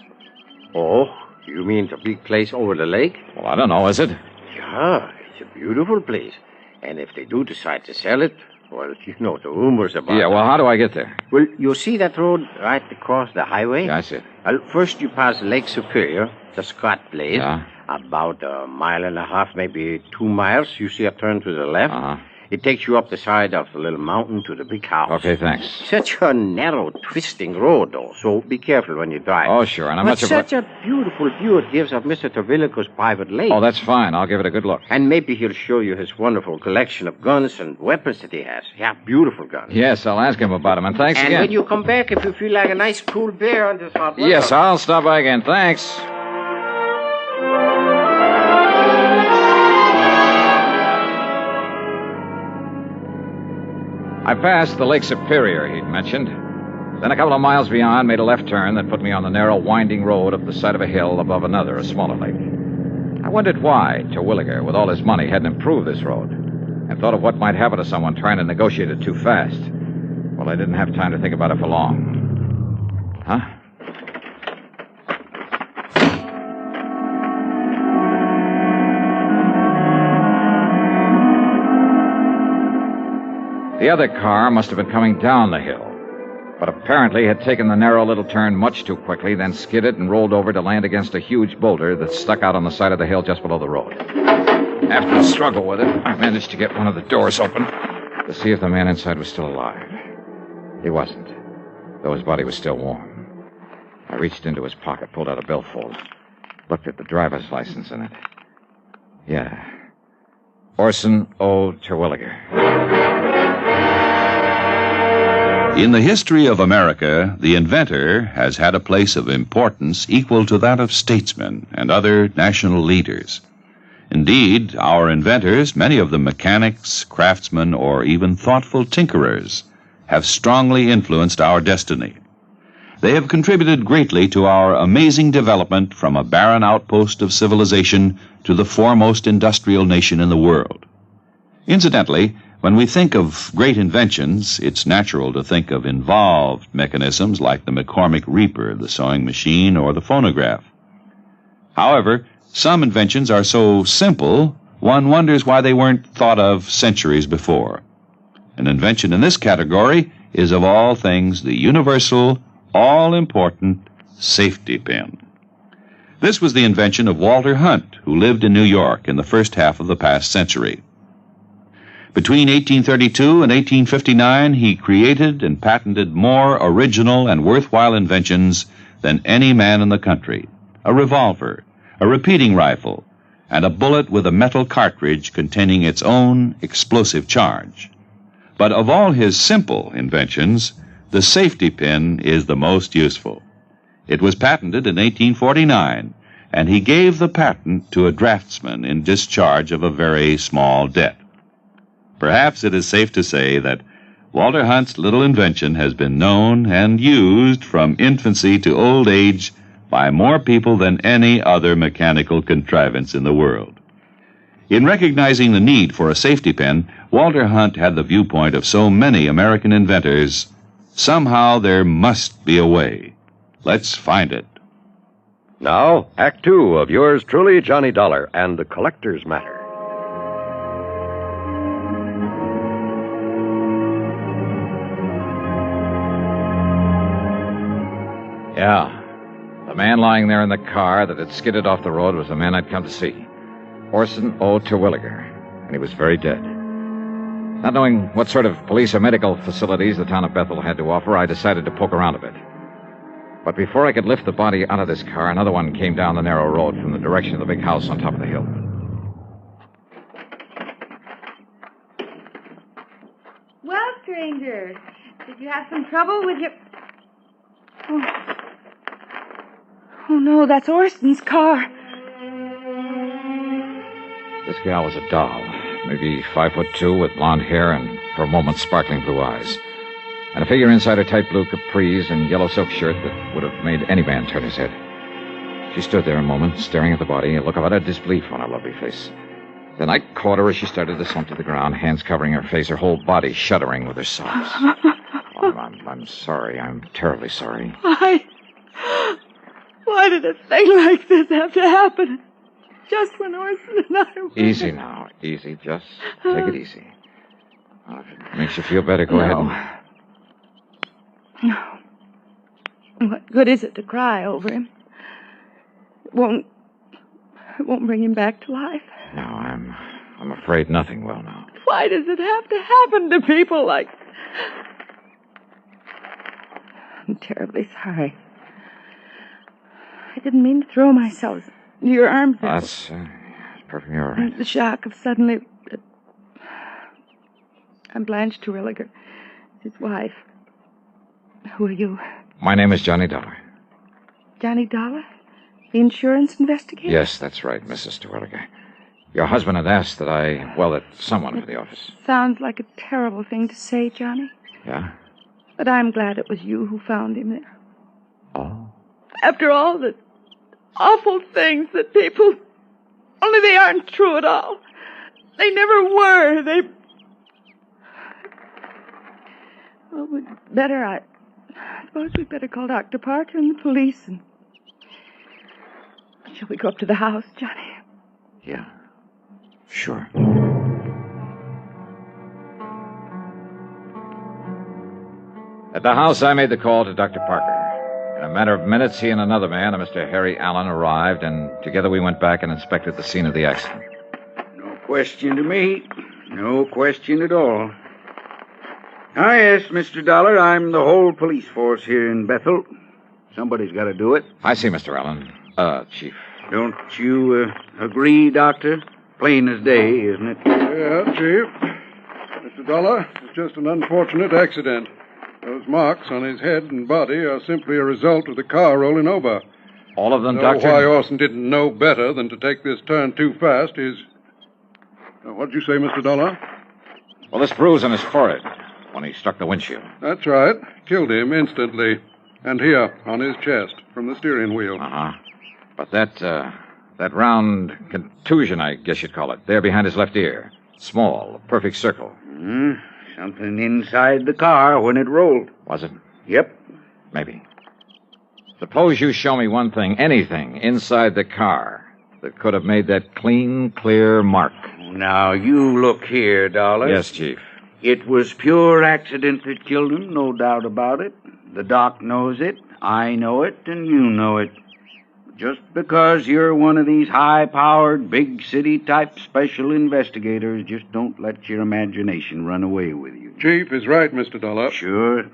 Oh, you mean the big place over the lake? Well, I don't know, is it? Yeah, it's a beautiful place. And if they do decide to sell it, well, you know the rumors about it. Yeah, well, how do I get there? Well, you see that road right across the highway? Yeah, I see it. Well, first you pass Lake Superior, the Scott place. Yeah. About a mile and a half, maybe 2 miles. You see a turn to the left. Uh-huh. It takes you up the side of the little mountain to the big house. Okay, thanks. Such a narrow, twisting road, though, so be careful when you drive. Oh, sure, and I'm not such a beautiful view it gives of Mr. Terwilliger's private lake. Oh, that's fine. I'll give it a good look. And maybe he'll show you his wonderful collection of guns and weapons that he has. Yeah, beautiful guns. Yes, I'll ask him about him, and thanks and again. when you come back, if you feel like a nice cool beer on this hot weather. Yes, I'll stop by again. Thanks. I passed the Lake Superior he'd mentioned. Then a couple of miles beyond, made a left turn that put me on the narrow, winding road up the side of a hill above another, a smaller lake. I wondered why Terwilliger, with all his money, hadn't improved this road, and thought of what might happen to someone trying to negotiate it too fast. Well, I didn't have time to think about it for long. Huh? The other car must have been coming down the hill, but apparently had taken the narrow little turn much too quickly, then skidded and rolled over to land against a huge boulder that stuck out on the side of the hill just below the road. After a struggle with it, I managed to get one of the doors open to see if the man inside was still alive. He wasn't, though his body was still warm. I reached into his pocket, pulled out a billfold, looked at the driver's license in it. Yeah. Orson O. Terwilliger. In the history of America, the inventor has had a place of importance equal to that of statesmen and other national leaders. Indeed, our inventors, many of them mechanics, craftsmen, or even thoughtful tinkerers, have strongly influenced our destiny. They have contributed greatly to our amazing development from a barren outpost of civilization to the foremost industrial nation in the world. Incidentally, when we think of great inventions, it's natural to think of involved mechanisms like the McCormick Reaper, the sewing machine, or the phonograph. However, some inventions are so simple, one wonders why they weren't thought of centuries before. An invention in this category is, of all things, the universal, all-important safety pin. This was the invention of Walter Hunt, who lived in New York in the first half of the past century. Between 1832 and 1859, he created and patented more original and worthwhile inventions than any man in the country. A revolver, a repeating rifle, and a bullet with a metal cartridge containing its own explosive charge. But of all his simple inventions, the safety pin is the most useful. It was patented in 1849, and he gave the patent to a draftsman in discharge of a very small debt. Perhaps it is safe to say that Walter Hunt's little invention has been known and used from infancy to old age by more people than any other mechanical contrivance in the world. In recognizing the need for a safety pin, Walter Hunt had the viewpoint of so many American inventors. Somehow there must be a way. Let's find it. Now, Act Two of yours truly, Johnny Dollar, and the Collector's Matter. Yeah. The man lying there in the car that had skidded off the road was the man I'd come to see. Orson O. Terwilliger. And he was very dead. Not knowing what sort of police or medical facilities the town of Bethel had to offer, I decided to poke around a bit. But before I could lift the body out of this car, another one came down the narrow road from the direction of the big house on top of the hill. You have some trouble with your... Oh, no, that's Orsten's car. This gal was a doll. Maybe 5'2" with blonde hair and, for a moment, sparkling blue eyes. And a figure inside her tight blue capris and yellow silk shirt that would have made any man turn his head. She stood there a moment, staring at the body, a look of utter disbelief on her lovely face. Then I caught her as she started to slump to the ground, hands covering her face, her whole body shuddering with her sobs. I'm sorry. I'm terribly sorry. Why did a thing like this have to happen? Just when Orson and I were... Easy now. Easy. Just take it easy. Well, if it makes you feel better, go ahead and... No. What good is it to cry over him? It won't bring him back to life. No, I'm afraid nothing will now. Why does it have to happen to people like... I'm terribly sorry. I didn't mean to throw myself into your arms. That's perfectly all right. The shock of suddenly... I'm Blanche Terwilliger, his wife. Who are you? My name is Johnny Dollar. Johnny Dollar? The insurance investigator? Yes, that's right, Mrs. Terwilliger. Your husband had asked that someone for the office. Sounds like a terrible thing to say, Johnny. Yeah? But I'm glad it was you who found him there. Oh? After all the awful things that people... Only they aren't true at all. They never were. Well, we'd better... I suppose we'd better call Dr. Parker and the police and... Shall we go up to the house, Johnny? Yeah. Sure. At the house, I made the call to Dr. Parker. In a matter of minutes, he and another man, a Mr. Harry Allen, arrived, and together we went back and inspected the scene of the accident. No question to me. No question at all. Ah, yes, Mr. Dollar, I'm the whole police force here in Bethel. Somebody's got to do it. I see, Mr. Allen. Chief. Don't you agree, Doctor? Plain as day, isn't it? Yeah, Chief. Mr. Dollar, it's just an unfortunate accident. Those marks on his head and body are simply a result of the car rolling over. All of them, Doctor? Doctor? Why Orson didn't know better than to take this turn too fast is... What'd you say, Mr. Dollar? Well, this bruise on his forehead when he struck the windshield. That's right. Killed him instantly. And here, on his chest, from the steering wheel. Uh-huh. But that round contusion, I guess you'd call it, there behind his left ear. Small, a perfect circle. Something inside the car when it rolled. Was it? Yep. Maybe. Suppose you show me one thing, anything, inside the car that could have made that clean, clear mark. Now, you look here, Dollar. Yes, Chief. It was pure accident that killed him, no doubt about it. The doc knows it, I know it, and you know it. Just because you're one of these high-powered, big-city-type special investigators, just don't let your imagination run away with you. Chief is right, Mr. Dollar. Sure.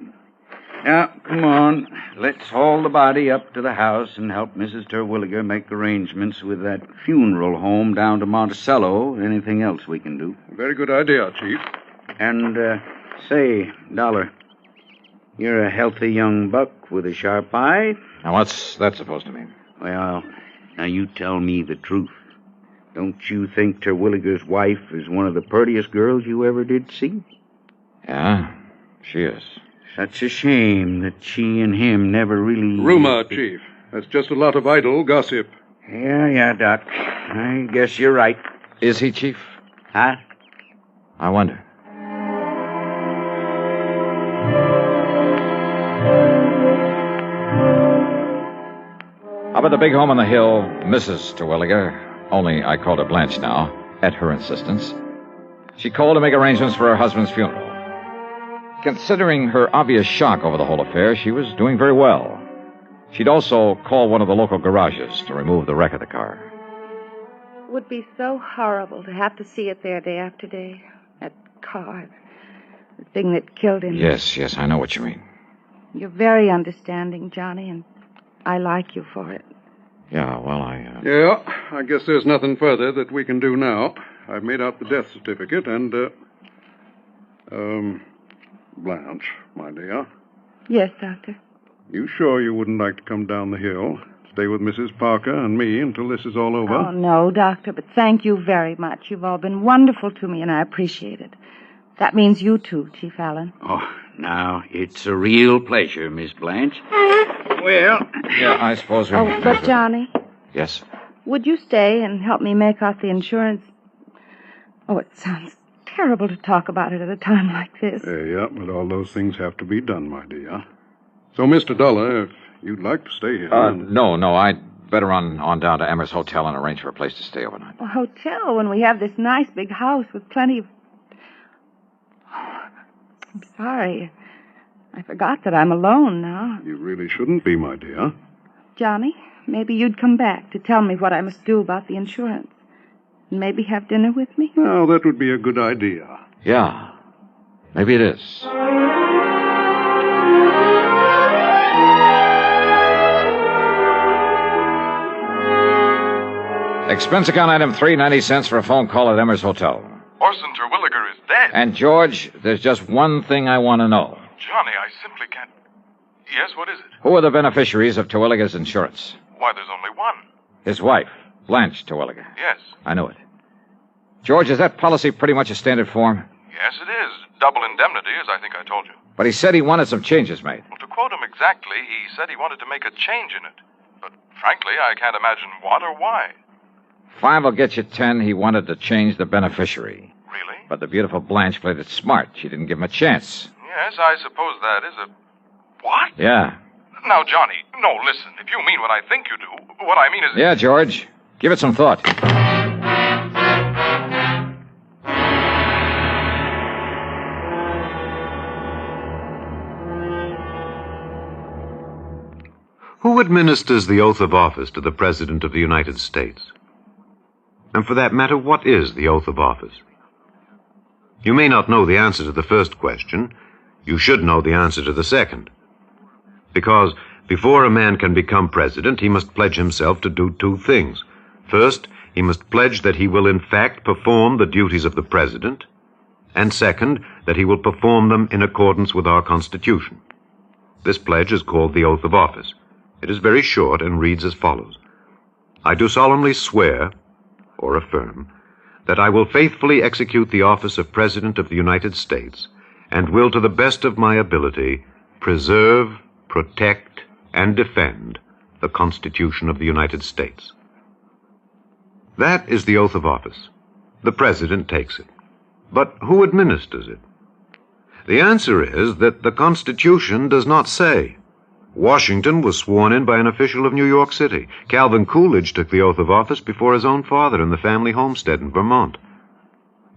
Now, come on. Let's haul the body up to the house and help Mrs. Terwilliger make arrangements with that funeral home down to Monticello. Anything else we can do. Very good idea, Chief. And, say, Dollar, you're a healthy young buck with a sharp eye. Now, what's that supposed to mean? Well, now you tell me the truth. Don't you think Terwilliger's wife is one of the prettiest girls you ever did see? Yeah, she is. Such a shame that she and him never really... Rumor, Chief. That's just a lot of idle gossip. Yeah, Doc. I guess you're right. Is he, Chief? Huh? I wonder. Up at the big home on the hill, Mrs. Terwilliger, only I called her Blanche now, at her insistence, she called to make arrangements for her husband's funeral. Considering her obvious shock over the whole affair, she was doing very well. She'd also called one of the local garages to remove the wreck of the car. It would be so horrible to have to see it there day after day. That car, the thing that killed him. Yes, I know what you mean. You're very understanding, Johnny, and I like you for it. Yeah, well, Yeah, I guess there's nothing further that we can do now. I've made out the death certificate, and, Blanche, my dear, Yes, Doctor. you sure you wouldn't like to come down the hill, stay with Mrs. Parker and me until this is all over? Oh, no, Doctor, but thank you very much. You've all been wonderful to me, and I appreciate it. That means you too, Chief Allen. Oh, now, it's a real pleasure, Miss Blanche. Well... Yeah, I suppose we... Oh, but Johnny, Yes? would you stay and help me make out the insurance? Oh, it sounds terrible to talk about it at a time like this. Yeah, but all those things have to be done, my dear. So, Mr. Dollar, if you'd like to stay here... No, I'd better run on down to Emmer's Hotel and arrange for a place to stay overnight. A hotel when we have this nice big house with plenty of... I'm sorry. I forgot that I'm alone now. You really shouldn't be, my dear. Johnny, maybe you'd come back to tell me what I must do about the insurance. And maybe have dinner with me? Now, that would be a good idea. Yeah, maybe it is. Expense account item 3, 90 cents for a phone call at Emmer's Hotel. Orson Terwilliger is dead. And, George, there's just one thing I want to know. Johnny, I simply can't... Yes, what is it? Who are the beneficiaries of Terwilliger's insurance? Why, there's only one. His wife, Blanche Terwilliger. Yes. I knew it. George, is that policy pretty much a standard form? Yes, it is. Double indemnity, as I think I told you. But he said he wanted some changes made. Well, to quote him exactly, he said he wanted to make a change in it. But frankly, I can't imagine what or why. 5 will get you 10. He wanted to change the beneficiary. Really? But the beautiful Blanche played it smart. She didn't give him a chance. Yes, I suppose that is a... What? Yeah. Now, Johnny, no, listen. If you mean what I think you do, what I mean is... Yeah, George. Give it some thought. Who administers the oath of office to the President of the United States? And for that matter, what is the oath of office? You may not know the answer to the first question. You should know the answer to the second. Because before a man can become president, he must pledge himself to do 2 things. First, he must pledge that he will in fact perform the duties of the president. And second, that he will perform them in accordance with our Constitution. This pledge is called the oath of office. It is very short and reads as follows. I do solemnly swear, or affirm, that I will faithfully execute the office of President of the United States and will, to the best of my ability, preserve, protect, and defend the Constitution of the United States. That is the oath of office. The President takes it. But who administers it? The answer is that the Constitution does not say. Washington was sworn in by an official of New York City. Calvin Coolidge took the oath of office before his own father in the family homestead in Vermont.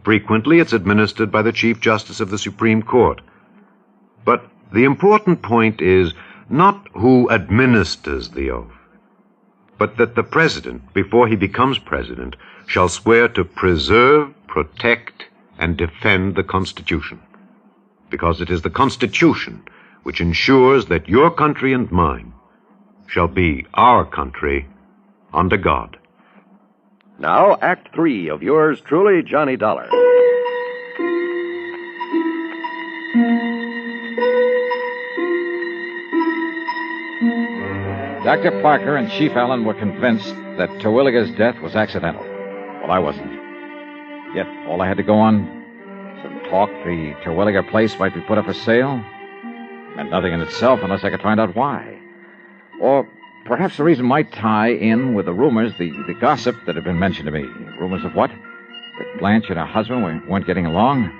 Frequently, it's administered by the Chief Justice of the Supreme Court. But the important point is not who administers the oath, but that the President, before he becomes President, shall swear to preserve, protect, and defend the Constitution. Because it is the Constitution which ensures that your country and mine shall be our country under God. Now, Act 3 of yours truly, Johnny Dollar. Dr. Parker and Chief Allen were convinced that Terwilliger's death was accidental. Well, I wasn't. Yet, all I had to go on, some talk the Terwilliger place might be put up for sale, meant nothing in itself unless I could find out why. Or perhaps the reason might tie in with the rumors, the gossip that had been mentioned to me. Rumors of what? That Blanche and her husband weren't getting along?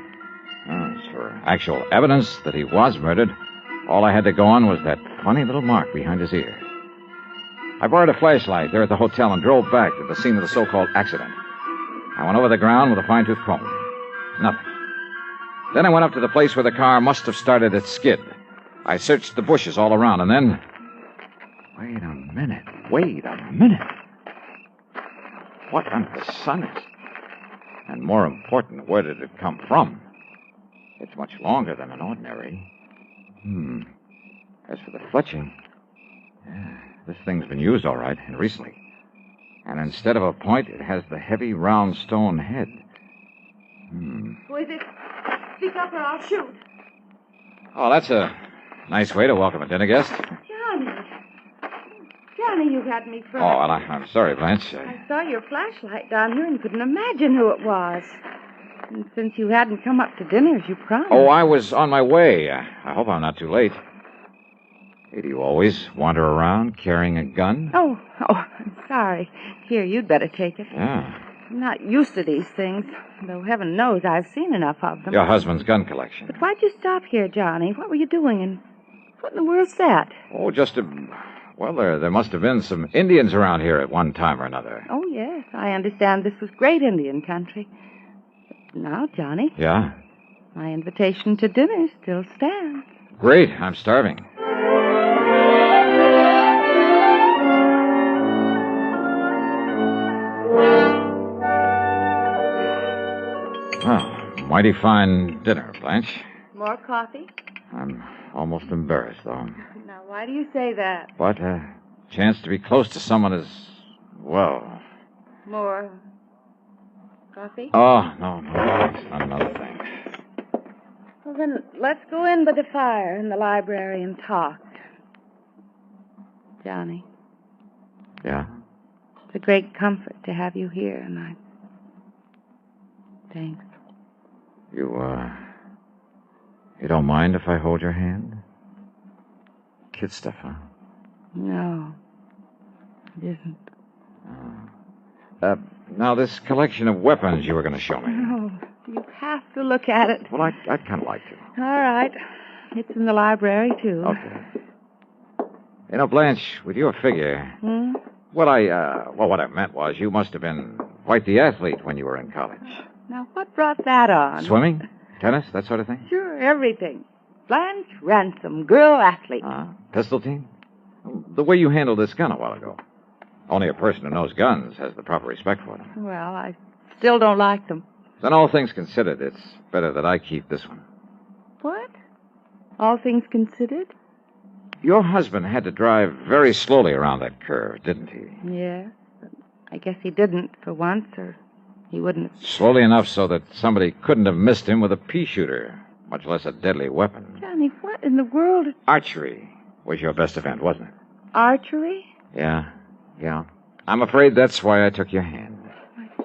As for actual evidence that he was murdered, all I had to go on was that funny little mark behind his ear. I borrowed a flashlight there at the hotel and drove back to the scene of the so-called accident. I went over the ground with a fine-tooth comb. Nothing. Then I went up to the place where the car must have started its skid. I searched the bushes all around, and then... Wait a minute. What under the sun is... And more important, where did it come from? It's much longer than an ordinary. As for the fletching... this thing's been used all right, and recently. And instead of a point, it has the heavy, round stone head. Who is it? Speak up or I'll shoot. Oh, that's a nice way to welcome a dinner guest. Johnny, you had me frightened. Oh, well, I'm sorry, Blanche. I saw your flashlight down here and couldn't imagine who it was. And since you hadn't come up to dinner as you promised... Oh, I was on my way. I hope I'm not too late. Hey, do you always wander around carrying a gun? Oh, I'm sorry. Here, you'd better take it. Yeah. I'm not used to these things, though heaven knows I've seen enough of them. Your husband's gun collection. But why'd you stop here, Johnny? What were you doing, and what in the world's that? Oh, just a... Well, there must have been some Indians around here at one time or another. Oh, yes. I understand this was great Indian country. But now, Johnny... Yeah? My invitation to dinner still stands. Great. I'm starving. Oh, mighty fine dinner, Blanche. More coffee? I'm almost embarrassed, though. Now, why do you say that? But a chance to be close to someone is, well... More coffee? Oh, no, it's not another thing. Well, then, let's go in by the fire in the library and talk. Johnny. Yeah? It's a great comfort to have you here, and Thanks. You don't mind if I hold your hand? Kid stuff, huh? No, it isn't. Now, this collection of weapons you were going to show me. No, you have to look at it. Well, I'd kind of like to. All right. It's in the library, too. Okay. You know, Blanche, with your figure... Hmm? What I meant was you must have been quite the athlete when you were in college. Now, what brought that on? Swimming? Tennis? That sort of thing? Sure, everything. Blanche Ransom, girl athlete. Pistol team? The way you handled this gun a while ago. Only a person who knows guns has the proper respect for them. Well, I still don't like them. Then all things considered, it's better that I keep this one. What? All things considered? Your husband had to drive very slowly around that curve, didn't he? Yes. I guess he didn't for once, or he wouldn't have... Slowly enough so that somebody couldn't have missed him with a pea shooter, much less a deadly weapon. Johnny, what in the world... Archery was your best event, wasn't it? Archery? Yeah. I'm afraid that's why I took your hand.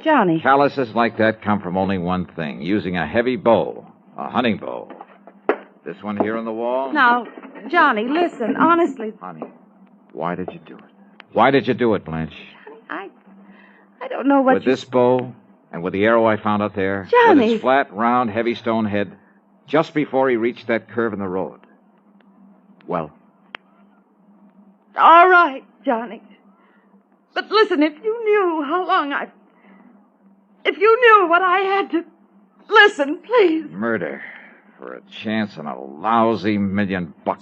Johnny... Calluses like that come from only one thing, using a heavy bow, a hunting bow. This one here on the wall? Now, Johnny, listen, honestly... Honey, why did you do it? Why did you do it, Blanche? I don't know what With this bow, and with the arrow I found out there... Johnny! With its flat, round, heavy stone head, just before he reached that curve in the road. Well? All right, Johnny. But listen, if you knew how long If you knew what I had to... Listen, please. Murder. For a chance on a lousy $1 million. I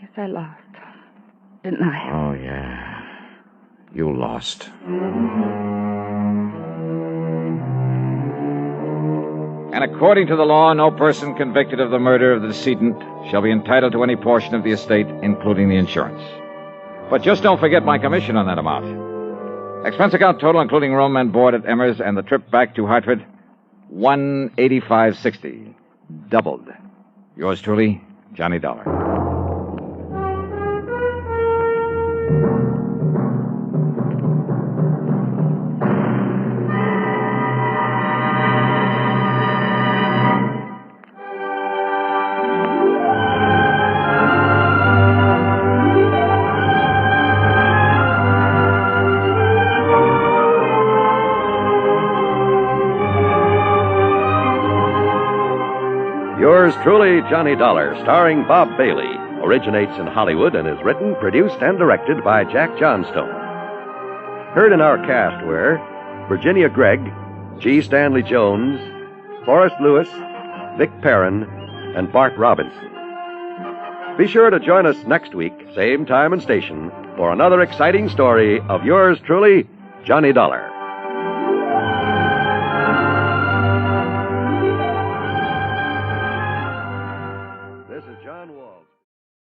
guess I lost, didn't I? Oh, yeah. You lost. And according to the law, no person convicted of the murder of the decedent shall be entitled to any portion of the estate, including the insurance. But just don't forget my commission on that amount. Expense account total, including room and board at Emmer's and the trip back to Hartford, $185.60. Doubled. Yours truly, Johnny Dollar. Yours truly, Johnny Dollar, starring Bob Bailey, originates in Hollywood and is written, produced, and directed by Jack Johnstone. Heard in our cast were Virginia Gregg, G. Stanley Jones, Forrest Lewis, Vic Perrin, and Bart Robinson. Be sure to join us next week, same time and station, for another exciting story of yours truly, Johnny Dollar.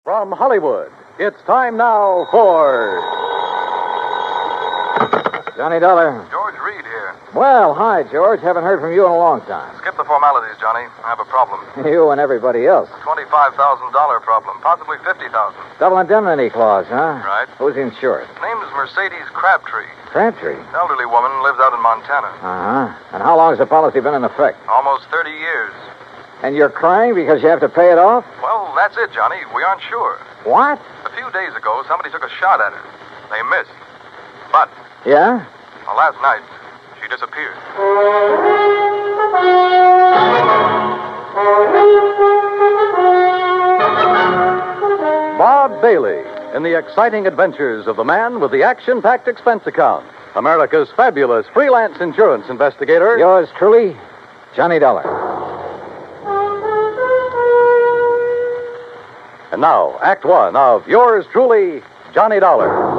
From Hollywood, it's time now for... Johnny Dollar. George Reed. Reed here. Well, hi, George. Haven't heard from you in a long time. Skip the formalities, Johnny. I have a problem. You and everybody else. $25,000 problem, possibly $50,000. Double indemnity clause, huh? Right. Who's insured? Name is Mercedes Crabtree. Crabtree? Elderly woman, lives out in Montana. Uh-huh. And how long has the policy been in effect? Almost 30 years. And you're crying because you have to pay it off? Well, that's it, Johnny. We aren't sure. What? A few days ago, somebody took a shot at her. They missed. But, Yeah? last night, she disappeared. Bob Bailey in the exciting adventures of the man with the action-packed expense account. America's fabulous freelance insurance investigator. Yours truly, Johnny Dollar. And now, Act One of yours truly, Johnny Dollar.